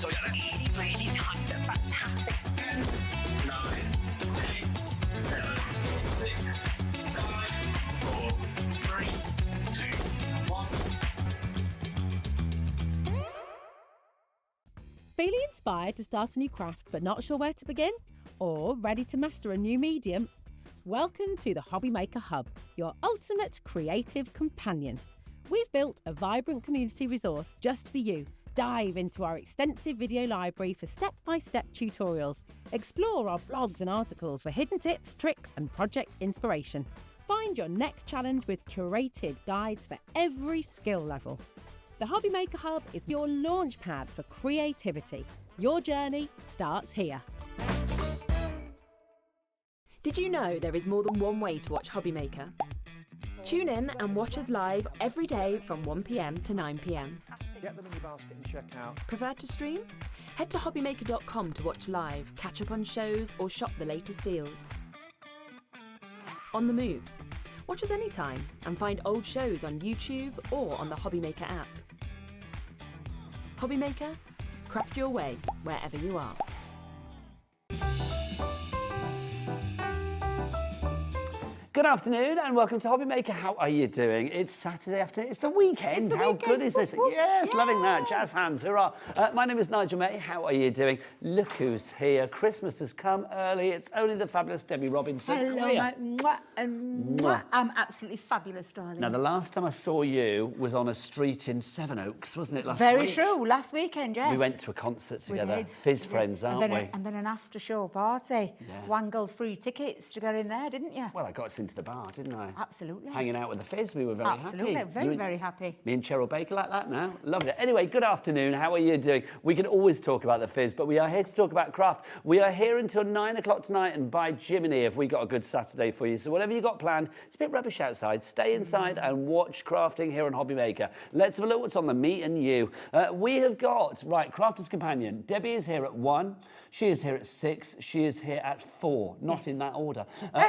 So yeah, let's really kind of fantastic. 10, 9, 8, 7, 6, 5, 4, 3, 2, 1. Feeling inspired to start a new craft but not sure where to begin? Or ready to master a new medium? Welcome to the Hobby Maker Hub, your ultimate creative companion. We've built a vibrant community resource just for you. Dive into our extensive video library for step-by-step tutorials. Explore our blogs and articles for hidden tips, tricks and project inspiration. Find your next challenge with curated guides for every skill level. The Hobby Maker Hub is your launch pad for creativity. Your journey starts here. Did you know there is more than one way to watch Hobby Maker? Tune in and watch us live every day from 1 p.m. to 9 p.m. Get them in your basket and check out. Prefer to stream? Head to hobbymaker.com to watch live, catch up on shows or shop the latest deals. On the move? Watch us anytime and find old shows on YouTube or on the Hobby Maker app. Hobby Maker? Craft your way wherever you are. Good afternoon and welcome to Hobby Maker. How are you doing? It's Saturday afternoon. It's the weekend. It's the How weekend. good is this? Yes, loving that. Jazz hands, hurrah. My name is Nigel May. How are you doing? Look who's here. Christmas has come early. It's only the fabulous Debbie Robinson. Hello, How are you? mate. Mwah, and mwah. I'm absolutely fabulous, darling. Now, the last time I saw you was on a street in Sevenoaks, wasn't it, last Very week? true. Last weekend, yes. We went to a concert together. did. Fizz We did. friends, aren't and then we? And then an after-show party. Yeah. Wangled free tickets to get in there, didn't you? Well, I got us into the bar, didn't I? Absolutely. Hanging out with the Fizz, we were very Absolutely. happy. Very, You and- very happy. Me and Cheryl Baker like that now. Loved it. Anyway, good afternoon. How are you doing? We can always talk about the Fizz, but we are here to talk about craft. We are here until 9 o'clock tonight, and by Jiminy, have we got a good Saturday for you. So whatever you got planned, it's a bit rubbish outside. Stay inside and watch crafting here on Hobby Maker. Let's have a look what's on the me and you. We have got, right, Crafter's Companion. Debbie is here at 1. She is here at 6. She is here at 4. Not Yes. in that order.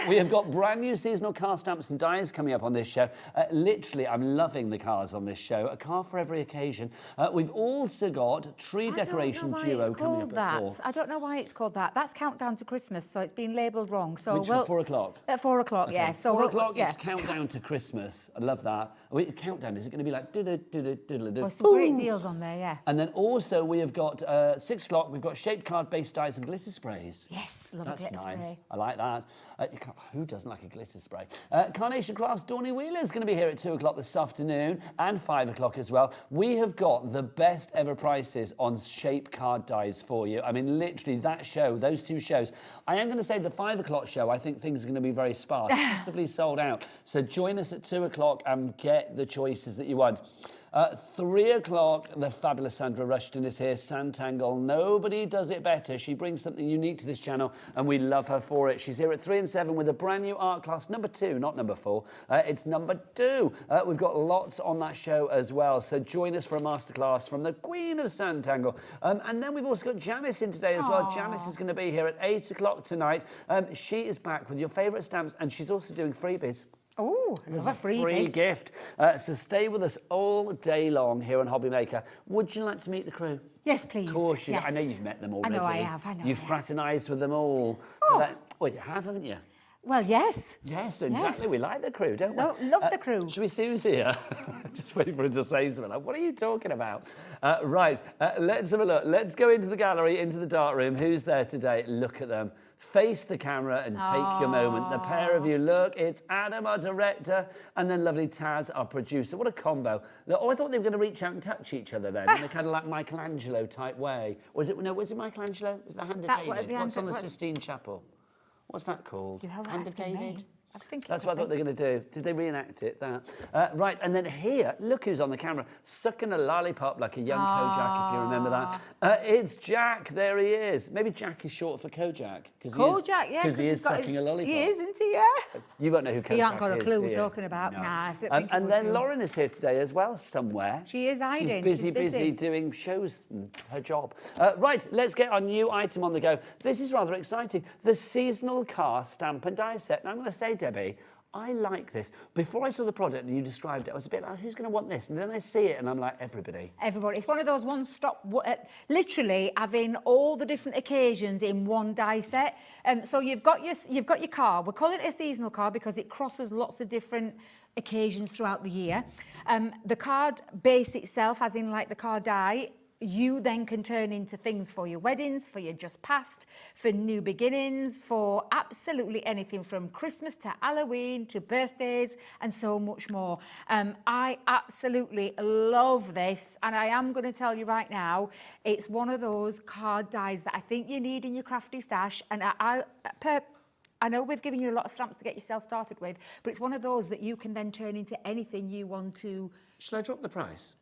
We have got brand new seasonal car stamps and dies coming up on this show. Literally, I'm loving the cars on this show. A car for every occasion. We've also got Tree Decoration Duo coming up at 4. I don't know why it's called that. That's Countdown to Christmas, so it's been labelled wrong. So Which, 4 o'clock? At 4 o'clock, Okay. yes. So 4 o'clock, yeah. it's countdown to Christmas. I love that. Wait, countdown, is it going to be like do-do-do-do-do-do? There's some great deals on there, yeah. And then also we have got 6 o'clock, we've got shaped card based dies and glitter sprays. Yes, love That's a glitter nice. spray. I like that. Who doesn't like a glitter spray? Carnation Crafts Dawny Wheeler is going to be here at 2 o'clock this afternoon and 5 o'clock as well. We have got the best ever prices on shape card dies for you. I mean, literally that show, those 2 shows. I am going to say the 5 o'clock show, I think things are going to be very sparse, possibly sold out. So join us at 2 o'clock and get the choices that you want. 3 o'clock, the fabulous Sandra Rushton is here, Sanntangle. Nobody does it better. She brings something unique to this channel and we love her for it. She's here at 3 and 7 with a brand new art class, number 2, not number 4. It's number 2. We've got lots on that show as well. So join us for a masterclass from the Queen of Sanntangle. And then we've also got Janice in today as well. Janice is going to be here at 8 o'clock tonight. She is back with your favourite stamps and she's also doing freebies. Oh, There's a free gift. So stay with us all day long here on Hobby Maker. Would you like to meet the crew? Yes, please. Of course you do. Yes. I know you've met them I already. know I have. You've fraternised with them all. Well, you have, haven't you? Well, yes. Yes, exactly. Yes. We like the crew, don't we? Love the crew. Should we see who's here? Just waiting for her to say something like, what are you talking about? Right, let's have a look. Let's go into the gallery, into the dark room. Who's there today? Look at them. Face the camera and take your moment. The pair of you, look, it's Adam, our director, and then lovely Taz, our producer. What a combo. Oh, I thought they were going to reach out and touch each other then, in a kind of like Michelangelo type way. Was it Michelangelo? Is it the Hand of David? What's on the Sistine Chapel? What's that called? You know, Hand of David? I think That's what I thought they were going to do. Did they reenact it? That right, and then here, look who's on the camera, sucking a lollipop like a young Kojak, if you remember that. It's Jack. There he is. Maybe Jack is short for Kojak Kojak, yeah, because he is sucking a lollipop. He is, isn't he? Yeah. You won't know who Kojak is. He ain't got a clue do we're you? talking about. No. Nah, I don't think he and would then do. Lauren is here today as well, somewhere. She is hiding. She's She's busy doing shows, her job. Right, let's get our new item on the go. This is rather exciting. The seasonal car stamp and die set. Now, I'm going to say, Debbie, I like this. Before I saw the product and you described it, I was a bit like, who's going to want this? And then I see it and I'm like, everybody. Everybody. It's one of those one-stop, literally having all the different occasions in one die set. So you've got your card. We're calling it a seasonal card because it crosses lots of different occasions throughout the year. The card base itself, as in like the card die, you then can turn into things for your weddings, for your just past, for new beginnings, for absolutely anything from Christmas to Halloween to birthdays and so much more. I absolutely love this, and I am going to tell you right now, it's one of those card dies that I think you need in your crafty stash, and I know we've given you a lot of stamps to get yourself started with, but it's one of those that you can then turn into anything you want to. Shall I drop the price?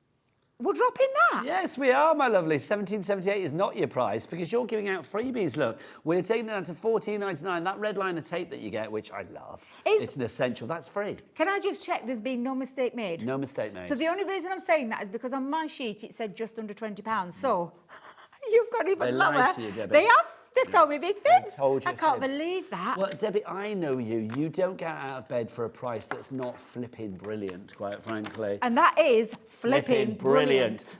We're dropping that. Yes, we are, my lovely. $17.78 is not your price because you're giving out freebies. Look, we're taking it down to $14.99. That red liner tape that you get, which I love, it's an essential. That's free. Can I just check there's been no mistake made? No mistake made. So the only reason I'm saying that is because on my sheet it said just under £20. So you've got even They lower. lied to you, Debbie. They have. They've told me big fibs. told you I can't fibs. believe that. Well, Debbie, I know you. You don't get out of bed for a price that's not flipping brilliant, quite frankly. And that is flipping brilliant.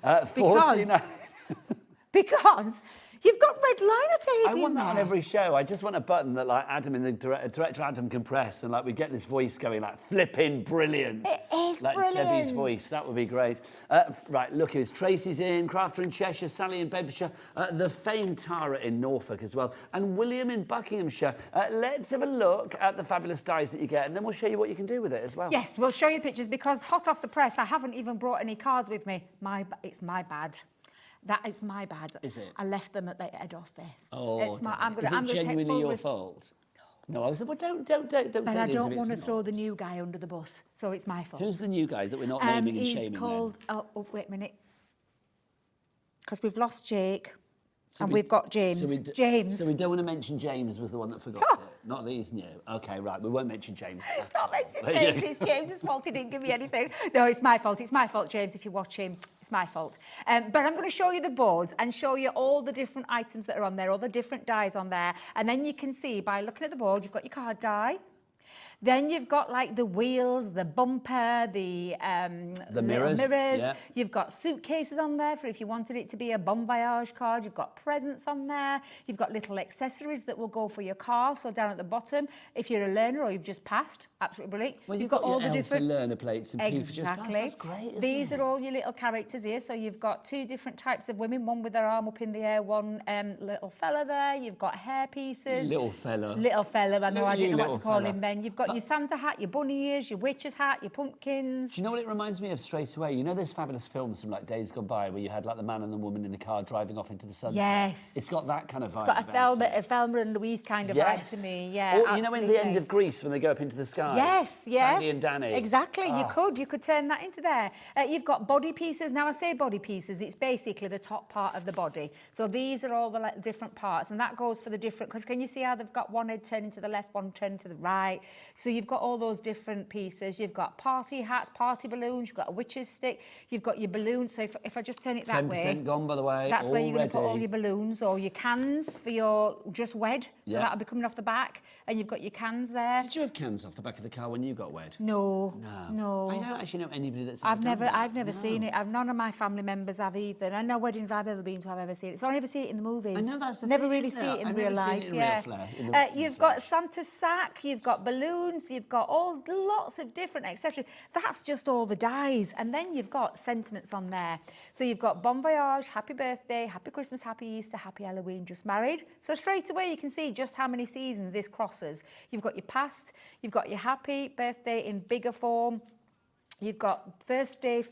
Because you've got red liner tape I in want that on there. every show. I just want a button that, like, Adam in the director Adam can press, and like we get this voice going, like flipping brilliant. It is like brilliant. Debbie's voice. That would be great. Right, look, it's Tracy's in, Crafter in Cheshire, Sally in Bedfordshire, the famed Tara in Norfolk as well, and William in Buckinghamshire. Let's have a look at the fabulous dies that you get, and then we'll show you what you can do with it as well. Yes, we'll show you pictures because hot off the press, I haven't even brought any cards with me. It's my bad. That is my bad. Is it? I left them at the head office. Oh, it's my, I'm is gonna it genuinely take full your fault? No, I was. Well, don't But say I it as don't if want to it's throw not. the new guy under the bus, so it's my fault. Who's the new guy that we're not naming and shaming? He's called. then? Oh, wait a minute. Because we've lost Jake, and we've got James. James. So we don't want to mention James was the one that forgot it. Not that he's new. Okay, right. We won't mention James. Don't mention James. It's James's fault. He didn't give me anything. No, it's my fault. It's my fault, James. If you're watching, it's my fault. But I'm going to show you the boards and show you all the different items that are on there, all the different dies on there, and then you can see by looking at the board, you've got your card die. Then you've got like the wheels, the bumper, the mirrors, yeah. You've got suitcases on there for if you wanted it to be a bon voyage card. You've got presents on there. You've got little accessories that will go for your car. So down at the bottom, if you're a learner or you've just passed, absolutely brilliant. Well, you've got all the your different learner plates and P for just pass. exactly. That's great, isn't These it? are all your little characters here. So you've got two different types of women, one with their arm up in the air, one little fella there. You've got hair pieces. Little fella. Little fella, I know, Look I at didn't you, know what to little call fella. him then. You've got your Santa hat, your bunny ears, your witch's hat, your pumpkins. Do you know what it reminds me of straight away? You know those fabulous films from like Days Gone By where you had like the man and the woman in the car driving off into the sunset? Yes. It's got that kind of vibe. It's got about a Thelma and Louise kind of vibe to me. Yeah, Or, you know, in the end absolutely. of Greece when they go up into the sky? Yes, yeah. Sandy and Danny. Exactly, Ah. you could turn that into there. You've got body pieces. Now I say body pieces, it's basically the top part of the body. So these are all the like, different parts, and that goes for the different, because can you see how they've got one head turning to the left, one turning to the right? So you've got all those different pieces. You've got party hats, party balloons, you've got a witch's stick, you've got your balloons. So if I just turn it that 10% way, gone, by the way. that's where you're going to put all already. your balloons or your cans for your just wed. So Yeah. that'll be coming off the back, and you've got your cans there. Did you have cans off the back of the car when you got wed? No. I don't actually know anybody that's I've ever done never that. No. seen it. None of my family members have either. I know weddings I've ever been to, I've ever seen it. So I never see it in the movies. I know that's the never thing, really isn't see it? it in I've real never seen life. it in yeah. real flesh, in the You've got Santa's sack. You've got balloons. You've got lots of different accessories. That's just all the dies, and then you've got sentiments on there. So you've got bon voyage, happy birthday, happy Christmas, happy Easter, happy Halloween, just married. So straight away you can see just how many seasons this crosses. You've got your past. You've got your happy birthday in bigger form. You've got first day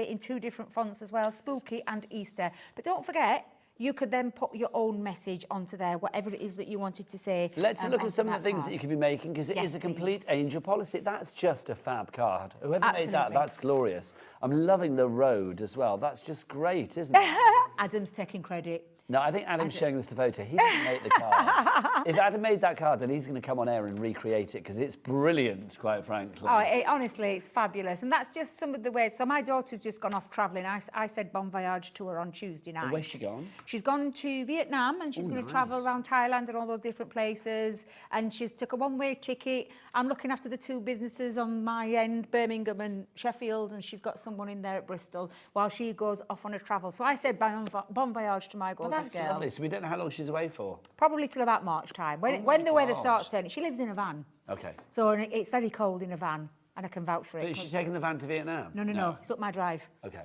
in two different fonts as well, spooky and Easter. But don't forget, you could then put your own message onto there, whatever it is that you wanted to say. Let's look onto at some of that the things card. that you could be making, because it Yes, is a complete please. angel policy. That's just a fab card. Whoever made that, Absolutely. that's glorious. I'm loving the road as well. That's just great, isn't it? Adam's taking credit. No, I think Adam's showing this to Voter. He didn't make the card. If Adam made that card, then he's going to come on air and recreate it because it's brilliant, quite frankly. Oh, honestly, it's fabulous. And that's just some of the ways. So my daughter's just gone off travelling. I said bon voyage to her on Tuesday night. Where's she gone? She's gone to Vietnam and she's going to travel around Thailand and all those different places. And she's took a one-way ticket. I'm looking after the two businesses on my end, Birmingham and Sheffield, and she's got someone in there at Bristol while she goes off on a travel. So I said bon voyage to my gorgeous That's girl. lovely. So we don't know how long she's away for. Probably till about March time. When the weather starts turning. She lives in a van. Okay. So it's very cold in a van, and I can vouch for it. But is she taking the van to Vietnam? No. It's up my drive. Okay.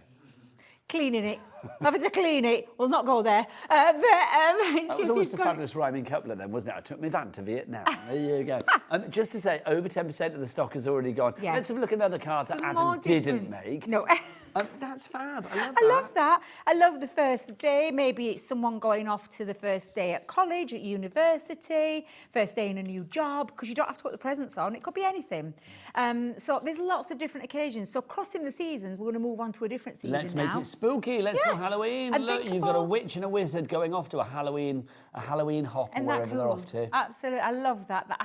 Cleaning it. Having to clean it. We'll not go there. That was always a fabulous rhyming couplet then, wasn't it? I took my van to Vietnam. There you go. Just to say, over 10% of the stock has already gone. Yeah. Let's have a look at another card that Adam didn't make. No. That's fab. I love that. I love that. I love the first day. Maybe it's someone going off to the first day at college, at university, first day in a new job, because you don't have to put the presents on. It could be anything. So there's lots of different occasions. So crossing the seasons, we're going to move on to a different season Let's make now. it spooky. Let's go Halloween. And Look, think you've of got a all- witch and a wizard going off to a Halloween hop or Isn't that wherever they're cool? off to. Absolutely, I love that. The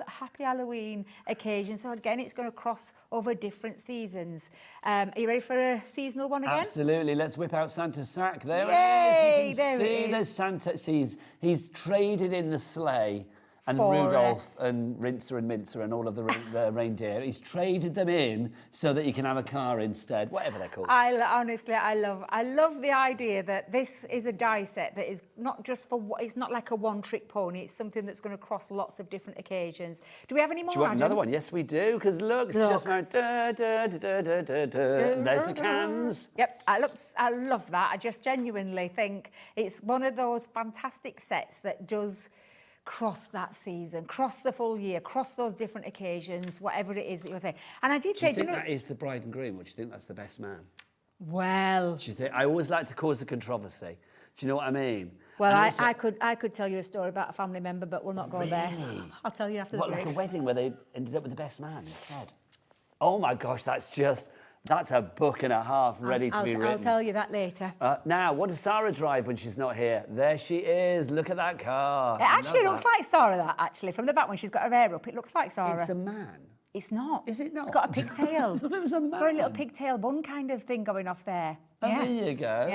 happy Halloween occasion. So again, it's going to cross over different seasons. Are you ready for a seasonal one again? Absolutely. Let's whip out Santa's sack. There Yay, it is. You there can it see is. there's Santa. He's traded in the sleigh and For Rudolph and Rincer and Mincer and all of the reindeer. He's traded them in so that you can have a car instead, whatever they're called. Honestly, I love the idea that this is a die set that is not just for it's not like a one-trick pony. It's something that's going to cross lots of different occasions. Do we have any more? Do you want Adam? another one? Yes, we do. Because look, just now, there's the cans. Yep, I love that. I just genuinely think it's one of those fantastic sets that does cross that season, cross the full year, cross those different occasions, whatever it is that you're saying. And I did Do say, you think that is the bride and groom, or do you think that's the best man? well, Do you think? I always like to cause a controversy. Do you know what I mean? well, And also- I could tell you a story about a family member, but we'll not go there. I'll tell you after the What, break. like a wedding where they ended up with the best man instead? Oh my gosh, that's a book and a half ready to be written. I'll tell you that later. Now, what does Sarah drive when she's not here? There she is. Look at that car. It actually looks like Sarah, that actually. From the back when she's got her hair up, it looks like Sarah. It's a man. It's not. Is it not? It's got a pigtail. I thought it was a It's got a little man. pigtail bun kind of thing going off there. Oh, yeah. there you go.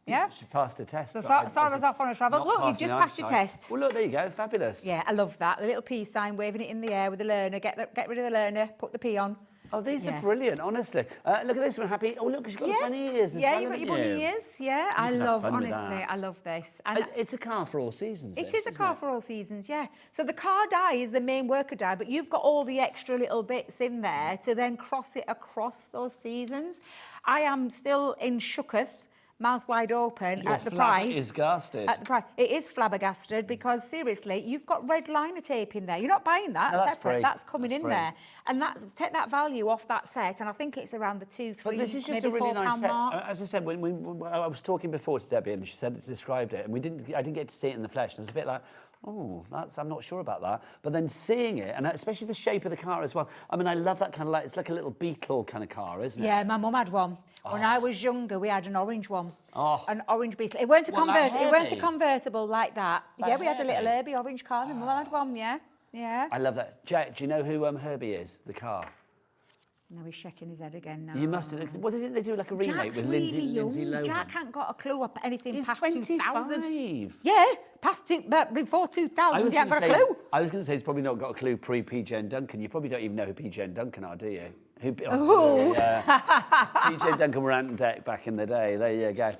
Yeah. She passed her test. So but I Sarah's wasn't- off on a travel. not Look, you've passing just the passed your eyesight. test. Well, look, there you go. Fabulous. Yeah, I love that. The little peace sign, waving it in the air with the learner. Get rid of the learner, put the P on. Oh, these Yeah. are brilliant, honestly. Look at this one, Happy. Oh, look, she's got the bunny ears as yeah, well, you've got your haven't bunny you? ears. Yeah, I can have love, fun with honestly, that. I love this. And It's a car for all seasons. it this, is a isn't car it? for all seasons, yeah. So the car die is the main worker die, but you've got all the extra little bits in there to then cross it across those seasons. I am still in shooketh, mouth wide open Your at the flap price. is gasted. At the price. It is flabbergasted because seriously, you've got red liner tape in there. You're not buying that No, that's separate. free. That's coming That's in free. there. And take that value off that set, and I think it's around the £2, £3, But this is just maybe a really nice £4 set. mark. As I said, when I was talking before to Debbie and she described it, and I didn't get to see it in the flesh. And I was a bit like, oh, I'm not sure about that. But then seeing it, and especially the shape of the car as well. I mean, I love that kind of it's like a little Beetle kind of car, isn't it? Yeah, my mum had one. When I was younger, we had an orange one. Oh. An orange Beetle. It weren't a What, like it weren't a Herbie? convertible like that. Like Yeah, we had a little Herbie? Herbie orange car. My mum had one, yeah. Yeah. I love that. Jack, do you know who Herbie is, the car? Now he's shaking his head again now. You must have. What didn't they do like a remake Jack's with really Lindsay young. Lohan? Jack ain't got a clue up anything He's past 25. 2000. Yeah, but before 2000, he ain't got a clue. I was going to say he's probably not got a clue pre-PJ and Duncan. You probably don't even know who PJ and Duncan are, do you? PJ and Duncan were Ant and Dec back in the day. There you go.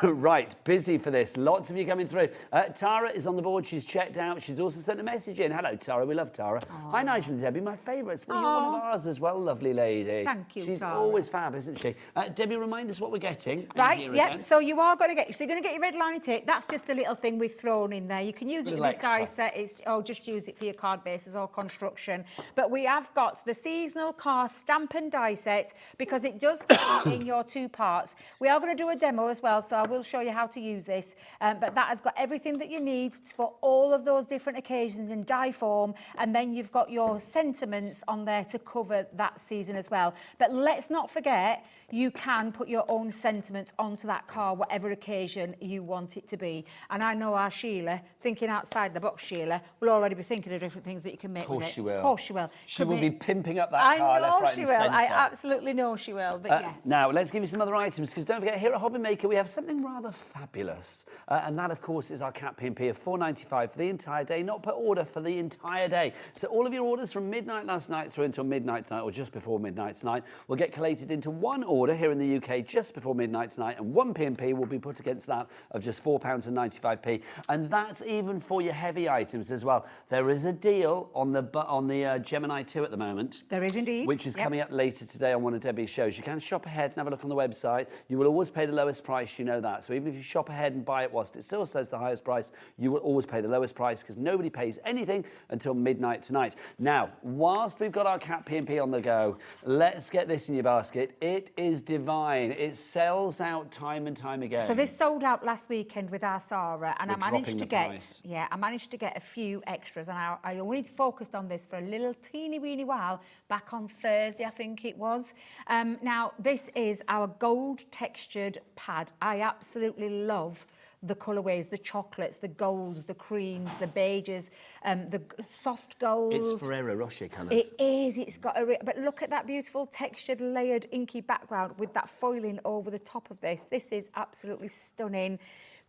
Right, busy for this. Lots of you coming through. Tara is on the board. She's checked out. She's also sent a message in. Hello, Tara. We love Tara. Hi, Nigel and Debbie. My favourites. Well, you're one of ours as well, lovely lady. Thank you, She's Tara. always fab, isn't she? Debbie, remind us what we're getting. And Right, here yeah, again. so you are going to get, so you're going to get your red line tape. That's just a little thing we've thrown in there. You can use it in Little this die extra. set, just use it for your card bases or construction. But we have got the seasonal car stamp and die set because it does come in your two parts. We are going to do a demo as well, so I will show you how to use this. But that has got everything that you need for all of those different occasions in die form, and then you've got your sentiments on there to cover that season as well. But let's not forget, you can put your own sentiments onto that card, whatever occasion you want it to be. And I know our Sheila, thinking outside the box, Sheila, will already be thinking of different things that you can make with it. Of course she will. Of course she will. She will be pimping up that card left, right, she and will. centre. I absolutely know she will. But yeah. Now, let's give you some other items, because don't forget, here at Hobby Maker, we have something rather fabulous. And that, of course, is our Cat P&P of £4.95 for the entire day, not per order, for the entire day. So all of your orders from midnight last night through until midnight tonight, or just before midnight tonight, will get collated into one order here in the UK just before midnight tonight, and one P&P will be put against that of just £4.95. And that's even for your heavy items as well. There is a deal on the Gemini 2 at the moment. There is indeed. Which is coming up later today on one of Debbie's shows. You can shop ahead and have a look on the website. You will always pay the lowest price, you know that. So even if you shop ahead and buy it whilst it still says the highest price, you will always pay the lowest price, because nobody pays anything until midnight tonight. Now, whilst we've got our Cat P&P on the go, let's get this in your basket. It is divine. It sells out time and time again. So this sold out last weekend with our Sarah, and We're I managed dropping to get I managed to get a few extras, and I only focused on this for a little teeny weeny while back on Thursday, I think it was. Now this is our gold textured pad. I absolutely love the colourways, the chocolates, the golds, the creams, the beiges, the soft golds. It's Ferrero Rocher colours. It is. It's got but look at that beautiful textured, layered, inky background with that foiling over the top of this. This is absolutely stunning.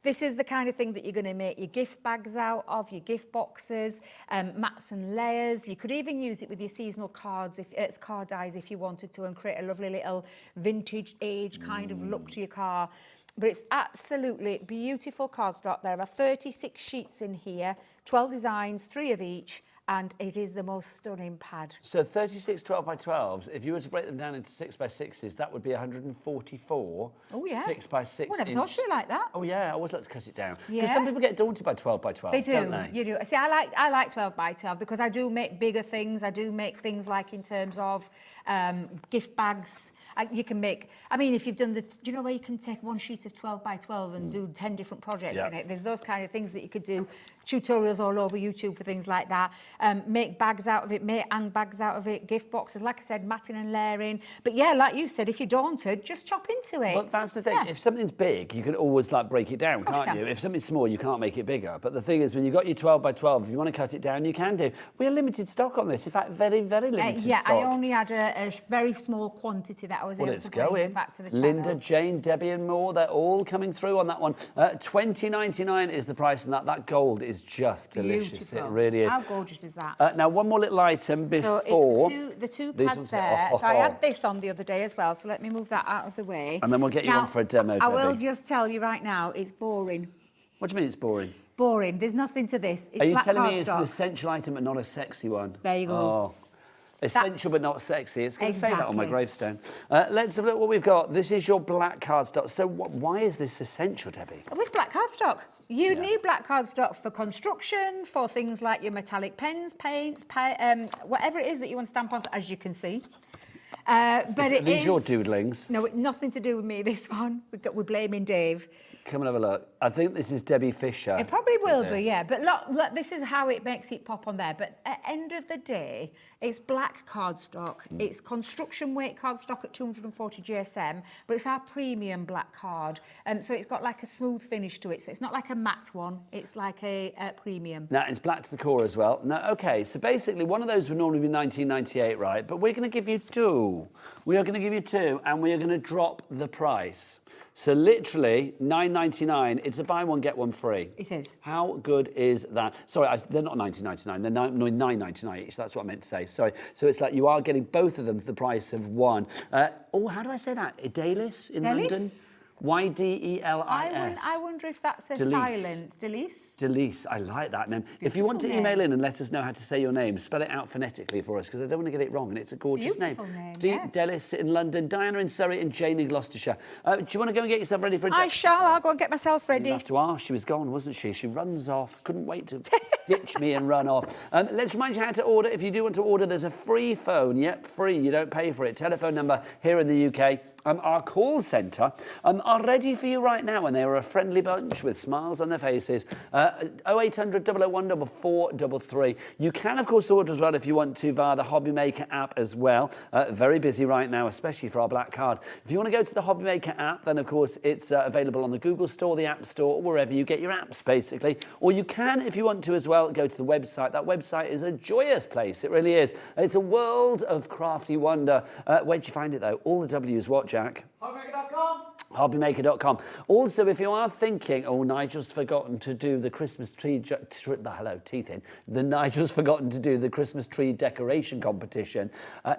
This is the kind of thing that you're going to make your gift bags out of, your gift boxes, mats and layers. You could even use it with your seasonal cards, if it's card dies, if you wanted to, and create a lovely little vintage age kind of look to your car. But it's absolutely beautiful cardstock. There are 36 sheets in here, 12 designs, 3 of each, and it is the most stunning pad. So 36 12 by 12s, if you were to break them down into 6 by 6s, that would be 144 Oh, yeah. 6 by 6 Well, I never thought you like that. Oh, yeah, I always like to cut it down. Because Yeah. some people get daunted by 12 by 12, They do, don't they? you do. See, I like 12 by 12 because I do make bigger things. I do make things like in terms of gift bags. You can make, I mean, if you've done do you know where you can take one sheet of 12 by 12 and do 10 different projects in it? There's those kind of things that you could do, tutorials all over YouTube for things like that. Make bags out of it, make handbags out of it, gift boxes, like I said, matting and layering. But yeah, like you said, if you're daunted, just chop into it. Well, that's the thing. Yeah. If something's big, you can always like break it down, course you can't you? can. If something's small, you can't make it bigger. But the thing is, when you've got your 12 by 12, if you want to cut it down, you can do. We are limited stock on this. In fact, very, very limited Yeah, stock. I only had a very small quantity that I was Well, able it's to bring going. back to the channel. Linda, Jane, Debbie and more, they're all coming through on that one. $20.99 is the price, and that gold is just delicious. Beautiful. It really is. How gorgeous is that? Now, one more little item before. So it's the two These pads ones there. here. So I had this on the other day as well. So let me move that out of the way. And then we'll get you Now, on for a demo, I will Debbie. just tell you right now, it's boring. What do you mean it's boring? Boring. There's nothing to this. It's Are you black telling me it's an cardstock. essential item but not a sexy one? There you go. Oh. Essential but not sexy. It's going to say that on my Exactly. gravestone. Let's have a look at what we've got. This is your black cardstock. So why is this essential, Debbie? It was black cardstock. You need black cardstock for construction, for things like your metallic pens, paints, whatever it is that you want to stamp onto, as you can see. But it These is... your doodlings. No, nothing to do with me, this one. We're blaming Dave. Come and have a look. I think this is Debbie Fisher. It probably did will this. be, yeah. But look, this is how it makes it pop on there. But at the end of the day, it's black cardstock. It's construction weight cardstock at 240 GSM, but it's our premium black card. So it's got like a smooth finish to it. So it's not like a matte one. It's like a premium. Now, it's black to the core as well. Now, OK, so basically one of those would normally be $19.98, right? But we're going to give you 2. We are going to give you 2, and we are going to drop the price. So literally, $9.99. It's a buy one, get one free. It is. How good is that? Sorry, they're not $19.99. They're $9.99 each. That's what I meant to say. Sorry. So it's like you are getting both of them for the price of one. How do I say that? Idealis in Delis? London? Ydelis. I wonder if that's a Delis. silent. Delis? Delis, I like that name. If you want to Beautiful email name. in and let us know how to say your name, spell it out phonetically for us, because I don't want to get it wrong, and it's a gorgeous Beautiful name, D- yeah. Delis in London, Diana in Surrey, and Jane in Gloucestershire. Do you want to go and get yourself ready for a I shall. I'll go and get myself You ready. have to ask. She was gone, wasn't she? She runs off. Couldn't wait to ditch me and run off. Let's remind you how to order. If you do want to order, there's a free phone. Yep, free. You don't pay for it. Telephone number here in the UK, our call centre are ready for you right now, and they are a friendly bunch with smiles on their faces. 0800 001 4433. You can, of course, order as well if you want to via the Hobby Maker app as well. Very busy right now, especially for our black card. If you want to go to the Hobby Maker app, then of course it's available on the Google Store, the App Store, or wherever you get your apps, basically. Or you can, if you want to as well, go to the website. That website is a joyous place. It really is. It's a world of crafty wonder. Where'd you find it, though? All the W's, what, Jack? Hobbymaker.com. Hobbymaker.com. Also, if you are thinking, oh, Nigel's forgotten to do the Christmas tree, Nigel's forgotten to do the Christmas tree decoration competition.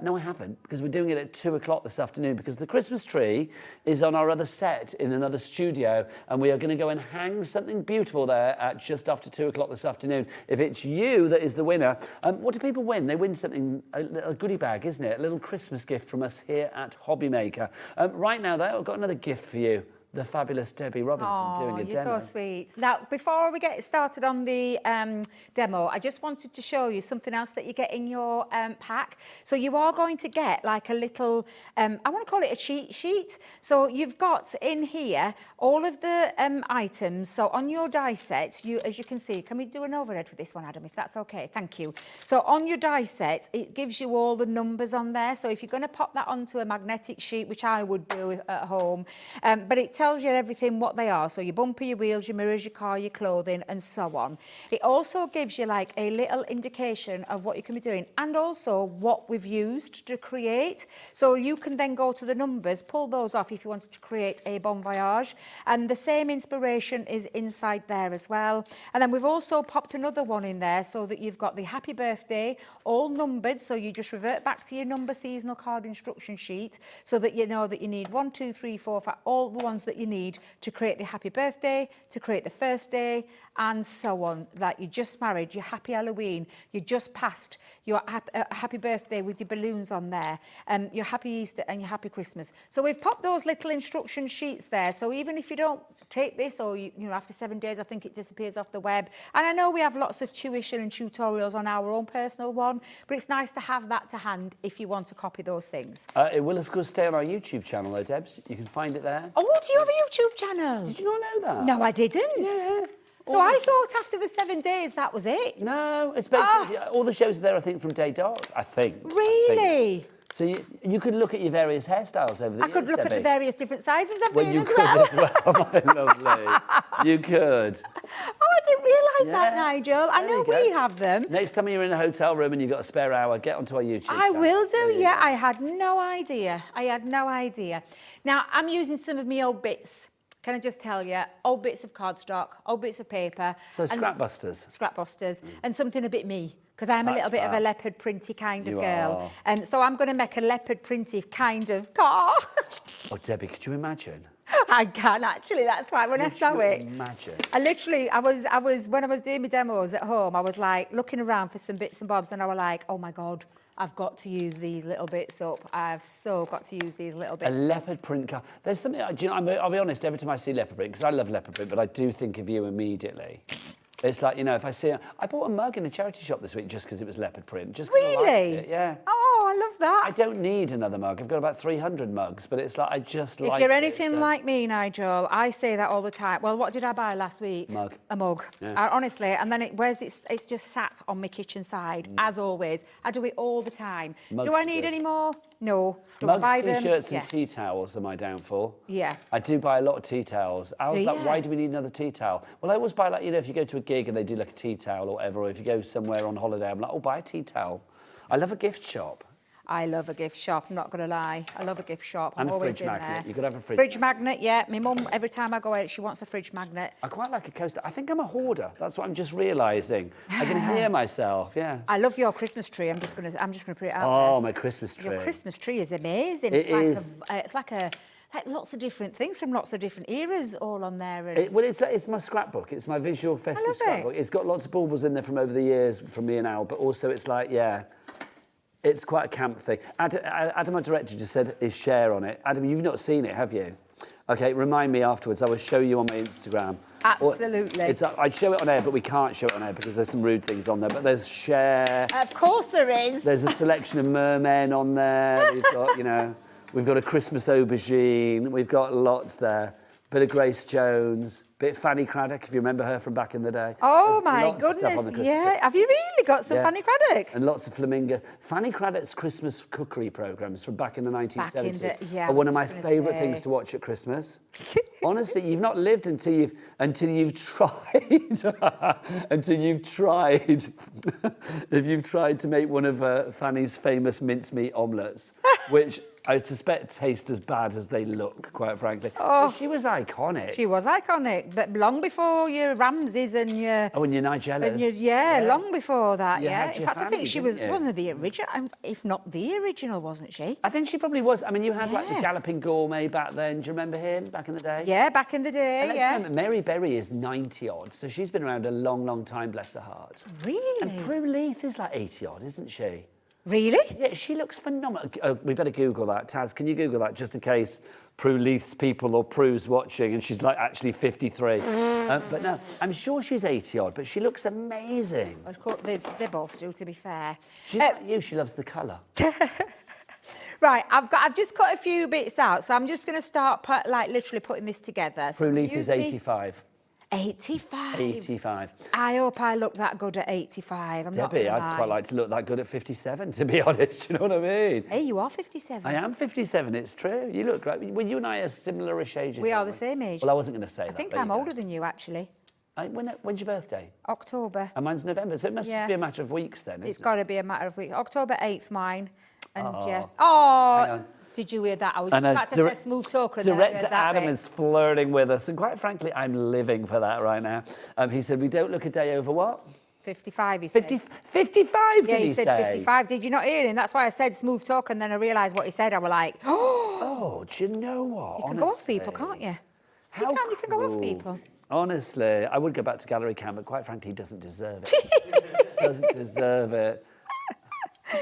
No, I haven't, because we're doing it at 2 o'clock this afternoon, because the Christmas tree is on our other set in another studio, and we are going to go and hang something beautiful there at just after 2 o'clock this afternoon. If it's you that is the winner, what do people win? They win something, a goodie bag, isn't it? A little Christmas gift from us here at Hobbymaker. Right now, though, I've got another gift for you. The fabulous Debbie Robinson doing a you're demo. so sweet. Now, before we get started on the demo, I just wanted to show you something else that you get in your pack. So you are going to get like a little, I want to call it a cheat sheet. So you've got in here all of the items. So on your die set, as you can see, can we do an overhead for this one, Adam, if that's okay? Thank you. So on your die set, it gives you all the numbers on there. So if you're going to pop that onto a magnetic sheet, which I would do at home, but it tells you everything what they are. So your bumper, your wheels, your mirrors, your car, your clothing, and so on. It also gives you like a little indication of what you can be doing, and also what we've used to create. So you can then go to the numbers, pull those off if you wanted to create a bon voyage. And the same inspiration is inside there as well. And then we've also popped another one in there so that you've got the happy birthday all numbered. So you just revert back to your number seasonal card instruction sheet so that you know that you need 1, 2, 3, 4, 5, all the ones that you need to create the happy birthday, to create the first day, and so on. Like you just married, your happy Halloween, you just passed your happy birthday with your balloons on there, your happy Easter and your happy Christmas. So we've popped those little instruction sheets there. So even if you don't take this, or you know, after 7 days, I think it disappears off the web. And I know we have lots of tuition and tutorials on our own personal one, but it's nice to have that to hand if you want to copy those things. It will, of course, stay on our YouTube channel, though, Debs. You can find it there. Oh, do you have a YouTube channel? Did you not know that? No, I didn't. Yeah. So I thought after the 7 days that was it. No, it's basically all the shows are there, I think, from day dot, I think. Really? So you could look at your various hairstyles over the years, I could look at the various different sizes I've been you as could well. as well, my lovely. You could. Oh, I didn't realise that, Nigel. I know we have them. Next time you're in a hotel room and you've got a spare hour, get onto our YouTube I channel. will do, yeah. I had no idea. Now, I'm using some of my old bits. Can I just tell you, old bits of cardstock, old bits of paper. So scrapbusters. Scrapbusters, and something a bit me. Because I'm a little bit of a leopard printy kind of girl. Are. So I'm going to make a leopard printy kind of car. Oh, Debbie, could you imagine? I can actually, that's why when I saw it. Imagine. I was when I was doing my demos at home, I was like looking around for some bits and bobs, and I was like, oh my God, I've got to use these little bits up. I've so got to use these little bits. A leopard print car. There's something, do you know, I'll be honest, every time I see leopard print, because I love leopard print, but I do think of you immediately. It's like, you know, if I see I bought a mug in a charity shop this week just because it was leopard print. Just 'cause I liked it, yeah. Oh, I love that. I don't need another mug. I've got about 300 mugs, but it's like, I just like it. If you're anything like me, Nigel, I say that all the time. Well, what did I buy last week? Mug. A mug. Yeah. Honestly, and then it's just sat on my kitchen side, as always. I do it all the time. Mugs do I need any more? No. Do Mugs, I buy them? T-shirts and Yes. tea towels are my downfall. Yeah. I do buy a lot of tea towels. I was Do like, ya? why do we need another tea towel? Well, I always buy, like, you know, if you go to a gig and they do like a tea towel or whatever, or if you go somewhere on holiday, I'm like, oh, buy a tea towel. I love a gift shop. I love a gift shop, I'm not going to lie. I love a gift shop. And I'm a always fridge in magnet. there. You could have a Fridge magnet, yeah. My mum, every time I go out, she wants a fridge magnet. I quite like a coaster. I think I'm a hoarder. That's what I'm just realising. I can hear myself, yeah. I love your Christmas tree. I'm just gonna put it out Oh, there. my Christmas tree. Your Christmas tree is amazing. It's like lots of different things from lots of different eras all on there. And Well, it's my scrapbook. It's my visual festive love it. scrapbook. It's got lots of baubles in there from over the years from me and Al, but also it's like, yeah, it's quite a camp thing. Adam, our director, just said his share on it. Adam, you've not seen it, have you? Okay, remind me afterwards. I will show you on my Instagram. Absolutely. I'd show it on air, but we can't show it on air because there's some rude things on there. But there's share. of course there is. There's a selection of mermen on there. You've got, you know, We've got a Christmas aubergine. We've got lots there. Bit of Grace Jones. Bit of Fanny Craddock, if you remember her from back in the day. Oh There's my lots of stuff on the goodness, Christmas yeah. tree. Have you really got some Yeah. Fanny Craddock? And lots of flamingo. Fanny Craddock's Christmas cookery programmes from back in the 1970s yeah, I are one of was my just gonna favourite say. things to watch at Christmas. Honestly, you've not lived until you've tried until you've tried if you've tried to make one of Fanny's famous mincemeat omelettes, which I suspect taste as bad as they look, quite frankly. But she was iconic. She was iconic, but long before your Ramses and your... Oh, and your Nigellas. And long before that, You yeah. had In your fact, I think Fanny, she was didn't you? one of the original, if not the original, wasn't she? I think she probably was. I mean, you had like the Yeah. Galloping Gourmet back then. Do you remember him back in the day? Yeah, back in the day, And let's yeah. remember, Mary Berry is 90 odd, so she's been around a long, long time, bless her heart. Really? And Prue Leith is like 80 odd, isn't she? Really? Yeah, she looks phenomenal. We better Google that. Taz, can you Google that just in case Prue Leith's people or Prue's watching and she's like actually 53? But no, I'm sure she's 80 odd, but she looks amazing. Of course, they both do, to be fair. She's like you, she loves the colour. Right, I've just cut a few bits out, so I'm just going to start literally putting this together. So Prue Leith use is me- 85. 85. 85. I hope I look that good at 85. I'm not Debbie, gonna I'd lie. quite like to look that good at 57, to be honest. Do you know what I mean? Hey, you are 57. I am 57, it's true. You look great. Well, you and I are similar-ish ages. We are aren't the same age. Well, I wasn't going to say that. I think there I'm you go. older than you, actually. When's your birthday? October. And mine's November, so it must Yeah. just be a matter of weeks then, It's isn't got to be a matter of weeks. October 8th, mine. And yeah. Hang Oh, on. did you hear that? I was And, about to say smooth talker. and then I Director heard that Adam bit. is flirting with us, and quite frankly, I'm living for that right now. He said, we don't look a day over what? 55, he said. 55, Yeah, did he said say? 55. Did you not hear him? That's why I said smooth talk, and then I realised what he said. I was like, oh, Oh, do you know what? you can go off people, can't you? How You can go off cruel. people. Honestly, I would go back to Gallery Cam, but quite frankly, he doesn't deserve it. Doesn't deserve it.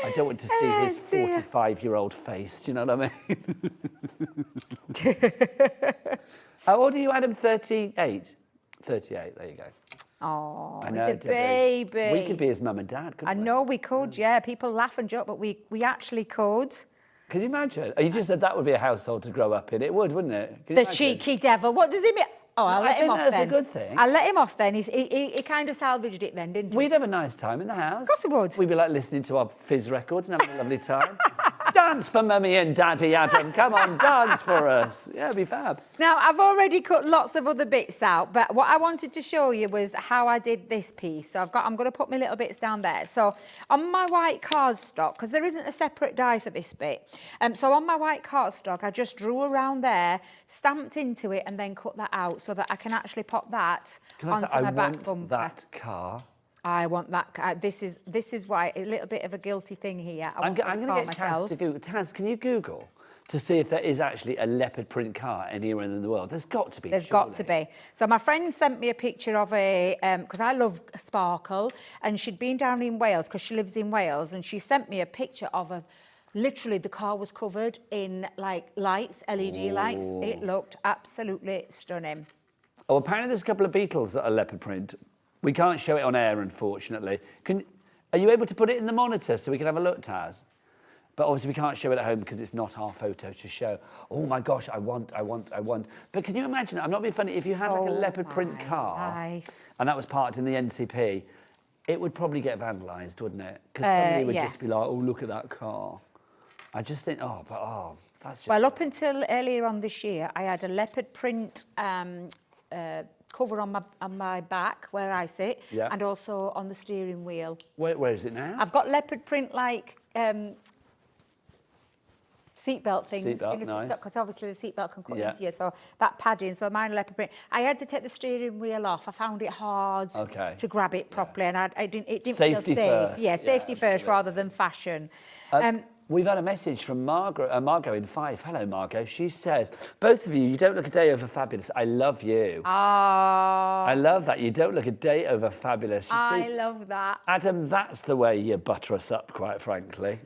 I don't want to see his dear. 45-year-old face. Do you know what I mean? How old are you, Adam? 38? 38, there you go. Oh, I he's know, a Debbie. baby. We could be his mum and dad, couldn't I we? know we could, yeah. People laugh and joke, but we actually could. Could you imagine? Oh, you just said that would be a household to grow up in. It would, wouldn't it? Could you The imagine? cheeky devil. What does he mean? Oh, I'll I let him think off that's a then. good thing. I'll let him off then. He kind of salvaged it then, didn't he? We'd have a nice time in the house. Of course we would. We'd be like listening to our Fizz records and having a lovely time. Dance for Mummy and Daddy, Adam. Come on, dance for us. Yeah, it'd be fab. Now, I've already cut lots of other bits out, but what I wanted to show you was how I did this piece. So I'm going to put my little bits down there. So on my white cardstock, because there isn't a separate die for this bit, so on my white cardstock, I just drew around there, stamped into it, and then cut that out so that I can actually pop that Can I onto say, my I back want bumper. that car. I want that. This is why a little bit of a guilty thing here. I'm going to get myself. Taz to Google. Taz, can you Google to see if there is actually a leopard print car anywhere in the world? There's got to be. There's got to be. So my friend sent me a picture of a, because I love sparkle, and she'd been down in Wales because she lives in Wales, and she sent me a picture of a, literally the car was covered in like lights, LED lights. It looked absolutely stunning. Oh, apparently there's a couple of Beetles that are leopard print. We can't show it on air, unfortunately. Are you able to put it in the monitor so we can have a look, Taz? But obviously we can't show it at home because it's not our photo to show. Oh my gosh, I want. But can you imagine, I'm not being funny, if you had like a leopard print car life. and that was parked in the NCP, it would probably get vandalised, wouldn't it? Because somebody would yeah. just be like, oh, look at that car. I just think, that's just... Well, up until earlier on this year, I had a leopard print cover on my back where I sit, Yeah. and also on the steering wheel. Where is it now? I've got leopard print like seatbelt things, Seatbelt, nice. because obviously the seatbelt can cut Yeah. into you. So that padding, so mine leopard print. I had to take the steering wheel off. I found it hard to grab it properly, and it didn't Safety feel safe. first. Yeah, Yeah, safety first rather than fashion. We've had a message from Margot in Fife. Hello, Margot. She says, both of you don't look a day over fabulous. I love you. I love that. You don't look a day over fabulous. You I see, love that. Adam, that's the way you butter us up, quite frankly.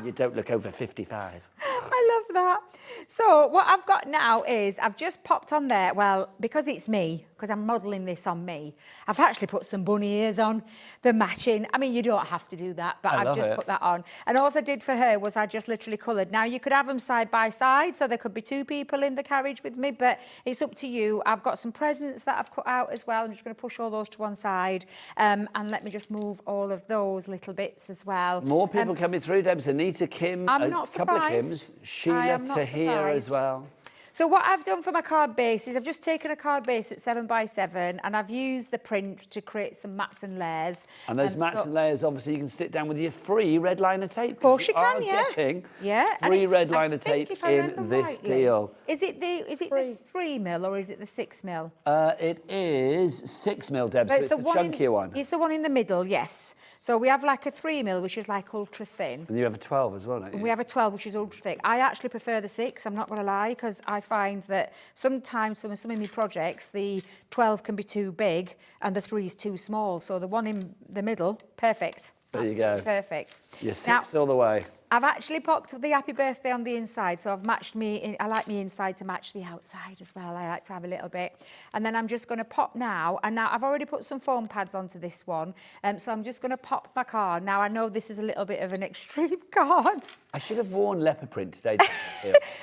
You don't look over 55. I love that. So what I've got now is I've just popped on there, well, because it's me, because I'm modelling this on me, I've actually put some bunny ears on. They're matching. I mean, you don't have to do that, but I've just put that on. And all I did for her was I just literally coloured. Now, you could have them side by side, so there could be two people in the carriage with me, but it's up to you. I've got some presents that I've cut out as well. I'm just going to push all those to one side. And let me just move all of those little bits as well. More people coming through, Debs. Anita, Kim, I'm a not couple of surprised. Kims. Sheila, I am not Tahir as surprised. well. So what I've done for my card base is I've just taken a card base at 7x7 and I've used the print to create some mats and layers. And those mats and layers, obviously, you can stick down with your free red liner tape. Of course you are can, yeah. Getting and free it's- red I liner think tape if I in remember this rightly, deal. Is it the 3 mil or is it the 6 mil? It is 6 mil, Debs, so it's the chunkier one. It's the one in the middle, yes. So we have like a 3 mil, which is like ultra thin. And you have a 12 as well, don't you? And we have a 12, which is ultra thick. I actually prefer the 6, I'm not going to lie, because I find that sometimes for some of my projects, the 12 can be too big and the 3 is too small. So the one in the middle, perfect. There you go. Perfect. You're 6 all the way. I've actually popped the happy birthday on the inside, so I've matched I like me inside to match the outside as well. I like to have a little bit. And then I'm just going to pop now, and now I've already put some foam pads onto this one, so I'm just going to pop my card. Now, I know this is a little bit of an extreme card. I should have worn leopard print today.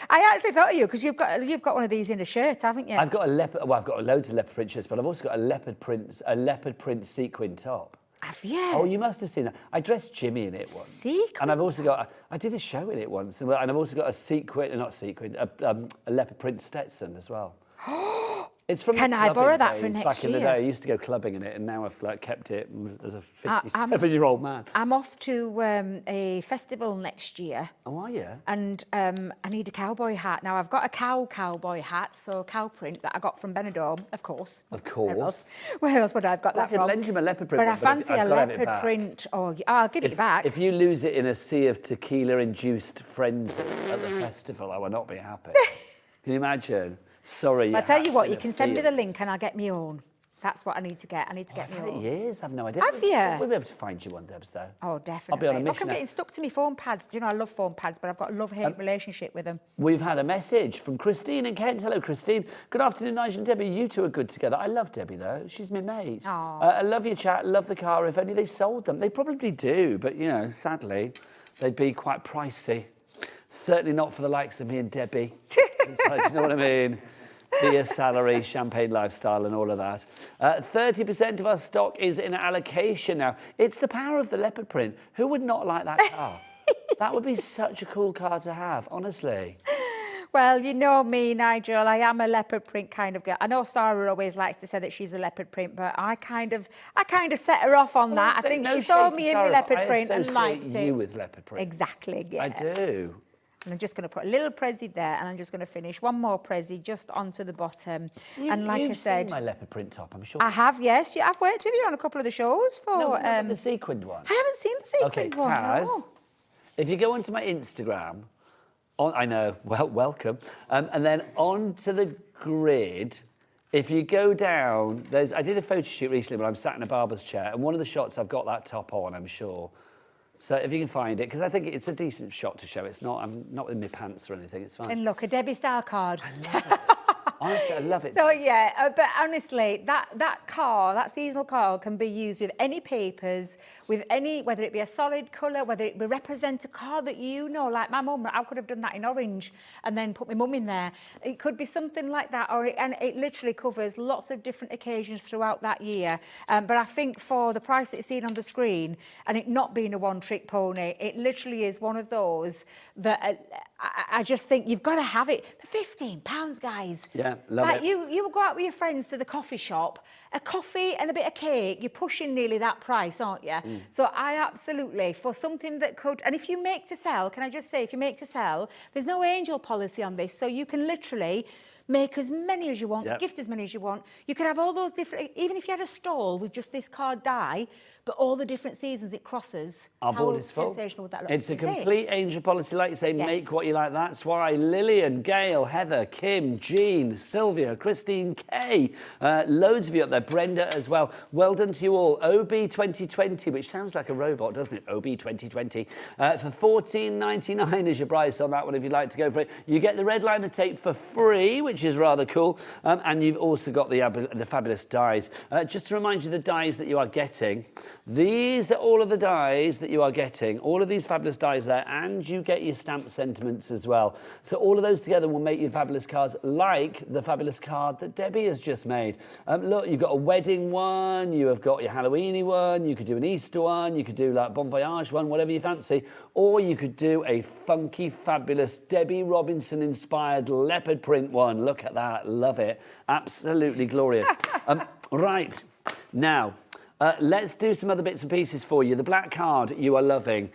I actually thought of you, because you've got one of these in a shirt, haven't you? I've got loads of leopard print shirts, but I've also got a leopard print sequin top. Have you? Oh, you must have seen that. I dressed Jimmy in it once. Sequin? And I've also got, I did a show in it once, and I've also got a leopard print Stetson as well. It's from Can I borrow that for next back in the year? day. I used to go clubbing in it, and now I've kept it as a 57-year-old man. I'm off to a festival next year. Oh, are you? And I need a cowboy hat. Now, I've got a cowboy hat, so cow print that I got from Benidorm, of course. Of course. Where else would I have got Well, that from? I could lend you my leopard print But one, I fancy I've a got to have it leopard back. print. Oh, I'll give it back. If you lose it in a sea of tequila-induced frenzy at the festival, I will not be happy. Can you imagine? Sorry. I'll tell you what, you can send me the link and I'll get my own. That's what I need to get. I need to get I've my had it own. years. I've no idea. Have you? We'll be able to find you one, Debs, though. Oh, definitely. I'll be on a Look, mission I'm now. getting stuck to my foam pads. Do you know, I love foam pads, but I've got a love-hate relationship with them. We've had a message from Christine in Kent. Hello, Christine. Good afternoon, Nigel and Debbie. You two are good together. I love Debbie, though. She's my mate. I love your chat. Love the car. If only they sold them. They probably do, but, you know, sadly, they'd be quite pricey. Certainly not for the likes of me and Debbie. It's like, you know what I mean? Beer, salary, champagne lifestyle and all of that. 30% of our stock is in allocation now. It's the power of the leopard print. Who would not like that car? That would be such a cool car to have, honestly. Well, you know me, Nigel. I am a leopard print kind of girl. I know Sarah always likes to say that she's a leopard print, but I kind of set her off on that. I think she saw me in my leopard print and liked it. you with leopard print. Exactly, yeah. I do. And I'm just going to put a little prezi there, and I'm just going to finish one more prezi just onto the bottom. And like I You've said, seen my leopard print top, I'm sure. I have, yes. Yeah, I've worked with you on a couple of the shows for. No, not the sequined one. I haven't seen the sequined one. Taz, No. if you go onto my Instagram, I know, well, welcome, and then onto the grid, if you go down, I did a photo shoot recently when I'm sat in a barber's chair, and one of the shots I've got that top on, I'm sure. So if you can find it, because I think it's a decent shot to show. I'm not in my pants or anything, it's fine. And look, a Debbie Star card. I love it. Honestly, I love it. So yeah, but honestly, that seasonal car can be used with any papers, with any, whether it be a solid colour, whether it be represent a car that you know, like my mum. I could have done that in orange and then put my mum in there. It could be something like that, and it literally covers lots of different occasions throughout that year. But I think for the price that you see on the screen, and it not being a one-trick pony, it literally is one of those that I just think you've got to have it for £15, guys. Yeah, love it. You go out with your friends to the coffee shop, a coffee and a bit of cake, you're pushing nearly that price, aren't you? So I absolutely, for something that could, and if you make to sell, can I just say, if you make to sell, there's no angel policy on this, so you can literally make as many as you want, Yep. gift as many as you want. You could have all those different, even if you had a stall with just this card die, but all the different seasons it crosses, Our how board is full. sensational would that look? It's a Is it? complete angel policy, like you say, Yes. make what you like. That's why Lillian, Gail, Heather, Kim, Jean, Sylvia, Christine, Kay, loads of you up there, Brenda as well. Well done to you all. OB 2020, which sounds like a robot, doesn't it? OB 2020. For $14.99 is your price on that one if you'd like to go for it. You get the red liner tape for free, which is rather cool. And you've also got the fabulous dies. Just to remind you the dies that you are getting. These are all of the dies that you are getting, all of these fabulous dies there, and you get your stamp sentiments as well. So all of those together will make you fabulous cards, like the fabulous card that Debbie has just made. Look, you've got a wedding one, you have got your Halloweeny one, you could do an Easter one, you could do like Bon Voyage one, whatever you fancy, or you could do a funky, fabulous Debbie Robinson-inspired leopard print one. Look at that, love it. Absolutely glorious. Right, now, let's do some other bits and pieces for you. The black card you are loving.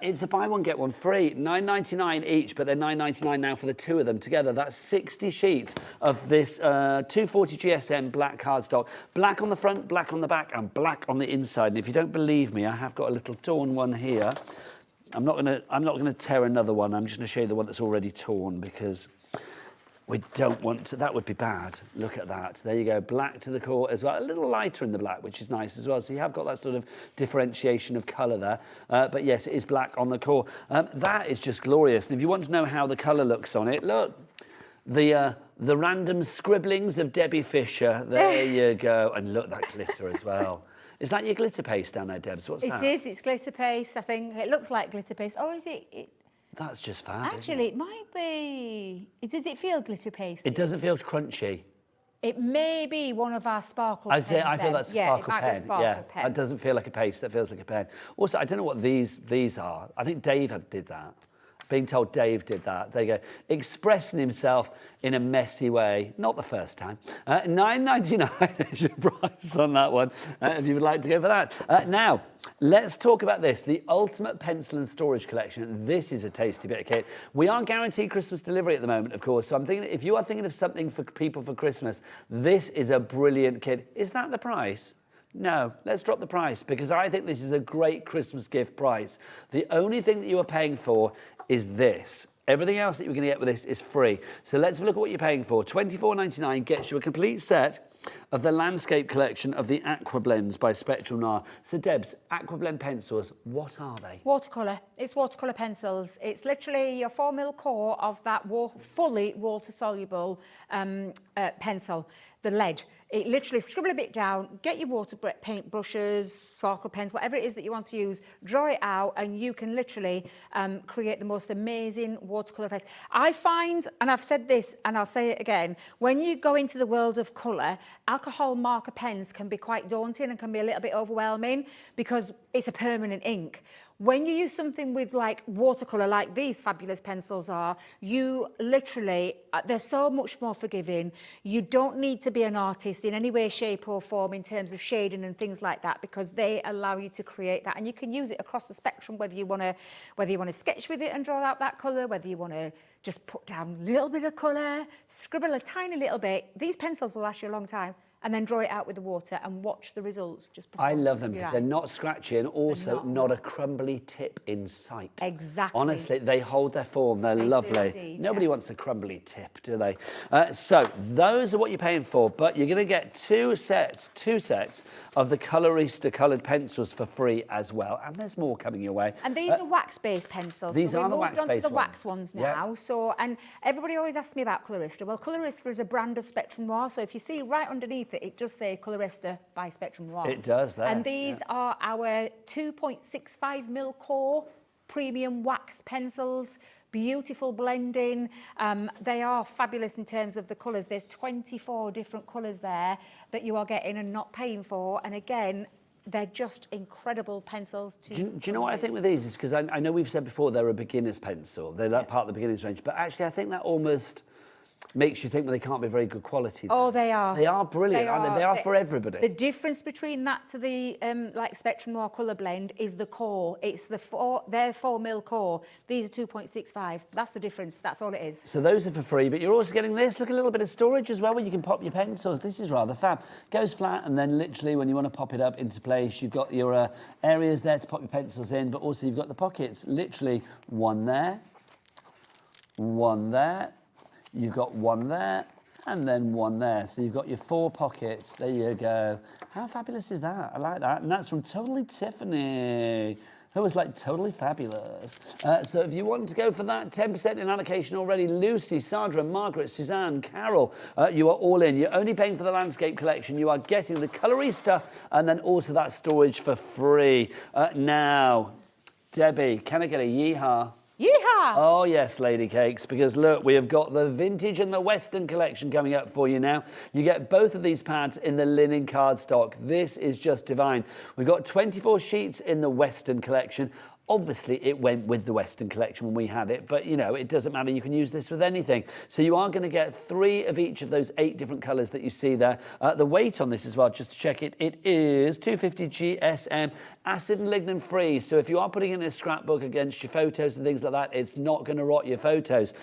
It's a buy one, get one free. $9.99 each, but they're $9.99 now for the two of them together. That's 60 sheets of this 240 GSM black cardstock. Black on the front, black on the back, and black on the inside. And if you don't believe me, I have got a little torn one here. I'm not gonna tear another one. I'm just gonna show you the one that's already torn because we don't want to, that would be bad. Look at that. There you go, black to the core as well. A little lighter in the black, which is nice as well. So you have got that sort of differentiation of colour there. But yes, it is black on the core. That is just glorious. And if you want to know how the colour looks on it, look, the random scribblings of Debbie Fisher. There you go. And look, that glitter as well. Is that your glitter paste down there, Debs? What's that? It is, it's glitter paste, I think. It looks like glitter paste. Or is it That's just fab. actually, it might be. Does it feel glitter paste? It doesn't feel crunchy. It may be one of our sparkle pens. I feel that's a sparkle it might be a pen. sparkle pen. That doesn't feel like a paste. That feels like a pen. Also, I don't know what these are. I think Dave did that. Being told Dave did that. There you go. Expressing himself in a messy way. Not the first time. $9.99 is your price on that one, if you would like to go for that. Now, let's talk about this. The Ultimate Pencil and Storage Collection. This is a tasty bit of kit. We aren't guaranteed Christmas delivery at the moment, of course. So I'm thinking, if you are thinking of something for people for Christmas, this is a brilliant kit. Is that the price? No, let's drop the price because I think this is a great Christmas gift price. The only thing that you are paying for is this. Everything else that you're going to get with this is free. So let's have a look at what you're paying for. $24.99 gets you a complete set of the landscape collection of the Aqua Blends by Spectrum Noir. So Debs, Aqua Blend pencils, what are they? Watercolour. It's watercolour pencils. It's literally your 4mm core of that fully water-soluble pencil, the lead. It literally scribble a bit down, get your water paint brushes, sparkle pens, whatever it is that you want to use, draw it out, and you can literally create the most amazing watercolour effects. I find, and I've said this and I'll say it again, when you go into the world of colour, alcohol marker pens can be quite daunting and can be a little bit overwhelming because it's a permanent ink. When you use something with like watercolour, like these fabulous pencils are, you literally, they're so much more forgiving. You don't need to be an artist in any way, shape or form in terms of shading and things like that because they allow you to create that. And you can use it across the spectrum, whether you want to sketch with it and draw out that colour, whether you want to just put down a little bit of colour, scribble a tiny little bit. These pencils will last you a long time. And then draw it out with the water and watch the results. Just I love them because they're not scratchy and also not a crumbly tip in sight. Exactly. Honestly, they hold their form. They're lovely. Indeed, Nobody wants a crumbly tip, do they? So those are what you're paying for, but you're going to get two sets of the Colorista coloured pencils for free as well. And there's more coming your way. And these are wax-based pencils. These so are the we've moved on to wax-based the wax ones now. Yep. So, and everybody always asks me about Colorista. Well, Colorista is a brand of Spectrum Noir. So if you see right underneath it does say Colorista by Spectrum Noir. It does there. And these are our 2.65mm core premium wax pencils. Beautiful blending. They are fabulous in terms of the colours. There's 24 different colours there that you are getting and not paying for. And again, they're just incredible pencils to... Do you know what I think with these is because I know we've said before they're a beginner's pencil. They're that part of the beginner's range. But actually, I think that almost... makes you think, well, they can't be very good quality. Oh, they are. They are brilliant, aren't they? They are for everybody. The difference between that to the like Spectrum Noir colour blend is the core. It's their 4mm core. These are 2.65. That's the difference. That's all it is. So those are for free, but you're also getting this. Look, a little bit of storage as well, where you can pop your pencils. This is rather fab. Goes flat, and then literally when you want to pop it up into place, you've got your areas there to pop your pencils in, but also you've got the pockets. Literally one there, one there. You've got one there, and then one there. So you've got your 4 pockets. There you go. How fabulous is that? I like that. And that's from Totally Tiffany. That was like totally fabulous. So if you want to go for that, 10% in allocation already. Lucy, Sandra, Margaret, Suzanne, Carol, you are all in. You're only paying for the landscape collection. You are getting the colorista and then also that storage for free. Now, Debbie, can I get a yeehaw? Yeehaw! Oh, yes, Lady Cakes, because look, we have got the vintage and the Western collection coming up for you now. You get both of these pads in the linen cardstock. This is just divine. We've got 24 sheets in the Western collection. Obviously, it went with the Western collection when we had it, but, you know, it doesn't matter. You can use this with anything. So you are going to get 3 of each of those 8 different colours that you see there. The weight on this as well, just to check it, it is 250 GSM, acid and lignin free. So if you are putting it in a scrapbook against your photos and things like that, it's not going to rot your photos.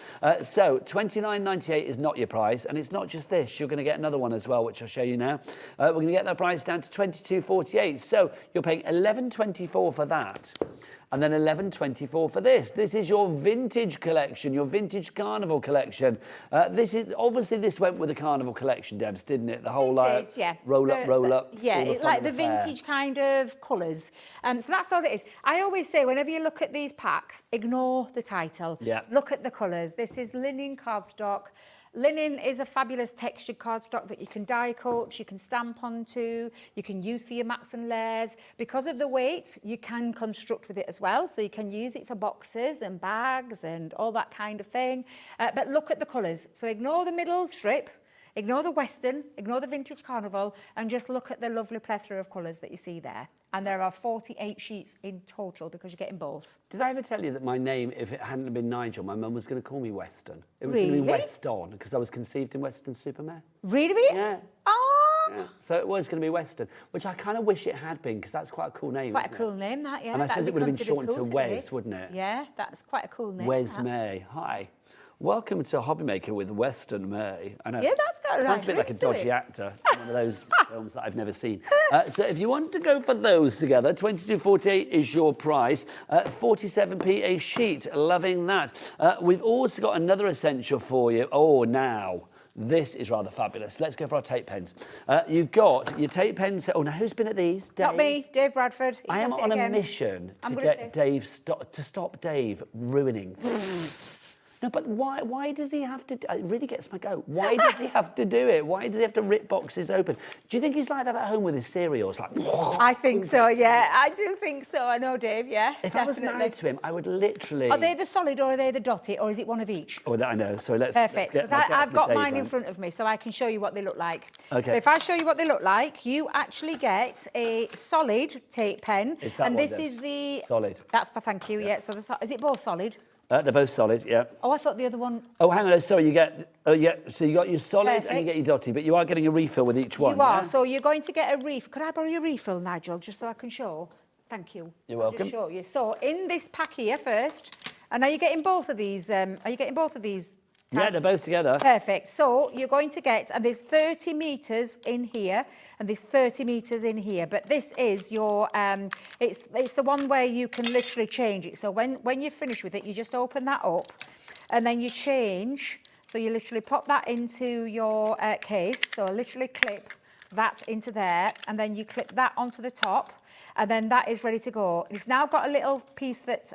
So $29.98 is not your price, and it's not just this. You're going to get another one as well, which I'll show you now. We're going to get that price down to $22.48. So you're paying $11.24 for that. And then $11.24 for this. This is your vintage collection, your vintage carnival collection. This is obviously this went with the carnival collection, Debs, didn't it? The whole yeah. roll up. Yeah, it's like the vintage kind of colours. So that's all it is. I always say, whenever you look at these packs, ignore the title. Yeah. Look at the colours. This is linen cardstock. Linen is a fabulous textured cardstock that you can die cut, you can stamp onto, you can use for your mats and layers. Because of the weight, you can construct with it as well. So you can use it for boxes and bags and all that kind of thing. But look at the colours. So ignore the middle strip, ignore the Western, ignore the vintage carnival, and just look at the lovely plethora of colours that you see there. And there are 48 sheets in total because you're getting both. Did I ever tell you that my name, if it hadn't been Nigel, my mum was going to call me Weston? It was Really? going to be Weston because I was conceived in Weston-super-Mare. Really? Yeah. Oh! Yeah. So it was going to be Weston, which I kind of wish it had been because that's quite a cool name. Quite a isn't cool it? name, that, yeah. And I suppose That'd it would have been considered shortened cool to today. Wes, wouldn't it? Yeah, that's quite a cool name. Wes that. May. Hi. Welcome to Hobby Maker with Weston May. I know. Yeah, that's got a Sounds nice a bit like a ring to dodgy it. actor. One of those films that I've never seen. So if you want to go for those together, $22.48 is your price. 47p a sheet. Loving that. We've also got another essential for you. Oh, now. This is rather fabulous. Let's go for our tape pens. You've got your tape pens. Oh, now who's been at these? Dave? Not me, Dave Bradford. He's I am at it on a again. mission I'm to gonna get say- Dave to stop Dave ruining things. No, but why does he have to... It really gets my goat. Why does he have to do it? Why does he have to rip boxes open? Do you think he's like that at home with his cereals? Like, I think so, yeah. I do think so. I know, Dave, yeah. if I was married to him, I would literally... Are they the solid or are they the dotty or is it one of each? Oh, I know. So let's... Perfect, let's because get I've got Dave mine in round. front of me so I can show you what they look like. Okay. So if I show you what they look like, you actually get a solid tape pen. It's that and one this then. is the... Solid. That's the thank you, yeah. So is it both solid? They're both solid, yeah. Oh, I thought the other one... Oh, hang on. Sorry, you get... Oh, yeah. So you got your solid and you Perfect. get your dotty, but you are getting a refill with each one, You are. yeah? So you're going to get a refill. Could I borrow your refill, Nigel, just so I can show? Thank you. You're I'll welcome. just show you. So in this pack here first, and are you getting both of these? Are you getting both of these? Yeah, they're both together. Perfect. So you're going to get, and there's 30 metres in here, and there's 30 metres in here. But this is your, it's the one where you can literally change it. So when you're finished with it, you just open that up, and then you change. So you literally pop that into your case. So literally clip that into there, and then you clip that onto the top. And then that is ready to go. It's now got a little piece that,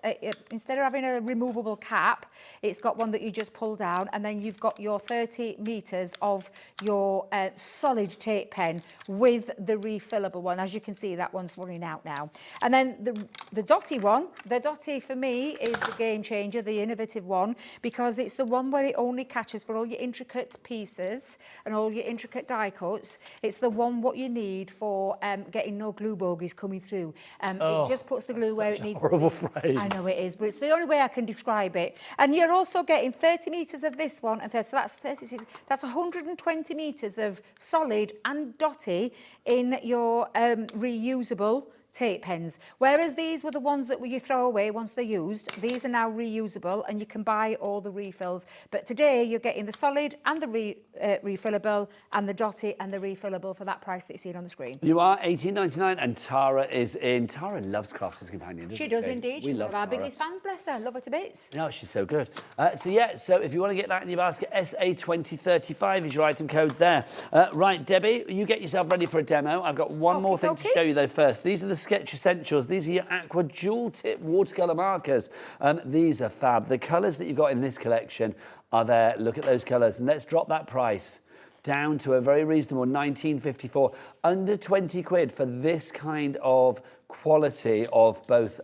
instead of having a removable cap, it's got one that you just pull down, and then you've got your 30 metres of your solid tape pen with the refillable one. As you can see, that one's running out now. And then the dotty one, the dotty for me is the game changer, the innovative one, because it's the one where it only catches for all your intricate pieces and all your intricate die cuts. It's the one what you need for getting no glue bogies coming through. It just puts the glue where it needs to be. horrible phrase. I know it is, but it's the only way I can describe it. And you're also getting 30 metres of this one, and so that's 36. That's 120 metres of solid and dotty in your reusable tape pens. Whereas these were the ones that you throw away once they're used. These are now reusable and you can buy all the refills. But today you're getting the solid and the refillable and the dotty and the refillable for that price that you see on the screen. You are $18.99 and Tara is in. Tara loves Crafter's Companion, doesn't she? She does indeed. We She's love one of our Tara. biggest fans, bless her. Love her to bits. No, she's so good. So if you want to get that in your basket, SA2035 is your item code there. Right, Debbie, you get yourself ready for a demo. I've got one more thing to show you though first. These are the Sketch Essentials. These are your aqua dual tip watercolour markers. These are fab. The colours that you've got in this collection are there. Look at those colours and let's drop that price down to a very reasonable $19.54, under 20 quid for this kind of quality of both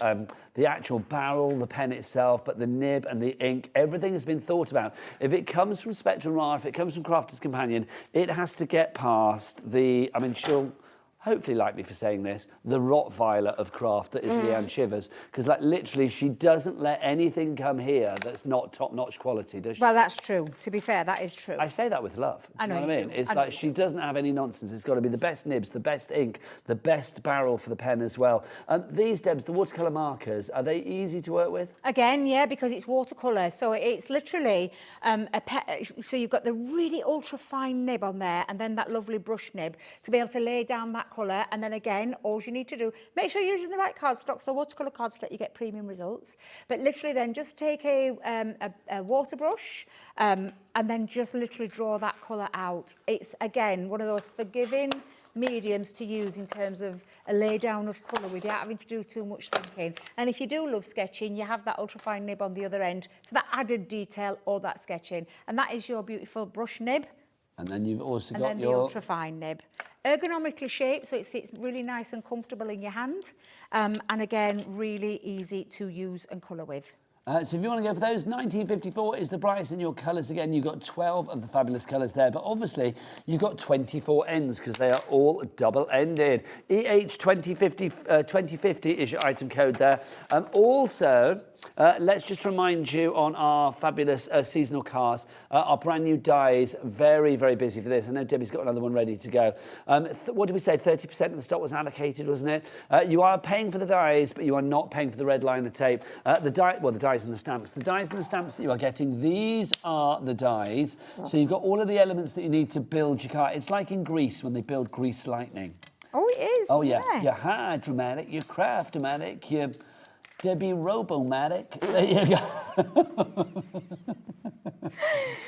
the actual barrel, the pen itself, but the nib and the ink, everything has been thought about. If it comes from Spectrum Noir, if it comes from Crafter's Companion, it has to get past the, I mean, she'll hopefully like me for saying this, the Rottweiler of craft that is Leanne Shivers, because like literally she doesn't let anything come here that's not top-notch quality, does she? Well, that's true. To be fair, that is true. I say that with love. Do I know you know what I mean? do. It's I know like she doesn't have any nonsense. It's got to be the best nibs, the best ink, the best barrel for the pen as well. These, Debs, the watercolour markers, are they easy to work with? Again, yeah, because it's watercolour. So it's literally so you've got the really ultra-fine nib on there and then that lovely brush nib to be able to lay down that colour. And then again, all you need to do, make sure you're using the right cardstock. So watercolour cardstock, you get premium results. But literally then just take a water brush and then just literally draw that colour out. It's, again, one of those forgiving mediums to use in terms of a lay down of colour without having to do too much thinking. And if you do love sketching, you have that ultra-fine nib on the other end for that added detail or that sketching. And that is your beautiful brush nib. And then you've also got the ultra-fine nib. Ergonomically shaped, so it sits really nice and comfortable in your hand. And again, really easy to use and colour with. So if you want to go for those, $19.54 is the price, and your colours, again, you've got 12 of the fabulous colours there, but obviously you've got 24 ends because they are all double-ended. EH2050 is your item code there. Also, let's just remind you on our fabulous seasonal cars, our brand new dies, very, very busy for this. I know Debbie's got another one ready to go. What did we say? 30% of the stock was allocated, wasn't it? You are paying for the dies, but you are not paying for the red liner tape. The dies and the stamps. The dies and the stamps that you are getting, these are the dies. So you've got all of the elements that you need to build your car. It's like in Greece when they build Grease Lightning. Oh, it is. Oh, yeah. Your Hydromatic, your Craftomatic, your Debbie Robomatic. There you go.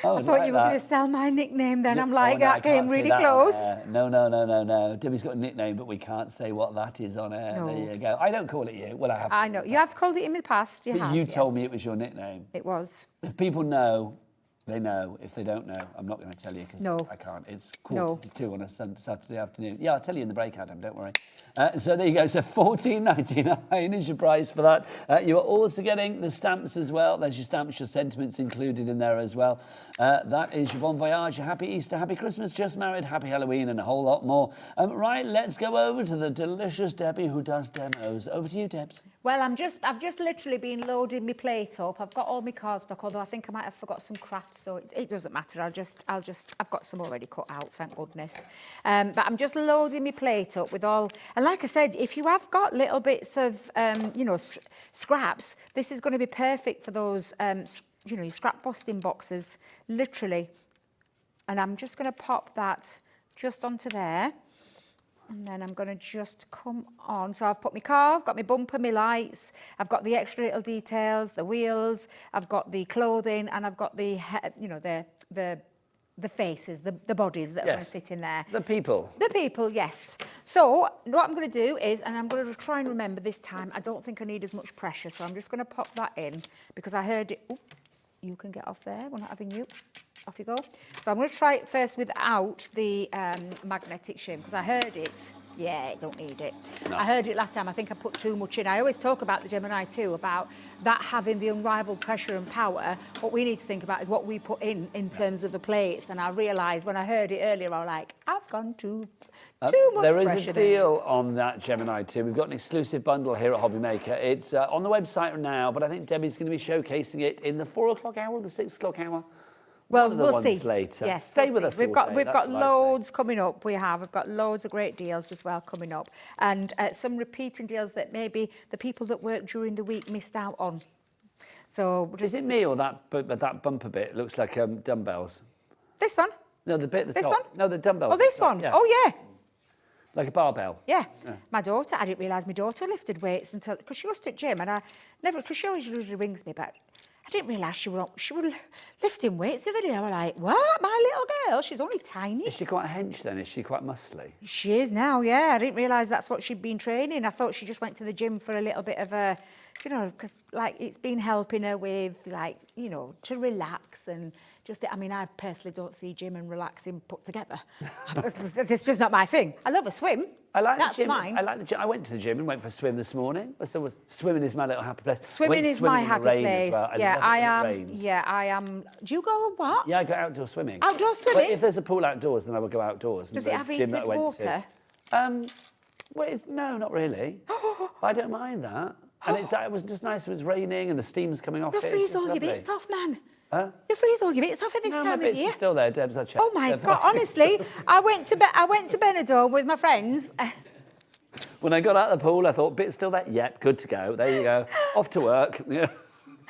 I thought you were going to sell my nickname then. I'm like, that came really close. No. Debbie's got a nickname, but we can't say what that is on air. No. There you go. I don't call it you. Well, I have. I know. You have called it in the past. You told me it was your nickname. It was. If people know, they know. If they don't know, I'm not going to tell you because I can't. It's 1:45 on a Saturday afternoon. Yeah, I'll tell you in the break, Adam. Don't worry. So there you go. So $14.99 is your price for that. You are also getting the stamps as well. There's your stamps, your sentiments included in there as well. That is your Bon Voyage, your Happy Easter, Happy Christmas, Just Married, Happy Halloween, and a whole lot more. Right, let's go over to the delicious Debbie who does demos. Over to you, Debs. Well, I've just literally been loading my plate up. I've got all my cardstock, although I think I might have forgot some crafts, so it doesn't matter. I've got some already cut out, thank goodness. But I'm just loading my plate up with all, and like I said, if you have got little bits of, scraps, this is going to be perfect for those, your scrap busting boxes, literally. And I'm just going to pop that just onto there. And then I'm going to just come on. So I've put my car, I've got my bumper, my lights, I've got the extra little details, the wheels, I've got the clothing, and I've got the, the faces, the bodies that are going to sit in there. The people. The people, yes. So what I'm going to do is, and I'm going to try and remember this time, I don't think I need as much pressure, so I'm just going to pop that in because I heard it. Ooh, you can get off there. We're not having you. Off you go. So I'm going to try it first without the magnetic shim because I heard it. Yeah, don't need it. No. I heard it last time. I think I put too much in. I always talk about the Gemini 2, about that having the unrivaled pressure and power. What we need to think about is what we put in terms of the plates. And I realised when I heard it earlier, I was like, I've gone too much There is pressure a there. deal on that Gemini 2. We've got an exclusive bundle here at Hobby Maker. It's on the website now, but I think Debbie's going to be showcasing it in the 4 o'clock hour or the 6 o'clock hour. Well, One of the we'll ones see. later. Yes, Stay we'll with see. us We've all got day, we've that's got what I say. loads coming up. We've got loads of great deals as well coming up, and some repeating deals that maybe the people that work during the week missed out on. So Is it me or that bumper bit looks like dumbbells? this one, No, the bit at the This top. one? No, the dumbbells. oh this at the top, one, yeah. oh yeah. Like a barbell. Yeah. My daughter, I didn't realise my daughter lifted weights until, because she goes to the gym, and I never, because she always usually rings me, but I didn't realise she was lifting weights the other day. I was like, what? My little girl, she's only tiny. Is she quite hench then? Is she quite muscly? She is now, yeah. I didn't realise that's what she'd been training. I thought she just went to the gym for a little bit of a, you know, because like it's been helping her with, like, you know, to relax and just, I mean, I personally don't see gym and relaxing put together. It's just not my thing. I love a swim. I like That's the gym. mine. I like the gym. I went to the gym and went for a swim this morning. So swimming is my little happy place. Swimming Went is swimming my in the happy rain place. As well. Yeah, love it I when it am. rains. Yeah, I am. Do you go what? Yeah, I go outdoor swimming. Outdoor swimming? But if there's a pool outdoors, then I would go outdoors. Does And it the have gym that I heated went water? To, no, not really. I don't mind that. And it was just nice. It was raining and the steam's coming off You it. It's freeze just all your lovely. bits off, man. Huh? You freeze all your bits off at this No, my time of bits year. are still there, Debs. I checked. Oh my They're God! fine. Honestly, I went to Benidorm with my friends. When I got out of the pool, I thought, bits still there? Yep, good to go. There you go. Off to work. Yeah.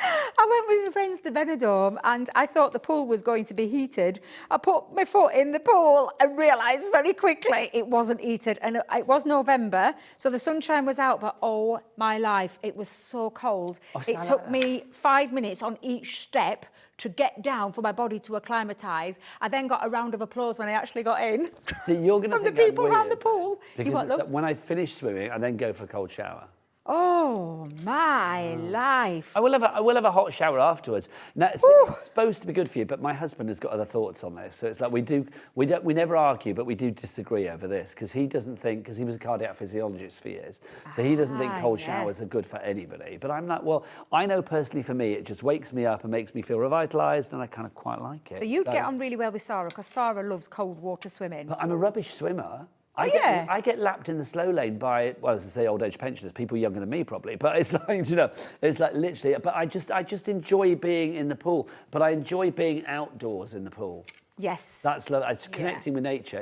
I went with my friends to Benidorm and I thought the pool was going to be heated. I put my foot in the pool and realised very quickly it wasn't heated. And it was November, so the sunshine was out, but oh my life, it was so cold. Oh, see, I It like took that. me 5 minutes on each step to get down for my body to acclimatise. I then got a round of applause when I actually got in. See, you're going to From the think people I'm around the weird, pool. You Because what, it's love? that when I finish swimming, I then go for a cold shower. Oh my life. I will have a hot shower afterwards. Now, it's supposed to be good for you, but my husband has got other thoughts on this. So it's like we never argue, but we do disagree over this because he doesn't think, because he was a cardiac physiologist for years, so he doesn't think cold yeah. showers are good for anybody. But I'm like, well, I know personally for me, it just wakes me up and makes me feel revitalised, and I kind of quite like it. So you'd get on really well with Sarah, because Sarah loves cold water swimming. But I'm a rubbish swimmer. yeah. I get lapped in the slow lane by, well, as I say, old age pensioners, people younger than me probably. But it's like, you know, it's like literally. But I just enjoy being in the pool. But I enjoy being outdoors in the pool. Yes. That's lovely. It's connecting with nature.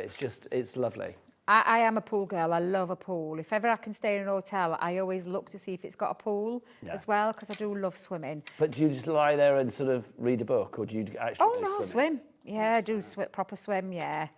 It's lovely. I am a pool girl. I love a pool. If ever I can stay in an hotel, I always look to see if it's got a pool as well, because I do love swimming. But do you just lie there and sort of read a book, or do you actually Oh go no, swimming? swim. Yeah, I do proper swim, yeah.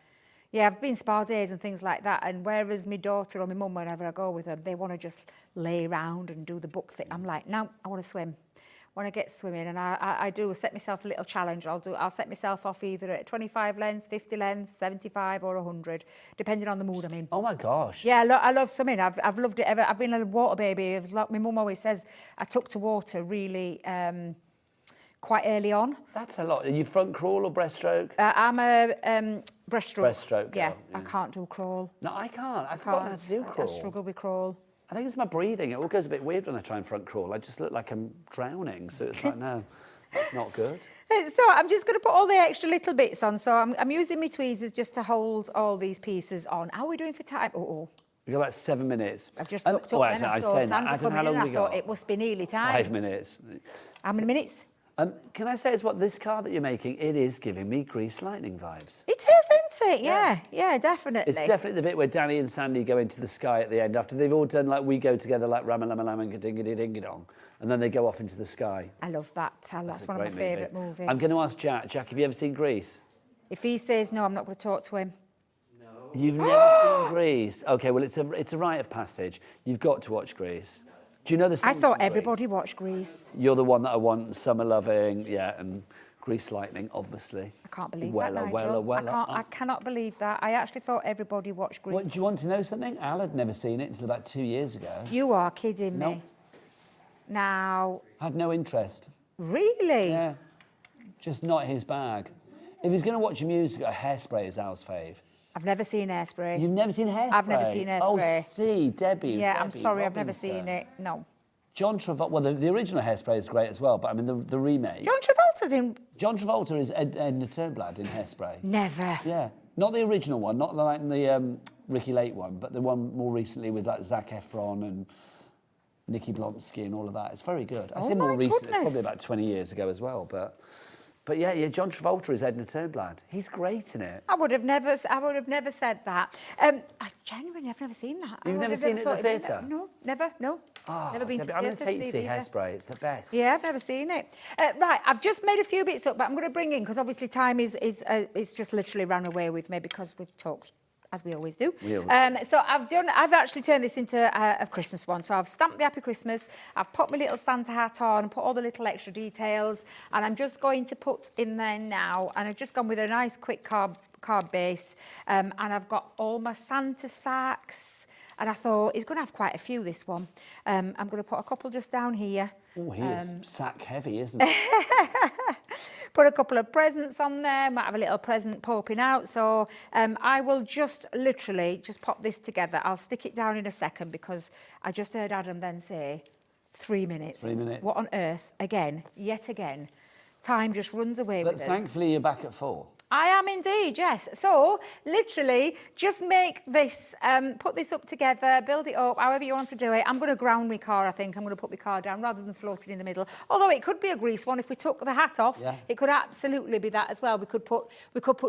Yeah, I've been spa days and things like that, and whereas my daughter or my mum, whenever I go with them, they want to just lay around and do the book thing. I'm like, no, I want to swim. I want to get swimming, and I do set myself a little challenge. I'll set myself off either at 25 lengths, 50 lengths, 75 or 100, depending on the mood I'm in. Oh my gosh. Yeah, I love swimming. I've loved it ever. I've been a water baby. It was like my mum always says, I took to water really quite early on. That's a lot. Are you front crawl or breaststroke? I'm a breaststroke. Breaststroke Yeah, girl, I can't do crawl. No, I can't. I've forgotten how to do I crawl. struggle with crawl. I think it's my breathing. It all goes a bit weird when I try and front crawl. I just look like I'm drowning. So it's like, no, that's not good. So I'm just going to put all the extra little bits on. So I'm using my tweezers just to hold all these pieces on. How are we doing for time? We've got about 7 minutes. I've just looked up and I saw Sandra coming in and I thought it must be nearly time. 5 minutes. How many minutes? Can I say as well, this car that you're making, it is giving me Grease Lightning vibes. It is, isn't it? Yeah, definitely. It's definitely the bit where Danny and Sandy go into the sky at the end after they've all done like We Go Together, like Rama Lama Lama Dingity Dingy Dong, and then they go off into the sky. I love that. That's a one of my great movie. favourite movies. I'm going to ask Jack. Jack, have you ever seen Grease? If he says no, I'm not going to talk to him. You've never seen Grease? Okay, well, it's a rite of passage. You've got to watch Grease. Do you know the I songs thought from everybody Grease? watched Grease. You're the one that I want, Summer Loving, yeah, and Grease Lightning, obviously. I can't believe Wella, that, Nigel. Wella, Wella. I cannot believe that. I actually thought everybody watched Grease. What, do you want to know something? Al had never seen it until about 2 years ago. You are kidding Nope. me. Now, Had no interest. really? Yeah, just not his bag. If he's going to watch a musical, Hairspray is Al's fave. I've never seen hairspray. You've never seen hairspray? I've never seen hairspray. Oh, see, Debbie. Yeah, I'm Debbie sorry, I've never Robinson. seen it. No. John Travolta. Well, the original Hairspray is great as well, but I mean the remake. John Travolta's in. John Travolta is Edna Turnblad in Hairspray. Never. Yeah, not the original one, not like the Ricky Lake one, but the one more recently with like Zac Efron and Nikki Blonsky and all of that. It's very good. I say more recently. It's probably about 20 years ago as well, but yeah, John Travolta is Edna Turnblad. He's great in it. I would have never said that. I genuinely have never seen that. You've never seen it in the theatre? No, never. No. Oh, never been Debbie, to I'm going to theatre take you to see Hairspray. It's the best. Yeah, I've never seen it. Right, I've just made a few bits up, but I'm going to bring in because obviously time is just literally ran away with me because we've talked. As we always do. So I've actually turned this into a Christmas one. So I've stamped the Happy Christmas, I've put my little Santa hat on, put all the little extra details, and I'm just going to put in there now, and I've just gone with a nice quick card base, and I've got all my Santa sacks, and I thought it's going to have quite a few, this one. I'm going to put a couple just down here. Oh, he is sack heavy, isn't he? Put a couple of presents on there, might have a little present popping out. So I will just literally just pop this together. I'll stick it down in a second because I just heard Adam then say 3 minutes. 3 minutes. What on earth? Yet again. Time just runs away with us. But thankfully you're back at 4. I am indeed, yes. So, literally, just make this, put this up together, build it up, however you want to do it. I'm going to ground my car, I think. I'm going to put my car down rather than floating in the middle. Although it could be a grease one. If we took the hat off, it could absolutely be that as well. We could put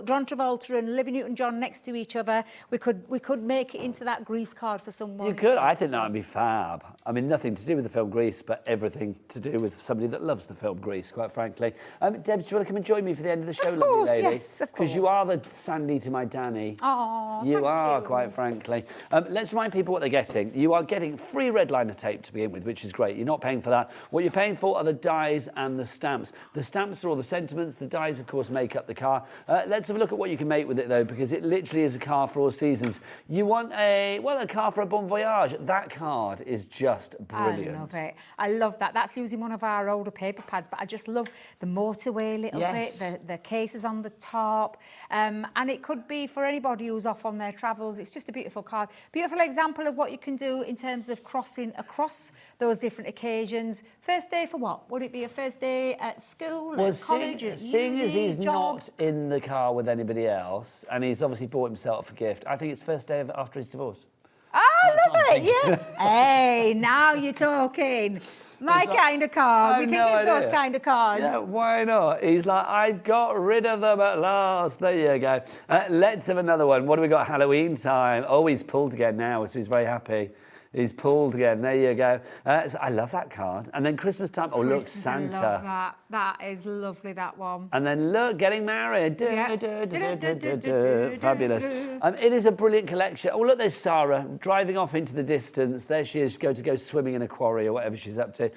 John Travolta and Olivia Newton-John next to each other. We could make it into that grease card for someone. You could. I think that would be fab. I mean, nothing to do with the film Grease, but everything to do with somebody that loves the film Grease, quite frankly. Deb, do you want to come and join me for the end of the show, Of course, lovely lady? yes, of course. Because you are the Sandy to my Danny. Oh, you thank are, you. quite frankly. Let's remind people what they're getting. You are getting free red liner tape to begin with, which is great. You're not paying for that. What you're paying for are the dies and the stamps. The stamps are all the sentiments. The dies, of course, make up the car. Let's have a look at what you can make with it, though, because it literally is a car for all seasons. You want a car for a bon voyage. That card is just brilliant. I love it. I love that. That's using one of our older paper pads, but I just love the motorway a little bit, the cases on the top. And it could be for anybody who's off on their travels. It's just a beautiful card. Beautiful example of what you can do in terms of crossing across those different occasions. First day for what? Would it be a first day at school, at college, at seeing uni, as he's job? not in the car with anybody else, and he's obviously bought himself a gift, I think it's first day after his divorce. I That's love what I'm it, yeah. Hey, now you're talking. My kind of card. We can give those kind of cards. Yeah, why not? He's like, I've got rid of them at last. There you go. Let's have another one. What do we got? Halloween time. Oh, he's pulled again now, so he's very happy. He's pulled again. There you go. So I love that card. And then Christmas time. Oh, look, Santa. I love that. That is lovely, that one. And then look, getting married. Yeah. Fabulous. It is a brilliant collection. Oh, look, there's Sarah driving off into the distance. There she is, go swimming in a quarry or whatever she's up to.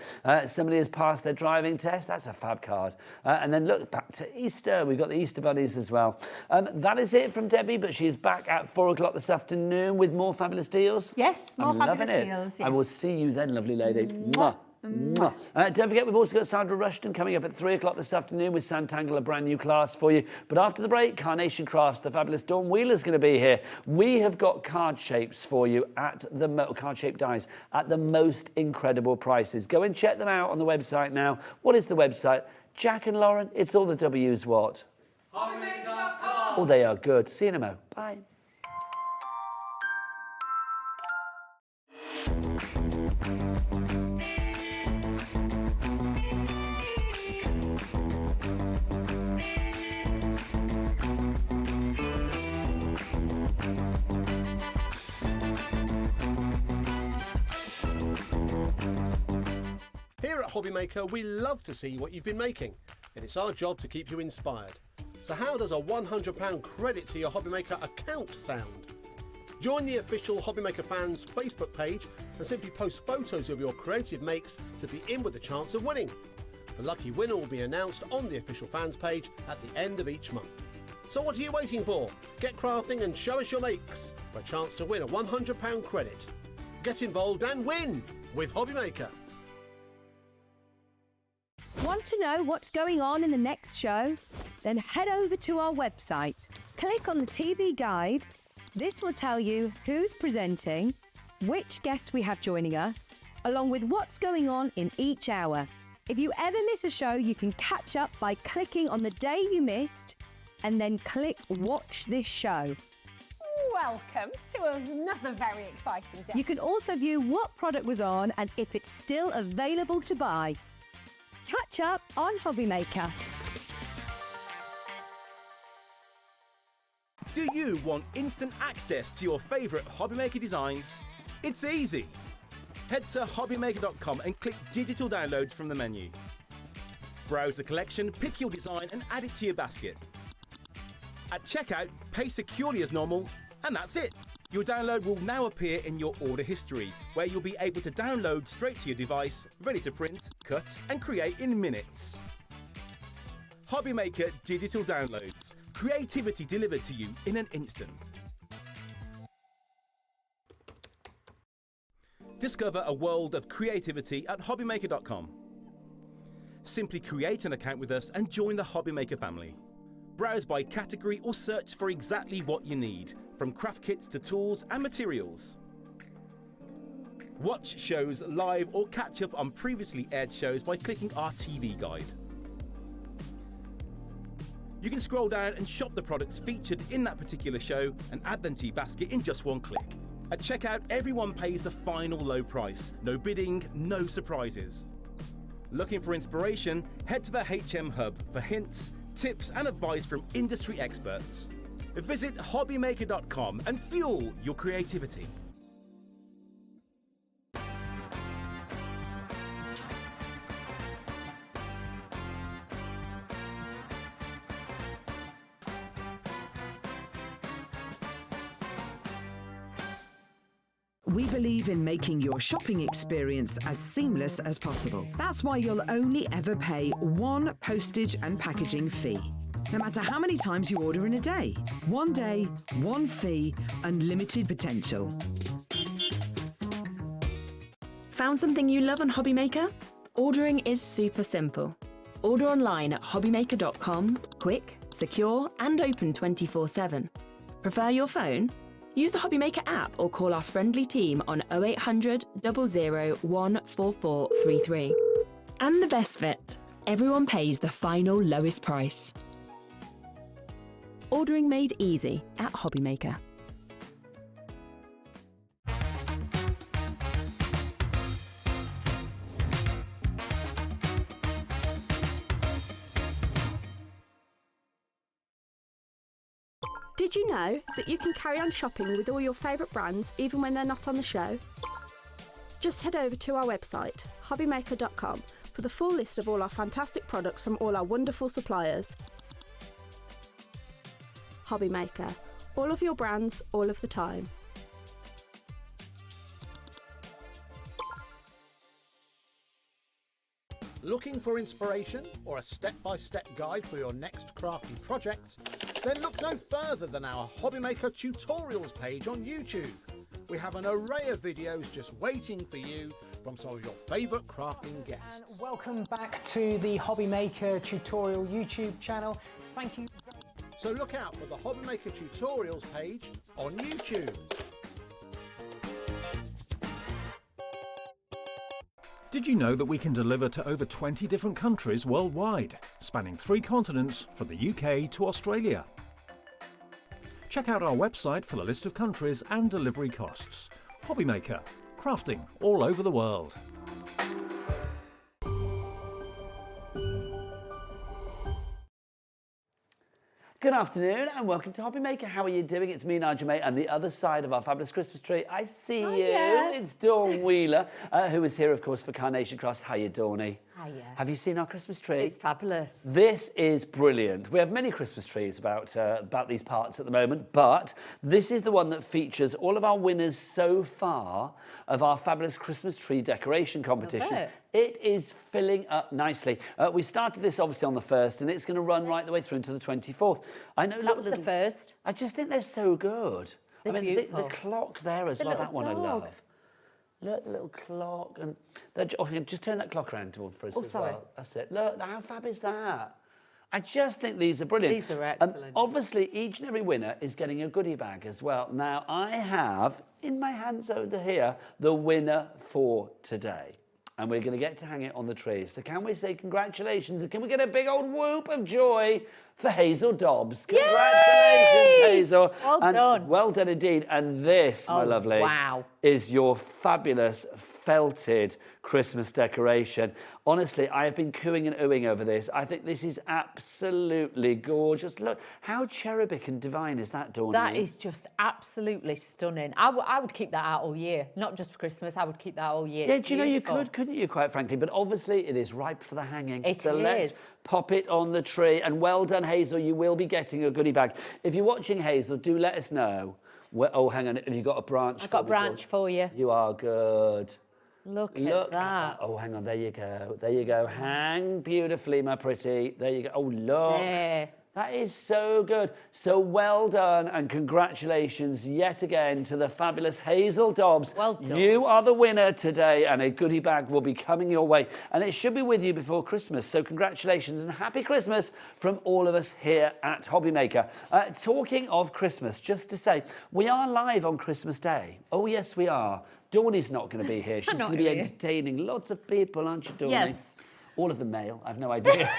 Somebody has passed their driving test. That's a fab card. And then look, back to Easter. We've got the Easter bunnies as well. That is it from Debbie, but she's back at 4 o'clock this afternoon with more fabulous deals. Yes, more fabulous deals. Yeah. I will see you then, lovely lady. Mwah. Mwah. Don't forget, we've also got Sandra Rushton coming up at 3 o'clock this afternoon with Sanntangle, a brand new class for you. But after the break, Carnation Crafts, the fabulous Dawn Wheeler's going to be here. We have got card shapes for you at the card shape dies at the most incredible prices. Go and check them out on the website now. What is the website? Jack and Lauren, it's all the W's what? HobbyMaker.com. Oh, they are good. See you in a mo. Bye. Here at Hobbymaker, we love to see what you've been making, and it's our job to keep you inspired. So how does a £100 credit to your Hobbymaker account sound? Join the official Hobbymaker fans Facebook page and simply post photos of your creative makes to be in with a chance of winning. The lucky winner will be announced on the official fans page at the end of each month. So what are you waiting for? Get crafting and show us your makes for a chance to win a £100 credit. Get involved and win with Hobbymaker. Want to know what's going on in the next show? then head over to our website. Click on the TV guide. This will tell you who's presenting, which guest we have joining us, along with what's going on in each hour. If you ever miss a show, you can catch up by clicking on the day you missed and then click Watch This Show. Welcome to another very exciting day. You can also view what product was on and if it's still available to buy. Catch up on Hobby Maker. Do you want instant access to your favourite Hobby Maker designs? It's easy. Head to hobbymaker.com and click Digital Downloads from the menu. Browse the collection, pick your design and add it to your basket. At checkout, pay securely as normal, and that's it. Your download will now appear in your order history, where you'll be able to download straight to your device, ready to print, cut and create in minutes. Hobby Maker Digital Downloads. Creativity delivered to you in an instant. Discover a world of creativity at hobbymaker.com. Simply create an account with us and join the Hobby Maker family. Browse by category or search for exactly what you need, from craft kits to tools and materials. Watch shows live or catch up on previously aired shows by clicking our TV guide. You can scroll down and shop the products featured in that particular show and add them to your basket in just one click. At checkout, everyone pays the final low price. No bidding, no surprises. Looking for inspiration? Head to the HM Hub for hints, tips and advice from industry experts. Visit hobbymaker.com and fuel your creativity. We believe in making your shopping experience as seamless as possible. That's why you'll only ever pay one postage and packaging fee. No matter how many times you order in a day. One day, one fee, unlimited potential. Found something you love on Hobby Maker? Ordering is super simple. Order online at hobbymaker.com, quick, secure and open 24/7. Prefer your phone? Use the Hobby Maker app or call our friendly team on 0800 00 14433. And the best bit, everyone pays the final lowest price. Ordering made easy at Hobby Maker. Did you know that you can carry on shopping with all your favourite brands even when they're not on the show? Just head over to our website, hobbymaker.com, for the full list of all our fantastic products from all our wonderful suppliers. Hobby Maker, all of your brands, all of the time. Looking for inspiration or a step-by-step guide for your next crafty project? Then look no further than our Hobby Maker tutorials page on YouTube. We have an array of videos just waiting for you from some of your favourite crafting guests. And welcome back to the Hobby Maker tutorial YouTube channel. Thank you. So look out for the Hobby Maker tutorials page on YouTube. Did you know that we can deliver to over 20 different countries worldwide, spanning 3 continents from the UK to Australia? Check out our website for the list of countries and delivery costs. Hobby Maker, crafting all over the world. Good afternoon and welcome to Hobby Maker. How are you doing? It's me, Nigel May, and the other side of our fabulous Christmas tree. I see you. Yeah. It's Dawn Wheeler, who is here, of course, for Carnation Crafts. How you, Dawny? Hiya. Have you seen our Christmas tree? It's fabulous. This is brilliant. We have many Christmas trees about these parts at the moment, but this is the one that features all of our winners so far of our fabulous Christmas tree decoration competition. It is filling up nicely. We started this obviously on the 1st, and it's going to run right the way through until the 24th. I know That was the 1st. I just think they're so good. They're I mean, the beautiful. clock there as The well, little that one I dog. love. Look, the little clock. And just turn that clock around for us Oh, as sorry. well. That's it. Look, how fab is that? I just think these are brilliant. These are excellent. Obviously, each and every winner is getting a goodie bag as well. Now, I have in my hands over here the winner for today. And we're going to get to hang it on the tree. So can we say congratulations? And can we get a big old whoop of joy for Hazel Dobbs? Congratulations, Hazel. Well done. Well done indeed. And this, my lovely, is your fabulous felted Christmas decoration. Honestly, I have been cooing and oohing over this. I think this is absolutely gorgeous. Look, how cherubic and divine is that, Dawn? That is just absolutely stunning. I would keep that out all year, not just for Christmas. I would keep that all year. Yeah, do you know you could, couldn't you, quite frankly? But obviously, it is ripe for the hanging. So let's pop it on the tree. And well done, Hazel. You will be getting a goodie bag. If you're watching, Hazel, do let us know. Oh, hang on. Have you got a branch? I've got a branch for you. You are good. Look at that. Oh, hang on. There you go. There you go. Hang beautifully, my pretty. There you go. Oh, look. Yeah. That is so good. So well done and congratulations yet again to the fabulous Hazel Dobbs. Well done. You are the winner today and a goodie bag will be coming your way and it should be with you before Christmas. So congratulations and happy Christmas from all of us here at Hobbymaker. Talking of Christmas, just to say, we are live on Christmas Day. Oh, yes, we are. Dawny's not going to be here. She's going to be entertaining lots of people, aren't you, Dawny? Yes. All of them male, I've no idea.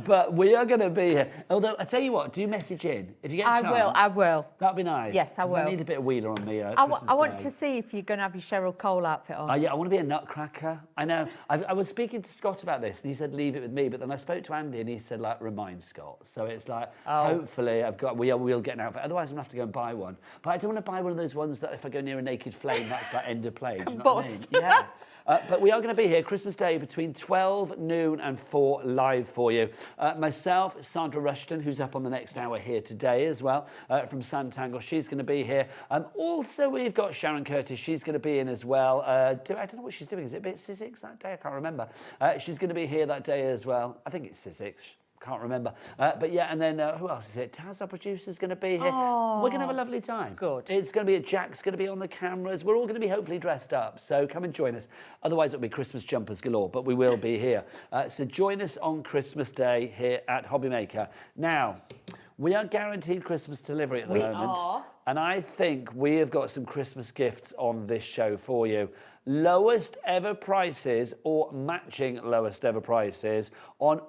But we are going to be here. Although, I tell you what, do message in. If you get a chance. I will. That'd be nice. Yes, I will. I need a bit of wheeler on me. I want to see if you're going to have your Cheryl Cole outfit on. Yeah, I want to be a nutcracker. I know. I was speaking to Scott about this, and he said, leave it with me. But then I spoke to Andy, and he said, like, remind Scott. So it's like, hopefully, we'll get an outfit. Otherwise, I'm going to have to go and buy one. But I don't want to buy one of those ones that if I go near a naked flame, that's like end of play. Do you know what I mean? Yeah. But we are going to be here Christmas Day between 12 noon and 4 live for you. Myself, Sandra Rushton, who's up on the next hour here today as well, from Sanntangle. She's going to be here. Also, we've got Sharon Curtis. She's going to be in as well. I don't know what she's doing. Is it a bit Sizzix that day? I can't remember. She's going to be here that day as well. I think it's Sizzix. Can't remember. But yeah, and then who else is it? Taz, our producer's going to be here. We're going to have a lovely time. Good. It's going to be Jack's going to be on the cameras. We're all going to be hopefully dressed up. So come and join us. Otherwise, it'll be Christmas jumpers galore, but we will be here. So join us on Christmas Day here at Hobbymaker. Now, we are guaranteed Christmas delivery at the moment. We are. And I think we have got some Christmas gifts on this show for you. Lowest ever prices or matching lowest ever prices on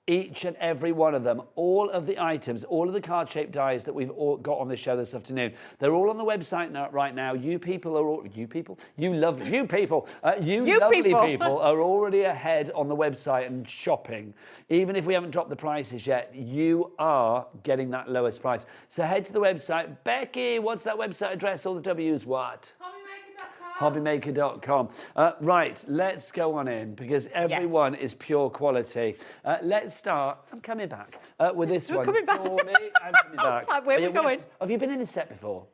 each and every one of them, all of the items, all of the card-shaped dies that we've all got on the show this afternoon. They're all on the website right now. You lovely people are already ahead on the website and shopping. Even if we haven't dropped the prices yet, you are getting that lowest price. So head to the website. Becky, what's that website address? All the W's what? Hobbymaker.com. Right, let's go on in because everyone is pure quality. Let's start. I'm coming back with this one. Coming back. Dawny, I'm coming back. Like, where are we going? Have you been in this set before?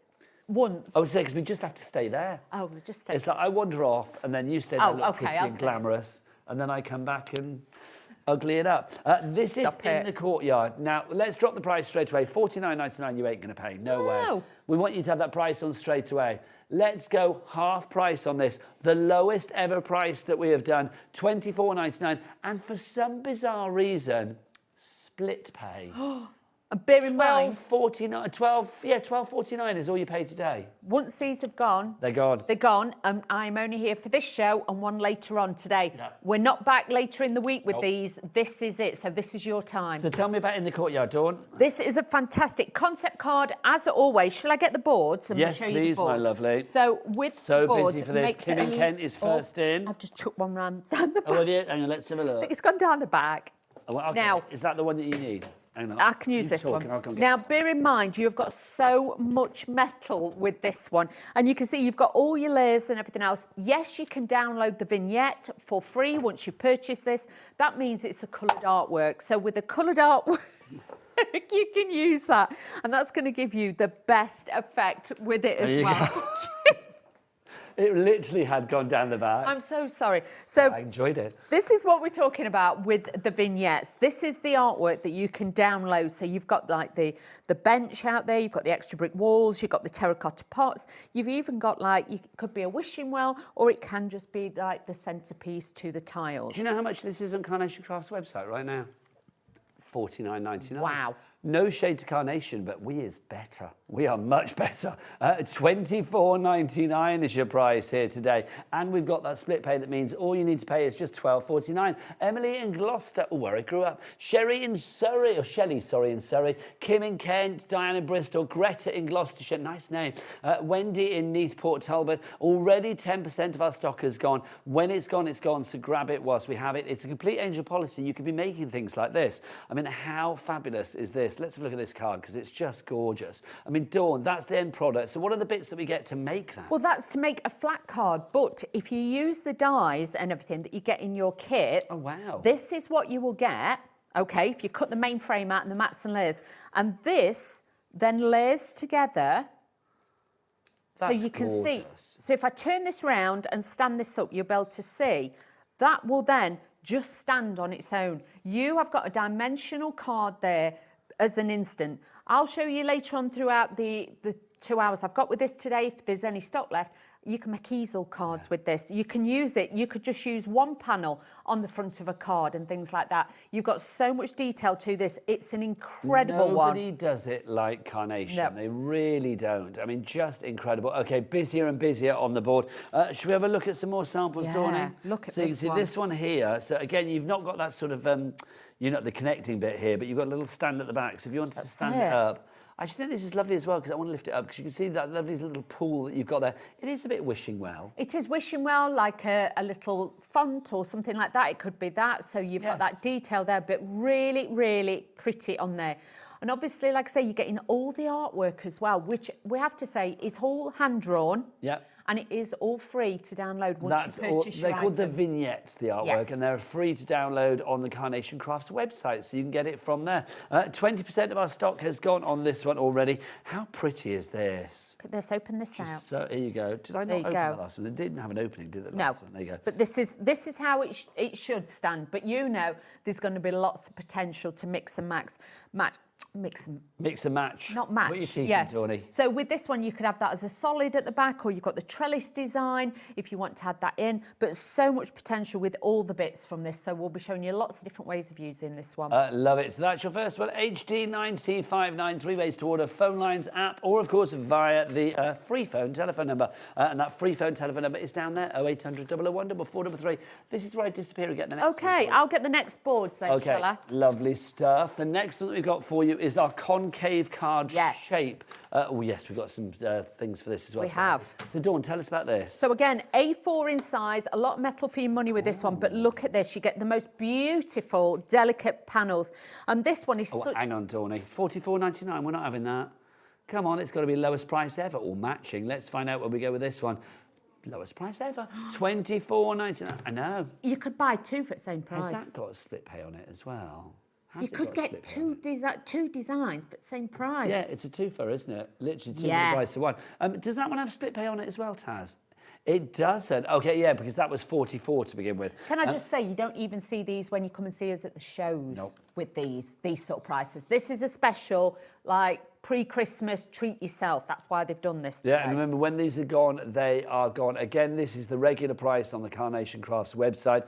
Once. I would say because we just have to stay there. Oh, we just stay. It's like I wander off and then you stay there, look pretty and glamorous, and then I come back and ugly it up. This is in the courtyard. Now, let's drop the price straight away. $49.99 you ain't going to pay. No way. We want you to have that price on straight away. Let's go half price on this. The lowest ever price that we have done, $24.99. And for some bizarre reason, split pay. And bear in mind, $12.49 is all you pay today. Once these have gone, they're gone. They're gone. I'm only here for this show and one later on today. Yeah. We're not back later in the week with these. This is it. So this is your time. So tell me about In the Courtyard, Dawn. This is a fantastic concept card, as always. Shall I get the boards and yes, show you please, the boards? My lovely. So with the boards, busy for this. Kim and Kent is first in. I've just chucked one round down the back. Oh, have you? Hang on, let's have a look. I think it's gone down the back. Oh, well, okay. Now, is that the one that you need? I can use this one. Now, bear in mind, you've got so much metal with this one. And you can see you've got all your layers and everything else. Yes, you can download the vignette for free once you purchase this. That means it's the coloured artwork. So with the coloured artwork, you can use that. And that's going to give you the best effect with it as well. It literally had gone down the back. I'm so sorry. So I enjoyed it. This is what we're talking about with the vignettes. This is the artwork that you can download. So you've got like the bench out there, you've got the extra brick walls, you've got the terracotta pots. You've even got like, it could be a wishing well, or it can just be like the centerpiece to the tiles. Do you know how much this is on Carnation Crafts website right now? $49.99. Wow. No shade to Carnation, but we is better. We are much better. $24.99 is your price here today. And we've got that split pay that means all you need to pay is just $12.49. Emily in Gloucester, where I grew up. Sherry in Surrey, or Shelley, sorry, in Surrey. Kim in Kent, Diane in Bristol, Greta in Gloucestershire, nice name. Wendy in Neath, Port Talbot. Already 10% of our stock has gone. When it's gone, so grab it whilst we have it. It's a complete angel policy. You could be making things like this. I mean, how fabulous is this? Let's have a look at this card because it's just gorgeous. I mean, Dawn, that's the end product. So what are the bits that we get to make that? Well, that's to make a flat card, but if you use the dies and everything that you get in your kit, oh wow, this is what you will get, okay, if you cut the main frame out and the mats and layers. And this then layers together so you can see. So if I turn this round and stand this up, you'll be able to see that will then just stand on its own. You have got a dimensional card there as an instant. I'll show you later on throughout the 2 hours I've got with this today, if there's any stock left, you can make easel cards with this. You can use it. You could just use one panel on the front of a card and things like that. You've got so much detail to this. It's an incredible one. Nobody does it like Carnation. They really don't. I mean, just incredible. Okay, busier and busier on the board. Should we have a look at some more samples, Dawny? Look at so this one. you can see this one here. So again, you've not got that sort of, the connecting bit here, but you've got a little stand at the back. So if you want to stand it up, I just think this is lovely as well because I want to lift it up because you can see that lovely little pool that you've got there. It is a bit wishing well. It is wishing well, like a little font or something like that. It could be that. So you've got that detail there, but really, really pretty on there. And obviously, like I say, you're getting all the artwork as well, which we have to say is all hand-drawn. Yeah. And it is all free to download once you purchase your They're called the item. vignettes, the artwork, and they're free to download on the Carnation Crafts website, so you can get it from there. 20% of our stock has gone on this one already. How pretty is this? Let's open this out. So here you go. Did I not open that last one? It didn't have an opening, did it? Last one? There you go. But this is how it should stand. But you know, there's going to be lots of potential to mix and match. Mix and match. Not match. Put your teeth yes. in, Dawny. So with this one, you could have that as a solid at the back, or you've got the trellis design if you want to add that in. But so much potential with all the bits from this. So we'll be showing you lots of different ways of using this one. Love it. So that's your first one. HD9C59. 3 ways to order. Phone lines, app, or of course via the free phone telephone number. And that free phone telephone number is down there. 0800 001 433. This is where I disappear and get the next one. Okay, I'll get the next boards then, shall I? Lovely stuff. The next one that we've got for you is our concave card shape. Yes, we've got some things for this as well. We have. So Dawn, tell us about this. So again, A4 in size, a lot of metal for your money with this one, but look at this. You get the most beautiful, delicate panels. And this one is such... Hang on, Dawny. $44.99, we're not having that. Come on, it's got to be lowest price ever, or matching. Let's find out where we go with this one. Lowest price ever. $24.99. I know. You could buy two for the same price. Has that got a split pay on it as well? You could get two designs, but same price. Yeah, it's a twofer, isn't it? Literally two for the price of one. Does that one have split pay on it as well, Taz? It doesn't. Okay, yeah, because that was 44 to begin with. Can I just say, you don't even see these when you come and see us at the shows with these sort of prices. This is a special, like, pre-Christmas, treat yourself. That's why they've done this today. Yeah, and remember, when these are gone, they are gone. Again, this is the regular price on the Carnation Crafts website.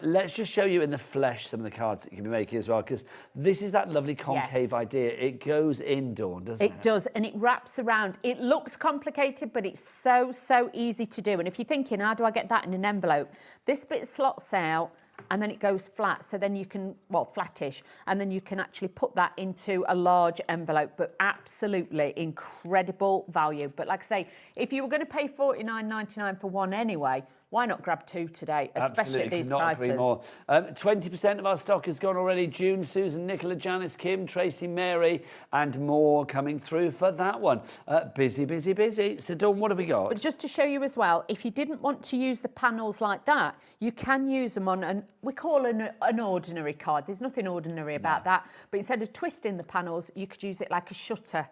Let's just show you in the flesh some of the cards that you can be making as well, because this is that lovely concave idea. It goes in, Dawn, doesn't it? It does, and it wraps around. It looks complicated, but it's so, so easy to do. And if you're thinking, how do I get that in an envelope? This bit slots out, and then it goes flat, so then you can, well, flattish, and then you can actually put that into a large envelope, but absolutely incredible value. But like I say, if you were going to pay $49.99 for one anyway, why not grab two today, especially at these prices? Agree more. 20% of our stock has gone already. June, Susan, Nicola, Janice, Kim, Tracy, Mary, and more coming through for that one. Busy, busy, busy. So, Dawn, what have we got? But just to show you as well, if you didn't want to use the panels like that, you can use them on we call an ordinary card. There's nothing ordinary about that. But instead of twisting the panels, you could use it like a shutter.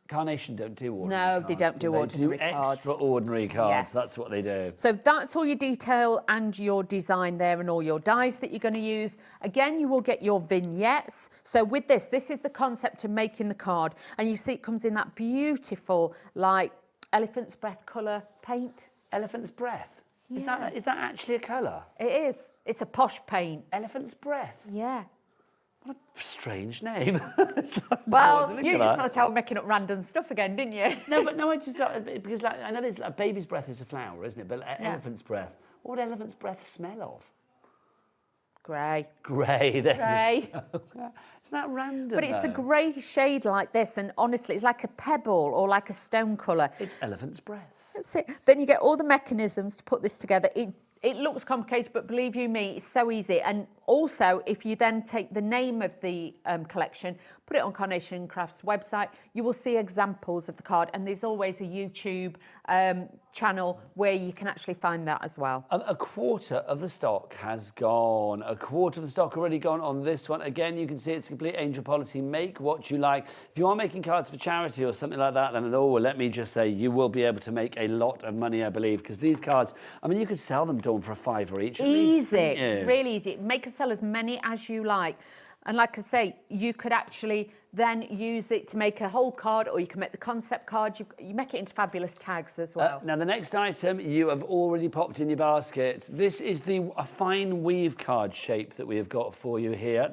Carnation don't do ordinary cards. No, they don't do ordinary cards. They do extraordinary cards. Yes. That's what they do. So that's all your detail and your design there and all your dies that you're going to use. Again, you will get your vignettes. So with this is the concept of making the card. And you see it comes in that beautiful, like, elephant's breath colour paint. Elephant's breath? Yeah. Is that actually a colour? It is. It's a posh paint. Elephant's breath? Yeah. What a strange name. Well, you just thought I was making up random stuff again, didn't you? No, I just thought, because like, I know there's like baby's breath is a flower, isn't it? But elephant's breath. What would elephant's breath smell of? Grey. Grey. Grey. Isn't that random? But it's a grey shade like this, and honestly, it's like a pebble or like a stone colour. It's elephant's breath. That's it. Then you get all the mechanisms to put this together. It looks complicated, but believe you me, it's so easy. And also, if you then take the name of the collection, put it on Carnation Crafts website, you will see examples of the card. And there's always a YouTube channel where you can actually find that as well. A quarter of the stock has gone. A quarter of the stock already gone on this one. Again, you can see it's complete angel policy. Make what you like. If you are making cards for charity or something like that, then let me just say you will be able to make a lot of money, I believe, because these cards, I mean, you could sell them, Dawn, for $5 each. Easy, really easy. Make and sell as many as you like. And like I say, you could actually then use it to make a whole card, or you can make the concept card. You make it into fabulous tags as well. Now, the next item you have already popped in your basket. This is a fine weave card shape that we have got for you here.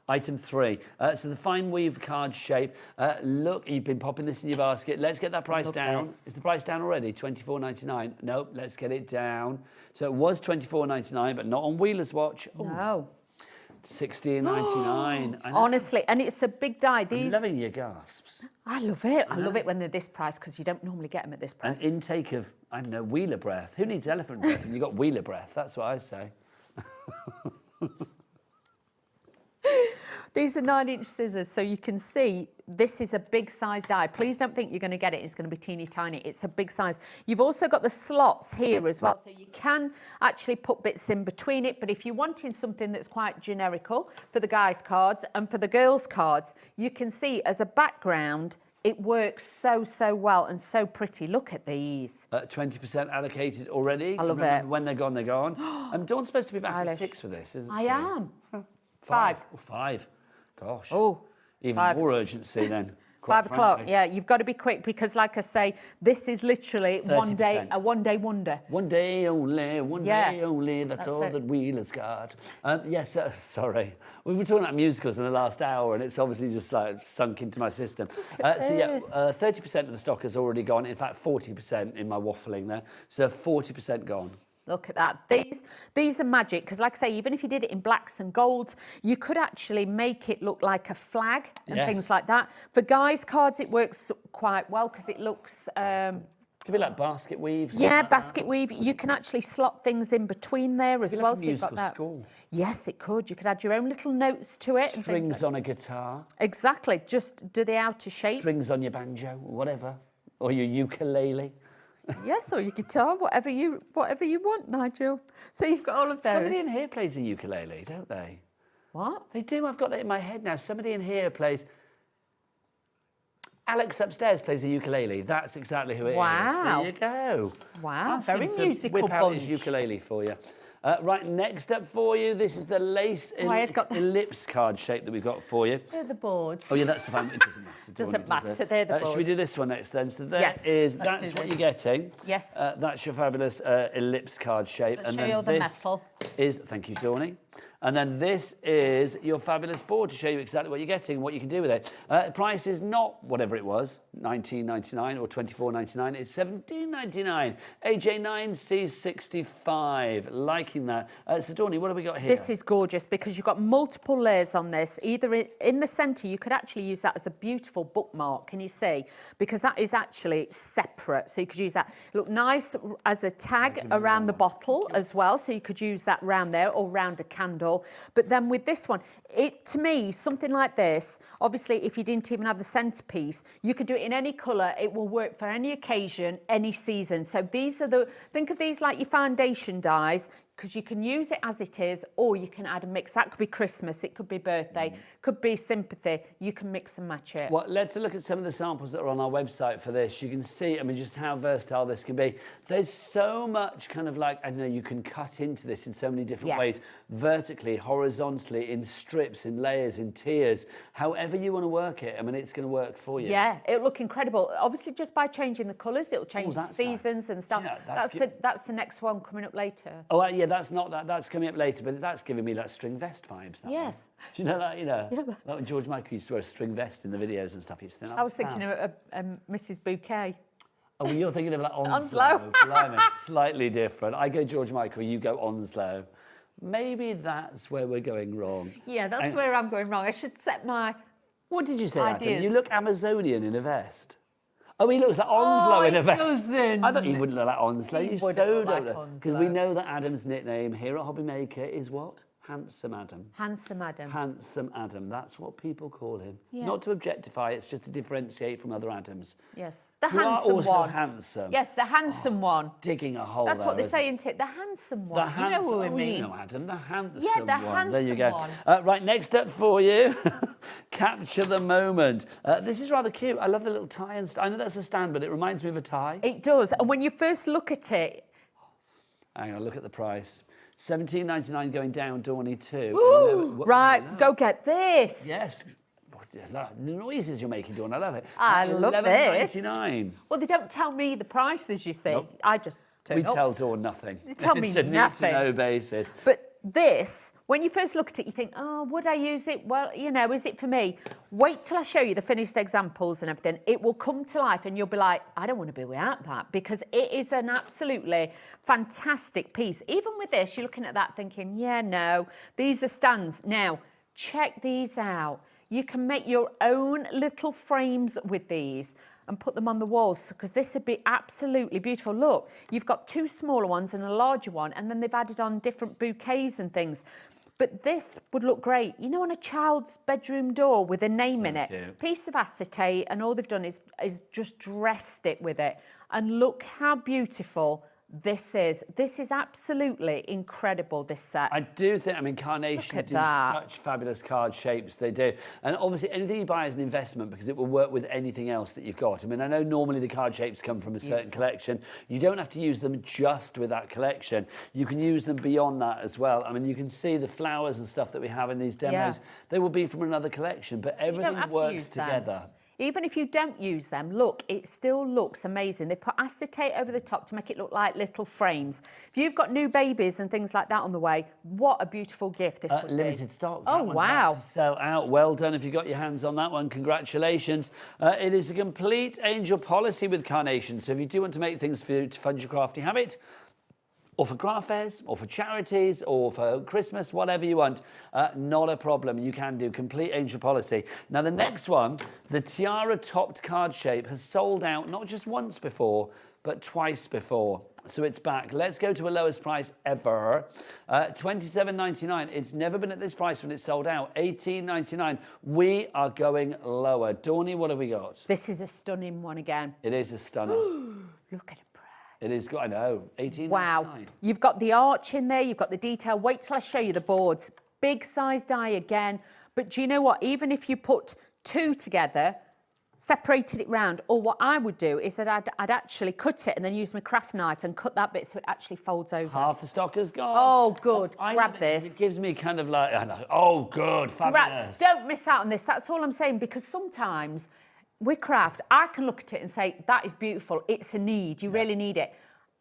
Item 3. So the fine weave card shape. Look, you've been popping this in your basket. Let's get that price down. Is the price down already? $24.99. Nope, let's get it down. So it was $24.99, but not on Wheeler's watch. No. $16.99. Honestly, and it's a big die. I'm loving your gasps. I love it. I love it when they're this price, because you don't normally get them at this price. An intake of, I don't know, Wheeler breath. Who needs elephant breath? And you got Wheeler breath. That's what I say. These are 9-inch scissors, so you can see this is a big size die. Please don't think you're going to get it. It's going to be teeny tiny. It's a big size. You've also got the slots here as well, so you can actually put bits in between it. But if you're wanting something that's quite generical for the guys' cards and for the girls' cards, you can see as a background, it works so well and so pretty. Look at these. 20% allocated already. I love it. When they're gone, they're gone. Dawn's supposed to be back at 6 for this, isn't she? I am. 5. 5. Gosh. Oh. Even 5. more urgency then. 5 o'clock, yeah, you've got to be quick, because like I say, this is literally 30%. a one-day wonder. One day only, one day only, that's all it. that Wheeler's got. Yes, sorry. We were talking about musicals in the last hour, and it's obviously just like sunk into my system. So yeah, 30% of the stock has already gone. In fact, 40% in my waffling there. So 40% gone. Look at that. These are magic, because like I say, even if you did it in blacks and golds, you could actually make it look like a flag and things like that. For guys' cards, it works quite well, because it looks... Could be like basket weave. Yeah, basket weave. You can actually slot things in between there as well. Like a musical score. Yes, it could. You could add your own little notes to it. Strings on a guitar. Exactly. Just do the outer shape. Strings on your banjo, whatever. Or your ukulele. Yes, or your guitar, whatever you want, Nigel. So you've got all of those. Somebody in here plays a ukulele, don't they? What? They do. I've got that in my head now. Somebody in here plays... Alex upstairs plays a ukulele. That's exactly who it is. There you go. Wow, Ask very him to musical whip out bunch. his ukulele for you. Right, next up for you, this is the lace ellipse card shape that we've got for you. They're the boards. Oh yeah, that's the fun. It doesn't matter. Doesn't matter. They're the boards. Should we do this one next then? So that's what you're getting. Yes. That's your fabulous ellipse card shape. Let's show you the metal. Thank you, Dawny. And then this is your fabulous board to show you exactly what you're getting and what you can do with it. The price is not whatever it was, $19.99 or $24.99. It's $17.99. AJ9C65. Liking that. So, Dawny, what have we got here? This is gorgeous, because you've got multiple layers on this. Either in the centre, you could actually use that as a beautiful bookmark. Can you see? Because that is actually separate. So you could use that. Look nice as a tag around the bottle as well. So you could use that round there or round a candle. But then with this one, to me, something like this, obviously, if you didn't even have the centerpiece, you could do it in any colour. It will work for any occasion, any season. So these are think of these like your foundation dies, because you can use it as it is, or you can add a mix. That could be Christmas, it could be birthday, could be sympathy. You can mix and match it. Well, let's look at some of the samples that are on our website for this. You can see, I mean, just how versatile this can be. There's so much kind of like, I don't know, you can cut into this in so many different ways. Vertically, horizontally, in strips, in layers, in tiers. However you want to work it, I mean, it's going to work for you. Yeah, it'll look incredible. Obviously, just by changing the colours, it'll change the seasons and stuff. Yeah, that's the next one coming up later. Oh, yeah, that's not that. That's coming up later, but that's giving me like string vest vibes. That Yes. one. Do you know that? You know, like when George Michael used to wear a string vest in the videos and stuff. He used to think, I was thinking of Mrs. Bouquet. Oh, well, you're thinking of like Onslow. Onslow. Blimey, slightly different. I go George Michael, you go Onslow. Maybe that's where we're going wrong. Yeah, that's where I'm going wrong. I should set my What did you say, ideas. Adam? You look Amazonian in a vest. Oh, he looks like Onslow in a vest. Doesn't. I thought he wouldn't look like Onslow. He You wouldn't so look like don't Onslow. Because we know that Adam's nickname here at Hobbymaker is what? Handsome Adam. Handsome Adam. Handsome Adam. That's what people call him. Yeah. Not to objectify, it's just to differentiate from other Adams. Yes, the Who are handsome also one. handsome. Yes, the handsome one. Digging a hole That's there, what they isn't say, it? isn't it? The handsome The one. You know who I oh, mean. you know, Adam, the handsome Yeah, the one. There you go. handsome one. Right, next up for you, capture the moment. This is rather cute. I love the little tie and I know that's a stand, but it reminds me of a tie. It does. And when you first look at it... Hang on, look at the price. $17.99 going down, Dawny too. Ooh, right, go get this. Yes. The noises you're making, Dawn, I love it. I love this. $11.99. Well, they don't tell me the prices, you see. Nope. I just turn We up. tell Dawn nothing. You tell me It's a nothing. need-to-know basis. But this, when you first look at it, you think, oh, would I use it? Well, you know, is it for me? Wait till I show you the finished examples and everything. It will come to life and you'll be like, I don't want to be without that, because it is an absolutely fantastic piece. Even with this, you're looking at that thinking, yeah, no, these are stands. Now, check these out. You can make your own little frames with these and put them on the walls, because this would be absolutely beautiful. Look, you've got two smaller ones and a larger one, and then they've added on different bouquets and things. But this would look great, you know, on a child's bedroom door with a name in it. Cute. Piece of acetate, and all they've done is just dressed it with it. And look how beautiful this is. This is absolutely incredible, this set. I do think, I mean, Carnation Look at do that. such fabulous card shapes, they do. And obviously anything you buy is an investment, because it will work with anything else that you've got. I mean, I know normally the card shapes come from a certain collection. You don't have to use them just with that collection. You can use them beyond that as well. I mean, you can see the flowers and stuff that we have in these demos. Yeah. They will be from another collection, but everything have to works use them. together. Even if you don't use them, look, it still looks amazing. They've put acetate over the top to make it look like little frames. If you've got new babies and things like that on the way, what a beautiful gift this would be. Limited stock. Oh, That one's wow. about to sell out. Well done if you got your hands on that one. Congratulations. It is a complete angel policy with Carnation. So if you do want to make things for you to fund your crafty habit, or for craft fairs, or for charities, or for Christmas, whatever you want, not a problem. You can do complete angel policy. Now, the next one, the tiara topped card shape, has sold out not just once before, but twice before. So it's back. Let's go to a lowest price ever. $27.99. It's never been at this price when it's sold out. $18.99. We are going lower. Dawny, what have we got? This is a stunning one again. It is a stunner. Look at it. It is good, I know. $18.99. Wow. You've got the arch in there, you've got the detail. Wait till I show you the boards. Big size die again. But do you know what? Even if you put two together, separated it round, or what I would do is that I'd actually cut it and then use my craft knife and cut that bit so it actually folds over. Half the stock is gone. Oh, good. I Grab love it. this. It gives me kind of like, I know, oh, good, fabulous. Don't miss out on this. That's all I'm saying, because sometimes with craft, I can look at it and say, that is beautiful. It's a need. You really need it.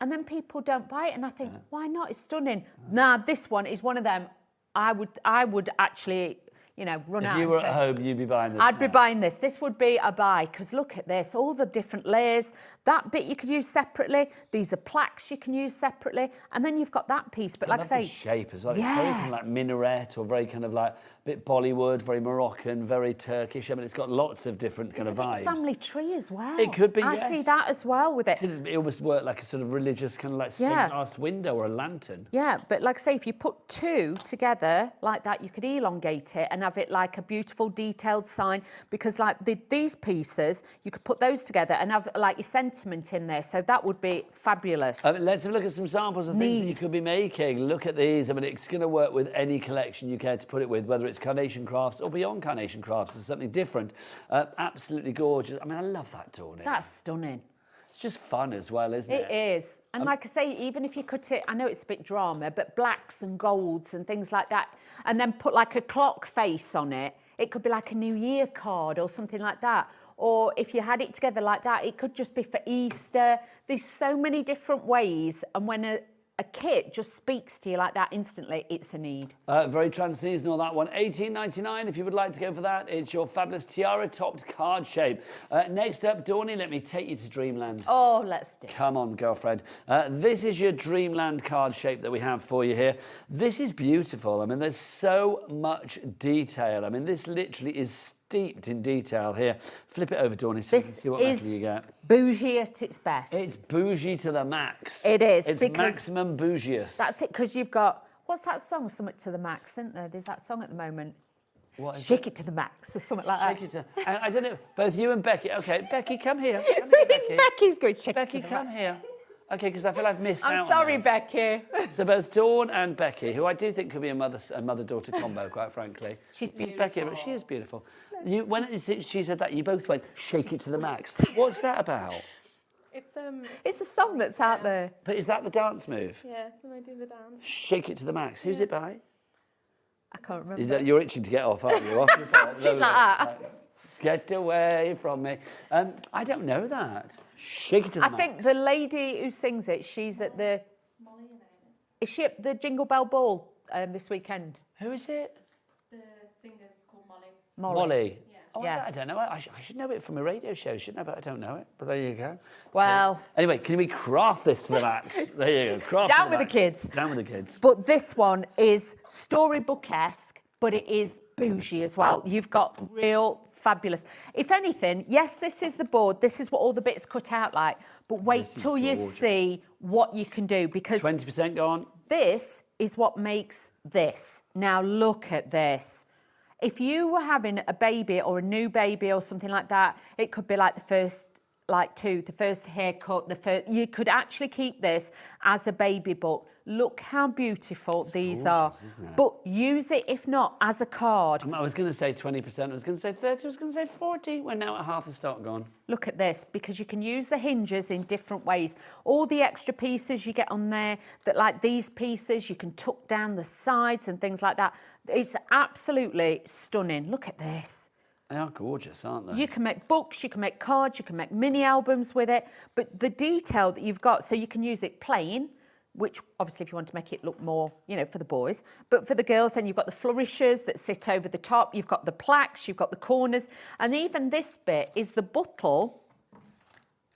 And then people don't buy it. And I think, why not? It's stunning. Nah, this one is one of them. I would actually, you know, run out. If you were at home, you'd be buying this. I'd be now. buying this. This would be a buy, because look at this, all the different layers. That bit you could use separately. These are plaques you can use separately. And then you've got that piece. But like I love say, the shape as well. Yeah. It's very kind of like minaret, or very kind of like a bit Bollywood, very Moroccan, very Turkish. I mean, it's got lots of different kind it's of a bit vibes. family tree as well. It could be, I yes. see that as well with it. It almost worked like a sort of religious kind of like stained glass window or a lantern. Yeah, but like I say, if you put two together like that, you could elongate it and have it like a beautiful detailed sign, because like these pieces, you could put those together and have like your sentiment in there. So that would be fabulous. Let's have a look at some samples of things that you could be making. Look at these. I mean, it's going to work with any collection you care to put it with, whether it's Carnation Crafts or beyond Carnation Crafts. It's something different. Absolutely gorgeous. I mean, I love that, Tawny. That's stunning. It's just fun as well, isn't it? It is. And like I say, even if you cut it, I know it's a bit drama, but blacks and golds and things like that, and then put like a clock face on it, it could be like a New Year card or something like that. Or if you had it together like that, it could just be for Easter. There's so many different ways. And when a a kit just speaks to you like that instantly, it's a need. Very trans-seasonal, that one. $18.99 if you would like to go for that. It's your fabulous tiara-topped card shape. Next up, Dawny, let me take you to Dreamland. Oh, let's do it. Come on, girlfriend. This is your Dreamland card shape that we have for you here. This is beautiful. I mean, there's so much detail. I mean, this literally is steeped in detail here. Flip it over, Dawny, so you can see what metal you get. Bougie at its best. It's bougie to the max. It is. It's maximum bougiest. That's it, because you've got, what's that song? Something to the max, isn't there? There's that song at the moment. What is Shake it to the max, or something like Shake that. it to, I don't know, both you and Becky. Okay, Becky, come here. Come here, Becky. Becky's going to shake Becky, it to the come max. here. Okay, because I feel I've missed out. I'm on sorry, this. Becky. So both Dawn and Becky, who I do think could be a mother-daughter combo, quite frankly. She's beautiful. Becky, but she is beautiful. When she said that, you both went, shake it to the max. What's that about? It's a song that's out there. But is that the dance move? Yes, and I do the dance. Shake it to the max. Who's it by? I can't remember. Is that, you're itching to get off, aren't you? Off your part. She's like that. Get away from me. I don't know that. Shake it to the I max. think the lady who sings it, she's at the... Is she at the Jingle Bell Ball this weekend? Who is it? The singer's called Molly. Molly. Yeah. Oh, Yeah. I don't know. I should know it from a radio show, shouldn't I? But I don't know it. But there you go. Well... So, anyway, can we craft this to the max? There you go. Craft Down to with the max. kids. Down with the kids. But this one is storybook-esque, but it is bougie as well. You've got real fabulous. If anything, yes, this is the board. This is what all the bits cut out like. But wait till you see what you can do, because 20% gone. this is what makes this. Now look at this. If you were having a baby or a new baby or something like that, it could be like the first the first haircut, you could actually keep this as a baby book. Look how beautiful these are. Isn't it? But use it, if not, as a card. I was going to say 20%. I was going to say 30. I was going to say 40. We're now at half the stock gone. Look at this, because you can use the hinges in different ways. All the extra pieces you get on there, that like these pieces, you can tuck down the sides and things like that. It's absolutely stunning. Look at this. They are gorgeous, aren't they? You can make books, you can make cards, you can make mini albums with it. But the detail that you've got, so you can use it plain, which obviously if you want to make it look more, for the boys. But for the girls, then you've got the flourishes that sit over the top. You've got the plaques, you've got the corners. And even this bit is the bottle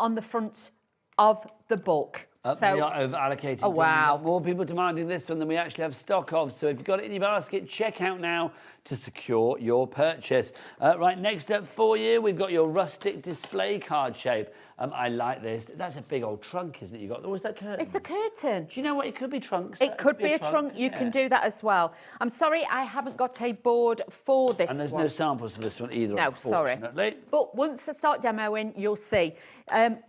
on the front of the book. We are over-allocated. Oh, wow. More people demanding this one than we actually have stock of. So if you've got it in your basket, check out now to secure your purchase. Right, next up for you, we've got your rustic display card shape. I like this. That's a big old trunk, isn't it? You got, or is that curtain? It's a curtain. Do you know what? It could be trunks. It could be a trunk. You can do that as well. I'm sorry, I haven't got a board for this one. And there's no samples for this one either, No, sorry. unfortunately. But once I start demoing, you'll see.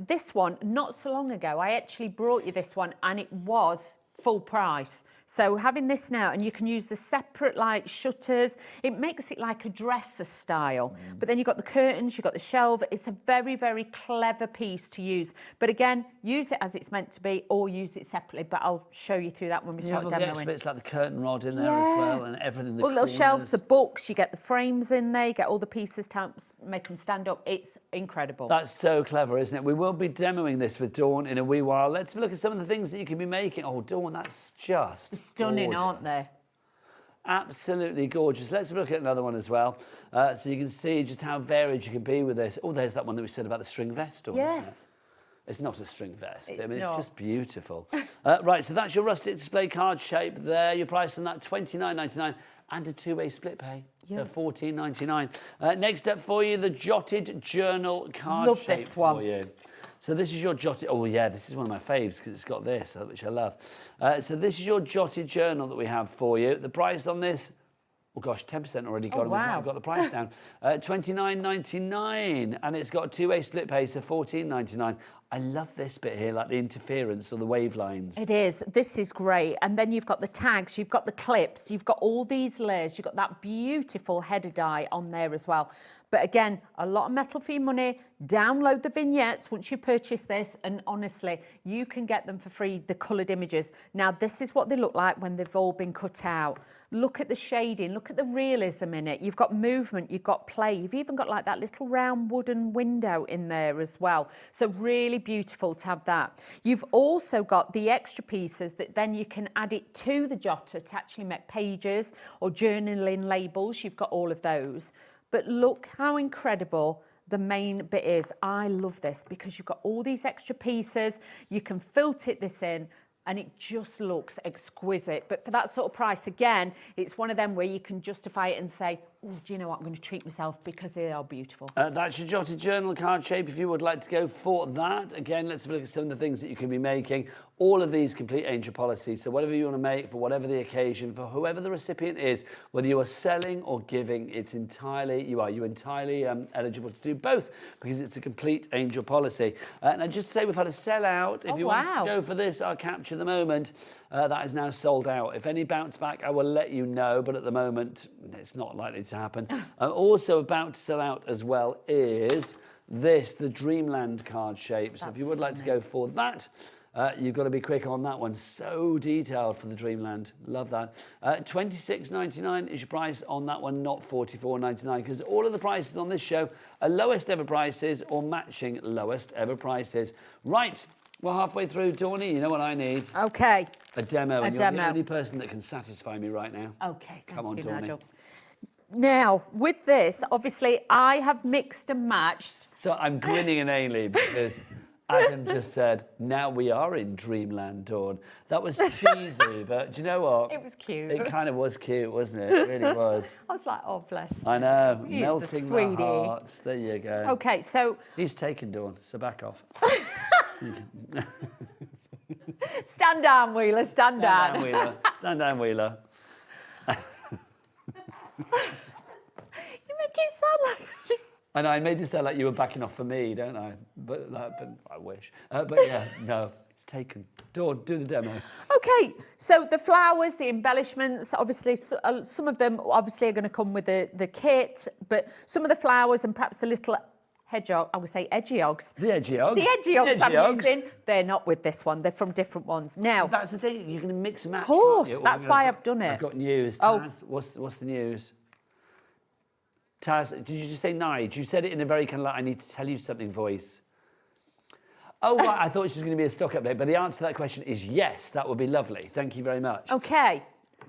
This one, not so long ago, I actually brought you this one and it was full price. So having this now, and you can use the separate shutters, it makes it like a dresser style. But then you've got the curtains, you've got the shelf. It's a very, very clever piece to use. But again, use it as it's meant to be or use it separately. But I'll show you through that when we You start have all the demoing. extra bits like the curtain rod in there as well, and everything. All the little shelves, the books, you get the frames in there, you get all the pieces to make them stand up. It's incredible. That's so clever, isn't it? We will be demoing this with Dawn in a wee while. Let's have a look at some of the things that you can be making. Oh, Dawn, that's just stunning, gorgeous. aren't they? Absolutely gorgeous. Let's have a look at another one as well. So you can see just how varied you can be with this. Oh, there's that one that we said about the string vest. Dawn, Yes. isn't it? It's not a string vest. It's It's not. just beautiful. Right, so that's your rustic display card shape there. Your price on that, $29.99. And a two-way split pay, Yes. so $14.99. Next up for you, the jotted journal card Love shape this one. for you. So this is your jotted, oh yeah, this is one of my faves because it's got this, which I love. So this is your jotted journal that we have for you. The price on this, oh gosh, 10% already gone. wow. We've got the price down. $29.99, and it's got a two-way split pay, so $14.99. I love this bit here, like the interference or the wave lines. It is. This is great. And then you've got the tags, you've got the clips, you've got all these layers, you've got that beautiful header die on there as well. But again, a lot of metal for your money. Download the vignettes once you purchase this, and honestly, you can get them for free, the coloured images. Now, this is what they look like when they've all been cut out. Look at the shading, look at the realism in it. You've got movement, you've got play. You've even got like that little round wooden window in there as well. So really beautiful to have that. You've also got the extra pieces that then you can add it to the jotter to actually make pages or journaling labels. You've got all of those. But look how incredible the main bit is. I love this because you've got all these extra pieces. You can filter this in and it just looks exquisite. But for that sort of price, again, it's one of them where you can justify it and say, oh, do you know what, I'm going to treat myself because they are beautiful. That's your jotted journal card shape if you would like to go for that. Again, let's have a look at some of the things that you can be making. All of these complete Angel policies. So whatever you want to make, for whatever the occasion, for whoever the recipient is, whether you are selling or giving, you're entirely eligible to do both because it's a complete Angel policy. Now, just to say, we've had a sellout. If you want to go for this, I'll capture the moment. That is now sold out. If any bounce back, I will let you know, but at the moment, it's not likely to happen. Also about to sell out as well is this, the Dreamland card shape. So if you would like to go for that, you've got to be quick on that one. So detailed for the Dreamland. Love that. $26.99 is your price on that one, not $44.99, because all of the prices on this show are lowest ever prices or matching lowest ever prices. Right. We're halfway through, Dawny. You know what I need? Okay. A demo. A and demo. You're the only person that can satisfy me right now. Okay, Come on, thank you, Dawny. Nigel. Now, with this, obviously, I have mixed and matched. So I'm grinning inanely because Adam just said, now we are in Dreamland, Dawn. That was cheesy, but do you know what? It was cute. It kind of was cute, wasn't it? It really was. I was like, oh, bless. I know. He's a melting sweetie. the hearts. There you go. Okay, so... He's taken, Dawn, so back off. Stand down, Wheeler, stand down. Wheeler. Stand down, Wheeler. You make it sound like... And I made it sound like you were backing off for me, don't I? But I wish. But yeah, no, it's taken. Dawn, do the demo. Okay, so the flowers, the embellishments, obviously some of them obviously are going to come with the kit, but some of the flowers and perhaps the little hedgehog, I would say edgehogs. The edgehogs. The edgehogs I'm using, they're not with this one. They're from different ones. Now, that's the thing. You're going to mix and match. Of course, that's why I've done it. I've got news. Taz, what's the news? Taz, did you just say Nige? You said it in a very kind of like, I need to tell you something voice. Oh, right. I thought she was going to be a stock update, but the answer to that question is yes. That would be lovely. Thank you very much. Okay.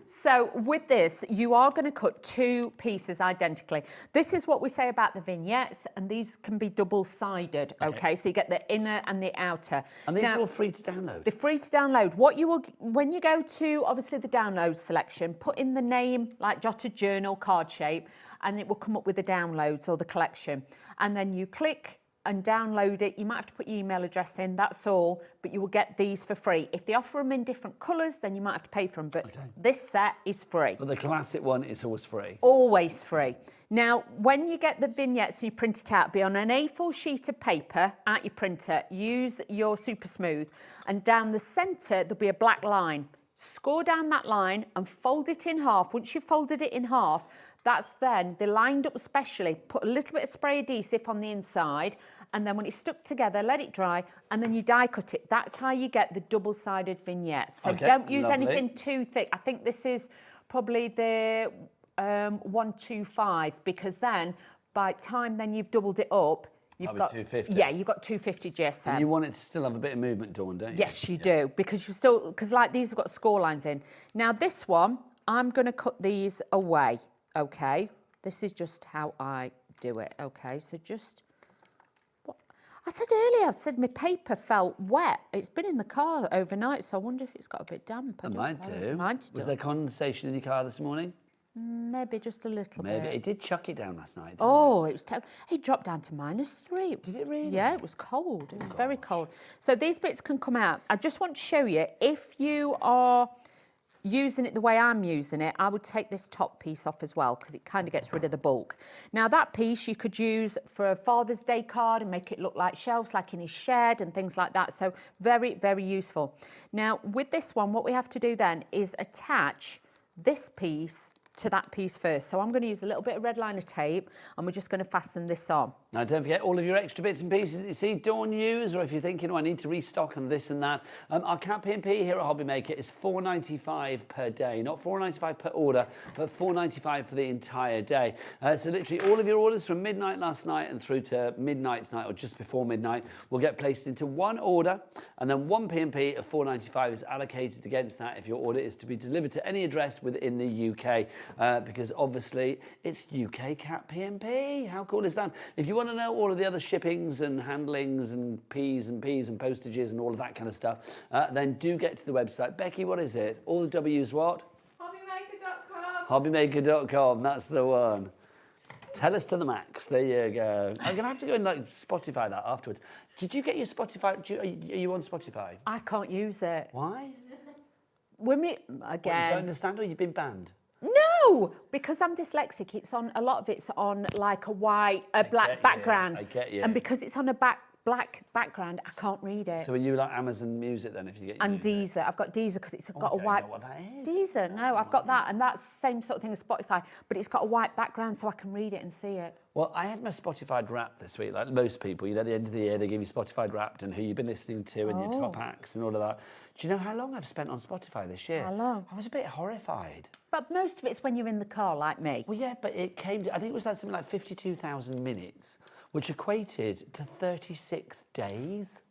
So with this, you are going to cut two pieces identically. This is what we say about the vignettes, and these can be double-sided, okay? So you get the inner and the outer. And these are all free to download? They're free to download. What you will, when you go to, obviously, the download selection, put in the name, like jotted journal, card shape, and it will come up with the downloads or the collection. And then you click and download it. You might have to put your email address in, that's all, but you will get these for free. If they offer them in different colours, then you might have to pay for them, but this set is free. But the classic one is always free? Always free. Now, when you get the vignettes, you print it out, be on an A4 sheet of paper at your printer, use your Super Smooth, and down the centre, there'll be a black line. Score down that line and fold it in half. Once you've folded it in half, that's then, they're lined up specially, put a little bit of spray adhesive on the inside, and then when it's stuck together, let it dry, and then you die cut it. That's how you get the double-sided vignettes. So don't use anything too thick. I think this is probably the 125, because then by the time then you've doubled it up, you've got 250. Yeah, you've got 250 GSM. And you want it to still have a bit of movement, Dawn, don't you? Yes, you do, because like these have got score lines in. Now this one, I'm going to cut these away. Okay, this is just how I do it. Okay, so just, I said earlier, I said my paper felt wet. It's been in the car overnight, so I wonder if it's got a bit damp. It might do. Was there condensation in your car this morning? Maybe just a little bit. Maybe. It did chuck it down last night. Oh, it was it dropped down to -3. Did it really? Yeah, it was cold. It was very cold. So these bits can come out. I just want to show you, if you are using it the way I'm using it, I would take this top piece off as well, because it kind of gets rid of the bulk. Now that piece you could use for a Father's Day card and make it look like shelves, like in his shed and things like that. So very, very useful. Now with this one, what we have to do then is attach this piece to that piece first. So I'm going to use a little bit of red liner tape and we're just going to fasten this on. Now, don't forget all of your extra bits and pieces that you see Dawn use, or if you're thinking, oh, I need to restock and this and that. Our Cat P&P here at Hobby Maker is $4.95 per day. Not $4.95 per order, but $4.95 for the entire day. So literally all of your orders from midnight last night and through to midnight tonight, or just before midnight, will get placed into one order, and then one P&P of $4.95 is allocated against that if your order is to be delivered to any address within the UK, because obviously it's UK Cat P&P. How cool is that? If you want to know all of the other shippings and handlings and P's and postages and all of that kind of stuff, then do get to the website. Becky, what is it? All the W's what? Hobbymaker.com. Hobbymaker.com, that's the one. Tell us to the max. There you go. I'm going to have to go and like Spotify that afterwards. Did you get your Spotify? Are you on Spotify? I can't use it. Why? Again. What, you don't understand, or you've been banned? No, because I'm dyslexic. It's on a lot of it's on like a black background. I get you. And because it's on a black background, I can't read it. So are you like Amazon Music then? If you get and Deezer, I've got Deezer because it's got a white. I don't know what that is. Deezer, no, I've got that, and that's the same sort of thing as Spotify, but it's got a white background so I can read it and see it. Well, I had my Spotify Wrapped this week, like most people. You know, at the end of the year, they give you Spotify Wrapped and who you've been listening to and your top acts and all of that. Do you know how long I've spent on Spotify this year? How long? I was a bit horrified. But most of it's when you're in the car, like me. Well, yeah, but it came to, I think it was like something like 52,000 minutes, which equated to 36 days.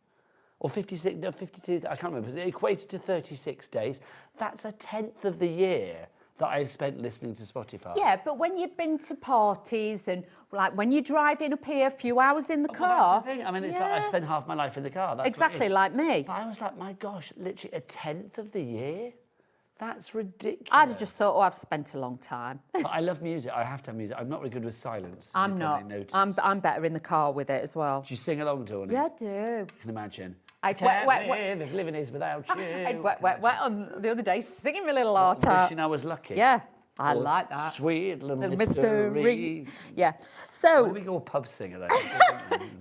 Or 56, no, 52, I can't remember. It equated to 36 days. That's a tenth of the year that I've spent listening to Spotify. Yeah, but when you've been to parties and like when you're driving up here a few hours in the car. That's the thing. I mean, it's like I spend half my life in the car. That's exactly like me. But I was like, my gosh, literally a tenth of the year? That's ridiculous. I'd have just thought, oh, I've spent a long time. But I love music. I have to have music. I'm not really good with silence. I'm not. I'm better in the car with it as well. Do you sing along, Dawn? Yeah, I do. I can imagine. I can't live if living is without you. I wet on the other day singing my little heart out. Wishing I was lucky. Yeah. I like that. Sweet little mystery. Yeah. So. We go pub singer then.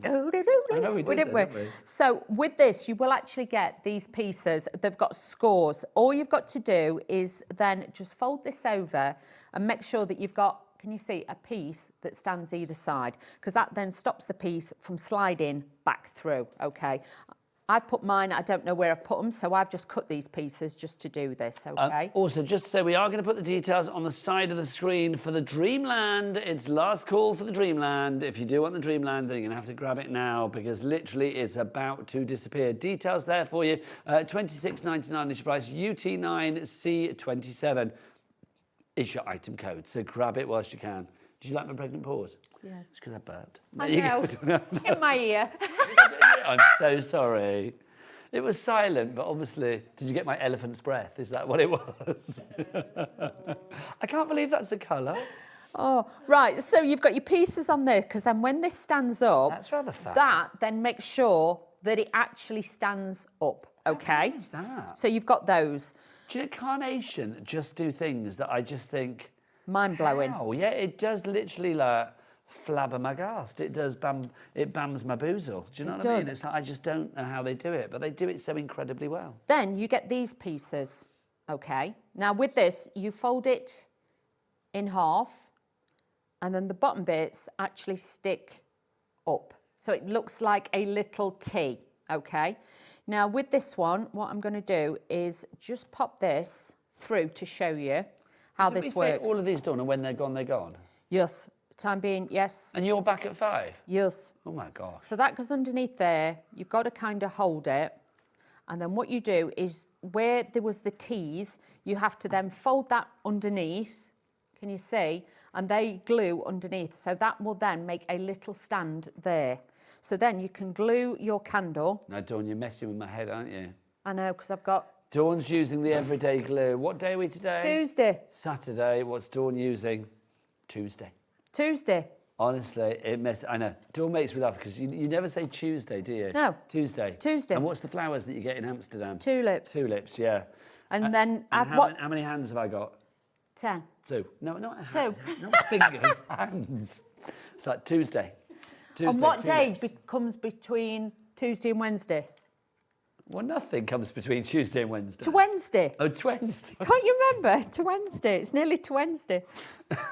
I know we didn't we? So with this, you will actually get these pieces. They've got scores. All you've got to do is then just fold this over and make sure that you've got, can you see, a piece that stands either side? Because that then stops the piece from sliding back through, okay? I've put mine, I don't know where I've put them, so I've just cut these pieces just to do this, okay? Also, just to say, we are going to put the details on the side of the screen for the Dreamland. It's last call for the Dreamland. If you do want the Dreamland, then you're going to have to grab it now because literally it's about to disappear. Details there for you. $26.99 is your price. UT9C27 is your item code, so grab it whilst you can. Did you like my pregnant pause? Yes. It's because I burped. I know. In my ear. I'm so sorry. It was silent, but obviously, did you get my elephant's breath? Is that what it was? I can't believe that's a colour. Oh, right. So you've got your pieces on there, because then when this stands up, that's rather fun. That then makes sure that it actually stands up, okay? How is that? So you've got those. Do you know, Carnation just do things that I just think... mind-blowing. Oh, yeah, it does literally like flabbermagast. It does it bams my boozle. Do you know what I mean? It's like I just don't know how they do it, but they do it so incredibly well. Then you get these pieces, okay? Now with this, you fold it in half, and then the bottom bits actually stick up. So it looks like a little T, okay? Now with this one, what I'm going to do is just pop this through to show you how this works. All of these done, and when they're gone, they're gone? Yes. Time being, yes. And you're back at 5? Yes. Oh my gosh. So that goes underneath there. You've got to kind of hold it. And then what you do is where there was the T's, you have to then fold that underneath. Can you see? And they glue underneath. So that will then make a little stand there. So then you can glue your candle. Now, Dawn, you're messing with my head, aren't you? I know, because I've got... Dawn's using the everyday glue. What day are we today? Tuesday. Saturday. What's Dawn using? Tuesday. Tuesday. Honestly, I know. Dawn makes me laugh because you never say Tuesday, do you? No. Tuesday. Tuesday. And what's the flowers that you get in Amsterdam? Tulips. Tulips, yeah. And then how many hands have I got? 10. 2. No, not 2. Not fingers, hands. It's like Tuesday. And what day comes between Tuesday and Wednesday? Well, nothing comes between Tuesday and Wednesday. To Wednesday. Oh, to Wednesday. Can't you remember? To Wednesday. It's nearly to Wednesday.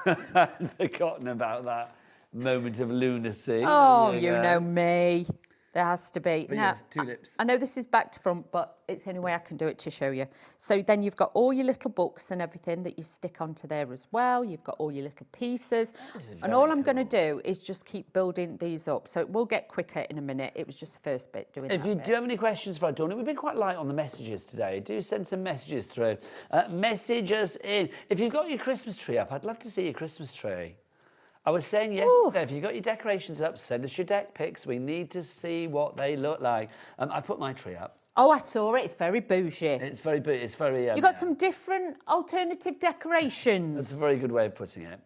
I'd forgotten about that. moment of lunacy. Oh, you know me. There has to be. But Now, yes, tulips. I know this is back to front, but it's the only way I can do it to show you. So then you've got all your little books and everything that you stick onto there as well. You've got all your little pieces. And all I'm going to do is just keep building these up. So it will get quicker in a minute. It was just the first bit doing If that you bit. do have any questions for our Dawn, we've been quite light on the messages today. Do send some messages through. Message us in. If you've got your Christmas tree up, I'd love to see your Christmas tree. I was saying yesterday, if you've got your decorations up, send us your deck pics. We need to see what they look like. I put my tree up. Oh, I saw it. It's very bougie. It's very bougie. It's very... You've got some different alternative decorations. That's a very good way of putting it.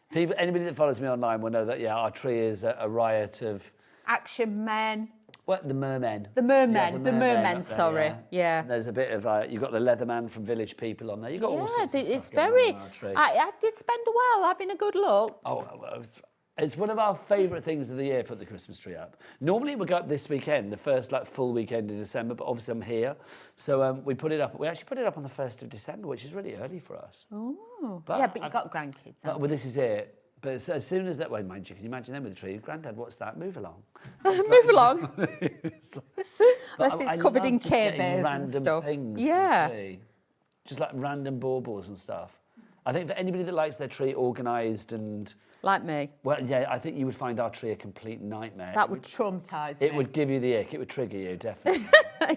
People, anybody that follows me online will know that, yeah, our tree is a riot of... Action men. What? The mermen. The mermen. Yeah, the mermen, sorry. Yeah. There's a bit of... you've got the Leatherman from Village People on there. You've got all sorts of it's stuff going very... on our tree. I did spend a while having a good look. Oh, well, it's one of our favourite things of the year, put the Christmas tree up. Normally it would go up this weekend, the first full weekend of December, but obviously I'm here. So we put it up. We actually put it up on the 1st of December, which is really early for us. Oh. But Yeah, but you've got grandkids. Well, this is it. But as soon as that, well, mind you, can you imagine them with the tree? Granddad, what's that? Move along. Move along. Unless it's covered in Care Bears and random stuff. things Yeah. from the tree. Just like random baubles and stuff. I think for anybody that likes their tree organised and... Like me. Well, yeah, I think you would find our tree a complete nightmare. That would traumatise me. It would give you the ick. It would trigger you, definitely.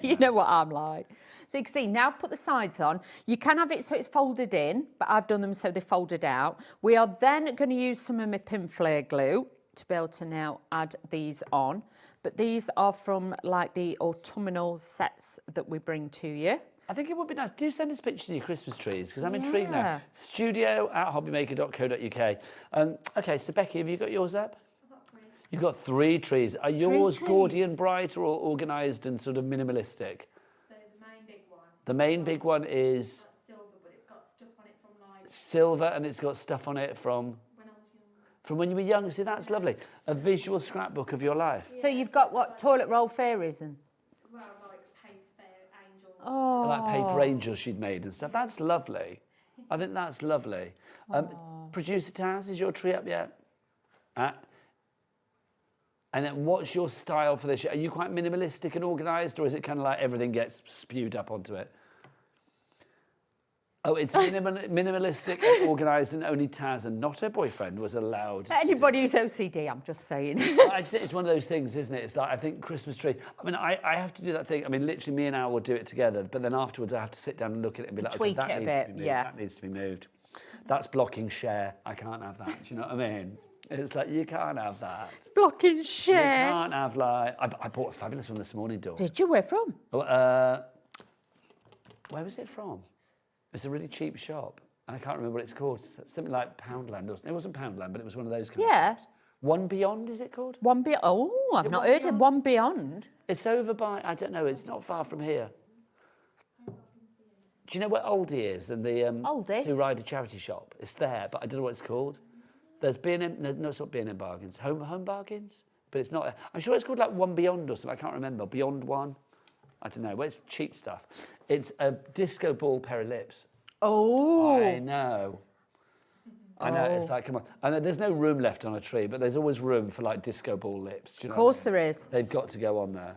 You know what I'm like. So you can see, now I've put the sides on. You can have it so it's folded in, but I've done them so they're folded out. We are then going to use some of my pin flare glue to be able to now add these on. But these are from like the autumnal sets that we bring to you. I think it would be nice. Do send us pictures of your Christmas trees, because I'm intrigued now. studio@hobbymaker.co.uk. OK, so Becky, have you got yours up? I've got 3. You've got 3 trees. Are yours trees. gaudy and bright or all organised and sort of minimalistic? So the main big one. The main big one is Silver, but it's got stuff on it from like silver, and it's got stuff on it from... when I was young. From when you were young. See, that's lovely. A visual scrapbook of your life. So you've got what, toilet roll fairies and... Well, like paper angels. Oh. Like paper angels she'd made and stuff. That's lovely. I think that's lovely. Producer Taz, is your tree up yet? And then what's your style for this year? Are you quite minimalistic and organised, or is it kind of like everything gets spewed up onto it? Oh, it's minimalistic and organised, and only Taz and not her boyfriend was allowed. Anybody who's OCD, I'm just saying. I just think it's one of those things, isn't it? It's like, I think Christmas tree... I mean, I have to do that thing. I mean, literally, me and Al will do it together, but then afterwards I have to sit down and look at it and be like, Tweak okay, that it a needs to bit, be moved. yeah. That needs to be moved. That's blocking share. I can't have that. Do you know what I mean? It's like, you can't have that. Blocking You share. can't have, like... I bought a fabulous one this morning, Dawn. Did you? Where from? Where was it from? It's a really cheap shop. And I can't remember what it's called. It's something like Poundland or something. It wasn't Poundland, but it was one of those kind of shops. One Beyond, is it called? One Beyond. Oh, I've not heard of One Beyond. It's over by, I don't know, it's not far from here. Do you know where Aldi is? And the Aldi? Sue Ryder charity shop. It's there, but I don't know what it's called. There's B&M, no, it's not B&M Bargains. Home Bargains? But it's not, I'm sure it's called like One Beyond or something. I can't remember. Beyond One? I don't know. Well, it's cheap stuff. It's a disco ball pair of lips. Oh. I know. I know, it's like, come on. I know there's no room left on a tree, but there's always room for like disco ball lips. Do you know Of course there is. They've got to go on there.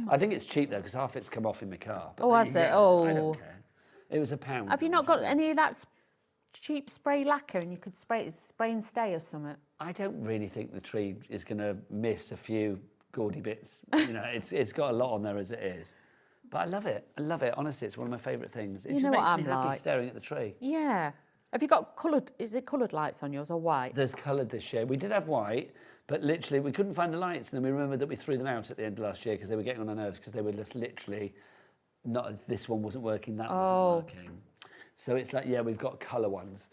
I think it's cheap though, because half it's come off in my car. But Oh, there has you it? go. Oh. I don't care. It was £1. Have you not got any of that cheap spray lacquer and you could spray and stay or something? I don't really think the tree is going to miss a few gaudy bits. You know, it's got a lot on there as it is. But I love it. I love it. Honestly, it's one of my favourite things. It You just know makes what me I'm happy like. staring at the tree. Yeah. Have you got coloured, is it coloured lights on yours or white? There's coloured this year. We did have white, but literally we couldn't find the lights, and then we remembered that we threw them out at the end of last year because they were getting on our nerves because they were just literally not. This one wasn't working. That wasn't working. So it's like, yeah, we've got colour ones.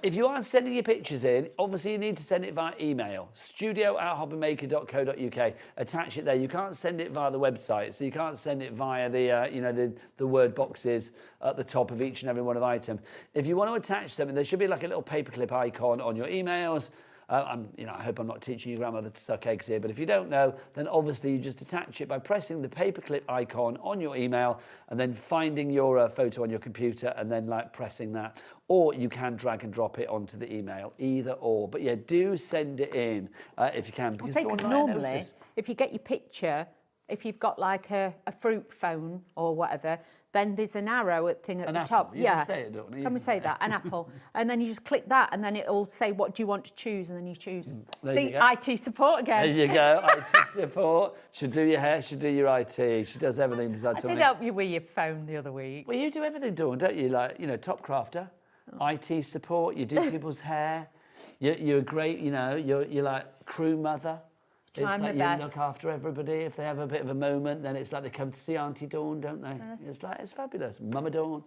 If you are sending your pictures in, obviously you need to send it via email, studio@hobbymaker.co.uk. Attach it there. You can't send it via the website, so you can't send it via the, the word boxes at the top of each and every one of item. If you want to attach something, there should be like a little paperclip icon on your emails. I hope I'm not teaching your grandmother to suck eggs here, but if you don't know, then obviously you just attach it by pressing the paperclip icon on your email and then finding your photo on your computer and then like pressing that. Or you can drag and drop it onto the email, either or. But yeah, do send it in if you can. Because normally, if you get your picture, if you've got like a fruit phone or whatever, then there's an arrow thing at the top. You can say it, don't you? Can we say that? An apple. And then you just click that and then it'll say, what do you want to choose? And then you choose. See, IT support again. There you go, IT support. She'll do your hair, she'll do your IT. She does everything. I did help you with your phone the other week. Well, you do everything, Dawn, don't you? Like, top crafter, IT support, you do people's hair. You're great, you're like crew mother. It's like you look after everybody. If they have a bit of a moment, then it's like they come to see Auntie Dawn, don't they? Yes. It's fabulous. Mama Dawn.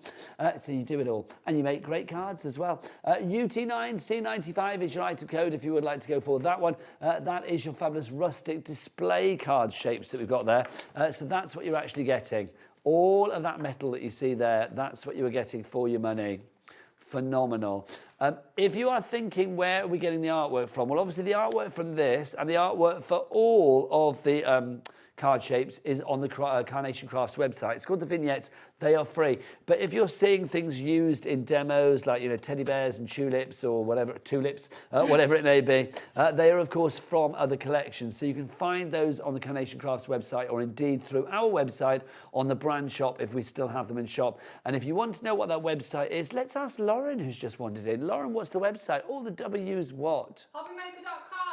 So you do it all. And you make great cards as well. UT9C95 is your item code if you would like to go for that one. That is your fabulous rustic display card shapes that we've got there. So that's what you're actually getting. All of that metal that you see there, that's what you were getting for your money. Phenomenal. If you are thinking, where are we getting the artwork from? Well, obviously the artwork from this and the artwork for all of the card shapes is on the Carnation Crafts website. It's called the vignettes. They are free. But if you're seeing things used in demos like, teddy bears and tulips or whatever, whatever it may be, they are, of course, from other collections. So you can find those on the Carnation Crafts website or indeed through our website on the brand shop if we still have them in shop. And if you want to know what that website is, let's ask Lauren, who's just wandered in. Lauren, what's the website? All the W's what?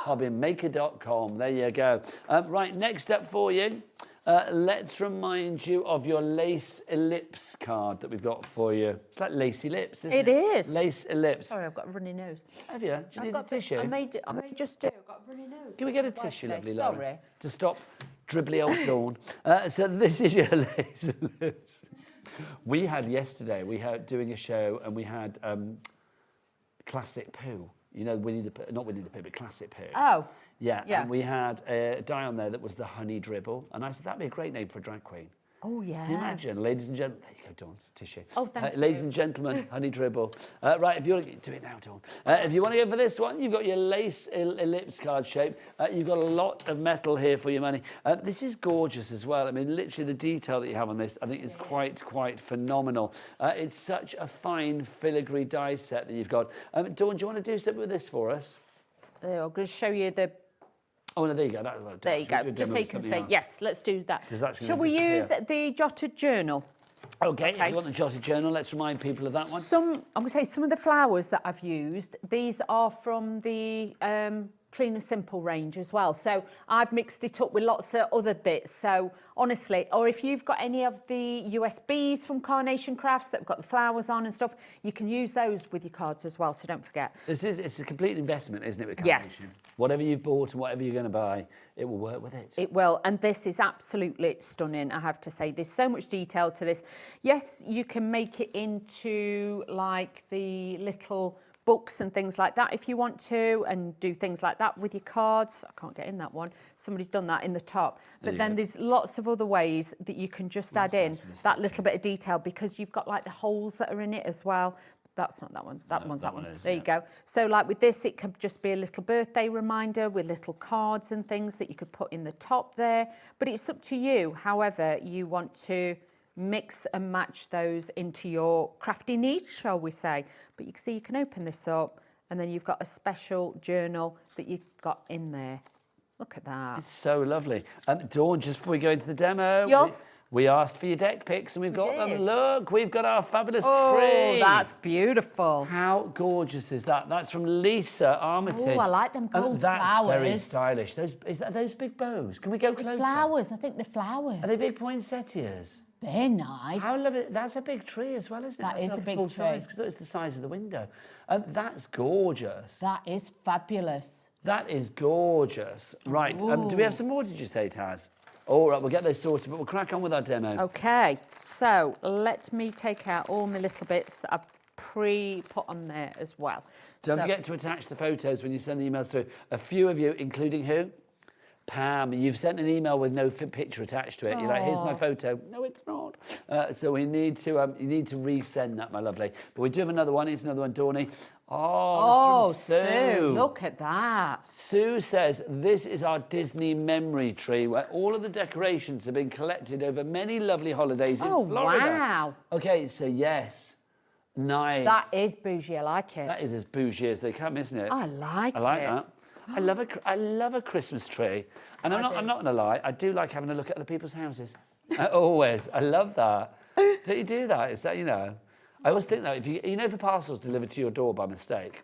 Hobbymaker.com. There you go. Right, next up for you, let's remind you of your lace ellipse card that we've got for you. It's like lacy lips, isn't it? It is. Lace ellipse. Sorry, I've got a runny nose. Have you? Do you need a tissue? I may just do. I've got a runny nose. Can we get a tissue, lovely Lauren? Sorry. To stop dribbly old Dawn. So this is your lace ellipse. We had yesterday, doing a show and we had classic poo. Winnie the Pooh, not Winnie the Pooh, but classic poo. Oh. Yeah, and we had a die on there that was the honey dribble. And I said, that'd be a great name for a drag queen. Oh, yeah. Can you imagine? Ladies and gentlemen, there you go, Dawn, it's a tissue. Oh, thank you. Ladies and gentlemen, honey dribble. Right, if you want to do it now, Dawn. If you want to go for this one, you've got your lace ellipse card shape. You've got a lot of metal here for your money. This is gorgeous as well. I mean, literally the detail that you have on this, I think is quite phenomenal. It's such a fine filigree die set that you've got. Dawn, do you want to do something with this for us? I'll just show you the... Oh, no, there you go. There you go. Just so you can say, yes, let's do that. Shall we use the jotted journal? Okay, if you want the jotted journal, let's remind people of that one. I'm going to say some of the flowers that I've used, these are from the Clean and Simple range as well. So I've mixed it up with lots of other bits. So honestly, or if you've got any of the USBs from Carnation Crafts that have got the flowers on and stuff, you can use those with your cards as well. So don't forget. It's a complete investment, isn't it, with Carnation? Yes. Whatever you've bought and whatever you're going to buy, it will work with it. It will, and this is absolutely stunning, I have to say. There's so much detail to this. Yes, you can make it into like the little books and things like that if you want to, and do things like that with your cards. I can't get in that one. Somebody's done that in the top. But then there's lots of other ways that you can just add in that little bit of detail, because you've got like the holes that are in it as well. That's not that one. That one's that one. There you go. So like with this, it could just be a little birthday reminder with little cards and things that you could put in the top there. But it's up to you, however you want to mix and match those into your crafty niche, shall we say. But you can see you can open this up and then you've got a special journal that you've got in there. Look at that. It's so lovely. Dawn, just before we go into the demo, yes. We asked for your deck picks and we've got them. Look, we've got our fabulous tree. Oh, that's beautiful. How gorgeous is that? That's from Lisa Armitage. Oh, I like them gold that's flowers. That's very stylish. Those big bows. Can we go closer? The flowers, I think the flowers. Are they big poinsettias? They're nice. How lovely. That's a big tree as well, isn't it? That is a big tree. Size, because it's the size of the window. That's gorgeous. That is fabulous. That is gorgeous. Right, do we have some more, did you say, Taz? All right, we'll get those sorted, but we'll crack on with our demo. Okay, so let me take out all my little bits that I've pre-put on there as well. Don't forget to attach the photos when you send the emails through. A few of you, including who? Pam, you've sent an email with no picture attached to it. You're like, here's my photo. No, it's not. So we need to, you need to resend that, my lovely. But we do have another one. It's another one, Dawny. Oh, it's from Sue, look at that. Sue says, this is our Disney memory tree where all of the decorations have been collected over many lovely holidays in Florida. Wow. Okay, so yes. Nice. That is bougie, I like it. That is as bougie as they come, isn't it? I like it. I like that. I love a Christmas tree. And I'm not going to lie, I do like having a look at other people's houses. Always. I love that. Don't you do that? Is that, you know? I always think that if you know, if a parcel's delivered to your door by mistake,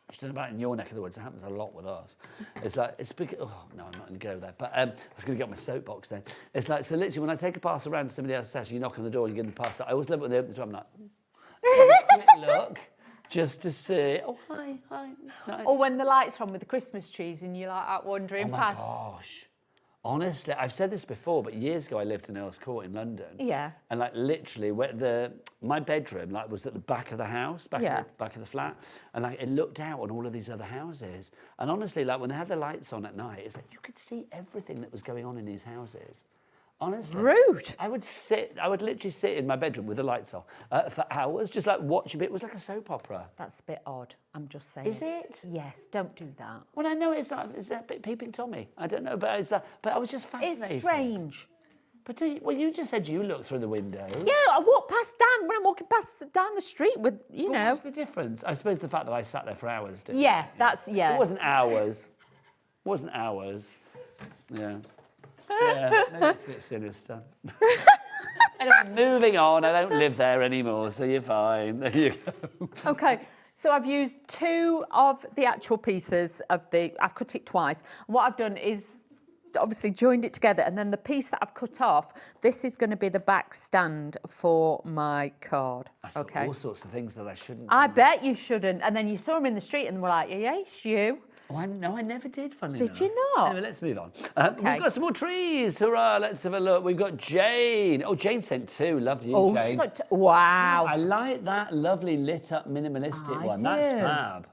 I don't know about in your neck of the woods, it happens a lot with us. It's like, it's big, oh, no, I'm not going to go there. But I was going to get my soapbox then. It's like, so literally when I take a parcel around to somebody else's house, you knock on the door and you get the parcel, I always love it when they open the door, I'm like, quick look, just to see, oh, hi. Nice. Or when the lights are on with the Christmas trees and you're like out wandering past. Oh my gosh. Honestly, I've said this before, but years ago I lived in Earl's Court in London. Yeah. And like literally, my bedroom like was at the back of the house, back of the flat, and like it looked out on all of these other houses. And honestly, like when they had the lights on at night, it's like you could see everything that was going on in these houses. Honestly. Rude. I would literally sit in my bedroom with the lights off for hours, just like watching it. It was like a soap opera. That's a bit odd, I'm just saying. Is it? Yes, don't do that. Well, I know it's a bit peeping Tommy. I don't know, but but I was just fascinated. It's strange. But you just said you looked through the window. Yeah, I walk past Dan when I'm walking down the street with, you know. What's the difference? I suppose the fact that I sat there for hours. Yeah, It wasn't hours. Yeah. Yeah, maybe it's a bit sinister. Anyway, moving on. I don't live there anymore, so you're fine. There you go. Okay, so I've used 2 of the actual pieces I've cut it twice. And what I've done is obviously joined it together, and then the piece that I've cut off, this is going to be the back stand for my card. Okay. All sorts of things that I shouldn't I bet you shouldn't. And then you saw them in the street and were like, yeah, it's you. Oh, no, I never did, funnily enough. Did you not? Anyway, let's move on. We've got some more trees. Hurrah, let's have a look. We've got Jane. Oh, Jane sent 2. Love you, Jane. Wow. I like that lovely lit up minimalistic one. That's fab.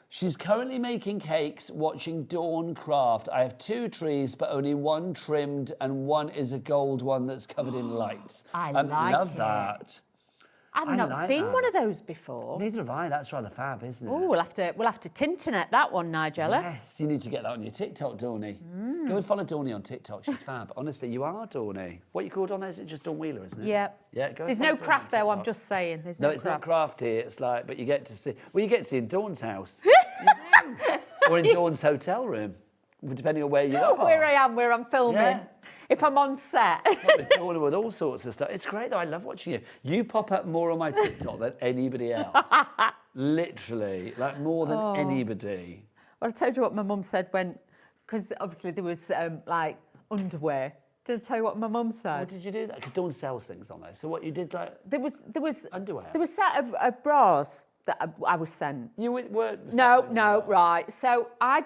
She's currently making cakes, watching Dawn craft. I have 2 trees, but only 1 trimmed, and 1 is a gold one that's covered in lights. I love that. I've not seen one of those before. Neither have I. That's rather fab, isn't it? Oh, we'll have to Tinternet that one, Nigella. Yes, you need to get that on your TikTok, Dawny. Go and follow Dawny on TikTok. She's fab. Honestly, you are Dawny. What you called on there? Is it just Dawn Wheeler, isn't it? Yeah. Yeah. Go. There's no craft there. I'm just saying. There's no it's craft. not crafty. It's like, but you get to see. Well, you get to see in Dawn's house, or in Dawn's hotel room, depending on where you are. Where I'm filming. Yeah. If I'm on set. with all sorts of stuff. It's great though. I love watching you. You pop up more on my TikTok than anybody else. Literally, like more than anybody. Well, I told you what my mum said because obviously there was like underwear. Did I tell you what my mum said? What did you do that? Because Dawn sells things on there. So what you did like? There was underwear. There was a set of bras that I was sent. You were? No, right. So I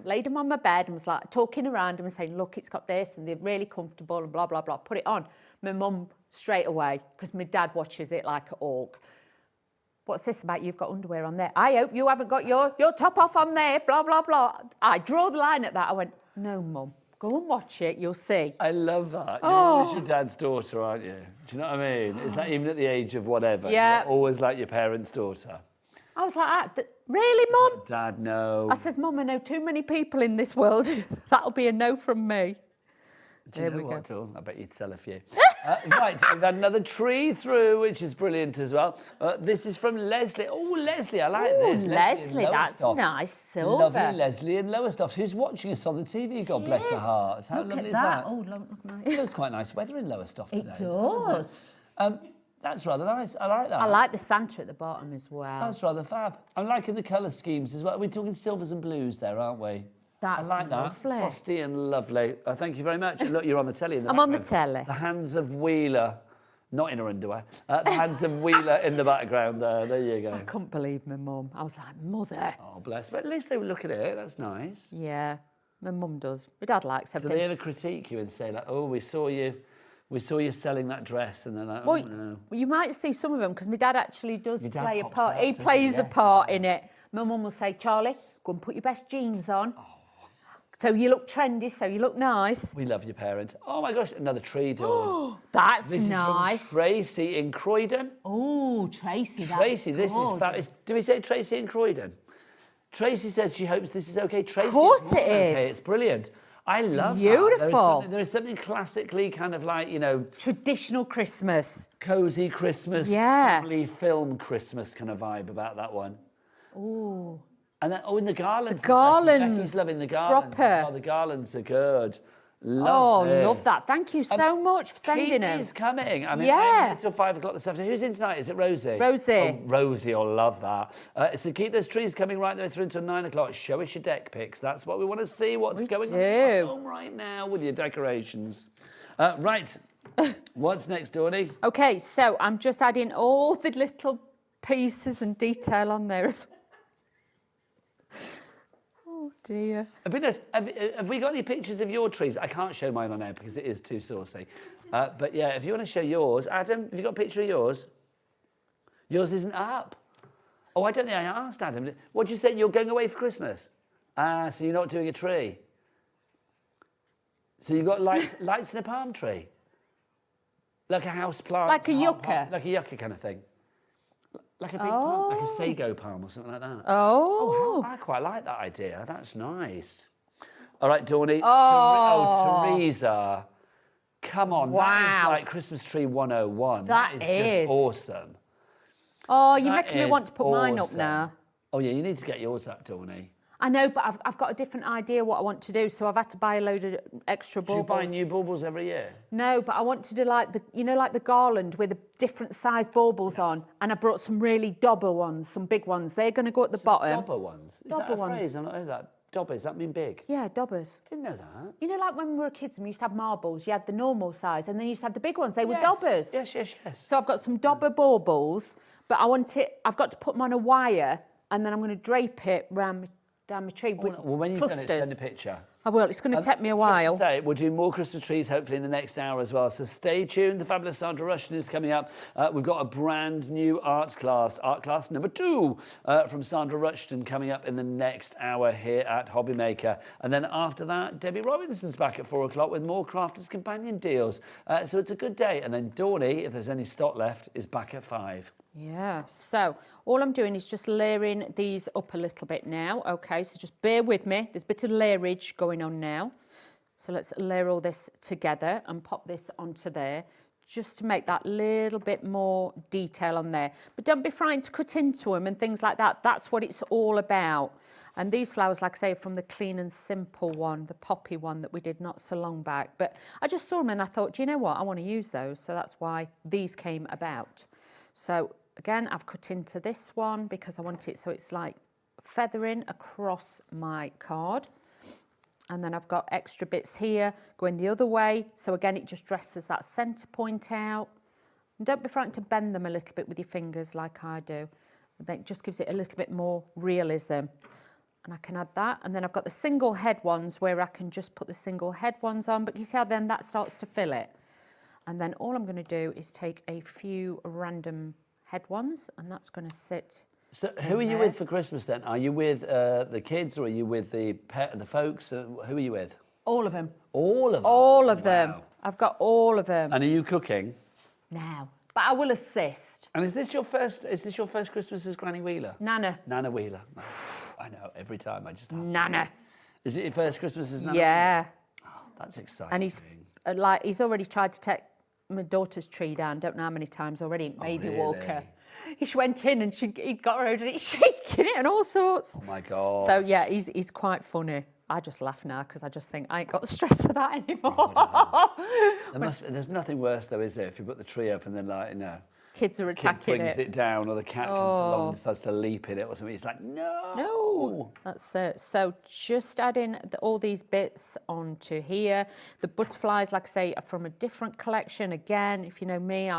laid them on my bed and was like talking around them and saying, look, it's got this and they're really comfortable and blah, blah, blah. Put it on. My mum straight away, because my dad watches it like a hawk. What's this about you've got underwear on there? I hope you haven't got your top off on there, blah, blah, blah. I draw the line at that. I went, no, Mum. Go and watch it, you'll see. I love that. You're always your dad's daughter, aren't you? Do you know what I mean? It's like even at the age of whatever, yeah. You're always like your parents' daughter. I was like, really, Mum? Dad, no. I says, Mum, I know too many people in this world. That'll be a no from me. Do you know what, Dawn? I bet you'd sell a few. Right, we've had another tree through, which is brilliant as well. This is from Leslie. Oh, Leslie, I like this. Leslie, that's nice. Silver. Lovely Leslie in Lowestoft, who's watching us on the TV, God bless her heart. How lovely is that? Oh, look nice. It looks quite nice weather in Lowestoft today. It does. That's rather nice. I like that. I like the Santa at the bottom as well. That's rather fab. I'm liking the colour schemes as well. We're talking silvers and blues there, aren't we? That's I like lovely. that. Frosty and lovely. Thank you very much. Look, you're on the telly in the I'm background. on the telly. The hands of Wheeler. Not in her underwear. The hands of Wheeler in the background there. There you go. I couldn't believe my mum. I was like, Mother. Oh, bless. But at least they would look at it. That's nice. Yeah, my mum does. My dad likes everything. Do they ever critique you and say, like, oh, we saw you selling that dress, and they're like, well, oh, no. You might see some of them, because my dad actually does play a part. Out, he plays he? a part in it. My mum will say, Charlie, go and put your best jeans on. So you look trendy, so you look nice. We love your parents. Oh my gosh, another tree, Dawn. That's This nice. is from Tracy in Croydon. Oh, Tracy, that's Tracy, this is gorgeous. fabulous. Do we say Tracy in Croydon? Tracy says she hopes this is okay. Tracy, Of course it's it more than okay. is. It's brilliant. I love Beautiful. that. There is something classically kind of like, you know... Traditional Christmas. Cosy Christmas. Yeah. Family film Christmas kind of vibe about that one. Ooh. And then, oh, and the garlands. The garlands. Becky's loving the garlands. Proper. Oh, the garlands are good. Love this. Love that. Thank you so much for sending Keep them. these coming. I mean, Yeah. until 5 o'clock this afternoon. Who's in tonight? Is it Rosie? Rosie. Oh, Rosie, I'll love that. So keep those trees coming right there through until 9 o'clock. Show us your deck pics. That's what we want to see. What's going on at home right now with your decorations. Right. What's next, Dawny? Okay, so I'm just adding all the little pieces and detail on there as well. Oh dear. Have we got any pictures of your trees? I can't show mine on air because it is too saucy. But yeah, if you want to show yours, Adam, have you got a picture of yours? Yours isn't up. Oh, I don't think I asked Adam. What did you say? You're going away for Christmas? So you're not doing a tree. So you've got lights in a palm tree, like a house plant, Like a yucca? like a yucca kind of thing. Like a big palm, like a sago palm or something like that. Oh. I quite like that idea. That's nice. All right, Dawny. Oh. Teresa. Come on. Wow. That is like Christmas Tree 101. That is is. just awesome. Oh, you're That making me is want to put mine up awesome. now. Oh, yeah, you need to get yours up, Dawny. I know, but I've got a different idea what I want to do, so I've had to buy a load of extra Do you baubles. buy new baubles every year? No, but I want to do like the garland with the different size baubles on, and I brought some really dobber ones, some big ones. They're going to go at the bottom. Dobber ones? Is Dobber that a ones. phrase? I've not heard that. Dobber, does that mean big? Yeah, dobbers. Didn't know that. You know, like when we were kids and we used to have marbles, you had the normal size, and then you used to have the big ones. They were Yes. dobbers. Yes. So I've got some dobber baubles, but I've got to put them on a wire, and then I'm going to drape it down my tree with Well, when you've clusters. done it, send a picture. I will. It's going to take me a while. Just to say, we'll do more Christmas trees hopefully in the next hour as well. So stay tuned. The fabulous Sandra Rushton is coming up. We've got a brand new art class number 2 from Sandra Rushton coming up in the next hour here at Hobbymaker. And then after that, Debbie Robinson's back at 4 o'clock with more Crafters Companion deals. So it's a good day. And then Dawny, if there's any stock left, is back at 5. Yeah, so all I'm doing is just layering these up a little bit now. Okay, so just bear with me. There's a bit of layerage going on now. So let's layer all this together and pop this onto there just to make that little bit more detail on there. But don't be frightened to cut into them and things like that. That's what it's all about. And these flowers, like I say, are from the Clean and Simple one, the poppy one that we did not so long back. But I just saw them and I thought, do you know what? I want to use those. So that's why these came about. So again, I've cut into this one because I want it so it's like feathering across my card. And then I've got extra bits here going the other way. So again, it just dresses that centre point out. And don't be frightened to bend them a little bit with your fingers like I do. That just gives it a little bit more realism. And I can add that. And then I've got the single head ones where I can just put the single head ones on. But you see how then that starts to fill it. And then all I'm going to do is take a few random head ones, and that's going to sit. So who are you with for Christmas then? Are you with the kids or are you with the folks? Who are you with? All of them. All of them? All of them. I've got all of them. And are you cooking? No, but I will assist. And is this your first Christmas as Granny Wheeler? Nana. Nana Wheeler. I know, every time I just have Nana. Is it your first Christmas as Nana? Yeah. Oh, that's exciting. And he's already tried to take my daughter's tree down, don't know how many times already, baby walker. She went in and he got her out and it's shaking it and all sorts. Oh my God. So yeah, he's quite funny. I just laugh now because I just think I ain't got the stress of that anymore. There's nothing worse though, is there, if you put the tree up and then kids are attacking kid brings it down or the cat comes along and decides to leap in it or something. It's like, no. That's it. So just adding all these bits onto here. The butterflies, like I say, are from a different collection. Again, if you know me,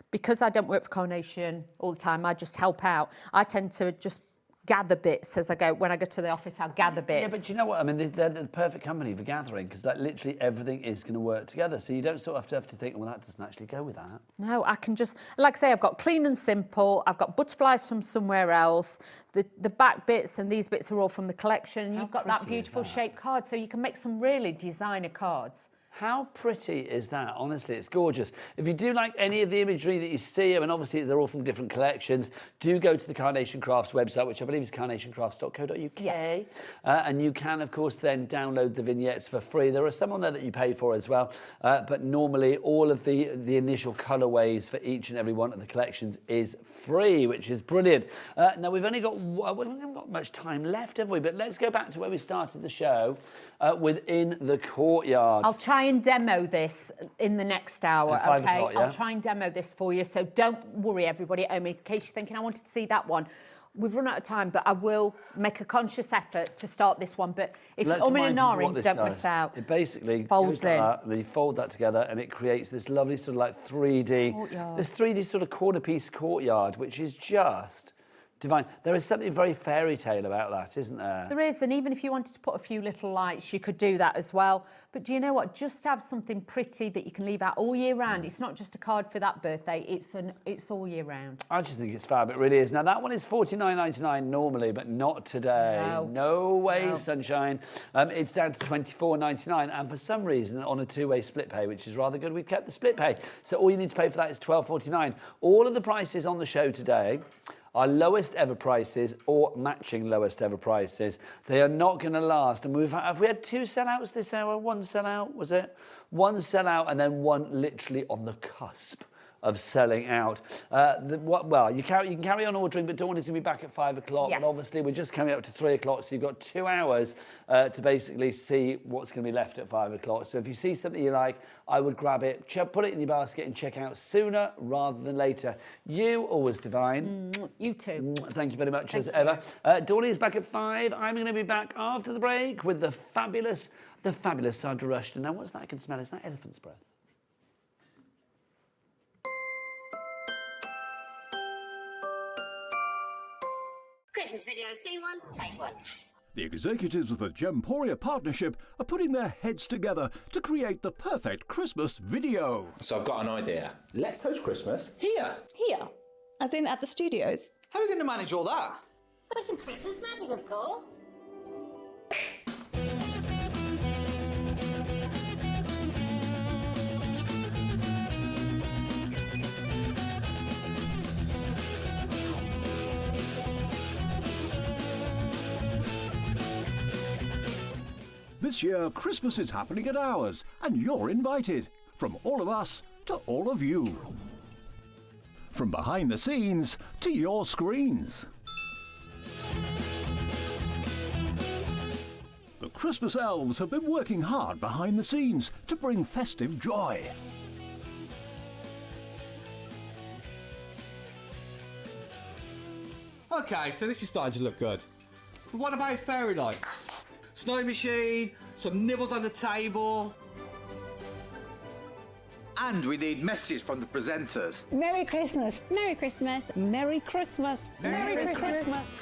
because I don't work for Carnation all the time, I just help out. I tend to just gather bits as I go. When I go to the office, I'll gather bits. Yeah, but you know what? I mean, they're the perfect company for gathering because that literally everything is going to work together. So you don't sort of have to think, well, that doesn't actually go with that. No, I can just, like I say, I've got clean and simple. I've got butterflies from somewhere else. The back bits and these bits are all from the collection. You've got that beautiful shaped card, so you can make some really designer cards. How pretty is that? Honestly, it's gorgeous. If you do like any of the imagery that you see, I mean, obviously they're all from different collections, do go to the Carnation Crafts website, which I believe is carnationcrafts.co.uk. Yes. And you can, of course, then download the vignettes for free. There are some on there that you pay for as well, but normally all of the initial colourways for each and every one of the collections is free, which is brilliant. Now, we haven't got much time left, have we? But let's go back to where we started the show, within the courtyard. I'll try and demo this in the next hour, At 5 okay? o'clock, yeah? I'll try and demo this for you, so don't worry, everybody at home, in case you're thinking, I wanted to see that one. We've run out of time, but I will make a conscious effort to start this one. But if you're umming and ahhing, don't miss out. It basically folds goes like in. that, and then you fold that together, and it creates this lovely sort of like 3D, courtyard. this 3D sort of corner piece courtyard, which is just divine. There is something very fairy tale about that, isn't there? There is, and even if you wanted to put a few little lights, you could do that as well. But do you know what? Just have something pretty that you can leave out all year round. It's not just a card for that birthday, it's all year round. I just think it's fab, it really is. Now, that one is $49.99 normally, but not today. No way, sunshine. It's down to $24.99, and for some reason, on a two-way split pay, which is rather good, we've kept the split pay. So all you need to pay for that is $12.49. All of the prices on the show today are lowest ever prices or matching lowest ever prices. They are not going to last. And have we had two sellouts this hour? One sellout, was it? One sellout and then one literally on the cusp of selling out. Well, you can carry on ordering, but Dawn is going to be back at 5 o'clock. Yes. And obviously, we're just coming up to 3 o'clock, so you've got 2 hours to basically see what's going to be left at 5 o'clock. So if you see something you like, I would grab it, put it in your basket and check out sooner rather than later. You, always divine. You too. Thank you very much as ever. Dawn is back at 5. I'm going to be back after the break with the fabulous Sandra Rushton. Now, what's that I can smell? Is that elephant's breath? Christmas video, see one, take one. The executives of the Gemporia partnership are putting their heads together to create the perfect Christmas video. So I've got an idea. Let's host Christmas here. Here? As in at the studios? How are we going to manage all that? With some Christmas magic, of course. This year, Christmas is happening at ours, and you're invited. From all of us to all of you. From behind the scenes to your screens. The Christmas elves have been working hard behind the scenes to bring festive joy. Okay, so this is starting to look good. But what about fairy lights? Snow machine, some nibbles on the table. And we need messages from the presenters. Merry Christmas. Merry Christmas. Merry Christmas. Merry Christmas.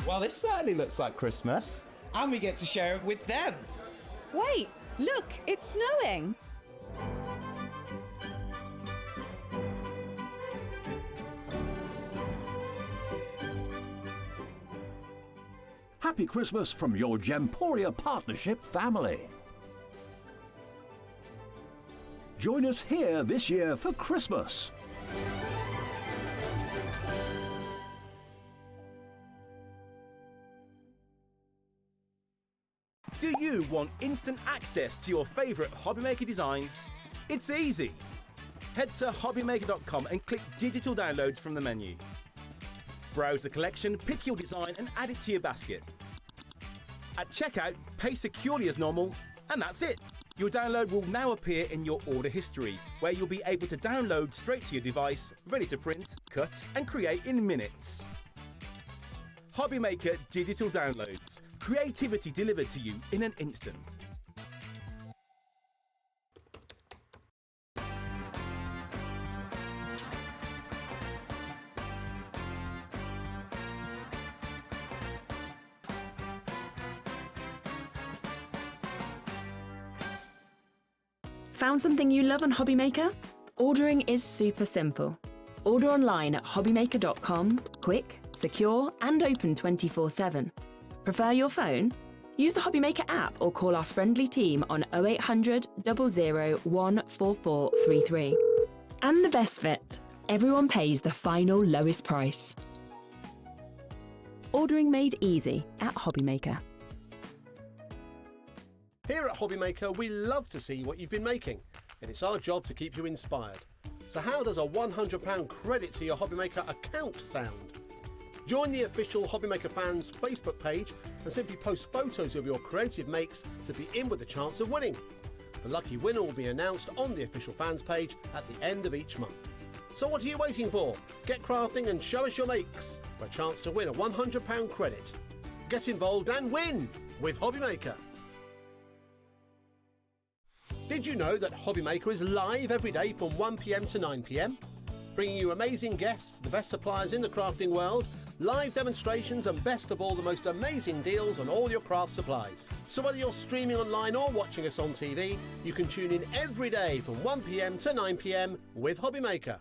Well, this certainly looks like Christmas. And we get to share it with them. Wait, look, it's snowing. Happy Christmas from your Gemporia partnership family. Join us here this year for Christmas. Do you want instant access to your favourite Hobbymaker designs? It's easy. Head to hobbymaker.com and click digital downloads from the menu. Browse the collection, pick your design and add it to your basket. At checkout, pay securely as normal, and that's it. Your download will now appear in your order history, where you'll be able to download straight to your device, ready to print, cut and create in minutes. Hobbymaker Digital Downloads. Creativity delivered to you in an instant. Found something you love on Hobbymaker? Ordering is super simple. Order online at hobbymaker.com, quick, secure and open 24/7. Prefer your phone? Use the Hobbymaker app or call our friendly team on 0800 00 14433. And the best bit, everyone pays the final lowest price. Ordering made easy at Hobbymaker. Here at Hobbymaker, we love to see what you've been making, and it's our job to keep you inspired. So how does a £100 credit to your Hobbymaker account sound? Join the official Hobbymaker fans Facebook page and simply post photos of your creative makes to be in with a chance of winning. The lucky winner will be announced on the official fans page at the end of each month. So what are you waiting for? Get crafting and show us your makes for a chance to win a £100 credit. Get involved and win with Hobbymaker. Did you know that Hobbymaker is live every day from 1 PM to 9 PM? Bringing you amazing guests, the best suppliers in the crafting world, live demonstrations and best of all, the most amazing deals on all your craft supplies. So whether you're streaming online or watching us on TV, you can tune in every day from 1 PM to 9 PM with Hobbymaker.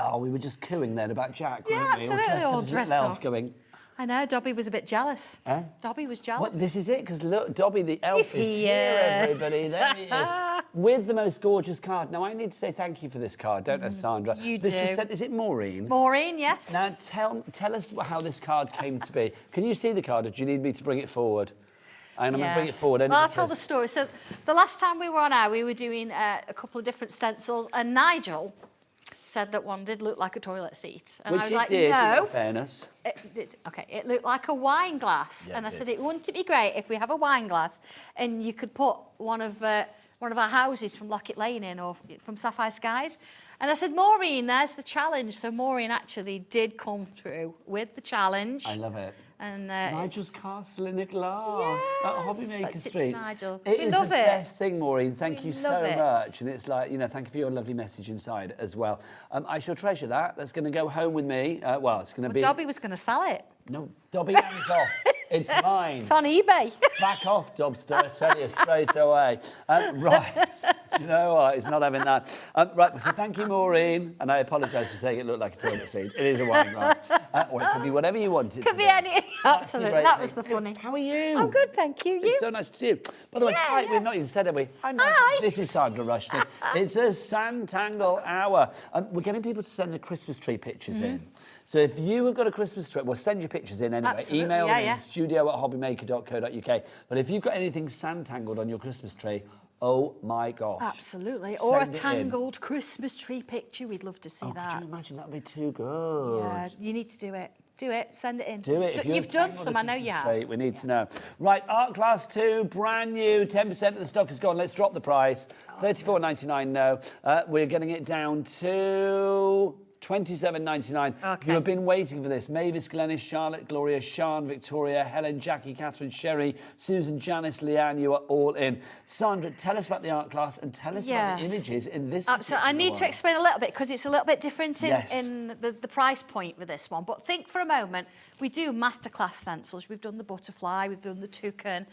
Oh, we were just cooing then about Jack, Yeah, weren't we? absolutely, all dressed elf up. going, I know, Dobby was a bit jealous. eh? Dobby was jealous. What, this is it? Because look, Dobby the elf is here, here. everybody. There he is. With the most gorgeous card. Now, I need to say thank you for this card, don't I, Sandra? You this was do. sent, is it Maureen? Maureen, yes. Now, tell us how this card came to be. Can you see the card, or do you need me to bring it forward? And I'm going to bring it forward. Well, I'll tell the story. So the last time we were on air, we were doing a couple of different stencils, and Nigel said that one did look like a toilet seat. And Which I was it like, did, no. in fairness. It did. Okay, it looked like a wine glass. Yeah, and it I did. said, it wouldn't it be great if we have a wine glass and you could put one of our houses from Lockett Lane in, or from Sapphire Skies? And I said, Maureen, there's the challenge. So Maureen actually did come through with the challenge. I love it. And Nigel's Castle in a Glass at Hobbymaker it's Street. Nigel. It We is love the it. best thing, Maureen. Thank you so love it. much. And it's like, you know, thank you for your lovely message inside as well. I shall treasure that. That's going to go home with me. Well, it's going to be... Dobby was going to sell it. No, Dobby, hands off. It's mine. It's on eBay. Back off, Dobster, I tell you straight away. Right, do you know what? He's not having that. Right, so thank you, Maureen. And I apologise for saying it looked like a toilet seat. It is a wine glass. Or it could be whatever you want it Could to be any. Absolutely. great That thing. was the funny. How are you? I'm good, thank you. You? It's so nice to see you. By the way, hi, we've not even said it, have we? Hi. This is Sandra Rushton. It's a Sanntangle hour. We're getting people to send the Christmas tree pictures in. So if you have got a Christmas tree, well, send your pictures in anyway. Absolutely, Email yeah, them yeah. in studio@hobbymaker.co.uk. But if you've got anything Sanntangled on your Christmas tree, oh my gosh. Absolutely. Or a Send it in. tangled Christmas tree picture. We'd love to see that. Could you imagine? That would be too good. Yeah, you need to do it. Do it. Send it in. Do it. If You've done tangled some, a I know you Christmas have. tree, we need to know. Right, Art Class 2, brand new, 10% of the stock is gone. Let's drop the price. $34.99 no. We're getting it down to $27.99. Okay. You have been waiting for this. Mavis, Glenys, Charlotte, Gloria, Sian, Victoria, Helen, Jackie, Catherine, Sherry, Susan, Janice, Leanne, you are all in. Sandra, tell us about the art class and tell us about the Yes. images in this. Absolutely. I need to explain a little bit because it's a little bit different Yes. in the price point with this one. But think for a moment, we do masterclass stencils. We've done the butterfly, we've done the toucan,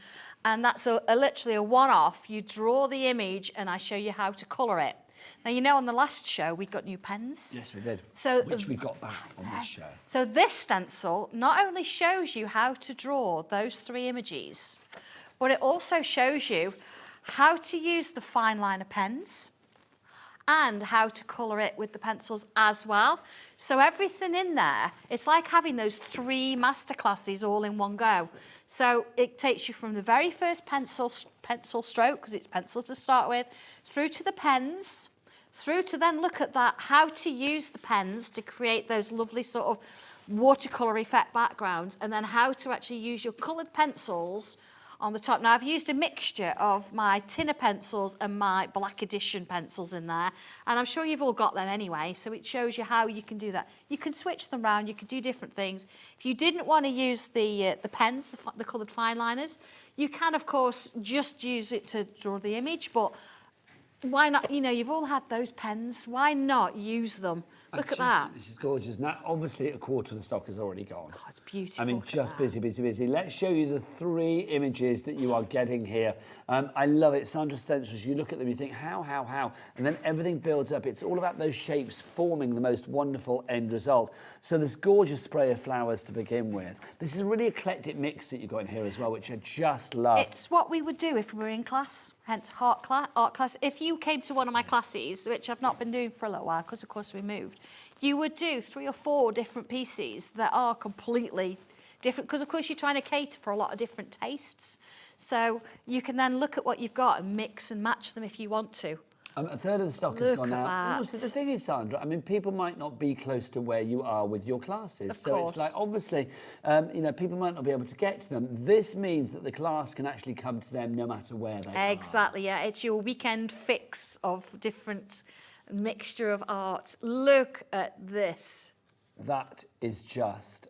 and that's literally a one-off. You draw the image and I show you how to colour it. Now, you know, on the last show, we got new pens. Yes, we did. So Which we got back on this show. So this stencil not only shows you how to draw those three images, but it also shows you how to use the fine liner pens and how to colour it with the pencils as well. So everything in there, it's like having those three masterclasses all in one go. So it takes you from the very first pencil stroke, because it's pencil to start with, through to the pens, through to then look at that, how to use the pens to create those lovely sort of watercolour effect backgrounds, and then how to actually use your coloured pencils on the top. Now, I've used a mixture of my tinner pencils and my black edition pencils in there, and I'm sure you've all got them anyway, so it shows you how you can do that. You can switch them around, you can do different things. If you didn't want to use the pens, the coloured fine liners, you can, of course, just use it to draw the image, but why not? You know, you've all had those pens. Why not use them? Look at that. This is gorgeous. Now, obviously, a quarter of the stock is already gone. Oh, it's beautiful. I mean, just busy, busy, busy. Let's show you the 3 images that you are getting here. I love it. Sandra stencils, you look at them, you think, how? And then everything builds up. It's all about those shapes forming the most wonderful end result. So this gorgeous spray of flowers to begin with. This is a really eclectic mix that you've got in here as well, which I just love. It's what we would do if we were in class, hence art class. If you came to one of my classes, which I've not been doing for a little while, because of course we moved, you would do 3 or 4 different pieces that are completely different, because of course you're trying to cater for a lot of different tastes. So you can then look at what you've got and mix and match them if you want to. A third of the stock has gone out. Also, the thing is, Sandra, I mean, people might not be close to where you are with your classes. Of so course. it's like, obviously, you know, people might not be able to get to them. This means that the class can actually come to them no matter where they are. Exactly, yeah. It's your weekend fix of different mixture of art. Look at this. That is just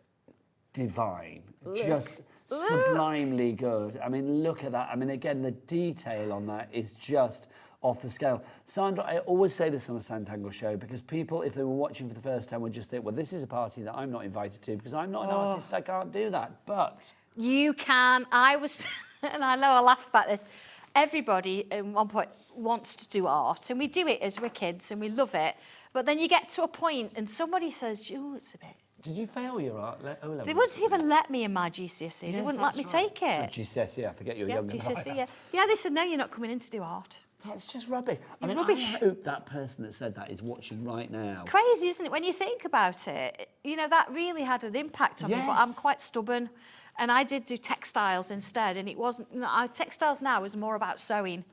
divine. Look. Just sublimely good. I mean, look at that. I mean, again, the detail on that is just off the scale. Sandra, I always say this on a Sanntangle show because people, if they were watching for the first time, would just think, well, this is a party that I'm not invited to because I'm not an artist, I can't do that. But you can. I was, and I know I laugh about this, everybody at one point wants to do art, and we do it as we're kids and we love it, but then you get to a point and somebody says, oh, it's a bit. Did you fail your art O-levels? They wouldn't even let me in my GCSE. They wouldn't let me take it. So GCSE, I forget you're younger. GCSE, yeah. Yeah, they said, no, you're not coming in to do art. That's just rubbish. I mean, rubbish. I hope that person that said that is watching right now. Crazy, isn't it? When you think about it, you know, that really had an impact on me, but I'm quite stubborn. And I did do textiles instead, and it wasn't, you know, textiles now is more about sewing,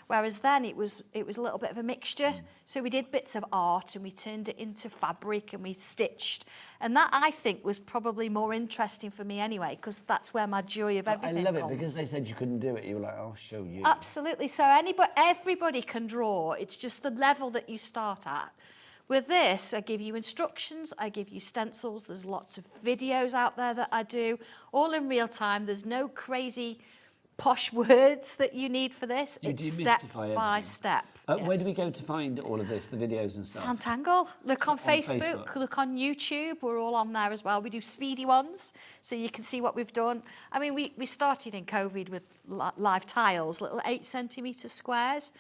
whereas then it was a little bit of a mixture. So we did bits of art and we turned it into fabric and we stitched. And that, I think, was probably more interesting for me anyway, because that's where my joy of everything I love comes. it, because they said you couldn't do it. You were like, I'll show you. Absolutely. So everybody can draw. It's just the level that you start at. With this, I give you instructions, I give you stencils, there's lots of videos out there that I do, all in real time. There's no crazy posh words that you need for this. You it's step by step. Where do we go to find all of this, the videos and stuff? Sanntangle. Look on Facebook, look on YouTube. We're all on there as well. We do speedy ones, so you can see what we've done. I mean, we started in COVID with live tiles, little 8 centimetre squares,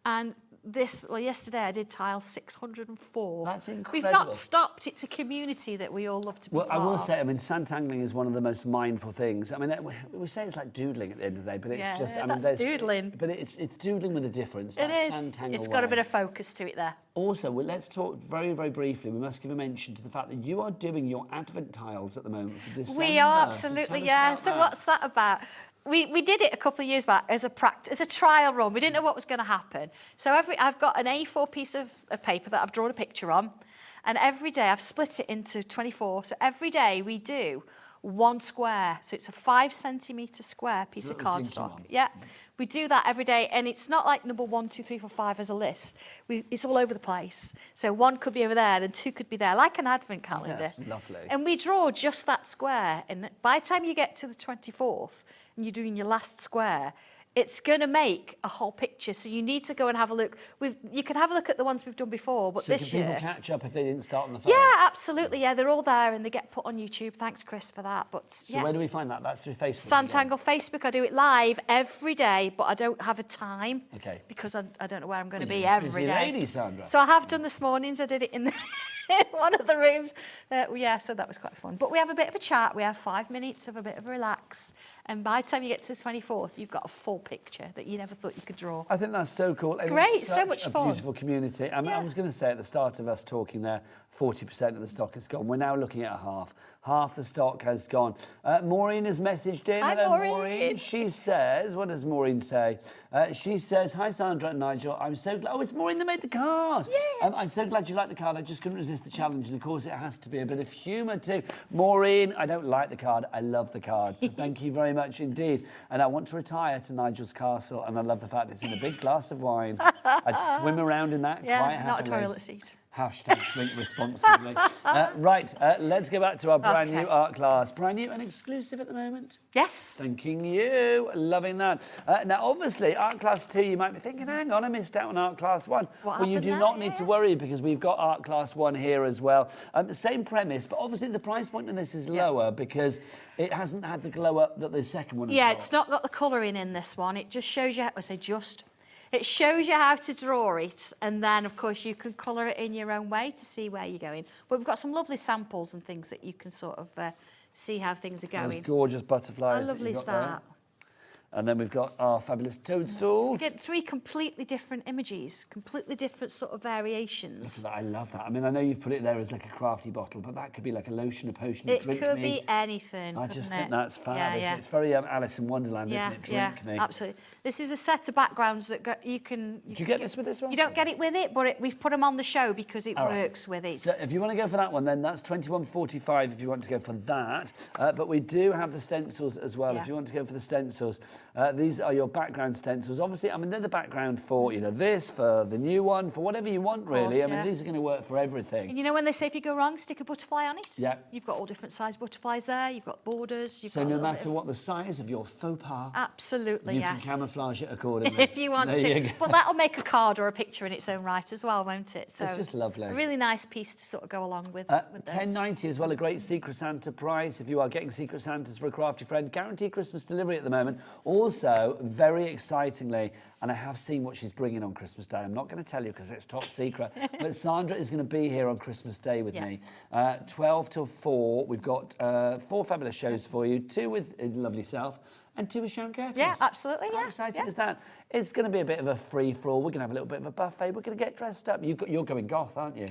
and yesterday I did tile 604. That's incredible. We've not stopped. It's a community that we all love to be part I will of. say, I mean, Sanntangling is one of the most mindful things. I mean, we say it's like doodling at the end of the day, but it's just, I mean, that's doodling. But it's doodling with a difference. It That's is. Sanntangle It's got a way. bit of focus to it there. Also, let's talk very, very briefly. We must give a mention to the fact that you are doing your Advent tiles at the moment for December. We are, absolutely, yeah. So what's that about? We did it a couple of years back as a trial run. We didn't know what was going to happen. So I've got an A4 piece of paper that I've drawn a picture on, and every day I've split it into 24. So every day we do 1 square. So it's a 5 centimetre square piece of cardstock. Yeah. We do that every day, and it's not like number 1, 2, 3, 4, 5 as a list. It's all over the place. So 1 could be over there, then 2 could be there, like an advent calendar. That's lovely. And we draw just that square, and by the time you get to the 24th, and you're doing your last square, it's going to make a whole picture. So you need to go and have a look. You can have a look at the ones we've done before, but So this can year... people catch up if they didn't start on the first? Yeah, absolutely. Yeah, they're all there and they get put on YouTube. Thanks, Chris, for that. But So where do we find that? That's through Facebook? Sanntangle Facebook. I do it live every day, but I don't have a time. Okay. Because I don't know where I'm going to Well, be you're a every busy day. lady, Sandra. So I have done this mornings. I did it in one of the rooms. Yeah, so that was quite fun. But we have a bit of a chat. We have 5 minutes of a bit of a relax. And by the time you get to the 24th, you've got a full picture that you never thought you could draw. I think that's so cool. It's And great, it's so such much a fun. beautiful community. I mean, I was going to say at the start of us talking there, 40% of the stock has gone. We're now looking at half. Half the stock has gone. Maureen has messaged in. Hi, Hello, Maureen. She says, what does Maureen say? She says, hi, Sandra and Nigel. I'm so glad. Oh, it's Maureen that made the card. Yeah. I'm so glad you like the card. I just couldn't resist is the challenge, and of course it has to be a bit of humour too. Maureen, I don't like the card, I love the card, so thank you very much indeed. And I want to retire to Nigel's Castle, and I love the fact it's in a big glass of wine. I'd swim around in that quite happily. Not a toilet seat. Hashtag drink responsibly. Right, let's go back to our brand new art class. Brand new and exclusive at the moment. Yes. Thanking you. Loving that. Now, obviously, art class 2, you might be thinking, hang on, I missed out on art class 1. Well, you do not need to worry because we've got art class 1 here as well. Same premise, but obviously the price point on this is lower because it hasn't had the glow up that the second one has got. It's not got the colouring in this one. It just shows you, it shows you how to draw it, and then, of course, you can colour it in your own way to see where you're going. But we've got some lovely samples and things that you can sort of see how things are going. Those gorgeous butterflies. How lovely is that? And then we've got our fabulous toadstools. You get 3 completely different images, completely different sort of variations. Look at that, I love that. I mean, I know you've put it there as like a crafty bottle, but that could be like a lotion, a potion, a drink me. It could be anything. I just think it? that's fab. Yeah. It's very Alice in Wonderland, isn't it? Drink me. Absolutely. This is a set of backgrounds that you can... Do you get this with this one? You don't get it with it, but we've put them on the show because it works with it. So if you want to go for that one, then that's $21.45 if you want to go for that. But we do have the stencils as well. If you want to go for the stencils, these are your background stencils. Obviously, I mean, they're the background for, this, for the new one, for whatever you want, really. I mean, these are going to work for everything. And you know when they say if you go wrong, stick a butterfly on it? Yeah. You've got all different size butterflies there. You've got borders. So no matter what the size of your faux pas, absolutely, you can camouflage it accordingly. If you want to. But that'll make a card or a picture in its own right as well, won't it? So it's just lovely. A really nice piece to sort of go along with. $10.90 as well, a great Secret Santa price if you are getting Secret Santas for a crafty friend. Guaranteed Christmas delivery at the moment. Also, very excitingly, and I have seen what she's bringing on Christmas Day. I'm not going to tell you because it's top secret, but Sandra is going to be here on Christmas Day with me. 12 till 4. We've got 4 fabulous shows for you, 2 with lovely self and 2 with Sharon Curtis. Yeah, absolutely. How exciting is that? It's going to be a bit of a free-for-all. We're going to have a little bit of a buffet. We're going to get dressed up. You're going goth, aren't you?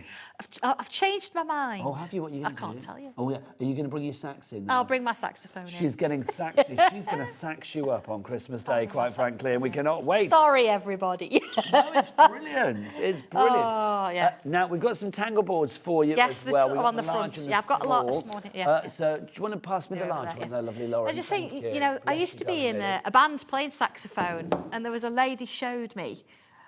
I've changed my mind. Oh, have you? What are you going to do? I can't tell you. Oh, yeah. Are you going to bring your sax in? I'll bring my saxophone in. She's getting saxy. She's going to sax you up on Christmas Day, quite frankly, and we cannot wait. Sorry, everybody. No, it's brilliant. It's brilliant. Oh, yeah. Now, we've got some tangle boards for you as well. Yes, on the front. Yeah, I've got a lot this morning. So do you want to pass me the large one there, lovely Lauren? I just think, I used to be in a band playing saxophone, and there was a lady showed me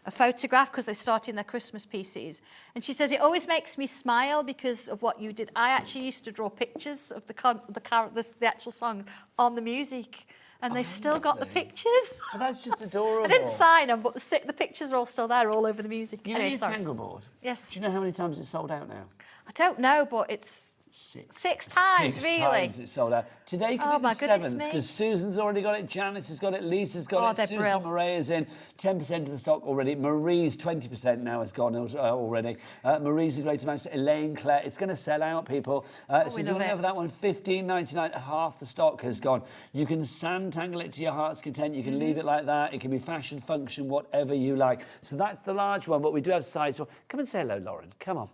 a photograph because they're starting their Christmas pieces, and she says it always makes me smile because of what you did. I actually used to draw pictures of the actual song on the music, and they've still got the pictures. Oh, that's just adorable. I didn't sign them, but the pictures are all still there, all over the music. You know your tangle board? Yes. Do you know how many times it's sold out now? I don't know, but it's 6 times, really. 6 times it's sold out. Today could be the 7th, because Susan's already got it, Janice has got it, Lisa's got it, Susan Murray is in, 10% of the stock already. Marie's 20% now has gone already. Marie's a great amount. Elaine, Claire, it's going to sell out, people. So if you want to go for that one, $15.99, half the stock has gone. You can Sanntangle it to your heart's content. You can leave it like that. It can be fashion, function, whatever you like. So that's the large one, but we do have size. So come and say hello, Lauren. Come on.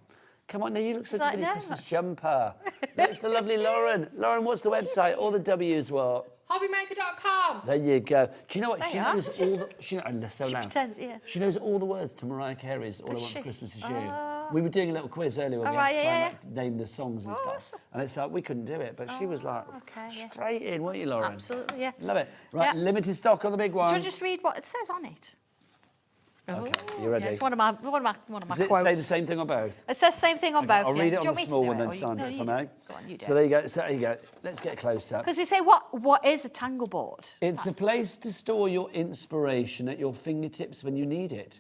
Come on, now you look so good in your Christmas jumper. That's the lovely Lauren. Lauren, what's the website? All the W's what? Hobbymaker.com. There you go. Do you know what? There She you are. knows all the... She pretends, yeah. She knows all the words to Mariah Carey's All I Want for Christmas Is You. We were doing a little quiz earlier when we had to try and name the songs and stuff. And it's like, we couldn't do it, but she was like, straight in, weren't you, Lauren? Absolutely, yeah. Love it. Right, limited stock on the big one. Do you just read what it says on it? Okay, you ready? Yeah, it's one of my Does it quotes. say the same thing on both? It says the same thing on both. I'll read it do on the small one then, Sandra, if I may. Go on, you do. So there you go. So there you go. Let's get close up. Because we say, what is a tangle board? It's a place to store your inspiration at your fingertips when you need it.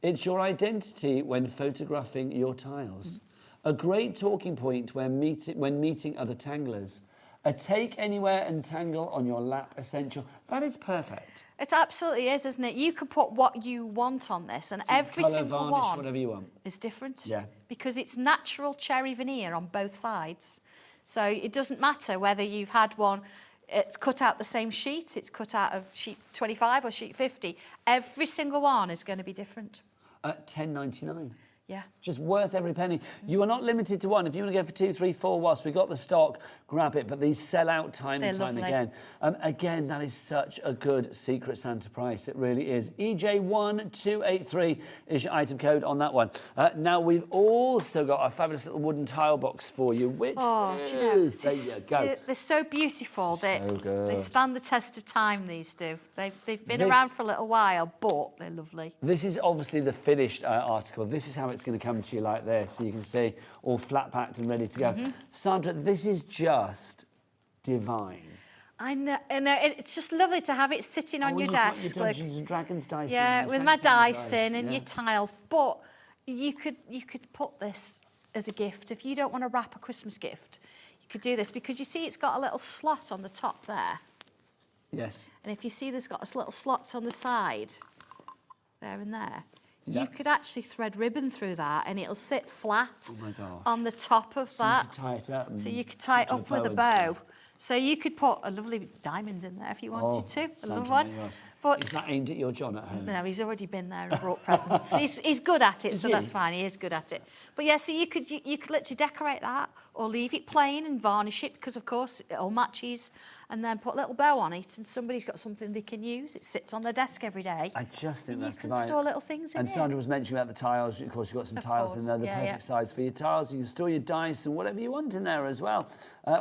It's your identity when photographing your tiles. A great talking point when meeting other tanglers. A take anywhere and tangle on your lap essential. That is perfect. It absolutely is, isn't it? You can put what you want on this, and every colour, single varnish, one whatever you want. is different. Yeah. Because it's natural cherry veneer on both sides. So it doesn't matter whether you've had one, it's cut out the same sheet, it's cut out of sheet 25 or sheet 50. Every single one is going to be different. At $10.99. Yeah. Just worth every penny. You are not limited to one. If you want to go for 2, 3, 4 whilst we got the stock, grab it. But these sell out time and time again. Again, that is such a good Secret Santa price. It really is. EJ1283 is your item code on that one. Now, we've also got a fabulous little wooden tile box for you, which is... do you know, there you go. They're so beautiful. So good. They stand the test of time, these do. They've been around for a little while, but they're lovely. This is obviously the finished article. This is how it's going to come to you like this. So you can see all flat packed and ready to go. Sandra, this is just divine. I know, it's just lovely to have it sitting on your desk. Got your Dungeons and Dragons dice. Yeah, with my dice in and your tiles. But you could put this as a gift. If you don't want to wrap a Christmas gift, you could do this, because you see it's got a little slot on the top there. Yes. And if you see there's got a little slots on the side, there and there, Yeah. you could actually thread ribbon through that and it'll sit flat Oh my gosh. on the top of that. You could tie it up. So you could tie it up with a bow. So you could put a lovely diamond in there if you wanted to. A little one. But is that aimed at your John at home? no, he's already been there and brought presents. He's good at it, so that's fine. He is good at it. But yeah, so you could literally decorate that or leave it plain and varnish it, because of course it all matches, and then put a little bow on it, and somebody's got something they can use. It sits on their desk every day. I just think that's you can divine. store little things in and it. Sandra was mentioning about the tiles. Of course, you've got some tiles in there, the perfect size for your tiles. You can store your dice and whatever you want in there as well,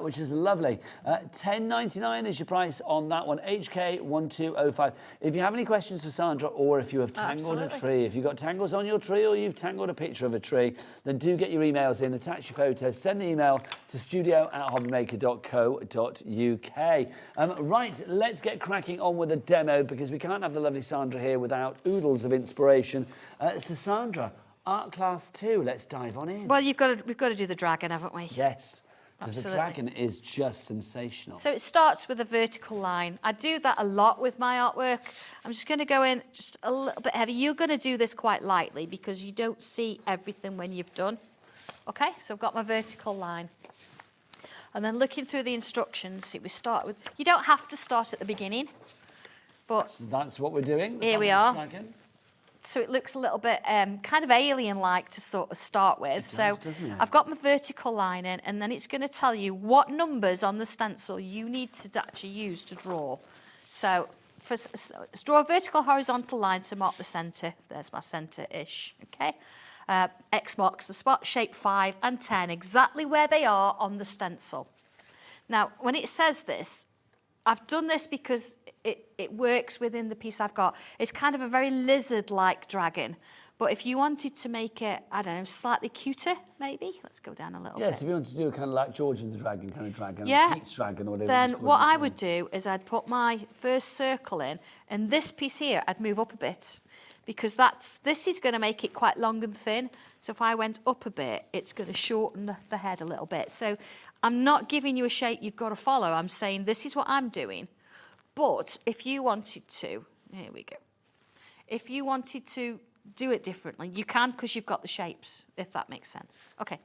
which is lovely. $10.99 is your price on that one. HK1205. If you have any questions for Sandra, or if you have tangled a tree, if you've got tangles on your tree, or you've tangled a picture of a tree, then do get your emails in, attach your photos, send the email to studio@hobbymaker.co.uk. Right, let's get cracking on with the demo, because we can't have the lovely Sandra here without oodles of inspiration. So Sandra, Art Class 2, let's dive on in. Well, we've got to do the dragon, haven't we? Yes. Because the Absolutely. dragon is just sensational. So it starts with a vertical line. I do that a lot with my artwork. I'm just going to go in just a little bit heavy. You're going to do this quite lightly because you don't see everything when you've done. Okay, so I've got my vertical line. And then looking through the instructions, we start with... You don't have to start at the beginning, but... So that's what we're doing. Here we are. Dragon. So it looks a little bit kind of alien-like to sort of start with. Doesn't it? I've got my vertical line in, and then it's going to tell you what numbers on the stencil you need to actually use to draw. So draw a vertical horizontal line to mark the centre. There's my centre-ish, okay? X marks the spot, shape 5 and 10, exactly where they are on the stencil. Now, when it says this, I've done this because it works within the piece I've got. It's kind of a very lizard-like dragon. But if you wanted to make it, I don't know, slightly cuter, maybe. Let's go down a little bit. Yes, if you want to do kind of like George and the Dragon kind of dragon, yeah. Pete's dragon or whatever. Then what I would do is I'd put my first circle in, and this piece here, I'd move up a bit, because this is going to make it quite long and thin. So if I went up a bit, it's going to shorten the head a little bit. So I'm not giving you a shape you've got to follow. I'm saying this is what I'm doing. But if you wanted to, here we go. If you wanted to do it differently, you can, because you've got the shapes, if that makes sense. Okay,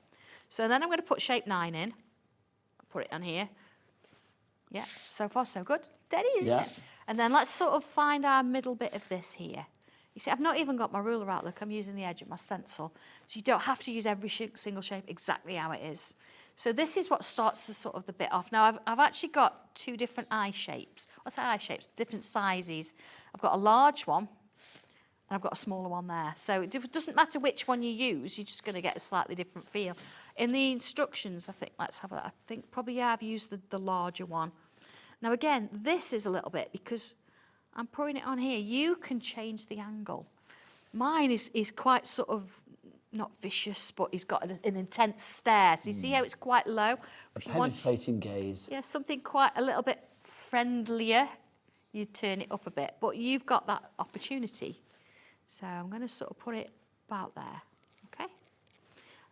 so then I'm going to put shape 9 in. Put it on here. Yeah, so far so good. Steady, isn't it? And then let's sort of find our middle bit of this here. You see, I've not even got my ruler out. Look, I'm using the edge of my stencil. So you don't have to use every single shape exactly how it is. So this is what starts the sort of the bit off. Now, I've actually got 2 different eye shapes. What's that eye shapes? Different sizes. I've got a large one, and I've got a smaller one there. So it doesn't matter which one you use, you're just going to get a slightly different feel. In the instructions, I think, let's have that. I think probably, yeah, I've used the larger one. Now, again, this is a little bit, because I'm putting it on here. You can change the angle. Mine is quite sort of, not vicious, but he's got an intense stare. So you see how it's quite low? A penetrating gaze. Yeah, something quite a little bit friendlier, you turn it up a bit. But you've got that opportunity. So I'm going to sort of put it about there, okay?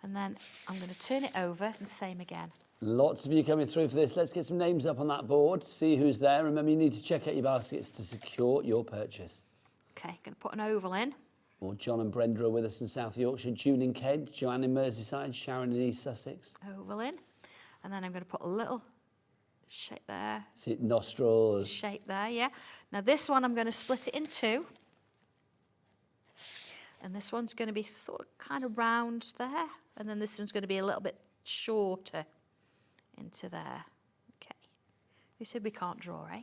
And then I'm going to turn it over and same again. Lots of you coming through for this. Let's get some names up on that board, see who's there. Remember, you need to check out your baskets to secure your purchase. Okay, going to put an oval in. Or John and Brenda are with us in South Yorkshire, June in Kent, Joanne in Merseyside, Sharon in East Sussex. Oval in. And then I'm going to put a little shape there. See it, nostrils. Shape there, yeah. Now this one I'm going to split it in 2. And this one's going to be sort of kind of round there. And then this one's going to be a little bit shorter into there. Okay. We said we can't draw, eh?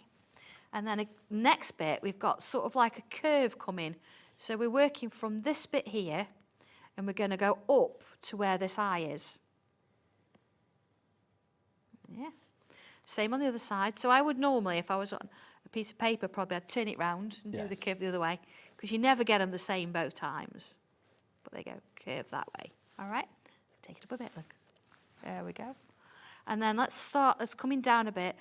And then next bit, we've got sort of like a curve coming. So we're working from this bit here, and we're going to go up to where this eye is. Yeah. Same on the other side. So I would normally, if I was on a piece of paper, probably I'd turn it round and do the curve the other way, because you never get them the same both times. But they go curve that way. All right? Take it up a bit, look. There we go. And then let's coming down a bit.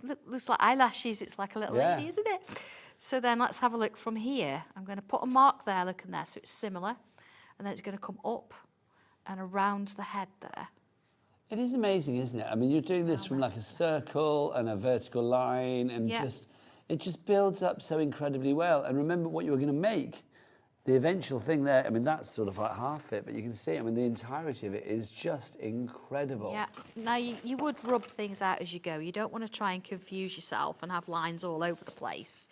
Look, looks like eyelashes. It's like a little lady, isn't it? So then let's have a look from here. I'm going to put a mark there, look in there, so it's similar. And then it's going to come up and around the head there. It is amazing, isn't it? I mean, you're doing this from like a circle and a vertical line, and it just builds up so incredibly well. And remember what you were going to make. The eventual thing there, I mean, that's sort of like half it, but you can see, I mean, the entirety of it is just incredible. Yeah. Now, you would rub things out as you go. You don't want to try and confuse yourself and have lines all over the place.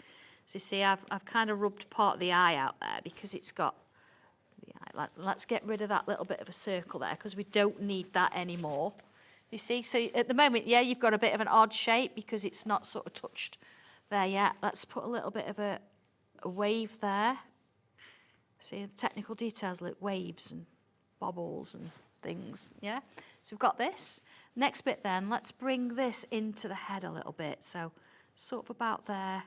So you see, I've kind of rubbed part of the eye out there because it's got the eye. Let's get rid of that little bit of a circle there because we don't need that anymore. You see, so at the moment, yeah, you've got a bit of an odd shape because it's not sort of touched there yet. Let's put a little bit of a wave there. See, the technical details, look, waves and bobbles and things, yeah? So we've got this. Next bit then, let's bring this into the head a little bit. So sort of about there,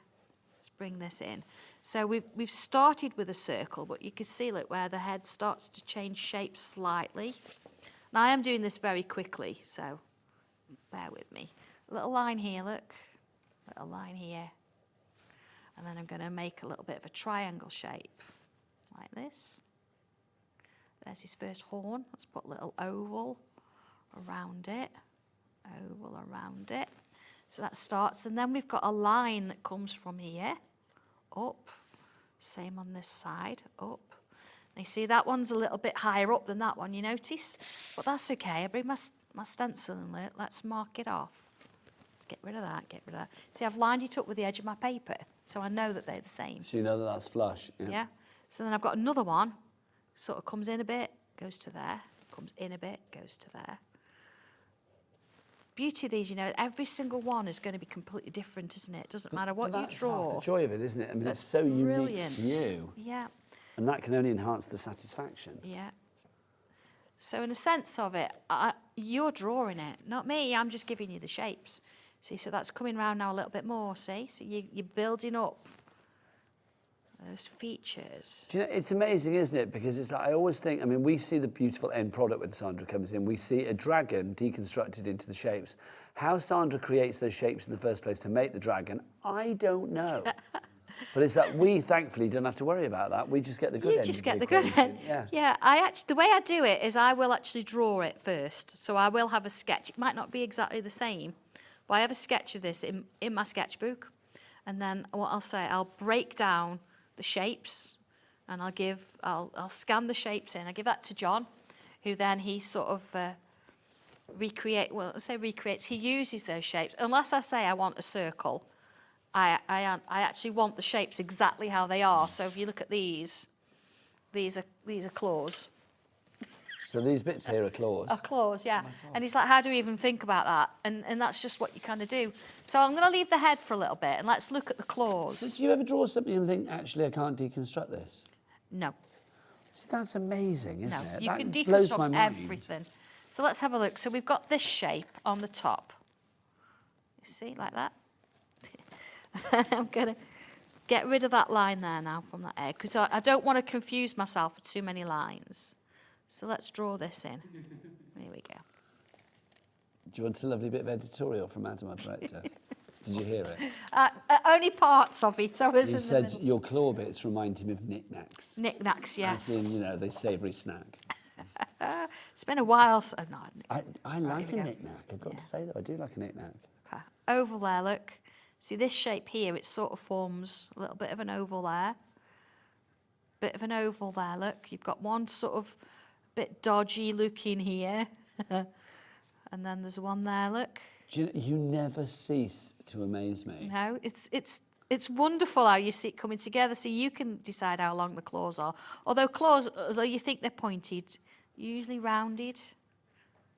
let's bring this in. So we've started with a circle, but you can see, look, where the head starts to change shape slightly. Now, I am doing this very quickly, so bear with me. A little line here, look, little line here. And then I'm going to make a little bit of a triangle shape. Like this. There's his first horn. Let's put a little oval around it. Oval around it. So that starts, and then we've got a line that comes from here, up. Same on this side, up. And you see that one's a little bit higher up than that one, you notice? But that's okay. I bring my stencil and let's mark it off. Let's get rid of that, get rid of that. See, I've lined it up with the edge of my paper, so I know that they're the same. So you know that that's flush. Yeah. So then I've got another one, sort of comes in a bit, goes to there, comes in a bit, goes to there. Beauty of these, you know, every single one is going to be completely different, isn't it? It doesn't matter what you draw. That's the joy of it, isn't it? I mean, it's so unique to you. Yeah. And that can only enhance the satisfaction. Yeah. So in a sense of it, you're drawing it, not me. I'm just giving you the shapes. See, so that's coming round now a little bit more, see? So you're building up those features. Do you know, it's amazing, isn't it? Because it's like, I always think, I mean, we see the beautiful end product when Sandra comes in. We see a dragon deconstructed into the shapes. How Sandra creates those shapes in the first place to make the dragon, I don't know. But it's that we thankfully don't have to worry about that. We just get the good end. You just get the good end. Yeah. The way I do it is I will actually draw it first. So I will have a sketch. It might not be exactly the same, but I have a sketch of this in my sketchbook. And then what I'll say, I'll break down the shapes, and I'll scan the shapes in. I give that to John, who then he sort of recreates. He uses those shapes. Unless I say I want a circle, I actually want the shapes exactly how they are. So if you look at these are claws. So these bits here are claws. Are claws, yeah. And he's like, how do we even think about that? And that's just what you kind of do. So I'm going to leave the head for a little bit, and let's look at the claws. So do you ever draw something and think, actually, I can't deconstruct this? No. See, that's amazing, isn't it? You that can blows my deconstruct mind. everything. So let's have a look. So we've got this shape on the top. You see, like that? I'm going to get rid of that line there now from that egg, because I don't want to confuse myself with too many lines. So let's draw this in. Here we go. Do you want a lovely bit of editorial from Adam, our director? Did you hear it? Only parts of it. He said your claw bits remind him of knickknacks. Knickknacks, yes. As in, you know, the savoury snack. It's been a while. So, no, I like a knick-knack. I've got to say that. I do like a knick-knack. Okay. Oval there, look. See this shape here, it sort of forms a little bit of an oval there. Bit of an oval there, look. You've got one sort of bit dodgy looking here. And then there's one there, look. Do you never cease to amaze me. No, it's It's wonderful how you see it coming together, so you can decide how long the claws are. Although claws, although you think they're pointed, usually rounded.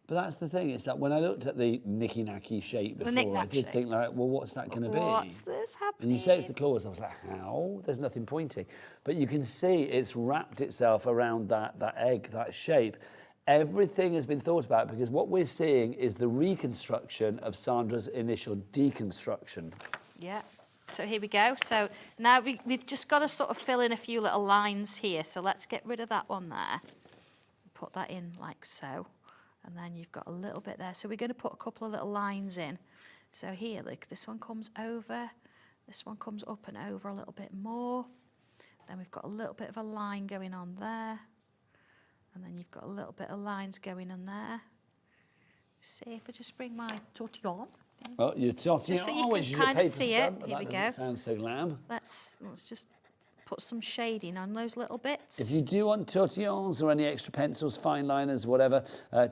But that's the thing, it's like when I looked at the nicky-nacky shape before, I did think like, well, what's that going to be? What's this happening? And you say it's the claws, I was like, how? There's nothing pointing. But you can see it's wrapped itself around that egg, that shape. Everything has been thought about because what we're seeing is the reconstruction of Sandra's initial deconstruction. Yeah. So here we go. So now we've just got to sort of fill in a few little lines here. So let's get rid of that one there. Put that in like so. And then you've got a little bit there. So we're going to put a couple of little lines in. So here, look, this one comes over. This one comes up and over a little bit more. Then we've got a little bit of a line going on there. And then you've got a little bit of lines going on there. See if I just bring my tortillon. Oh, your tortillon, Just so you which can is a kind of paper see it. stamp, but Here that we doesn't go. sound so glam. Let's just put some shading on those little bits. If you do want tortillons or any extra pencils, fine liners, whatever,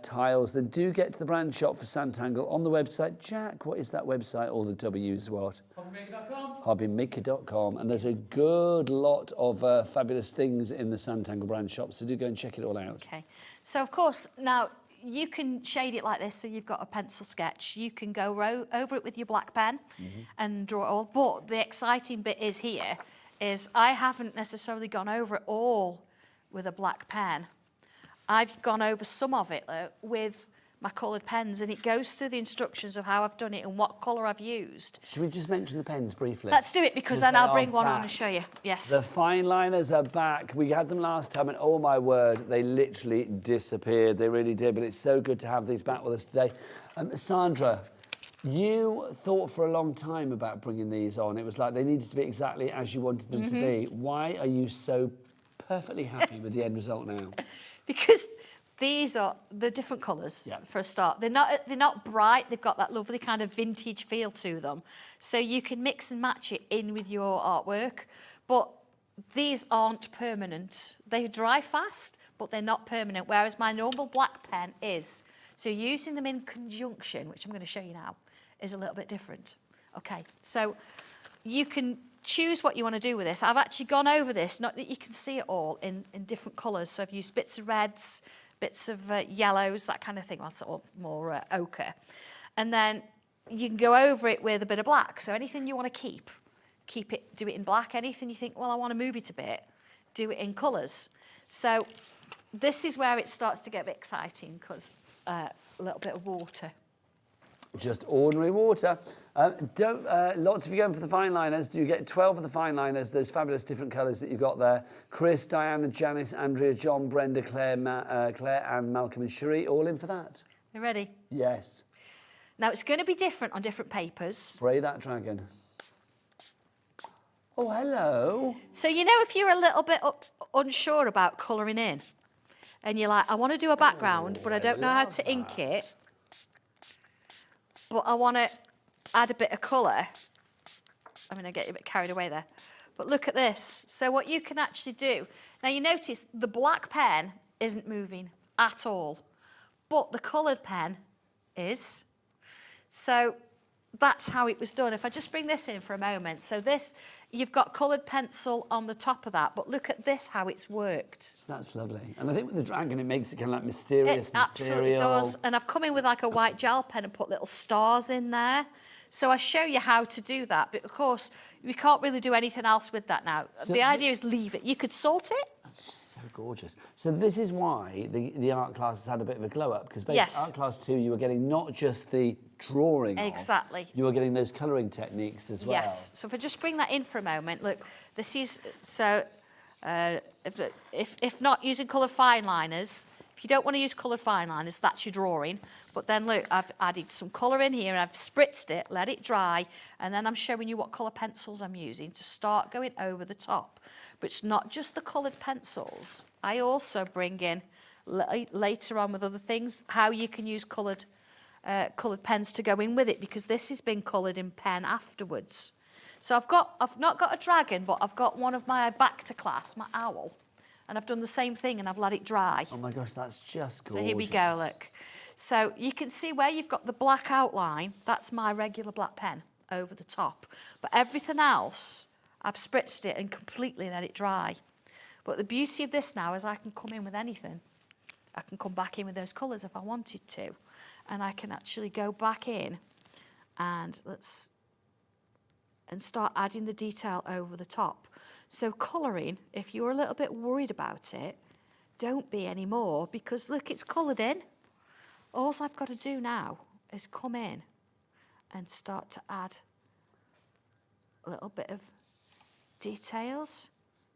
tiles, then do get to the brand shop for Sanntangle on the website. Jack, what is that website? All the W's what? Hobbymaker.com. Hobbymaker.com. And there's a good lot of fabulous things in the Sanntangle brand shop, so do go and check it all out. Okay. So, of course, now you can shade it like this, so you've got a pencil sketch. You can go over it with your black pen and draw it all. But the exciting bit is here, is I haven't necessarily gone over it all with a black pen. I've gone over some of it with my coloured pens, and it goes through the instructions of how I've done it and what colour I've used. Should we just mention the pens briefly? Let's do it, because then I'll bring one on and show you. Yes. The fine liners are back. We had them last time, and oh my word, they literally disappeared. They really did, but it's so good to have these back with us today. Sandra, you thought for a long time about bringing these on. It was like they needed to be exactly as you wanted them to be. Why are you so perfectly happy with the end result now? Because these are the different colours for a start. They're not bright. They've got that lovely kind of vintage feel to them. So you can mix and match it in with your artwork. But these aren't permanent. They dry fast, but they're not permanent, whereas my normal black pen is. So using them in conjunction, which I'm going to show you now, is a little bit different. Okay, so you can choose what you want to do with this. I've actually gone over this, not that you can see it all, in different colours. So I've used bits of reds, bits of yellows, that kind of thing, or more ochre. And then you can go over it with a bit of black. So anything you want to keep it, do it in black. Anything you think, well, I want to move it a bit, do it in colours. So this is where it starts to get a bit exciting, because a little bit of water. Just ordinary water. Lots of you going for the fine liners. Do you get 12 of the fine liners? Those fabulous different colours that you've got there. Chris, Diana, Janice, Andrea, John, Brenda, Claire, Anne, Malcolm and Cherie, all in for that? You ready? Yes. Now, it's going to be different on different papers. Spray that dragon. Oh, hello. So, you know, if you're a little bit unsure about colouring in, and you're like, I want to do a background, but I don't know how to ink it, but I want to add a bit of colour. I'm going to get a bit carried away there. But look at this. So what you can actually do, now you notice the black pen isn't moving at all, but the coloured pen is. So that's how it was done. If I just bring this in for a moment. So this, you've got coloured pencil on the top of that, but look at this, how it's worked. That's lovely. And I think with the dragon, it makes it kind of like mysterious. It absolutely does. And I've come in with like a white gel pen and put little stars in there. So I show you how to do that. But of course, we can't really do anything else with that now. So the idea is leave it. You could salt it. That's just so gorgeous. So this is why the art class has had a bit of a glow up, because basically art class 2, you were getting not just the drawing exactly. You were getting those colouring techniques as well. Yes. So if I just bring that in for a moment, look, this is, so if not using coloured fine liners, if you don't want to use coloured fine liners, that's your drawing. But then look, I've added some colour in here and I've spritzed it, let it dry, and then I'm showing you what colour pencils I'm using to start going over the top. But it's not just the coloured pencils. I also bring in, later on with other things, how you can use coloured pens to go in with it, because this has been coloured in pen afterwards. So I've not got a dragon, but I've got one of my back to class, my owl. And I've done the same thing and I've let it dry. Oh my gosh, that's just gorgeous. So here we go, look. So you can see where you've got the black outline, that's my regular black pen. over the top. But everything else, I've spritzed it and completely let it dry. But the beauty of this now is I can come in with anything. I can come back in with those colours if I wanted to. And I can actually go back in and start adding the detail over the top. So colouring, if you're a little bit worried about it, don't be anymore, because look, it's coloured in. All I've got to do now is come in and start to add a little bit of details.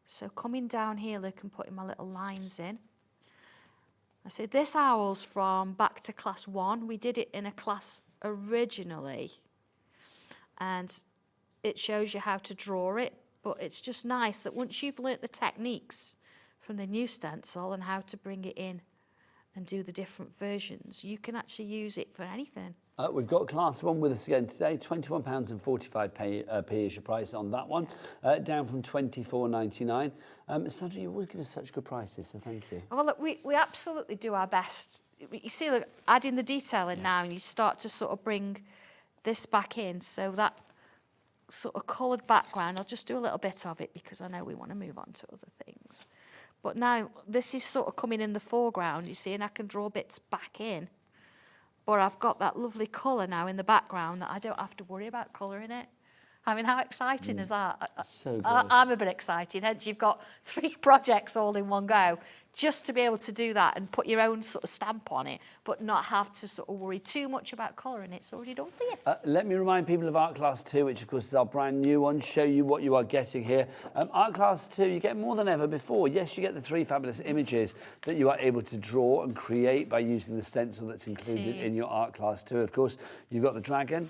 So coming down here, look, and putting my little lines in. I say this owl's from back to class 1. We did it in a class originally, and it shows you how to draw it, but it's just nice that once you've learnt the techniques from the new stencil and how to bring it in and do the different versions, you can actually use it for anything. We've got class 1 with us again today. £21.45 is your price on that one, down from £24.99. Sandra, you always give us such good prices, so thank you. Well, look, we absolutely do our best. You see, look, adding the detail in now, and you start to sort of bring this back in, so that sort of coloured background, I'll just do a little bit of it because I know we want to move on to other things. But now this is sort of coming in the foreground, you see, and I can draw bits back in. But I've got that lovely colour now in the background that I don't have to worry about colouring it. I mean, how exciting is that? So good. I'm a bit excited, hence you've got 3 projects all in one go, just to be able to do that and put your own sort of stamp on it, but not have to sort of worry too much about colouring. It's already done for you. Let me remind people of Art Class 2, which of course is our brand new one, show you what you are getting here. Art Class 2, you get more than ever before. Yes, you get the 3 fabulous images that you are able to draw and create by using the stencil that's included in your Art Class 2. Of course, you've got the dragon,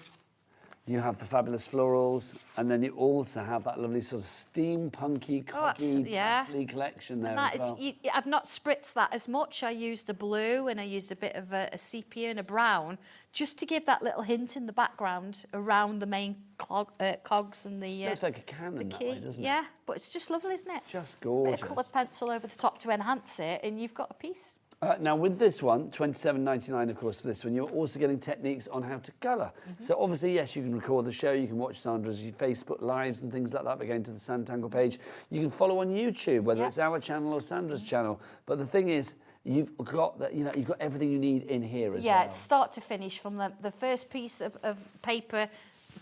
you have the fabulous florals, and then you also have that lovely sort of steampunky, coggy, tassely collection there as well. I've not spritzed that as much. I used a blue and I used a bit of a sepia and a brown, just to give that little hint in the background around the main cogs and the looks like a cannon that way, doesn't it? Yeah, but it's just lovely, isn't it? Just gorgeous. Bit of coloured pencil over the top to enhance it, and you've got a piece. Now with this one, £27.99 of course for this one, you're also getting techniques on how to colour. So obviously, yes, you can record the show, you can watch Sandra's Facebook lives and things like that by going to the Sanntangle page. You can follow on YouTube, whether it's our channel or Sandra's channel. But the thing is, you've got that, you've got everything you need in here as well. Yeah, it's start to finish, from the first piece of paper,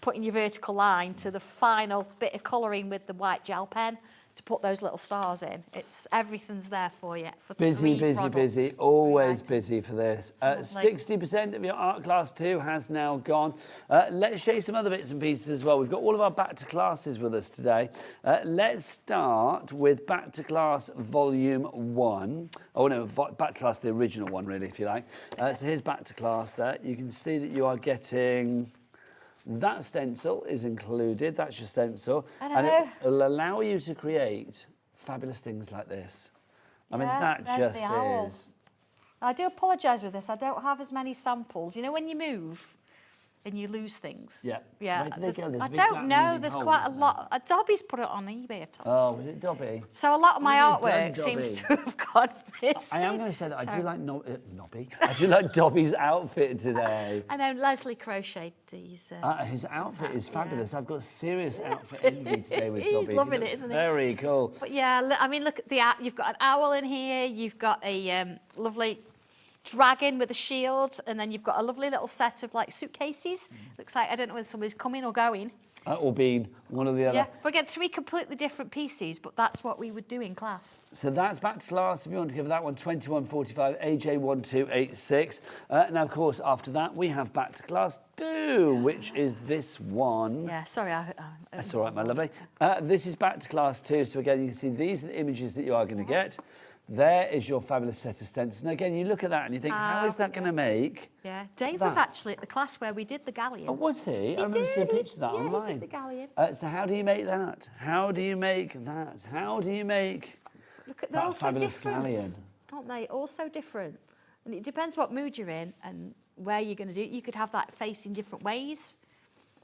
putting your vertical line, to the final bit of colouring with the white gel pen to put those little stars in. Everything's there for you. For busy, 3 products. busy, always busy for this. 60% of your Art Class 2 has now gone. Let's show you some other bits and pieces as well. We've got all of our Back to Classes with us today. Let's start with Back to Class Volume 1. Oh no, Back to Class, the original one really, if you like. So here's Back to Class there. You can see that you are getting... That stencil is included, that's your stencil, and it will allow you to create fabulous things like this. I mean, that just is. I do apologise with this, I don't have as many samples. You know when you move and you lose things? Yeah. Yeah. Where do they go? There's I big don't black know, moving there's holes, quite a isn't lot. Dobby's put it on eBay. Oh, was it Dobby? So a lot of my What have you artwork done, seems Dobby? to have gone missing. I am going to say that I do like Nobby. I do like Dobby's outfit today. I know Leslie crocheted his outfit is fabulous. I've got serious outfit envy today with Dobby. He's loving it, isn't he? Very cool. But yeah, I mean, look at you've got an owl in here, you've got a lovely dragon with a shield, and then you've got a lovely little set of like suitcases. Looks like, I don't know whether somebody's coming or going. Or being one or the other. Yeah, but again, 3 completely different pieces, but that's what we would do in class. So that's Back to Class. If you want to give that one, £21.45, AJ1286. Now, of course, after that, we have Back to Class 2, which is this one. Yeah, sorry. That's all right, my lovely. This is Back to Class 2. So again, you can see these are the images that you are going to get. There is your fabulous set of stencils. And again, you look at that and you think, how is that going to make? Yeah, Dave was actually at the class where we did the galleon. Oh, was he? I remember seeing a picture of that online. He did the galleon. So how do you make that? How do you make that? How do you make they're all so fabulous different, galleon? aren't they? All so different. And it depends what mood you're in and where you're going to do it. You could have that face in different ways.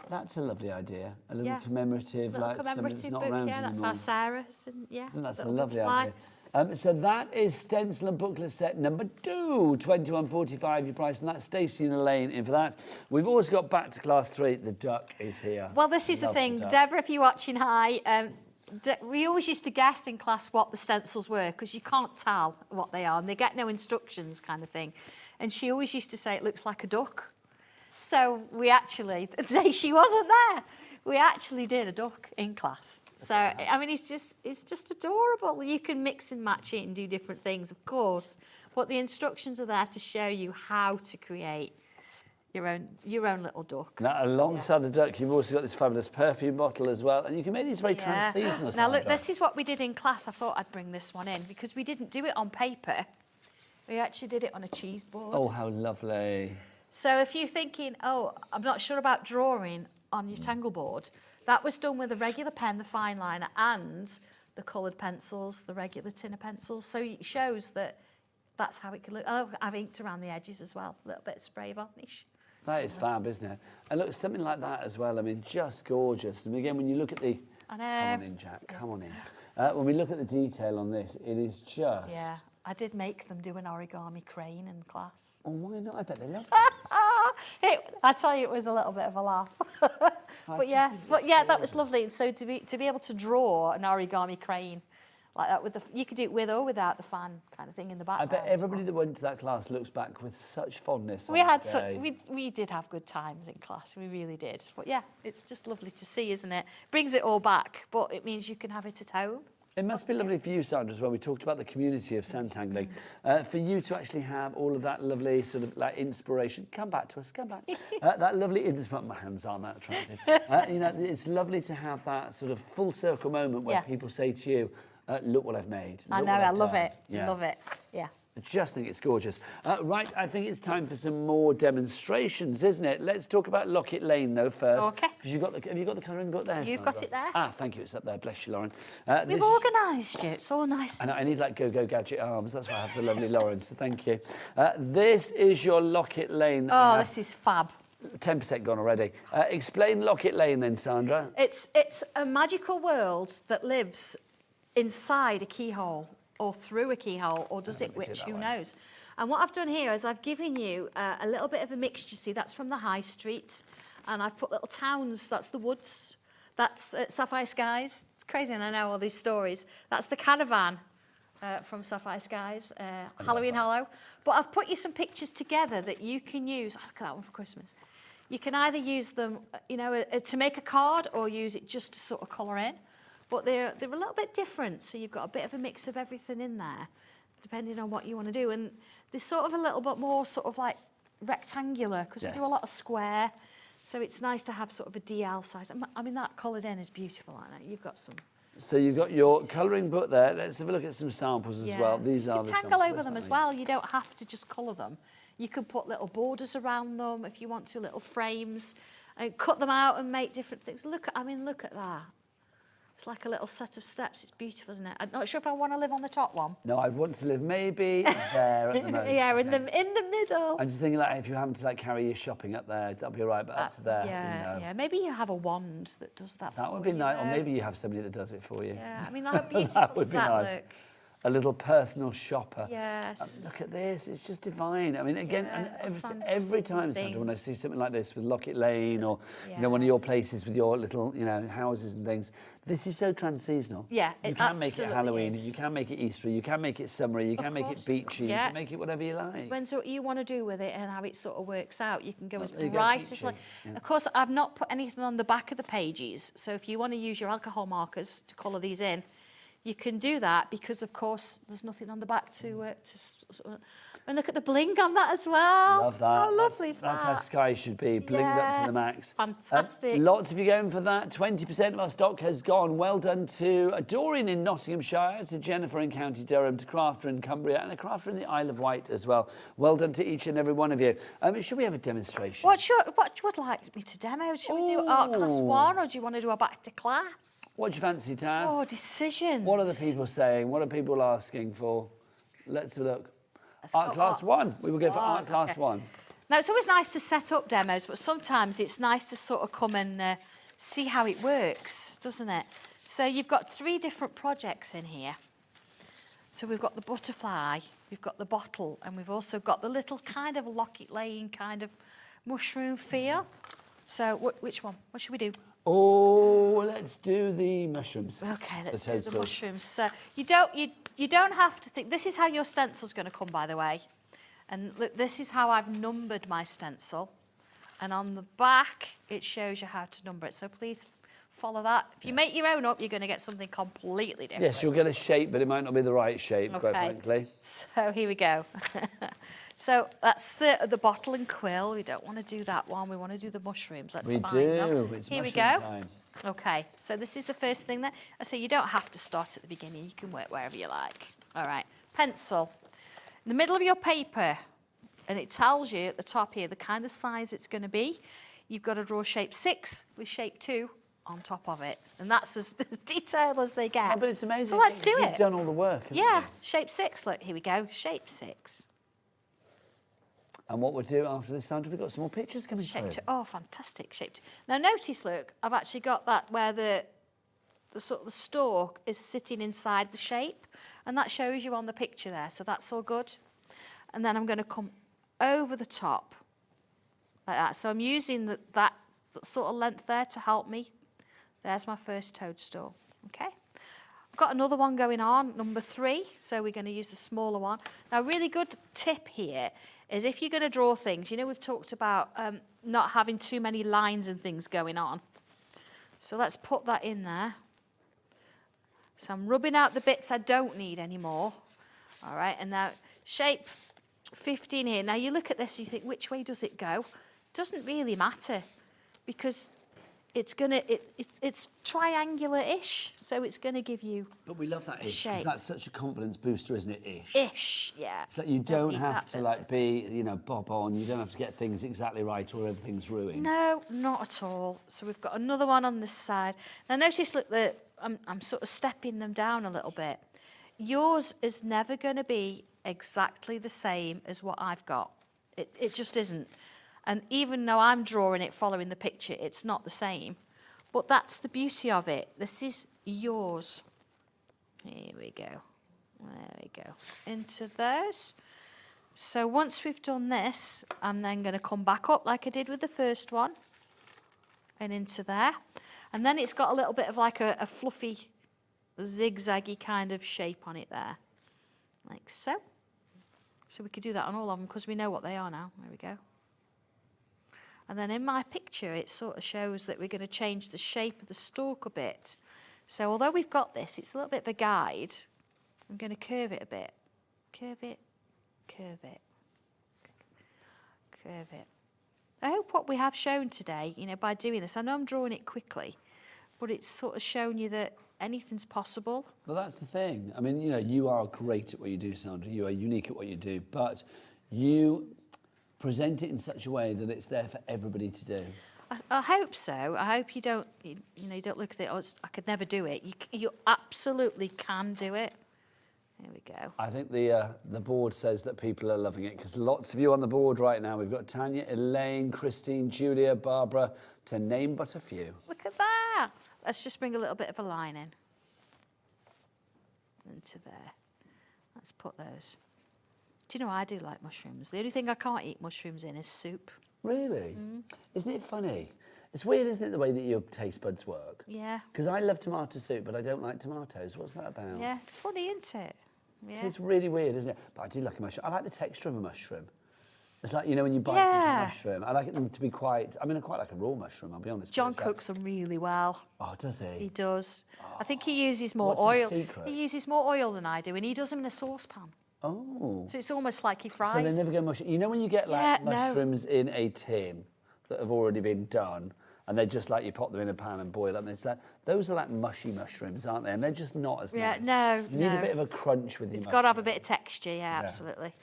That's a lovely idea. A little commemorative, little like commemorative something that's not book, around that's anymore. our Sarah's. And, I think that's a little lovely butterfly. idea. So that is stencil and booklet set number 2, £21.45 your price, and that's Stacey and Elaine in for that. We've also got back to class 3. The duck is here. Well, this is the thing, Deborah, if you're watching, hi. We always used to guess in class what the stencils were because you can't tell what they are and they get no instructions kind of thing. And she always used to say it looks like a duck. So we actually, the day she wasn't there, we actually did a duck in class. So, I mean, it's just adorable. You can mix and match it and do different things, of course, but the instructions are there to show you how to create your own little duck. Now, alongside the duck, you've also got this fabulous perfume bottle as well, and you can make these very trans-seasonal. Now, look, this is what we did in class. I thought I'd bring this one in because we didn't do it on paper. We actually did it on a cheese board. Oh, how lovely. So if you're thinking, oh, I'm not sure about drawing on your tangle board, that was done with a regular pen, the fine liner, and the coloured pencils, the regular tinner pencils. So it shows that that's how it can look. Oh, I've inked around the edges as well, a little bit of spray varnish. That is fab, isn't it? And look, something like that as well, I mean, just gorgeous. And again, when you look at the... I know. Come on in, Jack, come on in. When we look at the detail on this, it is just... Yeah, I did make them do an origami crane in class. Oh, why not? I bet they love I tell you, it was a little bit of a laugh. but yeah, that was lovely. And so to be able to draw an origami crane like that with you could do it with or without the fan kind of thing in the background. I bet everybody that went to that class looks back with such fondness. We did have good times in class. We really did. But yeah, it's just lovely to see, isn't it? Brings it all back, but it means you can have it at home. It must be lovely for you, Sandra, as well. We talked about the community of Sanntangling. For you to actually have all of that lovely sort of like inspiration. Come back to us, come back. That lovely, my hands aren't that attractive. You know, it's lovely to have that sort of full circle moment where people say to you, look what I've made. I know, I love it. I love it. Yeah. I just think it's gorgeous. Right, I think it's time for some more demonstrations, isn't it? Let's talk about Locket Lane, though, first. OK. Because have you got the colouring book there, You've got it there. Ah, thank you. It's up there. Bless you, Lauren. We've organised you. It's all nice. I need, like, Go-Go Gadget arms. That's why I have the lovely Lauren, so thank you. This is your Locket Lane. Oh, this is fab. 10% gone already. Explain Locket Lane, then, Sandra. It's a magical world that lives inside a keyhole or through a keyhole, or does it, which, who knows? And what I've done here is I've given you a little bit of a mixture. See, that's from the high street, and I've put little towns. That's the woods. That's Sapphire Skies. It's crazy, and I know all these stories. That's the caravan from Sapphire Skies, Halloween Hollow. But I've put you some pictures together that you can use. Look at that one for Christmas. You can either use them, you know, to make a card, or use it just to sort of colour in. But they're a little bit different, so you've got a bit of a mix of everything in there, depending on what you want to do. And they're sort of a little bit more sort of like rectangular, because we do a lot of square, so it's nice to have sort of a DL size. I mean, that coloured in is beautiful, isn't it? You've got some... So you've got your colouring book there. Let's have a look at some samples as well. These are the samples. You can tangle over them as well. You don't have to just colour them. You can put little borders around them if you want to, little frames, and cut them out and make different things. Look at that. It's like a little set of steps. It's beautiful, isn't it? I'm not sure if I want to live on the top one. No, I'd want to live maybe there at the moment. Yeah, in the middle. I'm just thinking, like, if you're having to like carry your shopping up there, that'll be all right, but up to there, yeah. Maybe you have a wand that does that. That would be nice, or maybe you have somebody that does it for you. Yeah, I mean, how beautiful that would does be that nice. look? A little personal shopper. Yes. Look at this, it's just divine. I mean, again, and every time, Sandra, when I see something like this with Locket Lane or, you know, one of your places with your little, you know, houses and things, this is so trans-seasonal. Yeah, you can make it Halloween, you can make it Easter, you can make it summery, you can make it beachy, you can make it whatever you like. Depends what you want to do with it and how it sort of works out. You can go as bright as like. Of course, I've not put anything on the back of the pages, so if you want to use your alcohol markers to colour these in, you can do that because, of course, there's nothing on the back to and look at the bling on that as well. Love that. How lovely is that? That's how Sky should be, blinged up to the max. Fantastic. Lots of you going for that. 20% of our stock has gone. Well done to Doreen in Nottinghamshire, to Jennifer in County Durham, to Crafter in Cumbria, and a Crafter in the Isle of Wight as well. Well done to each and every one of you. Should we have a demonstration? What would you like me to demo? Should we do art class 1, or do you want to do a back to class? What do you fancy, Taz? Oh, decisions. What are the people saying? What are people asking for? Let's have a look. Art class 1. We will go for art class 1. Now, it's always nice to set up demos, but sometimes it's nice to sort of come and see how it works, doesn't it? So you've got 3 different projects in here. So we've got the butterfly, we've got the bottle, and we've also got the little kind of locket-laying kind of mushroom feel. So which one? What should we do? Oh, let's do the mushrooms. Okay, let's do the mushrooms. So you don't have to think. This is how your stencil's going to come, by the way. And look, this is how I've numbered my stencil. And on the back, it shows you how to number it. So please follow that. If you make your own up, you're going to get something completely different. Yes, you'll get a shape, but it might not be the right shape, quite frankly. So here we go. So that's the bottle and quill. We don't want to do that one. We want to do the mushrooms. Let's find them. It's here we mushroom go. time. Okay, so this is the first thing there. I say you don't have to start at the beginning. You can work wherever you like. All right, pencil. In the middle of your paper, and it tells you at the top here the kind of size it's going to be. You've got to draw shape 6 with shape 2 on top of it. And that's as detailed as they get. Oh, but it's amazing. So let's do it. You've done all the work, haven't Yeah, you? shape 6. Look, here we go. Shape 6. And what we'll do after this, Sandra, we've got some more pictures coming Shape through. 2. Oh, fantastic. Shape 2. Now notice, look, I've actually got that where the sort of the stalk is sitting inside the shape. And that shows you on the picture there. So that's all good. And then I'm going to come over the top like that. So I'm using that sort of length there to help me. There's my first toadstool. Okay. I've got another one going on, number 3. So we're going to use the smaller one. Now, a really good tip here is if you're going to draw things, you know, we've talked about not having too many lines and things going on. So let's put that in there. So I'm rubbing out the bits I don't need anymore. All right, and now shape 15 here. Now you look at this and you think, which way does it go? Doesn't really matter because it's triangular-ish, so it's going to give you But we love that ish, shape. because that's such a confidence booster, isn't it, ish? Ish, yeah. So you don't need have that to bit. like be, you know, bob on. You don't have to get things exactly right or everything's ruined. No, not at all. So we've got another one on this side. Now notice, look, I'm sort of stepping them down a little bit. Yours is never going to be exactly the same as what I've got. It just isn't. And even though I'm drawing it following the picture, it's not the same. But that's the beauty of it. This is yours. Here we go. There we go. Into those. So once we've done this, I'm then going to come back up like I did with the first one. And into there. And then it's got a little bit of like a fluffy, zigzaggy kind of shape on it there. Like so. So we could do that on all of them because we know what they are now. There we go. And then in my picture, it sort of shows that we're going to change the shape of the stalk a bit. So although we've got this, it's a little bit of a guide. I'm going to curve it a bit. Curve it, curve it, curve it. I hope what we have shown today, you know, by doing this, I know I'm drawing it quickly, but it's sort of shown you that anything's possible. Well, that's the thing. I mean, you know, you are great at what you do, Sandra. You are unique at what you do, but you present it in such a way that it's there for everybody to do. I hope so. I hope you don't, you don't look at it as I could never do it. You absolutely can do it. There we go. I think the board says that people are loving it because lots of you on the board right now. We've got Tanya, Elaine, Christine, Julia, Barbara, to name but a few. Look at that. Let's just bring a little bit of a line in. Into there. Let's put those. Do you know, I do like mushrooms. The only thing I can't eat mushrooms in is soup. Really? Isn't it funny? It's weird, isn't it, the way that your taste buds work? Yeah. Because I love tomato soup, but I don't like tomatoes. What's that about? Yeah, it's funny, isn't it? Yeah. It's really weird, isn't it? But I do like a mushroom. I like the texture of a mushroom. It's like, you know, when you bite into a mushroom, I like them to be quite... I mean, I quite like a raw mushroom, I'll be honest. John cooks them really well. Oh, does he? He does. I think he uses more What's oil. his secret? He uses more oil than I do, and he does them in a saucepan. Oh. So it's almost like he fries. So they never go mushroom. You know when you get like no. mushrooms in a tin that have already been done, and they're just like you pop them in a pan and boil them. It's like those are like mushy mushrooms, aren't they? And they're just not as nice. No, You need a bit of a crunch with your It's got to have a bit of texture, yeah, absolutely.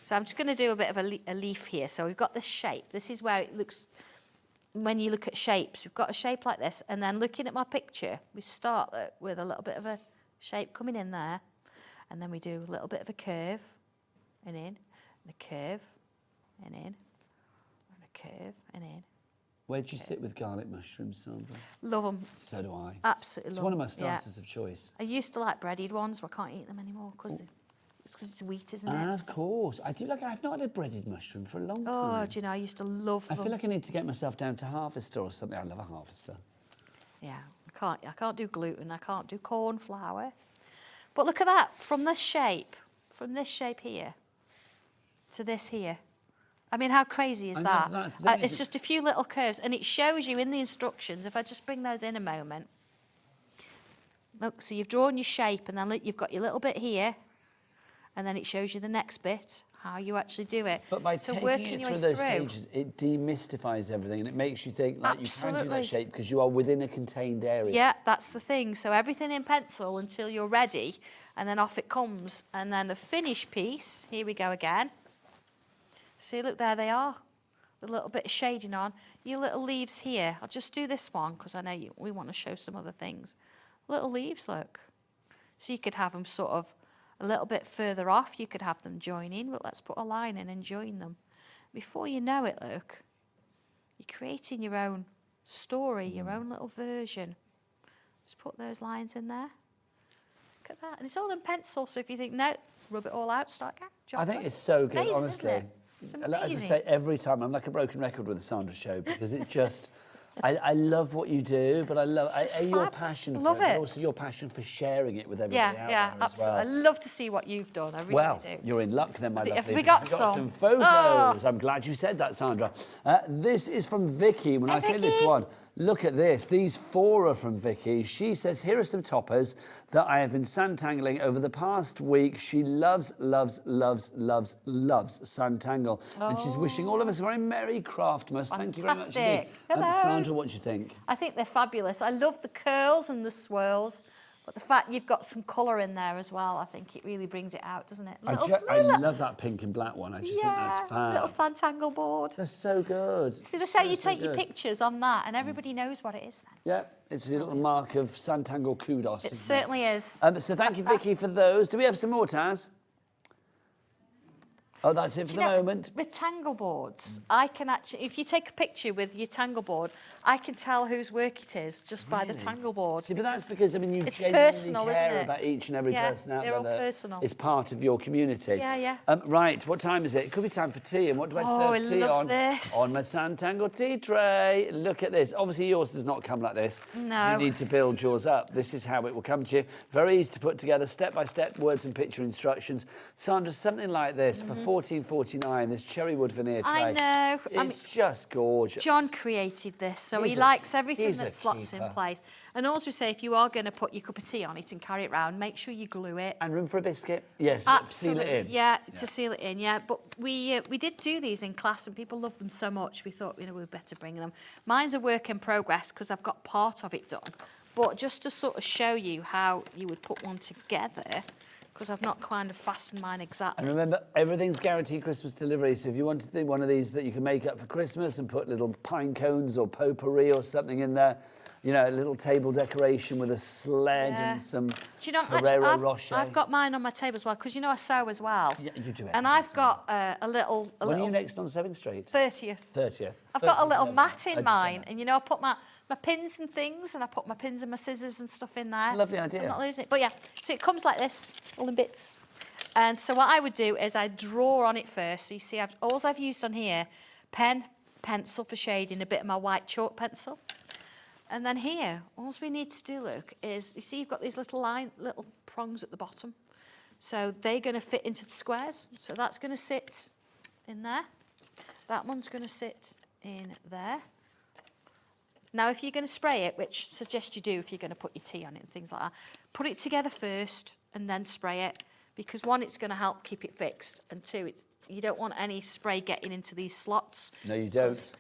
So I'm just going to do a bit of a leaf here. So we've got this shape. This is where it looks, when you look at shapes, we've got a shape like this. And then looking at my picture, we start with a little bit of a shape coming in there. And then we do a little bit of a curve and in, and a curve and in, and a curve and in, Where do you sit with garlic mushrooms, Sandra? Love them. So do I. Absolutely It's love one of my 'em, starters of choice. I used to like breaded ones, but I can't eat them anymore because it's wheat, isn't it? Of course. I've not had a breaded mushroom for a long time. Oh, do you know, I used to love them. I feel like I need to get myself down to Harvester or something. I love a Harvester. Yeah, I can't do gluten, I can't do corn flour. But look at that, from this shape here to this here. I mean, how crazy is that? It's just a few little curves, and it shows you in the instructions, if I just bring those in a moment. Look, so you've drawn your shape, and then look, you've got your little bit here, and then it shows you the next bit, how you actually do it. But by taking it through those stages, it demystifies everything, and it makes you think like you can do that shape because you are within a contained area. Yeah, that's the thing. So everything in pencil until you're ready, and then off it comes. And then the finished piece, here we go again. See, look, there they are. A little bit of shading on. Your little leaves here. I'll just do this one because I know we want to show some other things. Little leaves, look. So you could have them sort of a little bit further off. You could have them join in, but let's put a line in and join them. Before you know it, look, you're creating your own story, your own little version. Just put those lines in there. Look at that. And it's all in pencil, so if you think, no, rub it all out, start again. I think it's so good, amazing, honestly. isn't it? It's amazing. As I say, every time, I'm like a broken record with the Sandra show because it just... I love what you do, but I love your passion for it, but also your passion for sharing it with everybody out there as well. I love to see what you've done. I really do. You're in luck then, my lovely. Have we got some photos? I'm glad you said that, Sandra. This is from Vicky. When I say this one, look at this. These 4 are from Vicky. She says, here are some toppers that I have been Sanntangling over the past week. She loves, loves, loves, loves, loves Sanntangle. And she's wishing all of us a very Merry Craftmas. Thank you very much indeed. Sandra, what do you think? I think they're fabulous. I love the curls and the swirls, but the fact you've got some colour in there as well, I think it really brings it out, doesn't it? I love that pink and black one. I just think that's fab. Little Sanntangle board. That's so good. See, that's how you take your pictures on that, and everybody knows what it is then. Yeah, it's a little mark of Sanntangle kudos. It certainly is. So thank you, Vicky, for those. Do we have some more, Taz? Oh, that's it for the moment. With tangle boards, I can actually, if you take a picture with your tangle board, I can tell whose work it is just by the tangle board. See, but that's because, I mean, you genuinely care about each and every person out there. They're all personal. It's part of your community. Yeah. Right, what time is it? It could be time for tea. And what do I serve tea on? This. On my Sanntangle tea tray. Look at this. Obviously, yours does not come like this. No. You need to build yours up. This is how it will come to you. Very easy to put together, step-by-step words and picture instructions. Sandra, something like this for $14.49, this cherry wood veneer tray. I know. It's just gorgeous. John created this, so he likes everything that slots in place. And also say, if you are going to put your cup of tea on it and carry it round, make sure you glue it. And room for a biscuit? Yes, absolutely. Seal it in. Yeah, to seal it in, yeah. But we did do these in class and people loved them so much, we thought, we'd better bring them. Mine's a work in progress because I've got part of it done. But just to sort of show you how you would put one together, because I've not kind of fastened mine exactly. And remember, everything's guaranteed Christmas delivery, so if you want to do one of these that you can make up for Christmas and put little pine cones or potpourri or something in there, you know, a little table decoration with a sled and some Ferrero Rocher. I've got mine on my table as well, because I sew as well. Yeah, you do it. And I've got a little... When are you next on Seving Street? 30th. 30th. I've got a little mat in mine, and I put my pins and things, and I put my pins and my scissors and stuff in there. It's a lovely idea. So I'm not losing it. But yeah, so it comes like this, all in bits. And so what I would do is I draw on it first. So you see, all I've used on here, pen, pencil for shading, a bit of my white chalk pencil. And then here, all we need to do, look, is, you see you've got these little prongs at the bottom. So they're going to fit into the squares. So that's going to sit in there. That one's going to sit in there. Now, if you're going to spray it, which I suggest you do if you're going to put your tea on it and things like that, put it together first and then spray it. Because one, it's going to help keep it fixed. And two, you don't want any spray getting into these slots. No, you don't.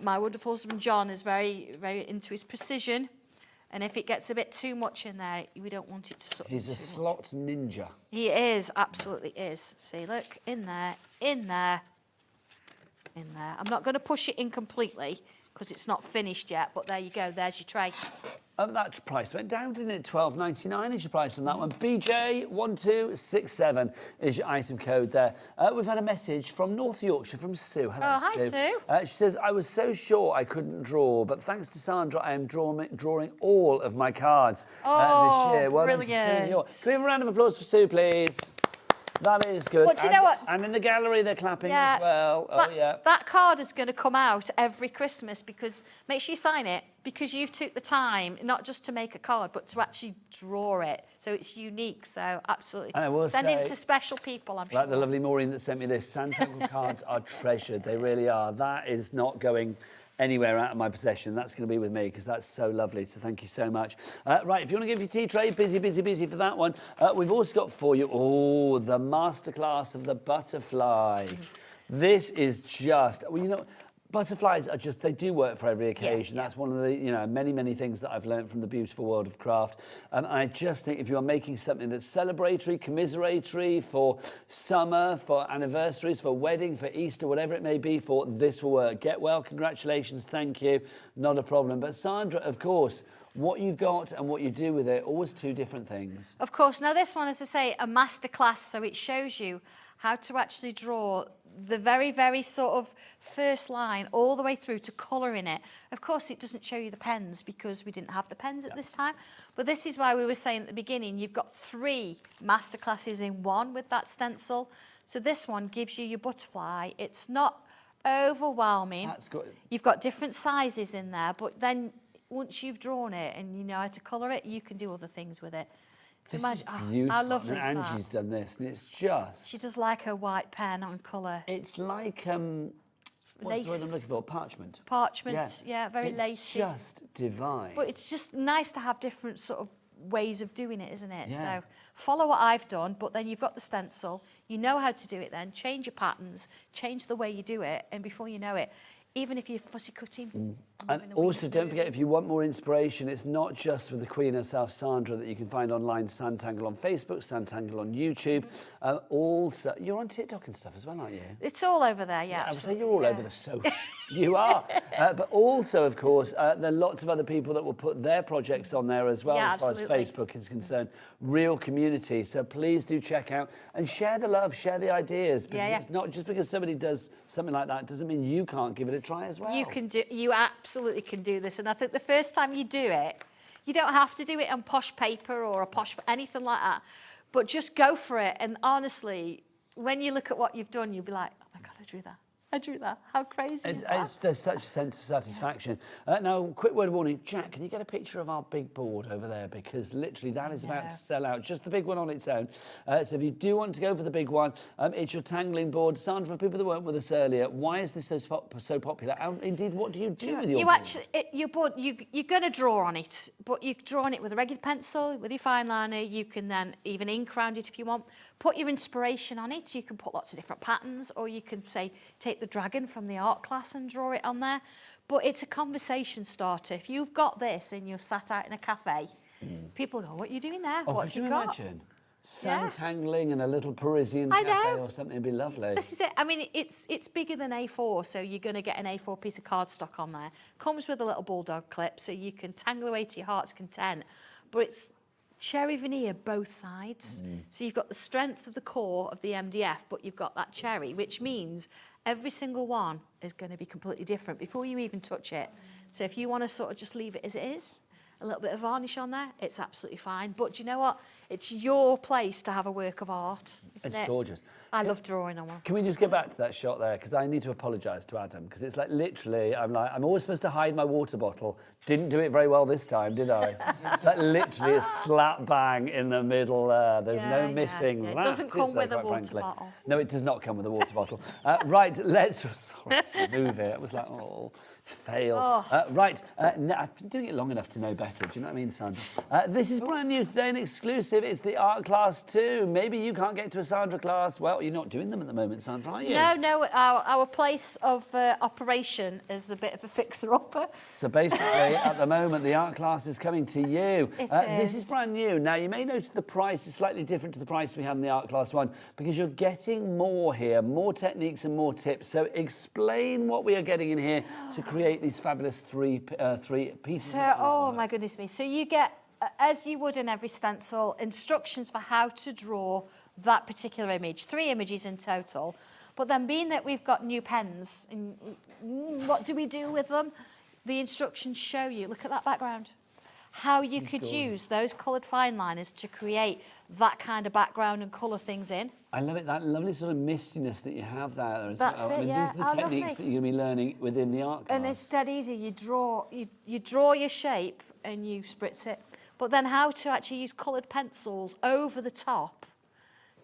My wonderful husband John is very, very into his precision, and if it gets a bit too much in there, we don't want it to sort of... He's a slot ninja. He is, absolutely is. See, look, in there, in there, in there. I'm not going to push it in completely because it's not finished yet, but there you go. There's your tray. That price went down, didn't it? $12.99 is your price on that one. BJ1267 is your item code there. We've had a message from North Yorkshire from Sue. Hello, Oh, hi, Sue. She says, I was so sure I couldn't draw, but thanks to Sandra, I am drawing all of my cards this year. Well done to Sue in York. Can we have a round of applause for Sue, please? That is good. But do you know what? And in the gallery, they're clapping as well. That card is going to come out every Christmas because make sure you sign it because you've took the time not just to make a card but to actually draw it. So it's unique. So absolutely. And I will send it say, to special people, I'm sure. Like the lovely Maureen that sent me this, Sanntangle cards are treasured. They really are. That is not going anywhere out of my possession. That's going to be with me because that's so lovely. So thank you so much. Right, if you want to give your tea tray, busy for that one. We've also got for you, the masterclass of the butterfly. This is just, well, you know, butterflies are just, they do work for every occasion. That's one of the, you know, many things that I've learned from the beautiful world of craft. I just think if you are making something that's celebratory, commiseratory for summer, for anniversaries, for wedding, for Easter, whatever it may be, for this will work. Get well, congratulations, thank you, not a problem. But Sandra, of course, what you've got and what you do with it, always two different things. Of course. Now this one, as I say, a masterclass, so it shows you how to actually draw the very sort of first line all the way through to colouring it. Of course, it doesn't show you the pens because we didn't have the pens at this time. But this is why we were saying at the beginning, you've got 3 masterclasses in one with that stencil. So this one gives you your butterfly. It's not overwhelming. That's good. You've got different sizes in there, but then once you've drawn it and you know how to colour it, you can do other things with it. This Imagine, is beautiful. how lovely is that? Angie's done this, and it's just... She does like her white pen on colour. It's like, what's the word I'm looking for? Parchment. Parchment, yeah, very it's lacy. It's just divine. But it's just nice to have different sort of ways of doing it, isn't it? Yeah. So follow what I've done, but then you've got the stencil. You know how to do it then. Change your patterns, change the way you do it, and before you know it, even if you're fussy cutting. And also, don't forget, if you want more inspiration, it's not just with the Queen herself, Sandra, that you can find online, Sanntangle on Facebook, Sanntangle on YouTube. Also, you're on TikTok and stuff as well, aren't you? It's all over there, yeah. I would say you're all over the social. You are. But also, of course, there are lots of other people that will put their projects on there as well, as far as Facebook is concerned. Real community. So please do check out and share the love, share the ideas. Because it's not just because somebody does something like that doesn't mean you can't give it a try as well. You absolutely can do this, and I think the first time you do it, you don't have to do it on posh paper or a posh anything like that, but just go for it. And honestly, when you look at what you've done, you'll be like, oh my God, I drew that. I drew that. How crazy is that? There's such a sense of satisfaction. Now, quick word of warning. Jack, can you get a picture of our big board over there? Because literally that is about to sell out. Just the big one on its own. So if you do want to go for the big one, it's your tangling board. Sandra, for people that weren't with us earlier, why is this so popular? And indeed, what do you do with your board? Your board, you're going to draw on it, but you're drawing it with a regular pencil, with your fine liner. You can then even ink around it if you want. Put your inspiration on it. You can put lots of different patterns, or you can say, take the dragon from the art class and draw it on there. But it's a conversation starter. If you've got this and you're sat out in a cafe, people go, what are you doing there? What have you got? Imagine Sanntangling in a little Parisian cafe or something would be lovely. This is it. I mean, it's bigger than A4, so you're going to get an A4 piece of cardstock on there. Comes with a little bulldog clip, so you can tangle away to your heart's content. But it's cherry veneer both sides. So you've got the strength of the core of the MDF, but you've got that cherry, which means every single one is going to be completely different before you even touch it. So if you want to sort of just leave it as it is, a little bit of varnish on there, it's absolutely fine. But do you know what? It's your place to have a work of art, isn't it? It's gorgeous. I love drawing on one. Can we just get back to that shot there? Because I need to apologise to Adam, because it's like literally, I'm always supposed to hide my water bottle. Didn't do it very well this time, did I? It's like literally a slap bang in the middle there. There's no missing. It doesn't come with a water bottle. No, it does not come with a water bottle. Right, let's move it. It was like, fail. Right, no, I've been doing it long enough to know better. Do you know what I mean, Sandra? This is brand new today and exclusive. It's the art class 2. Maybe you can't get to a Sandra class. Well, you're not doing them at the moment, Sandra, are you? No, our place of operation is a bit of a fixer-upper. So basically, at the moment, the art class is coming to you. This is brand new. Now, you may notice the price is slightly different to the price we had in the art class 1 because you're getting more here, more techniques and more tips. So explain what we are getting in here to create these fabulous three pieces? So, oh my goodness me. So you get, as you would in every stencil, instructions for how to draw that particular image. 3 images in total. But then being that we've got new pens, and what do we do with them? The instructions show you, look at that background, how you could use those coloured fine liners to create that kind of background and colour things in. I love it, that lovely sort of mistiness that you have there as That's well. it, I mean, yeah. these are the techniques that you're going to be learning within the art class. And it's dead easy. You draw your shape and you spritz it. But then how to actually use coloured pencils over the top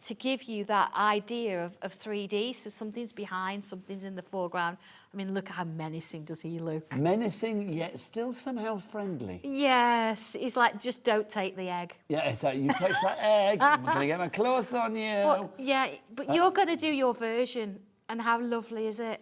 to give you that idea of 3D. So something's behind, something's in the foreground. I mean, look how menacing does he look. Menacing, yet still somehow friendly. Yes, he's like, just don't take the egg. Yeah, so you touch that egg, I'm going to get my cloth on you. But you're going to do your version, and how lovely is it?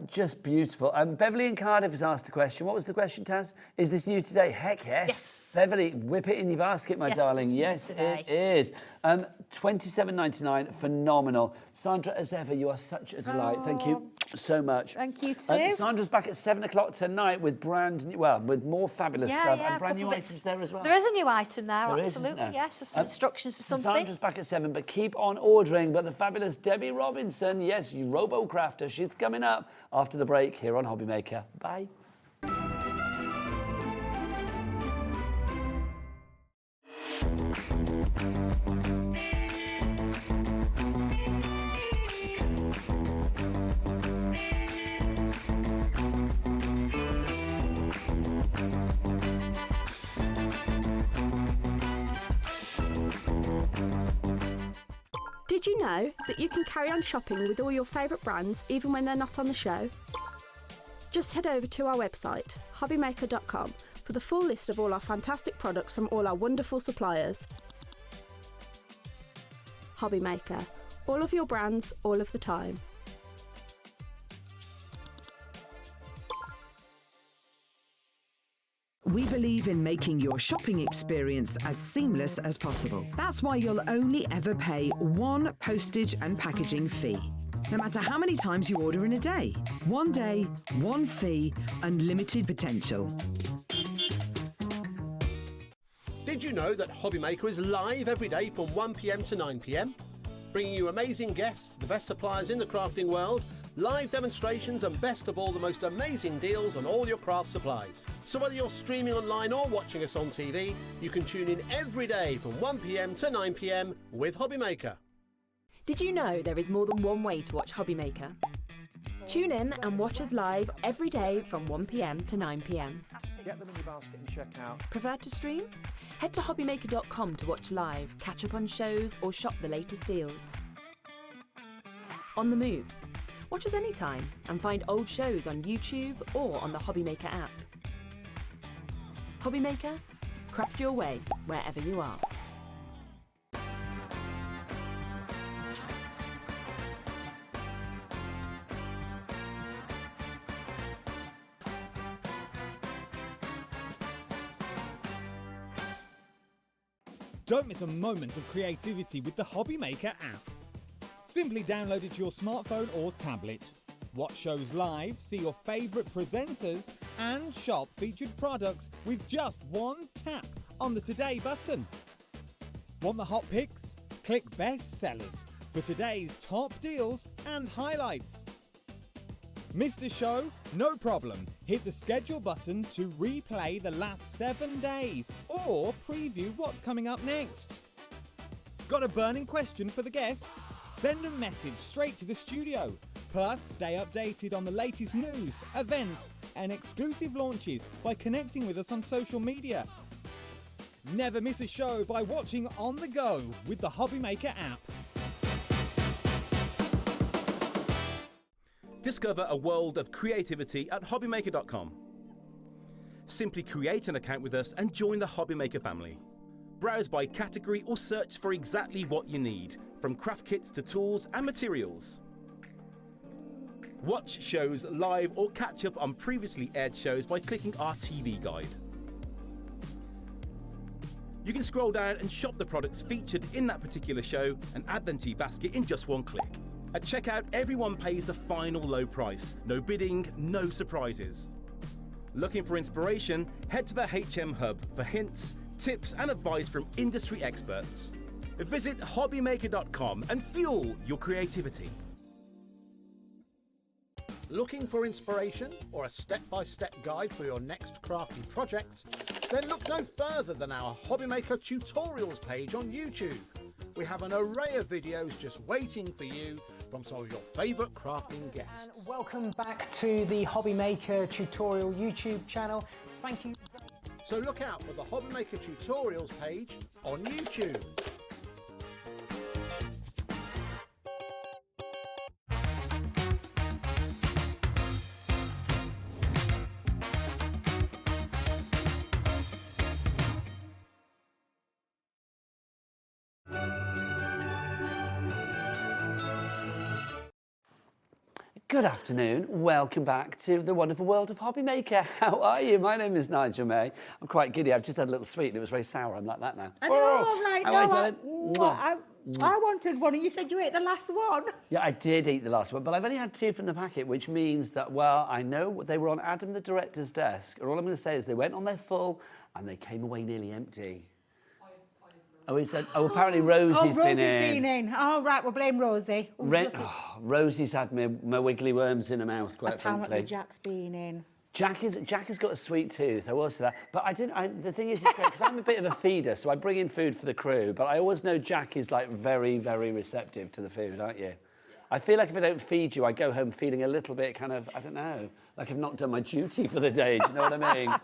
Just beautiful. Beverly in Cardiff has asked a question. What was the question, Taz? Is this new today? Heck yes. Yes. Beverly, whip it in your basket, my darling. Yes, it is. $27.99, phenomenal. Sandra, as ever, you are such a delight. Thank you so much. Thank you too. Sandra's back at 7 o'clock tonight with with more fabulous stuff and brand new items there as well. There is a new item there, There is, absolutely. isn't there? Yes, there's some instructions for something. Sandra's back at 7, but keep on ordering. But the fabulous Debbie Robinson, yes, you robo-crafter, she's coming up after the break here on Hobby Maker. Bye. Did you know that you can carry on shopping with all your favourite brands even when they're not on the show? Just head over to our website, hobbymaker.com, for the full list of all our fantastic products from all our wonderful suppliers. Hobby Maker, all of your brands, all of the time. We believe in making your shopping experience as seamless as possible. That's why you'll only ever pay one postage and packaging fee, no matter how many times you order in a day. One day, one fee, unlimited potential. Did you know that Hobby Maker is live every day from 1 p.m. to 9 p.m? Bringing you amazing guests, the best suppliers in the crafting world, live demonstrations and best of all, the most amazing deals on all your craft supplies. So whether you're streaming online or watching us on TV, you can tune in every day from 1 p.m. to 9 p.m. with Hobby Maker. Did you know there is more than one way to watch Hobby Maker? Tune in and watch us live every day from 1 p.m. to 9 p.m. Get them in your basket and check out. Prefer to stream? Head to hobbymaker.com to watch live, catch up on shows or shop the latest deals. On the move. Watch us anytime and find old shows on YouTube or on the Hobby Maker app. Hobby Maker, craft your way wherever you are. Don't miss a moment of creativity with the Hobby Maker app. Simply download it to your smartphone or tablet. Watch shows live, see your favourite presenters, and shop featured products with just one tap on the Today button. Want the hot picks? Click Best Sellers for today's top deals and highlights. Missed a show? No problem. Hit the schedule button to replay the last 7 days or preview what's coming up next. Got a burning question for the guests? Send a message straight to the studio. Plus, stay updated on the latest news, events, and exclusive launches by connecting with us on social media. Never miss a show by watching on the go with the Hobby Maker app. Discover a world of creativity at hobbymaker.com. Simply create an account with us and join the Hobby Maker family. Browse by category or search for exactly what you need, from craft kits to tools and materials. Watch shows live or catch up on previously aired shows by clicking our TV guide. You can scroll down and shop the products featured in that particular show and add them to your basket in just one click. At checkout, everyone pays the final low price. No bidding, no surprises. Looking for inspiration? Head to the HM Hub for hints, tips and advice from industry experts. Visit hobbymaker.com and fuel your creativity. Looking for inspiration or a step-by-step guide for your next crafty project? Then look no further than our Hobbymaker tutorials page on YouTube. We have an array of videos just waiting for you from some of your favourite crafting guests. And welcome back to the Hobbymaker tutorial YouTube channel. Thank you. So look out for the Hobbymaker tutorials page on YouTube. Good afternoon, welcome back to the wonderful world of Hobbymaker. How are you? My name is Nigel May. I'm quite giddy, I've just had a little sweet and it was very sour. I'm like that now. I know, I'm like, How are you, no, darling? I wanted one and you said you ate the last one. Yeah, I did eat the last one, but I've only had 2 from the packet, which means that, well, I know they were on Adam the director's desk, and all I'm going to say is they went on their full and they came away nearly empty. Oh, he said, oh, apparently Rosie's been in. Oh, right, we'll blame Rosie. Rosie's had my wiggly worms in her mouth, quite Apparently frankly. Jack's been in. Jack has got a sweet tooth, I will say that. But the thing is, because I'm a bit of a feeder, so I bring in food for the crew, but I always know Jack is like very, very receptive to the food, aren't you? I feel like if I don't feed you, I go home feeling a little bit kind of, I don't know, like I've not done my duty for the day, do you know what I mean?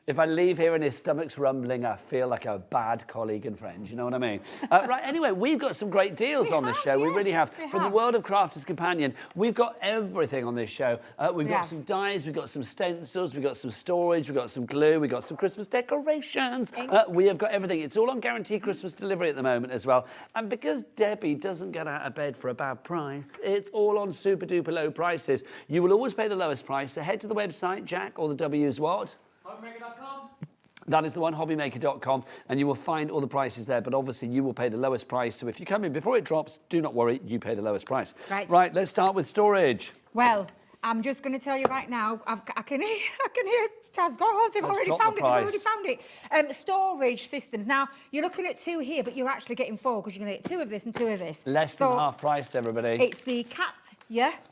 If I leave here and his stomach's rumbling, I feel like a bad colleague and friend, you know what I mean? Right, anyway, we've got some great deals on this show. We really have. From the world of Crafter's Companion, we've got everything on this show. We've got some dies, we've got some stencils, we've got some storage, we've got some glue, we've got some Christmas decorations. We have got everything. It's all on guaranteed Christmas delivery at the moment as well. And because Debbie doesn't get out of bed for a bad price, it's all on super duper low prices. You will always pay the lowest price, so head to the website, Jack, or the W's what? Hobbymaker.com. That is the one, hobbymaker.com, and you will find all the prices there, but obviously you will pay the lowest price, so if you come in before it drops, do not worry, you pay the lowest price. Right, let's start with storage. Well, I'm just going to tell you right now, I can hear Taz go, oh, they've already found it, storage systems. Now, you're looking at 2 here, but you're actually getting 4, because you're going to get 2 of this and 2 of this. Less than half price, everybody. It's the cat,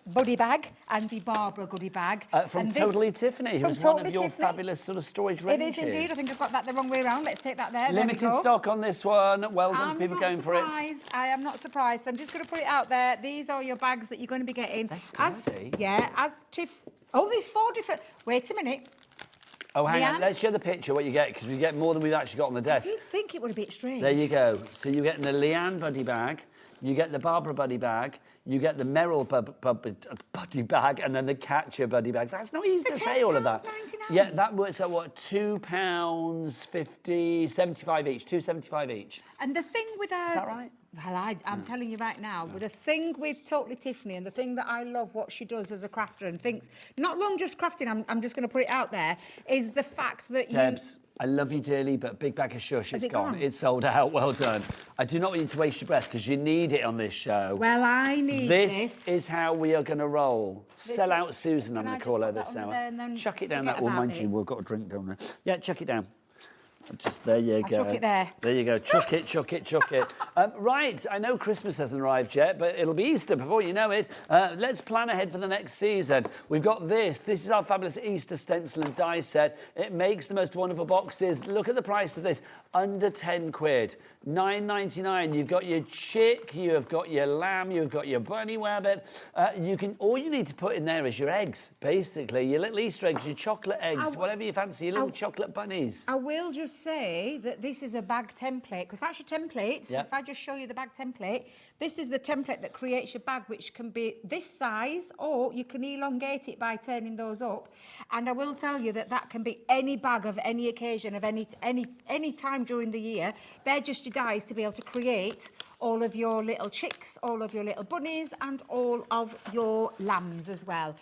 buddy bag and the Barbara goodie bag. From Totally Tiffany, who's one of your fabulous sort of storage ranges. It is indeed. I think I've got that the wrong way around. Let's take that there. Limited stock on this one. Well done to people going for it. I am not surprised. I'm just going to put it out there. These are your bags that you're going to be getting. As Tiff. Oh, there's 4 different. Wait a minute. Oh, hang on. Let's show the picture what you get, because we get more than we've actually got on the desk. I did think it would be a bit strange. There you go. So you're getting the Leanne buddy bag, you get the Barbara buddy bag, you get the Merrill buddy bag, and then the Katja buddy bag. That's not easy to say all of that. Yeah, that works out what, £2.50, 75 each, £2.75 each. And the thing with our... Is that right? Well, I'm telling you right now, with the thing with Totally Tiffany and the thing that I love what she does as a crafter and thinks, not long just crafting, I'm just going to put it out there, is the fact that Debs, I love you dearly, but big bag of shush, it's gone. It's sold out. Well done. I do not want you to waste your breath, because you need it on this show. Well, I need this. This is how we are going to roll. Sell out Susan, I'm going to call her this hour. Chuck it down that one, mind you. We've got a drink down there. Yeah, chuck it down. Just there you go. Chuck it there. There you go. Chuck it, chuck it, chuck it. Right, I know Christmas hasn't arrived yet, but it'll be Easter before you know it. Let's plan ahead for the next season. We've got this. This is our fabulous Easter stencil and die set. It makes the most wonderful boxes. Look at the price of this. Under 10 quid. £9.99. You've got your chick, you've got your lamb, you've got your bunny rabbit. All you need to put in there is your eggs, basically. Your little Easter eggs, your chocolate eggs, whatever you fancy, your little chocolate bunnies. I will just say that this is a bag template, because that's your templates. Yep. If I just show you the bag template, this is the template that creates your bag, which can be this size, or you can elongate it by turning those up. And I will tell you that that can be any bag of any occasion, of any time during the year. They're just your dies to be able to create all of your little chicks, all of your little bunnies, and all of your lambs as well.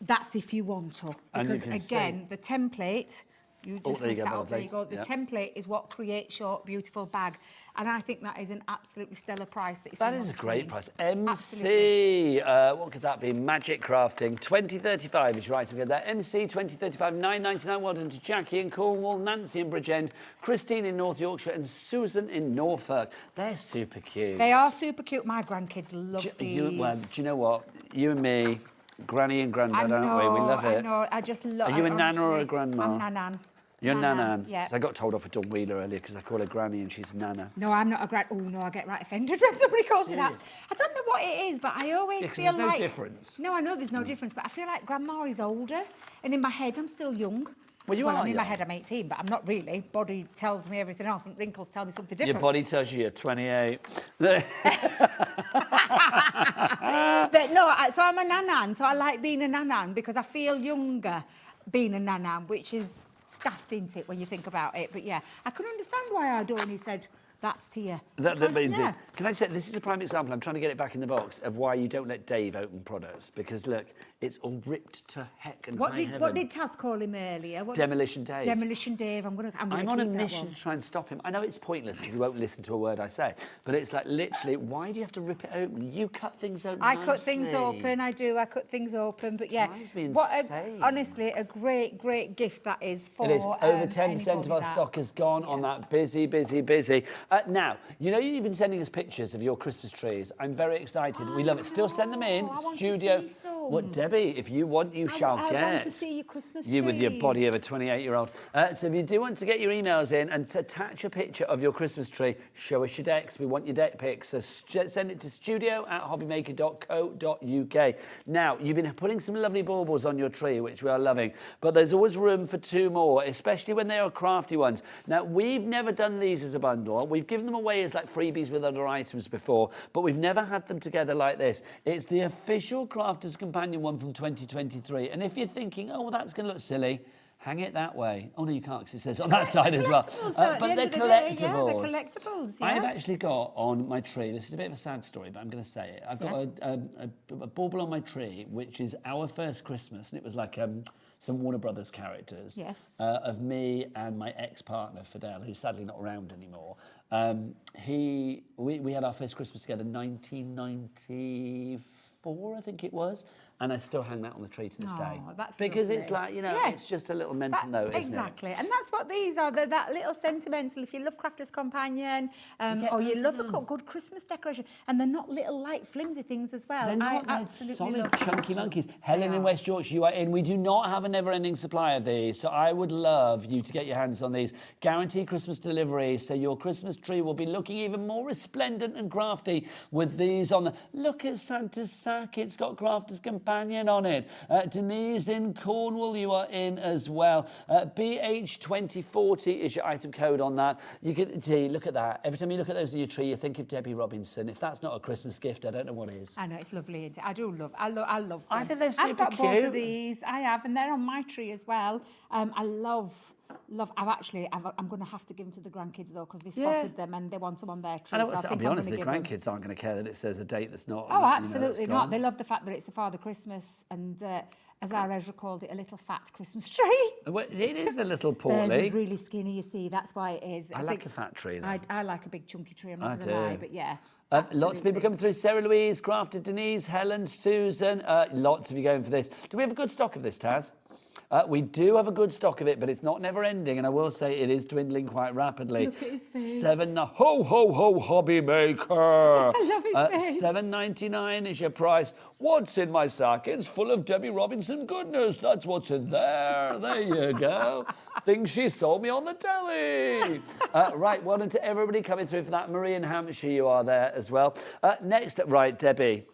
That's if you want to. Because again, the template You Oh, just there you lift go, that up. There you go. lovely. The Yep. template is what creates your beautiful bag. And I think that is an absolutely stellar price that you're That seeing is on a the great screen. price. Absolutely. MC, what could that be? Magic Crafting, 2035 is right to get that. MC 2035, £9.99. Well done to Jackie in Cornwall, Nancy in Bridgend, Christine in North Yorkshire, and Susan in Norfolk. They're super cute. They are super cute. My grandkids love these. Well, do you know what? You and me, Granny and Grandad, aren't we? We love it. I know. I just love it. Are you a nana or a grandma? I'm Nanan. You're Nanan, Nanan. yeah. So I got told off for Dawn Wheeler earlier because I call her Granny and she's Nana. No, I'm not a grand. Oh no, I get right offended when somebody calls me that. I don't know what it is, but I always Yeah, 'cause feel there's no like difference. No, I know there's no difference, but I feel like grandma is older, and in my head I'm still young. Well, you are in my young. head I'm 18, but I'm not really. Body tells me everything else, and wrinkles tell me something Your different. body tells you you're 28. But no, so I'm a nanan, so I like being a nanan because I feel younger being a nanan, which is daft, isn't it, when you think about it? But yeah, I can understand why Ardoni said that's to you. Because, yeah. Can I say, this is a prime example, I'm trying to get it back in the box, of why you don't let Dave open products. Because look, it's all ripped to heck and high heaven. What did Taz call him earlier? Demolition Dave. Demolition Dave. I'm on a mission to try and stop him. I know it's pointless because he won't listen to a word I say, but it's like literally, why do you have to rip it open? You cut things open. I cut things open. I do. I cut things open. But yeah, honestly, a great, great gift that is for. It is. Over 10% of our that. stock has gone on that. Busy. Now, you know you've been sending us pictures of your Christmas trees. I'm very excited. We love it. Still send them in. Studio. What, Debbie? If you want, you shall get. I want to see your Christmas You with your trees. body of a 28-year-old. So if you do want to get your emails in and to attach a picture of your Christmas tree, show us your decks. We want your deck pics. So send it to studio@hobbymaker.co.uk. Now, you've been putting some lovely baubles on your tree, which we are loving, but there's always room for 2 more, especially when they are crafty ones. Now, we've never done these as a bundle. We've given them away as like freebies with other items before, but we've never had them together like this. It's the official Crafter's Companion one from 2023. And if you're thinking, oh, well, that's going to look silly, hang it that way. Oh, no, you can't, because it says on that side as well. But they're collectibles. Yeah, they're collectibles, yeah. I've actually got on my tree, this is a bit of a sad story, but I'm going to say it. I've got a bauble on my tree, which is our first Christmas, and it was like some Warner Brothers characters. Yes. Of me and my ex-partner, Fidel, who's sadly not around anymore. We had our first Christmas together in 1994, I think it was. And I still hang that on the tree to this day. That's because lovely. it's like, you know, it's just a little mental note, isn't it? Exactly. And that's what these are. They're that little sentimental. If you love Crafter's Companion, or you love a good Christmas decoration, and they're not little light flimsy things as well. They're not, I they're absolutely solid love chunky these. monkeys. Helen in West Yorkshire, you are in. We do not have a never-ending supply of these, so I would love you to get your hands on these. Guaranteed Christmas delivery, so your Christmas tree will be looking even more resplendent and crafty with these on the... Look at Santa's sack. It's got Crafter's Companion on it. Denise in Cornwall, you are in as well. BH2040 is your item code on that. You can gee, look at that. Every time you look at those on your tree, you think of Debbie Robinson. If that's not a Christmas gift, I don't know what is. I know, it's lovely, isn't it? I love them. I think they're super I've got both cute. of these. I have, and they're on my tree as well. I love. I'm going to have to give them to the grandkids though, because they spotted them and they want them on their tree. I know, so I I'll think be I'm honest, the gonna give them. grandkids aren't going to care that it says a date that's not. Oh, absolutely that's not. gone. They love the fact that it's the Father Christmas, and as our Ezra called it, a little fat Christmas tree. Well, it is a little Theirs portly. is really skinny, you see. That's why it is. I like a fat tree, though. I like a big chunky tree. I'm not I going to lie, do. but yeah. Lots of people coming through. Sarah Louise, Crafted Denise, Helen, Susan. Lots of you going for this. Do we have a good stock of this, Taz? We do have a good stock of it, but it's not never ending, and I will say it is dwindling quite rapidly. Look at his face. Ho, ho, ho, Hobby Maker. I love his face. $7.99 is your price. What's in my sack? It's full of Debbie Robinson goodness. That's what's in there. There you go. Things she sold me on the telly. Right, well done to everybody coming through for that. Marie in Hampshire, you are there as well. Next, right, Debbie.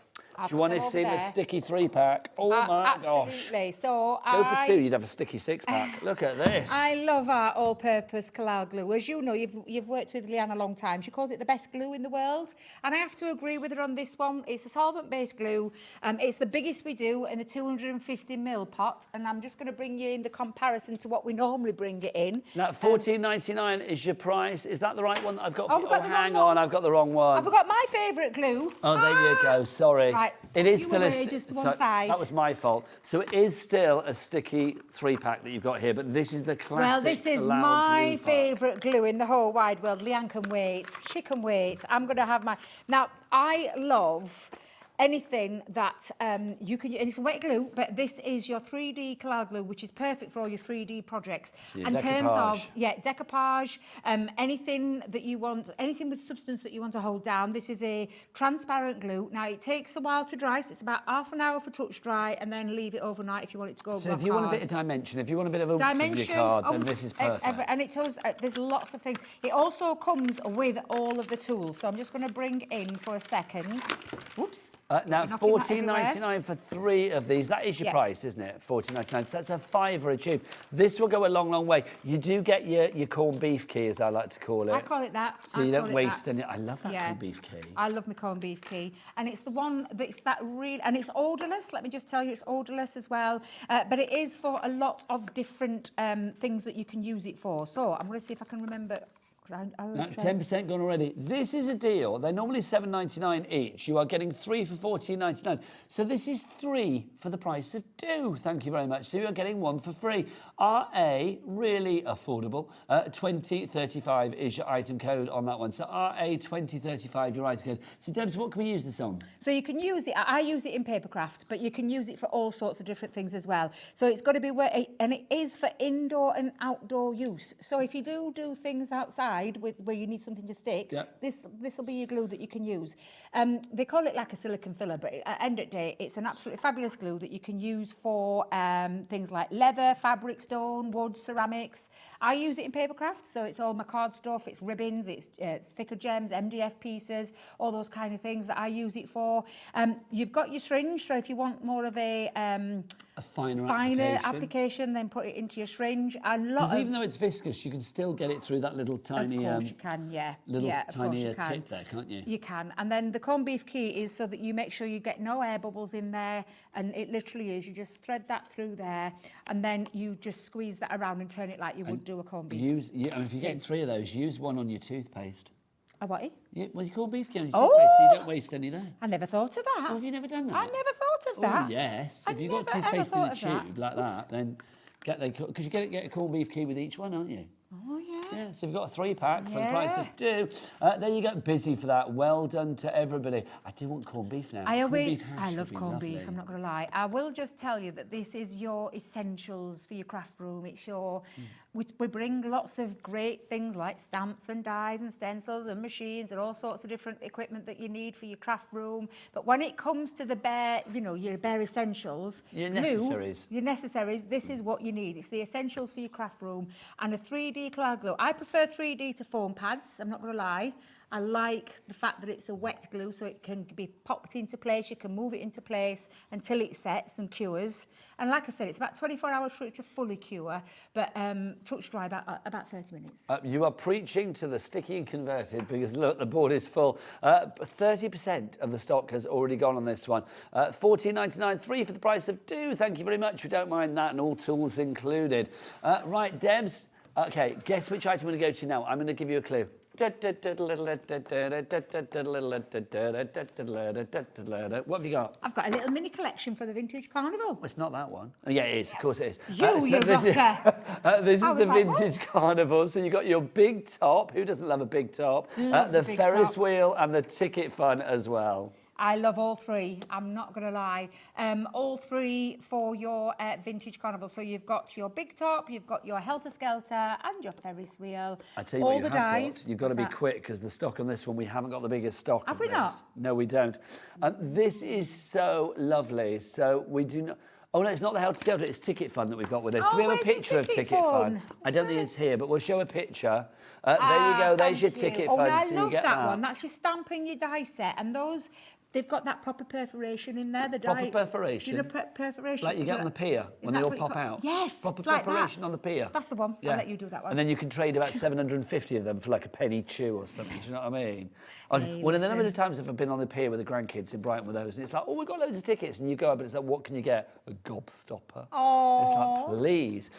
Do you want to see the sticky 3-pack? Oh my gosh. Absolutely. So Go for 2, you'd have a sticky 6-pack. Look at this. I love our all-purpose Collard glue. As you know, you've worked with Leanne a long time. She calls it the best glue in the world. And I have to agree with her on this one. It's a solvent-based glue. It's the biggest we do in a 250ml pot. And I'm just going to bring you in the comparison to what we normally bring it in. Now, $14.99 is your price. Is that the right one that I've got? Oh, I've got the hang wrong on, I've got the wrong one. I've got my favourite glue. Oh, there you go. Sorry. Right, Right. It is you still away, just to one side. That was my fault. So it is still a sticky 3-pack that you've got here, but this is the classic. Well, this is allowed my glue pack. favourite glue in the whole wide world. Leanne can wait. She can wait. I'm going to have my... Now, I love anything that you can... And it's wet glue, but this is your 3D cloud glue, which is perfect for all your 3D projects. So your in terms of, decoupage. decoupage, anything that you want, anything with substance that you want to hold down. This is a transparent glue. Now, it takes a while to dry, so it's about half an hour for touch dry, and then leave it overnight if you want it to go So if you want a bit of dimension, if you want a bit of oomph in your card, then this is perfect. And it does, there's lots of things. It also comes with all of the tools. So I'm just going to bring in for a second. Whoops. Now, Knocking that $14.99 for 3 of these. That is your Yeah. price, isn't it? $14.99. So that's a £5 a tube. This will go a long, long way. You do get your corned beef key, as I like to call it. I call it that. So you don't waste any. I love that Yeah. corned beef key. I love my corned beef key. And it's the one that's that real, and it's odorless. Let me just tell you, it's odorless as well. But it is for a lot of different things that you can use it for. So I'm going to see if I can remember. Now, 10% gone already. This is a deal. They're normally $7.99 each. You are getting 3 for $14.99. So this is 3 for the price of 2. Thank you very much. So you are getting 1 for free. RA, really affordable. 2035 is your item code on that one. So RA 2035, your item code. So Debs, what can we use this on? So you can use it, I use it in papercraft, but you can use it for all sorts of different things as well. So it's got to be, and it is for indoor and outdoor use. So if you do things outside where you need something to stick, this will be your glue that you can use. They call it like a silicone filler, but at the end of the day, it's an absolutely fabulous glue that you can use for things like leather, fabric, stone, wood, ceramics. I use it in papercraft, so it's all my card stuff, it's ribbons, it's thicker gems, MDF pieces, all those kind of things that I use it for. You've got your syringe, so if you want more of a finer application, then put it into your syringe. Because even though it's viscous, you can still get it through that little tiny... Of course you can, yeah. Little yeah, of course tiny you can. tip there, can't you? You can. And then the corned beef key is so that you make sure you get no air bubbles in there. And it literally is. You just thread that through there, and then you just squeeze that around and turn it like you would do a corned beef. If you get 3 of those, use one on your toothpaste. A what? Yeah, well, you corned beef key on your toothpaste, so you don't waste any there. I never thought of that. Oh, have you never done that? I never thought of that. Oh, yes. I If you've got never, toothpaste in ever a thought of tube that. like that, then because you get a corned beef key with each one, aren't you? Oh, yeah. Yeah, so you've got a 3-pack for the price of 2. There you go, busy for that. Well done to everybody. I do want corned beef now. I Corned love corned beef, I'm not going to lie. I will just tell you that this is your essentials for your craft room. It's your... We bring lots of great things like stamps and dies and stencils and machines and all sorts of different equipment that you need for your craft room. But when it comes to the bare, your bare essentials... Your necessaries. Your necessaries, this is what you need. It's the essentials for your craft room. And a 3D cloud glue. I prefer 3D to foam pads, I'm not going to lie. I like the fact that it's a wet glue, so it can be popped into place. You can move it into place until it sets and cures. And like I said, it's about 24 hours for it to fully cure, but touch dry about 30 minutes. You are preaching to the sticky and converted because, look, the board is full. 30% of the stock has already gone on this one. $14.99, 3 for the price of 2. Thank you very much. We don't mind that, and all tools included. Right, Debs. Okay, guess which item I'm going to go to now. I'm going to give you a clue. What have you got? I've got a little mini collection for the Vintage Carnival. It's not that one. Oh, yeah, it is. Of course it is. This is the Vintage Carnival. So you've got your big top. Who doesn't love a big top? The Ferris wheel and the ticket fun as well. I love all 3. I'm not going to lie. All 3 for your Vintage Carnival. So you've got your big top, you've got your Helter Skelter, and your Ferris wheel. I tell you all what, the dies. You've got to be quick because the stock on this one, we haven't got the biggest stock. Have we not? No, we don't. This is so lovely. So we do not. Oh no, it's not the Helter Skelter. It's Ticket Fun that we've got with us. Do we have a picture of Ticket Fun? I don't think it's here, but we'll show a picture. There you go. There's your Ticket Fun. I so love you get that one. That's your stamping your die set, and those. They've got that proper perforation in there. The proper perforation? Perforation. Like you get on the pier when they all pop out? Yes. Proper perforation on the pier. That's the one. Yeah. I'll let you do that one. And then you can trade about 750 of them for like a penny chew or something. Do you know what I mean? One of the number of times I've been on the pier with the grandkids in Brighton with those, and it's like, oh, we've got loads of tickets. And you go up and it's like, what can you get? A gobstopper. Oh. It's like, please.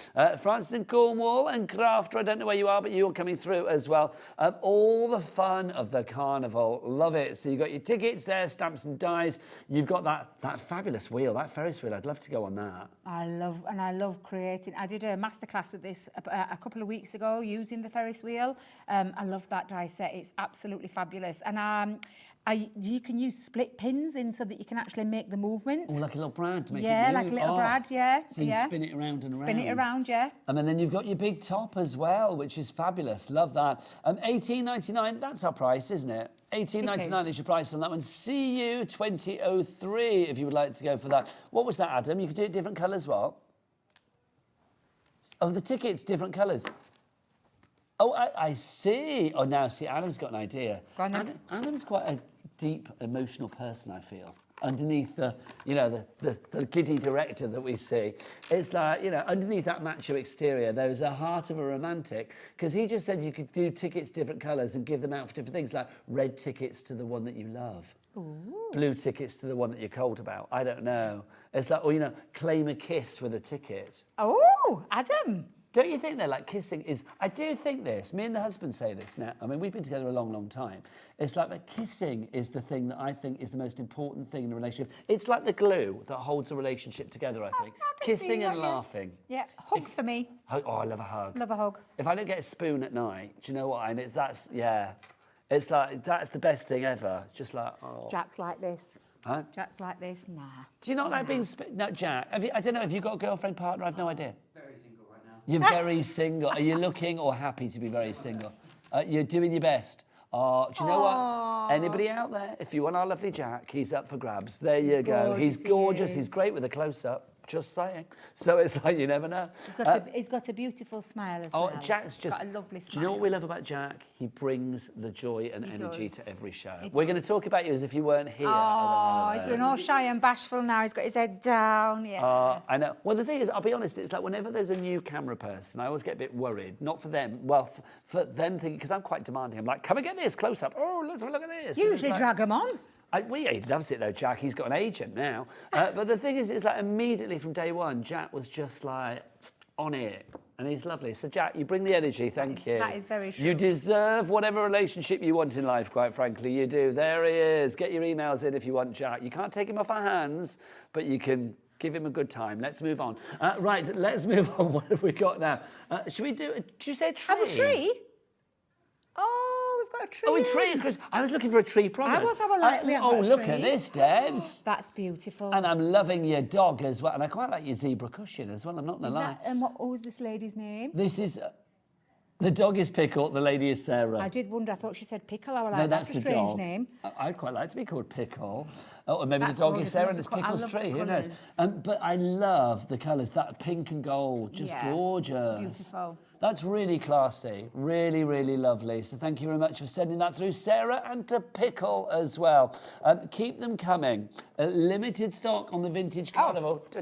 Francis in Cornwall and Crafter, I don't know where you are, but you're coming through as well. All the fun of the carnival. Love it. So you've got your tickets there, stamps and dies. You've got that fabulous wheel, that Ferris wheel. I'd love to go on that. I love creating. I did a masterclass with this a couple of weeks ago using the Ferris wheel. I love that die set. It's absolutely fabulous. And you can use split pins in so that you can actually make the movement. Oh, like a little brad to make it Yeah, move. like a little brad, yeah. So you yeah. spin it around and around. Spin it around, yeah. And then you've got your big top as well, which is fabulous. Love that. $18.99, that's our price, isn't it? $18.99 is your price on that one. CU 2003 if you would like to go for that. What was that, Adam? You could do it different colours, what? Oh, the tickets, different colours. Oh, I see. Oh, now, see, Adam's got an idea. Go on then. Adam's quite a deep, emotional person, I feel. Underneath the, you know, the giddy director that we see. It's like, you know, underneath that macho exterior, there's a heart of a romantic, because he just said you could do tickets different colours and give them out for different things, like red tickets to the one that you love. Ooh. Blue tickets to the one that you're cold about. I don't know. It's like, or, you know, claim a kiss with a ticket. Oh, Adam. Don't you think they're like kissing is... I do think this. Me and the husband say this now. I mean, we've been together a long, long time. It's like that kissing is the thing that I think is the most important thing in a relationship. It's like the glue that holds a relationship together, I think. Kissing and laughing. Yeah, hugs for me. Oh, I love a hug. Love a hug. If I don't get a spoon at night, do you know what? And it's like, that's the best thing ever. Just like, oh. Jack's like this. Huh? Jack's like this. Nah. Do you not like being... No, Jack, I don't know, have you got a girlfriend, partner? I've no idea. Very single right now. You're very single. Are you looking or happy to be very single? You're doing your best. Do you know what? Anybody out there, if you want our lovely Jack, he's up for grabs. There you go. He's gorgeous. He's great with a close-up. Just saying. So it's like, you never know. He's got a beautiful smile as well. Jack's just... Got a lovely smile. Do you know what we love about Jack? He brings the joy and energy to every show. He We're going to talk about you as if you weren't here. Oh, he's been all shy and bashful now. He's got his head down, yeah. I know. Well, the thing is, I'll be honest, it's like whenever there's a new camera person, I always get a bit worried. Not for them, well, for them thinking, because I'm quite demanding. I'm like, come and get this, close up. Oh, let's have a look at this. Usually drag him on. He loves it though, Jack. He's got an agent now. But the thing is, it's like immediately from day one, Jack was just like on it. And he's lovely. So, Jack, you bring the energy, thank you. That is very true. You deserve whatever relationship you want in life, quite frankly. You do. There he is. Get your emails in if you want, Jack. You can't take him off our hands, but you can give him a good time. Let's move on. Right, let's move on. What have we got now? Should we do... Did you say a tree? Have a tree? Oh, we've got a tree. Oh, a tree, Chris. I was looking for a tree product. I was having a Oh, look at this, Deb. That's beautiful. And I'm loving your dog as well. And I quite like your zebra cushion as well, I'm not going to lie. And what was this lady's name? This is... the dog is Pickle, the lady is Sarah. I did wonder, I thought she said Pickle. I was No, like, that's that's a the strange dog. name. I'd quite like to be called Pickle. Oh, or maybe That's the dog gorgeous. is Sarah I and love it's the Pickle's I love the tree, who knows? colours. But I love the colours, that pink and gold, just gorgeous. Beautiful. That's really classy, really, really lovely. So thank you very much for sending that through, Sarah, and to Pickle as well. Keep them coming. Limited stock on the Vintage Carnival. So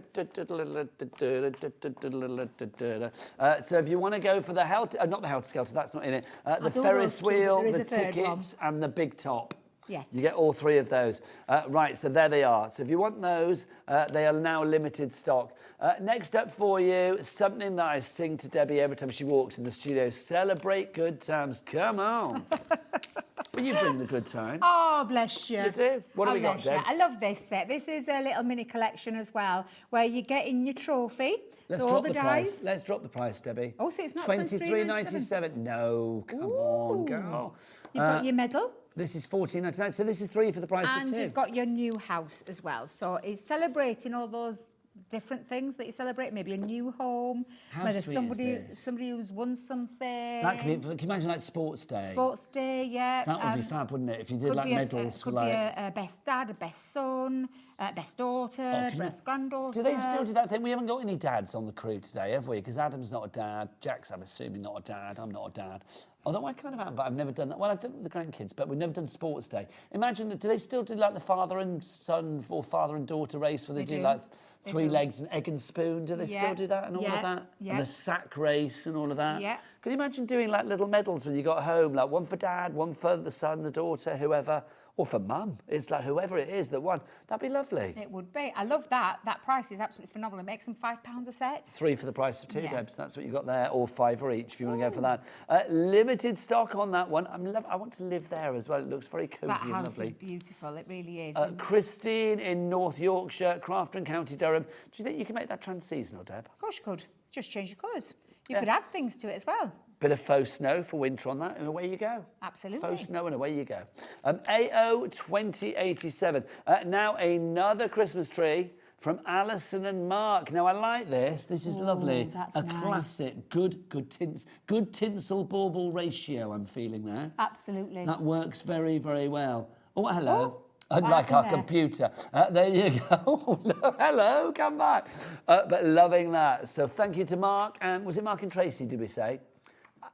if you want to go for the not the Helter Skelter, that's not in it. The Ferris wheel, the tickets, and the big top. Yes. You get all three of those. Right, so there they are. So if you want those, they are now limited stock. Next up for you, something that I sing to Debbie every time she walks in the studio. Celebrate good times. Come on. But you bring the good time. Oh, bless you. You do? What have we got, Deb? I love this set. This is a little mini collection as well, where you get in your trophy. Let's so drop all the price. dies. Let's drop the price, Debbie. Oh, so it's not $23.97. No, come on, girl. You've got your medal. This is $14.99, so this is 3 for the price of 2. And you've got your new house as well. So it's celebrating all those different things that you celebrate. Maybe a new home. How maybe sweet somebody who's won something. That could be, can you imagine like Sports Day? Sports Day, yeah. That would be fab, wouldn't it? If you did like medals for like... Could be a best dad, a best son, best daughter, best granddaughter. Do they still do that thing? We haven't got any dads on the crew today, have we? Because Adam's not a dad. Jack's, I'm assuming, not a dad. I'm not a dad. Although I kind of am, but I've never done that. Well, I've done it with the grandkids, but we've never done Sports Day. Imagine, do they still do like the father and son or father and daughter race where they do like 3 legs and egg and spoon? Do they still do that and all of that? Yeah. And the sack race and all of that? Yeah. Can you imagine doing like little medals when you got home, like one for dad, one for the son, the daughter, whoever, or for mum? It's like whoever it is that won. That'd be lovely. It would be. I love that. That price is absolutely phenomenal. It makes them £5 a set. 3 for the price of 2, Yeah. Debs. That's what you got there, or 5 for each if you want to go for that. Limited stock on that one. I want to live there as well. It looks very cosy That and house lovely. is beautiful. It really is. Christine in North Yorkshire, Crafton, County Durham. Do you think you can make that trans-seasonal, Deb? Of course you could. Just change your colours. You could add things to it as well. Bit of faux snow for winter on that, and away you go. Absolutely. Faux snow, and away you go. AO 2087. Now another Christmas tree from Alison and Mark. Now I like this. This is lovely. That's a nice. classic, good tinsel bauble ratio. I'm feeling there. Absolutely. That works very, very well. Oh, hello. Oh, Unlike our happened computer. There you go. Hello, come back. But loving that. So thank you to Mark. And was it Mark and Tracy, did we say?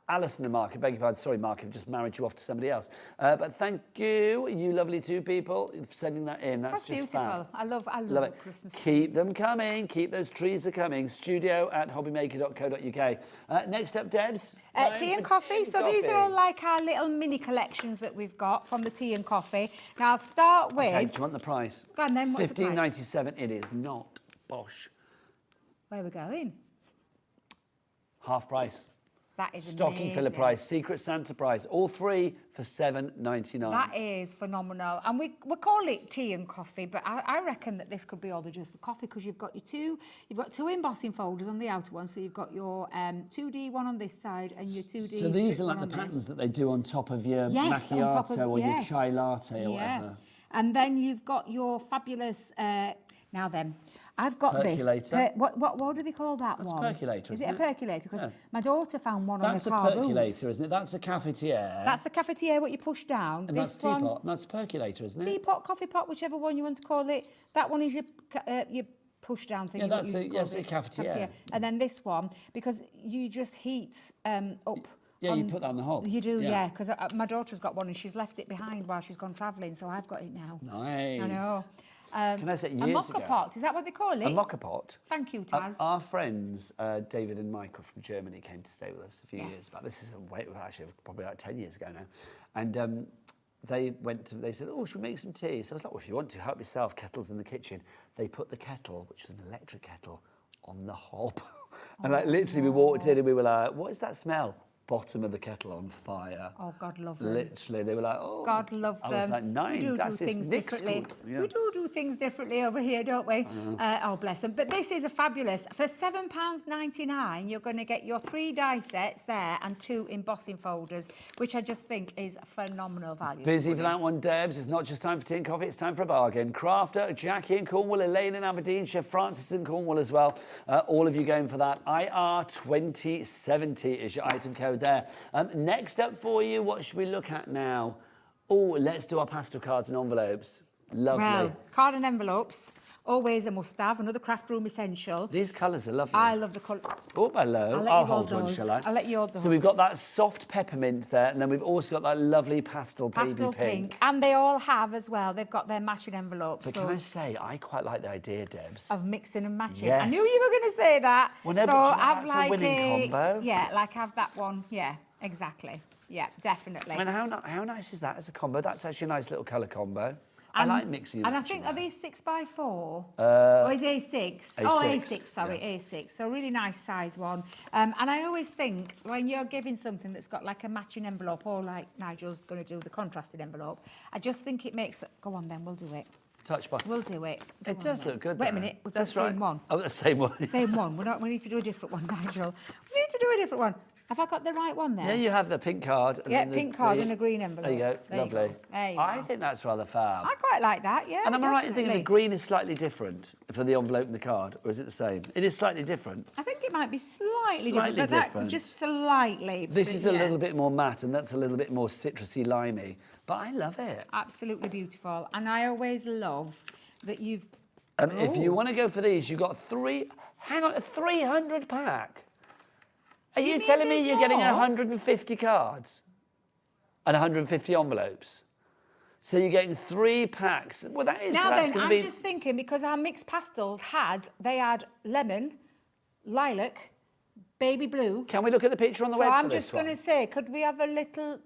Alison and Mark, I beg your pardon. Sorry, Mark, I've just married you off to somebody else. But thank you, you lovely two people, for sending that in. That's just beautiful. fab. I love it. Christmas trees. Keep them coming. Keep those trees are coming. studio@hobbymaker.co.uk. Next up, Debs. Tea and coffee. So these are all like our little mini collections that we've got from the tea and coffee. Now I'll start with... Okay, do you want the price? Go on then, what's the price? $15.97. It is not. Bosh. Where are we going? Half price. That is Stocking filler amazing. price, Secret Santa price, all 3 for $7.99. That is phenomenal. And we call it tea and coffee, but I reckon that this could be all just the coffee because you've got two embossing folders on the outer one. So you've got your 2D one on this side and your 2D. So these are strip like one the on patterns this. that they do on top of your Yes, on top macchiato of- or your yes. chai latte or whatever. And then you've got your fabulous. Now then, I've got Percolator. this. What do they call that That's one? percolator, Is isn't it a it? percolator? Because Yeah. my daughter found one That's on a the car boot. percolator, isn't it? That's a cafetiere. That's the cafetiere, what you push down. And this that's one, teapot. That's a percolator, isn't it? teapot, coffee pot, whichever one you want to call it. That one is your push down thing. Yeah, that's a cafetiere. And then this one, because you just heat up. Yeah, you put that on the hob. You do, yeah, because my daughter's got one and she's left it behind while she's gone travelling, so I've got it now. Nice. I know. Can I say a years mocha ago? pot, is that what they call it? A mocha pot. Thank you, Taz. Our friends, David and Michael from Germany, came to stay with us a few Yes. years back. This is actually probably like 10 years ago now. And they said, oh, should we make some tea? So I was like, well, if you want to, help yourself, kettle's in the kitchen. They put the kettle, which was an electric kettle, on the hob. And like literally we walked in and we were like, what is that smell? Bottom of the kettle on fire. Oh, God love them. Literally, they were like, oh. God love them. I was like, We nein, do das ist things nix differently. gut. Yeah. We do things differently over here, don't we? Oh, bless them. But this is a fabulous. For £7.99, you're going to get your 3 die sets there and 2 embossing folders, which I just think is phenomenal value. Busy for that one, Debs. It's not just time for tea and coffee, it's time for a bargain. Crafter, Jackie in Cornwall, Elaine in Aberdeenshire, Francis in Cornwall as well. All of you going for that. IR 2070 is your item code there. Next up for you, what should we look at now? Oh, let's do our pastel cards and envelopes. Lovely. Well, card and envelopes, always a must-have, another craft room essential. These colours are lovely. I love the colour. Oh, hello. I'll hold one, those. shall I? I'll let you hold those. So we've got that soft peppermint there, and then we've also got that lovely pastel Pastel baby pink. And they all have as well. They've got their matching envelopes. But so can I say, I quite like the idea, Debs. of mixing and matching. Yes. I knew you were going to say that. Well, no, so but do you know have that's a like winning combo. Yeah, like have that one. Yeah, exactly. Yeah, definitely. I mean, how nice is that as a combo? That's actually a nice little colour combo. I like mixing and I matching think, are these 6x4? Or is A6? A6. Oh, A6, sorry, A6. So really nice size one. And I always think when you're giving something that's got like a matching envelope, or like Nigel's going to do the contrasted envelope, I just think it makes... Go on then, we'll do it. Touch by. We'll do it. Go It on does then. look good. Wait a though. minute, we've That's got the right. same one. Oh, the same one. Same one. We need to do a different one, Nigel. We need to do a different one. Have I got the right one there? Yeah, you have the pink card. And Yeah, then pink card and a green envelope. There you go. There you Lovely. go. There you I go. think that's rather fab. I quite like that, yeah. And am I right in thinking the definitely. green is slightly different for the envelope and the card, or is it the same? It is slightly different. I think it might be slightly, Slightly different. But different. Just slightly. This but is a yeah. little bit more matte, and that's a little bit more citrusy, limey. But I love it. Absolutely beautiful. And I always love that you've... If you want to go for these, you've got a 300 pack. Are you mean telling me there's you're getting more? 150 cards and 150 envelopes? So you're getting 3 packs. Well, that's Now then, going I'm to be... just thinking, because our mixed pastels they had lemon, lilac, baby blue. Can we look at the picture on the web So for I'm this just going to one? say, could we have a little...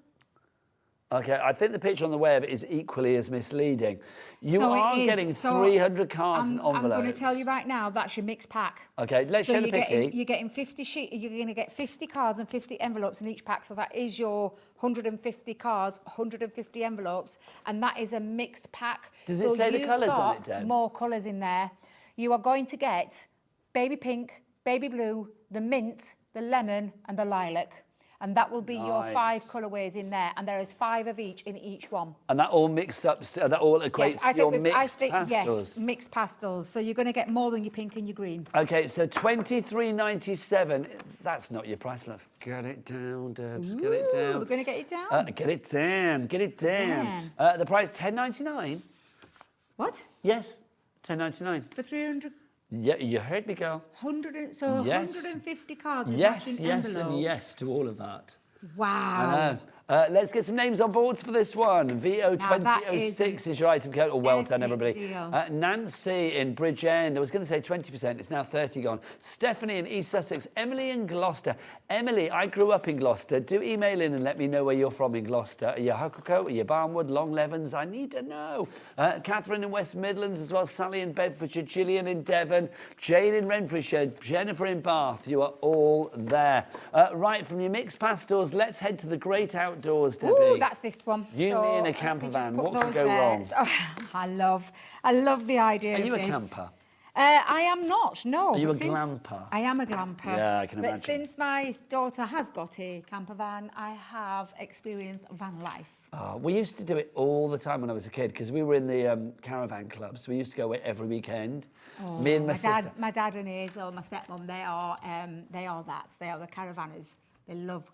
Okay, I think the picture on the web is equally as misleading. You So it are is. getting So 300 cards and I'm envelopes. going to tell you right now, that's your mixed pack. Okay, let's So show the picky. you're getting 50 you're going to get 50 cards and 50 envelopes in each pack. So that is your 150 cards, 150 envelopes, and that is a mixed pack. Does it say the colours on it, You've Deb? got more colours in there. You are going to get baby pink, baby blue, the mint, the lemon, and the lilac. And that will be your 5 colourways in there, and there is 5 of each in each one. And that all mixed up, that all equates to your mixed pastels. Yes, mixed pastels. So you're going to get more than your pink and your green. Okay, so $23.97. That's not your price. Let's get it down, Debs. Get it down. We're going to get it down. Get it down. Get it down. The price $10.99. What? Yes, $10.99 For 300. Yeah, you heard me, girl. 150 cards with Yes, matching yes, envelopes. and yes to all of that. Wow. Let's get some names on boards for this one. VO2006 is your item code. Oh, well done, everybody. Nancy in Bridgend. I was going to say 20%. It's now 30 gone. Stephanie in East Sussex. Emily in Gloucester. Emily, I grew up in Gloucester. Do email in and let me know where you're from in Gloucester. Are you Hucklecote? Are you Barnwood? Longlevens? I need to know. Catherine in West Midlands as well. Sally in Bedfordshire. Gillian in Devon. Jane in Renfrewshire. Jennifer in Bath. You are all there. Right, from your mixed pastels, let's head to the great outdoors, Debbie. Ooh, that's this one. You, me and a camper van. What could go wrong? So, I love the idea of this. Are you a camper? I am not, no. Are you a Since- glamper? I am a glamper. Yeah, I can imagine. But since my daughter has got a camper van, I have experienced van life. Oh, we used to do it all the time when I was a kid because we were in the caravan club, so we used to go away every weekend. Me and my sister. My dad and Hazel, my stepmom, they are that. They are the caravanners. They love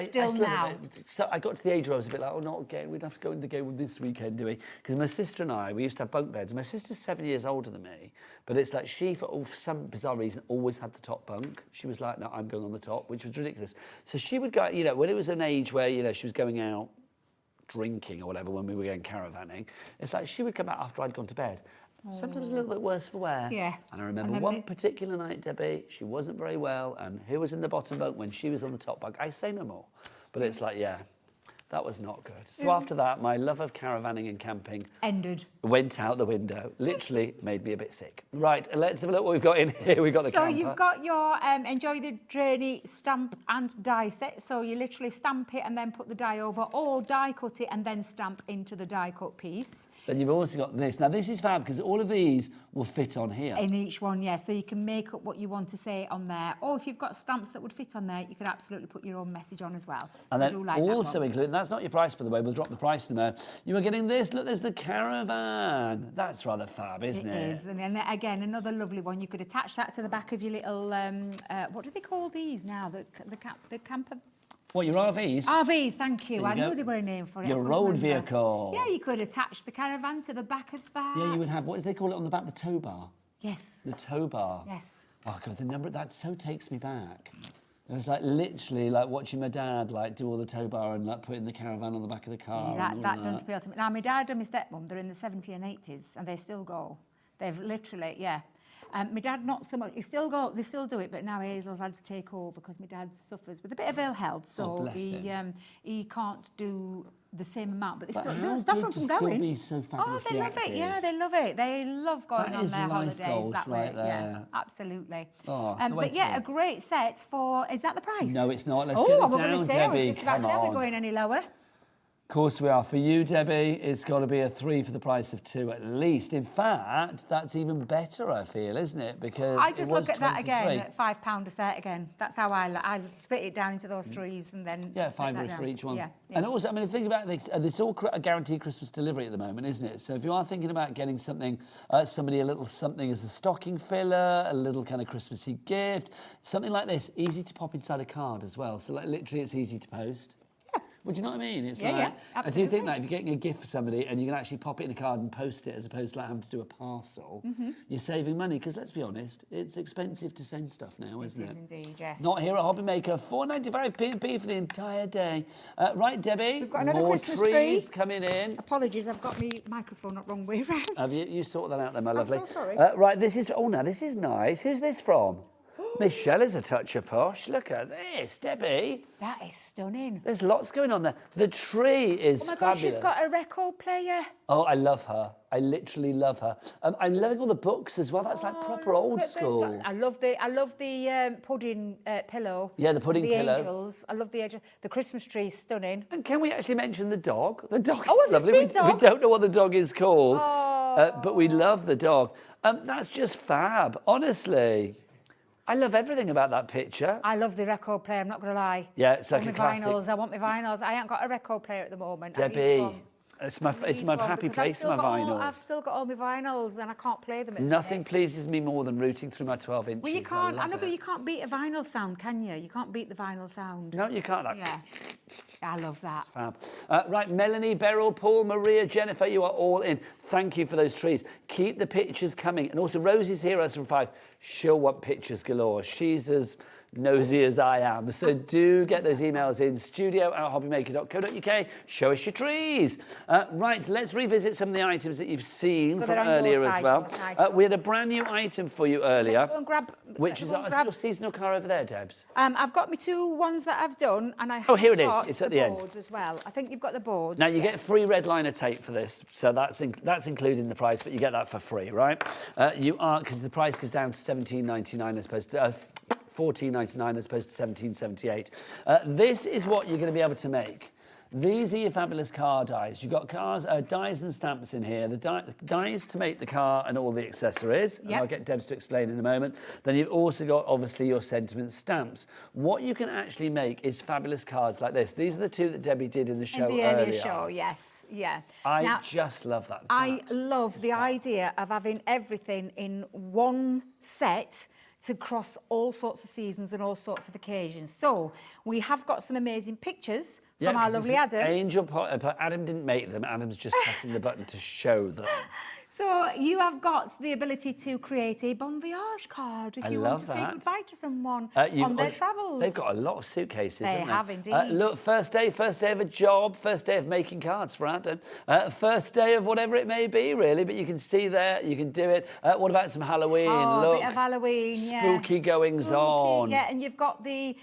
still now. So I got to the age where I was a bit like, oh, not again. We'd have to go in the game this weekend, do we? Because my sister and I, we used to have bunk beds. My sister's 7 years older than me, but it's like she, for some bizarre reason, always had the top bunk. She was like, no, I'm going on the top, which was ridiculous. So she would go, you know, when it was an age where, you know, she was going out drinking or whatever when we were going caravanning, it's like she would come out after I'd gone to bed. Sometimes a little bit worse for wear. Yeah. And I remember one particular night, Debbie, she wasn't very well, and who was in the bottom bunk when she was on the top bunk? I say no more. But it's like, yeah, that was not good. So after that, my love of caravanning and camping went out the window. Literally made me a bit sick. Right, let's have a look what we've got in here. We've got the camper. So you've got your Enjoy the Journey stamp and die set. So you literally stamp it and then put the die over, or die cut it and then stamp into the die cut piece. Then you've also got this. Now, this is fab because all of these will fit on here. In each one, yes. So you can make up what you want to say on there. Or if you've got stamps that would fit on there, you can absolutely put your own message on as well. And So I then do like that also one. include, that's not your price, by the way, we'll drop the price in a moment. You are getting this, look, there's the caravan. That's rather fab, isn't it? It is. And then again, another lovely one. You could attach that to the back of your little, what do they call these now? The camper... What, your RVs? RVs, thank you. There I you knew go. there were a name for it. Your I couldn't road remember. vehicle. Yeah, you could attach the caravan to the back of that. Yeah, you would have, what do they call it on the back? The tow bar? Yes. The tow bar. Yes. Oh, God, the number, that so takes me back. It was like literally like watching my dad like do all the tow bar and like putting the caravan on the back of the car. See, and that all done to be able to... Now, my dad and my stepmum, they're in the 70s and 80s, and they still go. They've literally, yeah. My dad, not so much. They still do it, but now Hazel's had to take over because my dad suffers with a bit of ill health, so he can't do the same amount. But they still don't stop him from going. Still be so fabulously they love active. it. Yeah, they love it. They love going That on is their life holidays goals that right way. there. Yeah, absolutely. Oh, so but wait yeah, till- a great set for. Is that the price? No, it's not. Let's oh, get it I was down, going to say, Debbie. I was just about to say, Come are we on. going any lower? Of course we are. For you, Debbie, it's got to be a 3 for the price of 2 at least. In fact, that's even better, I feel, isn't it? Because I just it was look at that 23. again at £5 a set again. That's how I split it down into those threes and then Yeah, split that €5 for down. each one. Yeah, And also, I mean, think about it, it's all a guaranteed Christmas delivery at the moment, isn't it? So if you are thinking about getting something, somebody a little something as a stocking filler, a little kind of Christmassy gift, something like this, easy to pop inside a card as well. So like literally, it's easy to post. Would you know what I mean? It's Yeah, like, yeah, I do think that if you're getting a gift for somebody and you can actually pop it in a card and post it as opposed to like having to do a parcel, you're saving money because let's be honest, it's expensive to send stuff now, isn't it? It is indeed, yes. Not here at Hobby Maker, $4.95 P&P for the entire day. Right, Debbie? We've got another more Christmas trees tree. coming in. Apologies, I've got my microphone not wrong way round. Have you sort that out there, my lovely? so sorry. Right, this is, oh no, this is nice. Who's this from? Michelle is a touch of posh. Look at this, Debbie. That is stunning. There's lots going on there. The tree is Oh my gosh, fabulous. she's got a record player. Oh, I love her. I literally love her. I'm loving all the books as well. That's like proper old school. I love the pudding pillow. Yeah, the pudding pillow. The angels. I love the angels. The Christmas tree is stunning. And can we actually mention the dog? The dog Oh, is have you lovely. seen dog? We don't know what the dog is called, but we love the dog. That's just fab, honestly. I love everything about that picture. I love the record player, I'm not going to lie. Yeah, it's like a classic. Vinyls. I want my vinyls. I ain't got a record player at the moment. Debbie, it's my happy place, my vinyls. I've still got all my vinyls and I can't play them. Nothing pleases me more than rooting through my 12 inches. Well, you can't. I know, love but it. you can't beat a vinyl sound, can you? You can't beat the vinyl sound. No, you can't. Yeah. I love that. Fab. Right, Melanie, Beryl, Paul, Maria, Jennifer, you are all in. Thank you for those trees. Keep the pictures coming. And also, Rosie's here, us from 5. She'll want pictures galore. She's as nosy as I am. So do get those emails in, studio@hobbymaker.co.uk. Show us your trees. Right, let's revisit some of the items that you've seen from earlier as well. We had a brand new item for you earlier. Go and grab. Which is your seasonal car over there, Debs? I've got my 2 ones that I've done, and I have Oh, here it is. got It's at the end. boards as well. I think you've got the boards. Now, you get free red liner tape for this, so that's included in the price, but you get that for free, right? Because the price goes down to $17.99 as opposed to $14.99 as opposed to $17.78. This is what you're going to be able to make. These are your fabulous car dies. You've got dies and stamps in here. The dies to make the car and all the accessories. And I'll get Debs to explain in a moment. Then you've also got, obviously, your sentiment stamps. What you can actually make is fabulous cards like this. These are the 2 that Debbie did in the show earlier. In the earlier show, yes. Yeah. I just love that. I love the idea of having everything in one set to cross all sorts of seasons and all sorts of occasions. So we have got some amazing pictures from our lovely Adam. But Adam didn't make them. Adam's just pressing the button to show them. So you have got the ability to create a bon voyage card if you want to say goodbye to someone on their travels. They've got a lot of suitcases, haven't they? They have indeed. Look, first day of a job, first day of making cards for Adam, first day of whatever it may be, really, but you can see there, you can do it. What about some Halloween? Oh, Look, a bit of Halloween, spooky goings on. Yeah, and you've got the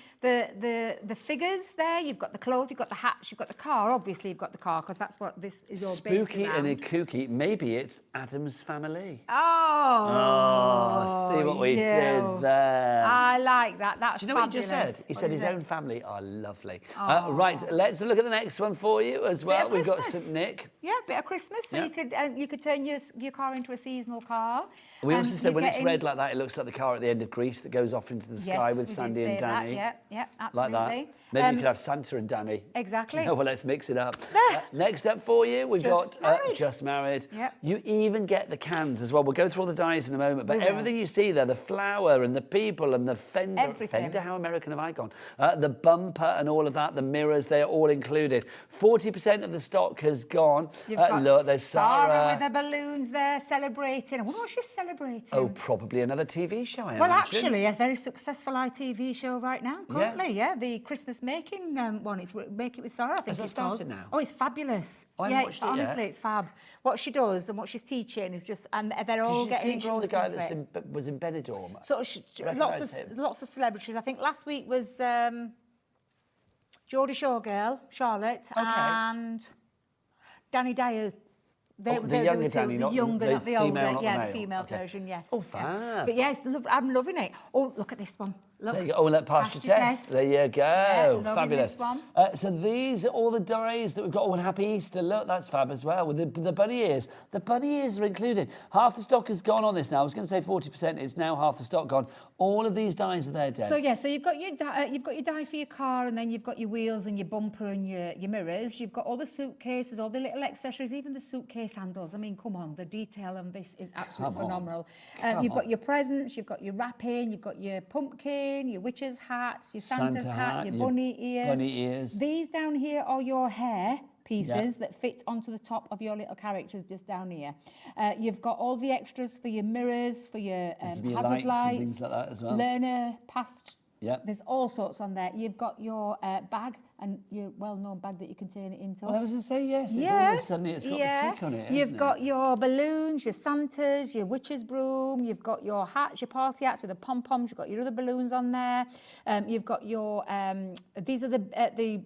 figures there, you've got the clothes, you've got the hats, you've got the car. Obviously, you've got the car because that's what this is all based around. Spooky and a kooky. Maybe it's Adam's family. Oh, see what we did there. I like that. That's Do you know what he just said? He said his own family are lovely. Right, let's look at the next one for you as well. We've got St. Nick. Yeah, a bit of Christmas. So you could turn your car into a seasonal car. We also said when it's red like that, it looks like the car at the end of Greece that goes off into the sky with Sandy and Danny. Yeah, absolutely. Like that. Maybe you could have Santa and Danny. Exactly. Well, let's mix it up. Next up for you, we've got Just Married. Yep. You even get the cans as well. We'll go through all the dies in a moment, but everything you see there, the flower and the people and the fender. Everything. Fender, how American have I gone? The bumper and all of that, the mirrors, they're all included. 40% of the stock has gone. You've got look, there's Sarah. with her balloons there celebrating. I wonder what she's celebrating. Oh, probably another TV show, I Well, imagine. actually, a very successful ITV show right now, currently, the Christmas making one. It's Make It With Sarah, I think it's called. Started now? Oh, it's fabulous. I haven't watched it yet. Honestly, it's fab. What she does and what she's teaching is just, and they're all getting engrossed the guy into that's it. was in Benidorm. So lots of celebrities. I think last week was Geordie Showgirl, Charlotte, and Danny Dyer. The younger Danny, the younger, not the older. Not the female version, yes. Oh, fab. But yes, I'm loving it. Oh, look at this one. Look. There you go. Oh, let pass your test. There you go. Yeah, fabulous. This one. So these are all the dies that we've got. Oh, and Happy Easter. Look, that's fab as well. With the bunny ears. The bunny ears are included. Half the stock has gone on this now. I was going to say 40%. It's now half the stock gone. All of these dies are there, Deb. So so you've got your die for your car, and then you've got your wheels and your bumper and your mirrors. You've got all the suitcases, all the little accessories, even the suitcase handles. I mean, come on, the detail on this is absolutely phenomenal. You've got your presents, you've got your wrapping, you've got your pumpkin, your witch's hats, your Santa's hat, your bunny ears. These down here are your hair pieces that fit onto the top of your little characters just down here. You've got all the extras for your mirrors, for your hazard lights and things like that as well. Learner, past. Yeah. There's all sorts on there. You've got your bag and your well-known bag that you can turn it into. Well, I was going to say yes. It's Yeah. all of a sudden it's got the tick on it, You've hasn't got it? your balloons, your Santas, your witch's broom. You've got your hats, your party hats with the pom-poms. You've got your other balloons on there. You've got your these are the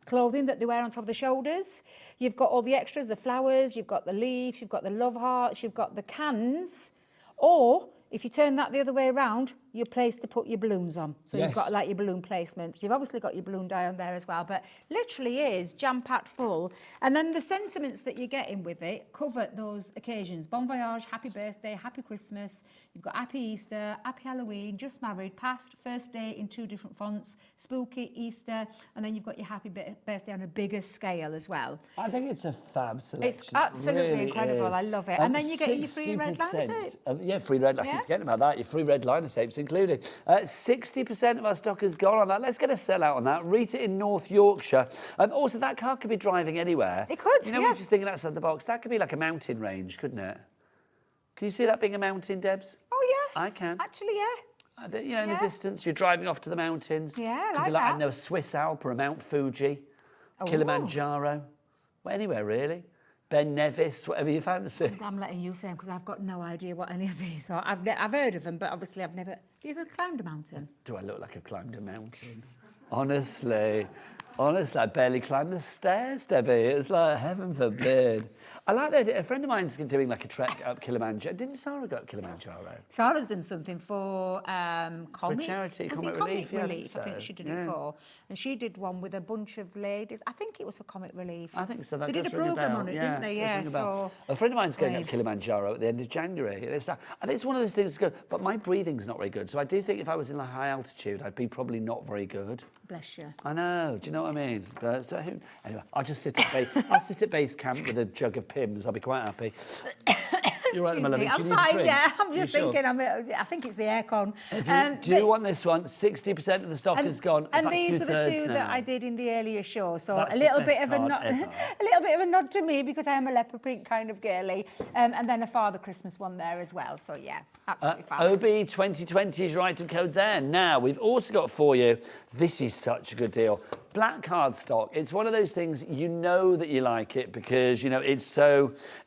clothing that they wear on top of the shoulders. You've got all the extras, the flowers. You've got the leaves. You've got the love hearts. You've got the cans. Or if you turn that the other way around, your place to put your balloons on. So Yes. you've got like your balloon placements. You've obviously got your balloon die on there as well, but literally is jam-packed full. And then the sentiments that you're getting with it cover those occasions. Bon voyage, happy birthday, happy Christmas. You've got happy Easter, happy Halloween, just married, past, first day in 2 different fonts, spooky, Easter, and then you've got your happy birthday on a bigger scale as well. I think it's a fab selection. It's absolutely Really incredible. is. I love it. And then you get your free red 60% liner tape. Yeah, free red. I keep forgetting about that. Your free red liner tapes included. 60% of our stock has gone on that. Let's get a sellout on that. Rita in North Yorkshire. Also, that car could be driving anywhere. It could, You know, we're just thinking outside the box. That could be like a mountain range, couldn't it? Can you see that being a mountain, Debs? Oh, yes. I can. Actually, yeah. You know, in the distance, you're driving off to the mountains. Yeah, Could like be like, I that. don't know, a Swiss Alp or a Mount Fuji, Oh. Kilimanjaro, well, anywhere really. Ben Nevis, whatever you fancy. I'm letting you say them because I've got no idea what any of these are. I've heard of them, but obviously I've never... Have you ever climbed a mountain? Do I look like I've climbed a mountain? Honestly, I barely climbed the stairs, Debbie. It's like, heaven forbid. I like that. A friend of mine's doing like a trek up Kilimanjaro. Didn't Sarah go up Kilimanjaro? Sarah's done something for Comic. charity, Was Comic it Relief, yeah, I think Relief, I think so. she did Yeah. it for. And she did one with a bunch of ladies. I think it was for Comic Relief. I think so. That They did does a ring programme bell. on it, Yeah, didn't they? does Yeah, ring a bell. so... A friend of mine's going up Brave. Kilimanjaro at the end of January. I think it's one of those things that's good, but my breathing's not very good. So I do think if I was in a high altitude, I'd be probably not very good. Bless you. I know. Do you know what I mean? But so anyway, I'll just sit at I'll sit at base camp with a jug of Pimm's. I'll be quite happy. You're right, my Excuse lovely. me, Do you I'm need a fine, drink? yeah. I'm You just sure? thinking, I think it's the aircon. Do you want this one? 60% of the stock has gone. In And fact, these were the two-thirds two now. that I did in the earlier show. So That's a the little best bit of a card nod, ever. a little bit of a nod to me because I am a leopard print kind of girly, and then a Father Christmas one there as well. So yeah, absolutely fab. OB 2020 is your item code there. Now, we've also got for you, this is such a good deal. Black card stock. It's one of those things, you know that you like it because, you know, it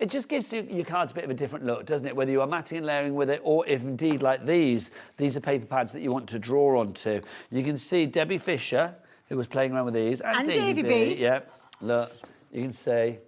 just gives your cards a bit of a different look, doesn't it? Whether you are matting and layering with it or if indeed like these are paper pads that you want to draw onto. You can see Debbie Fisher, who was playing around with these, and Davey B. Yeah, look, you can see.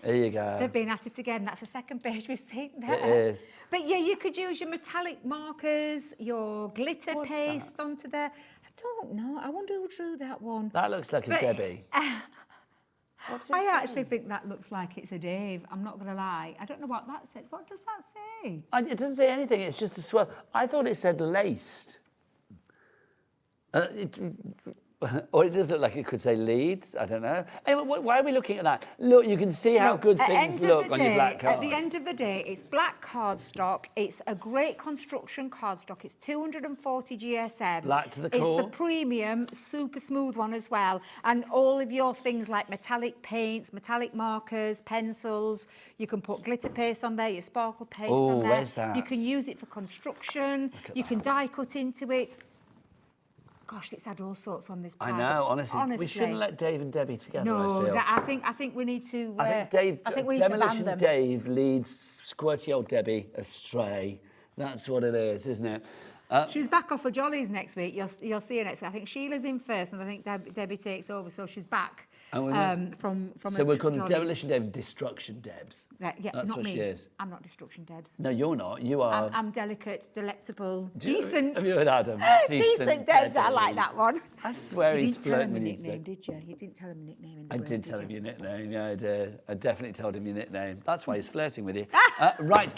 There you go. They've been at it again. That's the second page we've seen there. It is. But yeah, you could use your metallic markers, your glitter paste onto there. I don't know. I wonder who drew that one. That looks like a But- Debbie. I actually think that looks like it's a Dave. I'm not going to lie. I don't know what that says. What does that say? It doesn't say anything. It's just a swirl. I thought it said laced. Or it does look like it could say Leeds. I don't know. Anyway, why are we looking at that? Look, you can see how good things look on your black card. At the end of the day, it's black cardstock. It's a great construction cardstock. It's 240 GSM. Black to the core. It's the premium, super smooth one as well. And all of your things like metallic paints, metallic markers, pencils. You can put glitter paste on there, your sparkle paste on there. Where's that? You can use it for construction. You can die cut into it. Gosh, it's had all sorts on this I card. know, honestly. We shouldn't let Dave and Debbie together, I feel. I think we need to... I think we need to ban Demolition them. Dave leads squirty old Debbie astray. That's what it is, isn't it? She's back off for Jollies next week. You'll see her next week. I think Sheila's in first, and I think Debbie takes over, so she's back from. So we're calling Jollies. Demolition Dave Destruction Debs. Yeah, That's not what me. she is. I'm not Destruction Debs. No, you're not. You are. I'm delicate, delectable, Do you- decent. Have you heard Adam? Decent Debs. I Debbie. like that one. I swear You he's didn't tell him flirting my with you. nickname, did you? You didn't tell him my nickname. I did tell him your nickname. Yeah, I did. I definitely told him your nickname. That's why he's flirting with you. Right.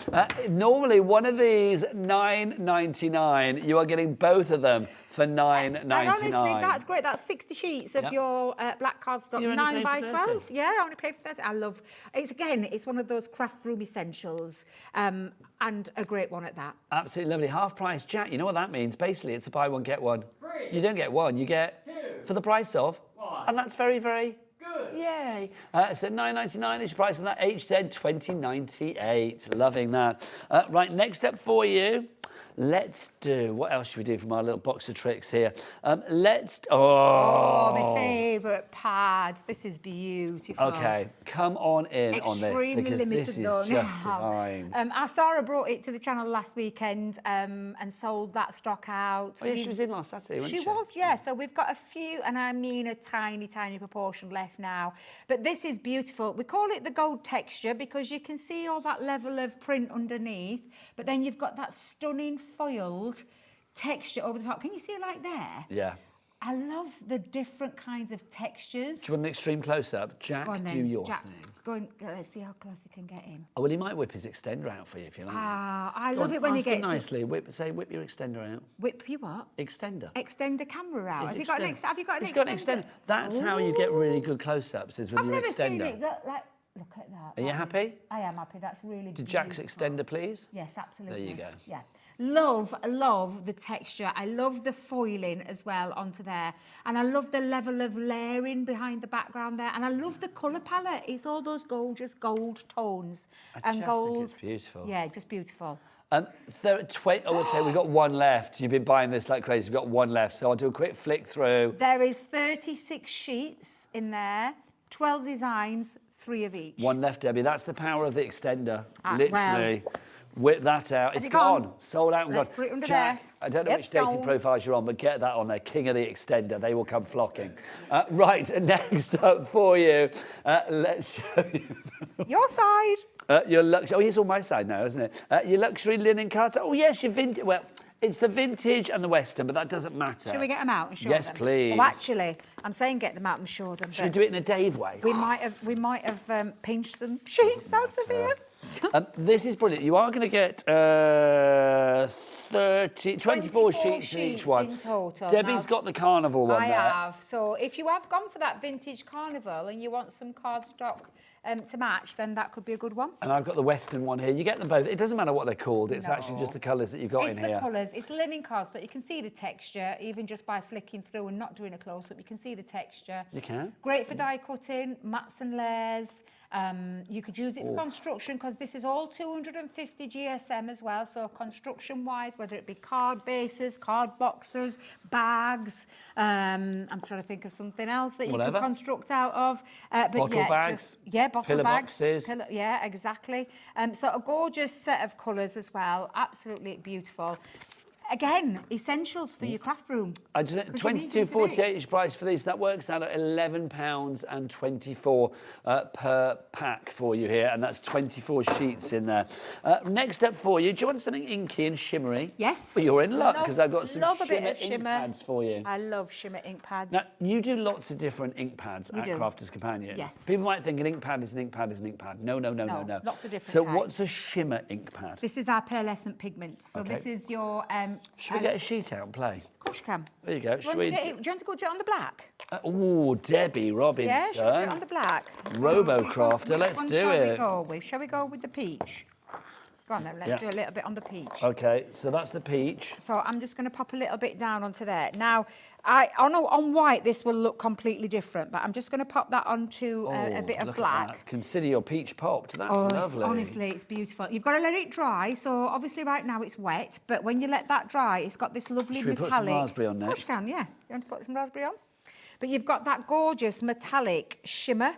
Normally, one of these $9.99. You are getting both of them for $9.99. And honestly, that's great. That's 60 sheets of Yep. your black cardstock, You only 9 paid by for 12. 30. Yeah, I only paid for 30. I love it's one of those craft room essentials, and a great one at that. Absolutely lovely. Half price chat. You know what that means? Basically, it's a buy one, get one. You don't get one, you get two for the price of one. And that's very, very good. Yay. So $9.99 is your price on that. HZ 2098. Loving that. Right, next up for you. Let's do, what else should we do from our little box of tricks here? Let's, my favourite pad. This is beautiful. Okay, come on in on this, Extremely because limited this is though, just now. divine. Sarah brought it to the channel last weekend and sold that stock out. Oh yeah, she was in last Saturday, wasn't she? She was, yeah. So we've got a few, and I mean a tiny, tiny proportion left now. But this is beautiful. We call it the gold texture because you can see all that level of print underneath, but then you've got that stunning foiled texture over the top. Can you see it like there? Yeah. I love the different kinds of textures. Do you want an extreme close-up? Jack, Go on then, do your Jack, thing. Go on, let's see how close he can get in. Oh, well, he might whip his extender out for you if you like. I Go love on, it when he ask him gets nicely. Whip your extender out. Whip your what? Extender. Extend the camera out. His Has he got an extend- have you got an He's got an extender. That's how you get really good close-ups, is with I've your never extender. seen it. Look at that. Are you happy? I am happy. That's really To Jack's extender, please. Yes, absolutely. There you go. Yeah. Love the texture. I love the foiling as well onto there. And I love the level of layering behind the background there. And I love the colour palette. It's all those gorgeous gold tones. I just think it's beautiful. Yeah, just beautiful. Okay, we've got one left. You've been buying this like crazy. We've got one left. So I'll do a quick flick through. There is 36 sheets in there, 12 designs, 3 of each. One left, Debbie. That's the power of the extender. Ah, Literally. Whip that out. Has It's it gone? Sold out and Let's gone. put it under Jack, there. I don't know Yep, which dating gone. profiles you're on, but get that on there. King of the extender. They will come flocking. Right, next up for you, let's show you. Your side. Your luxury. Oh, he's on my side now, isn't it? Your luxury linen carton. Oh, yes, your vintage. Well, it's the vintage and the Western, but that doesn't matter. Shall we get them out and show them? Yes, please. Well, actually, I'm saying get them out and show them. Should we do it in a Dave way? We might have pinched some sheets out of here. This is brilliant. You are going to get 24 sheets in each one. In total. Debbie's got the carnival one I there. have. So if you have gone for that vintage carnival and you want some cardstock to match, then that could be a good one. And I've got the Western one here. You get them both. It doesn't matter what they're called. It's actually just the colours that you've got It's in the here. colours. It's linen cardstock. You can see the texture, even just by flicking through and not doing a close-up. You can see the texture. You can. Great for die cutting, mats and layers. You could use it for construction because this is all 250 GSM as well. So construction-wise, whether it be card bases, card boxes, bags. I'm trying to think of something else that you could construct out of. But Bottle bags. Bottle pillar bags. boxes. Yeah, exactly. So a gorgeous set of colours as well. Absolutely beautiful. Again, essentials for your craft room. I just £22.48 each price for these. That works out at £11.24 per pack for you here, and that's 24 sheets in there. Next up for you, do you want something inky and shimmery? Yes. Well, you're in luck because I've got some love a bit shimmer of ink shimmer. pads for you. I love shimmer ink pads. Now, you do lots of different ink pads We at do. Crafters Companion. Yes. People might think an ink pad is an ink pad is an ink pad. No. Lots of different So types. what's a shimmer ink pad? This is our pearlescent pigment. So Okay. this is your... Should we get a sheet out and play? Of course you can. There you go. Do you want to go do it on the black? Oh, Debbie Robinson. Yeah, shall we do it on the black? Robo-crafter, let's Which one do shall it. we go with? Shall we go with the peach? Go on then, let's do a little bit on the peach. Okay, so that's the peach. So I'm just going to pop a little bit down onto there. Now, I know on white this will look completely different, but I'm just going to pop that onto a bit of look black. At that. Consider your peach popped. That's It's- lovely. honestly, it's beautiful. You've got to let it dry. So obviously right now it's wet, but when you let that dry, it's got this lovely Should we metallic... put some raspberry on Of course next? you can, yeah. You want to put some raspberry on? But you've got that gorgeous metallic shimmer.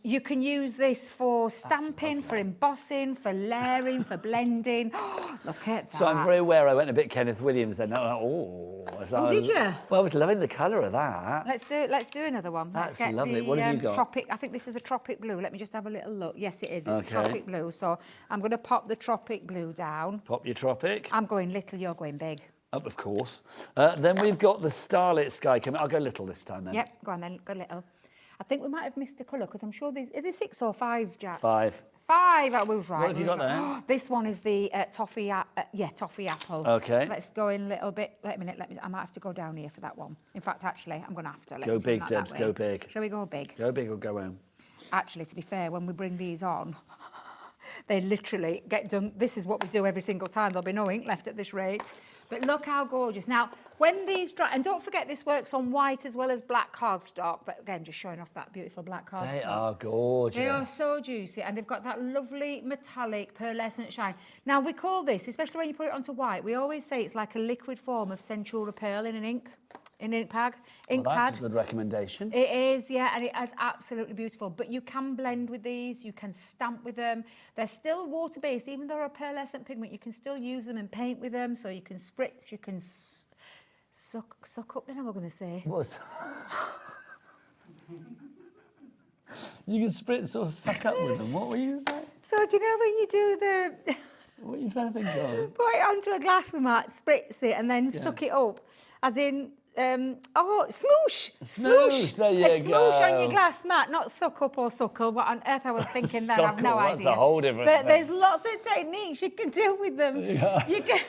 You can use this for stamping, for embossing, for layering, for blending. Look at that. So I'm very aware I went a bit Kenneth Williams then. Did you? Well, I was loving the colour of that. Let's do another one. That's Let's get lovely. the, What have you got? Tropic. I think this is the tropic blue. Let me just have a little look. Yes, it is. It's Okay. the tropic blue. So I'm going to pop the tropic blue down. Pop your tropic. I'm going little. You're going big. Up, of course. Then we've got the starlit sky coming. I'll go little this time then. Yep. Go on then. Go little. I think we might have missed a colour because I'm sure there's... Is there 6 or 5, Jack? 5. 5. I was right. What have you got there? This one is the toffee apple. Okay. Let's go in a little bit. Wait a minute. I might have to go down here for that one. In fact, actually, I'm going to have to. Let Go me zoom big, that Debs. way. Go big. Shall we go big? Go big or go home. Actually, to be fair, when we bring these on, they literally get done. This is what we do every single time. There'll be no ink left at this rate. But look how gorgeous. Now, when these dry, and don't forget this works on white as well as black cardstock, but again, just showing off that beautiful black cardstock. They are gorgeous. They are so juicy, and they've got that lovely metallic pearlescent shine. Now, we call this, especially when you put it onto white, we always say it's like a liquid form of Centura pearl in an ink pad. Well, that's a good recommendation. It is, yeah, and it is absolutely beautiful. But you can blend with these, you can stamp with them. They're still water-based, even though they're a pearlescent pigment, you can still use them and paint with them. So you can spritz, you can suck up, then I'm going to say. What? You can spritz or suck up with them. What were you saying? So do you know when you do the... What are you trying to think of? Put it onto a glass mat, spritz it, and then suck it up. As in... smoosh! Smoosh, there you a smoosh go. on your glass mat, not suck up or suckle. What on earth I was thinking then, I've no idea. That's a whole different But thing. there's lots of techniques you can do with them. Yeah. You can...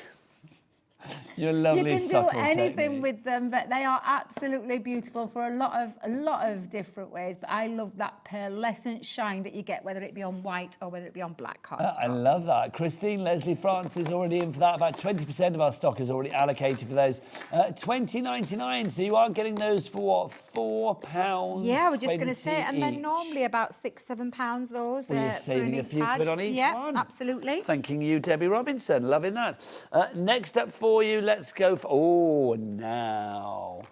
Your lovely You can do suckle anything technique. with them, but they are absolutely beautiful for a lot of different ways. But I love that pearlescent shine that you get, whether it be on white or whether it be on black cardstock. I love that. Christine Leslie France is already in for that. About 20% of our stock is already allocated for those. $20.99. So you are getting those for what, £4? Yeah, we're just going to say, and they're each. normally about £6-7 those. Well, you're for saving an a ink few pad. quid on each one. Yeah, absolutely. Thanking you, Debbie Robinson. Loving that. Next up for you, let's go for... now.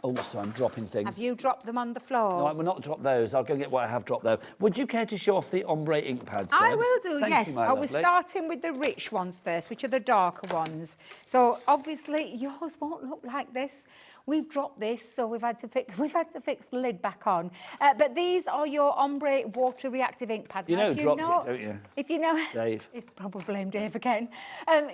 Also, I'm dropping things. Have you dropped them on the floor? No, I will not drop those. I'll go get what I have dropped, though. Would you care to show off the ombre ink pads, Debs? I will do, Thank yes. you, my I was lovely. starting with the rich ones first, which are the darker ones. So obviously yours won't look like this. We've dropped this, so we've had to fix the lid back on. But these are your ombre water reactive ink pads. You Now, know if dropped it, don't you? If you know... Dave. It's probably blame Dave again.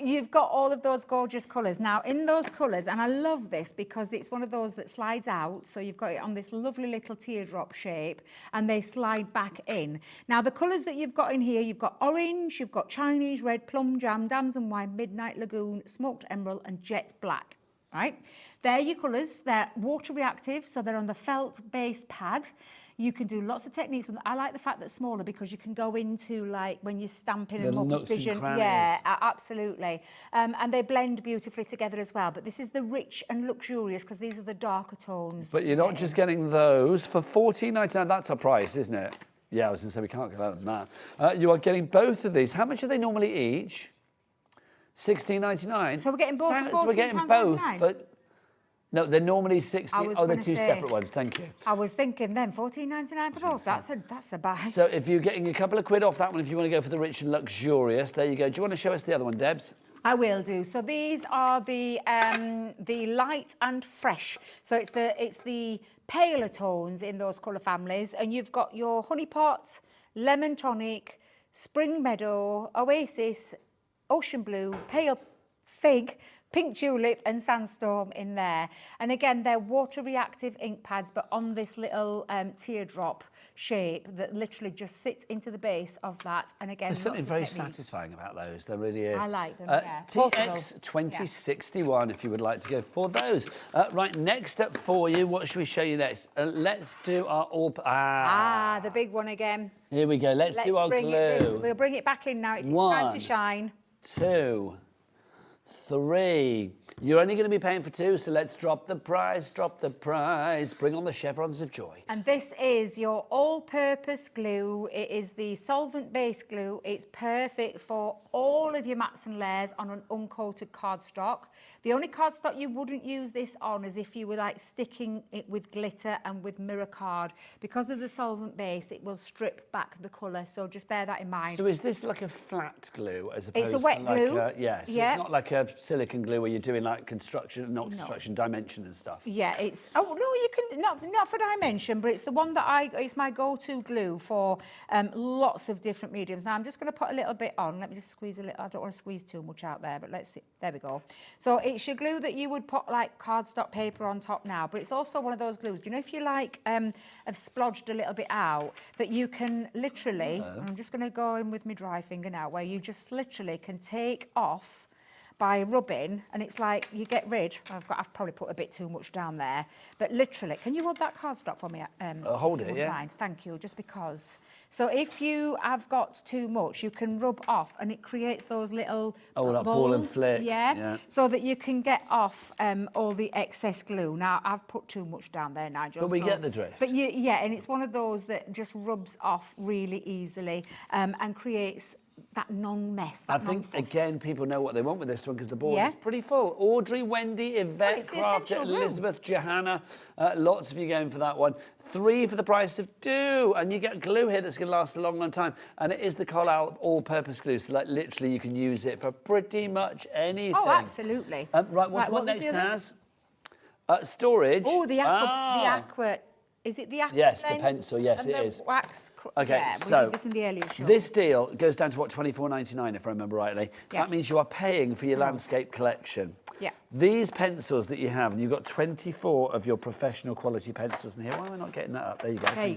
You've got all of those gorgeous colours. Now, in those colours, and I love this because it's one of those that slides out, so you've got it on this lovely little teardrop shape, and they slide back in. Now, the colours that you've got in here, you've got orange, you've got Chinese red, plum jam, damson wine, midnight lagoon, smoked emerald, and jet black. Right? They're your colours. They're water reactive, so they're on the felt-based pad. You can do lots of techniques with them. I like the fact that it's smaller because you can go into, like, when you're stamping and more precision. Yeah, absolutely. And they blend beautifully together as well. But this is the rich and luxurious because these are the darker tones. But you're not just getting those. For $14.99, that's our price, isn't it? Yeah, I was going to say, we can't go lower than that. You are getting both of these. How much are they normally each? $16.99. So we're getting both for So we're getting both for... No, they're normally 60. Oh, they're two separate ones. Thank you. I was thinking then $14.99 for both. That's a buy. So if you're getting a couple of quid off that one, if you want to go for the rich and luxurious, there you go. Do you want to show us the other one, Debs? I will do. So these are the light and fresh. So it's the paler tones in those colour families, and you've got your honey pot, lemon tonic, spring meadow, oasis, ocean blue, pale fig, pink tulip and sandstorm in there. And again, they're water reactive ink pads, but on this little teardrop shape that literally just sits into the base of that. And again, there's something very techniques. satisfying about those. There really is. I like them, yeah. TX 2061, if you would like to go for those. Right, next up for you, what should we show you next? Let's do our all... the big one again. Here we go. Let's do our glue. We'll bring it back in now. It's time to shine. 2, 3. You're only going to be paying for 2, so let's drop the price, Bring on the chevrons of joy. And this is your all-purpose glue. It is the solvent-based glue. It's perfect for all of your mats and layers on an uncoated cardstock. The only cardstock you wouldn't use this on is if you were like sticking it with glitter and with mirror card. Because of the solvent base, it will strip back the colour, so just bear that in mind. So is this like a flat glue as opposed It's a wet to like glue. It's not like a silicone glue where you're doing like construction, not construction, dimension and stuff. Yeah, it's... Oh, no, you can... Not for dimension, but it's the one that it's my go-to glue for lots of different mediums. Now, I'm just going to put a little bit on. Let me just squeeze a little... I don't want to squeeze too much out there, but let's see. There we go. So it's your glue that you would put, like, cardstock paper on top now, but it's also one of those glues. Do you know if you, like, have splodged a little bit out, that you can literally... I'm just going to go in with my dry finger now, where you just literally can take off by rubbing, and it's like you get rid. I've probably put a bit too much down there, but literally, can you hold that cardstock for me? Hold it, yeah. Mind? Thank you. Just because So if you have got too much, you can rub off, and it creates those little like balls, ball and flick. yeah, so that you can get off all the excess glue. Now, I've put too much down there, Nigel. But we get the drift. But yeah, and it's one of those that just rubs off really easily and creates that non-mess. I think, again, people know what they want with this one because the board Yeah. is pretty full. Audrey, Wendy, Yvette, it's the Craft, essential glue. Elizabeth, Johanna, lots of you going for that one. 3 for the price of 2, and you get glue here that's going to last a long, long time. And it is the Collal all-purpose glue, so like literally you can use it for pretty much anything. Oh, absolutely. Right, what do you want next, Taz? Storage. Oh, the aqua. Is it the aqua? Yes, the blend pencil, yes, and it the is. Wax. Okay, Yeah, we so did this in the earlier show. this deal goes down to what, $24.99 if I remember rightly. Yeah. That means you are paying for your landscape collection. Yeah. These pencils that you have, and you've got 24 of your professional quality pencils in here. Why am I not getting that up? There you go. There you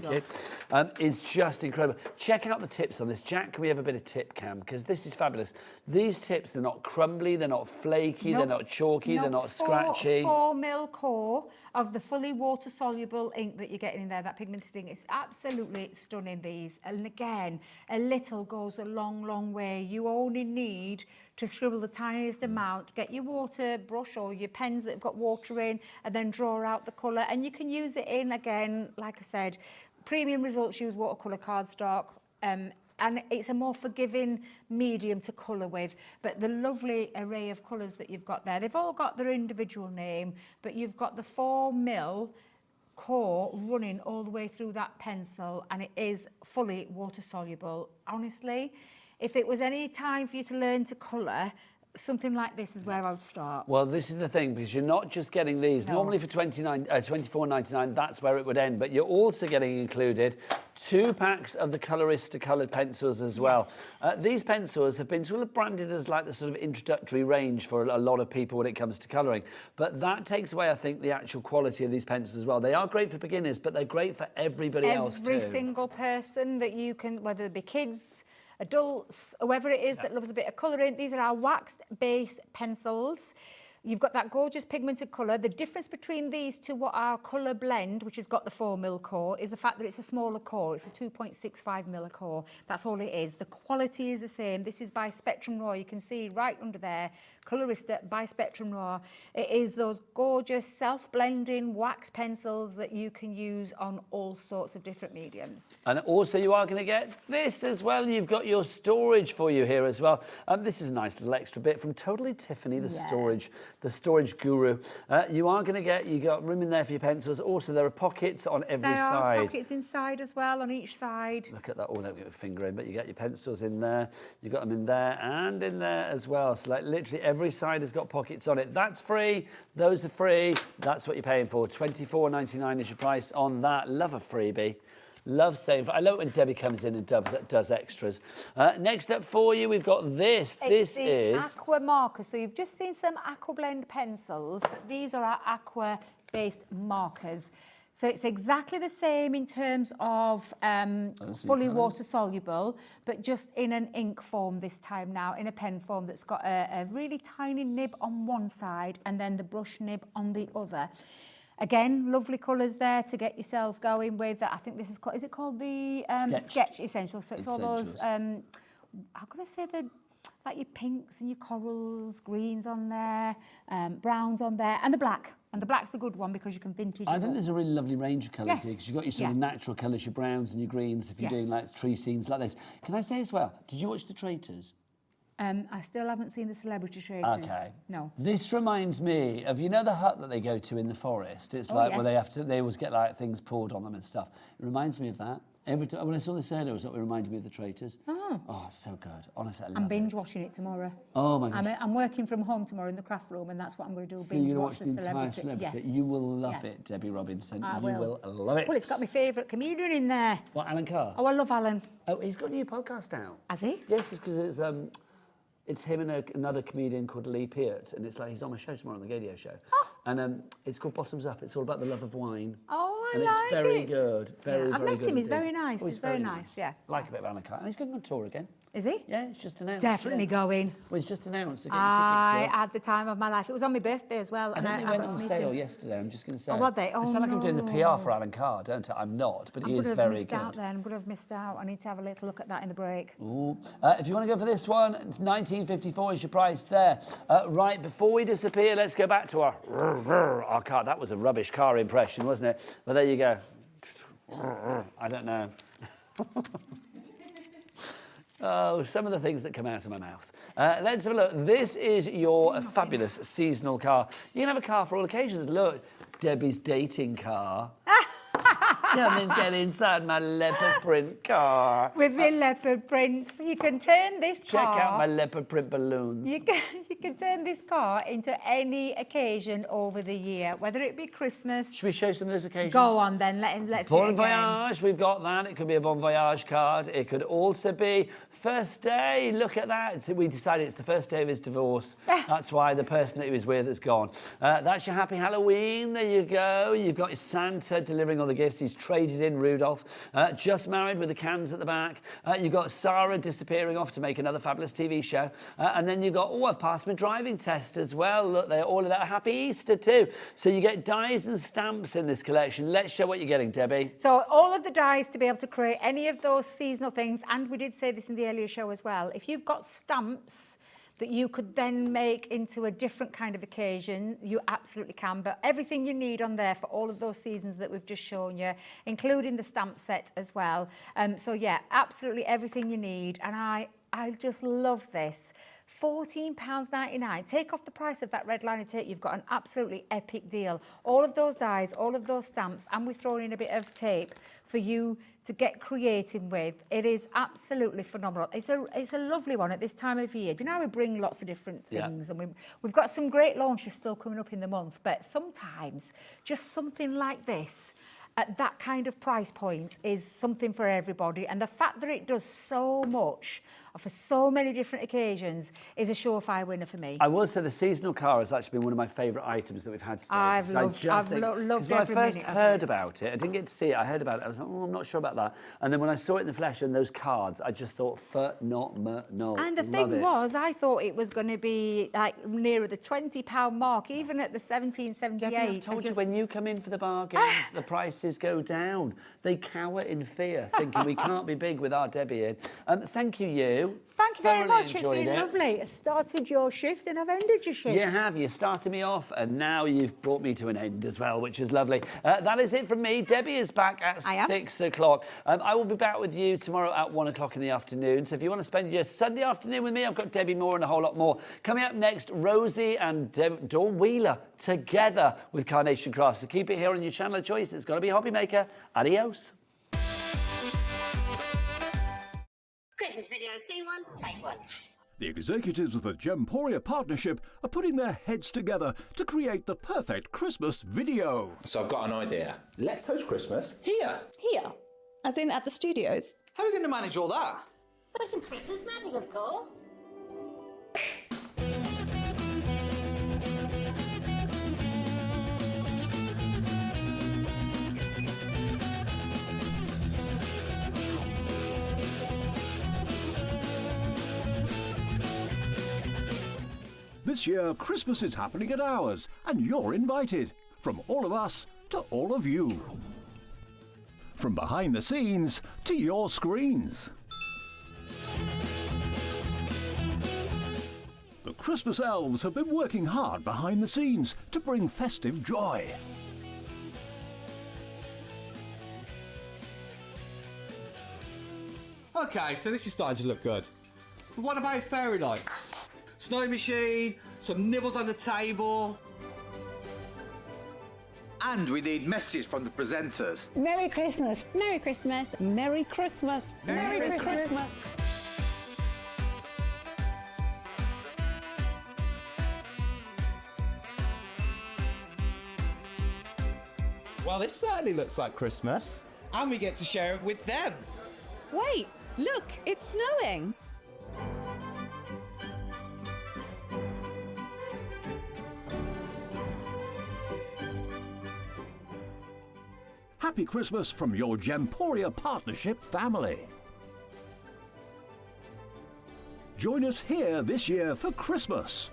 Thank you. Is just incredible. Check out the tips on this. Jack, can we have a bit of tip cam? Because this is fabulous. These tips, they're not crumbly, they're not flaky, Nope. they're not chalky, they're not scratchy. 4 mil core of the fully water-soluble ink that you're getting in there, that pigmented thing. It's absolutely stunning, these. And again, a little goes a long, long way. You only need to scribble the tiniest amount, get your water brush or your pens that have got water in, and then draw out the colour. And you can use it in, again, like I said, Premium Results use watercolour cardstock, and it's a more forgiving medium to colour with. But the lovely array of colours that you've got there, they've all got their individual name, but you've got the 4 mil core running all the way through that pencil, and it is fully water soluble. Honestly, if it was any time for you to learn to colour, something like this is where I would start. Well, this is the thing, because you're not just getting these. No. Normally for $24.99, that's where it would end. But you're also getting included 2 packs of the Colorista coloured pencils as well. These pencils have been sort of branded as like the sort of introductory range for a lot of people when it comes to colouring. But that takes away, I think, the actual quality of these pencils as well. They are great for beginners, but they're great for everybody else too. Every single person that you can, whether they be kids, adults, whoever it is that loves a bit of colouring. These are our waxed base pencils. You've got that gorgeous pigmented colour. The difference between these to what our colour blend, which has got the 4 mil core, is the fact that it's a smaller core. It's a 2.65 mil core. That's all it is. The quality is the same. This is by Spectrum Raw. You can see right under there, Colorista by Spectrum Raw. It is those gorgeous self-blending wax pencils that you can use on all sorts of different mediums. And also you are going to get this as well. You've got your storage for you here as well. This is a nice little extra bit from Totally Tiffany, the storage guru. You are going to get, you got room in there for your pencils. Also, there are pockets on every There side. are pockets inside as well, on each side. Look at that. Oh, don't get your finger in, but you get your pencils in there. You've got them in there and in there as well. So like literally every side has got pockets on it. That's free. Those are free. That's what you're paying for. $24.99 is your price on that. Love a freebie. Love saving. I love it when Debbie comes in and does extras. Next up for you, we've got this. It's This is aqua marker. So you've just seen some aqua blend pencils, but these are our aqua-based markers. So it's exactly the same in terms of fully water soluble, but just in an ink form this time now, in a pen form that's got a really tiny nib on one side and then the brush nib on the other. Again, lovely colours there to get yourself going with. I think this is it called the Sketch Essentials? So it's all those, how can I say, like your pinks and your corals, greens on there, browns on there, and the black. And the black's a good one because you can vintage I it think up. there's a really lovely range of colours Yes, here because you've got your sort of natural colours, your browns and your greens if you're doing like tree scenes like this. Can I say as well, did you watch The Traitors? I still haven't seen the Celebrity Traitors. Okay. No. This reminds me of, you know, the hut that they go to in the forest? It's like where they always get like things poured on them and stuff. It reminds me of that. Every time when I saw this earlier, it reminded me of The Traitors. Oh, it's so good. Honestly, I love I'm binge watching it tomorrow. Oh my gosh. I'm working from home tomorrow in the craft room, and that's what I'm going to do. So you're going to watch the entire Celebrity? Yes. You will love it, Debbie Robinson. I you will love it. Well, it's got my favourite comedian in there. What, Alan Carr? Oh, I love Alan. Oh, he's got a new podcast out. Has he? Yes, it's because it's him and another comedian called Lee Peart, and it's like he's on my show tomorrow on the radio show. Oh. And it's called Bottoms Up. It's all about the love of wine. Oh, I and like it's very it. good. Very, I've very met good him. He's indeed. very nice. Oh, he's very nice. Yeah. Like a bit of Alan Carr. And he's going on tour again. Is he? Yeah, it's just announced. Definitely yeah. going. Well, it's just announced. I had the time of my life. It was on my birthday as well. I think they went on sale yesterday, I'm just going to say. Oh, were they? Oh, I sound like I'm doing the no. PR for Alan Carr, don't I? I'm not, but he is I'm very missed good. out then. I'm going to have missed out. I need to have a little look at that in the break. Ooh. If you want to go for this one, it's $19.54 is your price there. Right, before we disappear, let's go back to our car. That was a rubbish car impression, wasn't it? Well, there you go. I don't know. Oh, some of the things that come out of my mouth. Let's have a look. This is your fabulous seasonal car. You can have a car for all occasions. Look, Debbie's dating car. Come and get inside my leopard print car. With my leopard print. You can turn this car... Check out my leopard print balloons. You can turn this car into any occasion over the year, whether it be Christmas... Should we show some of those occasions? Go on then, let's do it Bon again. voyage, we've got that. It could be a bon voyage card. It could also be first day. Look at that. So we decided it's the first day of his divorce. That's why the person that he was with has gone. That's your happy Halloween. There you go. You've got your Santa delivering all the gifts. He's traded in Rudolph. Just married with the cans at the back. You've got Sarah disappearing off to make another fabulous TV show. And then you've got, I've passed my driving test as well. Look, they're all of that. Happy Easter too. So you get dies and stamps in this collection. Let's show what you're getting, Debbie. So all of the dies to be able to create any of those seasonal things, and we did say this in the earlier show as well, if you've got stamps that you could then make into a different kind of occasion, you absolutely can. But everything you need on there for all of those seasons that we've just shown you, including the stamp set as well. So yeah, absolutely everything you need. And I just love this. £14.99. Take off the price of that red liner tape. You've got an absolutely epic deal. All of those dies, all of those stamps, and we've thrown in a bit of tape for you to get creative with. It is absolutely phenomenal. It's a lovely one at this time of year. Do you know how we bring lots of different things, and we've got some great launches still coming up in the month, but sometimes just something like this at that kind of price point is something for everybody. And the fact that it does so much for so many different occasions is a surefire winner for me. I will say the seasonal car has actually been one of my favourite items that we've had today. I've loved when I first heard about it, I didn't get to see it, I heard about it, I was like, I'm not sure about that. And then when I saw it in the flesh and those cards, I just thought, no. And the thing was, I thought it was going to be like nearer the £20 mark, even at the $17.78. Debbie, I've told you, when you come in for the bargains, the prices go down. They cower in fear, thinking we can't be big with our Debbie in. Thank you. Thank you very much. It's been lovely. I started your shift and I've ended your shift. You have. You started me off and now you've brought me to an end as well, which is lovely. That is it from me. Debbie is back at 6 o'clock. I will be back with you tomorrow at 1 o'clock in the afternoon. So if you want to spend your Sunday afternoon with me, I've got Debbie Moore and a whole lot more. Coming up next, Rosie and Dawn Wheeler together with Carnation Crafts. So keep it here on your channel of choice. It's got to be Hobby Maker. Adios. Christmas video, scene one, take one. The executives of the Gemporia partnership are putting their heads together to create the perfect Christmas video. So I've got an idea. Let's host Christmas here. Here? As in at the studios? How are we going to manage all that? There's some Christmas magic, of course. This year, Christmas is happening at ours, and you're invited. From all of us to all of you. From behind the scenes to your screens. The Christmas elves have been working hard behind the scenes to bring festive joy. Okay, so this is starting to look good. But what about fairy lights? Snow machine, some nibbles on the table. And we need messages from the presenters. Merry Christmas. Merry Christmas. Merry Christmas. Merry Christmas. Well, this certainly looks like Christmas. And we get to share it with them. Wait, look, it's snowing. Happy Christmas from your Gemporia partnership family. Join us here this year for Christmas.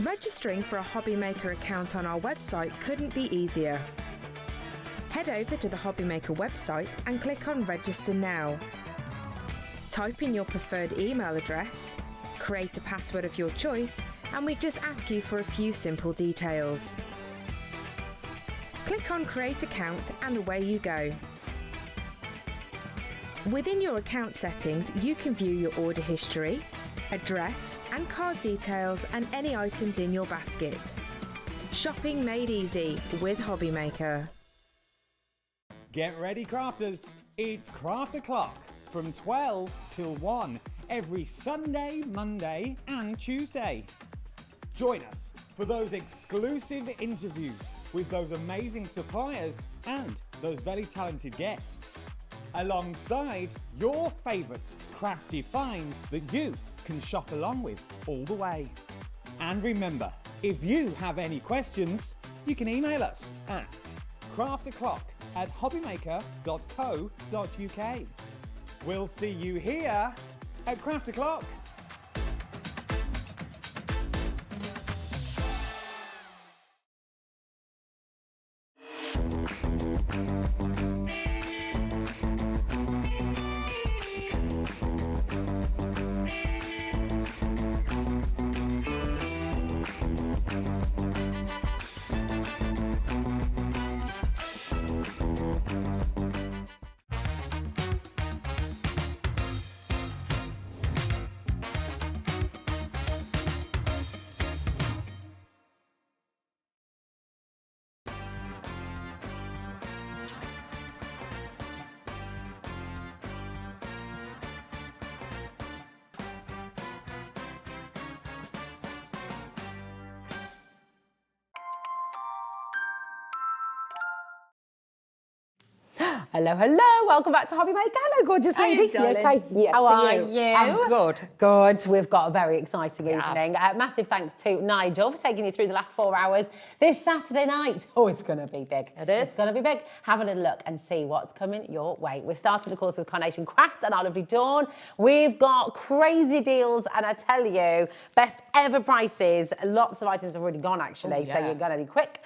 Registering for a Hobby Maker account on our website couldn't be easier. Head over to the Hobby Maker website and click on Register Now. Type in your preferred email address, create a password of your choice, and we just ask you for a few simple details. Click on Create Account and away you go. Within your account settings, you can view your order history, address and card details and any items in your basket. Shopping made easy with Hobby Maker. Get ready, crafters. It's Craft O'Clock from 12 till 1 every Sunday, Monday and Tuesday. Join us for those exclusive interviews with those amazing suppliers and those very talented guests, alongside your favourite crafty finds that you can shop along with all the way. And remember, if you have any questions, you can email us at crafto'clock@hobbymaker.co.uk. We'll see you here at Craft O'Clock. Hello, hello. Welcome back to Hobby Maker. Hello, gorgeous lady. you, darling? okay? Yes. How are you? I'm good. Good. We've got a very exciting evening. Massive thanks to Nigel for taking you through the last 4 hours this Saturday night. Oh, it's going to be big. It is. It's going to be big. Have a little look and see what's coming your way. We're starting, of course, with Carnation Crafts and our lovely Dawn. We've got crazy deals, and I tell you, best ever prices. Lots of items have already gone, actually, so you're going to be quick.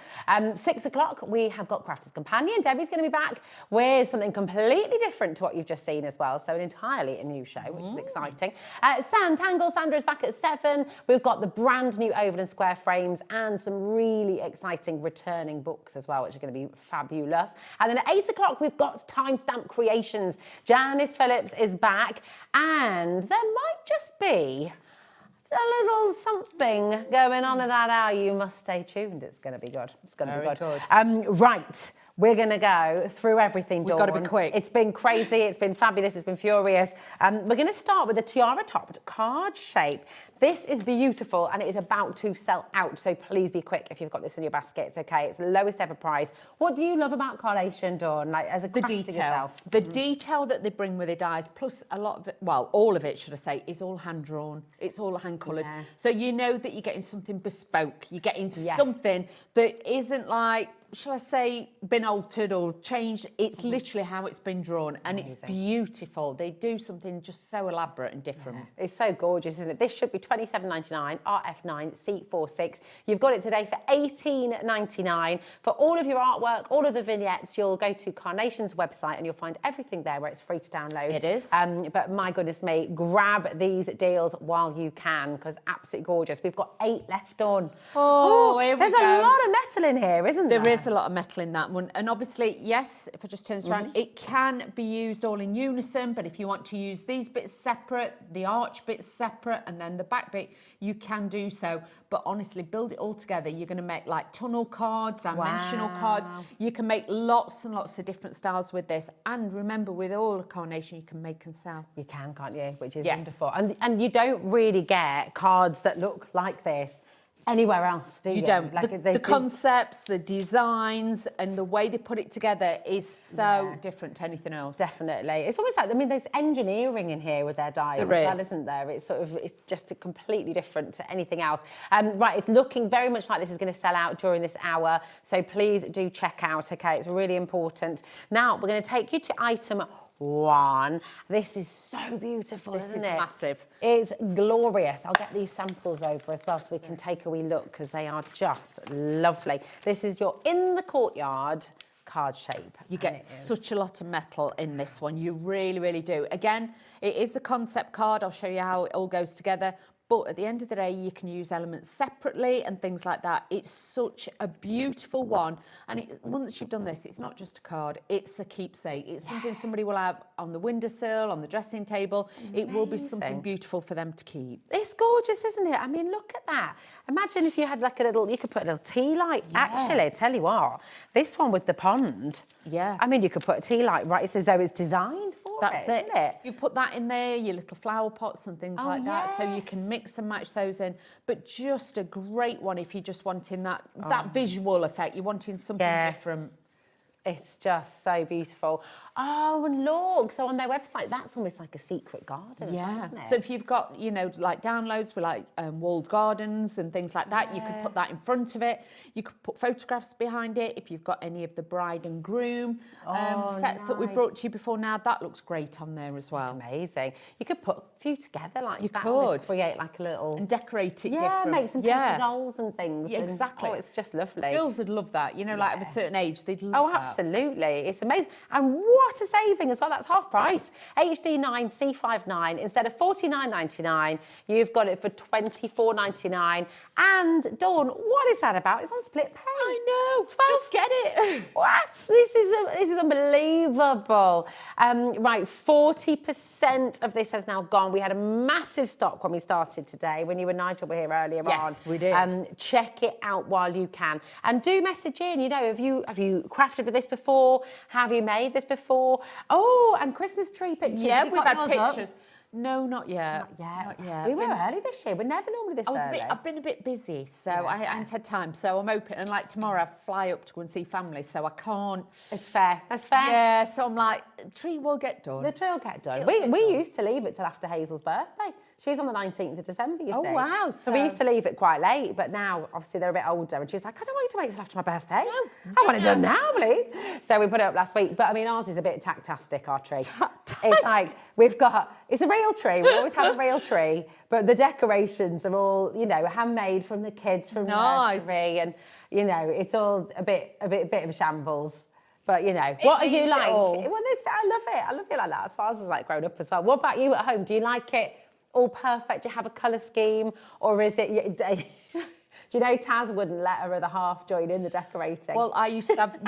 6 o'clock, we have got Crafter's Companion. Debbie's going to be back with something completely different to what you've just seen as well. So an entirely a new show, which is exciting. Sanntangle, Sandra is back at 7. We've got the brand new oval and square frames and some really exciting returning books as well, which are going to be fabulous. And then at 8 o'clock, we've got Timestamp Creations. Janice Phillips is back, and there might just be a little something going on in that hour. You must stay tuned. It's going to be good. It's going to be good. Right. We're going to go through everything, Dawn. We've got to be quick. It's been crazy, it's been fabulous, it's been furious. We're going to start with the tiara-topped card shape. This is beautiful and it is about to sell out, so please be quick if you've got this in your basket, okay? It's the lowest ever price. What do you love about Carnation, Dawn, like as a crafter yourself? The detail that they bring with the dies, plus a lot of it, well, all of it, should I say, is all hand-drawn. It's all hand-coloured. Yeah. So you know that you're getting something bespoke. You're getting something that isn't like, shall I say, been altered or changed. It's literally how it's been drawn, and it's beautiful. They do something just so elaborate and different. Yeah. It's so gorgeous, isn't it? This should be $27.99, RF9, C46. You've got it today for $18.99. For all of your artwork, all of the vignettes, you'll go to Carnation's website and you'll find everything there where it's free to download. It is. But my goodness me, grab these deals while you can, because absolutely gorgeous. We've got 8 left on. Oh, here we there's go. a lot of metal in here, isn't there? There is a lot of metal in that one, and obviously, yes, if I just turn this around, it can be used all in unison, but if you want to use these bits separate, the arch bits separate, and then the back bit, you can do so. But honestly, build it all together. You're going to make like tunnel cards, dimensional cards. You can make lots and lots of different styles with this. And remember, with all of Carnation, you can make and sell. You can, can't you? Which is wonderful. And you don't really get cards that look like this anywhere else, do you? You don't. Like, The concepts, the designs, and the way they put it together is so different to anything else. Definitely. It's almost like, I mean, there's engineering in here with their dies as well, isn't there? It's sort of, it's just completely different to anything else. Right, it's looking very much like this is going to sell out during this hour, so please do check out, okay? It's really important. Now, we're going to take you to item 1. This is so beautiful, isn't it? This is massive. It's glorious. I'll get these samples over as well so we can take a wee look because they are just lovely. This is your In the Courtyard card shape. You get such a lot of metal in this one. You really, really do. Again, it is a concept card. I'll show you how it all goes together. But at the end of the day, you can use elements separately and things like that. It's such a beautiful one. And once you've done this, it's not just a card, it's a keepsake. It's something somebody will have on the windowsill, on the dressing table. It will be something beautiful for them to keep. It's gorgeous, isn't it? I mean, look at that. Imagine if you had like a little, you could put a little tea light. Yeah. Actually, tell you what, this one with the pond. Yeah. I mean, you could put a tea light right, it's as though it's designed for That's it, isn't it? You put that in there, your little flower pots and things like that, so you can mix and match those in. But just a great one if you're just wanting that visual effect. You're wanting something different. It's just so beautiful. Oh, and look, so on their website, that's almost like a secret garden as well, isn't it? So if you've got, you know, like downloads with like walled gardens and things like that, you could put that in front of it. You could put photographs behind it. If you've got any of the bride and groom sets that we brought to you before now, that looks great on there as well. Amazing. You could put a few together like you that. Could. Create like a little... And decorate it different. different. Make some paper dolls and things. Yeah, exactly. Oh, it's just lovely. Girls would love that. You know, like of a certain age, they'd love that. Absolutely. It's amazing. And what a saving as well. That's half price. HD9 C59 instead of $49.99, you've got it for $24.99. And Dawn, what is that about? It's on split pay. I know. 12. Just get it. What? This is unbelievable. Right, 40% of this has now gone. We had a massive stock when we started today. When you and Nigel were here earlier on. Yes, we did. Check it out while you can, and do message in. You know, have you crafted with this before? Have you made this before? Oh, and Christmas tree pictures. Yeah, we've we've had pictures. Up? No, not yet. Not yet. Not yet. We were early this year. We're never normally this early. I've been a bit busy, so I haven't had time. So I'm open, and like tomorrow I fly up to go and see family, so I can't. It's fair. That's fair. Yeah, so I'm like, tree will get done. The tree will get done. We used to leave it till after Hazel's birthday. She's on the 19th of December, you see. Oh, wow. So we used to leave it quite late, but now, obviously, they're a bit older, and she's like, I don't want you to wait till after my birthday. No, I want it done now, please. So we put it up last week. But, I mean, ours is a bit tactastic, our tree. It's like, it's a real tree. We always have a real tree, but the decorations are all, you know, handmade from the kids from nursery, and, you know, it's all a bit of a shambles. But, you know, what are you like? Well, I love it. I love it like that, as far as like grown up as well. What about you at home? Do you like it all perfect? Do you have a colour scheme? Or is it... Do you know Taz wouldn't let her other half join in the decorating? Well, we used to have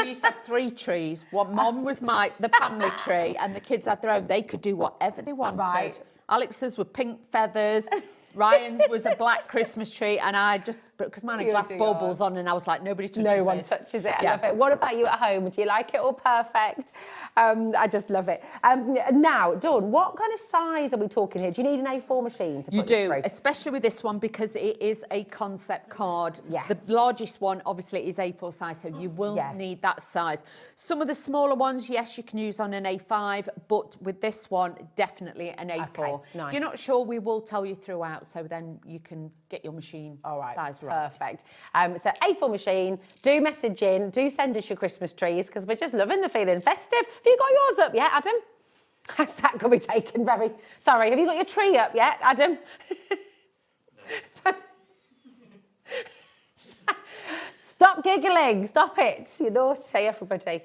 3 trees. One, Mum was the family tree, and the kids had their own. They could do whatever they wanted. Right. Alex's were pink feathers. Ryan's was a black Christmas tree, and I just, because mine had glass baubles on, and I was like, nobody touches No one this. touches it. I love it. What about you at home? Do you like it all perfect? I just love it. Now, Dawn, what kind of size are we talking here? Do you need an A4 machine to put this through? Especially with this one, because it is a concept card. Yes. The largest one, obviously, is A4 size, so you will need that size. Some of the smaller ones, yes, you can use on an A5, but with this one, definitely an A4. Okay, nice. If you're not sure, we will tell you throughout, so then you can get your machine size right. Perfect. So A4 machine, do message in, do send us your Christmas trees, because we're just loving the feeling festive. Have you got yours up yet, Adam? That could be taken very... Sorry, have you got your tree up yet, Adam? Stop giggling, stop it. You're naughty, everybody.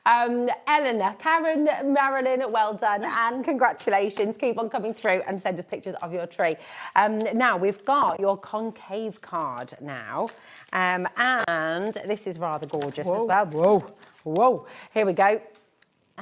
Eleanor, Karen, Marilyn, well done, and congratulations. Keep on coming through and send us pictures of your tree. Now, we've got your concave card now, and this is rather gorgeous as well. Whoa. Here we go.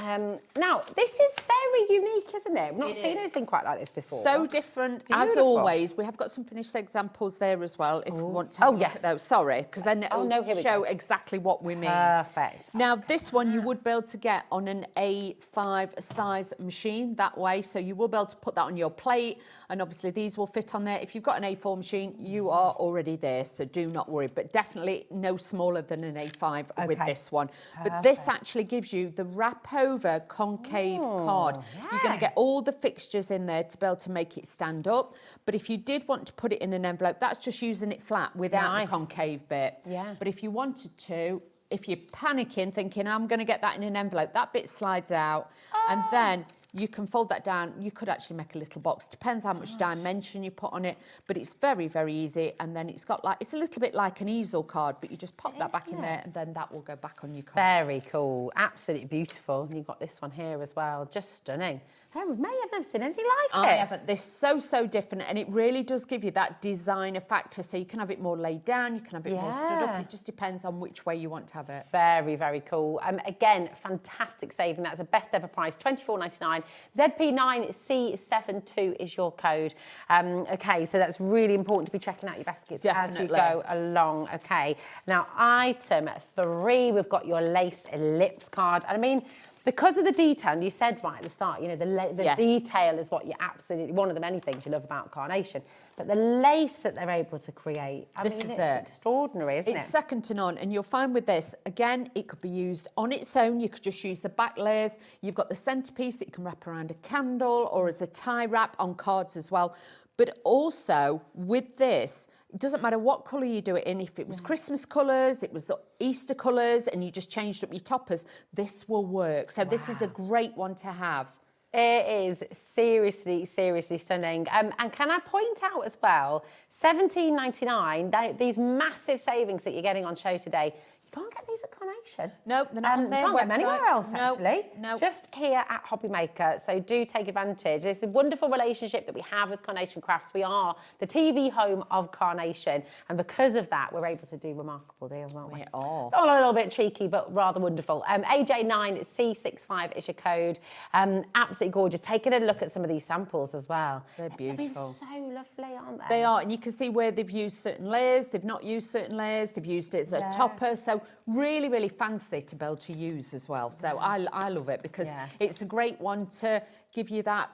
Now, this is very unique, isn't it? We've not seen anything quite like this before. So different, as always. We have got some finished examples there as well, if we want to have a look at those. Sorry, because then it'll show exactly what we mean. Perfect. Now, this one you would be able to get on an A5 size machine that way, so you will be able to put that on your plate, and obviously these will fit on there. If you've got an A4 machine, you are already there, so do not worry, but definitely no smaller than an A5 with this one. But this actually gives you the wrap over concave card. You're going to get all the fixtures in there to be able to make it stand up, but if you did want to put it in an envelope, that's just using it flat without the concave bit. But if you wanted to, if you're panicking thinking I'm going to get that in an envelope, that bit slides out and then you can fold that down. You could actually make a little box. Depends how much dimension you put on it, but it's very, very easy. And then it's got like, it's a little bit like an easel card, but you just pop that back in there and then that will go back on your card. Very cool. Absolutely beautiful. And you've got this one here as well. Just stunning. I may have never seen anything like it. I haven't. They're so, so different, and it really does give you that designer factor. So you can have it more laid down, you can have it more stood up. It just depends on which way you want to have it. Very, very cool. Again, fantastic saving. That's a best ever price, $24.99. ZP9C72 is your code. Okay, so that's really important to be checking out your baskets as you go along. Okay, now item 3, we've got your lace ellipse card. And I mean, because of the detail, and you said right at the start, you know, the detail is what you absolutely, one of the many things you love about Carnation, but the lace that they're able to create, I mean, it's extraordinary, isn't it? It's second to none, and you'll find with this, again, it could be used on its own. You could just use the back layers. You've got the centrepiece that you can wrap around a candle or as a tie wrap on cards as well. But also with this, it doesn't matter what colour you do it in. If it was Christmas colours, it was Easter colours, and you just changed up your toppers, this will work. So this is a great one to have. It is seriously, seriously stunning. And can I point out as well, $17.99, these massive savings that you're getting on show today, you can't get these at Carnation. No, they're not on their website. You can't get them anywhere else, actually. No. Just here at Hobby Maker, so do take advantage. It's a wonderful relationship that we have with Carnation Crafts. We are the TV home of Carnation, and because of that, we're able to do remarkable deals, aren't we? We are. It's all a little bit cheeky, but rather wonderful. AJ9C65 is your code. Absolutely gorgeous. Taking a look at some of these samples as well. They're beautiful. They're so lovely, aren't they? They are, and you can see where they've used certain layers, they've not used certain layers, they've used it as a topper, so really, really fancy to be able to use as well. So I love it because it's a great one to give you that,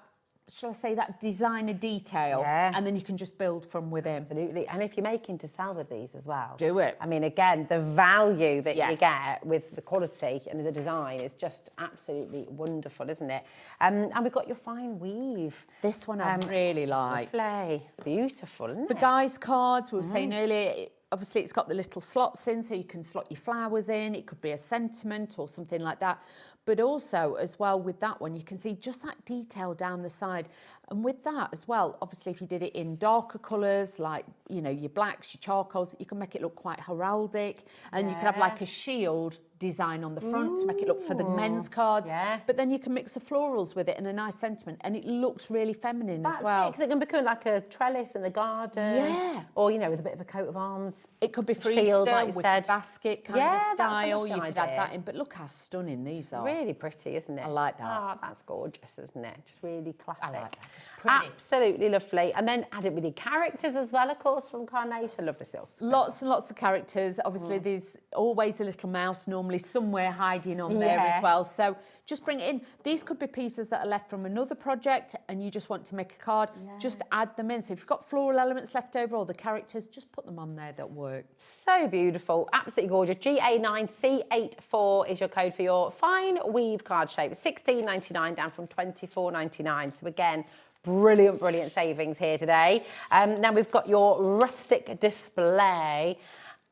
shall I say, that designer detail, and then you can just build from within. Absolutely, and if you're making to sell with these as well. Do it. I mean, again, the value that you get with the quality and the design is just absolutely wonderful, isn't it? And we've got your fine weave. This one I really like. Lovely. Beautiful, isn't the it? guys' cards, we were saying earlier, obviously it's got the little slots in, so you can slot your flowers in. It could be a sentiment or something like that. But also, as well, with that one, you can see just that detail down the side. And with that as well, obviously, if you did it in darker colours, like, you know, your blacks, your charcoals, you can make it look quite heraldic. And you can have like a shield design on the front to make it look for the men's cards. But then you can mix the florals with it and a nice sentiment, and it looks really feminine as well. Because it can become like a trellis in the garden. Or, you know, with a bit of a coat of arms. It could be for shield, Easter, like you with said. a basket kind of style. That's You could add that in. But look how stunning these are. Really pretty, isn't it? I like that. Oh, that's gorgeous, isn't it? Just really classic. I like that. It's pretty. Absolutely lovely. And then add it with your characters as well, of course, from Carnation. I love this little stuff. Lots and lots of characters. Obviously, there's always a little mouse normally somewhere hiding on there as well. So just bring it in. These could be pieces that are left from another project and you just want to make a card. Just add them in. So if you've got floral elements left over or the characters, just put them on there. That work. So beautiful. Absolutely gorgeous. GA9C84 is your code for your fine weave card shape. $16.99 down from $24.99. So again, brilliant, brilliant savings here today. Now we've got your rustic display.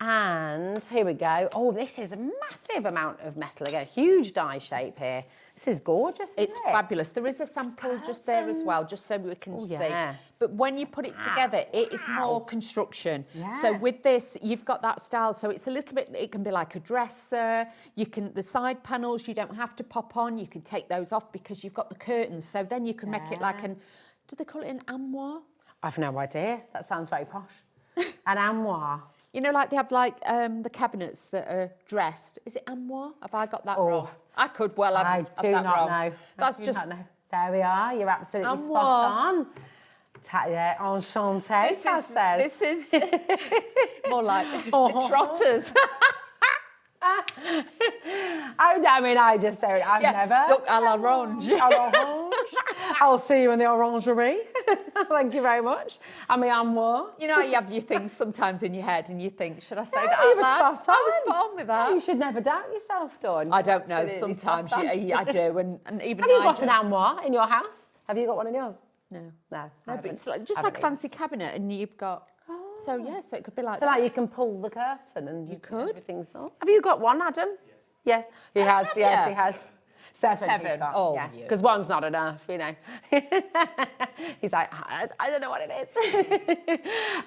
And here we go. Oh, this is a massive amount of metal again. Huge die shape here. This is gorgeous, isn't It's fabulous. There is a sample just there as well, just so we can see. But when you put it together, it is more construction. So with this, you've got that style. So it's a little bit, it can be like a dresser. You can, the side panels, you don't have to pop on. You can take those off because you've got the curtains. So then you can make it like an, do they call it an armoire? I've no idea. That sounds very posh. An armoire. You know, like they have like the cabinets that are dressed. Is it armoire? Have I got that wrong? I could well have. I do that not wrong. know. That's I do just. not know. There we are. You're absolutely Armoire. spot on. Yeah, enchanté, This is more like the trotters. I mean, I just don't. I've never. Duck à l'orange. À l'orange. I'll see you in the orangerie. Thank you very much. I mean, I'm what? You know, you have your things sometimes in your head, and you think, should I say No, that? you out were loud? spot on. I was spot on with that. You should never doubt yourself, Dawn. I don't know. Absolutely Sometimes spot on. I do, and even. Have you I got do. an armoire in your house? Have you got one in yours? No. No, But it's like, just like a fancy cabinet, and you've got. So yeah, so it could be like. So that. like you can pull the curtain and You could. Everything's on. Have you got one, Adam? Yes. He has. Yes, he has. Seven. Seven. He's got. Oh, yeah. you. Because one's not enough, you know. He's like, I don't know what it is.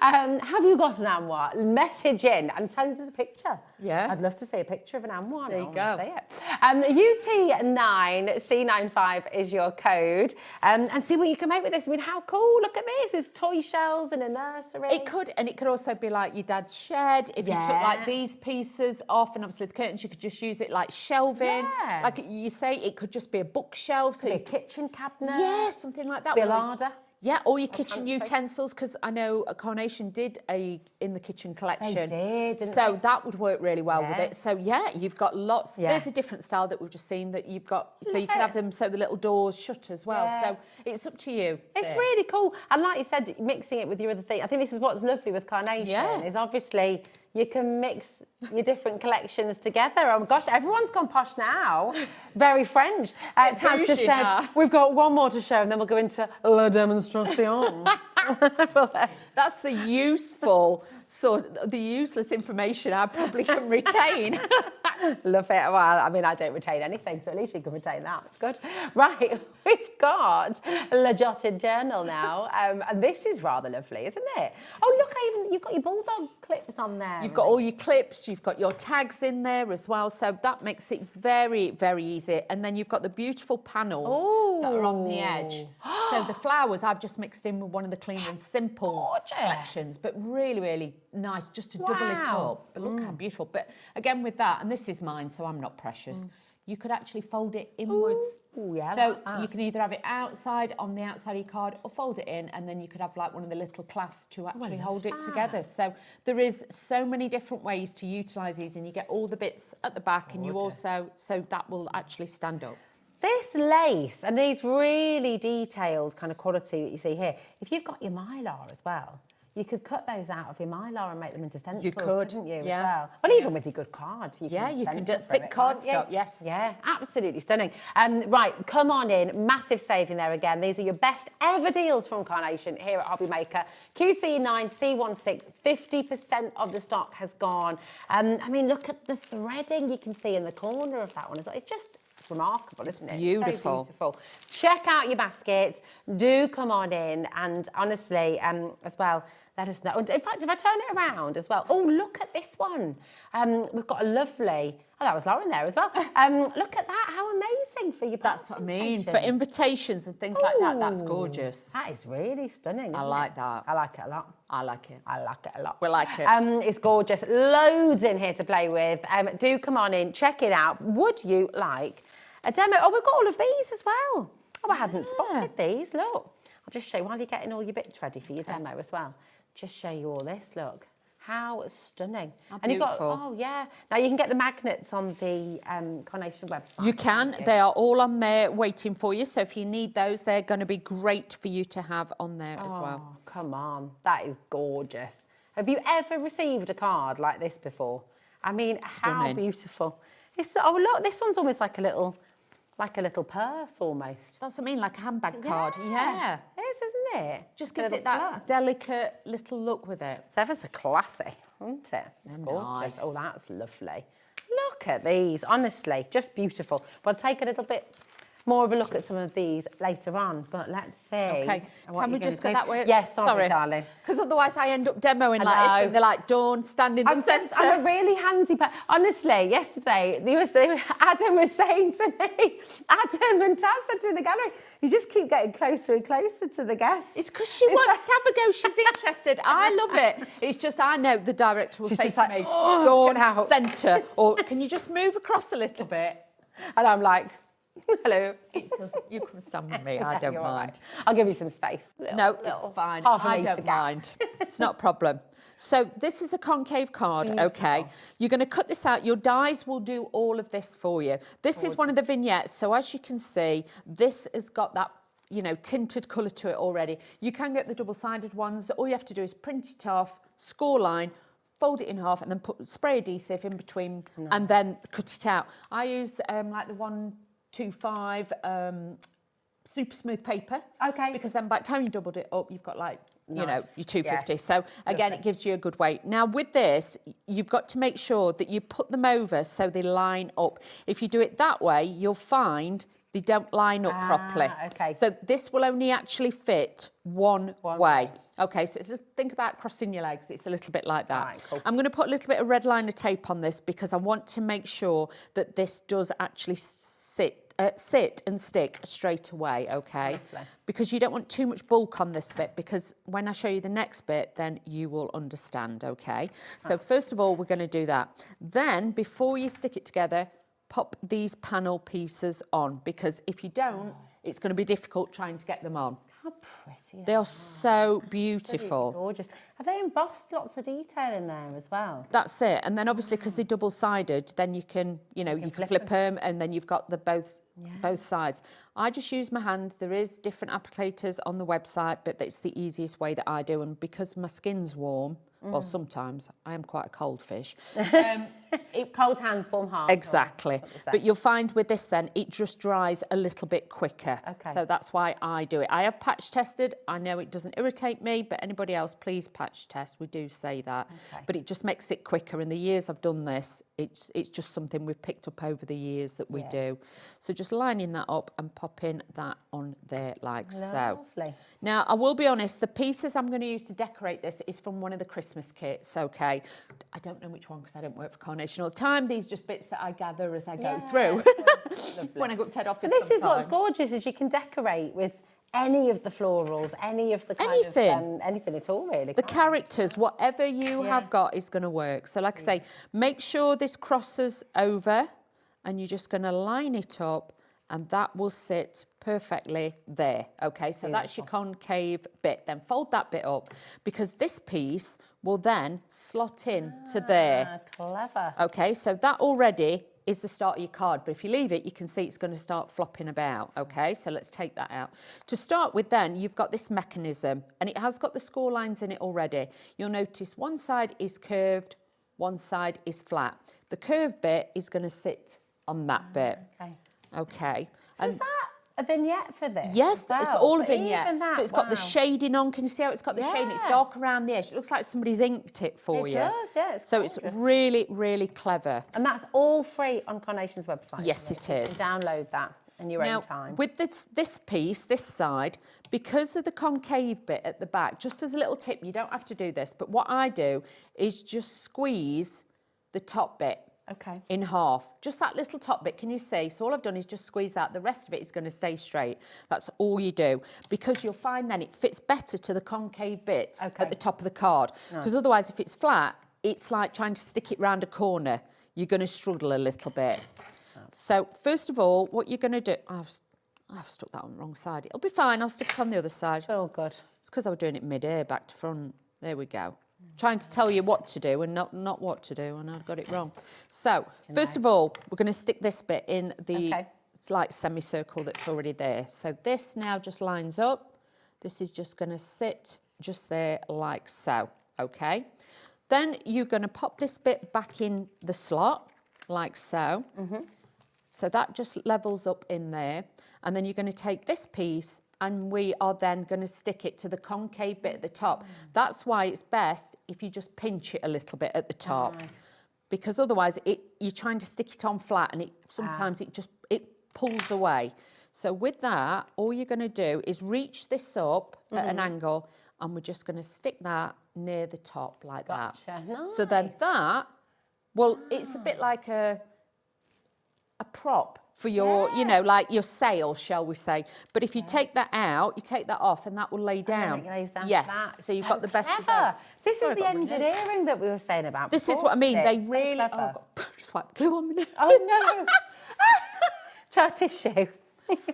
Have you got an armoire? Message in and send us a picture. Yeah. I'd love to see a picture of an armoire. There you I go. wanna see it. UT9C95 is your code. And see what you can make with this. I mean, how cool. Look at this. There's toy shelves in a nursery. It could, and it could also be like your dad's shed. If you took like these pieces off, and obviously the curtains, you could just use it like shelving. Yeah. Like you say, it could just be a bookshelf. Could be a kitchen cabinet. Yeah, something like that. Be a Or- larder. Yeah, all your kitchen pantry. utensils, because I know Carnation did a in the kitchen collection. did, didn't so they? that would work really well with Yeah. it. So yeah, you've got lots. Yeah. There's a different style that we've just seen that you've got. So you Love can it. have them so the little doors shut as well. Yeah. So it's up to you. It's really cool. And like you said, mixing it with your other thing. I think this is what's lovely with Carnation Yeah. is obviously you can mix your different collections together. Oh my gosh, everyone's gone posh now. Very French. Taz just bougie said, now. we've got one more to show and then we'll go into La Demonstration. That's the useful the useless information I probably can retain. Love it. Well, I mean, I don't retain anything, so at least you can retain that. It's good. Right, we've got La Jotted Journal now, and this is rather lovely, isn't it? Oh, look, you've got your bulldog clips on there. You've got all your clips, you've got your tags in there as well, so that makes it very, very easy. And then you've got the beautiful panels that are on the edge. So the flowers I've just mixed in with one of the clean and simple collections, but really, really nice just to double it up. But look how beautiful. But again with that, and this is mine, so I'm not precious, you could actually fold it inwards. Ooh, yeah, so like that. you can either have it outside on the outside of your card or fold it in, and then you could have like one of the little clasps to actually hold it together. So there is so many different ways to utilise these, and you get all the bits at the back, and you also, so that will actually stand up. This lace and these really detailed kind of quality that you see here, if you've got your mylar as well, you could cut those out of your mylar and make them into stencils, You could, couldn't you, yeah. as well? Well, even with your good card, you Yeah, can you can stencil do from thick it, cardstock, can't you? yes. Yeah, absolutely stunning. Right, come on in, massive saving there again. These are your best ever deals from Carnation here at Hobby Maker. QC9C16, 50% of the stock has gone. I mean, look at the threading you can see in the corner of that one as well. It's just remarkable, isn't it? beautiful. So beautiful. Check out your baskets. Do come on in, and honestly, as well, let us know. And in fact, if I turn it around as well, oh, look at this one. We've got a lovely, oh, that was Lauren there as well. Look at that, how amazing for your That's what I mean. For presentations. invitations and things like that, that's Ooh, gorgeous. That is really stunning, isn't I like that. I like it a lot. I like it. I like it a lot. We like it. It's gorgeous. Loads in here to play with. Do come on in, check it out. Would you like a demo? Oh, we've got all of these as well. Oh, I hadn't spotted these. Look, I'll just show you while you're getting all your bits ready for your demo as well. Just show you all this. Look, how stunning. How and you've got, beautiful. oh yeah. Now you can get the magnets on the Carnation website. You can. can't you? They are all on there waiting for you. So if you need those, they're going to be great for you to have on there as well. Oh, come on. That is gorgeous. Have you ever received a card like this before? I mean, how Stunning. beautiful. Oh, look, this one's almost like a little purse almost. That's what I mean, like a handbag card. Yeah. It is, isn't it? Just A gives little it that purse. delicate little look with it. It's ever so classy, isn't it? It's They're gorgeous. nice. Oh, that's lovely. Look at these, honestly, just beautiful. Well, take a little bit more of a look at some of these later on, but let's see. Okay, can we just go that way? Yes, sorry, darling. Because otherwise I end up demoing like this and they're like, Dawn, stand in the centre. I'm a really handy honestly, yesterday, Adam was saying to me, Adam and Taz said to me in the gallery, you just keep getting closer and closer to the guests. It's because she wants to have a go, she's interested. I love it. It's just, I know the director will say to me, Dawn, centre, or can you just move across a little bit? And I'm like, hello. It doesn't. You can stand with me. I don't mind. Right. I'll give you some space. No, it's fine. I don't mind. It's not a problem. So this is the concave card, okay? You're going to cut this out. Your dies will do all of this for you. This is one of the vignettes. So as you can see, this has got that, you know, tinted colour to it already. You can get the double-sided ones. All you have to do is print it off, score line, fold it in half, and then put spray adhesive in between, and then cut it out. I use like the 125 super smooth paper. Okay. Because then by the time you doubled it up, you've got like, you know, your 250. Yeah. So again, it gives you a good weight. Now with this, you've got to make sure that you put them over so they line up. If you do it that way, you'll find they don't line up properly. Okay. So this will only actually fit one way. Okay, so think about crossing your legs. It's a little bit like that. Right, cool. I'm going to put a little bit of red liner tape on this because I want to make sure that this does actually sit and stick straight away, okay? Lovely. Because you don't want too much bulk on this bit, because when I show you the next bit, then you will understand, okay? So first of all, we're going to do that. Then, before you stick it together, pop these panel pieces on, because if you don't, it's going to be difficult trying to get them on. How pretty. They are so beautiful. Absolutely gorgeous. Have they embossed lots of detail in there as well? That's it. And then obviously, because they're double-sided, then you can, you know, you can flip them, and then you've got the both sides. I just use my hand. There is different applicators on the website, but it's the easiest way that I do. And because my skin's warm, well, sometimes I am quite a cold fish. Cold hands, warm heart. Exactly. But you'll find with this then, it just dries a little bit quicker. Okay. So that's why I do it. I have patch tested. I know it doesn't irritate me, but anybody else, please patch test. We do say that. Okay. But it just makes it quicker. In the years I've done this, it's just something we've picked up over the years that we do. So just lining that up and popping that on there like so. Lovely. Now, I will be honest, the pieces I'm going to use to decorate this is from one of the Christmas kits, okay? I don't know which one because I don't work for Carnation all the time. These are just bits that I gather as I go through when I go up to head office. This is what's gorgeous, is you can decorate with any of the florals, any of the kind of anything at all, really. The characters, whatever you have got is going to work. So like I say, make sure this crosses over, and you're just going to line it up, and that will sit perfectly there. Okay, so that's your concave bit. Then fold that bit up, because this piece will then slot in to there. Clever. Okay, so that already is the start of your card, but if you leave it, you can see it's going to start flopping about, okay? So let's take that out. To start with then, you've got this mechanism, and it has got the score lines in it already. You'll notice one side is curved, one side is flat. The curved bit is going to sit on that bit. Okay. Okay. So is that a vignette for this? Yes, it's all a So vignette. even that, So it's got the shading on. Can you see how it's got the shading? It's dark around the edge. It looks like somebody's inked it for you. It does, yeah. So it's really, really clever. And that's all free on Carnation's website. Yes, it is. You can download that in your own time. With this piece, this side, because of the concave bit at the back, just as a little tip, you don't have to do this, but what I do is just squeeze the top bit. Okay. In half, just that little top bit. Can you see? So all I've done is just squeeze that. The rest of it is going to stay straight. That's all you do, because you'll find then it fits better to the concave bit at the top of the card. Because otherwise, if it's flat, it's like trying to stick it round a corner. You're going to struggle a little bit. So first of all, what you're going to do, I've stuck that on the wrong side. It'll be fine. I'll stick it on the other side. Oh, good. It's because I was doing it mid-air, back to front. There we go. Trying to tell you what to do and not what to do, and I've got it wrong. So, first of all, we're going to stick this bit in the slight semicircle that's already there. So this now just lines up. This is just going to sit just there like so, okay? Then you're going to pop this bit back in the slot like so. So that just levels up in there. And then you're going to take this piece, and we are then going to stick it to the concave bit at the top. That's why it's best if you just pinch it a little bit at the top, because otherwise you're trying to stick it on flat, and sometimes it pulls away. So with that, all you're going to do is reach this up at an angle, and we're just going to stick that near the top like that. Nice. So then that, well, it's a bit like a prop for your, you know, like your sail, shall we say. But if you take that out, you take that off, and that will lay down. And then it lays down yes, flat. so you've got the best of clever. both. So this Sorry, is the I've got my nose. engineering that we were saying about This before, is what I mean. isn't They it? So really... clever. Oh, God, just wipe glue on me now. Oh, no. Try a tissue.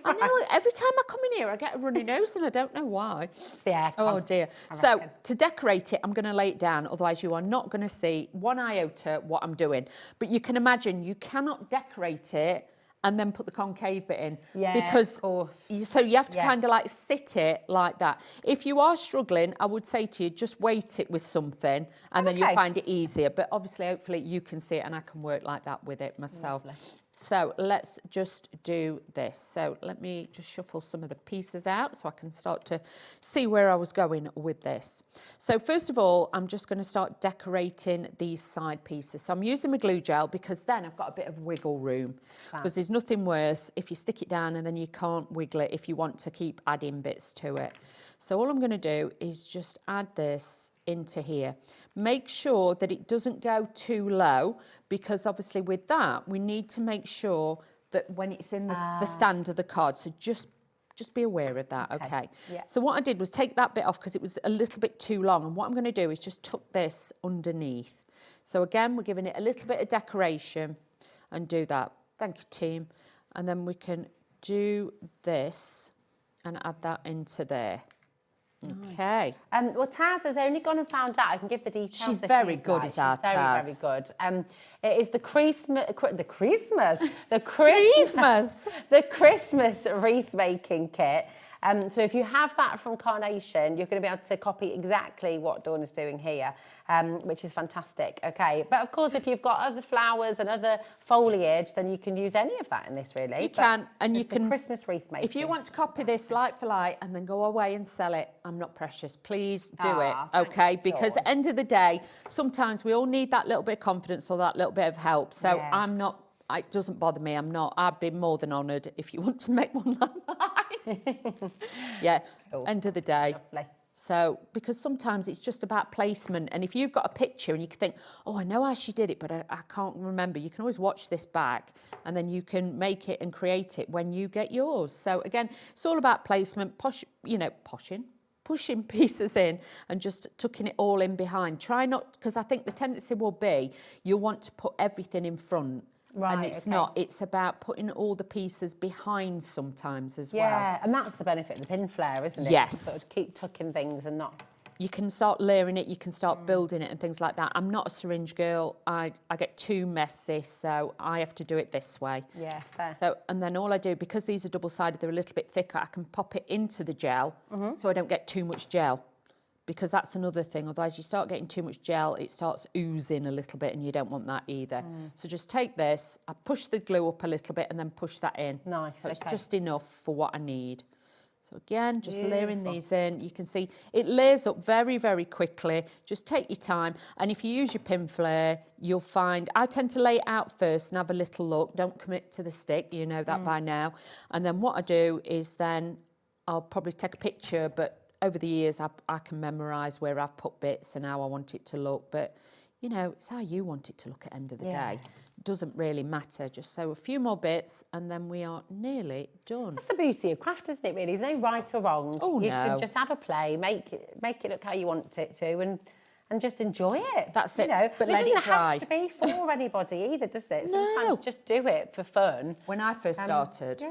I know, every time I come in here, I get a runny nose, and I don't know why. It's the aircon. Oh, dear. So, to decorate it, I'm going to lay it down, otherwise you are not going to see one iota what I'm doing. But you can imagine, you cannot decorate it and then put the concave bit in. Yeah, because of course. So you have to kind of like sit it like that. If you are struggling, I would say to you, just weight it with something, and then you'll find it easier. But obviously, hopefully, you can see it, and I can work like that with it myself. Lovely. So let's just do this. So let me just shuffle some of the pieces out so I can start to see where I was going with this. So first of all, I'm just going to start decorating these side pieces. So I'm using my glue gel because then I've got a bit of wiggle room. Because there's nothing worse if you stick it down and then you can't wiggle it if you want to keep adding bits to it. So all I'm going to do is just add this into here. Make sure that it doesn't go too low, because obviously with that, we need to make sure that when it's in the stand of the card, so just be aware of that, okay? Yeah. So what I did was take that bit off because it was a little bit too long, and what I'm going to do is just tuck this underneath. So again, we're giving it a little bit of decoration and do that. Thank you, team. And then we can do this and add that into there. Okay. Well, Taz has only gone and found out. I can give the details. She's if very you'd good like. as our She's very, Taz. very good. It is the Christmas wreath making kit. So if you have that from Carnation, you're going to be able to copy exactly what Dawn is doing here, which is fantastic. Okay, but of course, if you've got other flowers and other foliage, then you can use any of that in this, really. You can, and you can... Christmas wreath making. If you want to copy this like for like and then go away and sell it, I'm not precious. Please do it, okay? Because at the end of the day, sometimes we all need that little bit of confidence or that little bit of help. So I'm not... It doesn't bother me. I'd be more than honoured if you want to make one like mine. Yeah, cool. End of the day. Lovely. So, because sometimes it's just about placement. And if you've got a picture and you can think, oh, I know how she did it, but I can't remember. You can always watch this back and then you can make it and create it when you get yours. So again, it's all about placement, pushing pieces in and just tucking it all in behind. Try not, because I think the tendency will be you'll want to put everything in front. Right, and it's not. It's about putting all the pieces behind sometimes as well. Yeah, and that's the benefit of the pin flare, isn't it? Yes. You sort of keep tucking things and not... You can start layering it, you can start building it and things like that. I'm not a syringe girl. I get too messy, so I have to do it this way. Yeah, fair. So, and then all I do, because these are double-sided, they're a little bit thicker, I can pop it into the gel so I don't get too much gel. Because that's another thing. Otherwise, you start getting too much gel, it starts oozing a little bit, and you don't want that either. So just take this, I push the glue up a little bit, and then push that in. Nice, So it's just enough for what I need. So again, just layering these in. You can see it layers up very, very quickly. Just take your time. And if you use your pin flare, you'll find... I tend to lay it out first and have a little look. Don't commit to the stick, you know that by now. And then what I do is then I'll probably take a picture, but over the years, I can memorise where I've put bits and how I want it to look. But, you know, it's how you want it to look at the end of the day. It doesn't really matter. Just sew a few more bits and then we are nearly done. That's the beauty of craft, isn't it, really? There's no right or wrong. Oh, you no. can just have a play, make it look how you want it to, and just enjoy it. That's it. You know, But it let it doesn't dry. have to be for anybody either, does it? No. Sometimes just do it for fun. When I first started,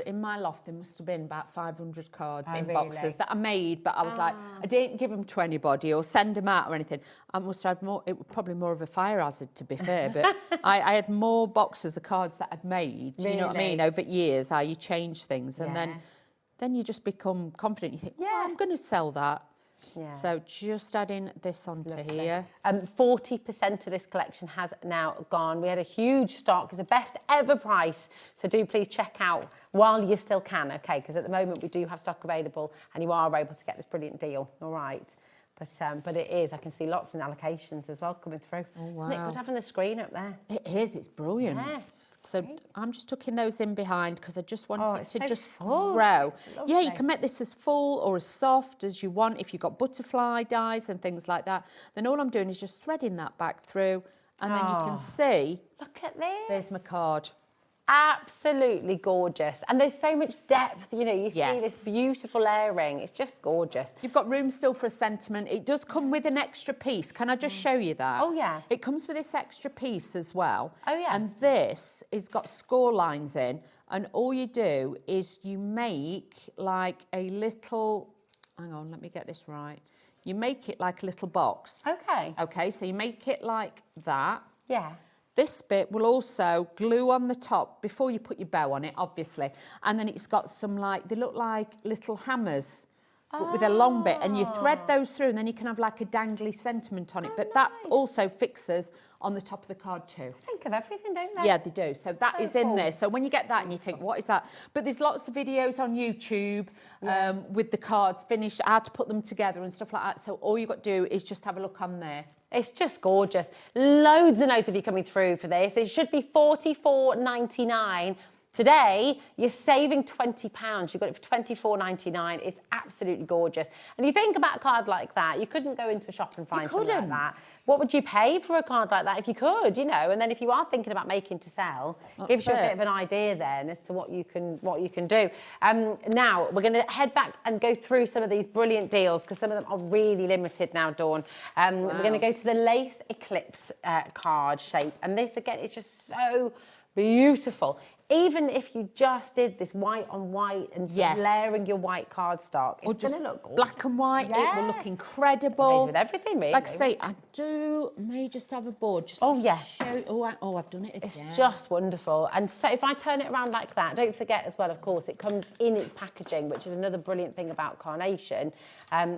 in my loft, there must have been about 500 cards in boxes that I made, but I was like, I didn't give them to anybody or send them out or anything. I must have more, it was probably more of a fire hazard, to be fair, but I had more boxes of cards that I'd made, do you know what I mean, over years, how you change things, and then you just become confident. You think, I'm going to sell that. Yeah. So just adding this onto here. 40% of this collection has now gone. We had a huge stock. It's the best ever price. So do please check out while you still can, okay? Because at the moment we do have stock available and you are able to get this brilliant deal, all right? But it is, I can see lots of allocations as well coming through. Oh, wow. Isn't it good having the screen up there? It is, it's brilliant. Yeah. So I'm just tucking those in behind because I just want it to just full. grow. It's Yeah, you lovely. can make this as full or as soft as you want. If you've got butterfly dies and things like that, then all I'm doing is just threading that back through, and then you can see, look at this. There's my card. Absolutely gorgeous. And there's so much depth, you know, you see this beautiful layering. It's just gorgeous. You've got room still for a sentiment. It does come with an extra piece. Can I just show you that? Oh, yeah. It comes with this extra piece as well. Oh, yeah. And this has got score lines in. And all you do is you make like a little, hang on, let me get this right. You make it like a little box. Okay. Okay, so you make it like that. Yeah. This bit will also glue on the top before you put your bow on it, obviously. And then it's got some they look like little hammers, but with a long bit. And you thread those through and then you can have like a dangly sentiment on it. But that also fixes on the top of the card too. Think of everything, don't they? Yeah, they do. So that is in cool. there. So when you get that and you think, what is that? But there's lots of videos on YouTube with the cards finished, how to put them together and stuff like that. So all you've got to do is just have a look on there. It's just gorgeous. Loads and loads of you coming through for this. It should be $44.99. Today, you're saving £20. You got it for $24.99. It's absolutely gorgeous. And you think about a card like that, you couldn't go into a shop and find something like that. What would you pay for a card like that if you could, you know? And then if you are thinking about making to sell, gives you a bit of an idea then as to what you can do. Now, we're going to head back and go through some of these brilliant deals because some of them are really limited now, Dawn. We're going to go to the Lace Eclipse card shape. And this, again, is just so beautiful. Even if you just did this white on white and layering your white cardstock, it's going to look gorgeous. Black and white, it will look incredible. Amazing with everything, really. Like I say, I may just have a board. Just show, I've done it again. It's just wonderful. And so if I turn it around like that, don't forget as well, of course, it comes in its packaging, which is another brilliant thing about Carnation,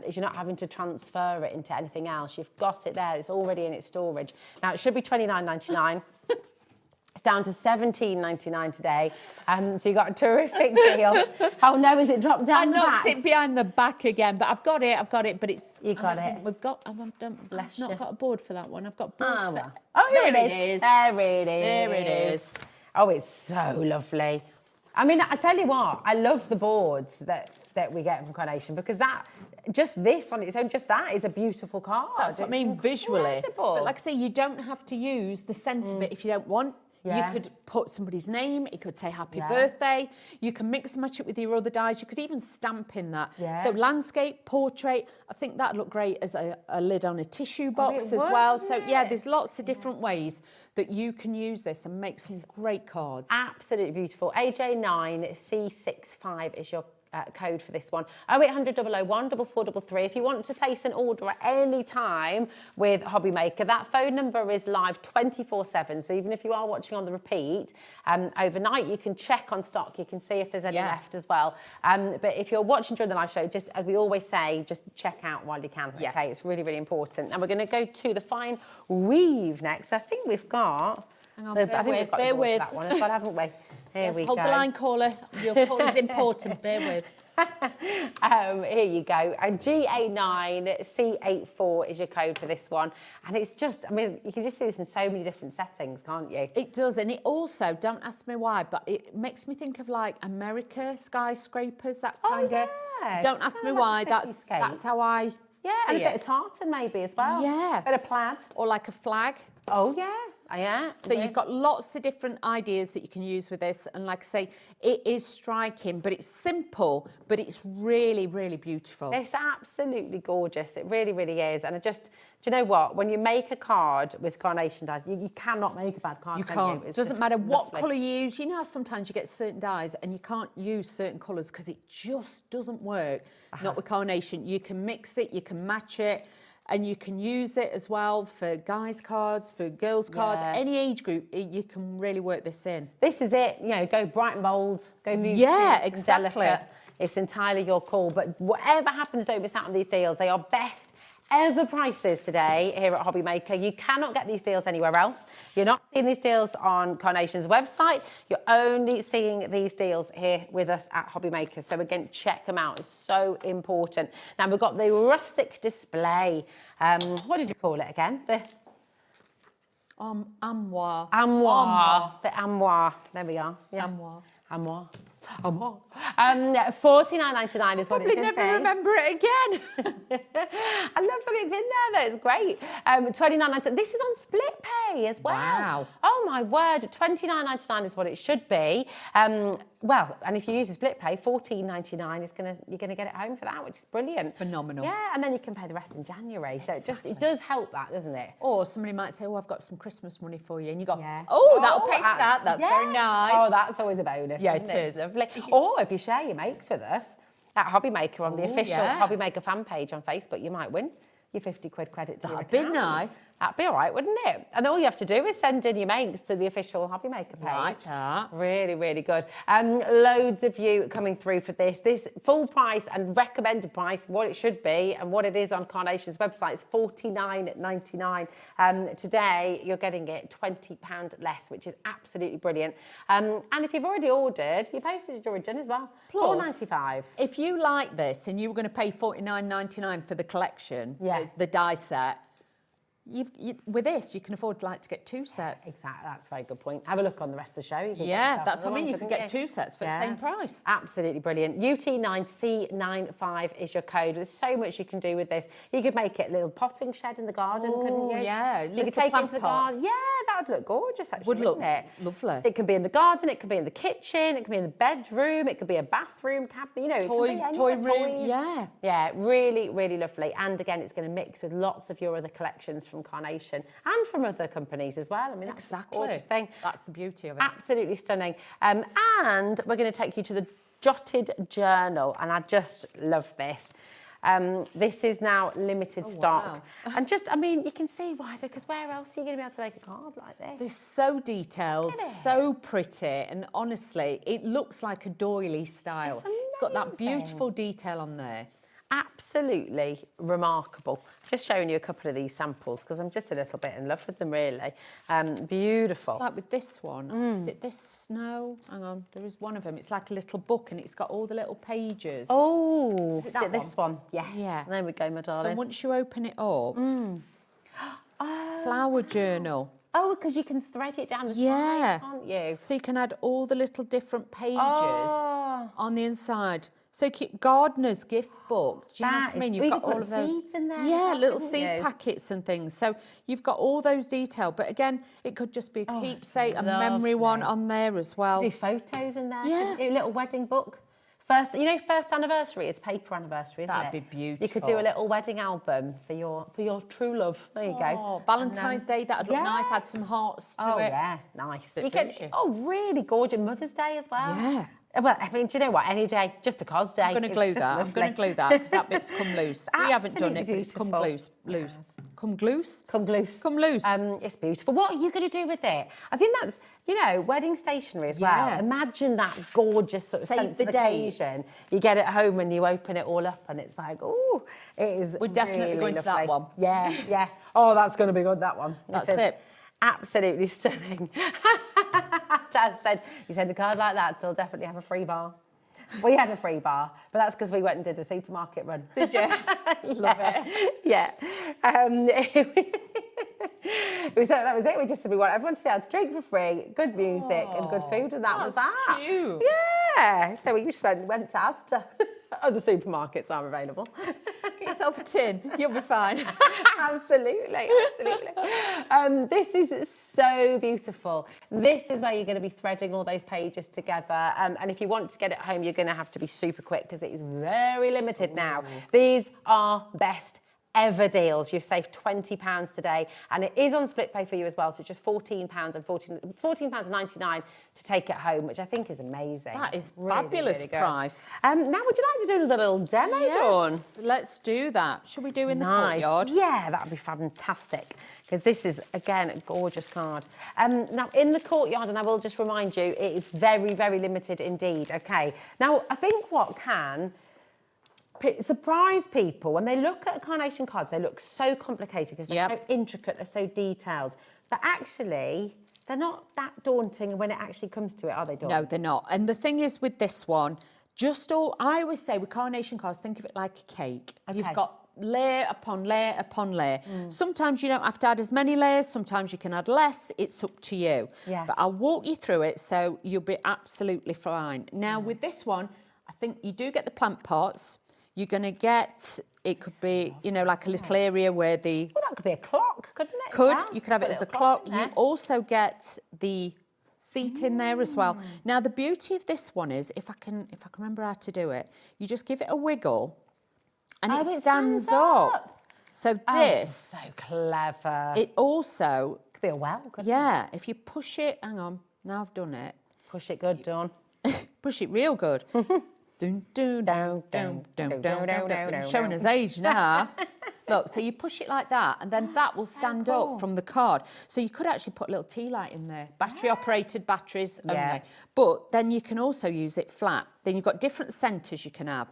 is you're not having to transfer it into anything else. You've got it there. It's already in its storage. Now, it should be $29.99. It's down to $17.99 today. So you got a terrific deal. Oh no, is it dropped down the back? I knocked it behind the back again, but I've got it, but it's... You got it. I've not got a board for that one. I've got boards for that. Oh, here There it is. There it is. There it is. Oh, it's so lovely. I mean, I tell you what, I love the boards that we get from Carnation because just this on its own, just that is a beautiful card. That's what I mean, visually. Incredible. But like I say, you don't have to use the centre bit if you don't want. You could put somebody's name, it could say happy birthday. You can mix and match it with your other dies. You could even stamp in that. So landscape, portrait, I think that'd look great as a lid on a tissue box as well. So there's lots of different ways that you can use this and make some great cards. Absolutely beautiful. AJ9C65 is your code for this one. 0800 001 4433. If you want to place an order at any time with Hobby Maker, that phone number is live 24/7. So even if you are watching on the repeat overnight, you can check on stock. You can see if there's any left as well. But if you're watching during the live show, just as we always say, just check out while you can. Yes. Okay, it's really, really important. And we're going to go to the fine weave next. I think we've got. Hang on, I think we've got bear the board with. for that one as well, haven't we? Here we hold go. the line, caller. Your call is important. Bear with. Here you go. And GA9C84 is your code for this one. And it's just, I mean, you can just see this in so many different settings, can't you? It does. And it also, don't ask me why, but it makes me think of like America, skyscrapers, that kind of. Yeah. Don't ask me why. That's how I see and a it. bit of tartan maybe as well. Yeah. Bit of plaid. Or like a flag. Oh, yeah. Yeah. So you've got lots of different ideas that you can use with this. And like I say, it is striking, but it's simple, but it's really, really beautiful. It's absolutely gorgeous. It really, really is. And do you know what? When you make a card with Carnation dies, you cannot make a bad card. You can can't. You? It doesn't matter what colour you use. You know how sometimes you get certain dyes and you can't use certain colours because it just doesn't work. Not with Carnation. You can mix it, you can match it. And you can use it as well for guys' cards, for girls' cards, any age group, you can really work this in. This is it, you know, go bright and bold, go nude, exactly. delicate. It's entirely your call. But whatever happens, don't miss out on these deals. They are best ever prices today here at Hobby Maker. You cannot get these deals anywhere else. You're not seeing these deals on Carnation's website. You're only seeing these deals here with us at Hobby Maker. So again, check them out. It's so important. Now we've got the rustic display. What did you call it again? Armoire. The armoire. There we are. Yeah. Armoire. $49.99 is what it should be. Probably never remember it again. I love when it's in there. That's great. $29.99. This is on split pay as well. Wow. Oh my word. $29.99 is what it should be. Well, and if you use a split pay, $14.99 is you're gonna get it home for that, which is brilliant. It's phenomenal. Yeah, and then you can pay the rest in January. So it does help that, doesn't it? Or somebody might say, "Oh, I've got some Christmas money for you," and you go, "Oh, that'll pay for that. That's very nice." Oh, that's always a bonus. Yeah, isn't it is. Lovely. Or if you share your makes with us at Hobby Maker on the official Hobby Maker fan page on Facebook, you might win your 50 quid credit to your account. That'd be nice. That'd be all right, wouldn't it? And all you have to do is send in your makes to the official Hobby Maker page. Like that. Really, really good. Loads of you coming through for this. This full price and recommended price, what it should be and what it is on Carnation's website is $49.99. Today, you're getting it £20 less, which is absolutely brilliant. And if you've already ordered, your postage origin as well. Plus, $4.95. If you like this and you were going to pay $49.99 for the collection, the die set, with this, you can afford to get 2 sets. Exactly, that's a very good point. Have a look on the rest of the show. You can that's what I mean. You can get 2 sets for the same price. Absolutely brilliant. UT9C95 is your code. There's so much you can do with this. You could make it a little potting shed in the garden, couldn't you? Yeah, so you could take it into the garden. Yeah, that would look gorgeous, actually. Would look it? lovely. It can be in the garden. It could be in the kitchen. It could be in the bedroom. It could be a bathroom cabinet. You know, toy room. Yeah, really, really lovely. And again, it's going to mix with lots of your other collections from Carnation and from other companies as well. I mean, that's a gorgeous thing. That's the beauty of it. Absolutely stunning. And we're going to take you to the Jotted Journal, and I just love this. This is now limited stock. Wow. And I mean, you can see why, because where else are you going to be able to make a card like this? It's so detailed, so pretty, and honestly, it looks like a doily style. It's got that beautiful detail on there. Absolutely remarkable. Just showing you a couple of these samples because I'm just a little bit in love with them, really. Beautiful. It's like with this one. Is it this snow? Hang on, there is one of them. It's like a little book and it's got all the little pages. Oh, is it this one? Yes. Yeah. There we go, my darling. So once you open it up, flower journal. Oh, because you can thread it down the side, can't you? So you can add all the little different pages on the inside. So gardener's gift book. Do you know what I mean? You've got all of those seeds in there. Yeah, little seed packets and things. So you've got all those detail. But again, it could just be a keepsake, a memory one on there as well. Do photos in there. Yeah. A little wedding book. First anniversary is paper anniversary, isn't it? That'd be beautiful. You could do a little wedding album for your true love. There you go. Valentine's Day, that'd look nice. Add some hearts to it. Oh yeah, nice. You can. Oh, really gorgeous. Mother's Day as well. Yeah. Well, I mean, do you know what? Any day, just because day. I'm going to glue that. I'm going to glue that because that bit's come loose. We haven't done it, but it's come loose. Come loose? Come loose. Come loose. It's beautiful. What are you going to do with it? I think that's, wedding stationery as well. Imagine that gorgeous sort of sense of occasion. You get it home and you open it all up and it's like, oh, it is We're definitely really going to that one. Yeah, yeah. Oh, that's going to be good, that one. That's it. Absolutely stunning. Dad said, you send a card like that, they'll definitely have a free bar. We had a free bar, but that's because we went and did a supermarket run. Did you? Love it. Yeah. That was it. We just said we want everyone to be able to drink for free, good music and good food, and that was that. Cute. Yeah. So we just went to Asda. Other supermarkets are available. Get yourself a tin. You'll be fine. Absolutely. This is so beautiful. This is where you're going to be threading all those pages together. And if you want to get it home, you're going to have to be super quick because it is very limited now. These are best ever deals. You've saved £20 today, and it is on split pay for you as well. So it's just £14.99 to take it home, which I think is amazing. That is really, fabulous really good. price. Now, would you like to do a little demo, Dawn? Let's do that. Shall we do in the courtyard? Yeah, that would be fantastic. Because this is, again, a gorgeous card. Now, in the courtyard, and I will just remind you, it is very, very limited indeed, OK? Now, I think what can surprise people when they look at Carnation cards, they look so complicated because they're so intricate, they're so detailed. But actually, they're not that daunting when it actually comes to it, are they, Dawn? No, they're not. And the thing is with this one, I always say with Carnation cards, think of it like a cake. You've got layer upon layer upon layer. Sometimes you don't have to add as many layers, sometimes you can add less, it's up to you. Yeah. But I'll walk you through it so you'll be absolutely fine. Now with this one, I think you do get the plant pots. You're going to get, it could be, you know, like a little area where the... Well, that could be a clock, couldn't it? You could have it as a clock. You also get the seat in there as well. Now the beauty of this one is, if I can remember how to do it, you just give it a wiggle and it stands up. So this... so clever. It also... Could be a well, couldn't it? If you push it... Hang on, now I've done it. Push it good, Dawn. Push it real good. Dun, dun, dun, dun, dun, dun, dun, dun. Showing his age now. Look, so you push it like that, and then that will stand up from the card. So you could actually put a little tea light in there. Battery-operated batteries only. But then you can also use it flat. Then you've got different centres you can have.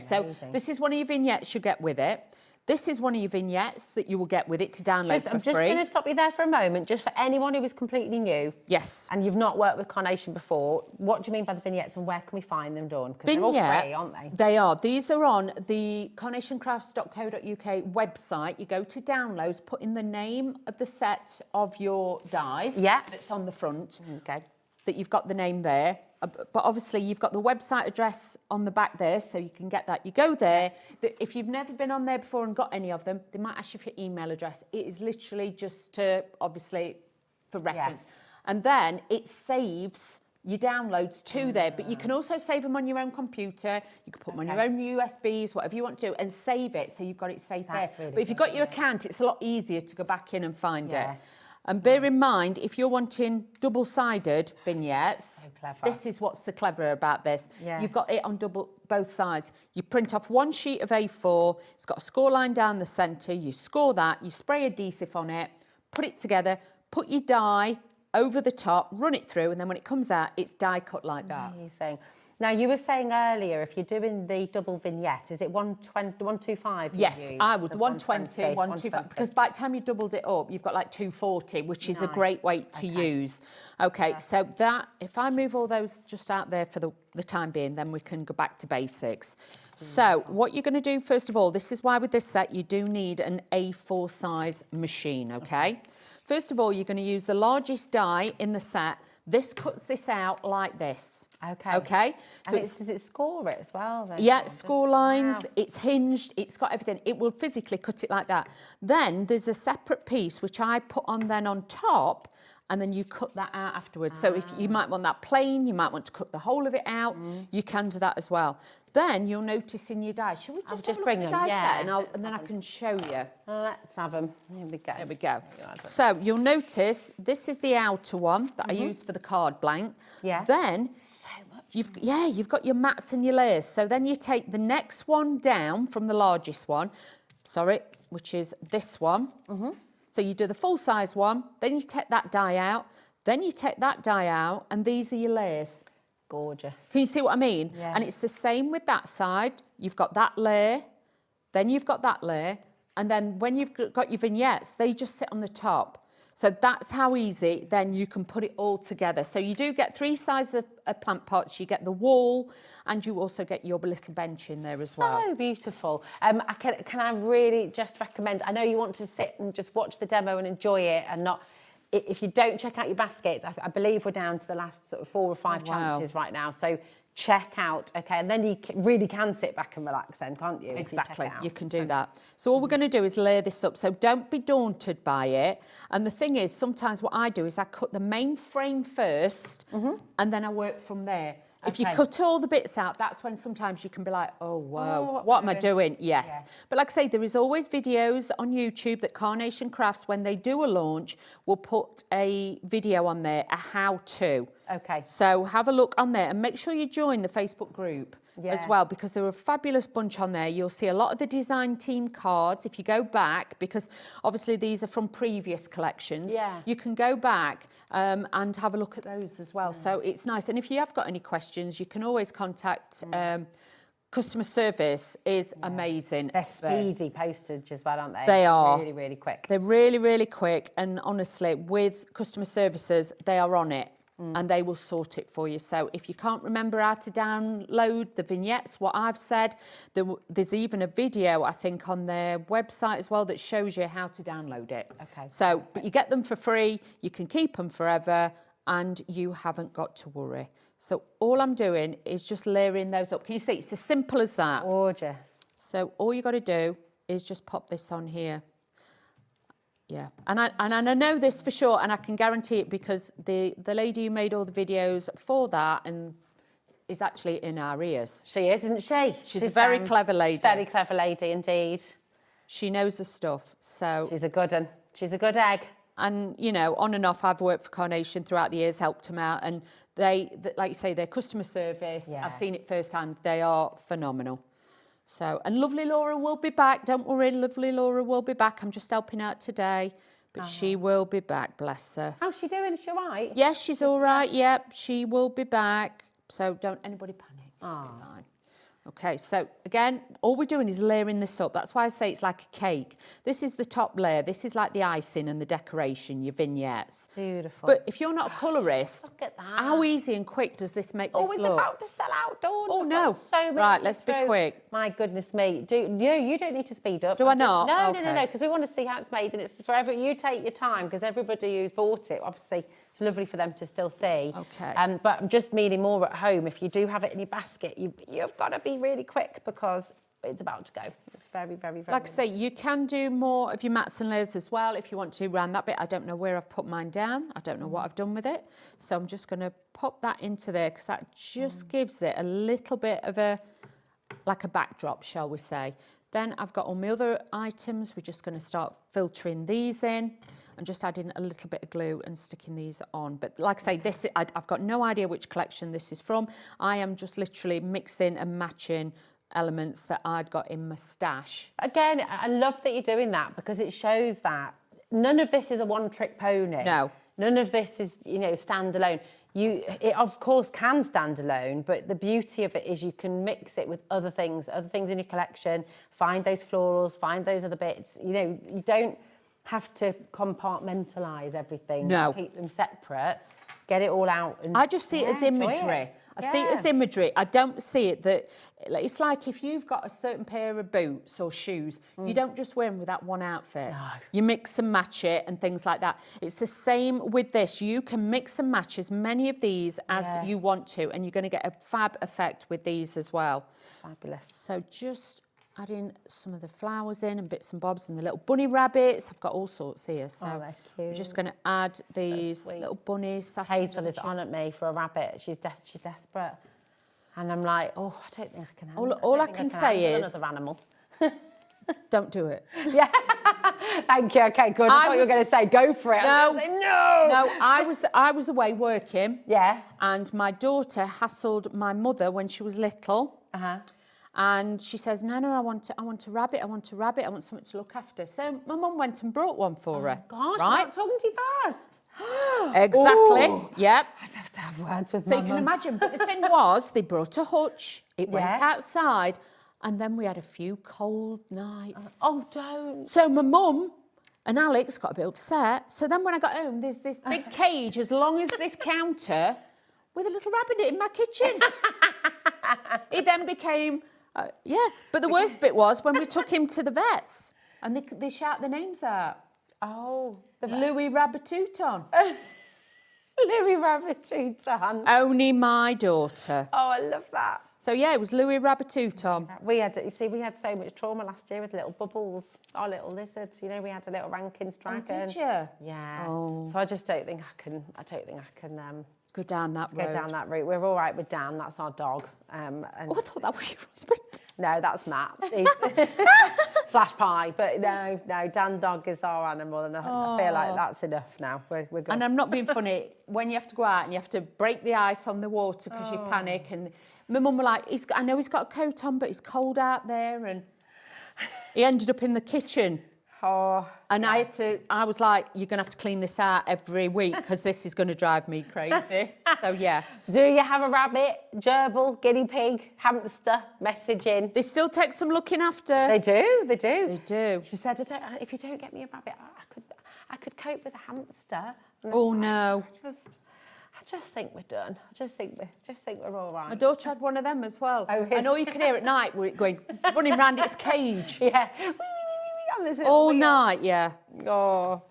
So this is one of your vignettes you get with it. This is one of your vignettes that you will get with it to download for free. I'm just going to stop you there for a moment, just for anyone who is completely new. Yes. And you've not worked with Carnation before. What do you mean by the vignettes and where can we find them, Dawn? Because they're all free, aren't they? They are. These are on the carnationcrafts.co.uk website. You go to downloads, put in the name of the set of your dies. Yeah. That's on the front. Okay. That you've got the name there. But obviously you've got the website address on the back there, so you can get that. You go there. If you've never been on there before and got any of them, they might ask you for your email address. It is literally just to, obviously, for reference. And then it saves your downloads to there, but you can also save them on your own computer. You can put them on your own USBs, whatever you want to do, and save it, so you've got it saved there. Really but if you've got your account, it's a lot easier to go back in and find it. And bear in mind, if you're wanting double-sided vignettes, this is what's so clever about this. You've got it on both sides. You print off one sheet of A4, it's got a score line down the centre, you score that, you spray adhesive on it, put it together, put your die over the top, run it through, and then when it comes out, it's die cut like that. Amazing. Now, you were saying earlier, if you're doing the double vignette, is it 125? Yes, I would. 120, 125. Because by the time you doubled it up, you've got like 240, which is a great weight to use. Okay, so that, if I move all those just out there for the time being, then we can go back to basics. So what you're going to do, first of all, this is why with this set, you do need an A4 size machine, okay? First of all, you're going to use the largest die in the set. This cuts this out like this. Okay. So does it score it as well? Then? Yeah, score lines, it's hinged, it's got everything. It will physically cut it like that. Then there's a separate piece which I put on then on top, and then you cut that out afterwards. So if you might want that plain, you might want to cut the whole of it out, you can do that as well. Then you'll notice in your die, should we just bring them? Yeah. And then I can show you. Let's have them. Here we go. There we go. So you'll notice this is the outer one that I used for the card blank. Yeah. Then you've got your mats and your layers. So then you take the next one down from the largest one, which is this one. So you do the full size one, then you take that die out, then you take that die out, and these are your layers. Gorgeous. Can you see what I mean? Yeah. And it's the same with that side. You've got that layer, then you've got that layer, and then when you've got your vignettes, they just sit on the top. So that's how easy then you can put it all together. So you do get 3 sizes of plant pots, you get the wall, and you also get your little bench in there as well. So beautiful. Can I really just recommend, I know you want to sit and just watch the demo and enjoy it and not, if you don't check out your baskets, I believe we're down to the last sort of 4 or 5 chances right now. So check out, and then you really can sit back and relax then, can't you? Exactly, you can do that. So all we're going to do is layer this up, so don't be daunted by it. And the thing is, sometimes what I do is I cut the main frame first, and then I work from there. If you cut all the bits out, that's when sometimes you can be like, oh, wow, what am I doing? Yes. Yeah. But like I say, there is always videos on YouTube that Carnation Crafts, when they do a launch, will put a video on there, a how-to. Okay. So have a look on there and make sure you join the Facebook group as well, because there are a fabulous bunch on there. You'll see a lot of the design team cards if you go back, because obviously these are from previous collections. Yeah. You can go back and have a look at those as well. So it's nice. And if you have got any questions, you can always contact customer service is amazing. They're speedy postage as well, aren't they? They are. Really, really quick. They're really, really quick. And honestly, with customer services, they are on it. and they will sort it for you. So if you can't remember how to download the vignettes, what I've said, there's even a video, I think, on their website as well that shows you how to download it. Okay. So, but you get them for free, you can keep them forever, and you haven't got to worry. So all I'm doing is just layering those up. Can you see? It's as simple as that. Gorgeous. So all you got to do is just pop this on here. Yeah, and I know this for sure, and I can guarantee it because the lady who made all the videos for that and is actually in our ears. She is, isn't she? She's a very clever lady. Very clever lady indeed. She knows her stuff. So she's a good one. She's a good egg. And you know, on and off, I've worked for Carnation throughout the years, helped them out, and they, like you say, their customer service. Yeah. I've seen it firsthand. They are phenomenal. So, and lovely Laura will be back. Don't worry, lovely Laura will be back. I'm just helping out today, but she will be back, bless her. How's she doing? Is she all right? Yes, she's all right. Yep, she will be back. So don't anybody panic. Oh. Okay, so again, all we're doing is layering this up. That's why I say it's like a cake. This is the top layer. This is like the icing and the decoration, your vignettes. Beautiful. But if you're not a colourist, look at that. How easy and quick does this make this it's look? about to sell out, Dawn. Oh, I've no. got so many Right, let's be through. quick. My goodness me. You don't need to speed up. Do I not? No, Okay. because we want to see how it's made, and it's forever. You take your time, because everybody who's bought it, obviously, it's lovely for them to still see. Okay. But I'm just meaning more at home. If you do have it in your basket, you've got to be really quick because it's about to go. It's very, very, very. Like I say, you can do more of your mats and layers as well if you want to around that bit. I don't know where I've put mine down. I don't know what I've done with it. So I'm just going to pop that into there because that just gives it a little bit of like a backdrop, shall we say. Then I've got all my other items. We're just going to start filtering these in and just adding a little bit of glue and sticking these on. But like I say, I've got no idea which collection this is from. I am just literally mixing and matching elements that I'd got in my stash. Again, I love that you're doing that because it shows that none of this is a one-trick pony. No. None of this is, standalone. It of course can stand alone, but the beauty of it is you can mix it with other things in your collection, find those florals, find those other bits. You don't have to compartmentalize everything. No. Keep them separate. Get it all out. And I just see it as imagery. I see it as imagery. I don't see it that it's like if you've got a certain pair of boots or shoes, you don't just wear them with that one outfit. No. You mix and match it and things like that. It's the same with this. You can mix and match as many of these as you want to, and you're going to get a fab effect with these as well. Fabulous. So just adding some of the flowers in and bits and bobs and the little bunny rabbits. I've got all sorts here. So they're cute. we're just going to add these little bunnies. Hazel is on at me for a rabbit. She's desperate. And I'm like, I don't think I can handle it. All I can say is... another animal. Don't do it. Yeah. Thank you. Okay, good. I thought you were going to say go for it. I was going to say no. No, I was away working. Yeah. And my daughter hassled my mother when she was little. Uh-huh. And she says, Nana, I want a rabbit, I want a rabbit, I want something to look after. So my mum went and brought one for her. Gosh, right? without talking to you first. Exactly. Ooh. Yep. I'd have to have words with so you can imagine. But the thing was, they brought a hutch, it went outside, and then we had a few cold nights. Oh, don't. So my mum and Alex got a bit upset. So then when I got home, there's this big cage as long as this counter with a little rabbit in my kitchen. It then became... but the worst bit was when we took him to the vets and they shout the names out. Oh. Louis Rabbitouton. Louis Rabbitouton. Only my daughter. Oh, I love that. So yeah, it was Louis Rabbitouton. We had so much trauma last year with little bubbles, our little lizard. We had a little Rankin's dragon. Oh, did you? Yeah. Oh. So I just don't think I can. Go down that road. Go down that route. We're all right with Dan. That's our dog. And I thought that was your husband. No, that's Matt. Slash pie. But no, Dan dog is our animal, and I feel like that's enough now. We're good. And I'm not being funny. When you have to go out and you have to break the ice on the water because you panic, and my mum were like, I know he's got a coat on, but it's cold out there, and he ended up in the kitchen. And I was like, you're going to have to clean this out every week because this is going to drive me crazy. So, yeah. Do you have a rabbit, gerbil, guinea pig, hamster, messaging? They still take some looking after. They do. They do. She said, if you don't get me a rabbit, I could cope with a hamster. Oh, no. I just think we're done. I just think we're all right. My daughter had one of them as well. Oh, really? And all you could hear at night were it going, running round its cage. Yeah. All night, yeah. Oh,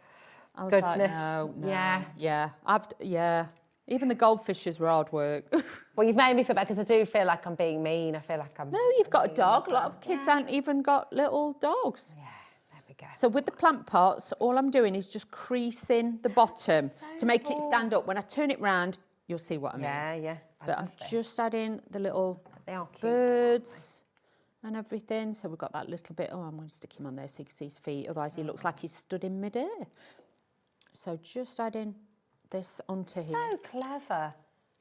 I was goodness. like, no. Yeah. Even the goldfishes were hard work. Well, you've made me feel bad because I do feel like I'm being mean. I feel like I'm... No, you've got a dog. A lot of kids haven't even got little dogs. Yeah, there we go. So with the plant pots, all I'm doing is just creasing the bottom to make it stand up. When I turn it round, you'll see what I mean. Yeah. But I'm just adding the little They are cute. birds and everything. So we've got that little bit. Oh, I'm going to stick him on there so you can see his feet. Otherwise, he looks like he's stood in midair. So just adding this onto here. So clever.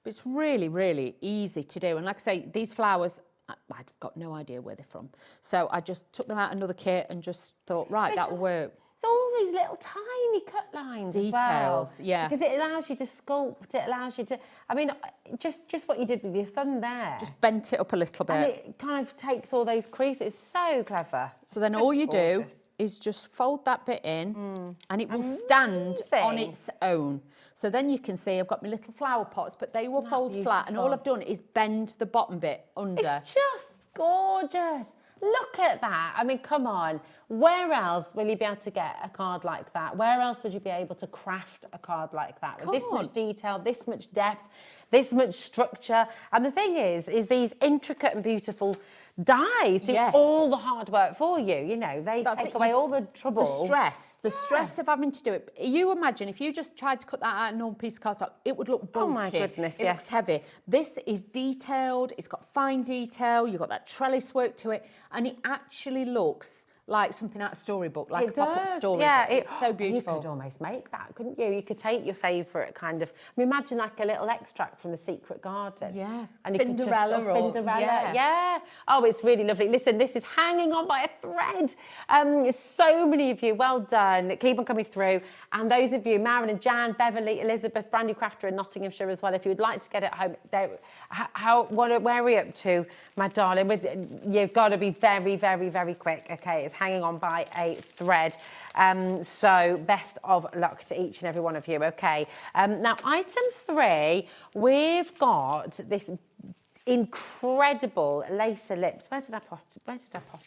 But it's really, really easy to do. And like I say, these flowers, I've got no idea where they're from. So I just took them out another kit and just thought, right, that'll work. It's all these little tiny cut lines Details, as well. yeah. Because it allows you to sculpt, it allows you to... I mean, just what you did with your thumb there. Just bent it up a little bit. And it kind of takes all those creases. It's so clever. So then all you do is just fold that bit in and it will stand on its own. So then you can see I've got my little flower pots, but they will fold flat, and all I've done is bend the bottom bit under. It's just gorgeous. Look at that. I mean, come on. Where else will you be able to get a card like that? Where else would you be able to craft a card like that? With this much detail, this much depth, this much structure. And the thing is these intricate and beautiful dies do all the hard work for you. You know, they take away all the trouble. The stress of having to do it. You imagine if you just tried to cut that out of a normal piece of cardstock, it would look bulky. Oh my goodness, It looks heavy. This is detailed, it's got fine detail, you've got that trellis work to it, and it actually looks like something out of a storybook, like a pop-up story. Yeah, it's so beautiful. You could almost make that, couldn't you? You could take your favourite kind of... I mean, imagine like a little extract from The Secret Garden. Yeah. And Cinderella. Cinderella. Yeah. Oh, it's really lovely. Listen, this is hanging on by a thread. So many of you, well done. Keep on coming through. And those of you, Maren and Jan, Beverly, Elizabeth, brand new crafter in Nottinghamshire as well, if you would like to get it home, where are we up to, my darling? You've got to be very, very, very quick. Okay, it's hanging on by a thread. So best of luck to each and every one of you, okay? Now, item 3, we've got this incredible lace lips. Where did I pop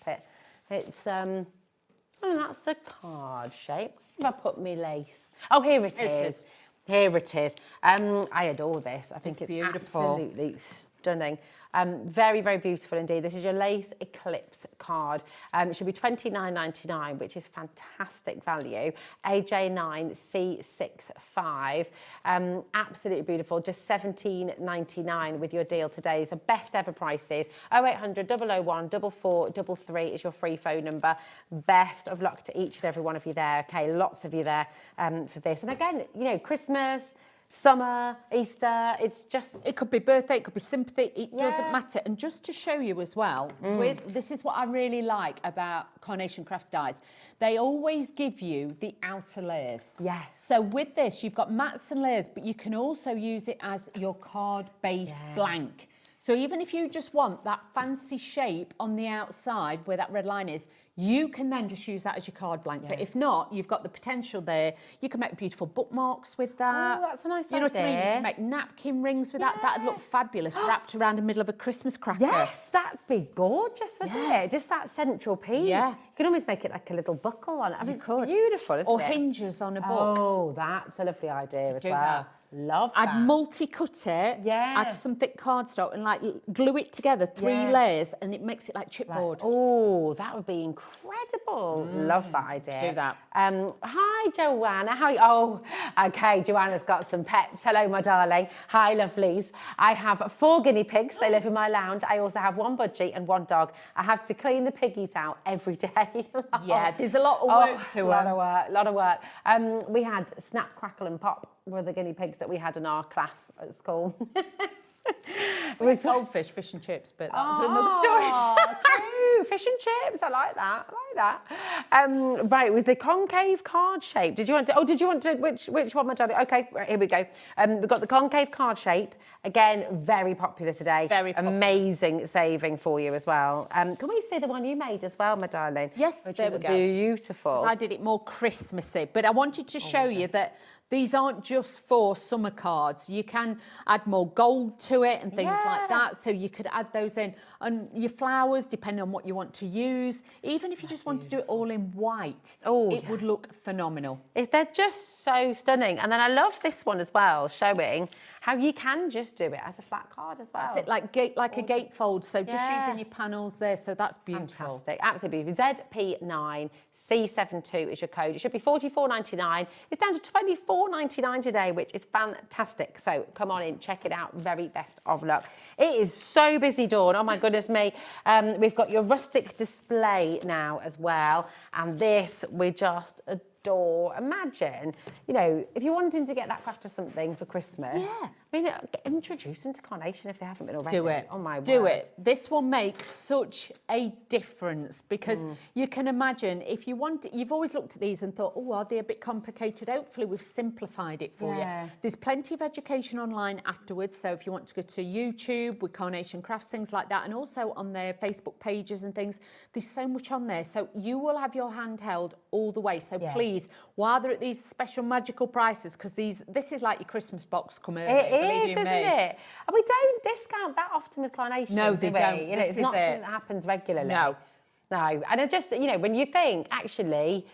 it? It's, oh, that's the card shape. Where have I put me lace? Oh, here it is. Here it is. I adore this. I think it's beautiful. Absolutely stunning. Very, very beautiful indeed. This is your lace eclipse card. It should be $29.99, which is fantastic value. AJ9C65. Absolutely beautiful. Just $17.99 with your deal today. So best ever prices. 0800 001 4433 is your free phone number. Best of luck to each and every one of you there. Okay, lots of you there for this. And again, you know, Christmas, summer, Easter, it's just... It could be birthday, it could be sympathy, it doesn't matter. And just to show you as well, this is what I really like about Carnation Crafts dies. They always give you the outer layers. Yes. So with this, you've got mats and layers, but you can also use it as your card base blank. So even if you just want that fancy shape on the outside where that red line is, you can then just use that as your card blank. But if not, you've got the potential there. You can make beautiful bookmarks with that. Oh, that's a nice idea. You know what I mean? You can make napkin rings with that. That'd look fabulous wrapped around the middle of a Christmas cracker. Yes, that'd be gorgeous, wouldn't it? Just that central piece. Yeah. You can almost make it like a little buckle on it. I mean, it's could. beautiful, isn't Or it? hinges on a book. Oh, that's a lovely idea as do well. that. Love that. I'd multi-cut it, add some thick cardstock and like glue it together, 3 layers, and it makes it like chipboard. Oh, that would be incredible. Love that idea. Do that. Hi, Joanna. How are you? Oh, okay, Joanna's got some pets. Hello, my darling. Hi, lovelies. I have 4 guinea pigs. They live in my lounge. I also have 1 budgie and 1 dog. I have to clean the piggies out every day. Yeah, there's a lot of work to it. A lot of work. We had Snap, Crackle and Pop were the guinea pigs that we had in our class at school. With goldfish, fish and chips, but that was another story. True. Fish and chips, I like that. Right, with the concave card shape. Did you want to, which one, my darling? Okay, right, here we go. We've got the concave card shape. Again, very popular today. Very popular. Amazing saving for you as well. Can we see the one you made as well, my darling? Yes, there we go. Beautiful. I did it more Christmassy, but I wanted to show you that These aren't just for summer cards. You can add more gold to it and things like that. So you could add those in. And your flowers, depending on what you want to use. Even if you just want to do it all in white, it would look phenomenal. They're just so stunning. And then I love this one as well, showing how you can just do it as a flat card as well. That's it, like a gatefold. So just using your panels there. So that's beautiful. Fantastic, absolutely beautiful. ZP9C72 is your code. It should be $44.99. It's down to $24.99 today, which is fantastic. So come on in, check it out. Very best of luck. It is so busy, Dawn. Oh my goodness me. We've got your rustic display now as well. And this, we just adore. Imagine, you know, if you're wanting to get that craft or something for Christmas. Yeah. I mean, introduce them to Carnation if they haven't been already. Do it. Oh my word. Do it. This will make such a difference because you can imagine if you want, you've always looked at these and thought, oh, are they a bit complicated? Hopefully we've simplified it for you. There's plenty of education online afterwards. So if you want to go to YouTube with Carnation Crafts, things like that, and also on their Facebook pages and things, there's so much on there. So you will have your hand held all the way. So please, while they're at these special magical prices, because this is like your Christmas box come early. It is, isn't it? And we don't discount that often with Carnation. No, they don't. You know, it's not something that happens regularly. No. And I just, you know, when you think, actually,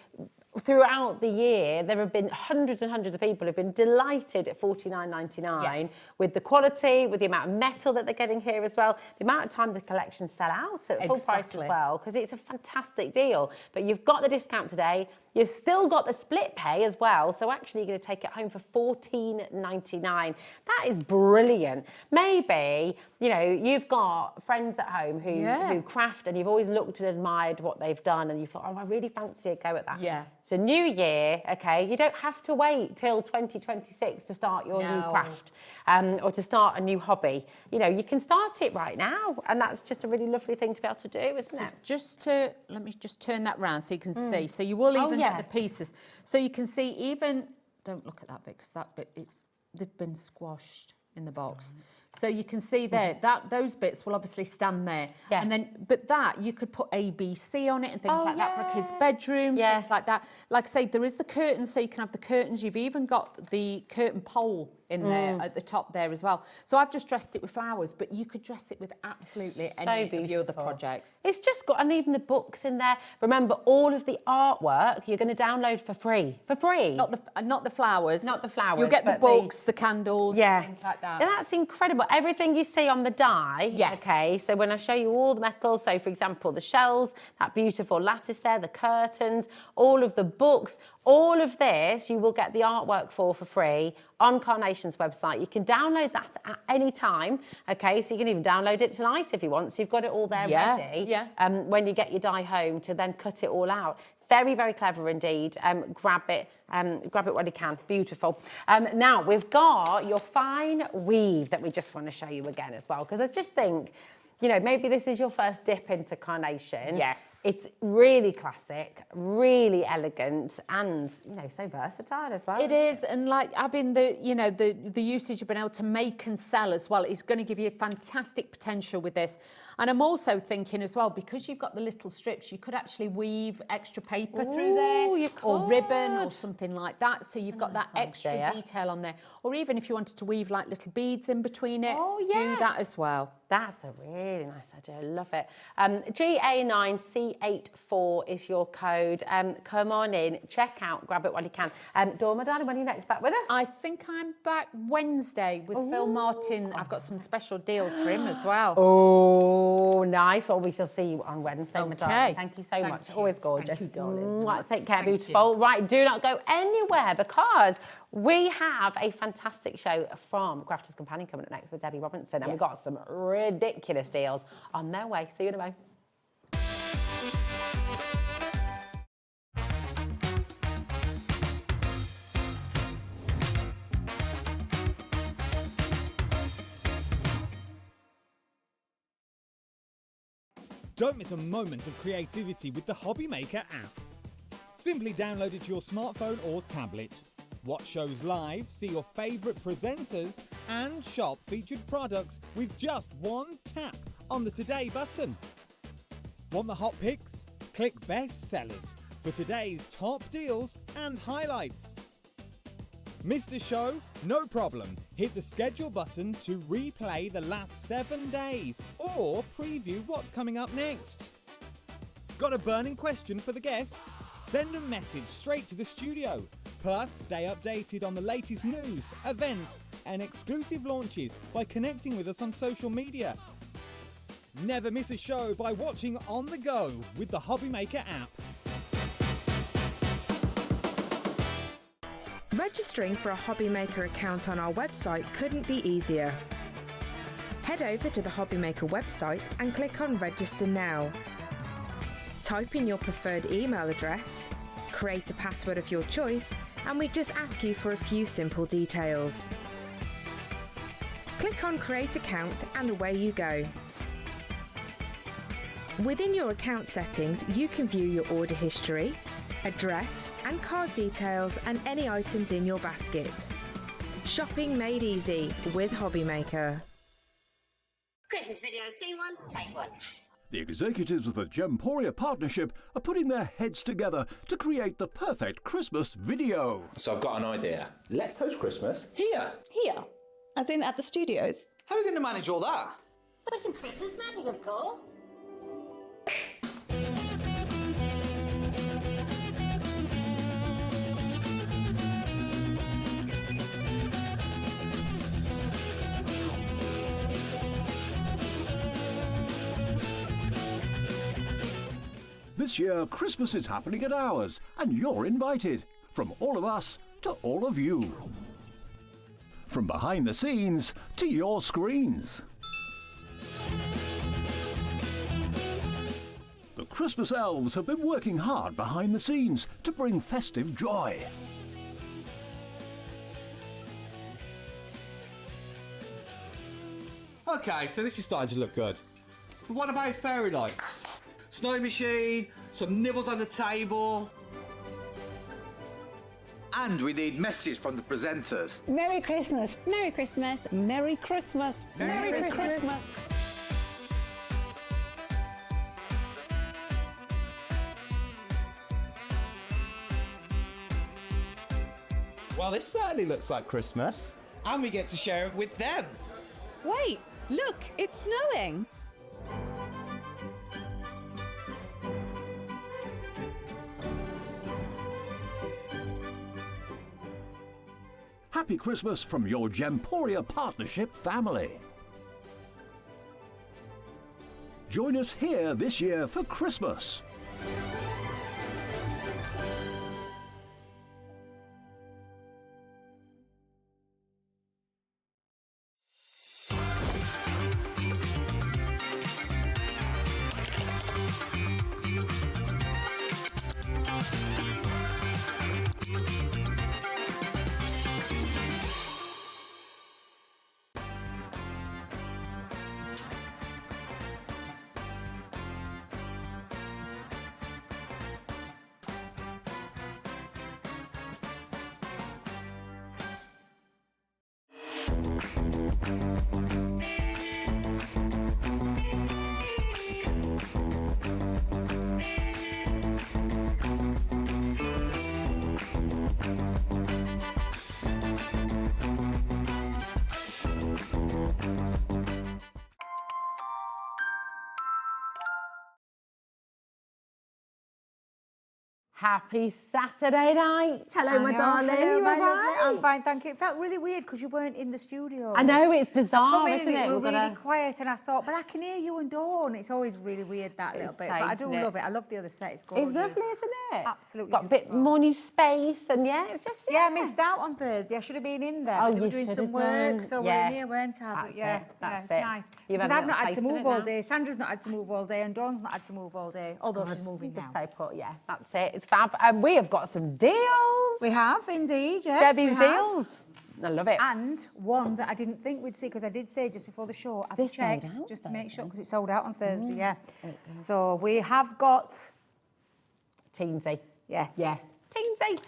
throughout the year, there have been hundreds and hundreds of people who've been delighted at $49.99 with the quality, with the amount of metal that they're getting here as well, the amount of time the collections sell out at full price as well, because it's a fantastic deal. But you've got the discount today. You've still got the split pay as well, so actually you're going to take it home for $14.99. That is brilliant. Maybe, you know, you've got friends at home who craft and you've always looked and admired what they've done and you thought, oh, I really fancy a go at that. Yeah. It's a new year, okay? You don't have to wait till 2026 to start your new craft or to start a new hobby. You know, you can start it right now, and that's just a really lovely thing to be able to do, isn't it? Let me just turn that round so you can see. So you will even get the pieces. So you can see even, don't look at that bit because that bit, they've been squashed in the box. So you can see there that those bits will obviously stand there, and then but that you could put ABC on it and things like that for kids' bedrooms, things like that. Like I say, there is the curtains, so you can have the curtains. You've even got the curtain pole in there at the top there as well. So I've just dressed it with flowers, but you could dress it with absolutely any of your other projects. It's just got, and even the books in there. Remember, all of the artwork you're going to download for free. For free. Not the flowers. Not the flowers. You'll get the books, the candles, things like that. And that's incredible. Everything you see on the die. Yes. Okay, so when I show you all the metals, so for example, the shells, that beautiful lattice there, the curtains, all of the books, all of this, you will get the artwork for free on Carnation's website. You can download that at any time, okay? So you can even download it tonight if you want. So you've got it all there ready when you get your die home to then cut it all out. Very, very clever indeed. Grab it while you can. Beautiful. Now, we've got your fine weave that we just want to show you again as well, because I just think, you know, maybe this is your first dip into Carnation. Yes. It's really classic, really elegant, and, you know, so versatile as well. It is, and like having the, you know, the usage of being able to make and sell as well is going to give you fantastic potential with this. And I'm also thinking as well, because you've got the little strips, you could actually weave extra paper through there, or ribbon or something like that. So you've got that extra detail on there. Or even if you wanted to weave like little beads in between it, do that as well. That's a really nice idea. I love it. GA9C84 is your code. Come on in, check out, grab it while you can. Dawn, my darling, when are you next back with us? I think I'm back Wednesday with Phil Martin. I've got some special deals for him as well. Oh, nice. Well, we shall see you on Wednesday, my darling. Thank you so much. Always gorgeous. Thank you, darling. Take care, beautiful. Right, do not go anywhere because we have a fantastic show from Crafter's Companion coming up next with Debbie Robinson, and we've got some ridiculous deals on their way. See you in a moment. Don't miss a moment of creativity with the Hobby Maker app. Simply download it to your smartphone or tablet. Watch shows live, see your favourite presenters, and shop featured products with just one tap on the Today button. Want the hot picks? Click Best Sellers for today's top deals and highlights. Missed a show? No problem. Hit the schedule button to replay the last 7 days or preview what's coming up next. Got a burning question for the guests? Send a message straight to the studio. Plus, stay updated on the latest news, events, and exclusive launches by connecting with us on social media. Never miss a show by watching on the go with the Hobby Maker app. Registering for a Hobby Maker account on our website couldn't be easier. Head over to the Hobby Maker website and click on Register Now. Type in your preferred email address, create a password of your choice, and we just ask you for a few simple details. Click on Create Account and away you go. Within your account settings, you can view your order history, address and card details and any items in your basket. Shopping made easy with Hobby Maker. Christmas video, see one, take one. The executives of the Gemporia partnership are putting their heads together to create the perfect Christmas video. So I've got an idea. Let's host Christmas here. Here? As in at the studios? How are we going to manage all that? With some Christmas magic, of course. This year, Christmas is happening at ours, and you're invited. From all of us to all of you. From behind the scenes to your screens. The Christmas elves have been working hard behind the scenes to bring festive joy. Okay, so this is starting to look good. But what about fairy lights? Snow machine, some nibbles on the table. And we need messages from the presenters. Merry Christmas. Merry Christmas. Merry Christmas. Merry Christmas. Well, this certainly looks like Christmas. And we get to share it with them. Wait, look, it's snowing. Happy Christmas from your Gemporia partnership family. Join us here this year for Christmas. Happy Saturday night. Hello, my darling. Hello, You my all lovely. right? I'm fine, thank you. It felt really weird because you weren't in the studio. I know, it's bizarre, Come in isn't and it? We're We're really gonna- quiet, and I thought, but I can hear you and Dawn. It's always really weird, that little It's bit. But I do changed, isn't love it? it. I love the other set. It's gorgeous. It's lovely, isn't it? Absolutely. Got a bit more new space, and yeah, it's just Yeah, I missed out on Thursday. I should have been in there. Oh, but they were you doing should some have work, done. so Yeah. we're in here, weren't I? That's But yeah, it, that's it's it. nice. You've Because had a I've not little had to taste of move it all now. day. Sandra's not had to move all day, and Dawn's not had to move all day. Although she's moving Just now. stay put, yeah, that's it. It's fab. We have got some deals. We have indeed, yes. Debbie's we have. deals. I love it. And one that I didn't think we'd see, because I did say just before the show, I've This sold checked out just to make sure, Thursday. because it sold out on Thursday, Mm. yeah. It did. So we have got... Teensy. Yeah. Yeah. Teensy.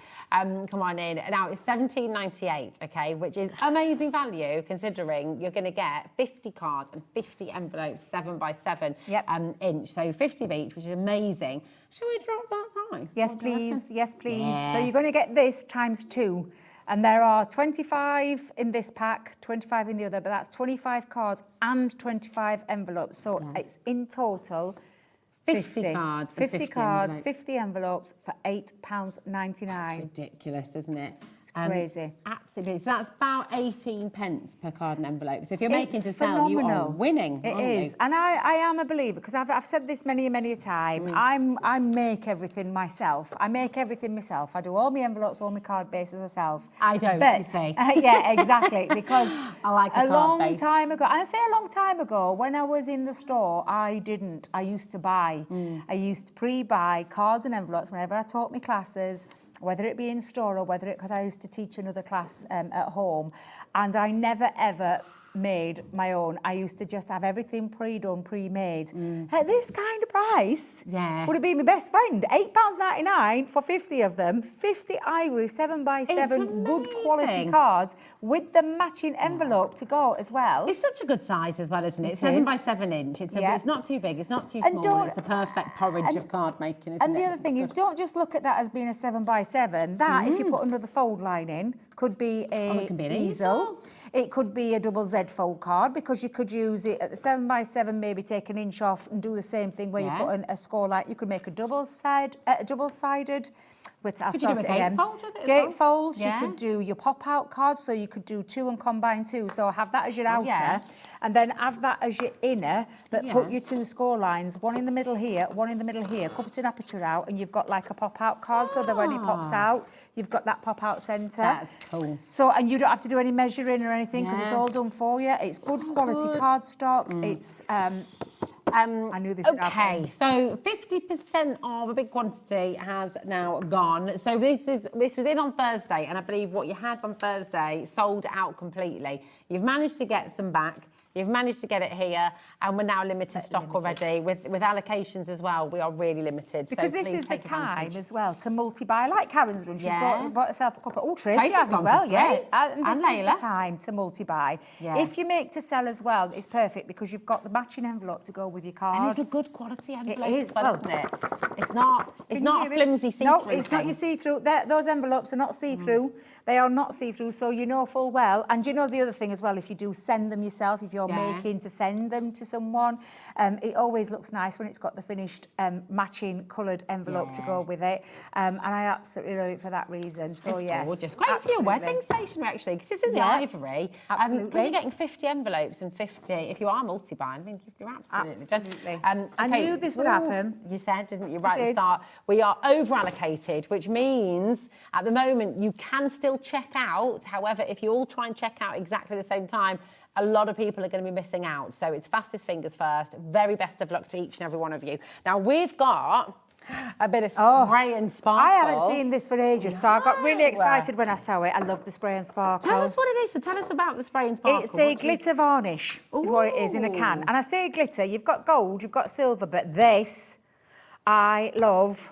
Come on in. Now, it's $17.98, okay, which is amazing value considering you're going to get 50 cards and 50 envelopes, 7 by 7 inch. So 50 of each, which is amazing. Shall we drop that price? Yes, What do you please. reckon? Yes, please. Yeah. So you're going to get this times 2. And there are 25 in this pack, 25 in the other, but that's 25 cards and 25 envelopes. So it's in total 50 cards. 50 cards, 50 envelopes for £8.99. That's ridiculous, isn't it? It's crazy. Absolutely. So that's about 18 pence per card and envelope. So if you're making to sell, phenomenal. you are winning. It is. And I am a believer, because I've said this many a time. I make everything myself. I make everything myself. I do all my envelopes, all my card bases myself. I don't, but, you say. Yeah, exactly. Because I like a long time ago, and I say a long time ago, when I was in the store, I didn't. I used to buy. I used to pre-buy cards and envelopes whenever I taught my classes, whether it be in store or whether it, because I used to teach another class at home, and I never ever made my own. I used to just have everything pre-done, pre-made. At this kind of price, would have been my best friend. £8.99 for 50 of them, 50 ivory 7x7 good quality cards with the matching envelope to go as well. It's such a good size as well, isn't it? 7x7 inch. It's not too big, it's not too small. It's the perfect porridge of card making, isn't it? And the other thing is, don't just look at that as being a 7x7. That, if you put another fold line in, could be an easel. It could be a double Z fold card, because you could use it at the 7x7, maybe take an inch off and do the same thing where you put in a score line. You could make a double-sided. Could you do a gatefold with it as Gatefolds. well? You could do your pop-out cards, so you could do 2 and combine 2. So have that as your outer, and then have that as your inner, but put your 2 score lines, one in the middle here, one in the middle here, put an aperture out, and you've got like a pop-out card, so that when it pops out, you've got that pop-out centre. That's cool. So, and you don't have to do any measuring or anything, because it's all done for you. It's good quality card stock. It's... I knew this would happen. Okay, so 50% of a big quantity has now gone. So this was in on Thursday, and I believe what you had on Thursday sold out completely. You've managed to get some back. You've managed to get it here, and we're now limited stock already. With allocations as well, we are really limited. Because so this is the time advantage. as well to multi-buy, like Karen's done. She's bought herself a couple. Oh, Tracy Tracy's has as gone well, for yeah. free. And this And is Layla. the time to multi-buy. Yeah. If you make to sell as well, it's perfect, because you've got the matching envelope to go with your card. And it's a good quality envelope It is, as well, isn't it? It's not a flimsy see-through No, it's not thing. your see-through. Those envelopes are not see-through. They are not see-through, so you know full well. And you know the other thing as well, if you do send them yourself, if you're making to send them to someone, it always looks nice when it's got the finished matching coloured envelope to go with it. And I absolutely love it for that reason. So It's yes, gorgeous. Great for your wedding stationery, actually, because it's in the ivory. Absolutely. Because you're getting 50 envelopes and 50, if you are multi-buying, I mean, you're absolutely done. I knew this would happen. You said, didn't you, right at the did. start? We are over-allocated, which means at the moment you can still check out. However, if you all try and check out exactly the same time, a lot of people are going to be missing out. So it's fastest fingers first. Very best of luck to each and every one of you. Now, we've got a bit of spray and sparkle. I haven't seen this for ages, so I got really excited when I saw it. I love the spray and sparkle. Tell us what it is. So tell us about the spray and sparkle. It's a glitter varnish, is what it is in a can. And I say glitter, you've got gold, you've got silver, but this, I love.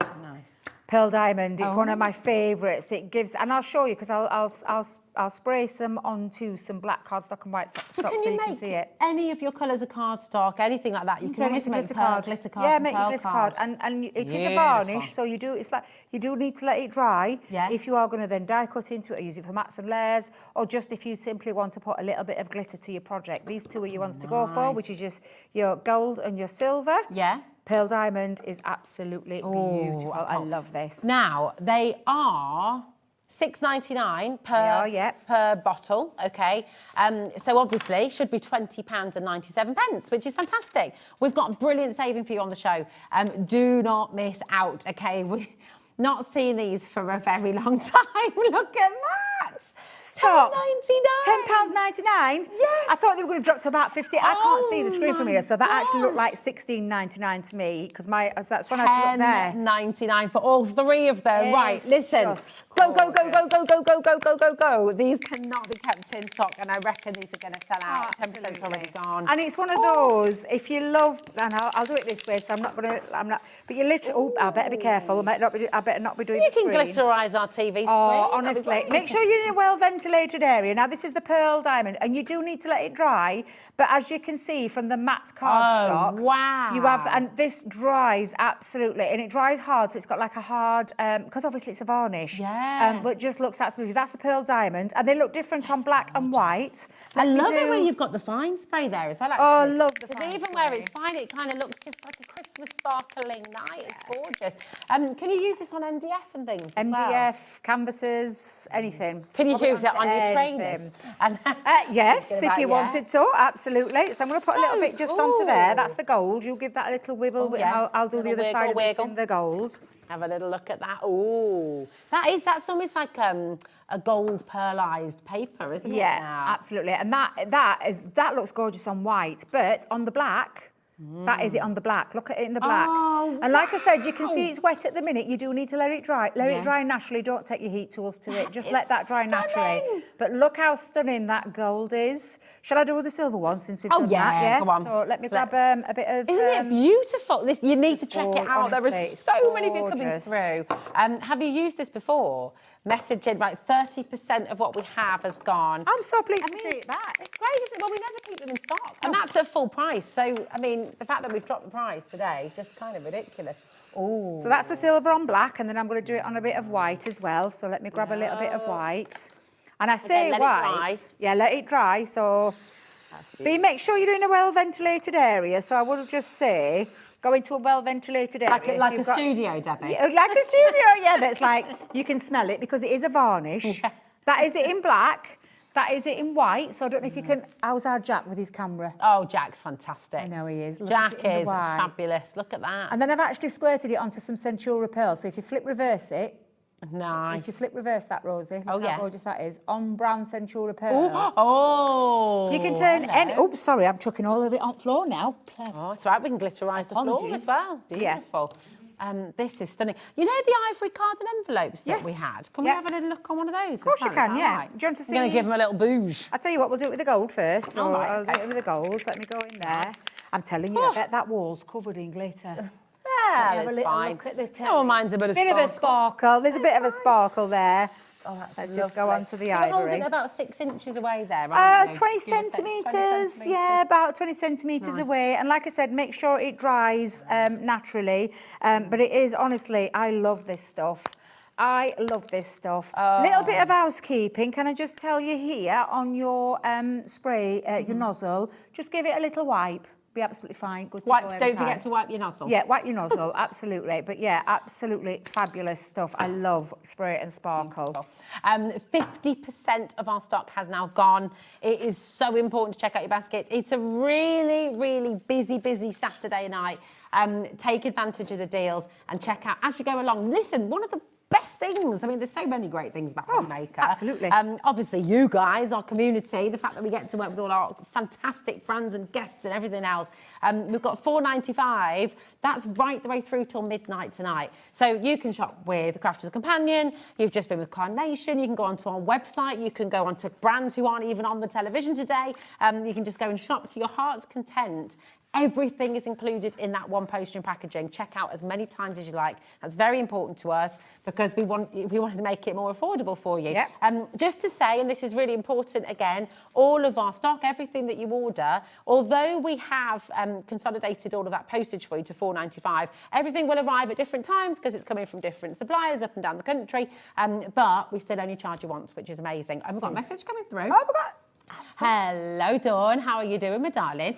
Nice. Pearl Diamond. It's one of my favourites. It gives, and I'll show you, because I'll spray some onto some black cardstock and white stock so you can see it. Any of your colours of cardstock, anything like that? You can always make glitter card. glitter card. Yeah, make a glitter card. And it is a varnish, so you do. It's like you do need to let it dry. Yeah. If you are going to then die cut into it, or use it for mats and layers, or just if you simply want to put a little bit of glitter to your project. These two are your ones to go for, which is just your gold and your silver. Yeah. Pearl Diamond is absolutely beautiful. I love this. Now, they are $6.99 per bottle, okay? So obviously, should be £20.97, which is fantastic. We've got a brilliant saving for you on the show. Do not miss out, okay? We've not seen these for a very long time. Look at that. Stop. £10.99. £10.99? Yes. I thought they were going to drop to about 50. I can't see the screen from here, so that actually looked like £16.99 to me, because that's when I put there. £10.99 for all three of them. Right, listen. Go, go, go, go, go, go, go, go, go, go, go. These cannot be kept in stock, and I reckon these are going to sell out. 10%'s already gone. And it's one of those, if you love, and I'll do it this way, so I'm not, but you literally, I better be careful. I better not be doing You the screen. can glitterise our TV screen. Oh, honestly. Make sure you're in a well-ventilated area. Now, this is the Pearl Diamond, and you do need to let it dry, but as you can see from the matte cardstock, wow. You have, and this dries absolutely, and it dries hard, so it's got like a hard, because obviously it's a varnish. Yeah. Yeah. But just looks absolutely. That's the pearl diamond, and they look different on black and white. I love it when you've got the fine spray there as well, actually. Oh, I love the fine even spray. where it's fine, it kind of looks just like a Christmas sparkling night. It's gorgeous. Can you use this on MDF and things as well? MDF, canvases, anything. Can you Pop use it on your anything. trainers? And Yes, if you wanted to, absolutely. So I'm going to put a little bit just onto there. That's the gold. You'll give that a little wibble. Oh, yeah. I'll do the Little other side of wiggle. this in the gold. Have a little look at that. Oh, that's almost like a gold pearlized paper, isn't it? Yeah, now? absolutely. And that looks gorgeous on white, but on the black. That is it on the black. Look at it in the black. Oh, and like I said, you can see it's wet at the minute. You do need to let it dry. Let it dry naturally. Don't take your heat tools to it. Just let that dry naturally. But look how stunning that gold is. Shall I do the silver one since we've done that? Yeah, come on. So let me grab a bit of... Isn't it beautiful? You need to check it out. There are honestly, so many people coming gorgeous. through. Have you used this before? Messaging, right, 30% of what we have has gone. I'm so pleased to see it back. It's great, isn't it? Well, we never keep them in stock. And that's at full price. So, I mean, the fact that we've dropped the price today, just kind of ridiculous. Oh. So that's the silver on black, and then I'm going to do it on a bit of white as well. So let me grab a little bit of white. And I say let it white. dry. Yeah, let it dry. So make sure you're in a well-ventilated area. So I would just say... Go into a well-ventilated area. Like a studio, Debbie. Yeah, like a studio, yeah. That's like, you can smell it because it is a varnish. Yeah. That is it in black. That is it in white. So I don't know if you can... How's our Jack with his camera? Oh, Jack's fantastic. I know he is. Look Jack at it in the is white. fabulous. Look at that. And then I've actually squirted it onto some Centura pearl. So if you flip reverse it... Nice. If you flip reverse that, Rosie, look Oh, yeah. how gorgeous that is. On brown Centura pearl. Oh. You can turn any... Oh, sorry, I'm chucking all of it on floor now. Oh, it's right. We can glitterise the floor Apologies. as well. Yeah. Beautiful. This is stunning. You know the ivory cards and envelopes that we Yes. had? Can Yeah. we have a little look on one of those? Of course you can, yeah. Right. Do you want to see... I'm going to give them a little bouge. I'll tell you what, we'll do it with the gold first. So All right, I'll okay. do it with the gold. Let me go in there. I'm telling you, I bet that wall's covered in glitter. Yeah, Have a it's little fine. look at the No one minds a bit of bit sparkle. of a sparkle. There's a bit of a sparkle there. Oh, that's Let's just go lovely. on to the So you're holding ivory. it about 6 inches away there, right? 20 centimetres, yeah, about 20 centimetres Nice. away. And like I said, make sure it dries naturally. But it is, honestly, I love this stuff. I love this stuff. Little bit of housekeeping. Can I just tell you here on your spray, your nozzle, just give it a little wipe. Be absolutely fine. Good to go every Don't time. forget to wipe your nozzle. Yeah, wipe your nozzle, absolutely. But yeah, absolutely fabulous stuff. I love spray and sparkle. 50% of our stock has now gone. It is so important to check out your baskets. It's a really, really busy Saturday night. Take advantage of the deals and check out as you go along. Listen, one of the best things. I mean, there's so many great things about Hobby Maker. Absolutely. Obviously, you guys, our community, the fact that we get to work with all our fantastic brands and guests and everything else. We've got $4.95. That's right the way through till midnight tonight. So you can shop with Crafters Companion. You've just been with Carnation. You can go onto our website. You can go onto brands who aren't even on the television today. You can just go and shop to your heart's content. Everything is included in that one poster and packaging. Check out as many times as you like. That's very important to us because we wanted to make it more affordable for you. Yep. Just to say, and this is really important again, all of our stock, everything that you order, although we have consolidated all of that postage for you to $4.95, everything will arrive at different times because it's coming from different suppliers up and down the country. But we still only charge you once, which is amazing. And we've got a message coming through. Oh, I forgot. Hello, Dawn. How are you doing, my darling?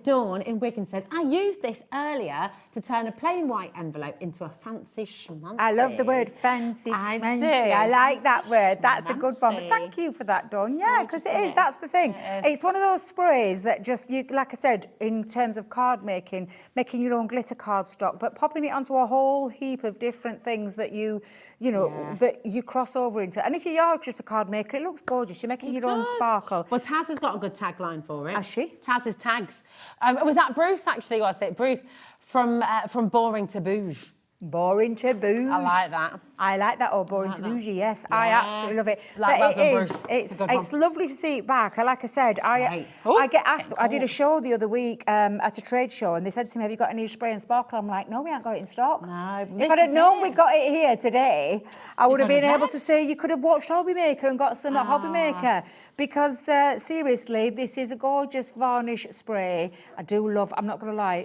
Dawn in Wigan said, I used this earlier to turn a plain white envelope into a fancy schmancy. I love the word fancy I schmancy. do. I like that word. That's the good one. But thank you for that, Dawn. Yeah, because it is. That's the thing. It's one of those sprays that just, you, like I said, in terms of card making your own glitter card stock, but popping it onto a whole heap of different things that you know, that you cross over into. And if you are just a card maker, it looks gorgeous. You're making your own sparkle. Well, Taz has got a good tagline for it. Has she? Taz's tags. Was that Bruce, actually, was it? Bruce, from boring to bouge. Boring to bouge. I like that. I like that, or boring to bougie, yes. Yeah. I absolutely love it. Like, but well done, it is, Bruce. it's lovely to see it back. Like I said, I get asked, I did a show the other week at a trade show, and they said to me, have you got any spray and sparkle? I'm like, no, we haven't got it in stock. No, if I'd have known we got it here today, I would have been able to say you could have watched Hobby Maker and got some at Hobby Maker. Because seriously, this is a gorgeous varnish spray. I do love, I'm not going to lie,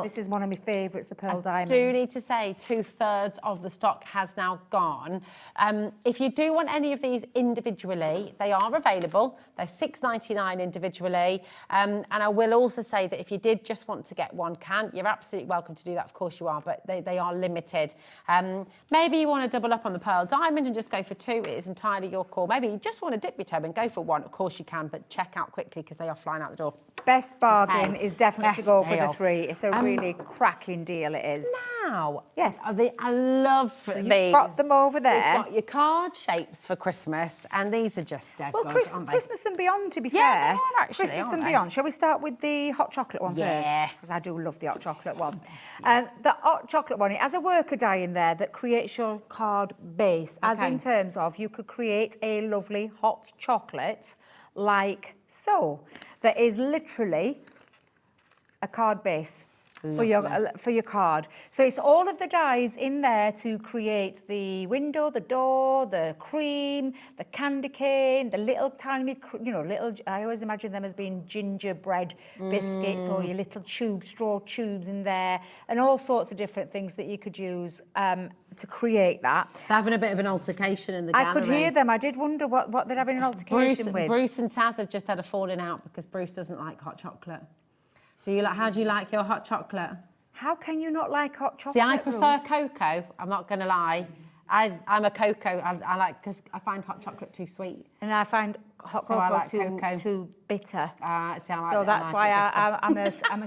this is one of my favourites, the Pearl Diamond. I do need to say 2/3 of the stock has now now gone. If you do want any of these individually, they are available. They're $6.99 individually. And I will also say that if you did just want to get one can, you're absolutely welcome to do that. Of course you are, but they are limited. Maybe you want to double up on the pearl diamond and just go for two. It is entirely your call. Maybe you just want to dip your toe and go for one. Of course you can, but check out quickly because they are flying out the door. Best bargain is definitely Best to go for deal. the three. It's a really cracking deal, it is. Now, yes, I love so these. You've got them over there. You've got your card shapes for Christmas, and these are just dead good, aren't they? Christmas and beyond, to be Yeah, fair. they are actually, Christmas aren't and they? beyond. Shall we start with the hot chocolate one first? Because I do love the hot chocolate one. The hot chocolate one, it has a worker die in there that creates your card base, as in terms of you could create a lovely hot chocolate like so. That is literally a card base for your card. So it's all of the dies in there to create the window, the door, the cream, the candy cane, the little tiny, I always imagine them as being gingerbread biscuits or your little straw tubes in there, and all sorts of different things that you could use to create that. They're having a bit of an altercation in the gallery. I could hear them. I did wonder what they're having an altercation with. Bruce and Taz have just had a falling out because Bruce doesn't like hot chocolate. How do you like your hot chocolate? How can you not like hot chocolate? See, I prefer Ruth? cocoa. I'm not going to lie. I'm a cocoa. I like, because I find hot chocolate too sweet. And I find hot cocoa too bitter. So that's why I'm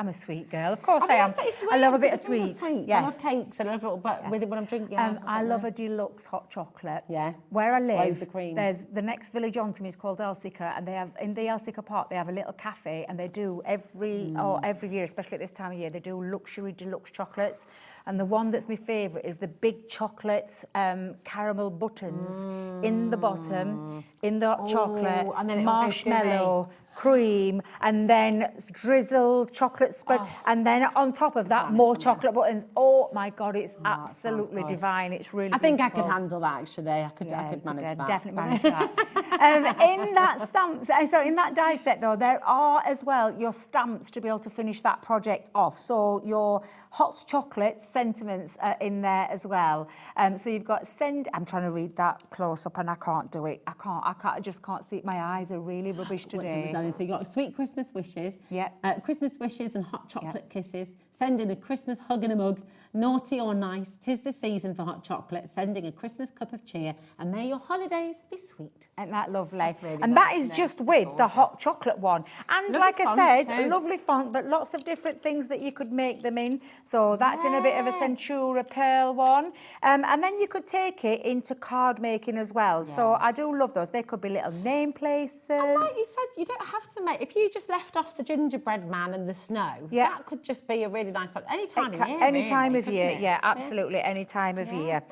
a sweet girl. Of course I am. I love a bit of sweet. Yes. I love cakes. I love it, but with it when I'm drinking. I love a deluxe hot chocolate. Yeah. Where I live, Loads of cream. there's the next village on to me is called Elsica, and they have in the Elsica Park they have a little cafe, and they do every year, especially at this time of year, they do luxury deluxe chocolates. And the one that's my favourite is the big chocolate caramel buttons in the bottom, in the hot chocolate, and then marshmallow, cream, and then drizzled chocolate spread, and then on top of that, more chocolate buttons. Oh my God, it's absolutely divine. It's really I think I beautiful. could handle that, actually. I could manage that. Definitely manage that. In that stamps, so in that die set though, there are as well your stamps to be able to finish that project off. So your hot chocolate sentiments are in there as well. So you've got I'm trying to read that close up and I can't do it. I just can't see it. My eyes are really rubbish today. So you've got sweet Christmas wishes, Christmas wishes and hot chocolate kisses, sending a Christmas hug in a mug, naughty or nice, 'tis the season for hot chocolate, sending a Christmas cup of cheer, and may your holidays be sweet. Isn't that lovely? Really and that is just with the hot chocolate one. And Lovely like font I said, too. lovely font, but lots of different things that you could make them in. So that's in a bit of a Centura pearl one. And then you could take it into card making as well. So I do love those. They could be little name places. And like you said, you don't have to make, if you just left off the gingerbread man and the snow, that could just be a really nice, any time of year. Any time really, of year, couldn't it? yeah, absolutely, any time of year.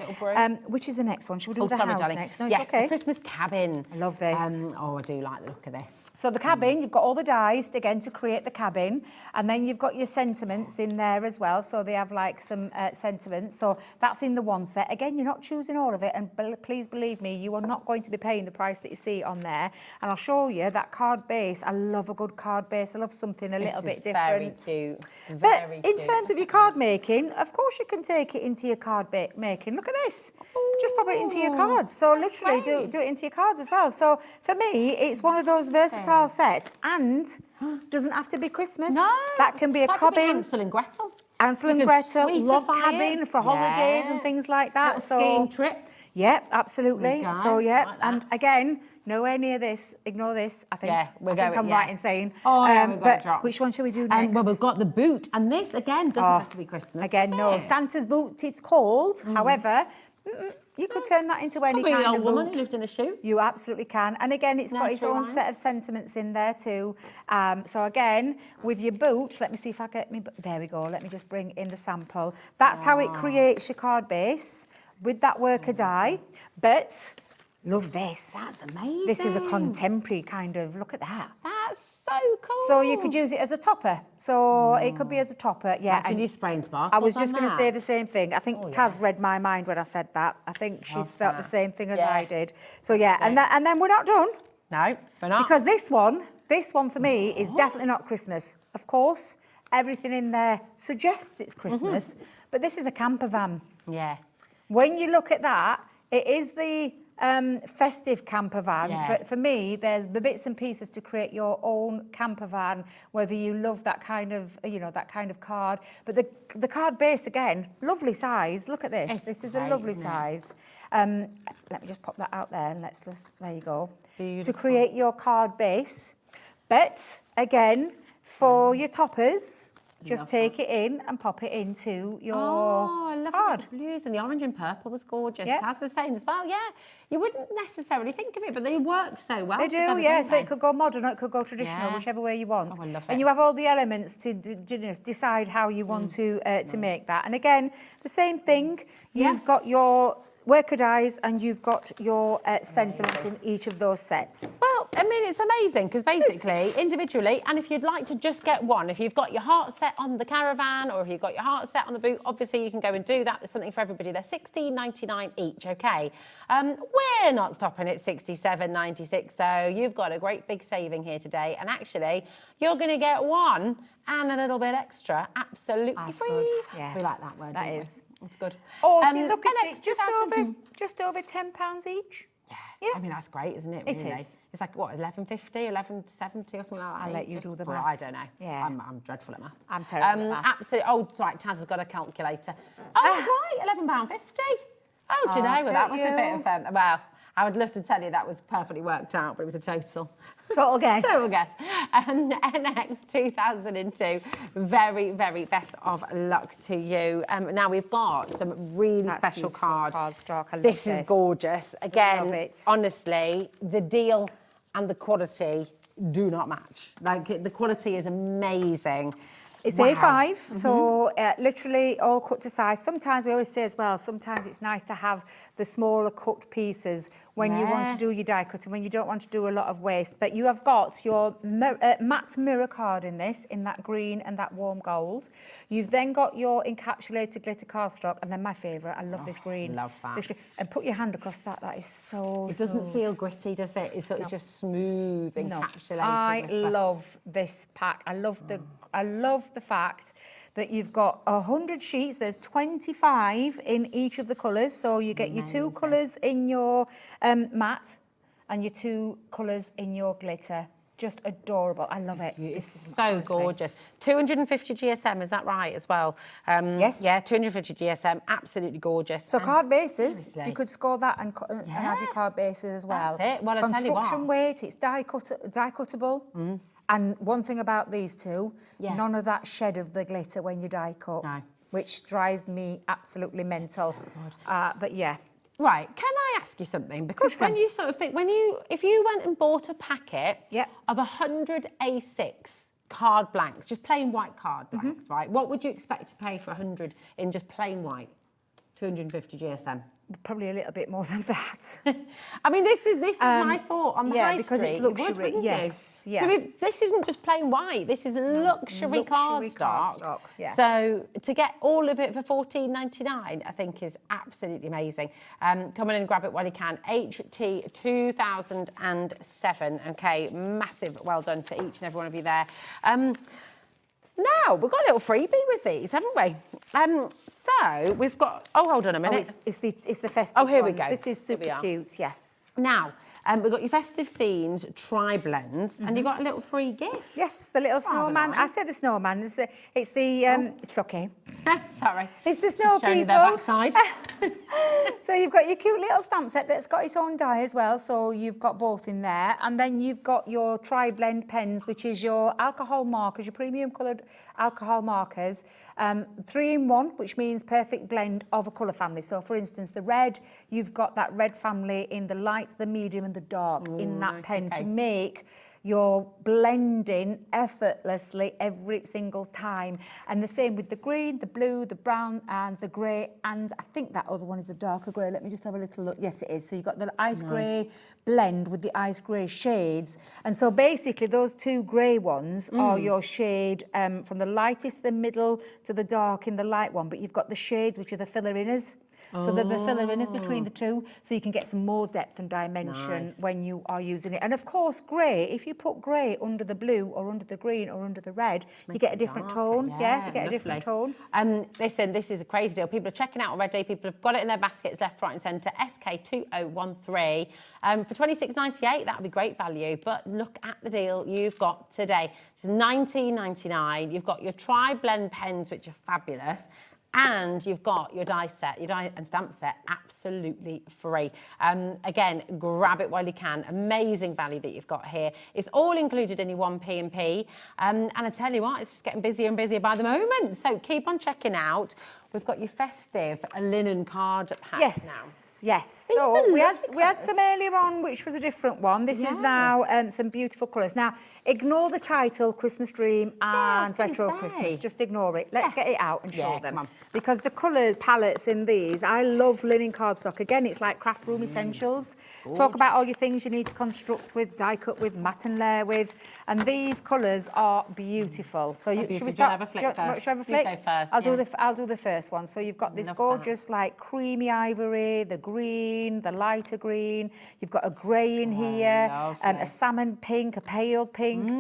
Which is the next one? Should we do the house next? No, it's yes, okay. the Christmas cabin. I love this. I do like the look of this. So the cabin, you've got all the dies, again, to create the cabin. And then you've got your sentiments in there as well. So they have like some sentiments. So that's in the one set. Again, you're not choosing all of it. And please believe me, you are not going to be paying the price that you see on there. And I'll show you that card base. I love a good card base. I love something a little bit different. Very cute. But in terms of your card making, of course you can take it into your card making. Look at this. Just pop it into your cards. So literally do it into your cards as well. So for me, it's one of those versatile sets and doesn't have to be Christmas. No. That can be a cabin. Hansel and Gretel. Hansel and Gretel, love cabin for holidays and things like that. Little skiing trip. Yeah, absolutely. So yeah, like and again, nowhere near this. Ignore this. I think. Yeah, I think I'm right in saying. Oh, yeah, we've got but a drop. which one shall we do next? Well, we've got the boot, and this again doesn't have to be Christmas. Again, does no. it? Santa's boot. It's called. However, you could turn that into any Probably kind an old of woman boot. who lived in a shoe. You absolutely can. And again, it's got its Nursery own rhymes. set of sentiments in there too. So again, with your boot, let me see if I get me. There we go. Let me just bring in the sample. That's how it creates your card base with that worker die. But love this. That's amazing. This is a contemporary kind of. Look at that. That's so cool. So you could use it as a topper. So it could be as a topper. Yeah. Imagine you spraying sparkles I was just on going to that. say the same thing. I think Taz read my mind when I said that. I think she thought the same thing as I did. So yeah, and then we're not done. No, we're not. Because this one for me is definitely not Christmas. Of course, everything in there suggests it's Christmas, but this is a camper van. Yeah. when you look at that, it is the festive camper van, but for me, there's the bits and pieces to create your own camper van, whether you love that kind of, that kind of card. But the card base, again, lovely size. Look at this. This is a lovely size. Let me just pop that out there and let's just, there you go. Beautiful. To create your card base. But, again, for your toppers, just take it in and pop it into your I love card. The blues and the orange and purple was gorgeous. Yeah. As was saying as well, you wouldn't necessarily think of it, but they work so well. They do, together, yeah. don't So they? it could go modern or it could go traditional, whichever way you want. Oh, I love it. And you have all the elements to decide how you want to make that. And again, the same thing. You've got your worker dies and you've got your sentiments in each of those sets. Well, I mean, it's amazing because basically, individually, and if you'd like to just get one, if you've got your heart set on the caravan or if you've got your heart set on the boot, obviously you can go and do that. There's something for everybody. They're $16.99 each, okay? We're not stopping at $67.96 though. You've got a great big saving here today, and actually, you're going to get one and a little bit extra, absolutely free. Good. Yeah. We like that word. That is. It's good. Oh, if you look at it, just over £10 each. Yeah. I mean, that's great, isn't it? Really? It is. It's like, what, $11.50, $11.70 or something like that? I'll let you do the I maths. don't know. Yeah. I'm dreadful at maths. I'm terrible at maths. Absolutely. Oh, it's right, Taz has got a calculator. Oh, that's right, £11.50. Oh, do you know, well, that was a bit of well, I would love to tell you that was perfectly worked out, but it was a total. Total guess. Total guess. NX 2002, very, very best of luck to you. Now we've got some really special card stock. I love this is gorgeous. Again, love it. Honestly, the deal and the quality do not match. Like, the quality is amazing. It's A5, so literally all cut to size. Sometimes we always say as well, sometimes it's nice to have the smaller cut pieces when you want to do your die cutting, when you don't want to do a lot of waste. But you have got your matte mirror card in this, in that green and that warm gold. You've then got your encapsulated glitter cardstock, and then my favourite, I love this green. Love that. This green. And put your hand across that, that is so It doesn't feel gritty, does it? It's just smooth, encapsulated. I glitter. love this pack. I love the fact that you've got 100 sheets. There's 25 in each of the colours. So you get your 2 colours in your matte and your 2 colours in your glitter. Just adorable. I love it. It's so gorgeous. 250 GSM, is that right as well? Yes. Yeah, 250 GSM, absolutely gorgeous. So And card bases, honestly, you could score that and have your card bases as well. That's it. Well, it's I tell you what. construction weight, it's die cuttable. And one thing about these two, none of that shed of the glitter when you die cut, which drives me absolutely mental. But yeah. Right, can I ask you something? Because when you sort of think, if you went and bought a packet of 100 A6 card blanks, just plain white card blanks, right? What would you expect to pay for 100 in just plain white? 250 GSM. Probably a little bit more than that. I mean, this is my thought on the high because street. it's luxury. You would, wouldn't Yes, you? yeah. So if this isn't just plain white. This is luxury cardstock. Yeah. So to get all of it for $14.99, I think is absolutely amazing. Come in and grab it while you can. HT 2007. Okay, massive well done to each and every one of you there. Now, we've got a little freebie with these, haven't we? So, we've got... Oh, hold on a minute. It's the festive Oh, here we ones. go. This is super cute, yes. Now, we've got your festive scenes, tri-blends, and you've got a little free gift. Yes, the little snowman. Nice. I said the snowman. It's it's okay. Sorry. It's the snow Just showing you people. their backside. So you've got your cute little stamp set that's got its own die as well. So you've got both in there. And then you've got your tri-blend pens, which is your alcohol markers, your premium coloured alcohol markers. 3 in 1, which means perfect blend of a colour family. So for instance, the red, you've got that red family in the light, the medium and the dark in that pen to make your blending effortlessly every single time. And the same with the green, the blue, the brown and the grey, and I think that other one is the darker grey. Let me just have a little look. Yes, it is. So you've got the ice grey blend with the ice grey shades. And so basically those 2 grey ones are your shade from the lightest, the middle to the dark in the light one, but you've got the shades which are the filler inners. so that the filler in is between the two, so you can get some more depth and dimension when you are using it. And of course, grey, if you put grey under the blue or under the green or under the red, you get a different tone. Yeah, you get a different tone. Listen, this is a crazy deal. People are checking out already. People have got it in their baskets left, right and centre. SK2013. For $26.98, that would be great value. But look at the deal you've got today. It's $19.99. You've got your tri-blend pens, which are fabulous. And you've got your die set, your die and stamp set, absolutely free. Again, grab it while you can. Amazing value that you've got here. It's all included in your 1P&P. And I tell you what, it's just getting busier and busier by the moment. So keep on checking out. We've got your festive linen card pack now. Yes. So we had some earlier on, which was a different one. This is now some beautiful colours. Now, ignore the title, Christmas Dream and Retro Christmas. Just ignore it. Let's get it out and show them. Because the colour palettes in these, I love linen cardstock. Again, it's like craft room essentials. Talk about all your things you need to construct with, die cut with, mat and layer with. And these colours are beautiful. So should we start? Have a flick first? Should I have a flick? You go first. I'll do the first one. So you've got this gorgeous like creamy ivory, the green, the lighter green. You've got a grey in here, a salmon pink, a pale pink,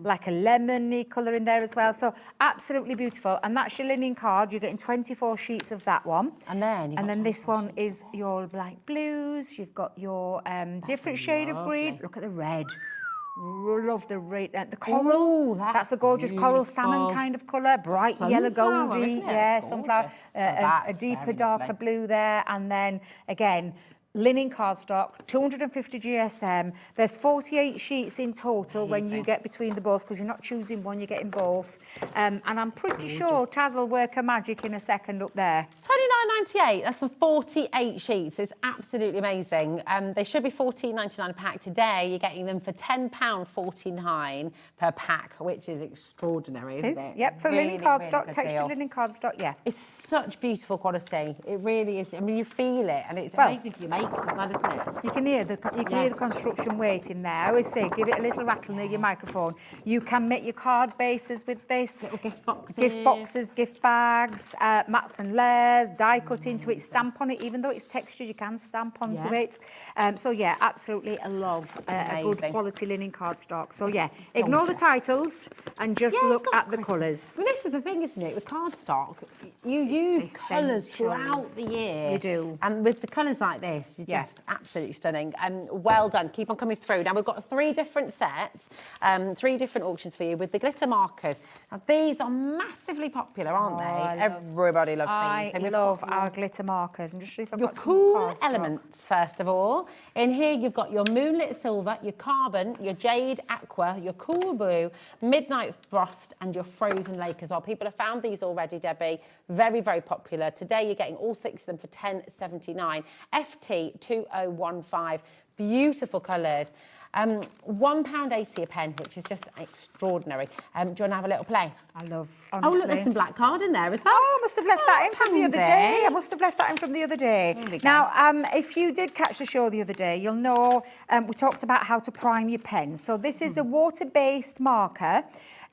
like a lemony colour in there as well. So absolutely beautiful. And that's your linen card. You're getting 24 sheets of that one. And then this one is your light blues. You've got your different shade of green. Look at the red. Love the red, the coral. That's a gorgeous coral salmon kind of colour, bright yellow goldy, sunflower, a deeper, darker blue there, and then again. Linen cardstock, 250 GSM. There's 48 sheets in total when you get between the both, because you're not choosing one, you're getting both. And I'm pretty sure Taz will work her magic in a second up there. $29.98. That's for 48 sheets. It's absolutely amazing. They should be $14.99 a pack. Today, you're getting them for £10.49 per pack, which is extraordinary, isn't it? Yep, for linen cardstock, textured linen cardstock, yeah. It's such beautiful quality. It really is. I mean, you feel it, and it's amazing for your makes as well, isn't it? You can hear the construction weight in there. I always say, give it a little rattle near your microphone. You can make your card bases with this. Little gift boxes. Gift boxes, gift bags, mats and layers, die cut into it, stamp on it. Even though it's textured, you can stamp onto it. So yeah, absolutely I love a good quality linen cardstock. So yeah, ignore the titles and just look at the colours. Well, this is the thing, isn't it? With cardstock, you use colours throughout the year. You do. And with the colours like this, you're just absolutely stunning. Well done. Keep on coming through. Now, we've got 3 different sets, 3 different auctions for you with the glitter markers. Now, these are massively popular, aren't they? Everybody loves these. I love our glitter markers. And just see if I've your got cool elements, first of all. In here, you've got your moonlit silver, your carbon, your jade aqua, your cool blue, midnight frost, and your frozen lake as well. People have found these already, Debbie. Very, very popular. Today, you're getting all 6 of them for $10.79. FT2015. Beautiful colours. £1.80 a pen, which is just extraordinary. Do you want to have a little play? I love, honestly. Oh, look, there's some black card in there as well. Oh, I must have left that in from the other day. I must have left that in from the other day. Now, if you did catch the show the other day, you'll know we talked about how to prime your pen. So this is a water-based marker.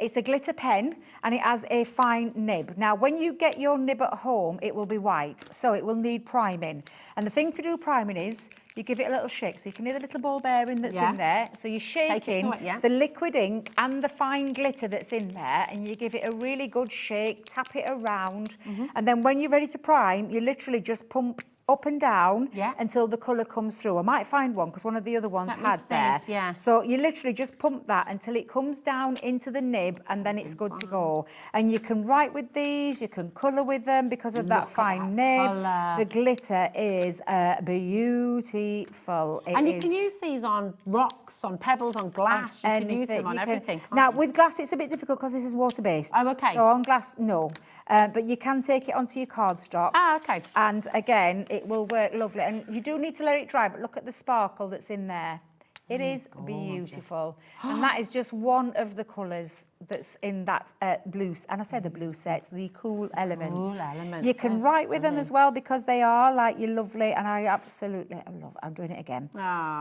It's a glitter pen and it has a fine nib. Now, when you get your nib at home, it will be white, so it will need priming. And the thing to do priming is you give it a little shake. So you can hear the little ball bearing that's in there. So you're shaking the liquid ink and the fine glitter that's in there, and you give it a really good shake, tap it around. And then when you're ready to prime, you literally just pump up and down until the colour comes through. I might find one because one of the other ones had there. So you literally just pump that until it comes down into the nib, and then it's good to go. And you can write with these, you can colour with them because of that fine nib. The glitter is beautiful. And you can use these on rocks, on pebbles, on glass. You can use them on everything. Now, with glass, it's a bit difficult because this is water-based. Oh, okay. So on glass, no. But you can take it onto your cardstock. Ah, okay. And again, it will work lovely. And you do need to let it dry, but look at the sparkle that's in there. It is beautiful. And that is just one of the colours that's in that blue, and I say the blue set, the cool elements. Cool elements. You can write with them as well because they are like you're lovely, and I absolutely love. I'm doing it again.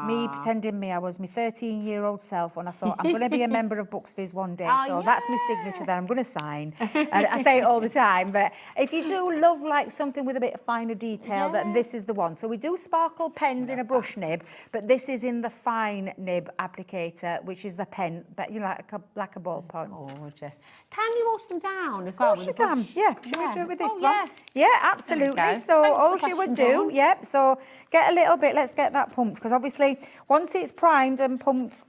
Me pretending I was my 13-year-old self when I thought I'm going to be a member of BooksViz one day. So that's my signature that I'm going to sign. And I say it all the time, but if you do love like something with a bit of finer detail, then this is the one. So we do sparkle pens in a brush nib, but this is in the fine nib applicator, which is the pen, but you know, like a ballpoint. Gorgeous. Can you wash them down as well? Of course you can. Yeah. Should we do it with this one? Yeah, absolutely. There we go. So Thanks all for you would question, do, Dawn. so get a little bit, let's get that pumped, because obviously once it's primed and pumped,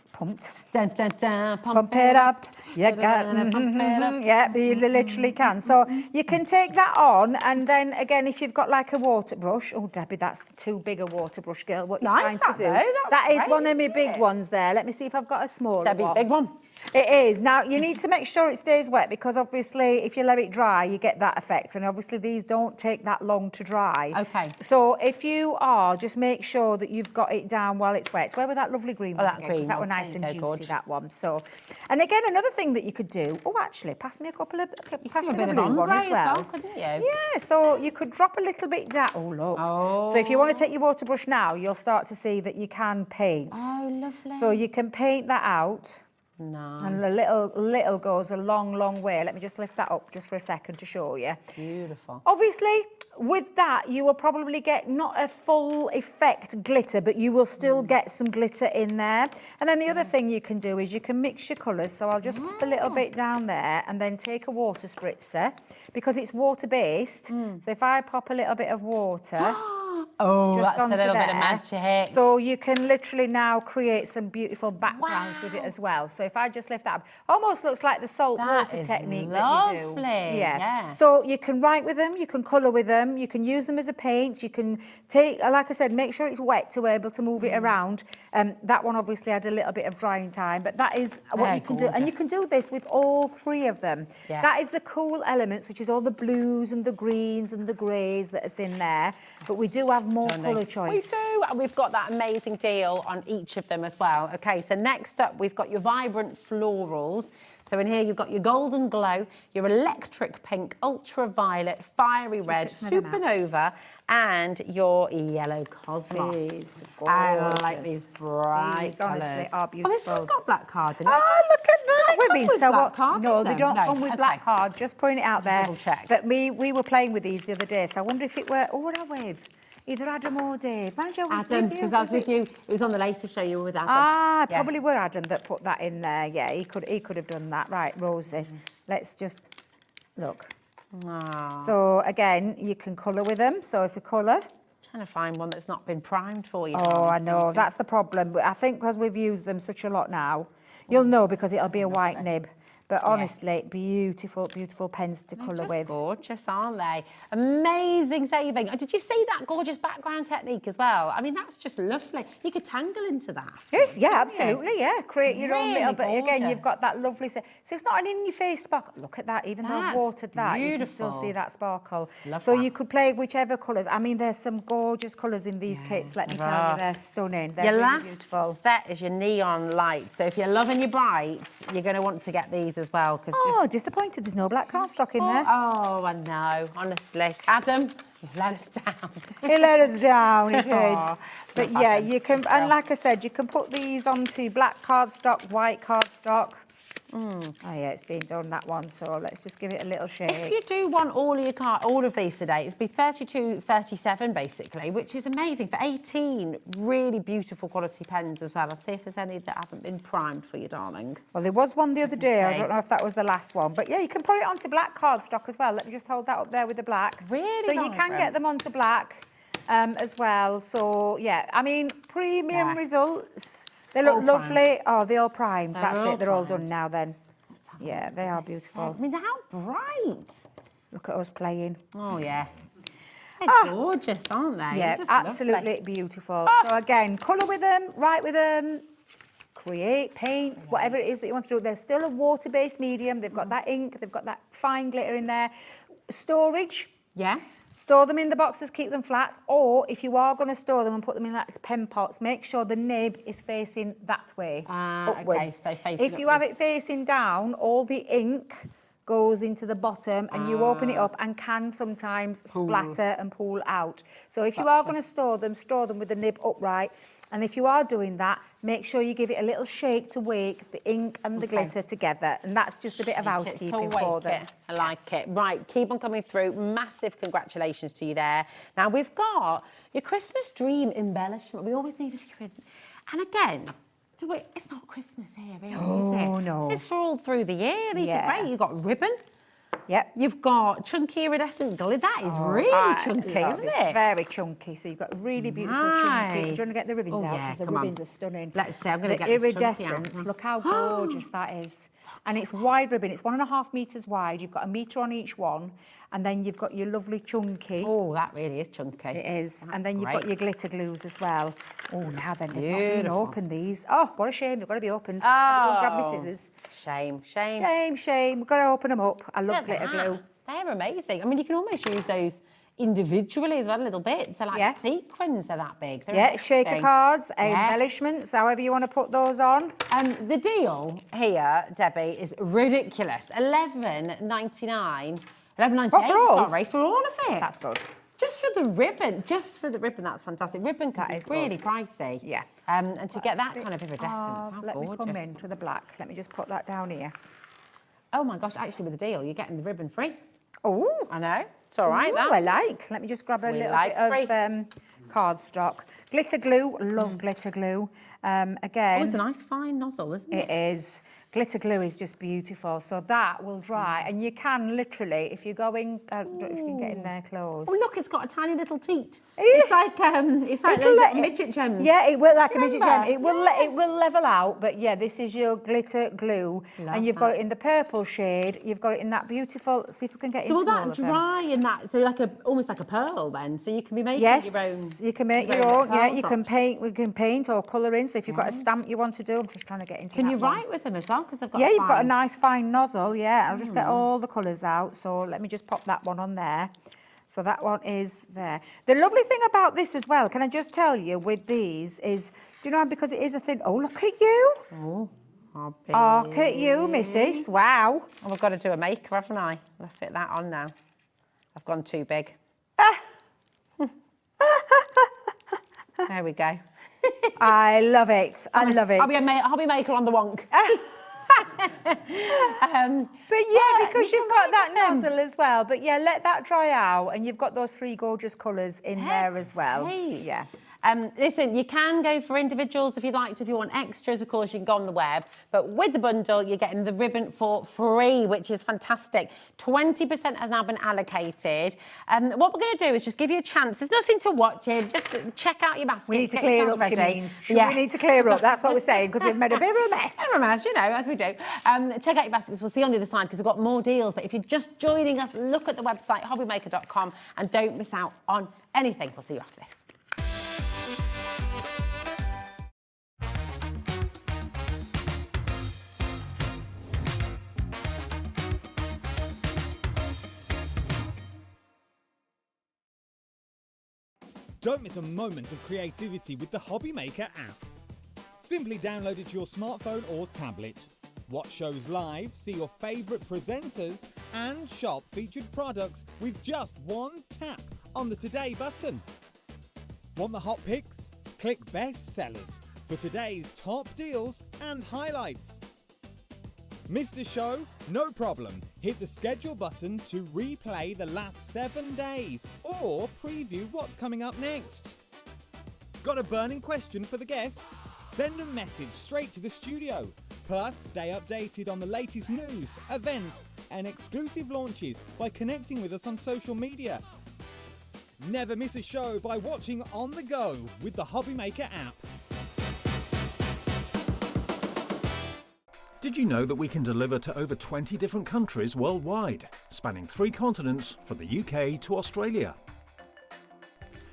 dun, dun, dun, pump it up. You can, yeah, you literally can. So you can take that on, and then again, if you've got like a water brush, oh Debbie, that's too big a water brush, girl. What you're trying to do? That is one of my big ones there. Let me see if I've got a smaller Debbie's one. big one. It is. Now, you need to make sure it stays wet because obviously if you let it dry, you get that effect. And obviously these don't take that long to dry. Okay. So if you are, just make sure that you've got it down while it's wet. Where was that lovely green one? That again? green 'Cause that one. one nice There and you go, juicy, gorge. that one. So, and again, another thing that you could do, actually, pass me a couple of, pass do a me bit the of blue one ombre as well. couldn't you? Yeah, so you could drop a little bit down. Oh, look. So if you want to take your water brush now, you'll start to see that you can paint. Oh, lovely. So you can paint that out. Nice. And the little goes a long way. Let me just lift that up just for a second to show you. Beautiful. Obviously, with that, you will probably get not a full effect glitter, but you will still get some glitter in there. And then the other thing you can do is you can mix your colours. So I'll just put a little bit down there and then take a water spritzer because it's water-based. So if I pop a little bit of water... Oh, just that's a little bit of magic. So you can literally now create some beautiful backgrounds with it as well. So if I just lift that up, almost looks like the salt water technique that you do. Lovely. Yeah. So you can write with them, you can colour with them, you can use them as a paint, you can take, like I said, make sure it's wet to be able to move it around. That one obviously had a little bit of drying time, but that is what you can do. And you can do this with all three of them. Yeah. That is the cool elements, which is all the blues and the greens and the greys that is in there. But we do have more colour choice. We do, and we've got that amazing deal on each of them as well. Okay, so next up we've got your vibrant florals. So in here you've got your golden glow, your electric pink, ultraviolet, fiery red, supernova, and your yellow cosmos. I like these bright These honestly colours. are beautiful. Oh, this one's got black cards in it. Oh, look at that. We've been so black cards No, in they them? don't No, come with okay. black card. Just putting it out there. Double check. But we were playing with these the other day, so I wonder if it were... Oh, what are we with? Either Adam or Dave. Mind you, Adam, because I was with you. It was on the later show you were with Adam. Ah, probably were Adam that put that in there. Yeah, he could have done that. Right, Rosie. Let's just look. So again, you can colour with them. So if we colour. Trying to find one that's not been primed for you. Oh, I know. That's the problem. But I think because we've used them such a lot now, you'll know because it'll be a white nib. But honestly, beautiful, beautiful pens to colour with. Gorgeous, aren't they? Amazing saving. Did you see that gorgeous background technique as well? I mean, that's just lovely. You could tangle into that. Yes, yeah, absolutely, yeah. Create your own little bit. Gorgeous. Again, you've got that lovely... So it's not an in-your-face sparkle. Look at that. Even though I've watered that, you can still see that sparkle. So you could play whichever colours. I mean, there's some gorgeous colours in these kits, let me tell you. They're stunning. They're your really last beautiful. set is your neon lights. So if you're loving your brights, you're going to want to get these as well. Oh, disappointed. There's no black cardstock in there. Oh, I know. Honestly. Adam, you've let us down. He let us down, he did. Aw, But not yeah, bad. you can, and like I said, you can put these onto black cardstock, white cardstock. Oh yeah, it's been done, that one, so let's just give it a little shake. If you do want all of these today, it's be 32.37 basically, which is amazing for 18 really beautiful quality pens as well. I'll see if there's any that haven't been primed for you, darling. Well, there was one the other day. I don't know if that was the last one, but yeah, you can put it onto black cardstock as well. Let me just hold that up there with the black. Really So you can get them onto black as well. So yeah, I mean, premium results. They look lovely. Oh, they're all primed. That's it. They're all done now then. Yeah, they are beautiful. I mean, how bright. Look at us playing. Oh, yeah. They're gorgeous, aren't they? Yeah, Just absolutely lovely. beautiful. So again, colour with them, write with them, create, paint, whatever it is that you want to do. They're still a water-based medium. They've got that ink. They've got that fine glitter in there. Storage. Yeah. Store them in the boxes, keep them flat, or if you are going to store them and put them in like pen pots, make sure the nib is facing that way, upwards. Okay, so facing if you have it upwards. facing down, all the ink goes into the bottom and you open it up and can sometimes splatter and pool out. So if you are going to store them with the nib upright. And if you are doing that, make sure you give it a little shake to wake the ink and the glitter together. And that's just a bit of housekeeping for them. I like it. Right, keep on coming through. Massive congratulations to you there. Now, we've got your Christmas dream embellishment. We always need a few. And again, it's not Christmas here, really, is it? No. This is for all through the year. These are great. You've got ribbon. Yep. You've got chunky iridescent glitter. That is really chunky, isn't it? Very chunky. So you've got really beautiful chunky. Do you want to get the ribbons out? Because the ribbons are stunning. Let's see. I'm going to get the iridescent. Look how gorgeous that is. And it's wide ribbon. It's 1.5 metres wide. You've got 1 metre on each one. And then you've got your lovely chunky. Oh, that really is chunky. It is. That's and then you've got great. your glitter glues as well. Oh, now then, they've not been open, these. Oh, what a shame. They've got to be opened. I'll grab my scissors. Shame. We've got to open them up. I love glitter glue. They're amazing. I mean, you can almost use those individually as well, a little bit. So like sequins, they're that big. They're shaker cards, embellishments, however you want to put those on. The deal here, Debbie, is ridiculous. $11.99. $11.98, for all of it. That's good. Just for the ribbon, that's fantastic. Ribbon can be really pricey. Yeah. And to get that kind of iridescence, how let me gorgeous. come in to the black. Let me just put that down here. Oh my gosh, actually with the deal, you're getting the ribbon free. Oh. I know. It's all right, that. I like. Let me just grab a little bit of cardstock. Glitter glue. Love glitter glue. Again. Oh, it's a nice fine nozzle, isn't it? It is. Glitter glue is just beautiful. So that will dry. And you can literally, if you're going, I don't know if you can get in there close. Oh, look, it's got a tiny little teat. It's like those midget gems. Yeah, it will, like a midget gem. It will level out, but yeah, this is your glitter glue. And you've got it in the purple shade. You've got it in that beautiful, see if we can get into all of them. So will that dry in that, so almost like a pearl then? So you can be making your own. Yes, you can make your own. Yeah, you can paint. We can paint or colour in. So if you've got a stamp you want to do, I'm just trying to get into that. Can you write with them as well? Because they've got you've got a nice fine nozzle. Yeah, I'll just get all the colours out. So let me just pop that one on there. So that one is there. The lovely thing about this as well, can I just tell you, with these is, do you know, because it is a thin... Oh, look at you. Oh, look at you, missus. Wow. Oh, I've got to do a maker, haven't I? I'll fit that on now. I've gone too big. There we go. I love it. I love it. I'll be a hobby maker on the wonk. But yeah, because you've got that nozzle as well. But yeah, let that dry out, and you've got those 3 gorgeous colours in there as well. Yeah. Listen, you can go for individuals if you'd like to. If you want extras, of course, you can go on the web. But with the bundle, you're getting the ribbon for free, which is fantastic. 20% has now been allocated. What we're going to do is just give you a chance. There's nothing to watch here. Just check out your basket. We need to clear up, ready. We need to clear up. That's what we're saying, because we've made a bit of a mess. A mess, you know, as we do. Check out your baskets. We'll see you on the other side, because we've got more deals. But if you're just joining us, look at the website, hobbymaker.com, and don't miss out on anything. We'll see you after this. Don't miss a moment of creativity with the Hobby Maker app. Simply download it to your smartphone or tablet. Watch shows live, see your favourite presenters, and shop featured products with just one tap on the Today button. Want the hot picks? Click Best Sellers for today's top deals and highlights. Missed a show? No problem. Hit the schedule button to replay the last 7 days or preview what's coming up next. Got a burning question for the guests? Send a message straight to the studio. Plus, stay updated on the latest news, events, and exclusive launches by connecting with us on social media. Never miss a show by watching on the go with the Hobby Maker app. Did you know that we can deliver to over 20 different countries worldwide, spanning 3 continents from the UK to Australia?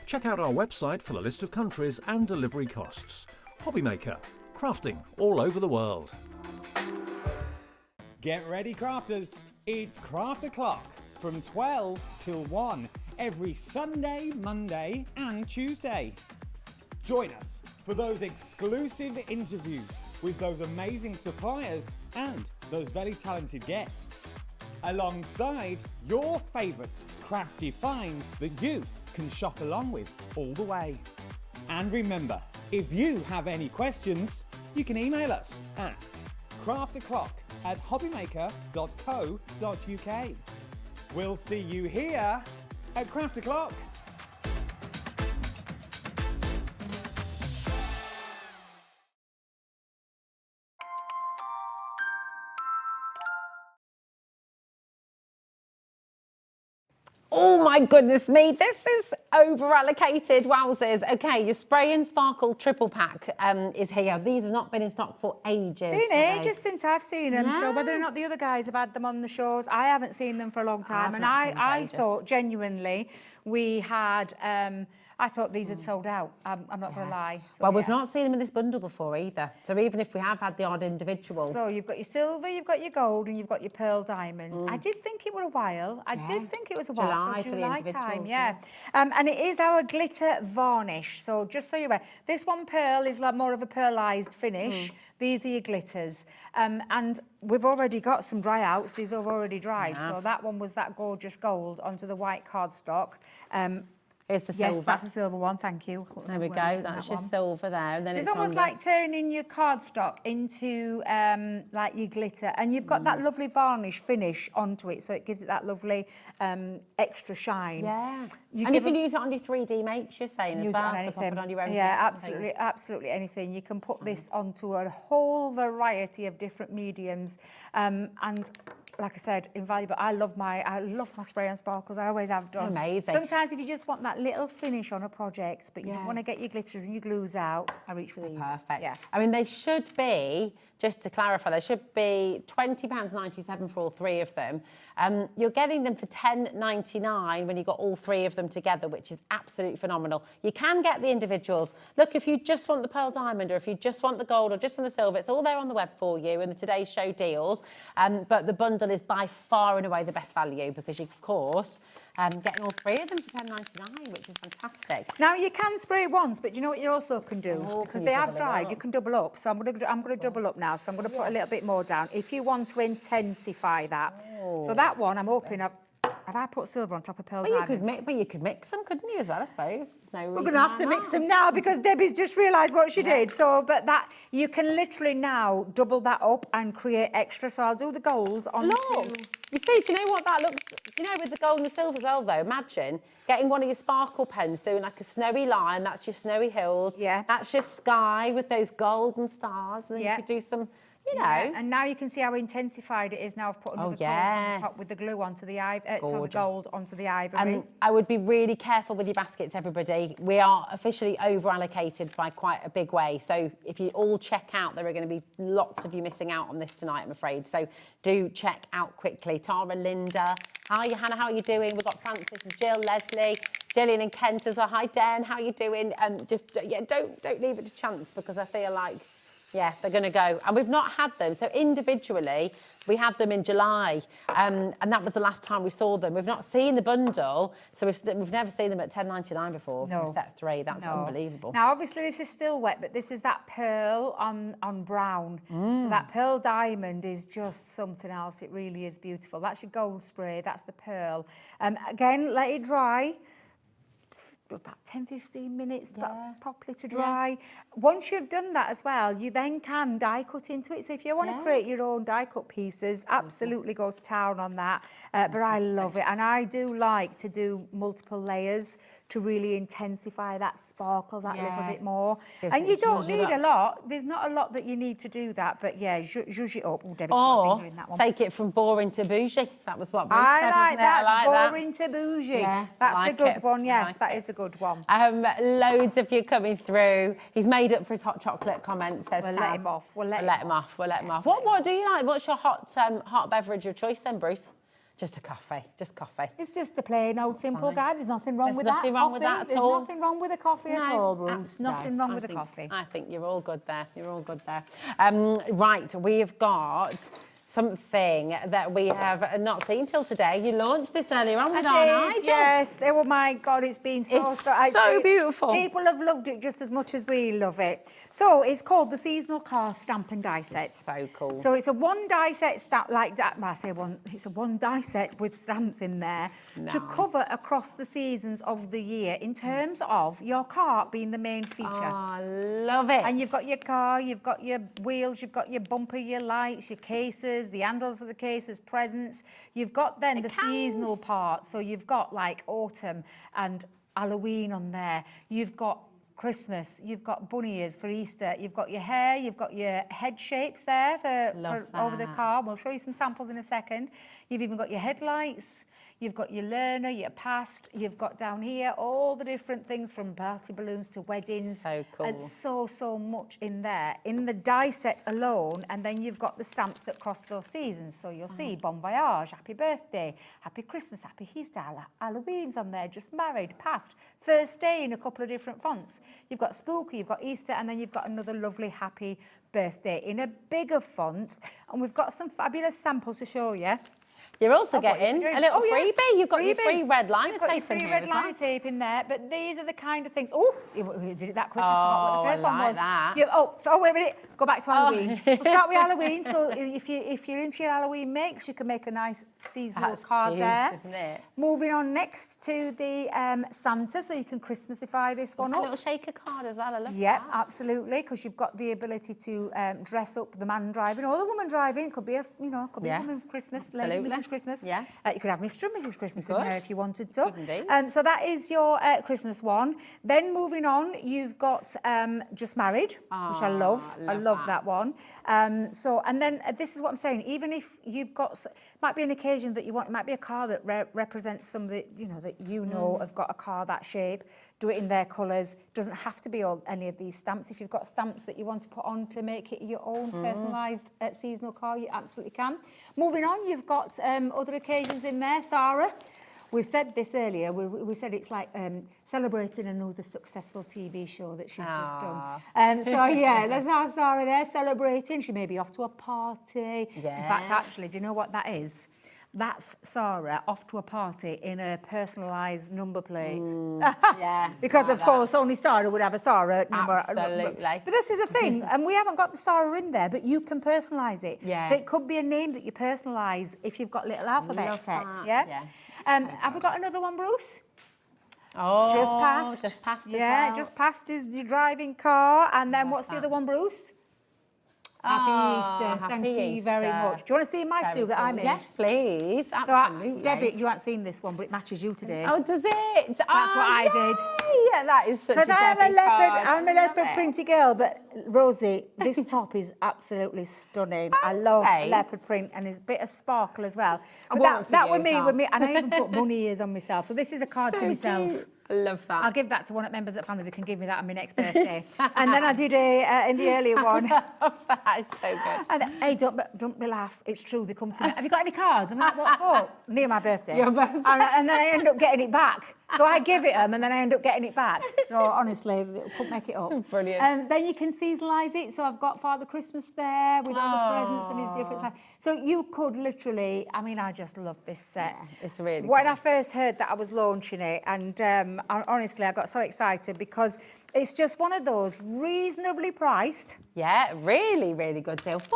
Check out our website for the list of countries and delivery costs. Hobby Maker, crafting all over the world. Get ready, crafters. It's Craft O'Clock from 12 till 1 every Sunday, Monday and Tuesday. Join us for those exclusive interviews with those amazing suppliers and those very talented guests, alongside your favourite crafty finds that you can shop along with all the way. And remember, if you have any questions, you can email us at crafterclock@hobbymaker.co.uk. We'll see you here at Craft O'Clock. Oh my goodness me, this is over-allocated, wowzers. Okay, your Spray and Sparkle triple pack is here. These have not been in stock for ages. It's been ages since I've seen them, so whether or not the other guys have had them on the shows, I haven't seen them for a long time. And I thought, genuinely, we had... I thought these had sold out. I'm not going to lie. So, well, we've not seen them in this bundle before either. So even if we have had the odd individual. So you've got your silver, you've got your gold, and you've got your pearl diamond. I did think it was a while. I did think it was a while. July so for the individuals. Time, yeah. And it is our glitter varnish. So just so you're aware, this one pearl is like more of a pearlised finish. These are your glitters. And we've already got some dry outs. These have already dried. So that one was that gorgeous gold onto the white cardstock. Here's the silver. Yes, that's a silver one, thank you. There we go, that's your silver there. And then it's almost like turning your cardstock into like your glitter. And you've got that lovely varnish finish onto it, so it gives it that lovely extra shine. Yeah. And you can use it on your 3D makes, you're saying, as well, so pop it on your own. Yeah, absolutely, absolutely anything. You can put this onto a whole variety of different mediums. And like I said, invaluable. I love my Spray and Sparkles. I always have done. Amazing. Sometimes if you just want that little finish on a project, but you don't want to get your glitters and your glues out, I reach for these. Perfect. Yeah. I mean, they should be, just to clarify, they should be £20.97 for all three of them. You're getting them for £10.99 when you've got all three of them together, which is absolutely phenomenal. You can get the individuals. Look, if you just want the pearl diamond, or if you just want the gold, or just want the silver, it's all there on the web for you in the Today's Show deals. But the bundle is by far and away the best value, because you, of course, getting all three of them for £10.99, which is fantastic. Now you can spray it once, but you know what you also can do? Because they have dried, you can double up. So I'm going to double up now. So I'm going to put a little bit more down. If you want to intensify that. So that one, I'm hoping have I put silver on top of pearl diamond? You could mix them, couldn't you, as well, I suppose? We're going to have to mix them now, because Debbie's just realised what she did. So, but that, you can literally now double that up and create extra. So I'll do the gold on You see, do you know what that looks... You know, with the gold and the silver as well, though, imagine getting one of your sparkle pens, doing like a snowy line, that's your snowy hills. Yeah. That's your sky with those golden stars, and then you could do some... You know. Yeah. And now you can see how intensified it is now. I've put another coat on the top with the glue onto the so the gold onto the ivory. I would be really careful with your baskets, everybody. We are officially over-allocated by quite a big way. So if you all check out, there are going to be lots of you missing out on this tonight, I'm afraid. So do check out quickly. Tara, Linda, how are you, Hannah? How are you doing? We've got Francis and Jill, Leslie, Gillian and Kent as well. Hi, Dan. How are you doing? Just don't leave it to chance, because I feel like... Yeah, they're going to go. And we've not had them. So individually, we had them in July. And that was the last time we saw them. We've not seen the bundle. So we've never seen them at £10.99 before for a set 3. That's unbelievable. Now, obviously, this is still wet, but this is that pearl on brown. So that pearl diamond is just something else. It really is beautiful. That's your gold spray. That's the pearl. Again, let it dry. About 10-15 minutes properly to dry. Yeah. Once you've done that as well, you then can die cut into it. So if you want to create your own die cut pieces, absolutely go to town on that. But I love it, and I do like to do multiple layers to really intensify that sparkle that little bit more. And you don't need a lot. There's not a lot that you need to do that, but yeah, zhuzh it up. Oh, Debbie's got a finger in that one. Take it from boring to bougie. That was what Bruce said, I like that. I like boring to bougie. Yeah, that's a good one. Yes, that is a good one. Loads of you coming through. He's made up for his hot chocolate comments, says Taz. Let him off. We'll let him off. What do you like? What's your hot beverage of choice then, Bruce? Just a coffee, just coffee. It's just a plain old simple guy. There's nothing wrong with that. There's nothing wrong with that at all. There's nothing wrong with a coffee at all, Bruce. Nothing wrong with a coffee. I think you're all good there. You're all good there. Right, we have got something that we have not seen till today. You launched this earlier on with our I did, yes. Oh my God, it's been so beautiful. People have loved it just as much as we love it. So it's called the Seasonal Car Stamp and Die Set. So cool. So it's a one die set stamp, like that. I say one. It's a one die set with stamps in there to cover across the seasons of the year in terms of your car being the main feature. Oh, I love it. And you've got your car, you've got your wheels, you've got your bumper, your lights, your cases, the handles for the cases, presents. You've got then the seasonal part. So you've got like autumn and Halloween on there. You've got Christmas, you've got bunny ears for Easter, you've got your hair, you've got your head shapes there for over the car. We'll show you some samples in a second. You've even got your headlights, you've got your learner, your past, you've got down here all the different things from party balloons to weddings. So cool. And so much in there. In the die set alone, and then you've got the stamps that cross those seasons. So you'll see Bon Voyage, Happy Birthday, Happy Christmas, Happy Easter, Halloween's on there, Just Married, Past, First Day in a couple of different fonts. You've got Spooky, you've got Easter, and then you've got another lovely Happy Birthday in a bigger font. And we've got some fabulous samples to show you. You're also getting a little freebie. You've got your free red liner tape in here as well. Free red liner tape in there, but these are the kind of things. Oh, you did it that quick. I forgot what the first one was. That. Wait a minute. Go back to Halloween. We'll start with Halloween. So if you're into your Halloween mix, you can make a nice seasonal card there. Isn't it? Moving on next to the Santa, so you can Christmasify this one up. A little shaker card as well. I love that. Yeah, absolutely, because you've got the ability to dress up the man driving or the woman driving. It could be a could be a woman for Christmas, lady Mrs. Christmas. Yeah. You could have Mr. and Mrs. Christmas in there if you wanted to. Good indeed. So that is your Christmas one. Then moving on, you've got Just Married, which I love. I love that one. And then this is what I'm saying. Even if you've got, might be an occasion that you want, it might be a car that represents somebody that have got a car that shape. Do it in their colours. Doesn't have to be any of these stamps. If you've got stamps that you want to put on to make it your own personalised seasonal car, you absolutely can. Moving on, you've got other occasions in there. Sarah, we've said this earlier. We said it's like celebrating another successful TV show that she's just done. So yeah, there's our Sarah there celebrating. She may be off to a party. Yeah. In fact, actually, do you know what that is? That's Sarah off to a party in a personalised number plate. Yeah. Because, of course, only Sarah would have a Sarah number. Absolutely. But this is the thing, and we haven't got the Sarah in there, but you can personalise it. Yeah. So it could be a name that you personalise if you've got little alphabet sets. Yeah? Have we got another one, Bruce? Oh, Just Past. as well. Just Past is your driving car. And then what's the other one, Bruce? Happy Easter. Thank you very much. Do you want to see my two that I made? Yes, please. Absolutely. So, Debbie, you haven't seen this one, but it matches you today. Oh, does it? That's what I did. Yeah, that is such a Debbie I'm a leopard printy girl, but Rosie, this top is absolutely stunning. I love leopard print and there's a bit of sparkle as well. But that with me, and I even put bunny ears on myself. So this is a card to myself. Cute. I love that. I'll give that to one of the members of the family that can give me that on my next birthday. And then I did in the earlier one. That is so good. And, hey, don't be laugh. It's true. They come to me. Have you got any cards? I'm like, what for? Near my birthday. Your birthday. And then I end up getting it back. So I give it them and then I end up getting it back. So honestly, couldn't make it up. Brilliant. Then you can seasonalise it. So I've got Father Christmas there with all the presents and his different sizes. So you could literally, I just love this set. Yeah, it's really When I first heard that I was launching it, and honestly, I got so excited because it's just one of those reasonably priced. Yeah, really, really good deal. $14.99.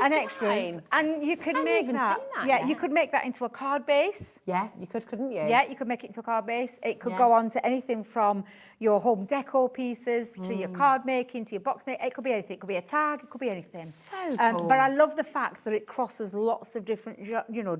And extras. And you could make that. You could make that into a card base. Yeah, you could, couldn't you? Yeah, you could make it into a card base. It could go on to anything from your home decor pieces to your card making, to your box making. It could be anything. It could be a tag. It could be anything. So cool. But I love the fact that it crosses lots of different,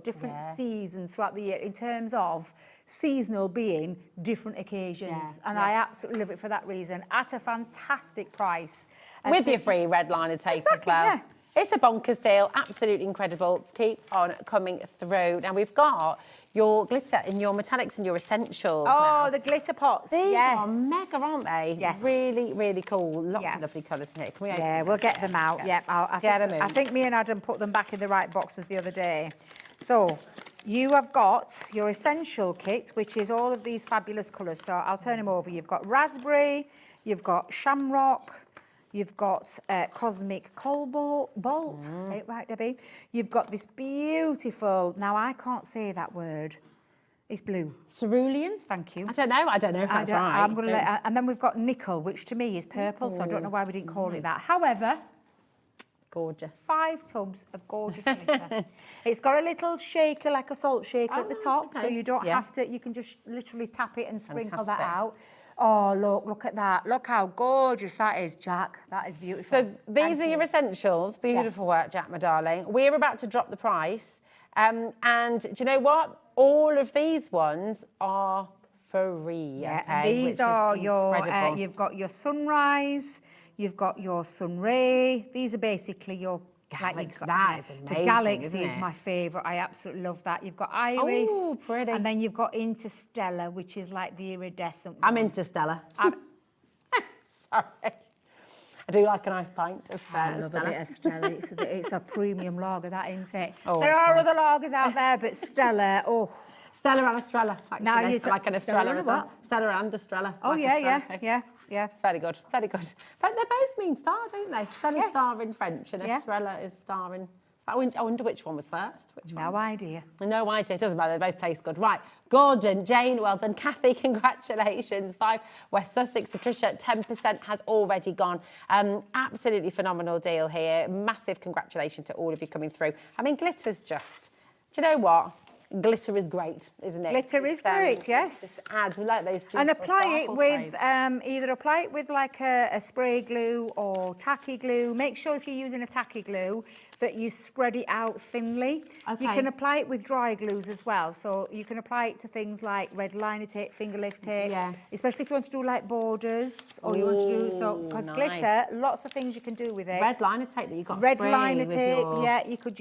different seasons throughout the year in terms of seasonal being different occasions. And I absolutely love it for that reason at a fantastic price. With your free red liner tape as well. Yeah. It's a bonkers deal, absolutely incredible. Keep on coming through. Now we've got your glitter and your metallics and your essentials. Oh, the glitter pots. These are mega, aren't they? Yes. Really, really cool. Lots of lovely colours in here. Can we open them? We'll get them out. Yeah, I think me and Adam put them back in the right boxes the other day. So you have got your essential kit, which is all of these fabulous colours. So I'll turn them over. You've got raspberry, you've got shamrock, You've got Cosmic Cobalt. Say it right, Debbie. You've got this beautiful, now I can't say that word. It's blue. Cerulean? Thank you. I don't know if that's right. I'm going to and then we've got nickel, which to me is purple, so I don't know why we didn't call it that. However, gorgeous. 5 tubs of gorgeous glitter. It's got a little shaker, like a salt shaker at the top, so you don't have to, you can just literally tap it and sprinkle that out. Oh, look at that. Look how gorgeous that is, Jack. That is beautiful. So these are your essentials. Beautiful work, Jack, my darling. We're about to drop the price. And do you know what? All of these ones are free. Yeah, okay, and these are your, incredible. you've got your sunrise, you've got your sun ray. These are basically your Galaxy. That is amazing, the Galaxy isn't is it? my favourite. I absolutely love that. You've got Iris. Oh, pretty. And then you've got Interstellar, which is like the iridescent I'm one. Interstellar. Sorry. I do like a nice pint of I love Stella. a bit of Stella. It's a premium lager, that, isn't it? Oh, there it's are good. other lagers out there, but Stella, oh. Stella and Estrella, actually. Now you like an Stella Estrella and as well. what? Stella and Estrella. Oh, like yeah. Very good, very good. But they both mean star, don't they? Stella's Yes. star in French and Yeah. Estrella is star in... I wonder which one was first. No idea. No idea. It doesn't matter. They both taste good. Right. Gordon, Jane, well done. Kathy, congratulations. 5 West Sussex. Patricia, 10% has already gone. Absolutely phenomenal deal here. Massive congratulations to all of you coming through. I mean, glitter's just... Do you know what? Glitter is great, isn't it? Glitter is great, yes. Just adds like those And beautiful apply it sparkle with, sprays. either apply it with like a spray glue or tacky glue. Make sure if you're using a tacky glue that you spread it out thinly. You Okay. can apply it with dry glues as well. So you can apply it to things like red liner tape, finger lift tape, especially if you want to do like borders or you want to do, so, because nice. glitter, lots of things you can do with it. Red liner tape that you got Red free liner with tape, your... you could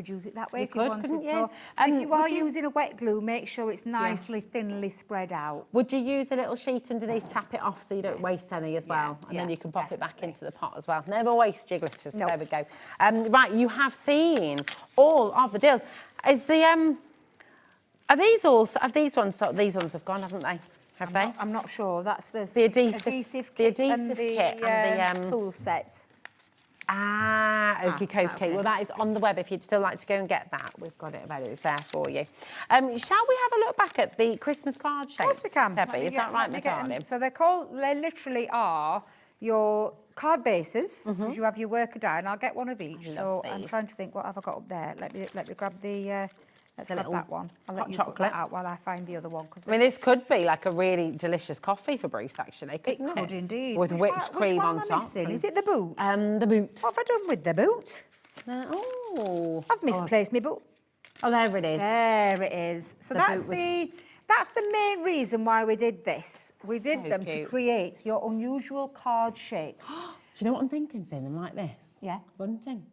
use it that way You if you could, wanted couldn't you? to. And if you are would you- using a wet glue, make sure it's nicely thinly spread out. Would you use a little sheet underneath, tap it off so you don't waste any as well? And then yeah, you can pop it back into the pot as well. Never waste your glitters. No. There we go. Right, you have seen all of the deals. Is the are these all? Have these ones? These ones have gone, haven't they? Have they? I'm not sure. That's the adhesive kit kit and the tool set. Okie dokie. okay. Well, that is on the web if you'd still like to go and get that. We've got it available. It's there for you. Shall we have a look back at the Christmas card shapes? Of course we can. Debbie, is that right, my Let me get 'em. darling? So they literally are your card bases, because you have your worker die, and I'll get one of each. Love So I'm these. trying to think, what have I got up there? Let me grab the, let's The grab little that one. I'll let hot you put chocolate. that out while I find the other one. Cause I mean, this could be like a really delicious coffee for Bruce, actually, it couldn't it? could indeed. With Which whipped one- cream which one on am I top. missing? Is it the boot? The boot. What have I done with the boot? I've misplaced my boot. Oh, there it is. There it is. So The that's boot was- that's the main reason why we did this. We did So them to cute. create your unusual card shapes. Do you know what I'm thinking? Seeing them like this? Yeah. Bunting.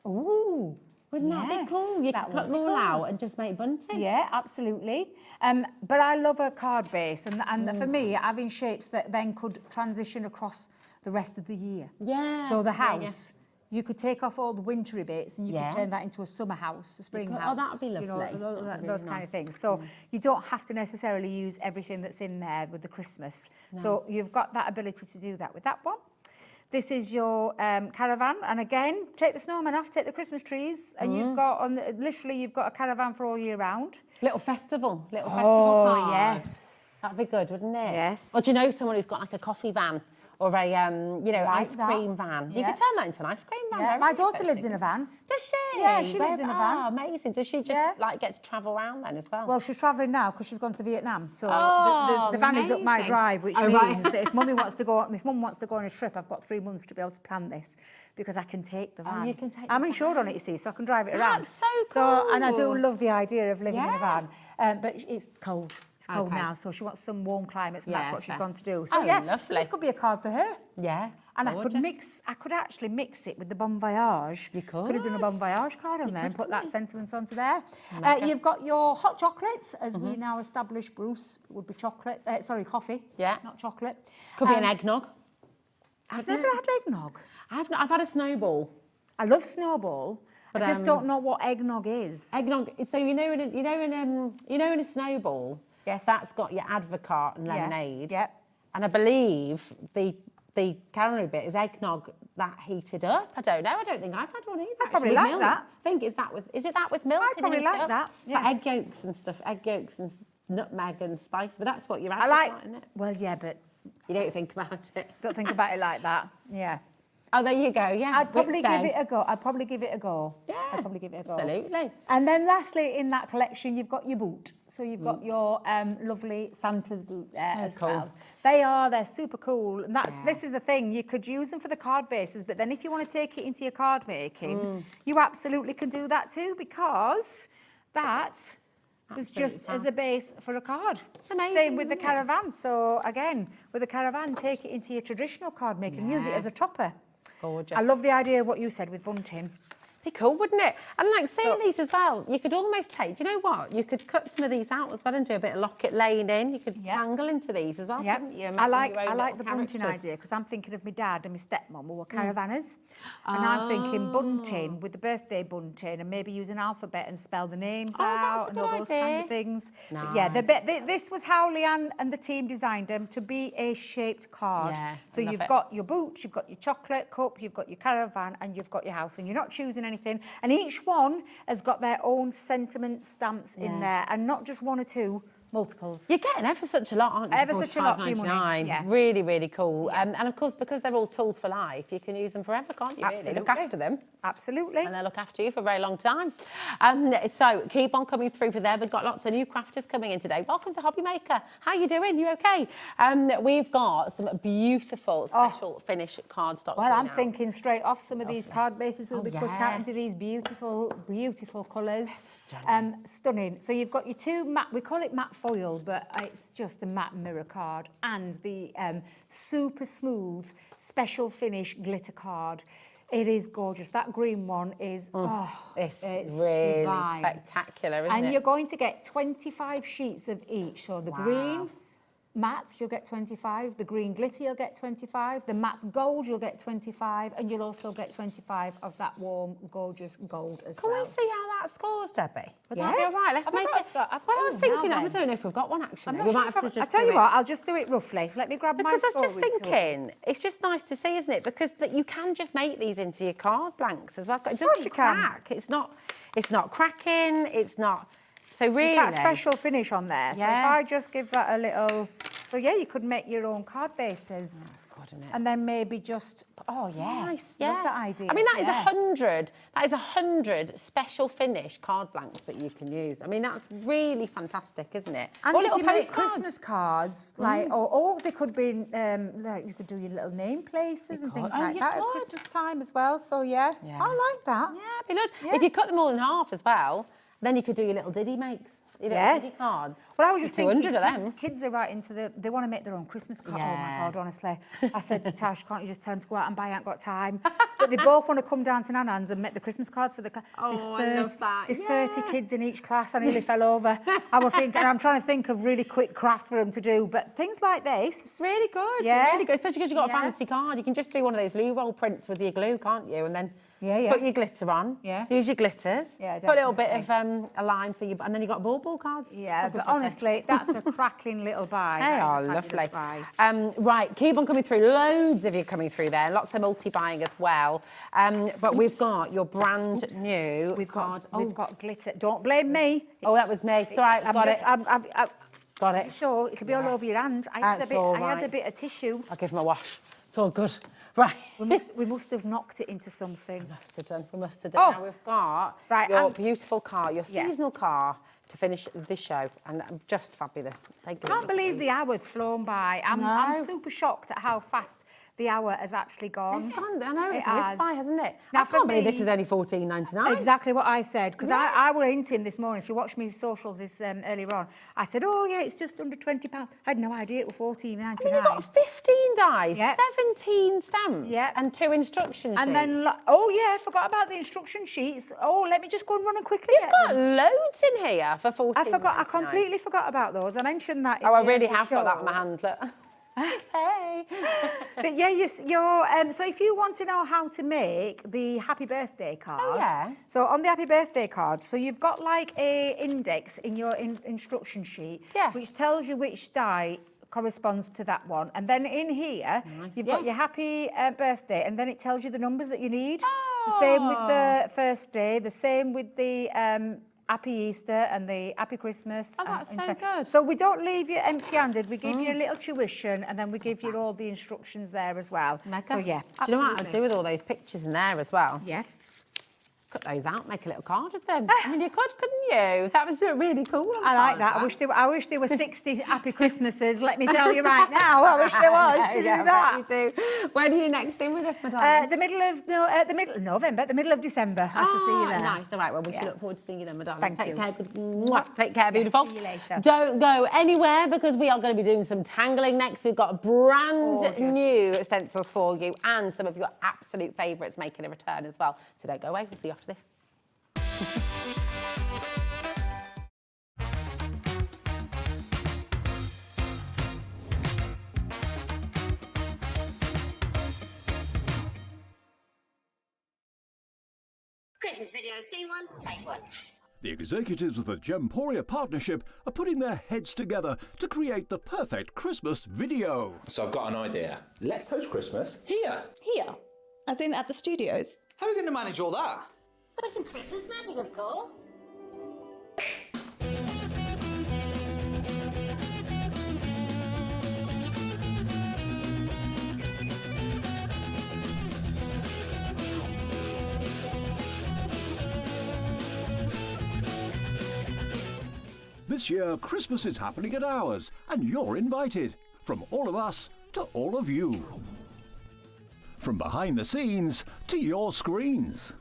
Ooh. Wouldn't that be cool? You that could would cut be them all cool. out and just make bunting. Yeah, absolutely. But I love a card base, and for me, having shapes that then could transition across the rest of the year. Yeah. So the yeah, yeah. house, you could take off all the wintry bits and you Yeah. could turn that into a summer house, a spring could. Oh, house. that would be You know, lovely. those, That would be those really kind of nice. things. So you don't have to necessarily use everything that's in there with the Christmas. So you've got that ability to do that with that one. This is your caravan, and again, take the snowmen off, take the Christmas trees, and you've got literally you've got a caravan for all year round. Little festival card. Yes, that'd be good, wouldn't it? Yes. Or do you know someone who's got like a coffee van or a ice that. cream van? You Yeah. could turn that into an ice cream van. Yeah. very My daughter interesting. lives in a van. Does she? Yeah, she lives in a van. Oh, amazing. Does she just like get to travel around then as well? Well, she's travelling now because she's gone to Vietnam. So Oh, the van is up my amazing. drive, which Oh, means right. that if Mum wants to go on a trip, I've got 3 months to be able to plan this because I can take the van. you can take I'm the insured on it, you see, so I can drive it around. That's so cool. And I do love the idea of living in a Yeah. van, but it's cold. It's cold Okay. now, so she wants some warm climates, and that's Yeah, what she's fair. gone to do. So Oh, yeah, lovely. so this could be a card for her. Yeah. And I Gorgeous. could actually mix it with the Bon Voyage. You Could have done a Bon Voyage card on there and put that couldn't sentiment onto there. Lekker. You've got your hot chocolates, as we now established, Bruce, would be chocolate. Coffee. Yeah. Not chocolate. Could be an eggnog. I've never had eggnog. I've had a snowball. I love Snowball. But, I just don't know what eggnog is. Eggnog. So in a snowball. Yes. That's got your advocaat and lemonade. Yep. And I believe the the caramel bit is eggnog that heated up. I don't know. I don't think I've had one either. I probably like milk. that. I think is it that with milk? I probably like up? that. Yeah. Egg yolks and stuff. Egg yolks and nutmeg and spice. But that's what you're having, isn't it? Well, yeah, but you don't think about it. Don't think about it like that. Yeah. Oh, there you go. Yeah. I'd probably give it a go. Yeah. I'd probably give it a go. Absolutely. And then lastly, in that collection, you've got your boot. So you've got your lovely Santa's boot there as well. They're super cool. And this is the thing, you could use them for the card bases, but then if you want to take it into your card making, you absolutely can do that too, because that was just as a base for a card. It's amazing. Same with the caravan. So again, with the caravan, take it into your traditional card making, use it as a topper. Gorgeous. I love the idea of what you said with bunting. Be cool, wouldn't it? And like seeing these as well, you could almost take, do you know what? You could cut some of these out as well and do a bit of locket laying in. You could tangle into these as well, couldn't you? I like the bunting idea, because I'm thinking of my dad and my stepmom who were caravanners. And I'm thinking bunting with the birthday bunting and maybe use an alphabet and spell the names out and all those kind of things. Nice. But yeah, this was how Leanne and the team designed them to be a shaped card. Yeah, so you've got your boots, you've got your chocolate cup, you've got your caravan, and you've got your house, and you're not choosing anything. And each one has got their own sentiment stamps in there, and not just one or two, multiples. You're getting ever such a lot, aren't you? Ever such a lot for your money. Yeah. Really, really cool. And of course, because they're all tools for life, you can use them forever, can't you? Absolutely. Really? Look after them. Absolutely. And they'll look after you for a very long time. So keep on coming through for there. We've got lots of new crafters coming in today. Welcome to Hobby Maker. How you doing? You okay? We've got some beautiful special finish cardstock. Well, I'm thinking straight off some of these card bases will be cut out into these beautiful, beautiful colours. Stunning. So you've got your two matte, we call it matte foil, but it's just a matte mirror card, and the super smooth special finish glitter card. It is gorgeous. That green one is, it's divine. really spectacular, isn't it? And you're going to get 25 sheets of each. So the green mattes, you'll get 25. The green glitter, you'll get 25. The matte gold, you'll get 25. And you'll also get 25 of that warm, gorgeous gold as well. Can we see how that scores, Debbie? Would that Yeah. be all right? Let's make it. I was thinking, I don't know if we've got one actually. We might have to just I'll tell you what, I'll just do it roughly. Let me grab my Because I was just scoring tool. thinking, it's just nice to see, isn't it? Because that you can just make these into your card blanks as well. It Of course doesn't you can. crack. It's not cracking. It's not. So really, It's that special finish on there. So if Yeah. I just give that a little... So yeah, you could make your own card bases. That's good, isn't it? And then maybe just... Oh, yeah. Nice, Love that idea. I mean, that is Yeah. 100. That is 100 special finish card blanks that you can use. I mean, that's really fantastic, isn't it? And Or if little you make postcards. Christmas cards, like, or they could be, like you could do your little name places and things Oh, like you that at could. Christmas time as well. So yeah, I like that. Yeah, it'd be good. If you cut them all in half as well, then you could do your little diddy makes. Your little diddy cards. Well, I was just 200 thinking, of them. kids are right into they want to make their own Christmas cards. Oh my Yeah. God, honestly. I said to Tash, can't you just tell them to go out and buy? I ain't got time. But they both want to come down to Nanan's and make the Christmas cards for the class. Oh, I love that. There's 30 kids in each class. I nearly fell over. I'm trying to think of really quick crafts for them to do. But things like this. It's really good. Yeah. Really good. Especially because you've got a fancy card. You can just do one of those loo roll prints with your glue, can't you? And then put your glitter on. Yeah. Use your glitters. Yeah, Put a little bit of a line for you. And then you've got ball cards. Yeah, but honestly, that's a cracking little buy. They That is a are fabulous lovely. buy. Right, keep on coming through. Loads of you coming through there. Lots of multi-buying as well. But we've got your brand new We've card. got glitter. Don't blame me. Oh, that was me. It's all right, got it. Got it. Sure, it'll be all over your hand. I had a bit of tissue. I'll give them a wash. It's all good. Right. We must have knocked it into something. We must have done. We must have done. Now we've got your beautiful car, your seasonal car to finish this show, and just fabulous. Thank you. I can't believe the hour's flown by. I'm super shocked at how fast the hour has actually gone. It's gone. I know, it's It whizzed has. by, hasn't it? Now, I for can't believe me- this is only $14.99. Exactly what I said, because I were hinting this morning, if you watched me socials this earlier on, I said, oh yeah, it's just under £20. I had no idea it was $14.99. I mean, you've got 15 dies, Yeah. 17 stamps, and 2 instruction sheets. And then, I forgot about the instruction sheets. Oh, let me just go and run and quickly You've got loads in here for $14.99. I completely forgot about those. I mentioned that. Oh, I really have got that in my hand, look. Hey. But yeah, you're so if you want to know how to make the happy birthday card, so on the happy birthday card, so you've got like a index in your instruction sheet, which tells you which die corresponds to that one. And then in here, you've got your happy birthday, and then it tells you the numbers that you need. The same with the first day, the same with the happy Easter and the happy Christmas. Oh, that's so good. So we don't leave you empty-handed. We give you a little tuition, and then we give you all the instructions there as well. Mega. So yeah, Do you know what I'd do with all those pictures in there as well? Yeah. Cut those out, make a little card of them. I mean, you could, couldn't you? That was really cool. I like that. I wish there were 60 happy Christmases. Let me tell you right now. I wish there was to do that. You do. When are you next in with us, Madonna? The middle of November, the middle of December. I shall see you there. Nice. All right. Well, we should look forward to seeing you then, Madonna. Thank Take you. care. Good. Take care, beautiful. See you later. Don't go anywhere because we are going to be doing some tangling next. We've got brand new stencils for you and some of your absolute favourites making a return as well. So don't go away. We'll see you after this. Christmas video, scene one, take one. The executives of the Gemporia partnership are putting their heads together to create the perfect Christmas video. So I've got an idea. Let's host Christmas here. Here? As in at the studios? How are we going to manage all that? With some Christmas magic, of course. This year, Christmas is happening at ours, and you're invited. From all of us to all of you. From behind the scenes to your screens.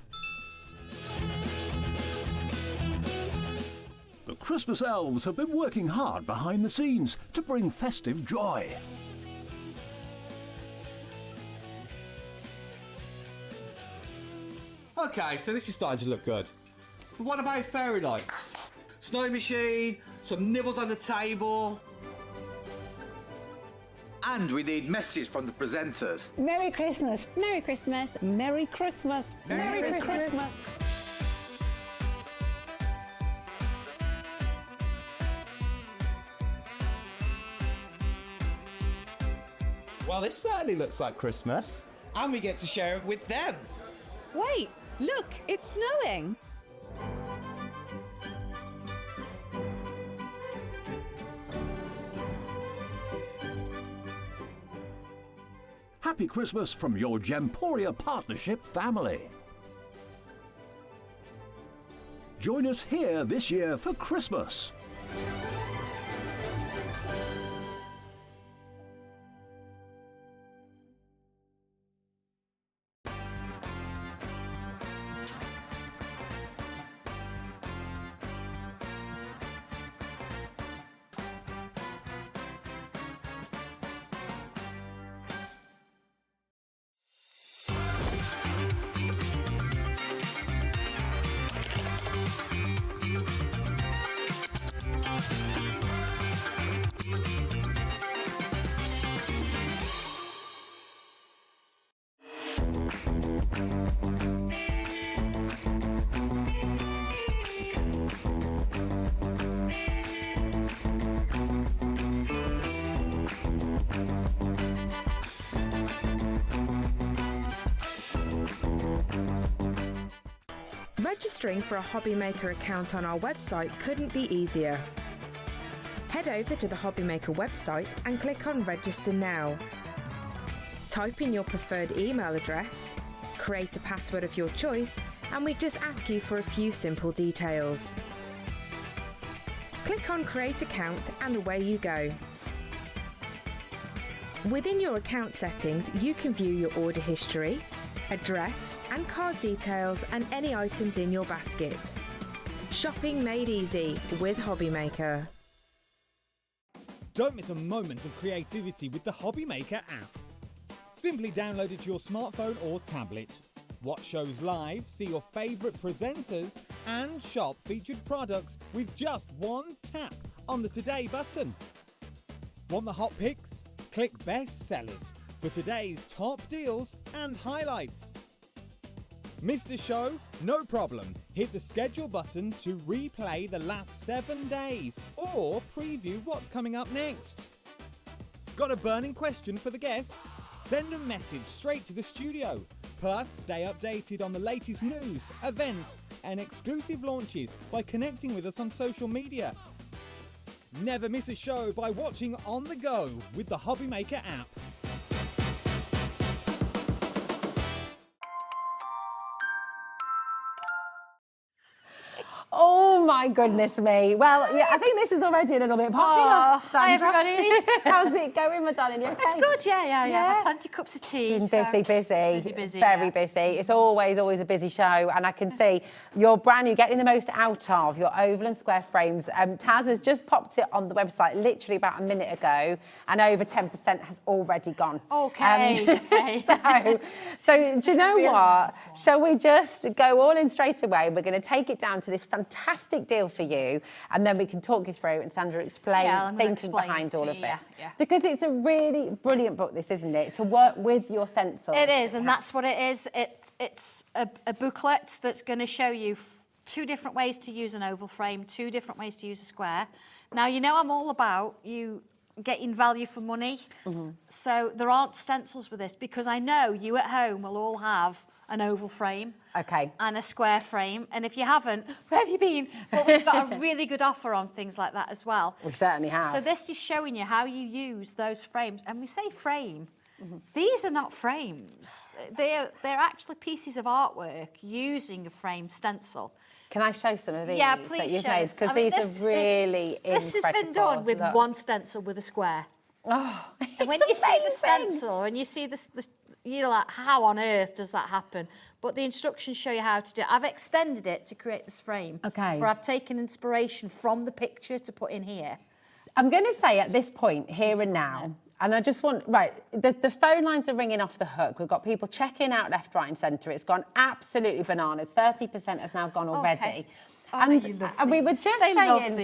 The Christmas elves have been working hard behind the scenes to bring festive joy. Okay, so this is starting to look good. But what about fairy lights? Snow machine, some nibbles on the table. And we need messages from the presenters. Merry Christmas. Merry Christmas. Merry Christmas. Merry Christmas. Well, this certainly looks like Christmas. And we get to share it with them. Wait, look, it's snowing. Happy Christmas from your Gemporia partnership family. Join us here this year for Christmas. Registering for a Hobby Maker account on our website couldn't be easier. Head over to the Hobby Maker website and click on Register Now. Type in your preferred email address, create a password of your choice, and we just ask you for a few simple details. Click on Create Account and away you go. Within your account settings, you can view your order history, address and card details and any items in your basket. Shopping made easy with Hobby Maker. Don't miss a moment of creativity with the Hobby Maker app. Simply download it to your smartphone or tablet. Watch shows live, see your favourite presenters and shop featured products with just one tap on the Today button. Want the hot picks? Click Best Sellers for today's top deals and highlights. Missed a show? No problem. Hit the schedule button to replay the last 7 days or preview what's coming up next. Got a burning question for the guests? Send a message straight to the studio. Plus, stay updated on the latest news, events, and exclusive launches by connecting with us on social media. Never miss a show by watching on the go with the Hobby Maker app. Oh my goodness me. Well, yeah, I think this is already a little bit popular. Hi everybody. How's it going, my darling? You okay? It's good, yeah. I've had plenty of cups of tea. Been so busy. Very busy. It's always a busy show, and I can see you're brand new, getting the most out of your oval and square frames. Taz has just popped it on the website literally about a minute ago, and over 10% has already gone. Okay. So do you know what? Shall we just go all in straight away? We're going to take it down to this fantastic deal for you, and then we can talk you through and Sandra explain thinking behind all of this. Because it's a really brilliant book, this, isn't it? To work with your stencils. It is, and that's what it is. It's a booklet that's going to show you 2 different ways to use an oval frame, 2 different ways to use a square. Now, you know I'm all about you getting value for money. So there aren't stencils with this, because I know you at home will all have an oval frame and a square frame, and if you haven't, where have you been? But we've got a really good offer on things like that as well. We certainly have. So this is showing you how you use those frames, and we say frame. These are not frames. They're actually pieces of artwork using a frame stencil. Can I show some of these? Yeah, please that you've show made? us. Because these are really incredible. This has been done with one stencil with a square. Oh, and when you see the stencil and you see this, you're like, how on earth does that happen? But the instructions show you how to do it. I've extended it to create this frame. Okay. Where I've taken inspiration from the picture to put in here. I'm going to say at this point, here and now, and I just want, the phone lines are ringing off the hook. We've got people checking out left, right and centre. It's gone absolutely bananas. 30% has now gone already. Okay. And we were just saying,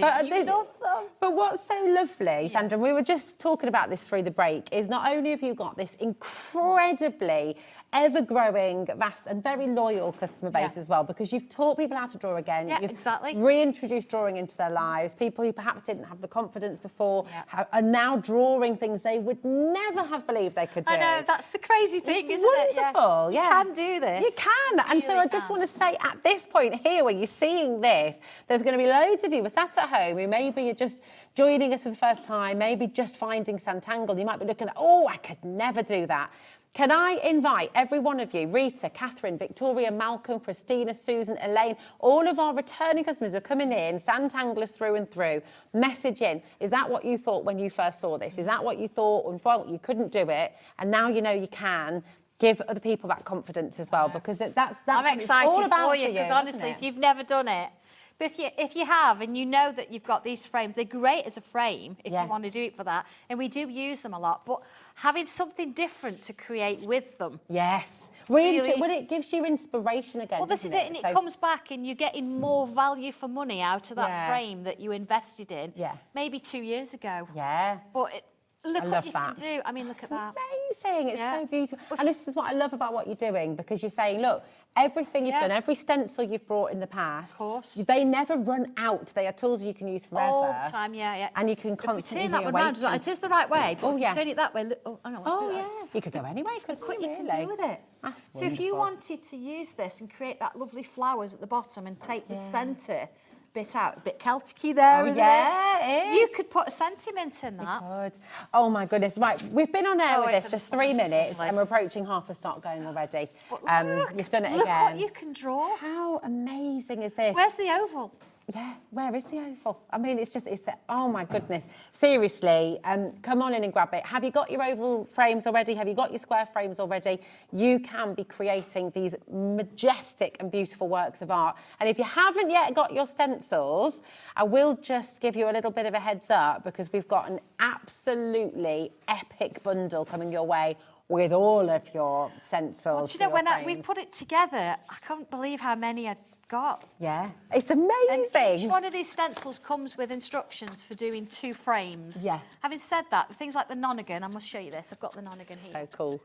but what's so lovely, Sandra, we were just talking about this through the break, is not only have you got this incredibly ever-growing, vast and very loyal customer base as well, because you've taught people how to draw again. Yeah, you've exactly. reintroduced drawing into their lives. People who perhaps didn't have the confidence before are now drawing things they would never have believed they could do. I know, that's the crazy thing, it's isn't wonderful, it? You can do this. You can. And so I just want to say, at this point here, where you're seeing this, there's going to be loads of you who are sat at home who maybe you're just joining us for the first time, maybe just finding Sanntangle. You might be looking at, oh, I could never do that. Can I invite every one of you, Rita, Catherine, Victoria, Malcolm, Christina, Susan, Elaine, all of our returning customers who are coming in, Sanntanglers through and through, message in. Is that what you thought when you first saw this? Is that what you thought and felt you couldn't do it? And now you know you can. Give other people that confidence as well, because that's I'm excited all about for you, because honestly, if you've never done it, but if you have and you know that you've got these frames, they're great as a frame if you want to do it for that, and we do use them a lot, but having something different to create with them. Yes. Really, well, it gives you inspiration again. Well, this is it, and it comes back, and you're getting more value for money out of that frame that you invested in maybe 2 years ago. Yeah. But look what you can do. I mean, look at that. Amazing. It's so beautiful. And this is what I love about what you're doing, because you're saying, look, everything you've done, every stencil you've brought in the past, of course, they never run out. They are tools you can use forever. All the time, And you can constantly turn that one round. It is the right way, but if you turn it that way, look, hang on, let's do that. You could go anyway, couldn't you? Look what you can do with it. That's so if you wanted to use this and create that lovely flowers at the bottom and take the centre bit out, a bit Celtic-y there, isn't it? You could put a sentiment in that. You could. Oh my goodness! Right, we've been on air with this for 3 minutes, and we're approaching half the stock going already. You've done it again. Look what you can draw. How amazing is this? Where's the oval? Yeah, where is the oval? I mean, it's the, oh my goodness. Seriously, come on in and grab it. Have you got your oval frames already? Have you got your square frames already? You can be creating these majestic and beautiful works of art. And if you haven't yet got your stencils, I will just give you a little bit of a heads up, because we've got an absolutely epic bundle coming your way with all of your stencils. Well, do you know, when we put it together, I can't believe how many I got. Yeah, it's amazing. And each one of these stencils comes with instructions for doing 2 frames. Yeah. Having said that, things like the nonagon, I must show you this. I've got the nonagon here. So cool.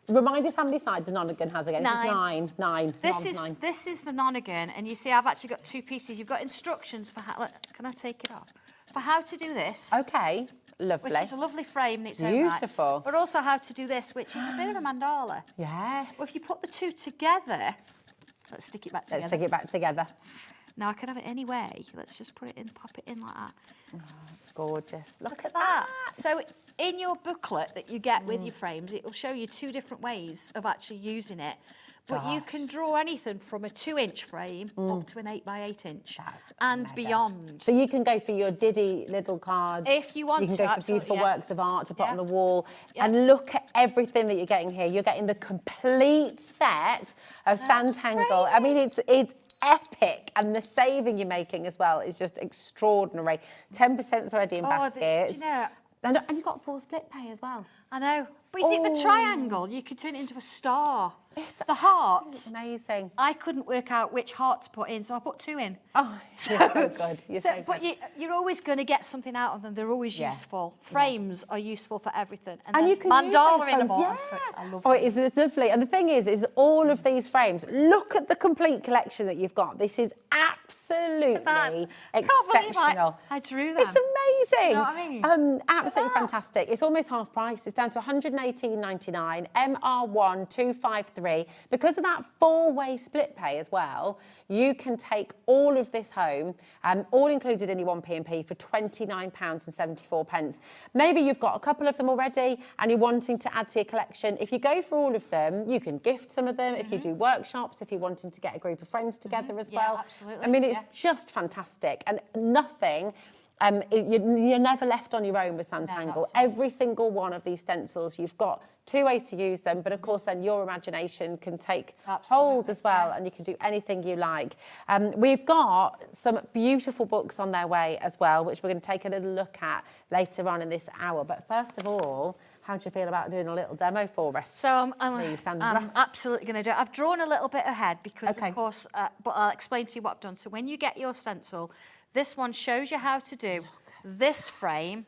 Remind us how many sides the nonagon has again. 9. Nine. This is the nonagon, and you see I've actually got 2 pieces. You've got instructions for how. Look, can I take it off? for how to do this. Okay, lovely. Which is a lovely frame in its own right. Beautiful. But also how to do this, which is a bit of a mandala. Yes. Well, if you put the two together, let's stick it back together. Let's stick it back together. Now I can have it any way. Let's just put it in, pop it in like that. Oh, it's gorgeous. Look at that. So in your booklet that you get with your frames, it will show you two different ways of actually using it. But you can draw anything from a 2-inch frame up to an 8x8 inch and beyond. So you can go for your diddy little cards. If you want to, you can go for beautiful works of art to put on the wall. Yeah. And look at everything that you're getting here. You're getting the complete set of Sanntangle. I mean, it's epic, and the saving you're making as well is just extraordinary. 10%'s already in baskets. Do you know, and you've got 4 split pay as well. I know. But you think the triangle, you could turn it into a star. The hearts. Amazing. I couldn't work out which heart to put in, so I put 2 in. Oh, you're so good. You're so good. But you're always going to get something out of them. They're always useful. Frames are useful for everything. And you can mandala use in those them all. frames, I love Oh, it's lovely. And the thing is all of these frames, look at the complete collection that you've got. This is absolutely exceptional. I drew that. It's amazing. You know what I mean? Absolutely fantastic. It's almost half price. It's down to £118.99, MR1 253. Because of that 4-way split pay as well, you can take all of this home, all included in your 1P&P for £29.74. Maybe you've got a couple of them already and you're wanting to add to your collection. If you go for all of them, you can gift some of them. If you do workshops, if you're wanting to get a group of friends together as well. Absolutely. I mean, it's just fantastic, and nothing. You're never left on your own with Sanntangle. Every single one of these stencils, you've got 2 ways to use them, but of course then your imagination can take hold as well, and you can do anything you like. We've got some beautiful books on their way as well, which we're going to take a little look at later on in this hour. But first of all, how do you feel about doing a little demo for us? So I'm absolutely going to do it. I've drawn a little bit ahead because, of course, but I'll explain to you what I've done. So when you get your stencil, this one shows you how to do this frame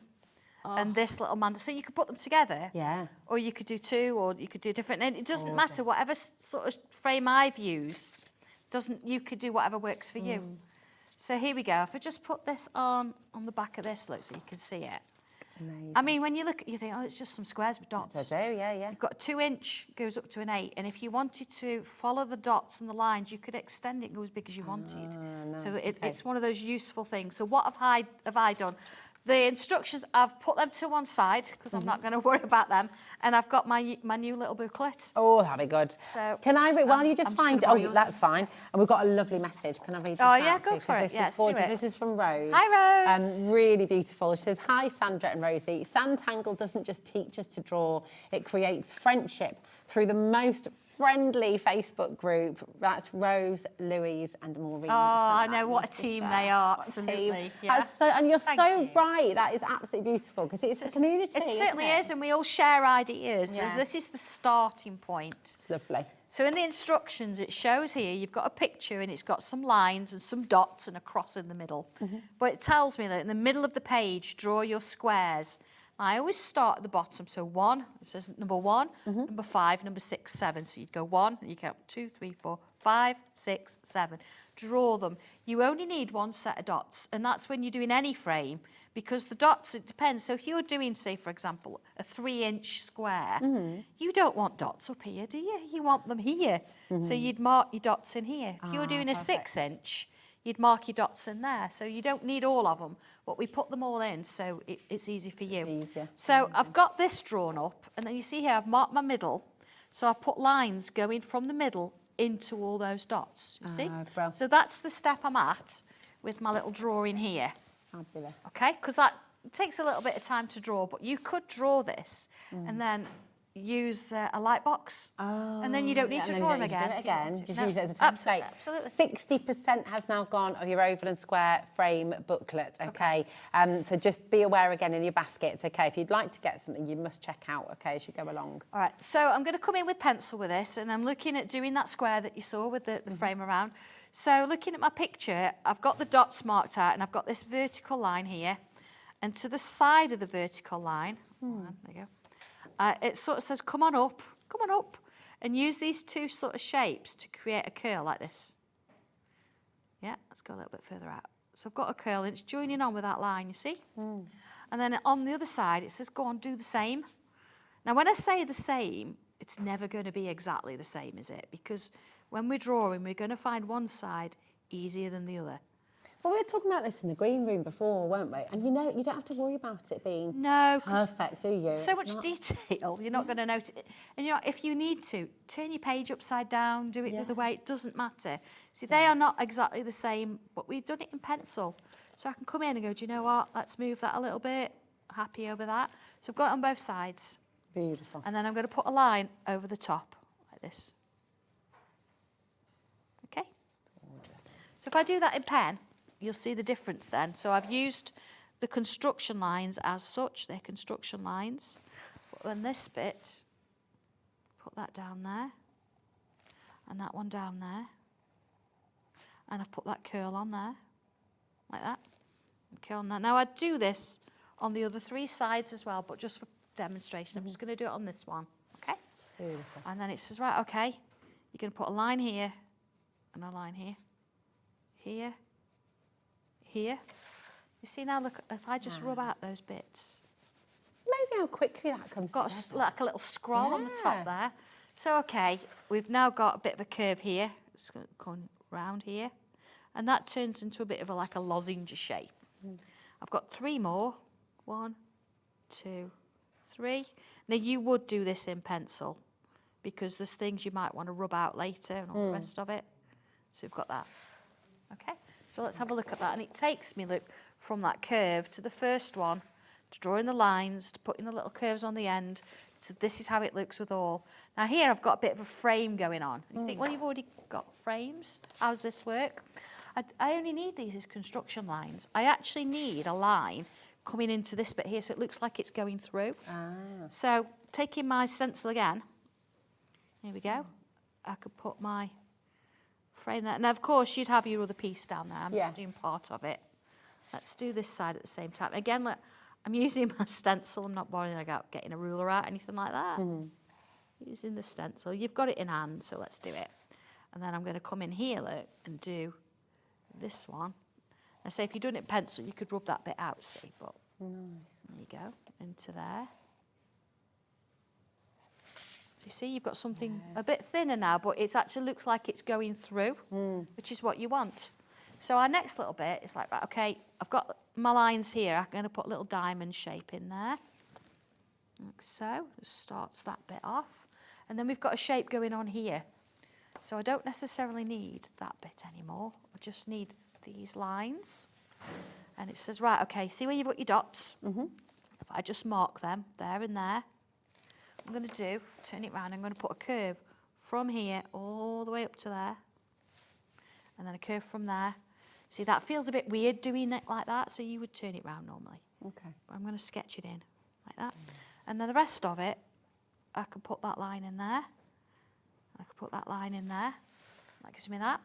and this little mandala. So you could put them together. Yeah. Or you could do 2, or you could do different. And it doesn't matter, whatever sort of frame I've used, you could do whatever works for you. So here we go. If I just put this on the back of this, look, so you can see it. Amazing. I mean, when you look, you think, oh, it's just some squares with dots. I do, yeah. You've got a 2-inch, goes up to an 8, and if you wanted to follow the dots and the lines, you could extend it and go as big as you wanted. So it's one of those useful things. So what have I done? The instructions, I've put them to one side because I'm not going to worry about them, and I've got my new little booklet. Oh, that'd be good. So can I read? While you just find, that's fine. And we've got a lovely message. Can I read this out? Yeah, go for it. This is gorgeous. This is from Rose. Hi, Rose. Really beautiful. She says, "Hi, Sandra and Rosie. Sanntangle doesn't just teach us to draw; it creates friendship through the most friendly Facebook group." That's Rose, Louise, and Maureen. Oh, I know what a team they are. Absolutely. Yeah. And you're so right. That is absolutely beautiful because it's a community. It certainly is, and we all share ideas. So this is the starting point. It's lovely. So in the instructions, it shows here, you've got a picture and it's got some lines and some dots and a cross in the middle. But it tells me that in the middle of the page, draw your squares. I always start at the bottom. So 1, it says number 1, number 5, number 6, 7. So you'd go 1, and you count 2, 3, 4, 5, 6, 7. Draw them. You only need 1 set of dots, and that's when you're doing any frame, because the dots, it depends. So if you're doing, say, for example, a 3-inch square, you don't want dots up here, do you? You want them here. So you'd mark your dots in here. If you're doing a 6-inch, you'd mark your dots in there. So you don't need all of them, but we put them all in, so it's easy for you. It's easier. So I've got this drawn up, and then you see here, I've marked my middle. So I put lines going from the middle into all those dots, you see? So that's the step I'm at with my little drawing here. Fabulous. Okay, because that takes a little bit of time to draw, but you could draw this and then use a light box, and then you don't need to draw them again. Just use it as a template. Absolutely. 60% has now gone of your oval and square frame booklet. Okay, so just be aware again in your baskets. Okay, if you'd like to get something, you must check out. Okay, as you go along. All right. So I'm going to come in with pencil with this, and I'm looking at doing that square that you saw with the frame around. So looking at my picture, I've got the dots marked out, and I've got this vertical line here, and to the side of the vertical line, there you go. It sort of says, come on up, and use these 2 sort of shapes to create a curl like this. Yeah, let's go a little bit further out. So I've got a curl and it's joining on with that line, you see? And then on the other side, it says, go on, do the same. Now, when I say the same, it's never going to be exactly the same, is it? Because when we're drawing, we're going to find one side easier than the other. Well, we were talking about this in the green room before, weren't we? And you know, you don't have to worry about it being perfect, do you? So much detail, you're not going to notice it. And you know, if you need to, turn your page upside down, do it the other way, it doesn't matter. See, they are not exactly the same, but we've done it in pencil. So I can come in and go, do you know what, let's move that a little bit. Happy over that. So I've got it on both sides. Beautiful. And then I'm going to put a line over the top, like this. Okay? So if I do that in pen, you'll see the difference then. So I've used the construction lines as such, they're construction lines. But on this bit, put that down there, and that one down there. And I've put that curl on there, like that. And curl on that. Now I do this on the other 3 sides as well, but just for demonstration, I'm just going to do it on this one, okay? Beautiful. And then it says, right, okay, you're going to put a line here, and a line here, here, here. You see now, look, if I just rub out those bits. Amazing how quickly that comes together. Got like a little scroll on the top there. So, okay, we've now got a bit of a curve here. It's going round here. And that turns into a bit of like a lozenge shape. I've got 3 more. 1, 2, 3. Now, you would do this in pencil because there's things you might want to rub out later and all the rest of it. So we've got that. Okay, so let's have a look at that. And it takes me, look, from that curve to the first one, to drawing the lines, to putting the little curves on the end. So this is how it looks with all. Now here I've got a bit of a frame going on. You think, well, you've already got frames. How does this work? I only need these as construction lines. I actually need a line coming into this bit here so it looks like it's going through. So taking my stencil again, here we go. I could put my frame there. Now, of course, you'd have your other piece down there. I'm just doing part of it. Let's do this side at the same time. Again, look, I'm using my stencil. I'm not bothering about getting a ruler out, anything like that. Using the stencil. You've got it in hand, so let's do it. And then I'm going to come in here, look, and do this one. I say if you're doing it in pencil, you could rub that bit out, see, but there you go, into there. So you see, you've got something a bit thinner now, but it actually looks like it's going through, which is what you want. So our next little bit is like, right, okay, I've got my lines here. I'm going to put a little diamond shape in there, like so. Just starts that bit off. And then we've got a shape going on here. So I don't necessarily need that bit anymore. I just need these lines. And it says, right, okay, see where you've got your dots? If I just mark them there and there, I'm going to do, turn it round, I'm going to put a curve from here all the way up to there. And then a curve from there. See, that feels a bit weird doing it like that, so you would turn it round normally. Okay. But I'm going to sketch it in like that. And then the rest of it, I can put that line in there. I can put that line in there. That gives me that.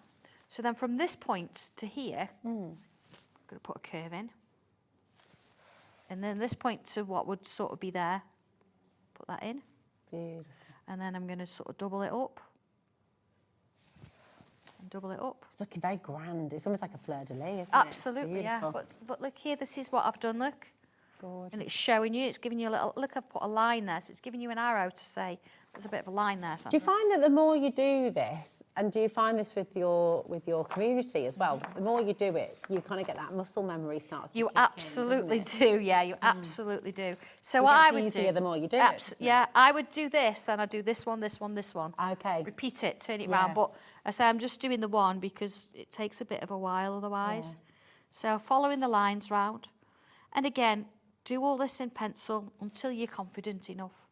So then from this point to here, I'm going to put a curve in. And then this point to what would sort of be there, put that in. Beautiful. And then I'm going to sort of double it up. And double it up. It's looking very grand. It's almost like a fleur-de-lis, isn't it? Absolutely, yeah. But look here, this is what I've done, look. Gorgeous. And it's showing you, it's giving you a little, look, I've put a line there, so it's giving you an arrow to say there's a bit of a line there. Do you find that the more you do this, and do you find this with your community as well, the more you do it, you kind of get that muscle memory starts to You kick absolutely in, do, yeah, you absolutely do. So It what gets I would easier do... the more you do it, Yeah, I would do this, then I'd do this one, this one, this one. Okay. Repeat it, turn it Yeah. round. But I say I'm just doing the one because it takes a bit of a while otherwise. So following the lines round. And again, do all this in pencil until you're confident enough.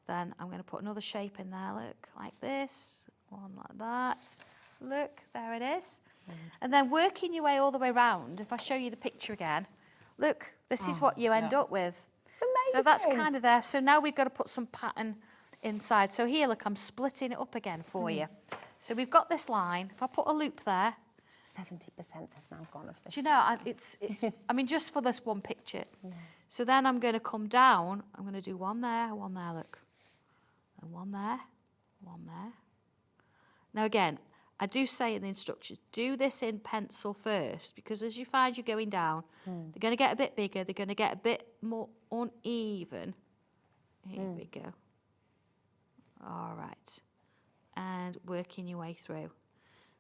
Then I'm going to put another shape in there, look, like this, one like that. Look, there it is. And then working your way all the way round, if I show you the picture again, look, this is what you end up with. It's amazing. So that's kind of there. So now we've got to put some pattern inside. So here, look, I'm splitting it up again for you. So we've got this line. If I put a loop there, 70% has now gone of this. do you know, it's I mean, just for this one picture. So then I'm going to come down. I'm going to do one there, look. And one there, one there. Now again, I do say in the instructions, do this in pencil first, because as you find you're going down, they're going to get a bit bigger, they're going to get a bit more uneven. Here we go. All right. And working your way through.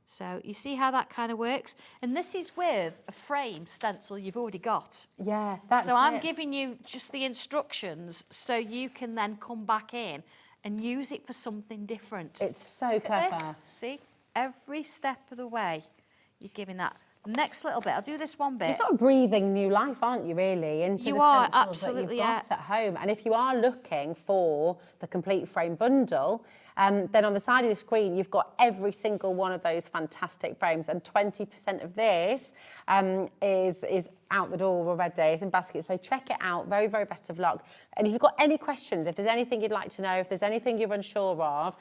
So you see how that kind of works? And this is with a frame stencil you've already got. Yeah, that's So I'm giving you just the instructions so you can then come back in and use it for something different. It's so Look at clever. this. See? Every step of the way, you're giving that. Next little bit, I'll do this one bit. You're sort of breathing new life, aren't you, really, into You the are, stencils absolutely, that you've got at home. And if you are looking for the complete frame bundle, then on the side of the screen, you've got every single one of those fantastic frames, and 20% of this is out the door already. It's in baskets, so check it out. Very, very best of luck. And if you've got any questions, if there's anything you'd like to know, if there's anything you're unsure of,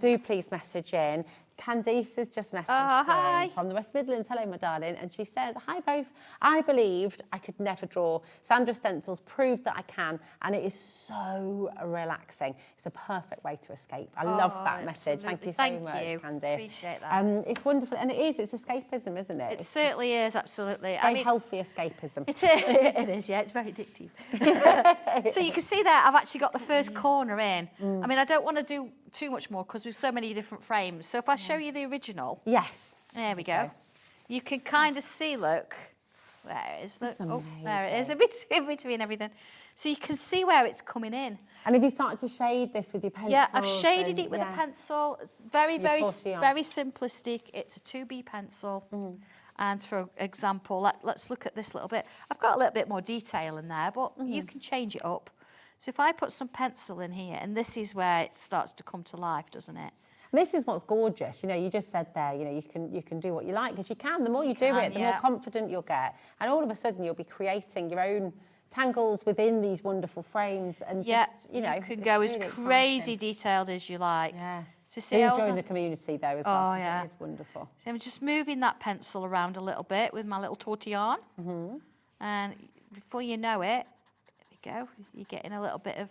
do please message in. Candice has just messaged in from the West Midlands. Hello, my darling. And she says, hi both. I believed I could never draw. Sandra stencils proved that I can, and it is so relaxing. It's a perfect way to escape. I love that message. Thank you so much, Candice. Appreciate that. It's wonderful, and it's escapism, isn't it? It certainly is, absolutely. Very healthy escapism. It is. It is, yeah. It's very addictive. So you can see there, I've actually got the first corner in. I mean, I don't want to do too much more because there's so many different frames. So if I show you the original. Yes. There we go. You can kind of see, look. There it is. Look. That's Oh, there it is. amazing. In between everything. So you can see where it's coming in. And have you started to shade this with your pencil? Yeah, I've shaded it with a pencil. It's very, Your very, tortillon. very simplistic. It's a 2B pencil. And for example, let's look at this little bit. I've got a little bit more detail in there, but you can change it up. So if I put some pencil in here, and this is where it starts to come to life, doesn't it? And this is what's gorgeous. You know, you just said there, you know, you can do what you like, because you can. The more you do it, the more confident you'll get. And all of a sudden, you'll be creating your own tangles within these wonderful frames. And just, you know, you can it's go as really crazy exciting. detailed as you like. Yeah. So see, Do also, join the community there as well. Oh, 'cause yeah. It is wonderful. So I'm just moving that pencil around a little bit with my little tortillon. And before you know it, there we go, you're getting a little bit of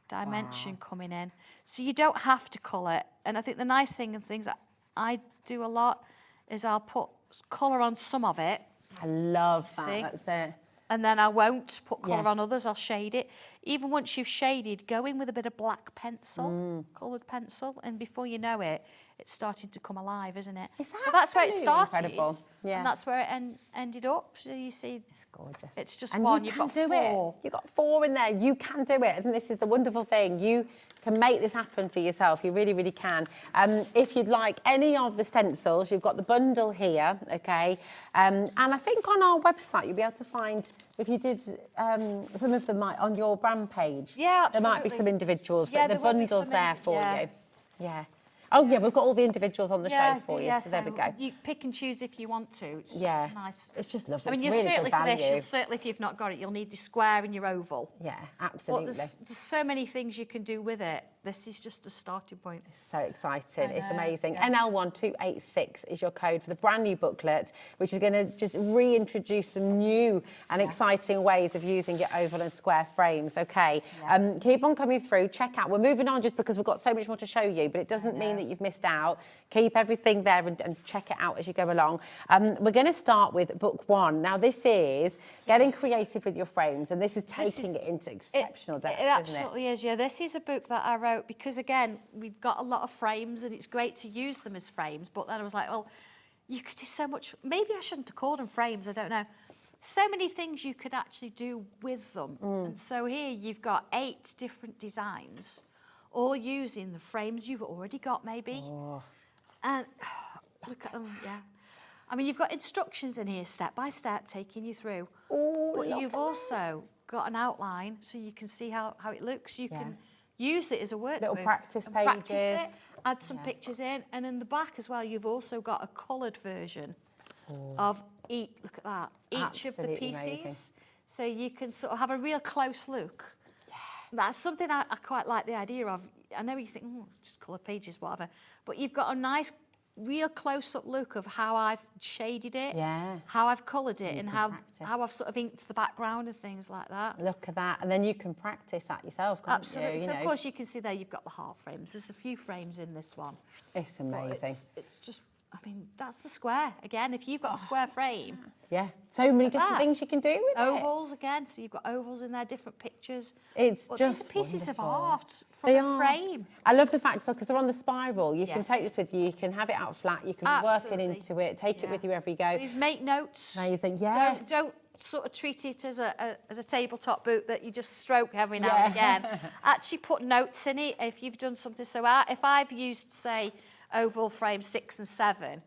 dimension coming in. So you don't have to colour. And I think the nice thing and things that I do a lot is I'll put colour on some of it. I love that. See? That's it. And then I won't put colour Yeah. on others, I'll shade it. Even once you've shaded, go in with a bit of black pencil, coloured pencil, and before you know it, it's starting to come alive, isn't it? So that's where it absolutely started, incredible. Yeah. and that's where it ended up. So you see, it's gorgeous. It's just And one, you you've can got do 4. it. You've got 4 in there. You can do it. And this is the wonderful thing. You can make this happen for yourself. You really, really can. If you'd like any of the stencils, you've got the bundle here, okay? And I think on our website, you'll be able to find, if you did some of them on your brand page, Yeah, there might be absolutely. some individuals, Yeah, but the there will be bundle's some there for yeah. you. Yeah. Oh, yeah, we've got all the individuals on the show for you, so there we go. You pick and choose if you want to. It's Yeah. just nice. It's just lovely. I mean, It's you'll really certainly good for this, value. you'll certainly if you've not got it, you'll need your square and your oval. Yeah, But absolutely. there's so many things you can do with it. This is just a starting point. So exciting. It's know, amazing. yeah. NL1286 is your code for the brand new booklet, which is going to just reintroduce some new and exciting ways of using your oval and square frames. Okay. Keep on coming through. Check out. We're moving on just because we've got so much more to show you, but it doesn't mean that you've missed out. Keep everything there and check it out as you go along. We're going to start with book 1. Now, this is getting creative with your frames, and this is taking it into exceptional depth, It isn't it? absolutely is, yeah. This is a book that I wrote because, again, we've got a lot of frames and it's great to use them as frames, but then I was like, well, you could do so much. Maybe I shouldn't have called them frames, I don't know. So many things you could actually do with them. And so here you've got 8 different designs, all using the frames you've already got, maybe. And look at them, yeah. I mean, you've got instructions in here, step by step, taking you through. But you've also got an outline so you can see how it looks. You can use it as a workbook. Little practice and practice pages. it, add some pictures in. And in the back as well, you've also got a coloured version of each, look at that, each of the Absolutely pieces. amazing. So you can sort of have a real close look. That's something I quite like the idea of. I know you think, just colour pages, whatever. But you've got a nice real close-up look of how I've shaded it, how I've coloured it, and how I've sort of inked the background and things like that. Look at that, and then you can practice that yourself, can't Absolutely. you? So of course you can see there you've got the half frames. There's a few frames in this one. It's amazing. It's just, I mean, that's the square. Again, if you've got a square frame. Yeah, so many different things you can do with ovals again, so you've got ovals in there, different pictures. It's But just these are pieces wonderful. of art from a frame. I love the fact, because they're on the spiral, you can take this with you, you can have it out flat, you can be working into it, take it with you wherever you go. Please make notes. Amazing, yeah. Don't sort of treat it as a tabletop boot that you just stroke every now and again. Actually put notes in it if you've done something. So if I've used, say, oval frame 6 and 7,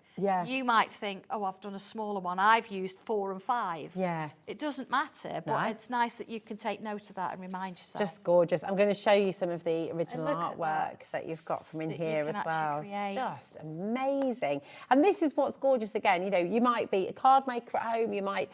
you might think, oh, I've done a smaller one. I've used 4 and 5. Yeah. It doesn't matter, but it's nice that you can take note of that and remind yourself. Just gorgeous. I'm going to show you some of the original And look at artwork that you've got from in here can as actually well. create. It's just amazing. And this is what's gorgeous again. You know, you might be a card maker at home, you might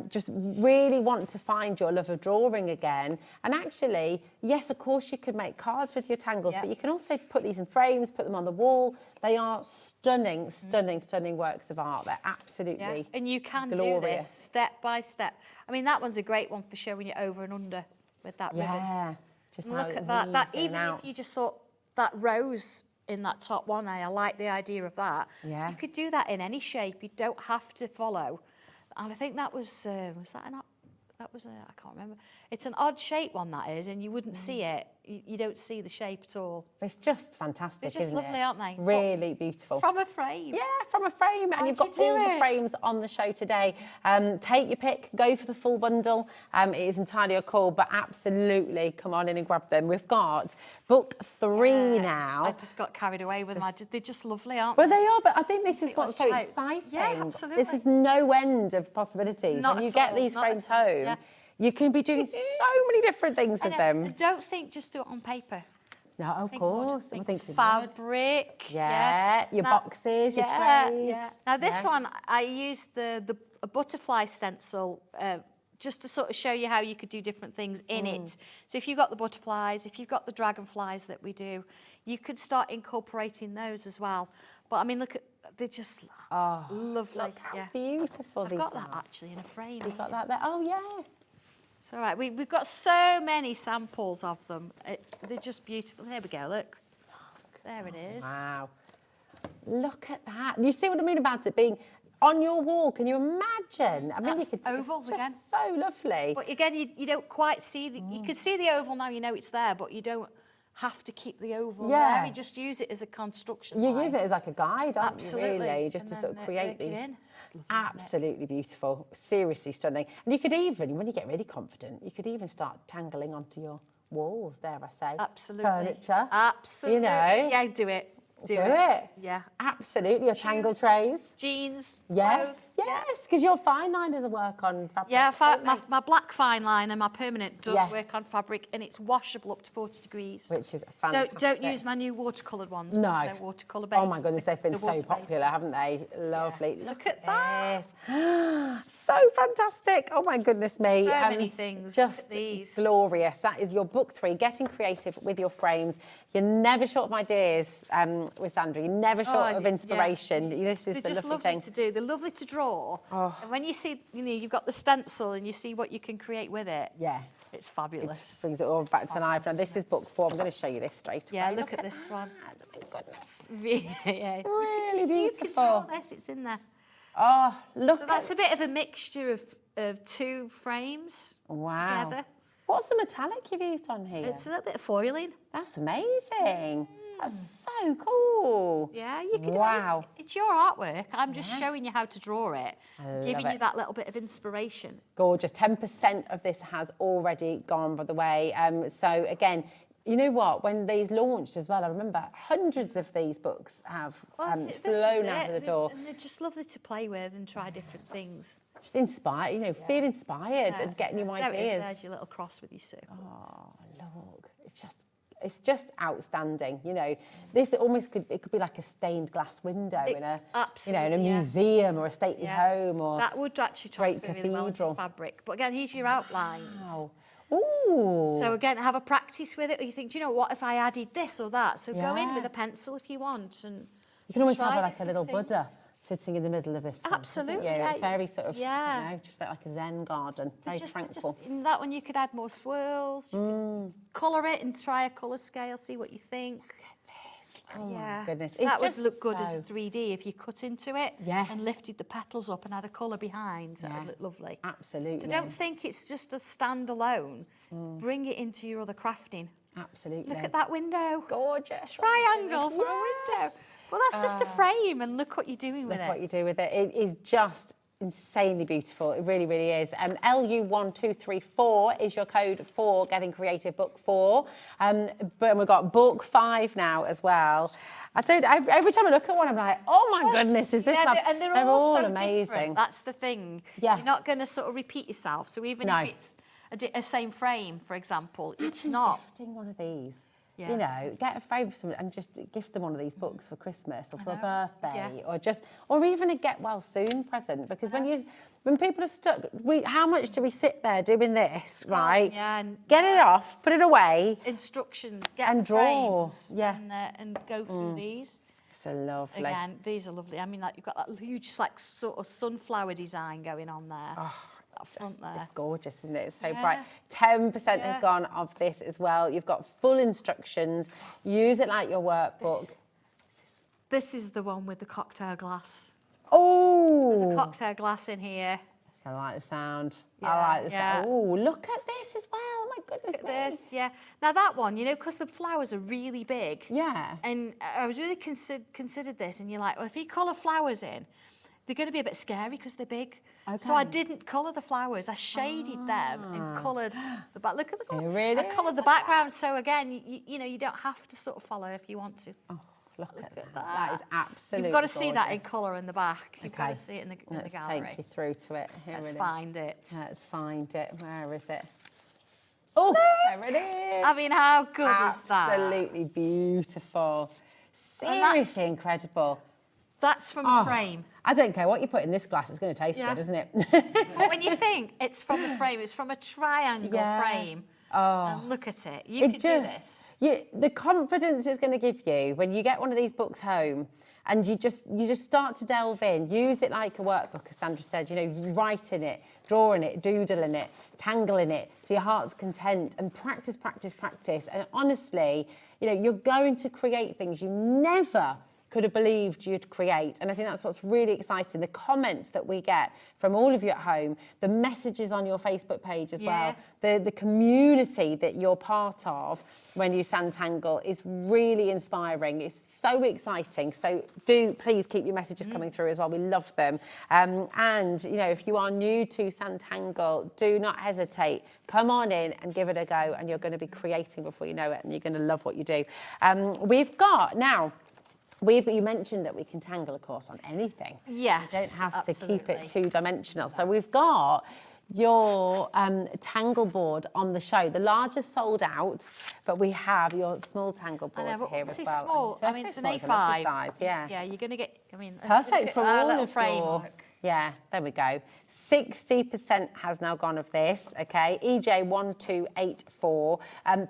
just really want to find your love of drawing again. And actually, yes, of course you could make cards with your tangles, but you can also put these in frames, put them on the wall. They are stunning, stunning works of art. They're absolutely And you can glorious. do this step by step. I mean, that one's a great one for showing it over and under with that ribbon. Yeah, just And how look it at that. That weaves in even and if out. you just thought that rose in that top one, I like the idea of that. Yeah. You could do that in any shape. You don't have to follow. And I think that was that an? That was I can't remember. It's an odd shape one that is, and you wouldn't see it. You don't see the shape at all. It's just fantastic, They're just isn't lovely, it? aren't they? Really beautiful. From a frame. Yeah, from a frame. And you've got How'd you all do the it? frames on the show today. Take your pick, go for the full bundle. It is entirely your call, but absolutely come on in and grab them. We've got book 3 now. I just got carried away with them. They're just lovely, aren't Well, they? they are, but I think this is Think what's that's so right. exciting. Yeah, absolutely. This is no end of possibilities. Not When you at get all, these not frames at all, home, yeah. you can be doing so many different things with them. And don't think just do it on paper. No, of Think course. wood, I think think you would. fabric. Yeah, your Now- boxes, your yeah, trays. yeah. Now this Yeah. one, I used the a butterfly stencil just to sort of show you how you could do different things in it. So if you've got the butterflies, if you've got the dragonflies that we do, you could start incorporating those as well. But I mean, look at, they're just lovely. Look how beautiful I've these got that are. actually in a frame. You've got that there. Oh, yeah. It's all right. We've got so many samples of them. They're just beautiful. There we go, look. There it is. Wow. Look at that. You see what I mean about it being on your wall? Can you imagine? I mean, That's you could, ovals it's again. just so lovely. But again, you don't quite see you can see the oval now, you know it's there, but you don't have to keep the oval Yeah. there. You just use it as a construction You line. use it as like a guide, aren't Absolutely. you, really? Just And to sort of then create make it these. in. It's lovely, isn't it? Absolutely beautiful. Seriously stunning. And you could even, when you get really confident, you could even start tangling onto your walls, dare I say. Absolutely. Furniture. Absolutely. You know. Yeah, do it. Do it. Yeah. Absolutely. Your tangle Shoes, trays. Jeans, Yes. clothes. Yes, because your fine liners work on fabric. Yeah, don't they? my black fine liner, my permanent does Yeah. work on fabric, and it's washable up to 40 degrees. Which is fantastic. Don't use my new watercoloured ones. No. 'Cause they're watercolour based. Oh my goodness, they've been They're so water-based. popular, haven't they? Lovely. Look at that. So fantastic. Oh my goodness me. So many things. Look at Just these. glorious. That is your book 3, Getting Creative with Your Frames. You're never short of ideas with Sandra. You're never short of inspiration. This is They're the just lovely lovely thing. to do. They're lovely to draw. And when you see, you've got the stencil and you see what you can create with it. Yeah. It's It fabulous. just brings it all back to life. Now, this is book 4. I'm going to show you this straight away. Yeah, look at this one. that. Oh, my goodness. Yeah. Really You beautiful. can draw this, it's in there. Oh, look So that's a bit of a mixture of 2 frames Wow. together. What's the metallic you've used on here? It's a little bit of foiling. That's amazing. That's so cool. Yeah, you can Wow. do it. It's your artwork. I'm just showing you how to draw it, love giving you it. that little bit of inspiration. Gorgeous. 10% of this has already gone, by the way. So again, you know what? When these launched as well, I remember hundreds of these books have This is flown it. out of the door. And they're just lovely to play with and try different things. Just inspired, feel inspired and get new There it is, ideas. there's your little cross with your circles. Oh, look. It's just outstanding. This almost could be like a stained glass window in a in a museum or a stately home or that would actually great transfer really well cathedral. into fabric. But again, here's your outlines. Wow. Ooh. So again, have a practice with it, or you think, do you know what, if I added this or that? So go in Yeah. with a pencil if you want and You can almost Try have like a different little things. Buddha sitting in the middle of this. one, Absolutely, couldn't you? yeah, It's very sort of, yeah. I don't know, just like a Zen garden, very tranquil. In that one, you could add more swirls. You could colour it and try a colour scale, see what you think. Oh yeah. my goodness. That It's would just look good as so- 3D if you cut into it Yes. and lifted the petals up and had a colour behind. That would look lovely. Absolutely. So don't think it's just a standalone. Bring it into your other crafting. Absolutely. Look at that window. Gorgeous. Triangle for a window. Well, that's just a frame, and look what you're doing with Look it. what you do with it. It is just insanely beautiful. It really, really is. LU1234 is your code for Getting Creative Book 4. But we've got Book 5 now as well. Every time I look at one, I'm like, oh my goodness, is this love? And they're all so amazing. different. That's the thing. Yeah. You're not going to sort of repeat yourself. So even No. if it's a same frame, for example, it's not. Gifting one of these. Yeah. You know, get a frame for someone and just gift them one of these books for Christmas or for a birthday, or even a get well soon present. Because when people are stuck, how much do we sit there doing this, right? Yeah, and get it off, put it away, instructions, get and the draw. frames Yeah, and go through these. So lovely. Again, these are lovely. I mean, like you've got that huge, like sort of sunflower design going on there. That front there. It's gorgeous, isn't it? It's so bright. 10% has gone of this as well. You've got full instructions. Use it like your workbook. This is the one with the cocktail glass. Oh! There's a cocktail glass in here. I like the sound. Yeah, I like the yeah. sound. Oh, look at this as well. Oh my goodness Look at this, yeah. Now that one, you know, because the flowers are really big. Yeah. And I was really considered this, and you're like, well, if you colour flowers in, they're going to be a bit scary because they're big. Okay. So I didn't colour the flowers. I shaded them and coloured the back. Look at the colour. Really? I coloured the background. So again, you know, you don't have to sort of follow if you want to. Oh, look at that. That is absolutely You've got to see that in gorgeous. colour in the back. You've got to see it in the Let's gallery. take you through to it. Here Let's it is. find it. Let's find it. Where is it? Oh, there it is. I mean, how good is that? Absolutely beautiful. Seriously incredible. That's from a frame. I don't care what you put in this glass, it's going to taste good, isn't it? But when you think it's from a frame, it's from a triangle frame. Oh. And look at it. You could do this. The confidence it's going to give you when you get one of these books home and you just start to delve in, use it like a workbook, as Sandra said, you know, you write in it, drawing it, doodling it, tangling it to your heart's content and practice, practice, practice. And honestly, you know, you're going to create things you never could have believed you'd create. And I think that's what's really exciting. The comments that we get from all of you at home, the messages on your Facebook page as well, the community that you're part of when you Sanntangle is really inspiring. It's so exciting. So do please keep your messages coming through as well. We love them. And, you know, if you are new to Sanntangle, do not hesitate. Come on in and give it a go, and you're going to be creating before you know it, and you're going to love what you do. We've got now, you mentioned that we can tangle, of course, on anything. Yes, You don't have absolutely. to keep it two-dimensional. So we've got your tangle board on the show. The largest sold out, but we have your small tangle board here as well. Small. And I mean, it's an small, a lovely A5. size, yeah. Yeah, you're going to get, I mean... Perfect for our all little of framework. Yeah, there we go. 60% has now gone of this, okay? EJ1284.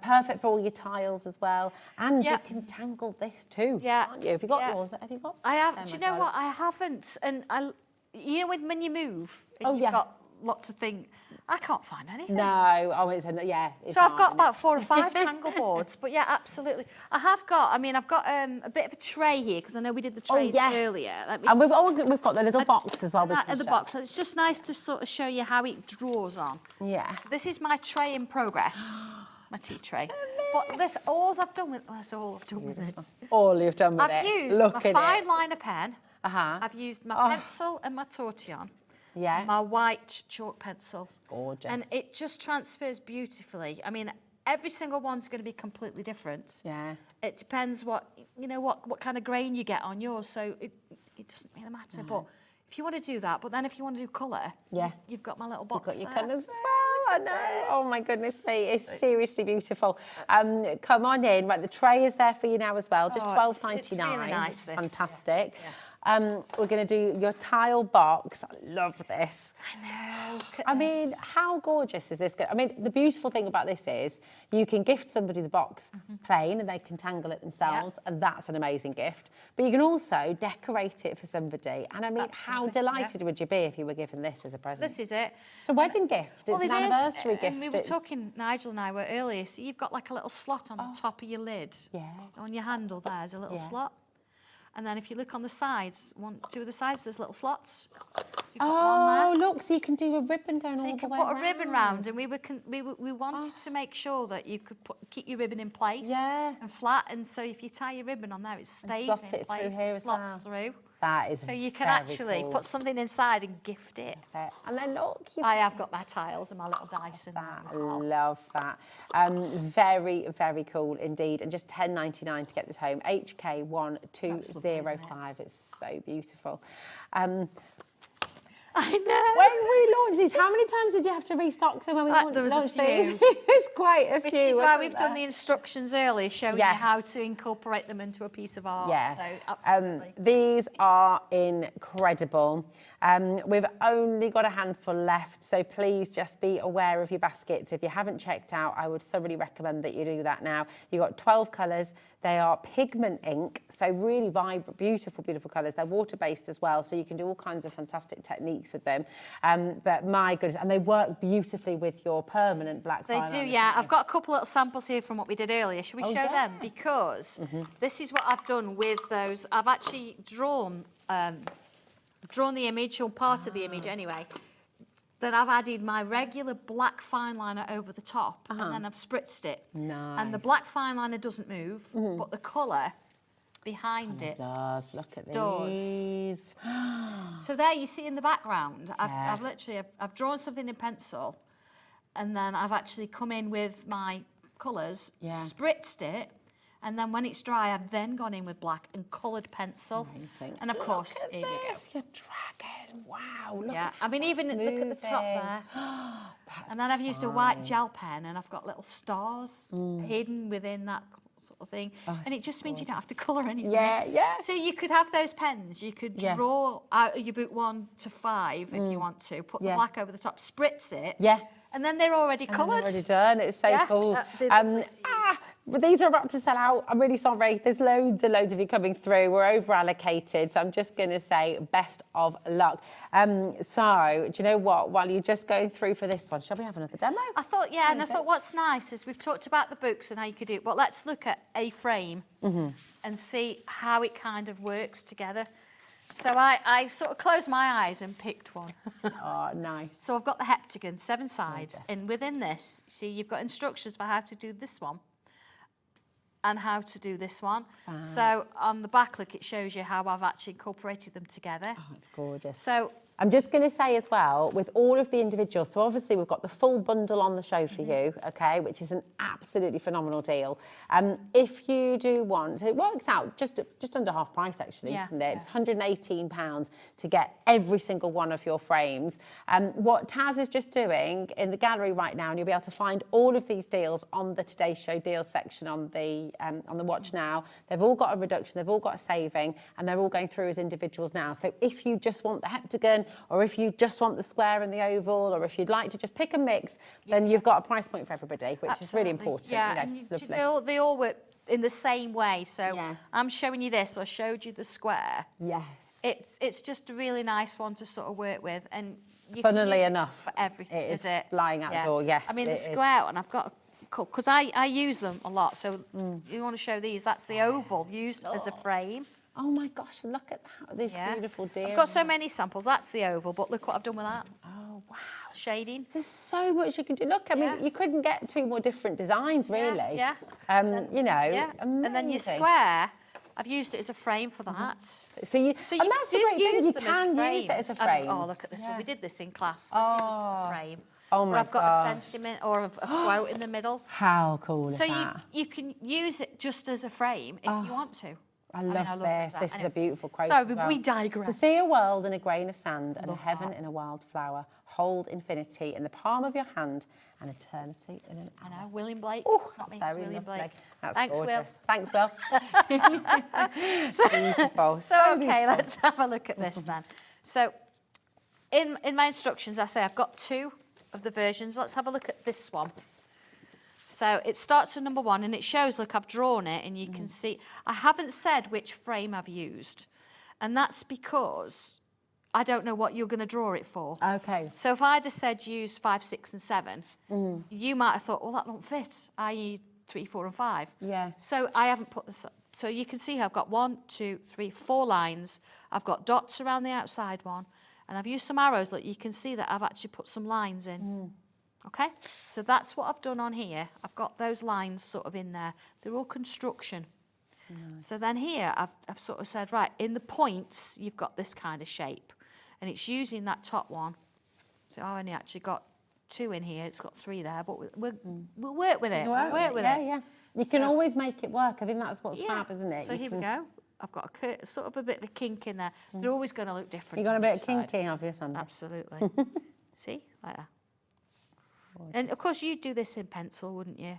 Perfect for all your tiles as well. And you can tangle this too, can't you? Have you got yours? Have you got I have. them Do you as know well? what? I haven't. And you know when you move, and Oh, you've got lots of things. I can't find anything. No, it's So I've got about 4 or 5 tangle boards, but yeah, absolutely. I have got. I mean, I've got a bit of a tray here because I know we did the trays earlier. And we've got the little box as well. At the box, so it's just nice to sort of show you how it draws on. Yeah. So this is my tray in progress, my tea tray. But this, all I've done with that's all I've done with it. All you've done with it. I've used Look my at fine it. liner pen. I've used my pencil and my tortillon. Yeah. My white chalk pencil. Gorgeous. And it just transfers beautifully. I mean, every single one's going to be completely different. Yeah. It depends what kind of grain you get on yours, so it doesn't really matter. But if you want to do that, but then if you want to do colour, you've got my little box. You've got your colours as well. I know. Oh my goodness me, it's seriously beautiful. Come on in. Right, the tray is there for you now as well. Just $12.99. It's really nice. Fantastic. We're going to do your tile box. I love this. I know. I mean, how gorgeous is this? I mean, the beautiful thing about this is you can gift somebody the box plain and they can tangle it themselves, and that's an amazing gift. But you can also decorate it for somebody. And I mean, how delighted would you be if you were given this as a present? This is it. It's a wedding gift. Well, It's an anniversary gift. And we were talking, Nigel and I were earlier, so you've got like a little slot on the top of your lid. Yeah. On your handle there's a little slot. And then if you look on the sides, two of the sides, there's little slots. So you put one on there. Look, so you can do a ribbon going all the way So you can put a ribbon round, and we wanted to make sure that you could keep your ribbon in place and flat, and so if you tie your ribbon on there, it stays in place, it slots through. That is so you can very actually cool. put something inside and gift it. And then look, I have got my tiles and my little dice in there as well. Love that. Very, very cool indeed. And just $10.99 to get this home. HK1205. It's so beautiful. I know. When we launched these, how many times did you have to restock them when we launched these? It's quite a few. Which is why we've done the instructions earlier, showing you how to incorporate them into a piece of art. Yeah. So, absolutely. These are incredible. We've only got a handful left, so please just be aware of your baskets. If you haven't checked out, I would thoroughly recommend that you do that now. You've got 12 colours. They are pigment ink, so really vibrant, beautiful, beautiful colours. They're water-based as well, so you can do all kinds of fantastic techniques with them. But my goodness, and they work beautifully with your permanent black They do, yeah. I've got a couple little samples here from what we did earlier. Should we show them? Because this is what I've done with those. I've actually drawn the image, or part of the image anyway. Then I've added my regular black fine liner over the top, and then I've spritzed it. Nice. And the black fine liner doesn't move, but the colour behind it does. Look at does. these. So there you see in the background, I've literally drawn something in pencil, and then I've actually come in with my colours, spritzed it, and then when it's dry, I've then gone in with black and coloured pencil. Amazing. And of course, here we go. Your dragon. Wow. Look I mean, even look at the top there. And then I've used a white gel pen, and I've got little stars hidden within that sort of thing. And it just means you don't have to colour anything. Yeah. So you could have those pens. You could draw out your boot 1 to 5 if you want to. Put the black over the top, spritz it. Yeah. And then they're already coloured. Already done. It's so cool. But these are about to sell out. I'm really sorry. There's loads and loads of you coming through. We're over allocated, so I'm just going to say best of luck. So, do you know what? While you're just going through for this one, shall we have another demo? I thought, and I thought what's nice is we've talked about the books and how you could do it, but let's look at a frame and see how it kind of works together. So I sort of closed my eyes and picked one. Oh, nice. So I've got the heptagon, 7 sides, and within this, see, you've got instructions for how to do this one and how to do this one. So on the back look, it shows you how I've actually incorporated them together. Oh, it's gorgeous. So I'm just going to say as well, with all of the individuals, so obviously we've got the full bundle on the show for you, okay, which is an absolutely phenomenal deal. If you do want, it works out just under half price actually, isn't it? It's £118 to get every single one of your frames. What Taz is just doing in the gallery right now, and you'll be able to find all of these deals on the Today's Show deals section on the Watch Now. They've all got a reduction, they've all got a saving, and they're all going through as individuals now. So if you just want the heptagon, or if you just want the square and the oval, or if you'd like to just pick and mix, then you've got a price point for everybody, which is really important. Yeah, and it's lovely. They all work in the same way. So I'm showing you this, I showed you the square. Yes. It's just a really nice one to sort of work with, and you funnily can use enough, it for everything, it is it? Flying out the door, yes. I mean, the square one, I've got because I use them a lot. So you want to show these? That's the oval used as a frame. Oh my gosh, look at that, this beautiful deer. I've got so many samples. That's the oval, but look what I've done with that. Oh, wow. Shading. There's so much you can do. Look, I mean, you couldn't get 2 more different designs, really. Yeah. You know, amazing. And then your square, I've used it as a frame for that. So you and that's the great thing, you can use it as a frame. Oh, look at this one. We did this in class. This is a frame. Oh my I've got a sentiment or a quote in the middle. How cool is so that? you can use it just as a frame if you want to. I love this. This is a beautiful quote. Sorry, as well. we digress. To see a world in a grain of sand and a Love heaven that. in a wildflower, hold infinity in the palm of your hand and eternity in an hour. I know, William Blake. Oh, It's not me, that's it's very William lovely. Blake. That's Thanks, gorgeous. Will. Thanks, Will. Beautiful. So okay, beautiful. let's have a look at this then. So in my instructions, I say I've got 2 of the versions. Let's have a look at this one. So it starts with number 1 and it shows, look, I've drawn it and you can see, I haven't said which frame I've used. And that's because I don't know what you're going to draw it for. Okay. So if I'd have said use 5, 6 and 7, you might have thought, well, that don't fit, i.e. 3, 4 and 5. Yeah. So I haven't put this up. So you can see I've got 1, 2, 3, 4 lines. I've got dots around the outside one. And I've used some arrows. Look, you can see that I've actually put some lines in. Okay? So that's what I've done on here. I've got those lines sort of in there. They're all construction. So then here I've sort of said, right, in the points, you've got this kind of shape. And it's using that top one. So I only actually got 2 in here. It's got 3 there, but we'll work with it. We'll work with it. Yeah. You can always make it work. I think that's what's fab, isn't it? So here we go. I've got sort of a bit of a kink in there. They're always going to look different. You got a on bit this of side. kinky, have you, Sandra? Absolutely. See? Like that. And of course, you'd do this in pencil, wouldn't you?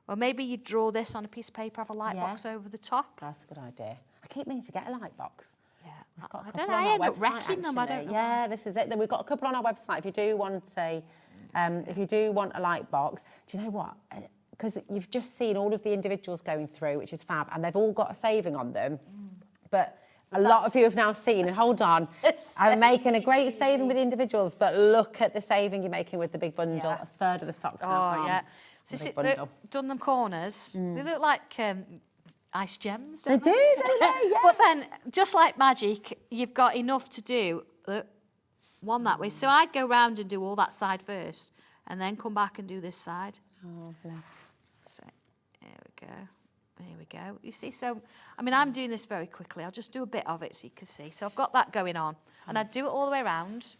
Or maybe you'd draw this on a piece of paper, have a light box over the top. That's a good idea. I keep meaning to get a light box. Yeah. We've got a I couple don't know, on I our end up website, wrecking them, I actually. don't know. Yeah, this is it. Then we've got a couple on our website. If you do want a light box, do you know what? Because you've just seen all of the individuals going through, which is fab, and they've all got a saving on them. But a lot of you have now seen, and hold on, I'm making a great saving with the individuals, but look at the saving you're making with the big bundle. A third of the stock's now gone. Oh, yeah. So see, look, done them corners. They look like ice gems, don't They do, don't they? Yeah. But then, just like magic, you've got enough to do one that way. So I'd go round and do all that side first, and then come back and do this side. Oh, lovely. So, there we go. There we go. You see, so, I mean, I'm doing this very quickly. I'll just do a bit of it so you can see. So I've got that going on. And I do it all the way around.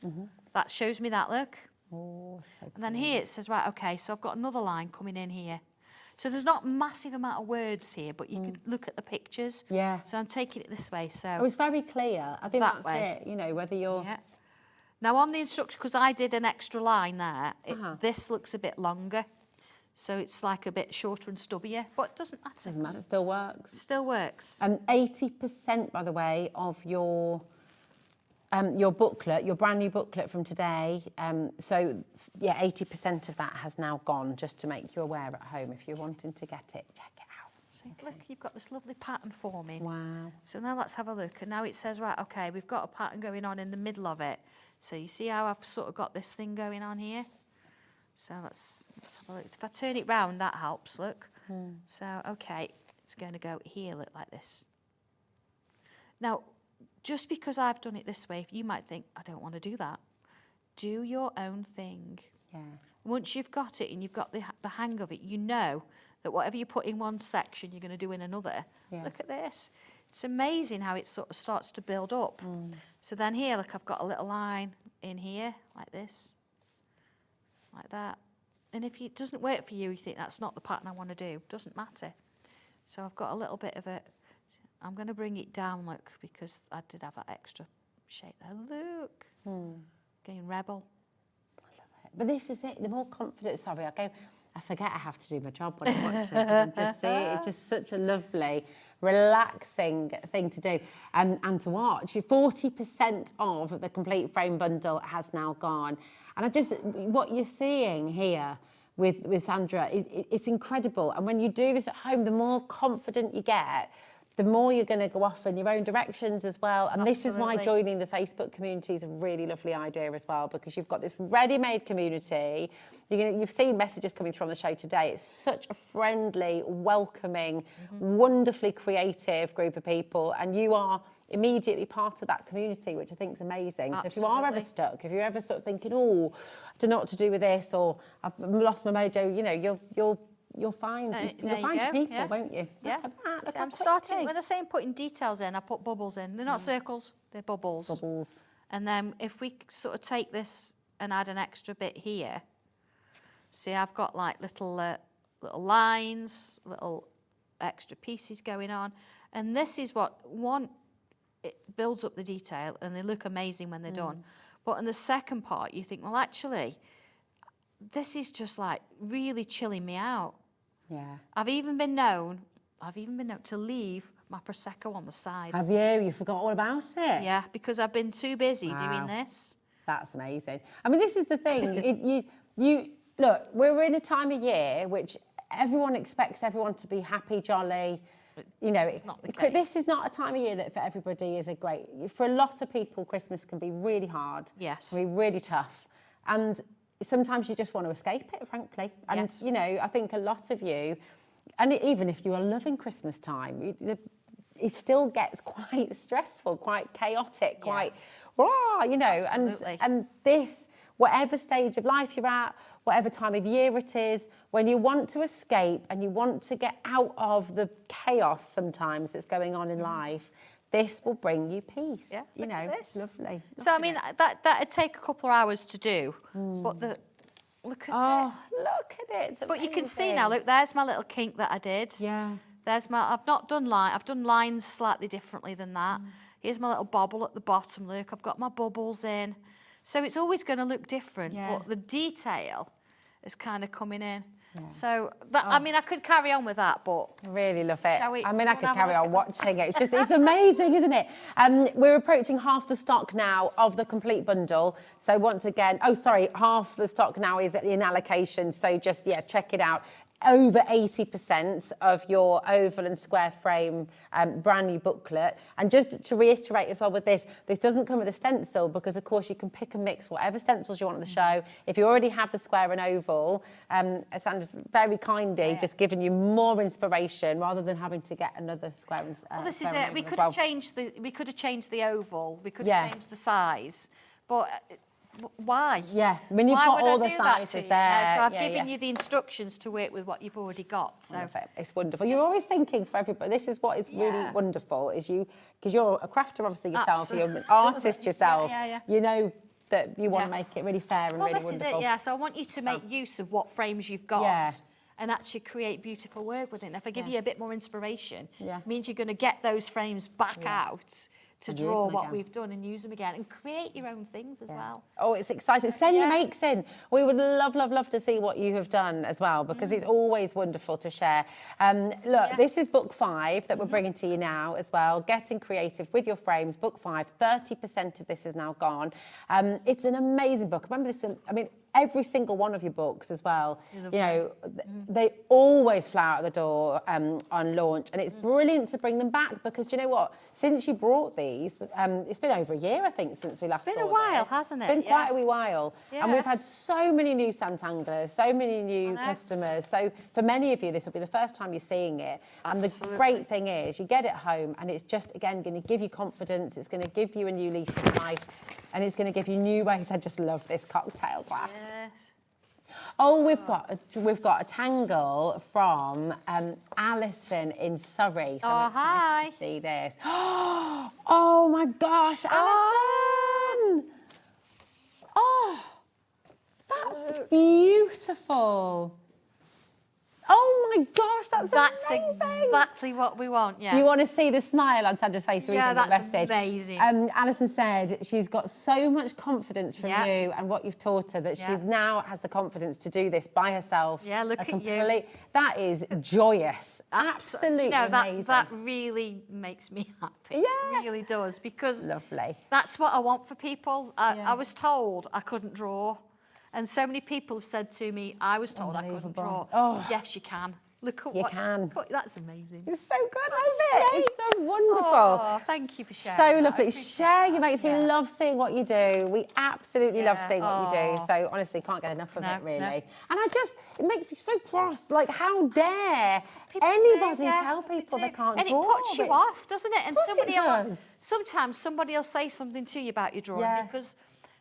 That shows me that look. Oh, so and then here it says, right, okay, so I've got another line coming in here. So there's not a massive amount of words here, but you can look at the pictures. Yeah. So I'm taking it this way. So Oh, it's very clear. I think that that's way. it. You know, whether you're... Yeah. Now on the instruction, because I did an extra line there, this looks a bit longer. So it's like a bit shorter and stubbier, but it doesn't matter. Doesn't matter, it still works. Still works. 80%, by the way, of your booklet, your brand new booklet from today. So, yeah, 80% of that has now gone, just to make you aware at home. If you're wanting to get it, check it out. So look, you've got this lovely pattern forming. Wow. So now let's have a look. And now it says, right, okay, we've got a pattern going on in the middle of it. So you see how I've sort of got this thing going on here? So let's have a look. If I turn it round, that helps, look. So, okay, it's going to go here, look like this. Now, just because I've done it this way, you might think, I don't want to do that. Do your own thing. Yeah. Once you've got it and you've got the hang of it, you know that whatever you put in one section, you're going to do in another. Yeah. Look at this. It's amazing how it sort of starts to build up. So then here, look, I've got a little line in here, like this. Like that. And if it doesn't work for you, you think that's not the pattern I want to do. Doesn't matter. So I've got a little bit of it. I'm going to bring it down, look, because I did have that extra shape there. Look. Getting rebel. I love it. But this is it. The more confident, I forget I have to do my job when I watch it. 'Cause I just see it. It's just such a lovely, relaxing thing to do and to watch. 40% of the complete frame bundle has now gone. And what you're seeing here with Sandra, it's incredible. And when you do this at home, the more confident you get, the more you're going to go off in your own directions as well. And this is why joining the Facebook community is a really lovely idea as well, because you've got this ready-made community. You've seen messages coming through on the show today. It's such a friendly, welcoming, wonderfully creative group of people, and you are immediately part of that community, which I think is amazing. Absolutely. So if you are ever stuck, if you're ever sort of thinking, oh, I don't know what to do with this, or I've lost my mojo, you know, you'll find your people, won't you? Yeah. Look at that. Look See, how I'm starting, quickly. when they're saying putting details in, I put bubbles in. They're not circles, they're bubbles. Bubbles. And then if we sort of take this and add an extra bit here, see, I've got like little lines, little extra pieces going on. And this is what, one, it builds up the detail and they look amazing when they're done. But in the second part, you think, well, actually, this is just like really chilling me out. Yeah. I've even been known to leave my Prosecco on the side. Have you? You forgot all about it? Yeah, because I've been too busy doing this. That's amazing. I mean, this is the thing. you look, we're in a time of year which everyone expects everyone to be happy, jolly. You know, it's not the case. This is not a time of year that for everybody is a great. For a lot of people, Christmas can be really hard. Yes. Can be really tough. And sometimes you just want to escape it, frankly. And, Yes. you know, I think a lot of you, and even if you are loving Christmas time, it still gets quite stressful, quite chaotic, quite, rah, you know. Absolutely. And this, whatever stage of life you're at, whatever time of year it is, when you want to escape and you want to get out of the chaos sometimes that's going on in life, this will bring you peace. Yeah, you know, this. lovely. So, I mean, that'd take a couple of hours to do. But look at it. Look at it. But you can see now, look, there's my little kink that I did. Yeah. There's I've done lines slightly differently than that. Here's my little bobble at the bottom, look. I've got my bubbles in. So it's always going to look different, but the detail is kind of coming in. Yeah. So, I mean, I could carry on with that, but... I really love it. Shall we, I mean, I could carry on watching it. It's amazing, isn't it? We're approaching half the stock now of the complete bundle. So once again, half the stock now is in allocation. So just, check it out. Over 80% of your oval and square frame brand new booklet. And just to reiterate as well with this doesn't come with a stencil because, of course, you can pick and mix whatever stencils you want on the show. If you already have the square and oval, Sandra's very kindly just given you more inspiration rather than having to get another square and well, this is it. We could have changed the oval. We could have changed the size, but. Why? Yeah, I mean, you've got all the sizes there. So I've given you the instructions to work with what you've already got. So it's wonderful. You're always thinking for everybody. This is what is really wonderful, is because you're a crafter, obviously, yourself. Absolutely. You're an artist yourself. You know that you want to make it really fair and really wonderful. Well, this is it, So I want you to make use of what frames you've got and actually create beautiful work with it. And if I give you a bit more inspiration, it means you're going to get those frames back out to draw what we've done and use them again and create your own things as well. Oh, it's exciting. Send your makes in. We would love to see what you have done as well because it's always wonderful to share. Look, this is book 5 that we're bringing to you now as well. Getting creative with your frames, book 5. 30% of this is now gone. It's an amazing book. Remember this, I mean, every single one of your books as well, you know, they always fly out the door on launch, and it's brilliant to bring them back because, do you know what? Since you brought these, it's been over a year, I think, since we last saw It's been a while, hasn't it? It's been quite a wee while. And we've had so many new Sanntanglers, so many new customers. So for many of you, this will be the first time you're seeing it. And the great thing is you get it home and it's just, again, going to give you confidence. It's going to give you a new lease of life. And it's going to give you new ways. I just love this cocktail glass. Yes. Oh, we've got a tangle from Alison in Surrey. So I'm excited to see this. Oh my gosh, Alison! Oh, that's beautiful. Oh my gosh, that's amazing. Exactly what we want, You want to see the smile on Sandra's face reading the message. Yeah, that's amazing. Alison said she's got so much confidence from you and what you've taught her that she now has the confidence to do this by herself. Yeah, look at you. That is joyous. Absolutely amazing. That really makes me happy. Yeah. It really does because lovely. That's what I want for people. I was told I couldn't draw. And so many people have said to me, I was told I couldn't draw. Oh. Yes, you can. Look at you can. That's amazing. It's so good, isn't it? It's so wonderful. Oh, thank you for sharing. So lovely. Share your makes. We love seeing what you do. We absolutely love seeing what you do. So honestly, can't get enough of it, really. No. And it makes me so cross. Like, how dare anybody tell people they can't draw? And it puts you off, doesn't it? And sometimes somebody will say something to you about your drawing because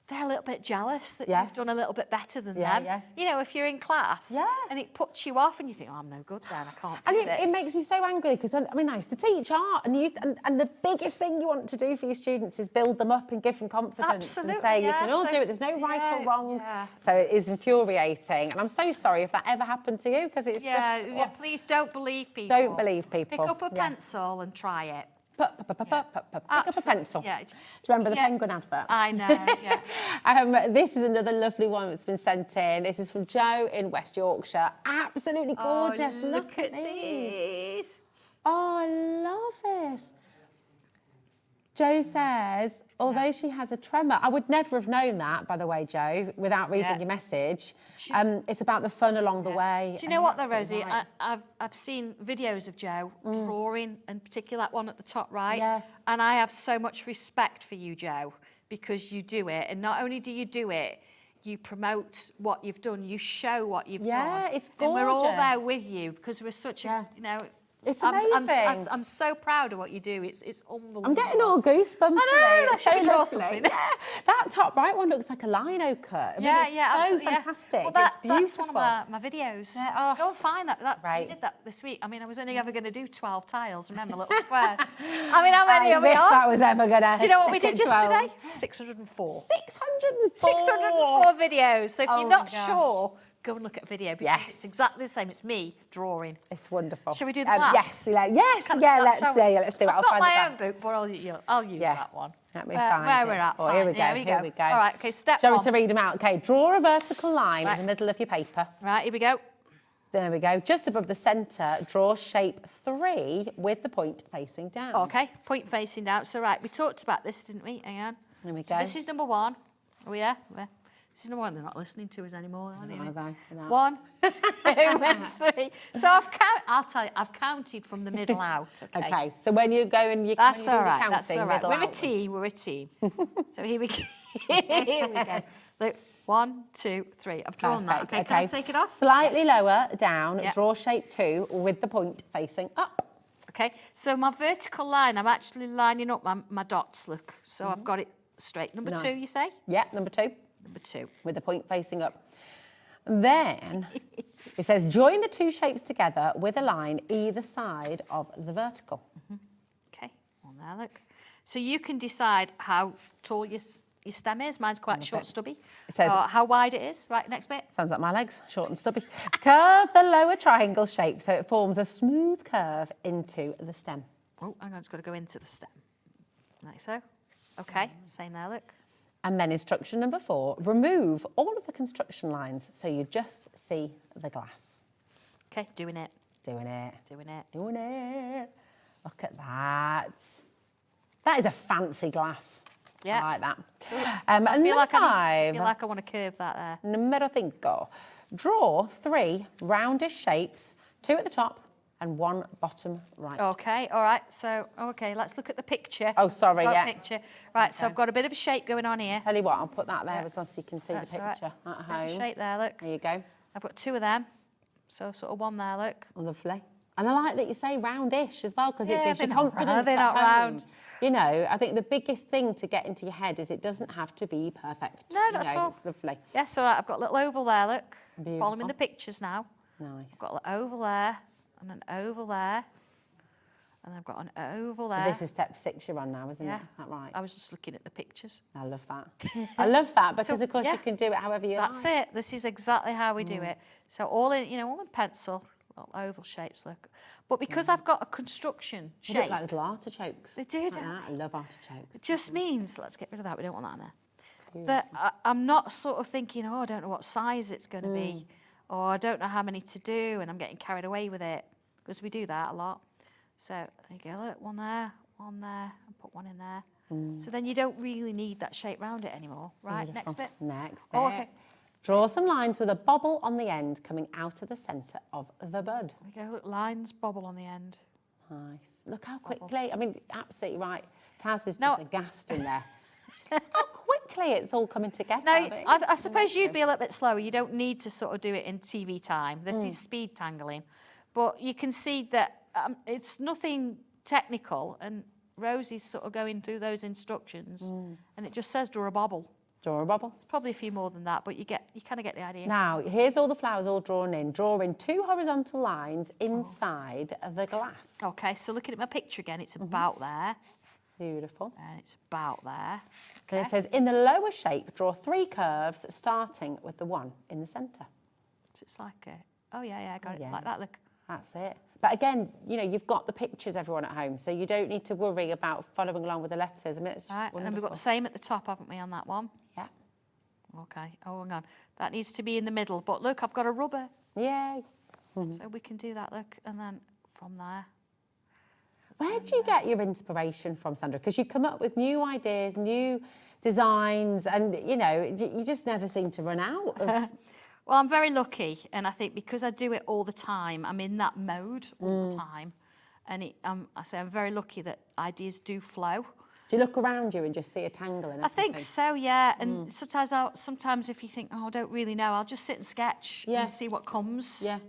they're a little bit jealous that you've done a little bit better than them. Yeah. You know, if you're in class and it puts you off and you think, oh, I'm no good then, I can't do this. It makes me so angry because, I used to teach art and the biggest thing you want to do for your students is build them up and give them confidence and say, you can all do it, there's no right or wrong. So it is infuriating. And I'm so sorry if that ever happened to you because it's just... Please don't believe people. Don't believe people. Pick up a pencil and try it. Pick up a pencil. Yeah. Do you remember the penguin advert? I know, yeah. This is another lovely one that's been sent in. This is from Joe in West Yorkshire. Absolutely gorgeous. Oh, look at these. Oh, I love this. Joe says, although she has a tremor, I would never have known that, by the way, Joe, without reading your message. It's about the fun along the way. Do you know what, though, Rosie? Right. I've seen videos of Joe drawing, in particular that one at the top right. Yeah. And I have so much respect for you, Joe, because you do it. And not only do you do it, you promote what you've done. You show what you've done. Yeah, it's gorgeous. And we're all there with you because we're such a, It's amazing. I'm so proud of what you do. It's unbelievable. I'm getting all goosebumps. I know, let's so draw lovely. something. That top right one looks like a lino cut. It's so fantastic. Well, it's beautiful. that's one of my videos. Yeah, Go and find that. We did that this week. I was only ever going to do 12 tiles, remember, little square. How many are we on? That was ever going to Do you know what we did yesterday? 604. 604? 604 videos. So if you're not sure, go and look at a video because it's exactly the same. It's me drawing. It's wonderful. Shall we do the glass? Yes, let's do it. I've got my own book, but I'll use that one. Let me find where it. we're at. Oh, here we go. All right, okay, step Shall one. we to read them out? Okay, draw a vertical line in the middle of your paper. Right, here we go. There we go. Just above the centre, draw shape 3 with the point facing down. Okay, point facing down. So, right, we talked about this, didn't we? Hang on. There we go. So this is number 1. Are we there? This is number 1. They're not listening to us anymore, are they? Are they? 1, 2, and 3. So I'll tell you, I've counted from the middle out. Okay. So when you go and you that's all right. Counting, That's all right. We're outwards. a team. So here we go. Here we go. Look, 1, 2, 3. I've drawn that. Okay. Can I take it off? Slightly lower down. Draw shape 2 with the point facing up. Okay. So my vertical line, I'm actually lining up my dots. Look. So I've got it straight. Number 2, you say? Yeah. Number 2. Number 2. With the point facing up. Then it says join the 2 shapes together with a line either side of the vertical. Okay, on there, look. So you can decide how tall your stem is. Mine's quite short, stubby. It says how wide it is. Right, next bit. Sounds like my legs, short and stubby. Curve the lower triangle shape so it forms a smooth curve into the stem. Oh, hang on, it's got to go into the stem. Like so. Okay, same there, look. And then instruction number 4, remove all of the construction lines so you just see the glass. Okay, doing it. Doing it. Doing it. Doing it. Look at that. That is a fancy glass. Yeah. I like that. I feel like 5. I feel like I want to curve that there. Numero 5. Draw 3 roundish shapes, 2 at the top and 1 bottom right. Okay, all right. So, let's look at the picture. Oh, sorry, Picture. Right, so I've got a bit of a shape going on here. Tell you what, I'll put that there as well so you can see That's the picture at home. Shape there, look. There you go. I've got 2 of them. So sort of 1 there, look. Lovely. And I like that you say roundish as well because it gives you confidence. They're not round. You know, I think the biggest thing to get into your head is it doesn't have to be perfect. No, not at all. It's lovely. Yes, all right. I've got a little oval there, look. Beautiful. Following the pictures now. Nice. I've got a little oval there and an oval there. And I've got an oval there. So this is step 6 you're on now, isn't it? Is that right? I was just looking at the pictures. I love that. I love that because, of course, you can do it however you That's it. This is exactly how we do it. So all in pencil, little oval shapes, look. But because I've got a construction shape. They look like little artichokes. They do, don't I love artichokes. It just means, let's get rid of that, we don't want that in there. That I'm not sort of thinking, I don't know what size it's going to be, or I don't know how many to do, and I'm getting carried away with it, because we do that a lot. So there you go, look, 1 there, and put 1 in there. So then you don't really need that shape round it anymore, right? Beautiful. Next bit. Next bit. Oh, okay. Draw some lines with a bobble on the end coming out of the centre of the bud. There you go, look, lines bobble on the end. Nice. Look how quickly, absolutely right. Taz is just aghast in there. How quickly it's all coming together. Now, I suppose you'd be a little bit slower. You don't need to sort of do it in TV time. This is speed tangling. But you can see that it's nothing technical, and Rosie's sort of going through those instructions, and it just says draw a bobble. Draw a bubble. It's probably a few more than that, but you kind of get the idea. Now, here's all the flowers all drawn in. Draw in 2 horizontal lines inside the glass. Okay, so looking at my picture again, it's about there. Beautiful. And it's about there. Okay. And it says, in the lower shape, draw 3 curves, starting with the one in the centre. So it's like a... Oh, yeah, I got it. Like that, look. That's it. But again, you know, you've got the pictures, everyone at home, so you don't need to worry about following along with the letters. I mean, it's just right, and we've got the same at the top, haven't we, on that one? Yeah. Okay. Oh, hang on. That needs to be in the middle. But look, I've got a rubber. Yay. So we can do that, look, and then from there. Where do you get your inspiration from, Sandra? Because you come up with new ideas, new designs, and, you know, you just never seem to run out of... Well, I'm very lucky, and I think because I do it all the time, I'm in that mode all the time, and I'm very lucky that ideas do flow. Do you look around you and just see a tangle in everything? I think so, yeah. And sometimes if you think, oh, I don't really know, I'll just sit and sketch and see what comes. Yeah.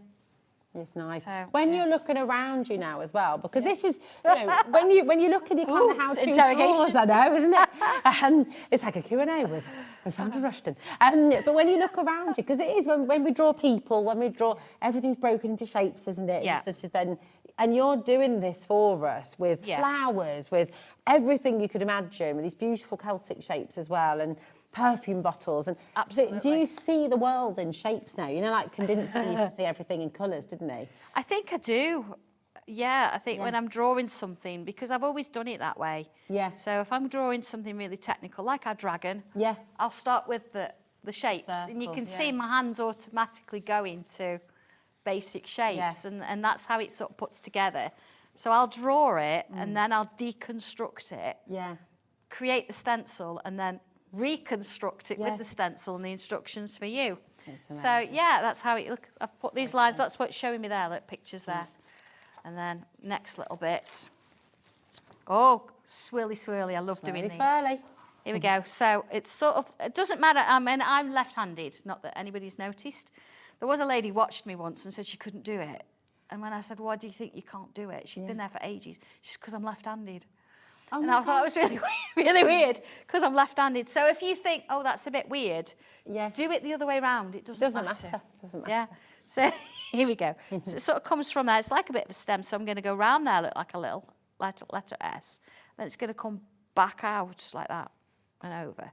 It's nice. So, when you're looking around you now as well, because this is, you know, when you look at your kind of how-to drawers, I know, isn't it? It's like a Q&A with Sandra Rushton. But when you look around you, because it is when we draw people, when we draw, everything's broken into shapes, isn't it? Yeah. Sort of then, and you're doing this for us with flowers, with everything you could imagine, with these beautiful Celtic shapes as well, and perfume bottles. And absolutely. Do you see the world in shapes now? You know, like Kandinsky used to see everything in colours, didn't he? I think I do. Yeah, I think when I'm drawing something, because I've always done it that way. Yeah. So if I'm drawing something really technical, like our dragon, I'll start with the shapes. And you can see my hands automatically going to basic shapes. And that's how it sort of puts together. So I'll draw it and then I'll deconstruct it. Yeah. Create the stencil and then reconstruct it with the stencil and the instructions for you. So yeah, that's how it looks. I've put these lines, that's what's showing me there, look, pictures there. And then next little bit. Oh, swirly, I love doing these. Swirly. Here we go. So it's sort of, it doesn't matter, I mean, I'm left-handed, not that anybody's noticed. There was a lady watched me once and said she couldn't do it. And when I said, why do you think you can't do it? She'd been there for ages. She's because I'm left-handed. Oh, and I thought it was really, really weird because I'm left-handed. So if you think, oh, that's a bit weird, do it the other way around. It doesn't matter. Doesn't matter. Yeah. So here we go. So it sort of comes from there. It's like a bit of a stem. So I'm going to go round there, look like a little letter S. Then it's going to come back out like that and over.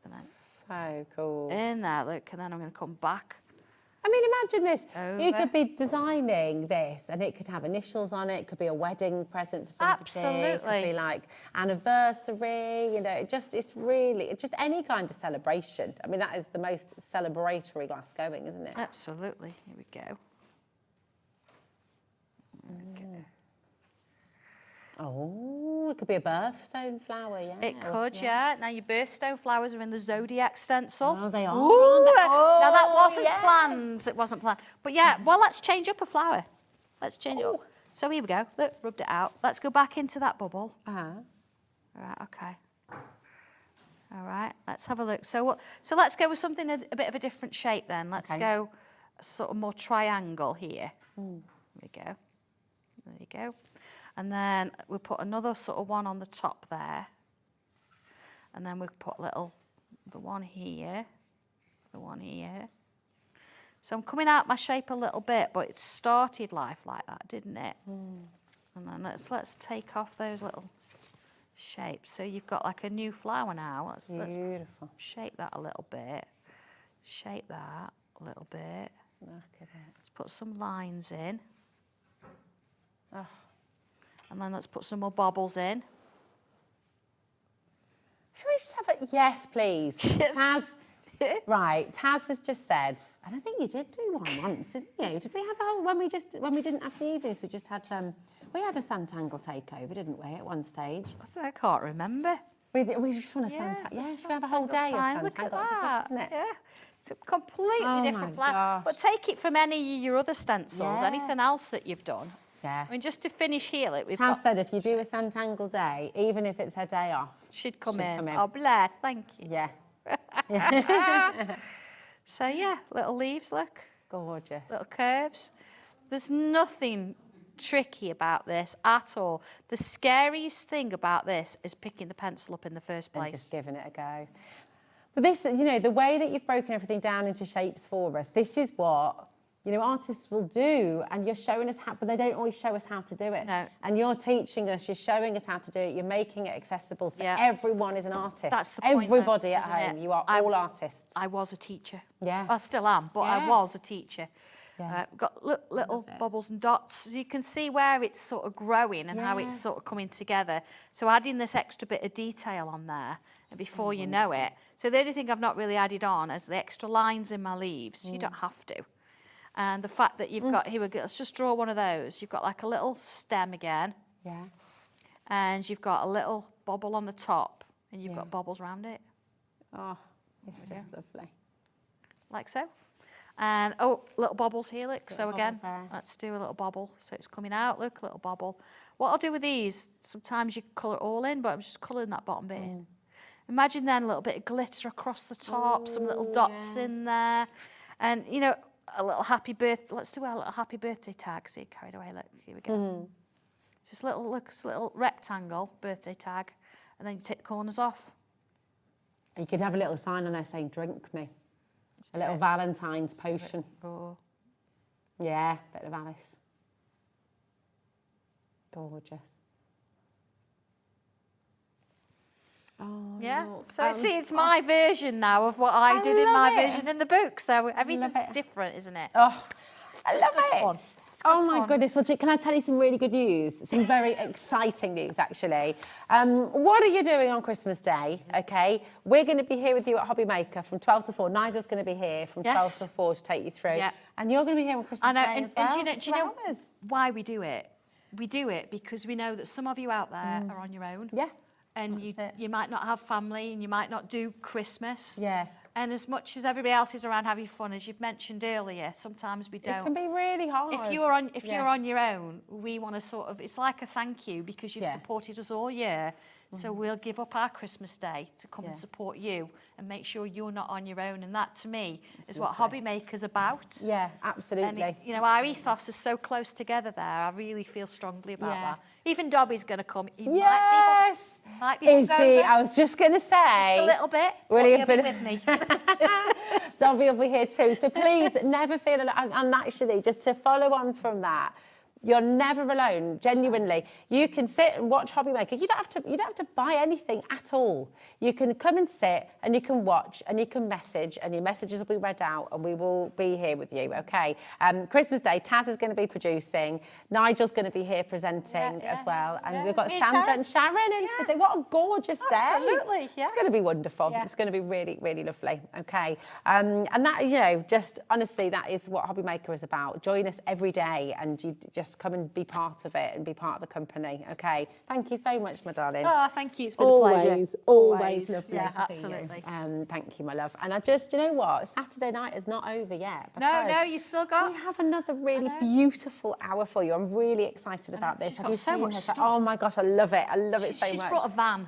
And then so cool. In there, look. And then I'm going to come back. I mean, imagine this. Over. You could be designing this and it could have initials on it. It could be a wedding present for somebody. Absolutely. It could be like anniversary, you know, it's just any kind of celebration. I mean, that is the most celebratory glass going, isn't it? Absolutely. Here we go. Okay. Oh, it could be a birthstone flower, yeah. It could, yeah. Now, your birthstone flowers are in the zodiac stencil. Oh, they are. Ooh, now, that wasn't planned. It wasn't planned. But, yeah, well, let's change up a flower. Let's change it up. So, here we go. Look, rubbed it out. Let's go back into that bubble. Uh-huh. All right, okay. All right, let's have a look. So let's go with something a bit of a different shape then. Let's go sort of more triangle here. There we go. There you go. And then we'll put another sort of one on the top there. And then we'll put the one here, the one here. So I'm coming out my shape a little bit, but it started life like that, didn't it? And then let's take off those little shapes. So you've got like a new flower now. Let's shape that a little bit. Shape that a little bit. Look at it. Let's put some lines in. Oh. And then let's put some more bobbles in. Should we just have it? Yes, please. Taz, right, Taz has just said, and I think you did do one once, didn't you? Did we have a whole, when we didn't have the evenings, we just had, we had a Sanntangle takeover, didn't we, at one stage? I can't remember. We just want a Sanntangle. Yeah, should we have a whole day of Sanntangle? Look at that. Yeah. It's a completely different flower. But take it from any of your other stencils, anything else that you've done. Yeah. I mean, just to finish here, look, we've Taz said if you do a Sanntangle day, even if it's her day off, she'd come in. Oh, bless, thank you. Yeah. So, yeah, little leaves, look. Gorgeous. Little curves. There's nothing tricky about this at all. The scariest thing about this is picking the pencil up in the first place. And just giving it a go. But this, you know, the way that you've broken everything down into shapes for us, this is what, you know, artists will do, and you're showing us how, but they don't always show us how to do it. No. And you're teaching us, you're showing us how to do it, you're making it accessible, so everyone is an artist. That's the point, Everybody though, at isn't home, it? you are all artists. I was a teacher. Yeah. I still am, but I Yeah. was a teacher. Yeah. Got little bubbles and dots. You can see where it's sort of growing and how it's sort of coming together. So adding this extra bit of detail on there, and before you know it. So the only thing I've not really added on is the extra lines in my leaves. You don't have to. And the fact that you've got, here we go, let's just draw one of those. You've got like a little stem again. Yeah. And you've got a little bubble on the top, and you've got bubbles around it. Oh, it's just lovely. Like so. And, oh, little bobbles here, look. So Little again, bobbles there. let's do a little bobble. So it's coming out, look, little bobble. What I'll do with these, sometimes you colour it all in, but I'm just colouring that bottom bit in. Imagine then a little bit of glitter across the top, some little dots in there. And, you know, a little happy birthday, let's do a little happy birthday tag. See, carried away, look, here we go. It's this little, look, this little rectangle birthday tag, and then you take the corners off. You could have a little sign on there saying, drink me. A little Valentine's potion. Oh. Yeah, bit of Alice. Gorgeous. Oh, Yeah, look. so see, it's my version now of what I did in my love it. version in the book. So everything's it. different, isn't it? Oh, I just love good it. fun. Oh my goodness, well, can I tell you some really good news? Some very exciting news, actually. What are you doing on Christmas Day, okay? We're going to be here with you at Hobby Maker from 12 to 4. Nigel's going to be here from 12 to 4 to take you through. Yeah. And you're going to be here on Christmas Day as well. And do you know why we do it? We do it because we know that some of you out there are on your own. Yeah. And you might not have family, and you might not do Christmas. Yeah. And as much as everybody else is around having fun, as you've mentioned earlier, sometimes we don't. It can be really hard. If you're on your own, we want to sort of, it's like a thank you because you've supported us all year. So we'll give up our Christmas Day to come and support you and make sure you're not on your own. And that, to me, is what Hobby Maker's about. Yeah, absolutely. And, you know, our ethos is so close together there. I really feel strongly about that. Even Dobby's going to come. He might be Is he? hungover. I was just going to say. Just a little bit. Will but he he'll be with me. Dobby will be here too. So please never feel alone. And actually, just to follow on from that, you're never alone, genuinely. You can sit and watch Hobby Maker. You don't have to buy anything at all. You can come and sit and you can watch and you can message, and your messages will be read out, and we will be here with you, okay? Christmas Day, Taz is going to be producing. Nigel's going to be here presenting as well. And we've got Sandra and Sharon in for the day. What a gorgeous day. Absolutely, yeah. It's going to be wonderful. It's going to be really, really lovely, okay? And that, you know, just honestly, that is what Hobby Maker is about. Join us every day and you just come and be part of it and be part of the company, okay? Thank you so much, my darling. Oh, thank you. It's been a pleasure. Always lovely Yeah, to absolutely. see you. Thank you, my love. And I just, you know what? Saturday night is not over yet. No, you've still got. We have another really beautiful hour for you. I'm really excited about this. She's got so much stuff. Oh my gosh, I love it. I love it so much. She's brought a van.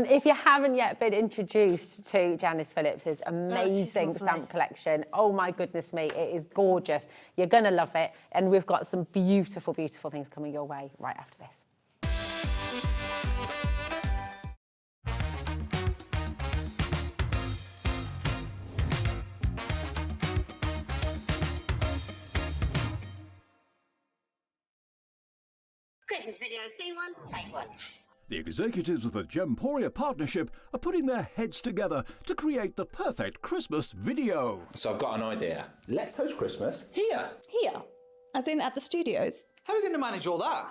If you haven't yet been introduced to Janice Phillips's amazing stamp collection, oh my goodness me, it is gorgeous. You're going to love it. And we've got some beautiful, beautiful things coming your way right after this. Christmas video, scene one, take one. The executives of the Gemporia partnership are putting their heads together to create the perfect Christmas video. So I've got an idea. Let's host Christmas here. Here? As in at the studios? How are we going to manage all that?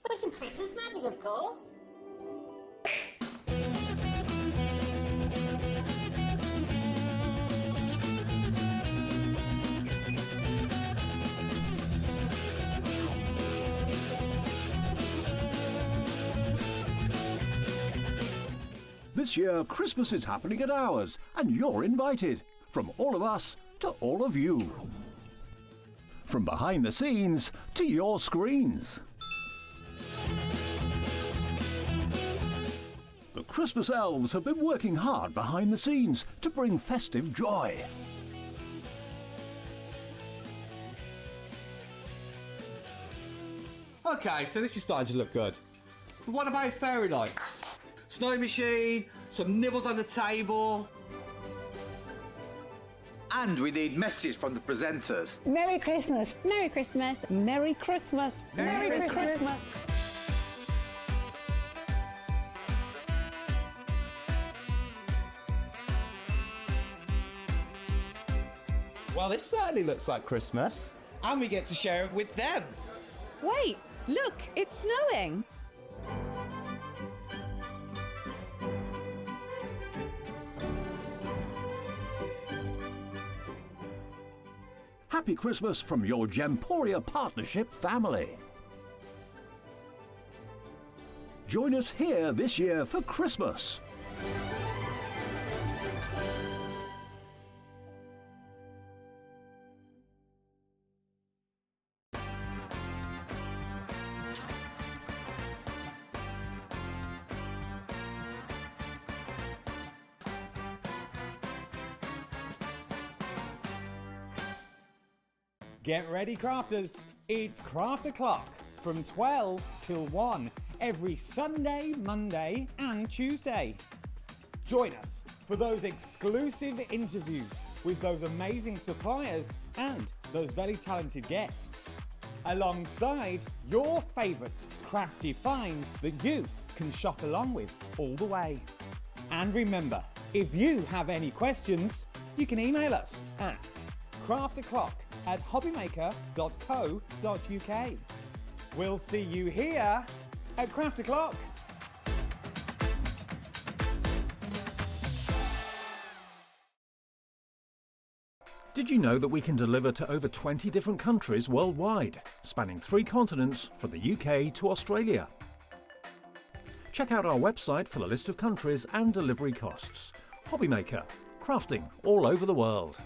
With some Christmas magic, of course. This year, Christmas is happening at ours, and you're invited. From all of us to all of you. From behind the scenes to your screens. The Christmas elves have been working hard behind the scenes to bring festive joy. Okay, so this is starting to look good. But what about fairy lights? Snow machine, some nibbles on the table. And we need messages from the presenters. Merry Christmas. Merry Christmas. Merry Christmas. Merry Christmas. Well, this certainly looks like Christmas. And we get to share it with them. Wait, look, it's snowing. Happy Christmas from your Gemporia Partnership family. Join us here this year for Christmas. Get ready, crafters. It's Craft O'Clock from 12 till 1 every Sunday, Monday and Tuesday. Join us for those exclusive interviews with those amazing suppliers and those very talented guests, alongside your favourite crafty finds that you can shop along with all the way. And remember, if you have any questions, you can email us at crafto'clock@hobbymaker.co.uk. We'll see you here at Craft O'Clock. Did you know that we can deliver to over 20 different countries worldwide, spanning 3 continents from the UK to Australia? Check out our website for the list of countries and delivery costs. Hobbymaker, crafting all over the world.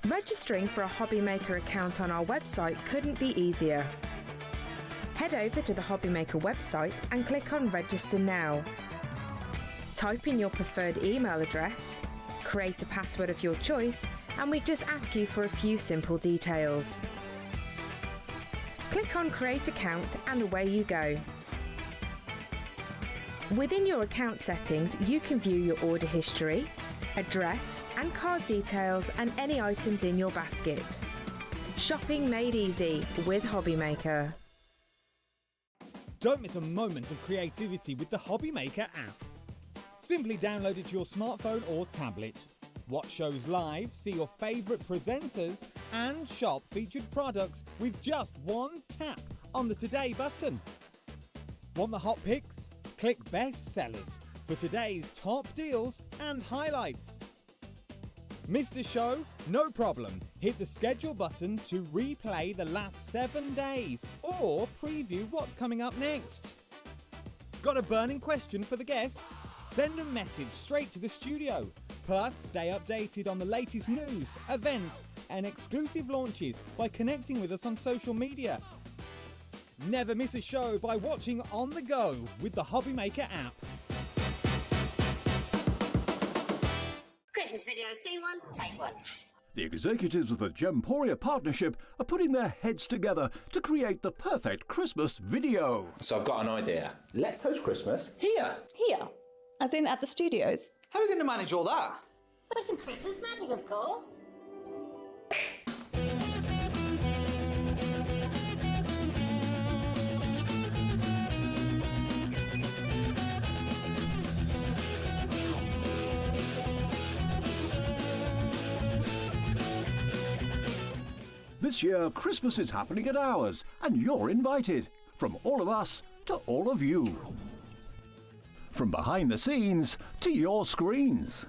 Registering for a Hobbymaker account on our website couldn't be easier. Head over to the Hobbymaker website and click on Register Now. Type in your preferred email address, create a password of your choice, and we just ask you for a few simple details. Click on Create Account and away you go. Within your account settings, you can view your order history, address and card details and any items in your basket. Shopping made easy with Hobbymaker. Don't miss a moment of creativity with the Hobbymaker app. Simply download it to your smartphone or tablet. Watch shows live, see your favourite presenters and shop featured products with just one tap on the Today button. Want the hot picks? Click Best Sellers for today's top deals and highlights. Missed a show? No problem. Hit the schedule button to replay the last 7 days or preview what's coming up next. Got a burning question for the guests? Send a message straight to the studio. Plus, stay updated on the latest news, events and exclusive launches by connecting with us on social media. Never miss a show by watching on the go with the Hobbymaker app. Christmas video, scene 1, take 1. The executives of the Gemporia Partnership are putting their heads together to create the perfect Christmas video. So I've got an idea. Let's host Christmas here. Here? As in at the studios? How are we going to manage all that? With some Christmas magic, of course. This year, Christmas is happening at ours, and you're invited. From all of us to all of you. From behind the scenes to your screens.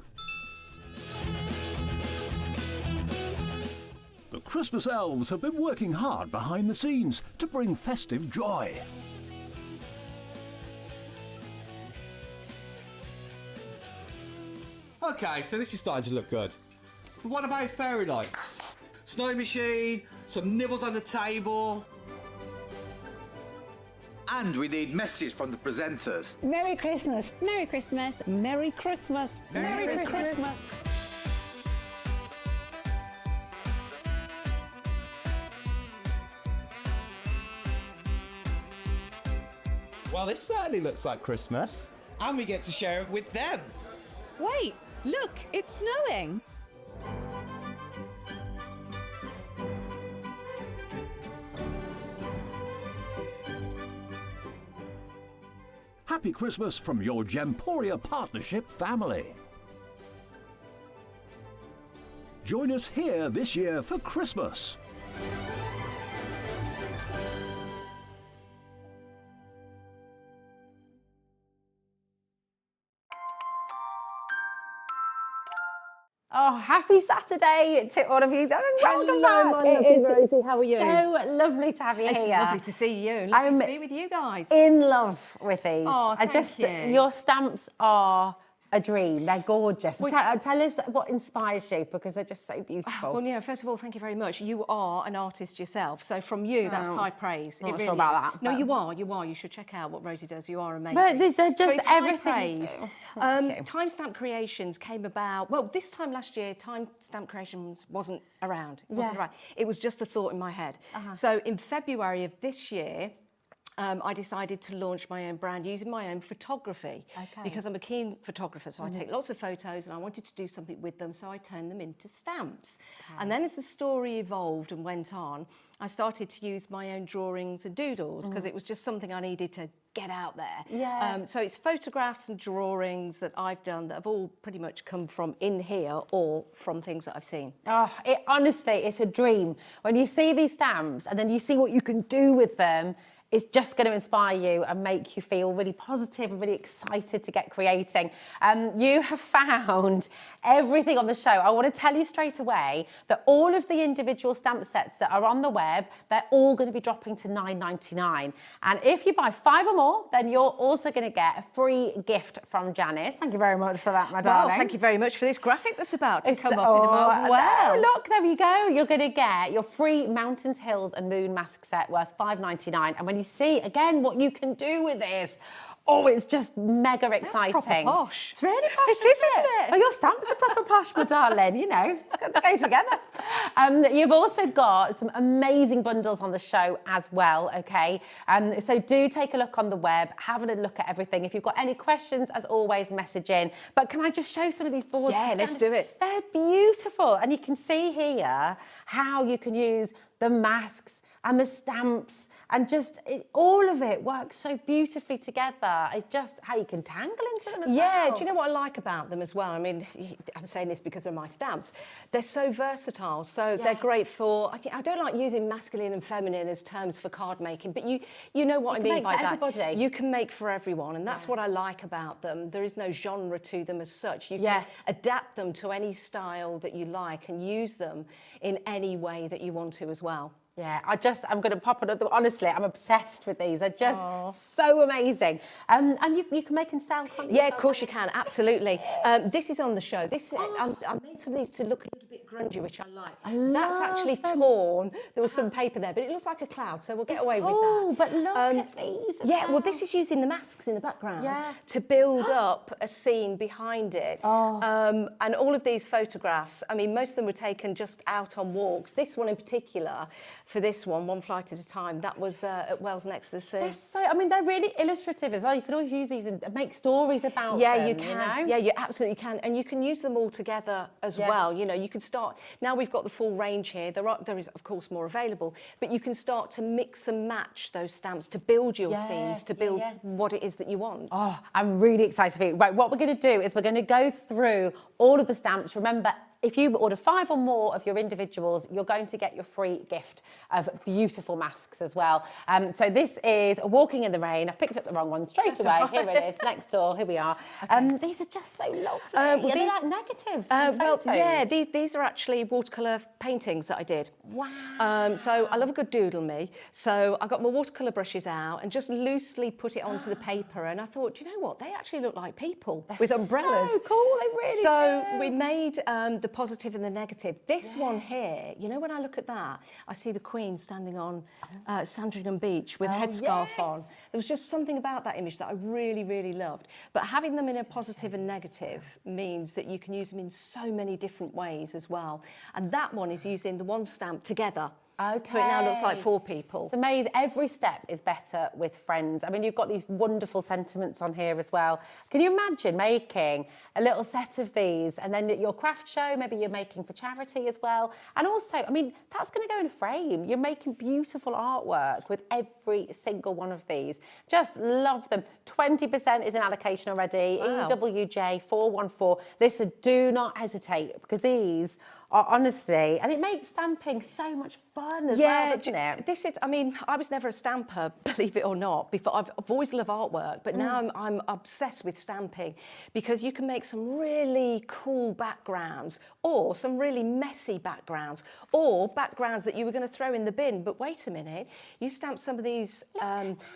Christmas elves have been working hard behind the scenes to bring festive joy. Okay, so this is starting to look good. But what about fairy lights? Snow machine, some nibbles on the table. And we need messages from the presenters. Merry Christmas. Merry Christmas. Merry Christmas. Merry Christmas. Well, this certainly looks like Christmas. And we get to share it with them. Wait, look, it's snowing. Happy Christmas from your Gemporia Partnership family. Join us here this year for Christmas. Oh, happy Saturday to all of you. Welcome back. It is Rosie. How are you? So lovely to have you It's here. lovely to see you. Lovely to be with you guys. In love with these. Oh, thank you. Your stamps are a dream. They're gorgeous. Tell us what inspires you, because they're just so beautiful. Well, you know, first of all, thank you very much. You are an artist yourself, so from you, that's high praise. Not it really sure about is. that, No, but- you are. You are. You should check out what Rosie does. You are amazing. But they're just so it's high everything you praise. do. Thank you. Timestamp Creations came about. Well, this time last year, Timestamp Creations wasn't around. It wasn't Yeah. around. It was just a thought in my head. So in February of this year, I decided to launch my own brand using my own photography because I'm a keen photographer. So I take lots of photos and I wanted to do something with them. So I turned them into stamps. And then as the story evolved and went on, I started to use my own drawings and doodles because it was just something I needed to get out there. Yeah. So it's photographs and drawings that I've done that have all pretty much come from in here or from things that I've seen. Oh, honestly, it's a dream. When you see these stamps and then you see what you can do with them, it's just going to inspire you and make you feel really positive and really excited to get creating. You have found everything on the show. I want to tell you straight away that all of the individual stamp sets that are on the web, they're all going to be dropping to $9.99. And if you buy 5 or more, then you're also going to get a free gift from Janice. Thank you very much for that, my darling. Well, thank you very much for this graphic that's about to come up in a moment. Wow. Look, there you go. You're going to get your free Mountains, Hills and Moon mask set worth $5.99. And when you see, again, what you can do with this, oh, it's just mega exciting. That's proper posh. It's really posh, It is, isn't it? Well, your stamps are proper posh, my darling, you know, it's got to go together. You've also got some amazing bundles on the show as well, okay? So do take a look on the web, have a look at everything. If you've got any questions, as always, message in. But can I just show some of these boards? Yeah, let's do it. They're beautiful. And you can see here how you can use the masks and the stamps, and just all of it works so beautifully together. It's just how you can tangle into them as well. Yeah, do you know what I like about them as well? I mean, I'm saying this because they're my stamps. They're so versatile, so they're great for, I don't like using masculine and feminine as terms for card making, but you know what I mean by that. Everybody. You can make for everyone, and that's what I like about them. There is no genre to them as such. You can adapt them to any style that you like and use them in any way that you want to as well. Yeah, I'm going to pop another. Honestly, I'm obsessed with these. They're just so amazing. And you can make and sell, can't you? Yeah, of course you can, absolutely. This is on the show. I made some of these to look a little bit grungy, which I like. That's actually torn. There was some paper there, but it looks like a cloud, so we'll get away with that. Oh, but look at these as well, this is using the masks in the background to build up a scene behind it. And all of these photographs, I mean, most of them were taken just out on walks. This one in particular, for this one flight at a time, that was at Wells Next to the Sea. They're really illustrative as well. You can always use these and make stories about them. Yeah, you can. You know? Yeah, you absolutely can. And you can use them all together as well. You know, you can start, now we've got the full range here. There is, of course, more available, but you can start to mix and match those stamps to build your scenes, to build what it is that you want. Oh, I'm really excited for you. Right, what we're going to do is we're going to go through all of the stamps. Remember, if you order 5 or more of your individuals, you're going to get your free gift of beautiful masks as well. So this is Walking in the Rain. I've picked up the wrong one straight away. Right. Here it is, next door. Here we are. Okay. These are just so lovely. These are like negatives. Well, yeah, these are actually watercolour paintings that I did. Wow. So I love a good doodle me. So I got my watercolour brushes out and just loosely put it onto the paper. And I thought, you know what? They actually look like people with umbrellas. So cool. They really do. So we made the positive and the negative. This one here, you know, when I look at that, I see the Queen standing on Sanntangle Beach with a headscarf on. There was just something about that image that I really, really loved. But having them in a positive and negative means that you can use them in so many different ways as well. And that one is using the one stamp together. Okay. So it now looks like 4 people. It's amazing. Every step is better with friends. I mean, you've got these wonderful sentiments on here as well. Can you imagine making a little set of these and then at your craft show, maybe you're making for charity as well. And also, I mean, that's going to go in a frame. You're making beautiful artwork with every single one of these. Just love them. 20% is in allocation already. Wow. EWJ 414. Listen, do not hesitate because these are honestly, and it makes stamping so much fun as well, doesn't it? This is, I mean, I was never a stamper, believe it or not, before. I've always loved artwork, but now I'm obsessed with stamping because you can make some really cool backgrounds or some really messy backgrounds or backgrounds that you were going to throw in the bin. But wait a minute, you stamp some of these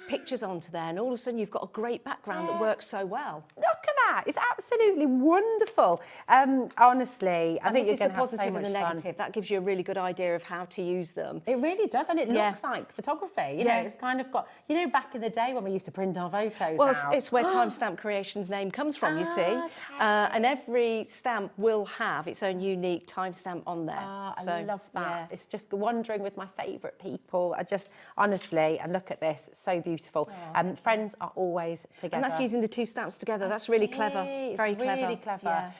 pictures onto there and all of a sudden you've got a great background that works so well. Look at that. It's absolutely wonderful. Honestly, I think you're going to have so much and the negative. fun. That gives you a really good idea of how to use them. It really does, and it looks like photography. You know, it's kind of got, you know, back in the day when we used to print our photos Well, out. it's where Timestamp Creations name comes from, you see. Okay. And every stamp will have its own unique timestamp on there. I love that. It's just wandering with my favourite people. I just, honestly, and look at this, so beautiful. Friends are always together. And that's using the 2 stamps together. That's really clever. Very clever. Really clever.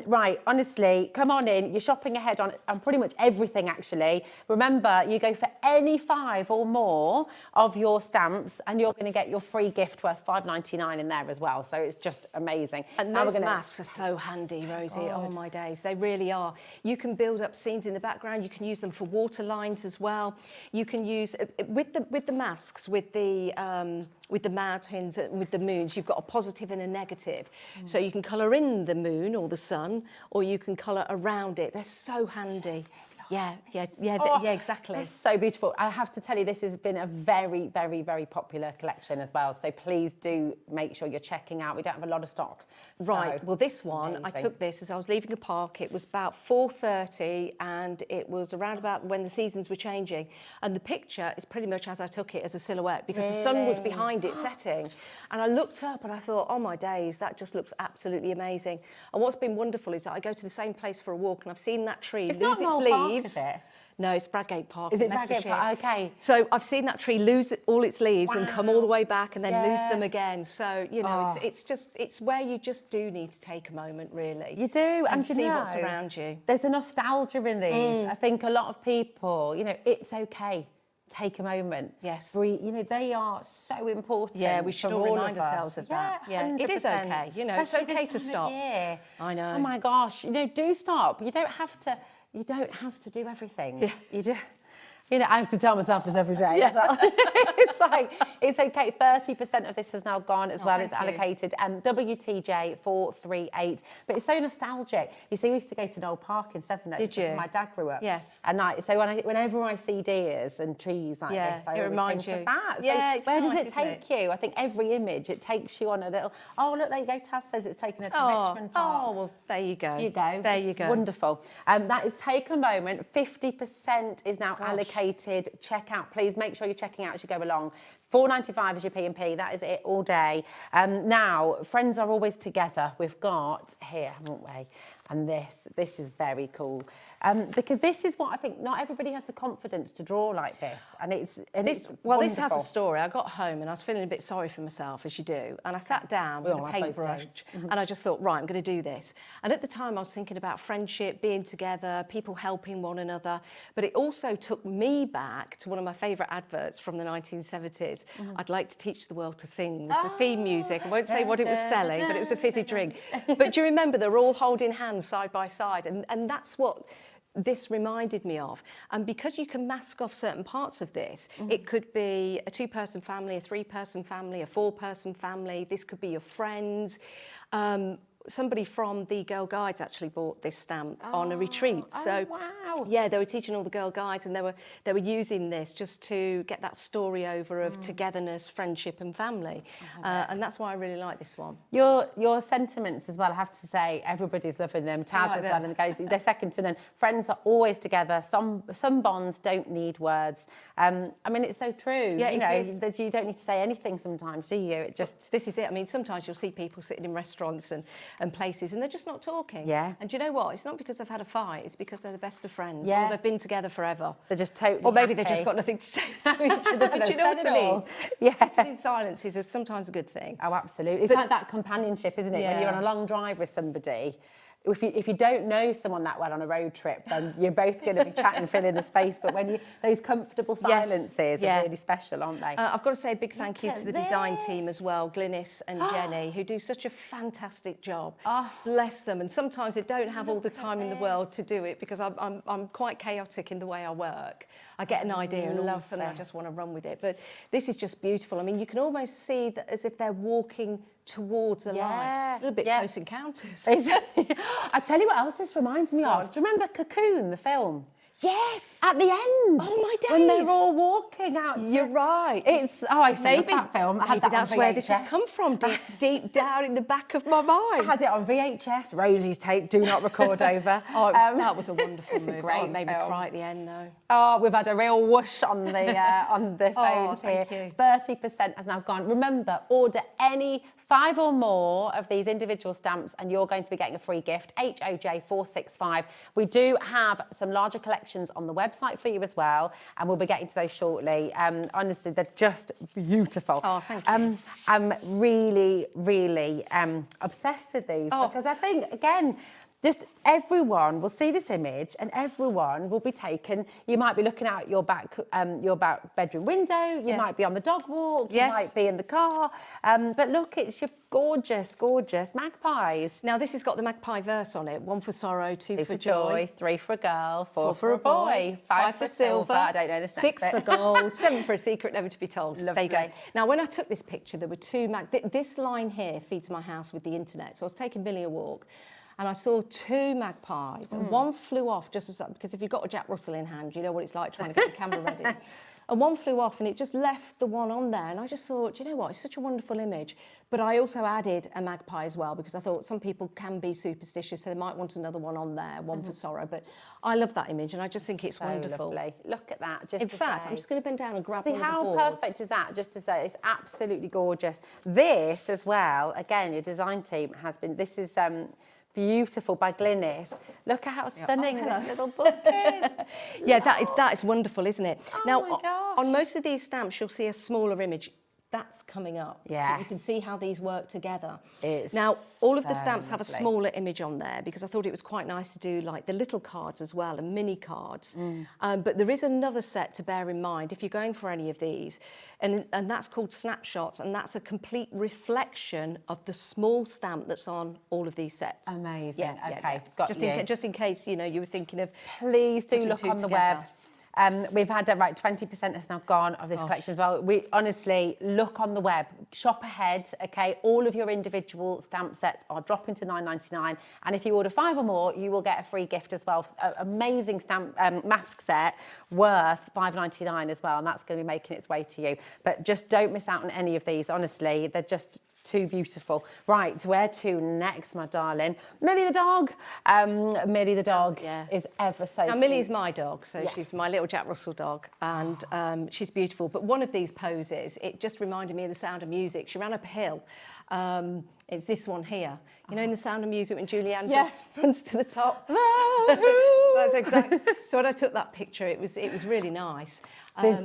Right, honestly, come on in. You're shopping ahead on pretty much everything, actually. Remember, you go for any 5 or more of your stamps and you're going to get your free gift worth $5.99 in there as well. So it's just amazing. And those masks are so handy, Rosie. Oh, my days. They really are. You can build up scenes in the background. You can use them for water lines as well. You can use, with the masks, with the mountains, with the moons, you've got a positive and a negative. So you can colour in the moon or the sun, or you can colour around it. They're so handy. Yeah, exactly. It's so beautiful. I have to tell you, this has been a very, very, very popular collection as well. So please do make sure you're checking out. We don't have a lot of stock. Right. Well, this one, I took this as I was leaving a park. It was about 4:30 and it was around about when the seasons were changing. And the picture is pretty much as I took it, as a silhouette, because the sun was behind it setting. And I looked up and I thought, oh my days, that just looks absolutely amazing. And what's been wonderful is that I go to the same place for a walk and I've seen that tree lose its leaves. Is it? No, it's Bradgate Park. Is it Bradgate Park? Okay. So I've seen that tree lose all its leaves and come all the way back and then lose them again. So, you know, it's where you just do need to take a moment, really. You do. And you see know, what's around you. There's a nostalgia in these. I think a lot of people, you know, it's okay. Take a moment. Yes. Breathe. You know, they are so important. Yeah, we should all remind of ourselves of that. Yeah, it is okay. You know, it's okay to stop. I know. Oh my gosh. You know, do stop. You don't have to do everything. Yeah. You do. You know, I have to tell myself this every day. Yeah. It's like, it's okay. 30% of this has now gone as well. It's allocated. WTJ 438. But it's so nostalgic. You see, we used to go to Knoll Park in Sevenoaks. Did you? Where my dad grew up. Yes. And so whenever I see deers and trees like this, I it reminds think you of that. Yeah, so where does it take you? I think every image, it takes you on a little, oh, look, there you go. Taz says it's taken her to Richmond Park. Oh, well, there you go. There you go. Wonderful. That is Take a Moment. 50% is now allocated. Check out, please make sure you're checking out as you go along. $4.95 is your P&P. That is it all day. Now, friends are always together. We've got here, haven't we? And this is very cool. Because this is what I think, not everybody has the confidence to draw like this. And it's well, wonderful. this has a story. I got home and I was feeling a bit sorry for myself, as you do. And I sat down with a paintbrush and I just thought, right, I'm going to do this. And at the time I was thinking about friendship, being together, people helping one another. But it also took me back to one of my favourite adverts from the 1970s. I'd like to teach the world to sing was the theme music. I won't say what it was selling, but it was a fizzy drink. But do you remember they were all holding hands fans side by side, and that's what this reminded me of. And because you can mask off certain parts of this, it could be a 2-person family, a 3-person family, a 4-person family. This could be your friends. Somebody from the Girl Guides actually bought this stamp on a retreat. So wow. Yeah, they were teaching all the Girl Guides, and they were using this just to get that story over of togetherness, friendship, and family. And that's why I really like this one. Your sentiments as well, I have to say, everybody's loving them. Taz like as well, and the guys, they're second to none. Friends are always together. Some bonds don't need words. I mean, it's so true. Yeah, you it know, is. that you don't need to say anything sometimes, do you? It just... This is it. I mean, sometimes you'll see people sitting in restaurants and places, and they're just not talking. Yeah. And do you know what? It's not because they've had a fight. It's because they're the best of friends. Yeah. Or they've been together forever. They're just totally Or maybe happy. they've just got nothing to say to each other. But you know what I mean? Yeah. Sitting in silence is sometimes a good thing. Oh, absolutely. It's like that companionship, isn't it? When you're on a long drive with somebody, if you don't know someone that well on a road trip, then you're both going to be chatting, filling the space. But when those comfortable silences are really special, aren't they? I've got to say a big thank you to the design team as well, Glynis and Jenny, who do such a fantastic job. Bless them. And sometimes they don't have all the time in the world to do it because I'm quite chaotic in the way I work. I get an idea and all of a sudden I just want to run with it. But this is just beautiful. I mean, you can almost see that as if they're walking towards a line. A little bit Close Encounters. I tell you what else this reminds me of. Do you remember Cocoon, the film? Yes. At the end. Oh my days. When they're all walking out. You're right. It's I used to love that film. I had that that's on where this has VHS. come from, deep down in the back of my mind. I had it on VHS. Rosie's tape. Do not record over. That was a wonderful It's movie. a great It made me film. cry at the end, though. Oh, we've had a real whoosh on the phones thank here. you. 30% has now gone. Remember, order any 5 or more of these individual stamps and you're going to be getting a free gift, HOJ465. We do have some larger collections on the website for you as well, and we'll be getting to those shortly. Honestly, they're just beautiful. Oh, thank you. I'm really, really obsessed with these because I think, again, just everyone will see this image and everyone will be taken. You might be looking out your back bedroom window. You might be on the dog walk. You might be in the car. But look, it's your gorgeous, gorgeous magpies. Now, this has got the magpie verse on it. 1 for sorrow, 2 for joy, 3 for a girl, 4 for a boy, 5 for silver. I don't know this next 6 for bit. gold, 7 for a secret never to be told. Lovely. There you go. Now, when I took this picture, there were 2 this line here feeds my house with the internet. So I was taking Billy a walk, and I saw 2 magpies, and one flew off just as, because if you've got a Jack Russell in hand, you know what it's like trying to get the camera ready. And one flew off and it just left the one on there. And I just thought, you know what, it's such a wonderful image. But I also added a magpie as well, because I thought some people can be superstitious, so they might want another one on there, one for sorrow. But I love that image and I just think it's wonderful. Lovely. Look at that. Just in fact, I'm just going to bend down and grab one of the how boards. perfect is that? Just to say, it's absolutely gorgeous. This as well, again, your design team has been, this is... beautiful by Glynis. Look at how stunning this little book is. Yeah, that is wonderful, isn't it? Oh now, my gosh. on most of these stamps, you'll see a smaller image. That's coming up. Yes. You can see how these work together. It's now, all of the so stamps have a lovely. smaller image on there because I thought it was quite nice to do like the little cards as well and mini cards. But there is another set to bear in mind if you're going for any of these, and that's called snapshots, and that's a complete reflection of the small stamp that's on all of these sets. Amazing. Yeah, okay, yeah. got Just in case, you know, you were thinking of... Please do putting look 2 on the together. web. We've had right 20% has now gone of this collection as well. We honestly look on the web, shop ahead. Okay, all of your individual stamp sets are dropping to $9.99, and if you order 5 or more, you will get a free gift as well. Amazing stamp mask set worth $5.99 as well, and that's going to be making its way to you. But just don't miss out on any of these. Honestly, they're just too beautiful. Right, where to next, my darling? Millie the dog. Millie the dog is ever so Now, cute. Millie's my dog, so she's my little Jack Russell dog, and she's beautiful. But one of these poses, it just reminded me of The Sound of Music. She ran up a hill. It's this one here. You know, in The Sound of Music when Julianne runs to the top. So that's exactly. So when I took that picture, it was really nice. Did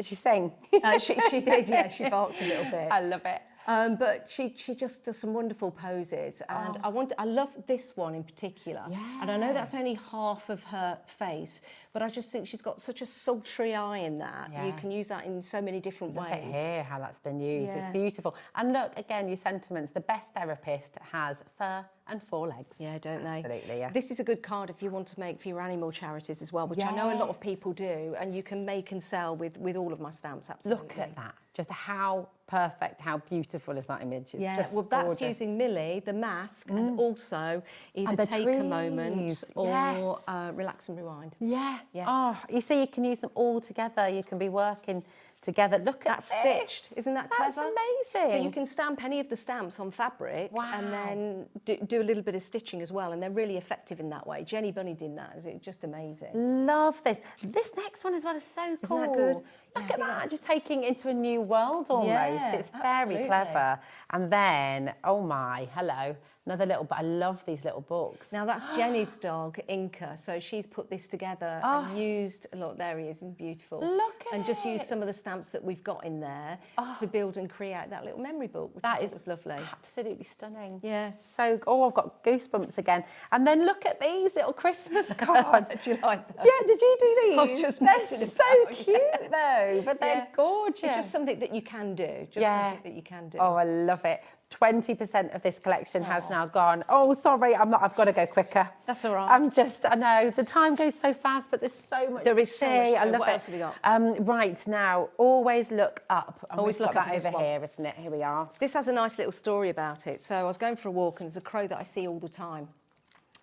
she sing? She did, yeah. She barked a little bit. I love it. But she just does some wonderful poses, and I love this one in particular. And I know that's only half of her face, but I just think she's got such a sultry eye in that. You can use that in so many different ways. Look at here how that's been used. It's beautiful. And look, again, your sentiments. The best therapist has fur and 4 legs. Yeah, don't they? Absolutely, yeah. This is a good card if you want to make for your animal charities as well, which I know a lot of people do, and you can make and sell with all of my stamps, absolutely. Look at that. Just how perfect, how beautiful is that image? It's just well, that's gorgeous. using Millie, the mask, and also either take a moment or relax and rewind. Yeah. Yes. Oh, you see, you can use them all together. You can be working together. Look at that stitched. Isn't that clever? That's amazing. So you can stamp any of the stamps on fabric and then do a little bit of stitching as well, and they're really effective in that way. Jenny Bunny did that. It's just amazing. Love this. This next one as well is so cool. Isn't that good? Look at that, just taking it into a new world almost. Yeah, it's very clever. And then, oh my, hello, another little, but I love these little books. Now that's Jenny's dog, Inca, so she's put this together and used, look, there he is, he's beautiful. Look at And just used some of the stamps that we've got in there to build and create that little memory book, which I thought was lovely. Absolutely stunning. Yeah. So, I've got goosebumps again. And then look at these little Christmas cards. Did you like those? Yeah, did you do these? I was just they're messing so about, cute though, but they're gorgeous. It's just something that you can do. Something that you can do. Oh, I love it. 20% of this collection has now gone. Oh, sorry, I've got to go quicker. That's all right. I know, the time goes so fast, but there's so much There is so much. I love what it. else have we got? Right, now, always look up. And Always we've look got up that is over this one. here, isn't it? Here we are. This has a nice little story about it. So I was going for a walk, and there's a crow that I see all the time.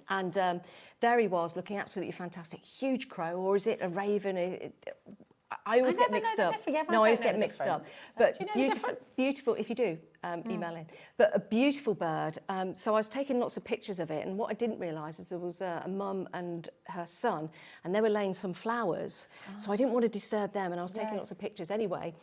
And there he was, looking absolutely fantastic. Huge crow, or is it a raven? I always get mixed up. No, I always get mixed up. But beautiful, if you do, email in. But a beautiful bird. So I was taking lots of pictures of it, and what I didn't realise is there was a mum and her son, and they were laying some flowers. So I didn't want to disturb them, and I was taking lots of pictures anyway.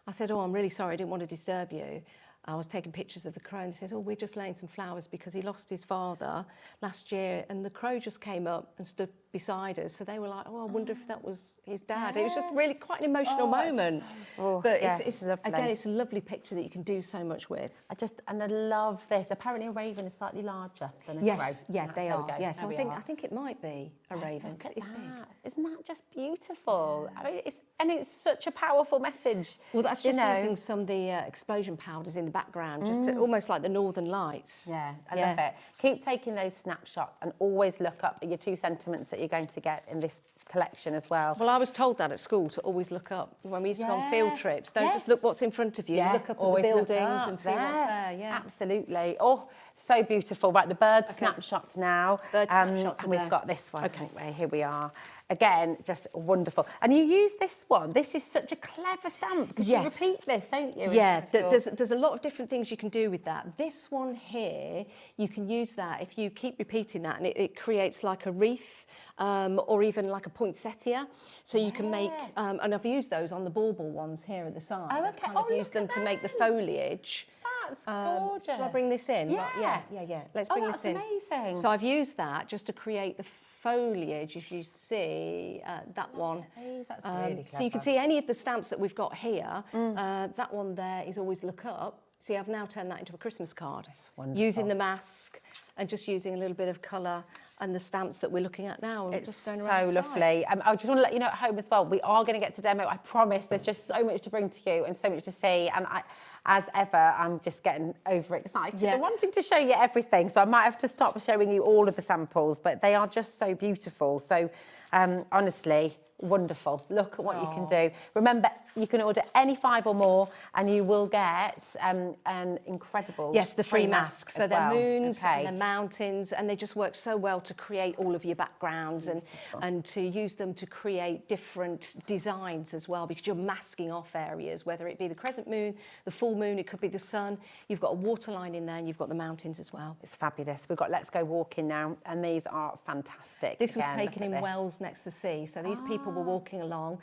I said, oh, I'm really sorry, I didn't want to disturb you. I was taking pictures of the crow, and they said, oh, we're just laying some flowers because he lost his father last year, and the crow just came up and stood beside us. So they were like, oh, I wonder if that was his dad. It was just really quite an emotional moment. But it's again, it's a lovely picture that you can do so much with. I love this. Apparently a raven is slightly larger than a crow. Yes, yeah, they are. Yeah, so I think it might be a raven. Look at that. Isn't that just beautiful? I mean, it's such a powerful message. Well, that's just using some of the explosion powders in the background, just almost like the Northern Lights. Yeah, I love it. Keep taking those snapshots and always look up at your 2 sentiments that you're going to get in this collection as well. Well, I was told that at school, to always look up. When we used to go on field trips, don't just look what's in front of you, look up at the buildings and see what's there. Yeah, absolutely. Oh, so beautiful. Right, the bird snapshots now. Bird snapshots. We've got this one. Okay, here we are. Again, just wonderful. And you use this one. This is such a clever stamp because you repeat this, don't you? Yeah, there's a lot of different things you can do with that. This one here, you can use that if you keep repeating that, and it creates like a wreath or even like a poinsettia. So you can make, and I've used those on the bauble ones here at the side. Oh, okay. I've used them to make the foliage. That's gorgeous. Shall I bring this in? Yeah. Let's bring this in. Amazing. So I've used that just to create the foliage, if you see that one. That's really clever. So you can see any of the stamps that we've got here. That one there is always look up. See, I've now turned that into a Christmas card. Using the mask and just using a little bit of colour and the stamps that we're looking at now. And It's just going so around lovely. I just want to let you know at home as well, we are going to get to demo. I promise there's just so much to bring to you and so much to see. And as ever, I'm just getting overexcited and wanting to show you everything. So I might have to stop showing you all of the samples, but they are just so beautiful. So honestly, wonderful. Look at what you can do. Remember, you can order any 5 or more and you will get an incredible the free mask. So they're moons and they're mountains, and they just work so well to create all of your backgrounds and to use them to create different designs as well, because you're masking off areas, whether it be the crescent moon, the full moon, it could be the sun. You've got a waterline in there and you've got the mountains as well. It's fabulous. We've got Let's Go Walking now, and these are fantastic. This was taken in Wells next to the sea. So these people were walking along,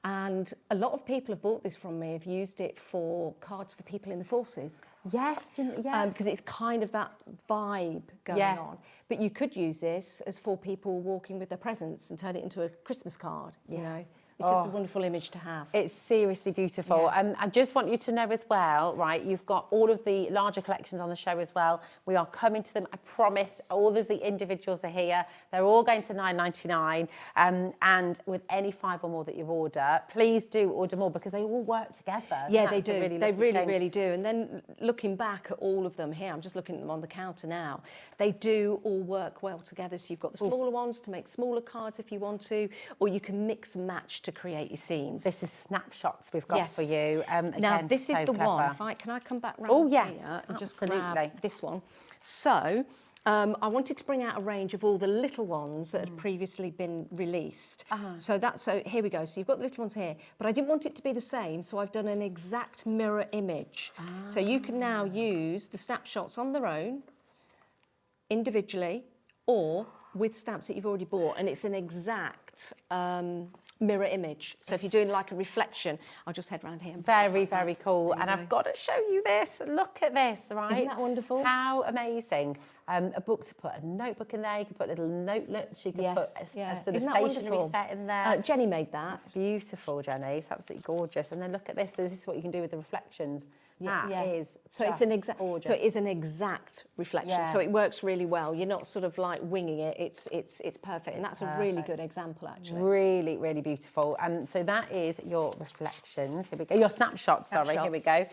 and a lot of people have bought this from me, have used it for cards for people in the forces. Yes, because it's kind of that vibe going on. But you could use this as for people walking with their presents and turn it into a Christmas card, you know. It's just a wonderful image to have. It's seriously beautiful. I just want you to know as well, right, you've got all of the larger collections on the show as well. We are coming to them, I promise. All of the individuals are here. They're all going to £9.99. And with any 5 or more that you order, please do order more because they all work together. Yeah, they do. They really do. And then looking back at all of them here, I'm just looking at them on the counter now, they do all work well together. So you've got the smaller ones to make smaller cards if you want to, or you can mix and match to create your scenes. This is snapshots we've got for you. Now, again, this is so the clever. one. Can I come back round here and just grab this one? So, I wanted to bring out a range of all the little ones that had previously been released. So here we go. So you've got the little ones here, but I didn't want it to be the same, so I've done an exact mirror image. So you can now use the snapshots on their own, individually, or with stamps that you've already bought, and it's an exact mirror image. So if you're doing like a reflection, I'll just head round here. Very, very cool. And I've got to show you this. Look at this, right? Isn't that wonderful? How amazing. A book to put a notebook in there. You could put little notelets. You could put a sort of stationery set in there. Jenny made that. It's beautiful, Jenny. It's absolutely gorgeous. And then look at this. This is what you can do with the reflections. That is so it's an exact. So it is an exact reflection. So it works really well. You're not sort of like winging it. It's perfect, and that's a really good example, actually. Really, really beautiful. So that is your reflections. Here we go. Your snapshots. Sorry. Here we go.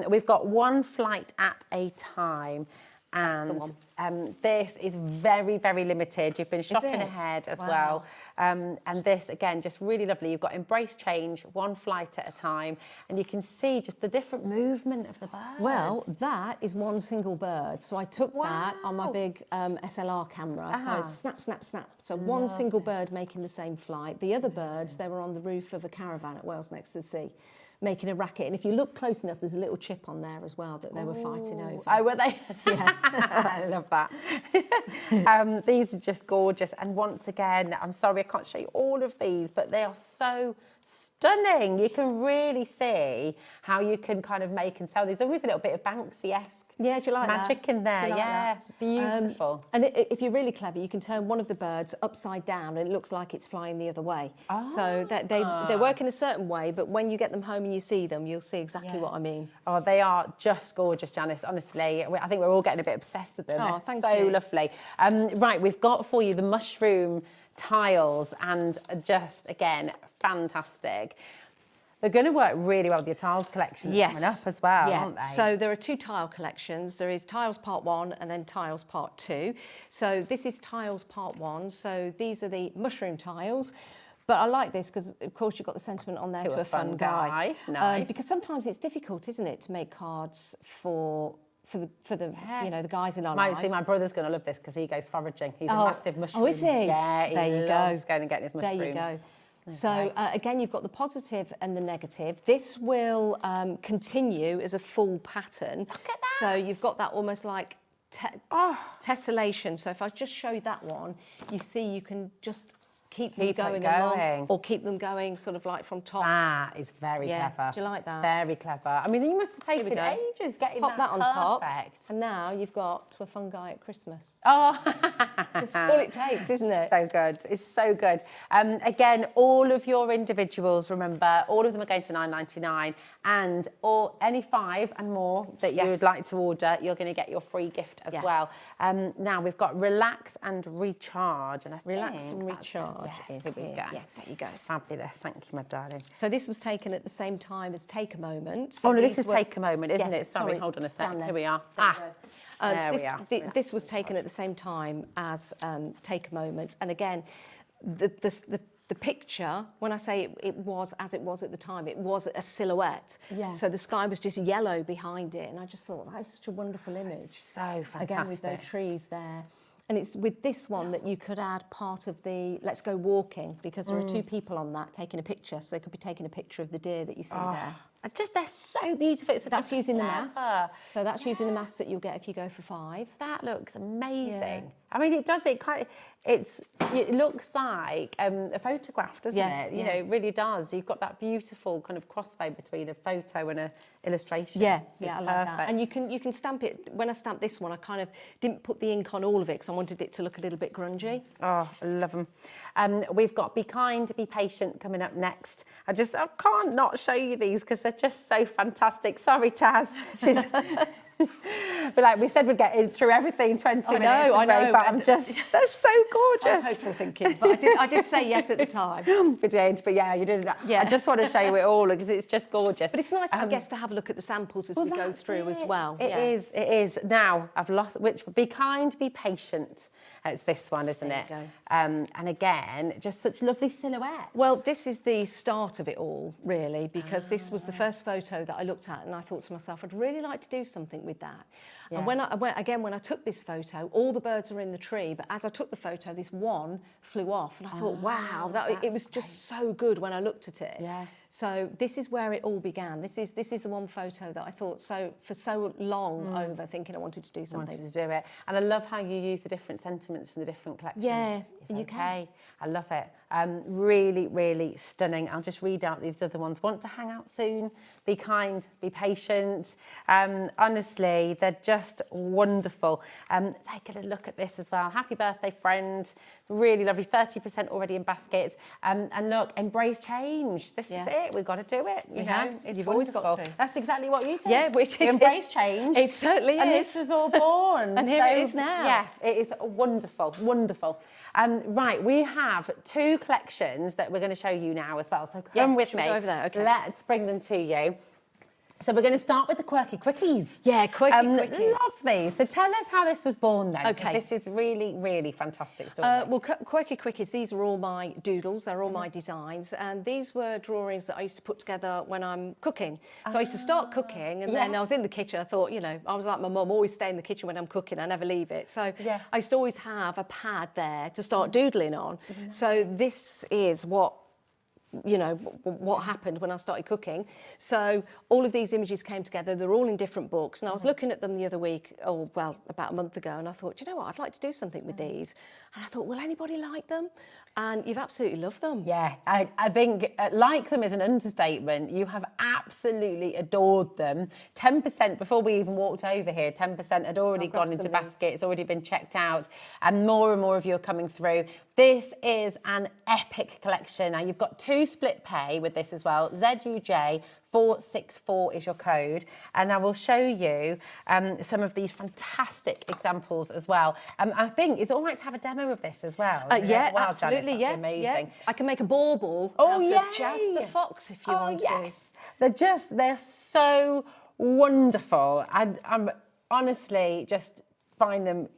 We've got one flight at a time. And this is very, very limited. You've been shopping ahead as well. And this, again, just really lovely. You've got embrace change, one flight at a time. And you can see just the different movement of the birds. Well, that is one single bird. So I took that on my big SLR camera. So snap, snap, snap. So one single bird making the same flight. The other birds, they were on the roof of a caravan at Wales Next to the Sea, making a racket. And if you look close enough, there's a little chip on there as well that they were fighting over. Oh, were they? Yeah. I love that. These are just gorgeous. And once again, I'm sorry I can't show you all of these, but they are so stunning. You can really see how you can kind of make and sell these. There's always a little bit of Banksy-esque do you like magic in there. Beautiful. And if you're really clever, you can turn one of the birds upside down and it looks like it's flying the other way. So they work in a certain way, but when you get them home and you see them, you'll see exactly what I mean. Oh, they are just gorgeous, Janice, honestly. I think we're all getting a bit obsessed with them. They're so lovely. Right, we've got for you the mushroom tiles, and just, again, fantastic. They're going to work really well with your tiles collection coming up as well, aren't they? So there are 2 tile collections. There is tiles part 1 and then tiles part 2. So this is tiles part 1. So these are the mushroom tiles. But I like this because, of course, you've got the sentiment on there to a fun guy. Nice. Because sometimes it's difficult, isn't it, to make cards for the the guys in our lives. See, my brother's going to love this because he goes foraging. He's a massive mushroom. Oh, is he? Yeah, he loves going and getting his mushrooms. There you go. So again, you've got the positive and the negative. This will continue as a full pattern. Look at that. So you've got that almost like tessellation. So if I just show that one, you see you can just keep them going along, or keep them going sort of like from top. That is very clever. Do you like that? Very clever. I mean, you must have taken ages getting Pop that on top. Perfect. And now you've got to a fun guy at Christmas. Oh, that's all it takes, isn't it? So good. It's so good. Again, all of your individuals, remember, all of them are going to £9.99, and any 5 and more that you would like to order, you're going to get your free gift as well. Now we've got relax and recharge, and relax and recharge. Yes, here we go. Yeah, there you go. Fabulous. Thank you, my darling. So this was taken at the same time as Take a Moment. So no, this is Take a Moment, isn't it? Sorry, hold on a sec. Here we are. There we are. This was taken at the same time as Take a Moment. And again, the picture, when I say it was as it was at the time, it was a silhouette. Yeah. So the sky was just yellow behind it. And I just thought, that is such a wonderful image. So fantastic. Again, with those trees there. And it's with this one that you could add part of the Let's Go Walking, because there are 2 people on that taking a picture. So they could be taking a picture of the deer that you see there. They're so beautiful. So that's using the masks. So that's using the masks that you'll get if you go for 5. That looks amazing. I mean, it does. It looks like a photograph, doesn't it? You know, it really does. You've got that beautiful kind of crossfade between a photo and an illustration. Yeah, It's I like that. And you can stamp it. When I stamped this one, I kind of didn't put the ink on all of it because I wanted it to look a little bit grungy. Oh, I love them. We've got Be Kind, Be Patient coming up next. I can't not show you these because they're just so fantastic. Sorry, Taz. She's... But like we said, we'd get through everything 20 minutes. I know. But they're so gorgeous. I was hopeful thinking, but I did say yes at the time. We did, but yeah, you did. Yeah. I just want to show you it all because it's just gorgeous. But it's nice, I guess, to have a look at the samples as we go through as well. It is. Now, I've lost, Be Kind, Be Patient. It's this one, isn't it? And again, just such lovely silhouette. Well, this is the start of it all, really, because this was the first photo that I looked at and I thought to myself, I'd really like to do something with that. Yeah. And when I took this photo, all the birds were in the tree, but as I took the photo, this one flew off and I thought, wow, it was just so good when I looked at it. Yeah. So this is where it all began. This is the one photo that I thought for so long over thinking I wanted to do something. Wanted to do it. And I love how you use the different sentiments from the different collections. Yeah, you can. I love it. Really, really stunning. I'll just read out these other ones. Want to hang out soon? Be kind, be patient. Honestly, they're just wonderful. Take a little look at this as well. Happy birthday, friend. Really lovely. 30% already in baskets. And look, embrace change. This is it. We've got to do it. You know, it's You've always got to. That's exactly what you did. Yeah, we did. Embrace change. It certainly is. And this is all born. And here it is now. Yeah, it is wonderful, wonderful. Right, we have 2 collections that we're going to show you now as well. So come with me. Go over there? Okay. Let's bring them to you. So we're going to start with the Quirky Quickies. Yeah, Quirky Quickies. Love these. So tell us how this was born then. Okay. This is really, really fantastic story. Well, Quirky Quickies, these are all my doodles. They're all my designs. And these were drawings that I used to put together when I'm cooking. So I used to start cooking and then I was in the kitchen. I thought, I was like my mum, always stay in the kitchen when I'm cooking. I never leave it. So I used to always have a pad there to start doodling on. So this is what happened when I started cooking. So all of these images came together. They're all in different books. And I was looking at them the other week, about a month ago, and I thought, you know what, I'd like to do something with these. And I thought, will anybody like them? And you've absolutely loved them. Yeah, I think like them is an understatement. You have absolutely adored them. 10%, before we even walked over here, 10% had already gone into baskets, already been checked out, and more of you are coming through. This is an epic collection. Now, you've got 2 split pay with this as well. ZUJ 464 is your code, and I will show you some of these fantastic examples as well. I think it's all right to have a demo of this as well. Yeah, wow, absolutely. Janice, Yeah, amazing. Yeah. I can make a bauble out of Jazz the Fox if you want to. They're so wonderful. I'm honestly just find them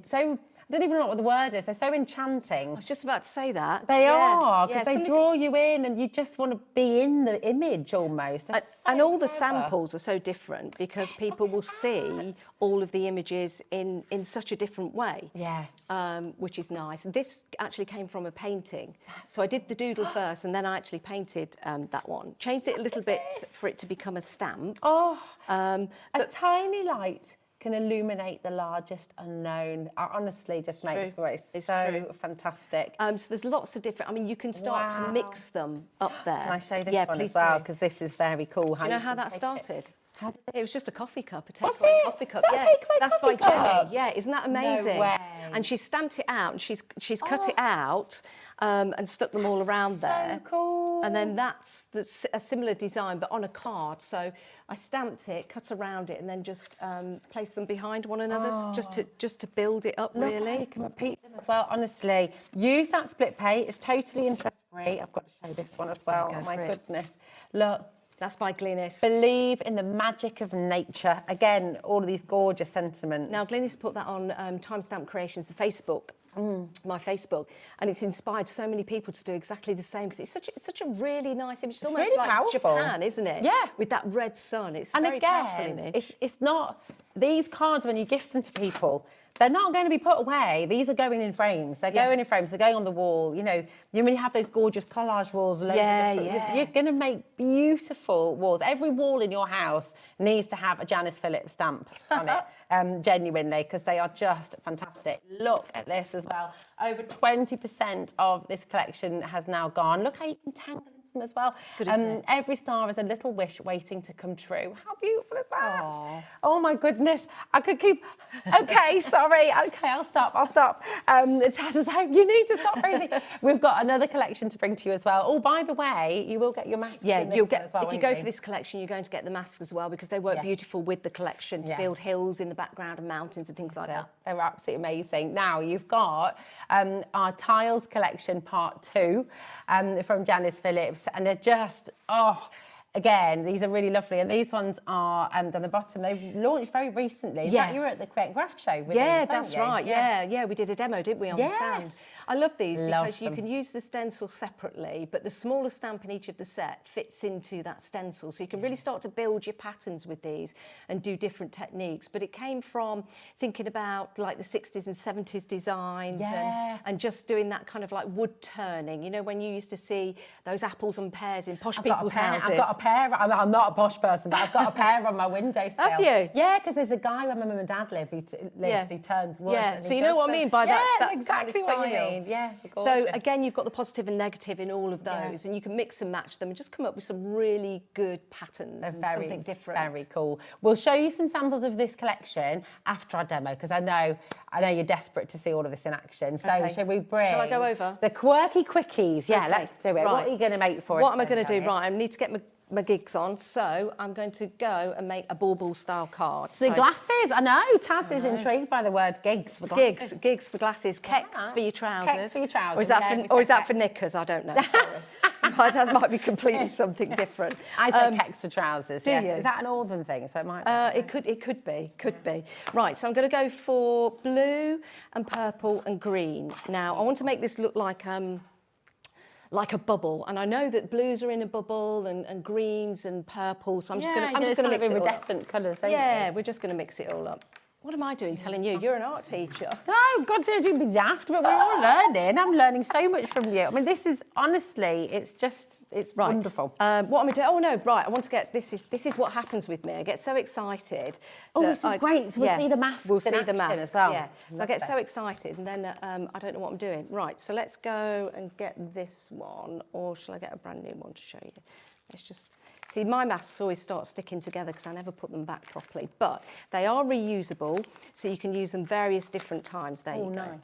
so. I don't even know what the word is. They're so enchanting. I was just about to say that. They are, because they draw you in and you just want to be in the image almost. And all the samples are so different because people will see all of the images in such a different way. Yeah. Which is nice. This actually came from a painting. So I did the doodle first and then I actually painted that one. Changed it a little bit for it to become a stamp. Oh, a tiny light can illuminate the largest unknown. Honestly, just makes it's so fantastic. So there's lots of different, you can start to mix them up there. Can I show this one as well? Because this is very cool. Do you know how that started? It was just a coffee cup, a takeaway coffee cup. That's by cup? Jenny. Yeah, isn't that amazing? No way. And she stamped it out and she's cut it out and stuck them all around there. So cool. And then that's a similar design but on a card. So I stamped it, cut around it, and then just placed them behind one another just to build it up. Really. You can repeat them as well. Honestly, use that split pay. It's totally interest free. I've got to show this one as well. Oh my goodness! Look. That's by Glynis. Believe in the magic of nature. Again, all of these gorgeous sentiments. Now, Glynis put that on Timestamp Creations, the Facebook, my Facebook, and it's inspired so many people to do exactly the same because it's such a really nice image. It's almost really like powerful. Japan, isn't it? Yeah. With that red sun, it's and very again, powerful image. It's not. these cards, when you gift them to people, they're not going to be put away. These are going in frames. They're going in frames. They're going on the wall. You know, when you have those gorgeous collage walls, you're going to make beautiful walls. Every wall in your house needs to have a Janice Phillips stamp on it, genuinely, because they are just fantastic. Look at this as well. Over 20% of this collection has now gone. Look how you can tangle them as well. Good, isn't it? Every star is a little wish waiting to come true. How beautiful is that? Oh my goodness. I could keep... Okay, sorry. Okay, I'll stop. Taz is like, you need to stop raising. We've got another collection to bring to you as well. Oh, by the way, you will get your masks in this you'll get, as well, if you go for this collection, you're going to get the masks as well, because they work beautiful with the collection to build hills in the background and mountains and things like that. They were absolutely amazing. Now, you've got our Tiles collection part 2 from Janice Phillips, and they're just, again, these are really lovely, and these ones are down the bottom. They've launched very recently. You were at the Create and Craft show with these, that's right. Yeah, we did a demo, didn't we, on the stand? I love these because you can use the stencil separately, but the smaller stamp in each of the set fits into that stencil. So you can really start to build your patterns with these and do different techniques. But it came from thinking about like the 60s and 70s designs and just doing that kind of like wood turning. You know, when you used to see those apples and pears in posh people's houses. I've got a pair. I'm not a posh person, but I've got a pair on my windowsill. Have you? Yeah, because there's a guy where my mum and dad live who turns wood. Yeah, so you know what I mean by that, that exactly kind of what you style. mean. Yeah, so again, you've got the positive and negative in all of those, and you can mix and match them and just come up with some really good patterns and something different. Very cool. We'll show you some samples of this collection after our demo, because I know you're desperate to see all of this in action. So shall we bring? Shall I go over the quirky quickies? Yeah, let's do it. Right. What are you going to make for us? What am I going to do? Right, I need to get my gigs on, so I'm going to go and make a bauble style card. So glasses, I know. Taz is intrigued by the word gigs for glasses. Gigs for glasses, kecks for your trousers. Kecks for your trousers. Or is that for knickers? I don't know. Sorry. That might be completely something different. I say kecks for trousers. Do you? Is that a northern thing? So it might. It could be. Right. So I'm going to go for blue and purple and green. Now I want to make this look like a bubble, and I know that blues are in a bubble and greens and purples, so I'm just going to mix it all up. Iridescent colours, don't you? We're just going to mix it all up. What am I doing telling you? You're an art teacher. No, God, don't be daft, but we're all learning. I'm learning so much from you. I mean, this is, honestly, it's wonderful. What am I doing? Oh, no, right, I want to get, this is what happens with me. I get so excited. Oh, this is great. So we'll see the masks We'll see the masks as well. Yeah. So I get so excited, and then I don't know what I'm doing. Right, so let's go and get this one, or shall I get a brand new one to show you? Let's just... See, my masks always start sticking together because I never put them back properly, but they are reusable, so you can use them various different times. There you go. Nice.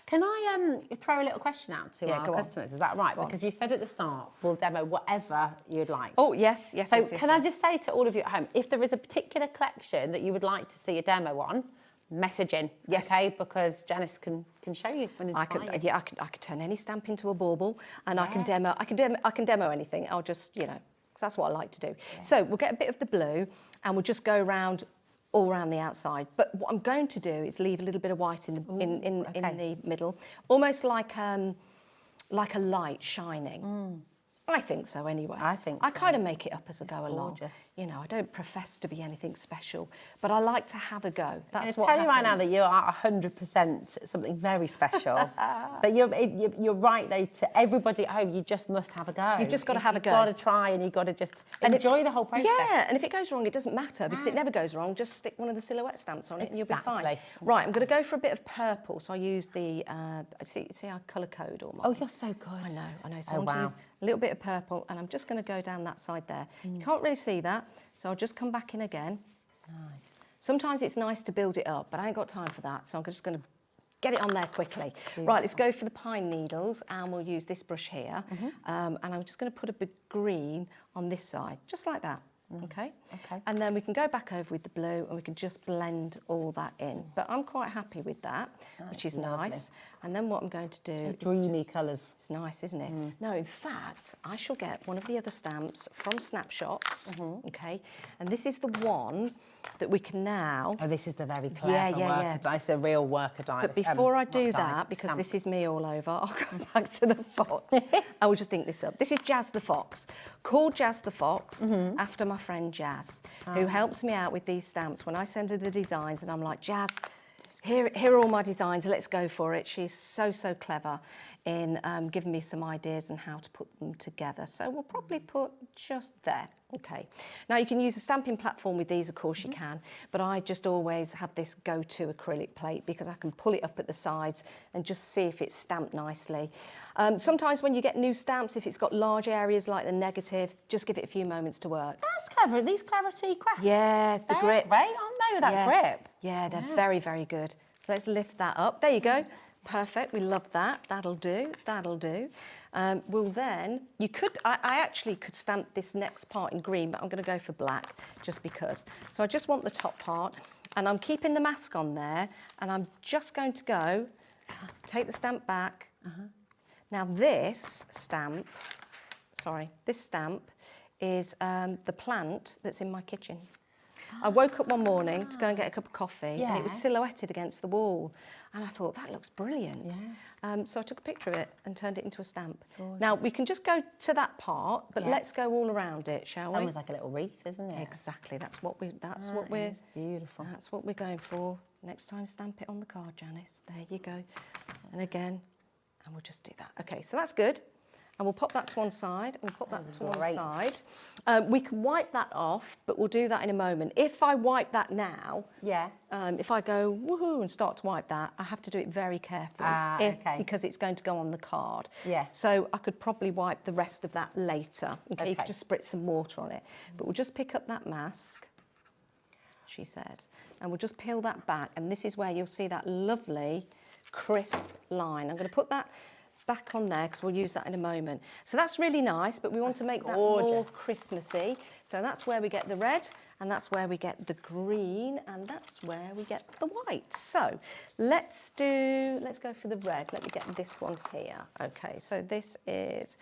Can I throw a little question out to our customers? Is that right? Because you said at the start, we'll demo whatever you'd like. Oh, yes. So can I just say to all of you at home, if there is a particular collection that you would like to see a demo on, message in, okay? Because Janice can show you when it's I could turn any stamp into a bauble, and I can demo anything. I'll just, you know, that's what I like to do. Yeah. So we'll get a bit of the blue and we'll just go all around the outside. But what I'm going to do is leave a little bit of white in the middle, almost like a light shining. I think so anyway. I kind of make it up as I go along. You know, I don't profess to be anything special, but I like to have a go. That's what happens. I tell you right now that you are 100% something very special. But you're right, though, to everybody at home, you just must have a go. You've just got to have a go. You've got to try, and you've got to just enjoy the whole process. Yeah, and if it goes wrong, it doesn't matter, because it never goes wrong. Just stick one of the silhouette stamps on it and you'll be fine. Right, I'm going to go for a bit of purple. So I use the, see our colour code almost. Oh, you're so good. I know. So I want to use a little bit of purple, and I'm just going to go down that side there. You can't really see that, so I'll just come back in again. Nice. Sometimes it's nice to build it up, but I ain't got time for that, so I'm just going to get it on there quickly. Right, let's go for the pine needles, and we'll use this brush here. And I'm just going to put a big green on this side, just like that. Okay. And then we can go back over with the blue, and we can just blend all that in. But I'm quite happy with that, which is nice. And then what I'm going to do... Dreamy colours. It's nice, isn't it? No, in fact, I shall get one of the other stamps from Snapshots, okay? And this is the one that we can now... Oh, this is the very clever worker die. It's a real worker die. But before I do that, because this is me all over, I'll come back to the fox. I will just ink this up. This is Jazz the Fox, called Jazz the Fox after my friend Jazz, who helps me out with these stamps when I send her the designs and I'm like, Jazz, here are all my designs, let's go for it. She's so clever in giving me some ideas on how to put them together. So we'll probably put just there. Okay. Now you can use a stamping platform with these, of course you can, but I just always have this go-to acrylic plate because I can pull it up at the sides and just see if it's stamped nicely. Sometimes when you get new stamps, if it's got large areas like the negative, just give it a few moments to work. That's clever. These Clarity Crafts. Yeah, the grip. Great, aren't they, with that grip? Yeah, they're very, very good. So let's lift that up. There you go. Perfect, we love that. That'll do, that'll do. We'll then, you could, I actually could stamp this next part in green, but I'm going to go for black just because. So I just want the top part, and I'm keeping the mask on there, and I'm just going to go, take the stamp back. Now this stamp is the plant that's in my kitchen. I woke up one morning to go and get a cup of coffee and it was silhouetted against the wall. And I thought, that looks brilliant. So I took a picture of it and turned it into a stamp. Now, we can just go to that part, but let's go all around it, shall we? It's almost like a little wreath, isn't it? Exactly. That's what we're beautiful. That's what we're going for. Next time, stamp it on the card, Janice. There you go. And again, and we'll just do that. Okay, so that's good. And we'll pop that to one side, and we'll pop that to one side. We can wipe that off, but we'll do that in a moment. If I wipe that now, if I go woohoo and start to wipe that, I have to do it very carefully because it's going to go on the card. So I could probably wipe the rest of that later. Okay, you could just spritz some water on it. But we'll just pick up that mask, she says, and we'll just peel that back, and this is where you'll see that lovely, crisp line. I'm going to put that back on there because we'll use that in a moment. So that's really nice, but we want to make that more Christmassy. So that's where we get the red, and that's where we get the green, and that's where we get the white. So let's go for the red. Let me get this one here. Okay, so this is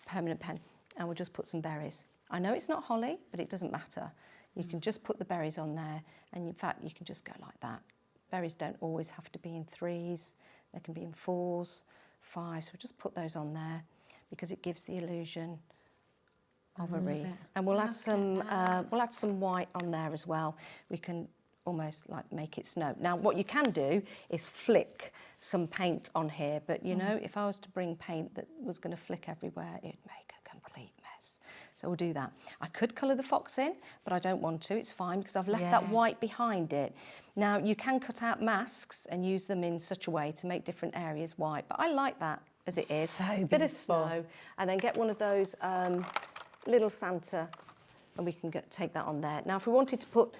permanent pen, and we'll just put some berries. I know it's not holly, but it doesn't matter. You can just put the berries on there, and in fact, you can just go like that. Berries don't always have to be in 3s. They can be in 4s. 5, so we'll just put those on there because it gives the illusion of a wreath. And we'll add some white on there as well. We can almost like make it snow. Now what you can do is flick some paint on here, but you know, if I was to bring paint that was going to flick everywhere, it'd make a complete mess. So we'll do that. I could colour the fox in, but I don't want to. It's fine because I've left that white behind it. Now, you can cut out masks and use them in such a way to make different areas white, but I like that as it is. So bit of snow, and then get one of those little Santa, and we can take that on there. Now, if we wanted to put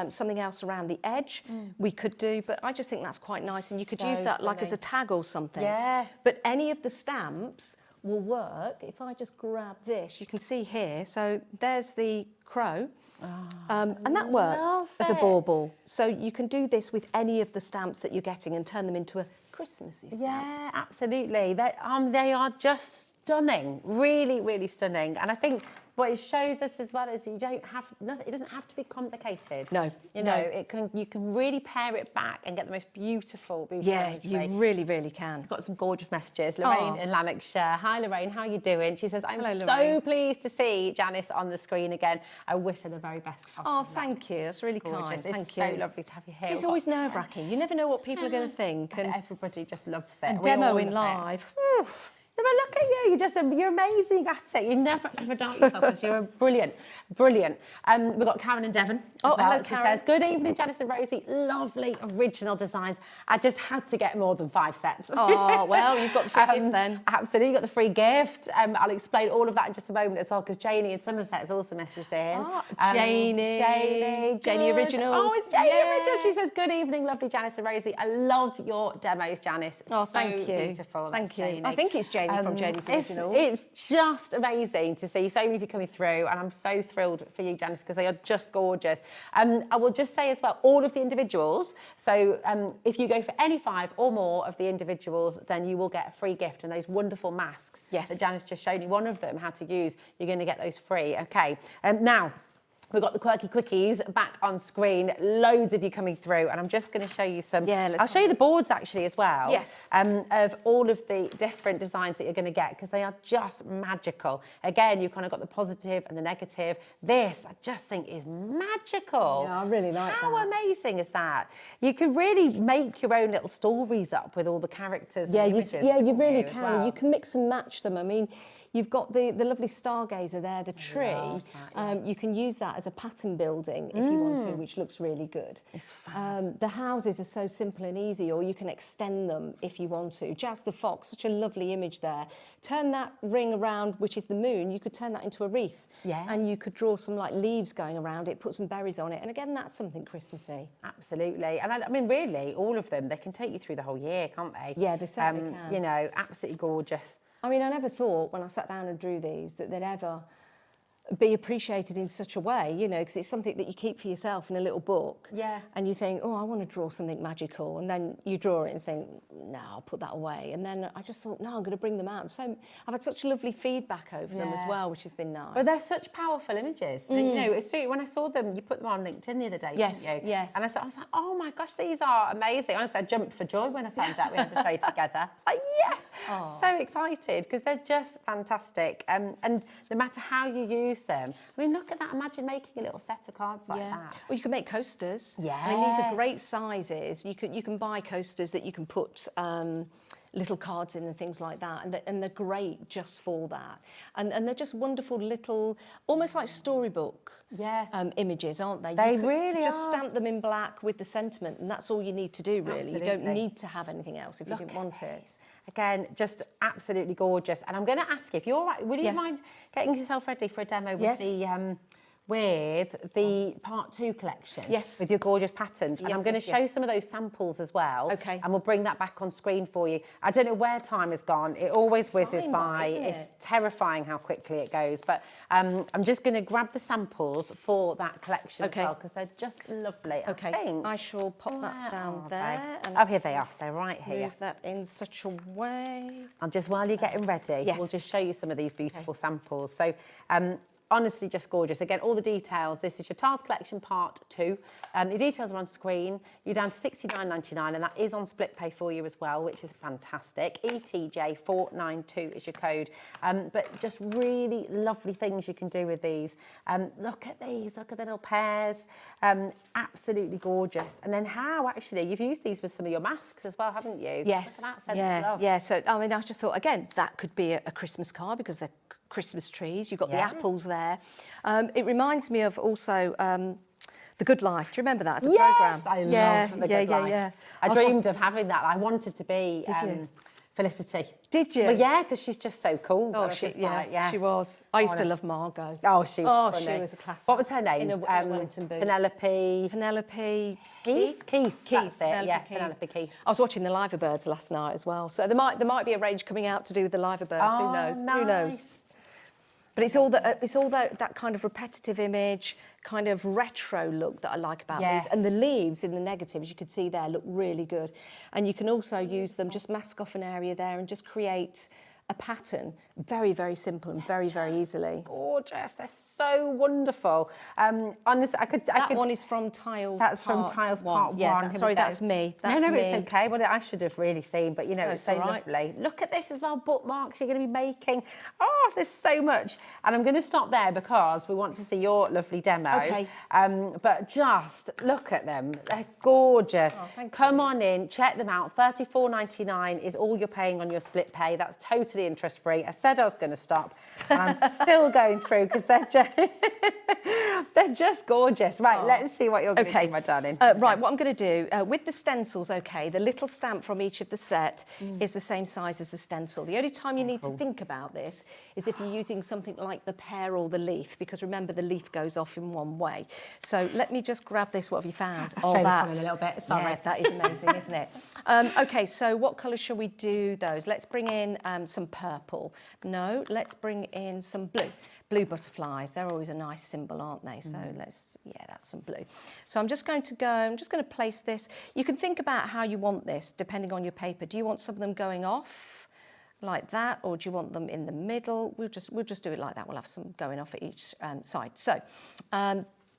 something else around the edge, we could do, but I just think that's quite nice, and you could use that like as a tag or something. But any of the stamps will work. If I just grab this, you can see here, so there's the crow, and that works as a bauble. So you can do this with any of the stamps that you're getting and turn them into a Christmassy stamp. Yeah, absolutely. They are just stunning, really, really stunning. And I think what it shows us as well is you don't have nothing. It doesn't have to be complicated. No, you know, you can really pare it back and get the most beautiful imagery. You really, really can. We've got some gorgeous messages. Lorraine in Lanarkshire. Hi, Lorraine. How are you doing? She says, I'm so pleased to see Janice on the screen again. I wish her the very best. Oh, thank you. That's really kind. Thank you. It's so lovely to have you here. It's always nerve-wracking. You never know what people are going to think. And everybody just loves it. And demoing live. But look at you, you're amazing at it. You never ever doubt yourself because you're brilliant. We've got Karen in Devon as well. Hello, she says, good evening, Janice and Rosie. Lovely original designs. I just had to get more than 5 sets. Oh, well, you've got the free gift then. Absolutely, you got the free gift. I'll explain all of that in just a moment as well because Janie in Somerset has also messaged in. Oh, Janie Originals. Oh, it's Janie Originals. She says, good evening, lovely Janice and Rosie. I love your demos, Janice. Oh, thank you. Beautiful. Thank you. Janie. I think it's Janie from Jenny's Originals. It's just amazing to see so many of you coming through, and I'm so thrilled for you, Janice, because they are just gorgeous. I will just say as well, all of the individuals, so if you go for any 5 or more of the individuals, then you will get a free gift, and those wonderful masks that Janice just showed you, one of them, how to use, you're going to get those free. Okay, now, we've got the quirky quickies back on screen. Loads of you coming through, and I'm just going to show you some. I'll show you the boards actually as well. Yes. Of all of the different designs that you're going to get, because they are just magical. Again, you've kind of got the positive and the negative. This, I just think, is magical. Yeah, I really like that. How amazing is that? You can really make your own little stories up with all the characters. Yeah, and you images really as can. well. You can mix and match them. I mean, you've got the lovely stargazer there, the tree. You can use that as a pattern building if you want to, which looks really good. It's fun. The houses are so simple and easy, or you can extend them if you want to. Jazz the Fox, such a lovely image there. Turn that ring around, which is the moon, you could turn that into a wreath. Yeah. And you could draw some like leaves going around it, put some berries on it. And again, that's something Christmassy. Absolutely. And I mean, really, all of them, they can take you through the whole year, can't they? Yeah, they certainly can. You know, absolutely gorgeous. I mean, I never thought when I sat down and drew these that they'd ever be appreciated in such a way, you know, because it's something that you keep for yourself in a little book. Yeah. And you think, oh, I want to draw something magical. And then you draw it and think, no, I'll put that away. And then I just thought, no, I'm going to bring them out. So I've had such lovely feedback over them as well, which has been nice. But they're such powerful images. You know, when I saw them, you put them on LinkedIn the other day, didn't you? Yes. And I was like, oh my gosh, these are amazing. Honestly, I jumped for joy when I found out we had the show together. It's like, yes, so excited, because they're just fantastic. And no matter how you use them, I mean, look at that. Imagine making a little set of cards like that. Well, you can make coasters. Yeah. I mean, these are great sizes. You can buy coasters that you can put little cards in and things like that, and they're great just for that. And they're just wonderful little, almost like storybook images, aren't they? They you could really just are. stamp them in black with the sentiment, and that's all you need to do, really. Absolutely. You don't need to have anything else if you didn't want it. Again, just absolutely gorgeous. And I'm going to ask you, if you're all right, would you mind getting yourself ready for a demo with the Part 2 collection? Yes. With your gorgeous patterns. And I'm going to show some of those samples as well. Okay. And we'll bring that back on screen for you. I don't know where time has gone. It always whizzes by. It's terrifying how quickly it goes. But I'm just going to grab the samples for that collection as well, because they're just lovely. Okay, I shall pop that down there. And oh, here they are. They're right here. move that in such a way. And just while you're getting ready, we'll just show you some of these beautiful samples. So, honestly, just gorgeous. Again, all the details. This is your Tiles Collection Part 2. The details are on screen. You're down to $69.99, and that is on split pay for you as well, which is fantastic. ETJ492 is your code. But just really lovely things you can do with these. Look at these. Look at the little pairs. Absolutely gorgeous. And then how, actually, you've used these with some of your masks as well, haven't you? Yes. Look at that sense of love. Yeah. So, I mean, I just thought, again, that could be a Christmas card because they're Christmas trees. You've got the apples there. It reminds me of also The Good Life. Do you remember that as a programme? Yes, I love The Good Life. Yeah. I dreamed of having that. I wanted to be Felicity. Did you? Well, yeah, because she's just so cool. Oh, she was. I used to love Margot. Oh, she was funny. She was a classic. What was her name? In a Wellington boots. Penelope Keith. That's it. Penelope Keith. I was watching the Liverbirds last night as well. So there might be a range coming out to do with the Liverbirds. Who knows? Nice. Who knows? But it's all that kind of repetitive image, kind of retro look that I like about these. And the leaves in the negatives, you can see there, look really good. And you can also use them, just mask off an area there and just create a pattern very, very simple and very, very easily. Gorgeous. They're so wonderful. Honestly, That one is from Tiles. That's from Tiles Part 1. Yeah, sorry, that's me. That's no, me. it's okay. Well, I should have really seen, but you know, it's so lovely. Look at this as well, bookmarks you're going to be making. Oh, there's so much. And I'm going to stop there because we want to see your lovely demo. Okay. But just look at them. They're gorgeous. Oh, thank you. Come on in, check them out. $34.99 is all you're paying on your split pay. That's totally interest-free. I said I was going to stop, and I'm still going through because they're just gorgeous. Right, let's see what you're going to do, my darling. Right, what I'm going to do, with the stencils, the little stamp from each of the set is the same size as the stencil. The only time you need to think about this is if you're using something like the pear or the leaf, because remember, the leaf goes off in one way. So let me just grab this. What have you found? I'll show this one in a little bit. Sorry. Yeah, that is amazing, isn't it? Okay, so what colours shall we do those? Let's bring in some purple. No, let's bring in some blue. Blue butterflies, they're always a nice symbol, aren't they? So that's some blue. So I'm just going to place this. You can think about how you want this, depending on your paper. Do you want some of them going off like that, or do you want them in the middle? We'll just do it like that. We'll have some going off at each side. So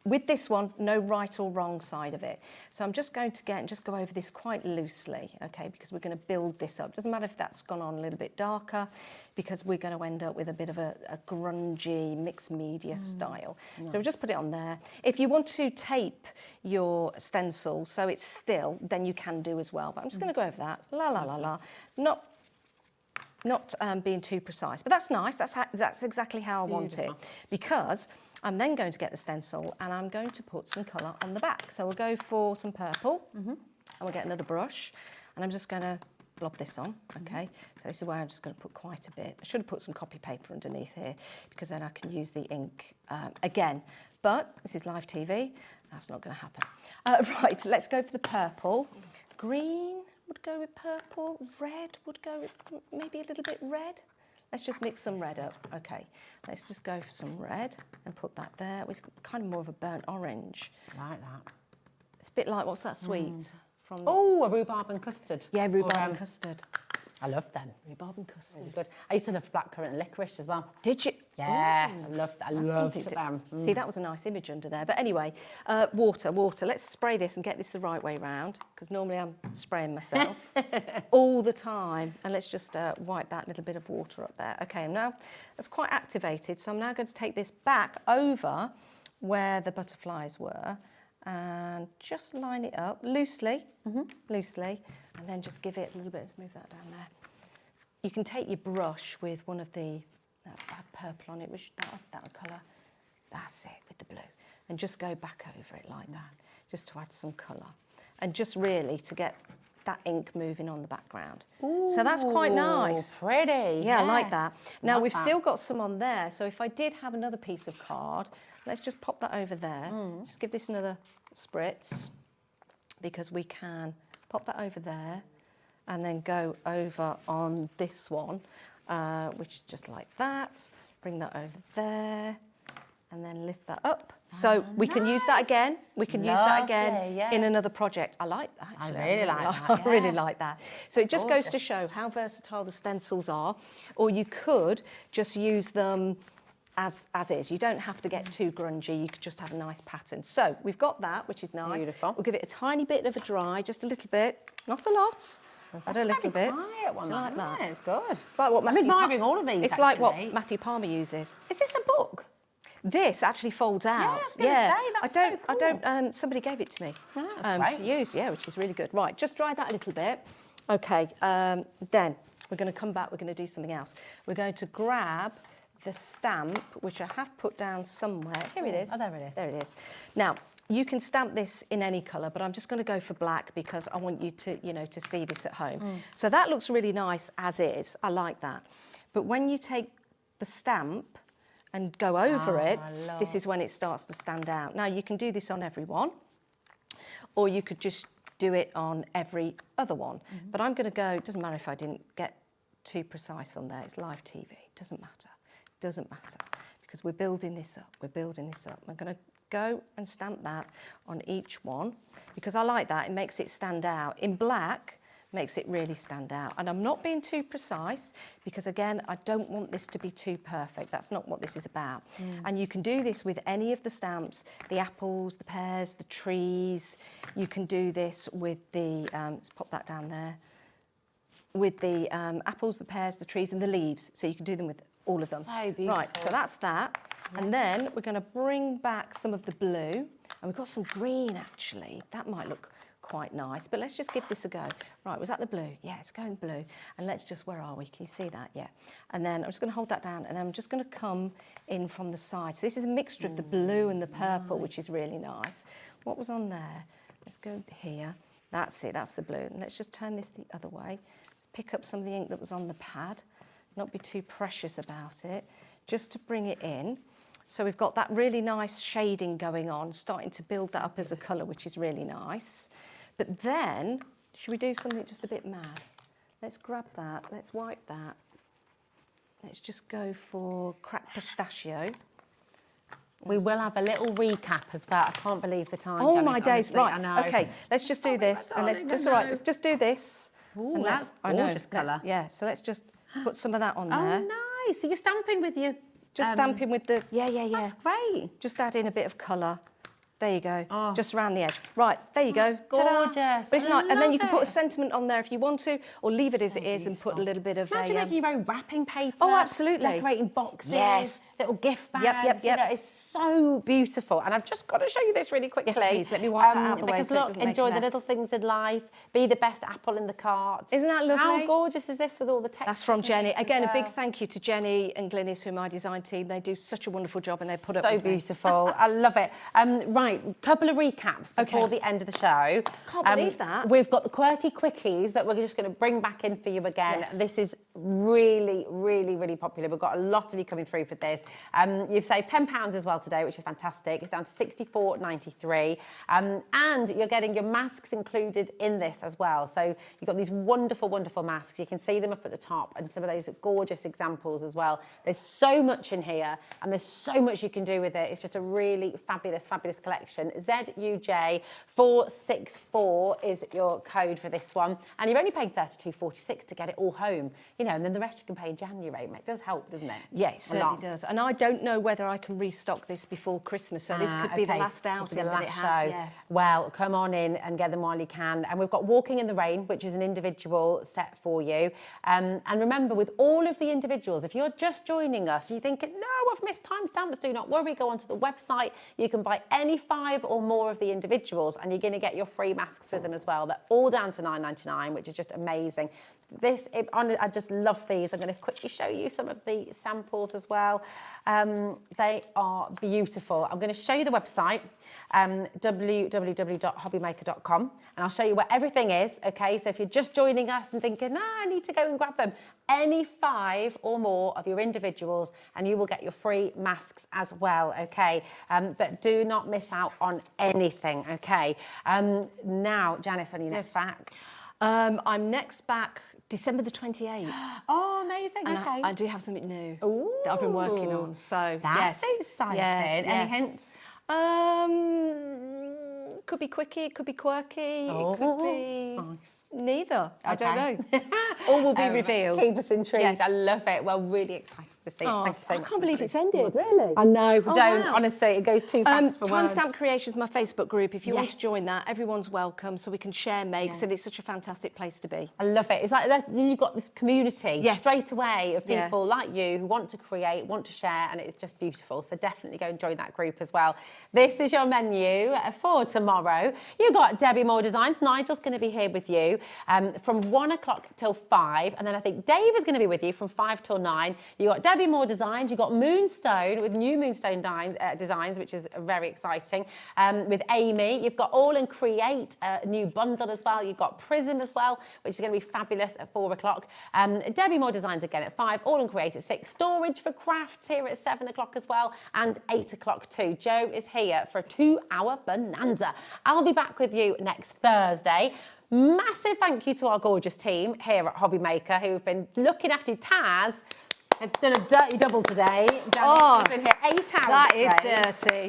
with this one, no right or wrong side of it. So I'm just going to just go over this quite loosely, okay, because we're going to build this up. Doesn't matter if that's gone on a little bit darker, because we're going to end up with a bit of a grungy mixed media style. Nice. So we'll just put it on there. If you want to tape your stencil so it's still, then you can do as well. But I'm just going to go over that. La la la la. Not being too precise, but that's nice. That's exactly how I want it, because I'm then going to get the stencil and I'm going to put some colour on the back. So we'll go for some purple, and we'll get another brush, and I'm just going to blob this on, okay? So this is where I'm just going to put quite a bit. I should have put some copy paper underneath here, because then I can use the ink again. But this is live TV. That's not going to happen. Right, let's go for the purple. Green would go with purple. Red would go with maybe a little bit red. Let's just mix some red up. Okay, let's just go for some red and put that there. It's kind of more of a burnt orange. I like that. It's a bit like, what's that sweet? From a rhubarb and custard. Yeah, rhubarb and custard. I love them. Rhubarb and custard. Really good. I used to love blackcurrant and licorice as well. Did you? Yeah, Ooh, I loved them. See, that was a nice image under there. But anyway, water. Let's spray this and get this the right way round, because normally I'm spraying myself all the time. And let's just wipe that little bit of water up there. Okay, now that's quite activated. So I'm now going to take this back over where the butterflies were and just line it up loosely, loosely, and then just give it a little bit. Let's move that down there. You can take your brush with one of the, that's that purple on it, which that colour. That's it, with the blue. And just go back over it like that, just to add some colour. And just really to get that ink moving on the background. Ooh, so that's quite nice. Pretty. Yeah, I like that. Now Love we've that. still got some on there, so if I did have another piece of card, let's just pop that over there. Just give this another spritz, because we can pop that over there and then go over on this one, which is just like that. Bring that over there and then lift that up. So we can use that again. We can use that again in another project. I like that, actually. I really like that, I really like that. So it just goes to show how versatile the stencils are, or you could just use them as is. You don't have to get too grungy. You could just have a nice pattern. So we've got that, which is nice. Beautiful. We'll give it a tiny bit of a dry, just a little bit, not a lot. That's a little bit. Quiet one, like that. Yeah, it's good. It's like what I'm admiring all of these. It's like what Matthew Palmer uses. Is this a book? This actually folds out. I was gonna say, that's I don't. Somebody gave it to me that's to use. Yeah, which is really good. Right, just dry that a little bit. Okay. Then we're going to come back. We're going to do something else. We're going to grab the stamp, which I have put down somewhere. Here it is. Oh, there it is. There it is. Now, you can stamp this in any colour, but I'm just going to go for black because I want you to, to see this at home. So that looks really nice as is. I like that. But when you take the stamp and go over it, this is when it starts to stand out. Now, you can do this on every one, or you could just do it on every other one. But I'm going to go, it doesn't matter if I didn't get too precise on there. It's live TV. It doesn't matter. It doesn't matter, because we're building this up. We're building this up. I'm going to go and stamp that on each one, because I like that. It makes it stand out. In black, makes it really stand out. And I'm not being too precise, because again, I don't want this to be too perfect. That's not what this is about. And you can do this with any of the stamps, the apples, the pears, the trees. You can do this with the, let's pop that down there, with the apples, the pears, the trees and the leaves. So you can do them with all of them. So beautiful. Right, so that's that. And then we're going to bring back some of the blue. And we've got some green, actually. That might look quite nice, but let's just give this a go. Right, was that the blue? Yeah, it's going blue. And let's just, where are we? Can you see that? Yeah. And then I'm just going to hold that down, and then I'm just going to come in from the side. So this is a mixture of the blue and the purple, which is really nice. What was on there? Let's go here. That's it, that's the blue. And let's just turn this the other way. Let's pick up some of the ink that was on the pad. Not be too precious about it, just to bring it in. So we've got that really nice shading going on, starting to build that up as a colour, which is really nice. But then, should we do something just a bit mad? Let's grab that, let's wipe that. let's just go for cracked pistachio. We will have a little recap as well. I can't believe the time. Oh Janice, my days! honestly, Right. I know. Okay. Let's just do this, and let's just all right. Let's just do this. Ooh, and that's I know, gorgeous colour. Yeah. So let's just put some of that on there. Oh, nice. So you're stamping with your... Just stamping with the... Yeah. That's great. Just add in a bit of colour. There you go. Just around the edge. Right, there you go. Gorgeous. But it's nice. And then you can put a it. sentiment on there if you want to, or leave it as it is and put a little bit of Imagine making your own wrapping paper. Oh, absolutely. Decorating boxes. Yes. Little gift bags. Yep. You know, it's so beautiful. And I've just got to show you this really quickly. Yes, please. Let me wipe that out of the way because so it look, doesn't make a enjoy the mess. little things in life. Be the best apple in the cart. Isn't that lovely? How gorgeous is this with all the textures? That's from Jenny. Again, as a big well? thank you to Jenny and Glynis, who are my design team. They do such a wonderful job and they put up So with me. beautiful. I love it. Right, couple of recaps before the end of the show. Can't believe that. We've got the quirky quickies that we're just going to bring back in for you again. Yes. This is really, really, really popular. We've got a lot of you coming through for this. You've saved £10 as well today, which is fantastic. It's down to £64.93. And you're getting your masks included in this as well. So you've got these wonderful, wonderful masks. You can see them up at the top and some of those gorgeous examples as well. There's so much in here and there's so much you can do with it. It's just a really fabulous, fabulous collection. ZUJ464 is your code for this one. And you're only paying $32.46 to get it all home. You know, and then the rest you can pay in January. It does help, doesn't it? Yeah, it certainly does. And I don't know whether I can restock this before Christmas, so this could be the last outing that it has. Yeah. Well, come on in and get them while you can. And we've got Walking in the Rain, which is an individual set for you. And remember, with all of the individuals, if you're just joining us, you're thinking, no, I've missed timestamps, do not worry, go onto the website. You can buy any 5 or more of the individuals and you're going to get your free masks with them as well. They're all down to $9.99, which is just amazing. I just love these. I'm going to quickly show you some of the samples as well. They are beautiful. I'm going to show you the website, www.hobbymaker.com, and I'll show you where everything is, okay? So if you're just joining us and thinking, I need to go and grab them, any 5 or more of your individuals and you will get your free masks as well, okay? But do not miss out on anything, okay? Now, Janice, when are you next back? I'm next back December the 28th. Oh, amazing, and okay. I do have something new that I've been working on, so That's exciting. Yes, Any hints? Could be quickie, it could be quirky, it could be nice. Neither. I don't Okay. know. All will be revealed. Keep us intrigued. Yes. I love it. Well, really excited to see it. Oh, Thank you so I much. can't believe it's ended. Really? I know. Oh, Don't. wow. Honestly, it goes too fast for words. Timestamp Creations, my Facebook group. If you want to Yes. join that, everyone's welcome, so we can share makes, and it's such a fantastic place to be. I love it. It's like that, then you've got this community straight away of Yeah. people like you who want to create, want to share, and it's just beautiful. So definitely go and join that group as well. This is your menu for tomorrow. You've got Debbie Moore Designs. Nigel's going to be here with you from 1 o'clock till 5, and then I think Dave is going to be with you from 5 till 9. You've got Debbie Moore Designs. You've got Moonstone with new Moonstone designs, which is very exciting. With Amy, you've got All and Create, a new bundle as well. You've got Prism as well, which is going to be fabulous at 4 o'clock. Debbie Moore Designs again at 5, All and Create at 6. Storage for Crafts here at 7 o'clock as well, and 8 o'clock too. Joe is here for a 2-hour bonanza. I'll be back with you next Thursday. Massive thank you to our gorgeous team here at Hobby Maker who've been looking after Taz. I've done a dirty double today. She's been here 8 hours That is straight.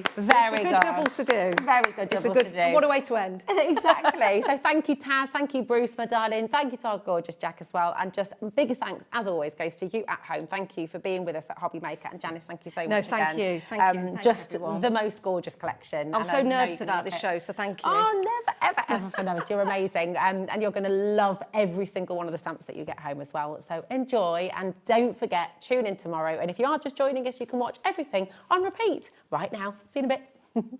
dirty. Very It's a good double to do. Very good double to do. What a way to end. Exactly. So thank you, Taz. Thank you, Bruce, my darling. Thank you to our gorgeous Jack as well. And just biggest thanks, as always, goes to you at home. Thank you for being with us at Hobby Maker. And Janice, thank you so much No, thank again. you. Thank you. Thanks, Just everyone. the most gorgeous collection. I'm And so I know nervous you're about gonna this love show, it. so thank you. Oh, never, ever, ever for nervous. You're amazing. And you're going to love every single one of the stamps that you get home as well. So enjoy. And don't forget, tune in tomorrow. And if you are just joining us, you can watch everything on repeat right now. See you in a bit.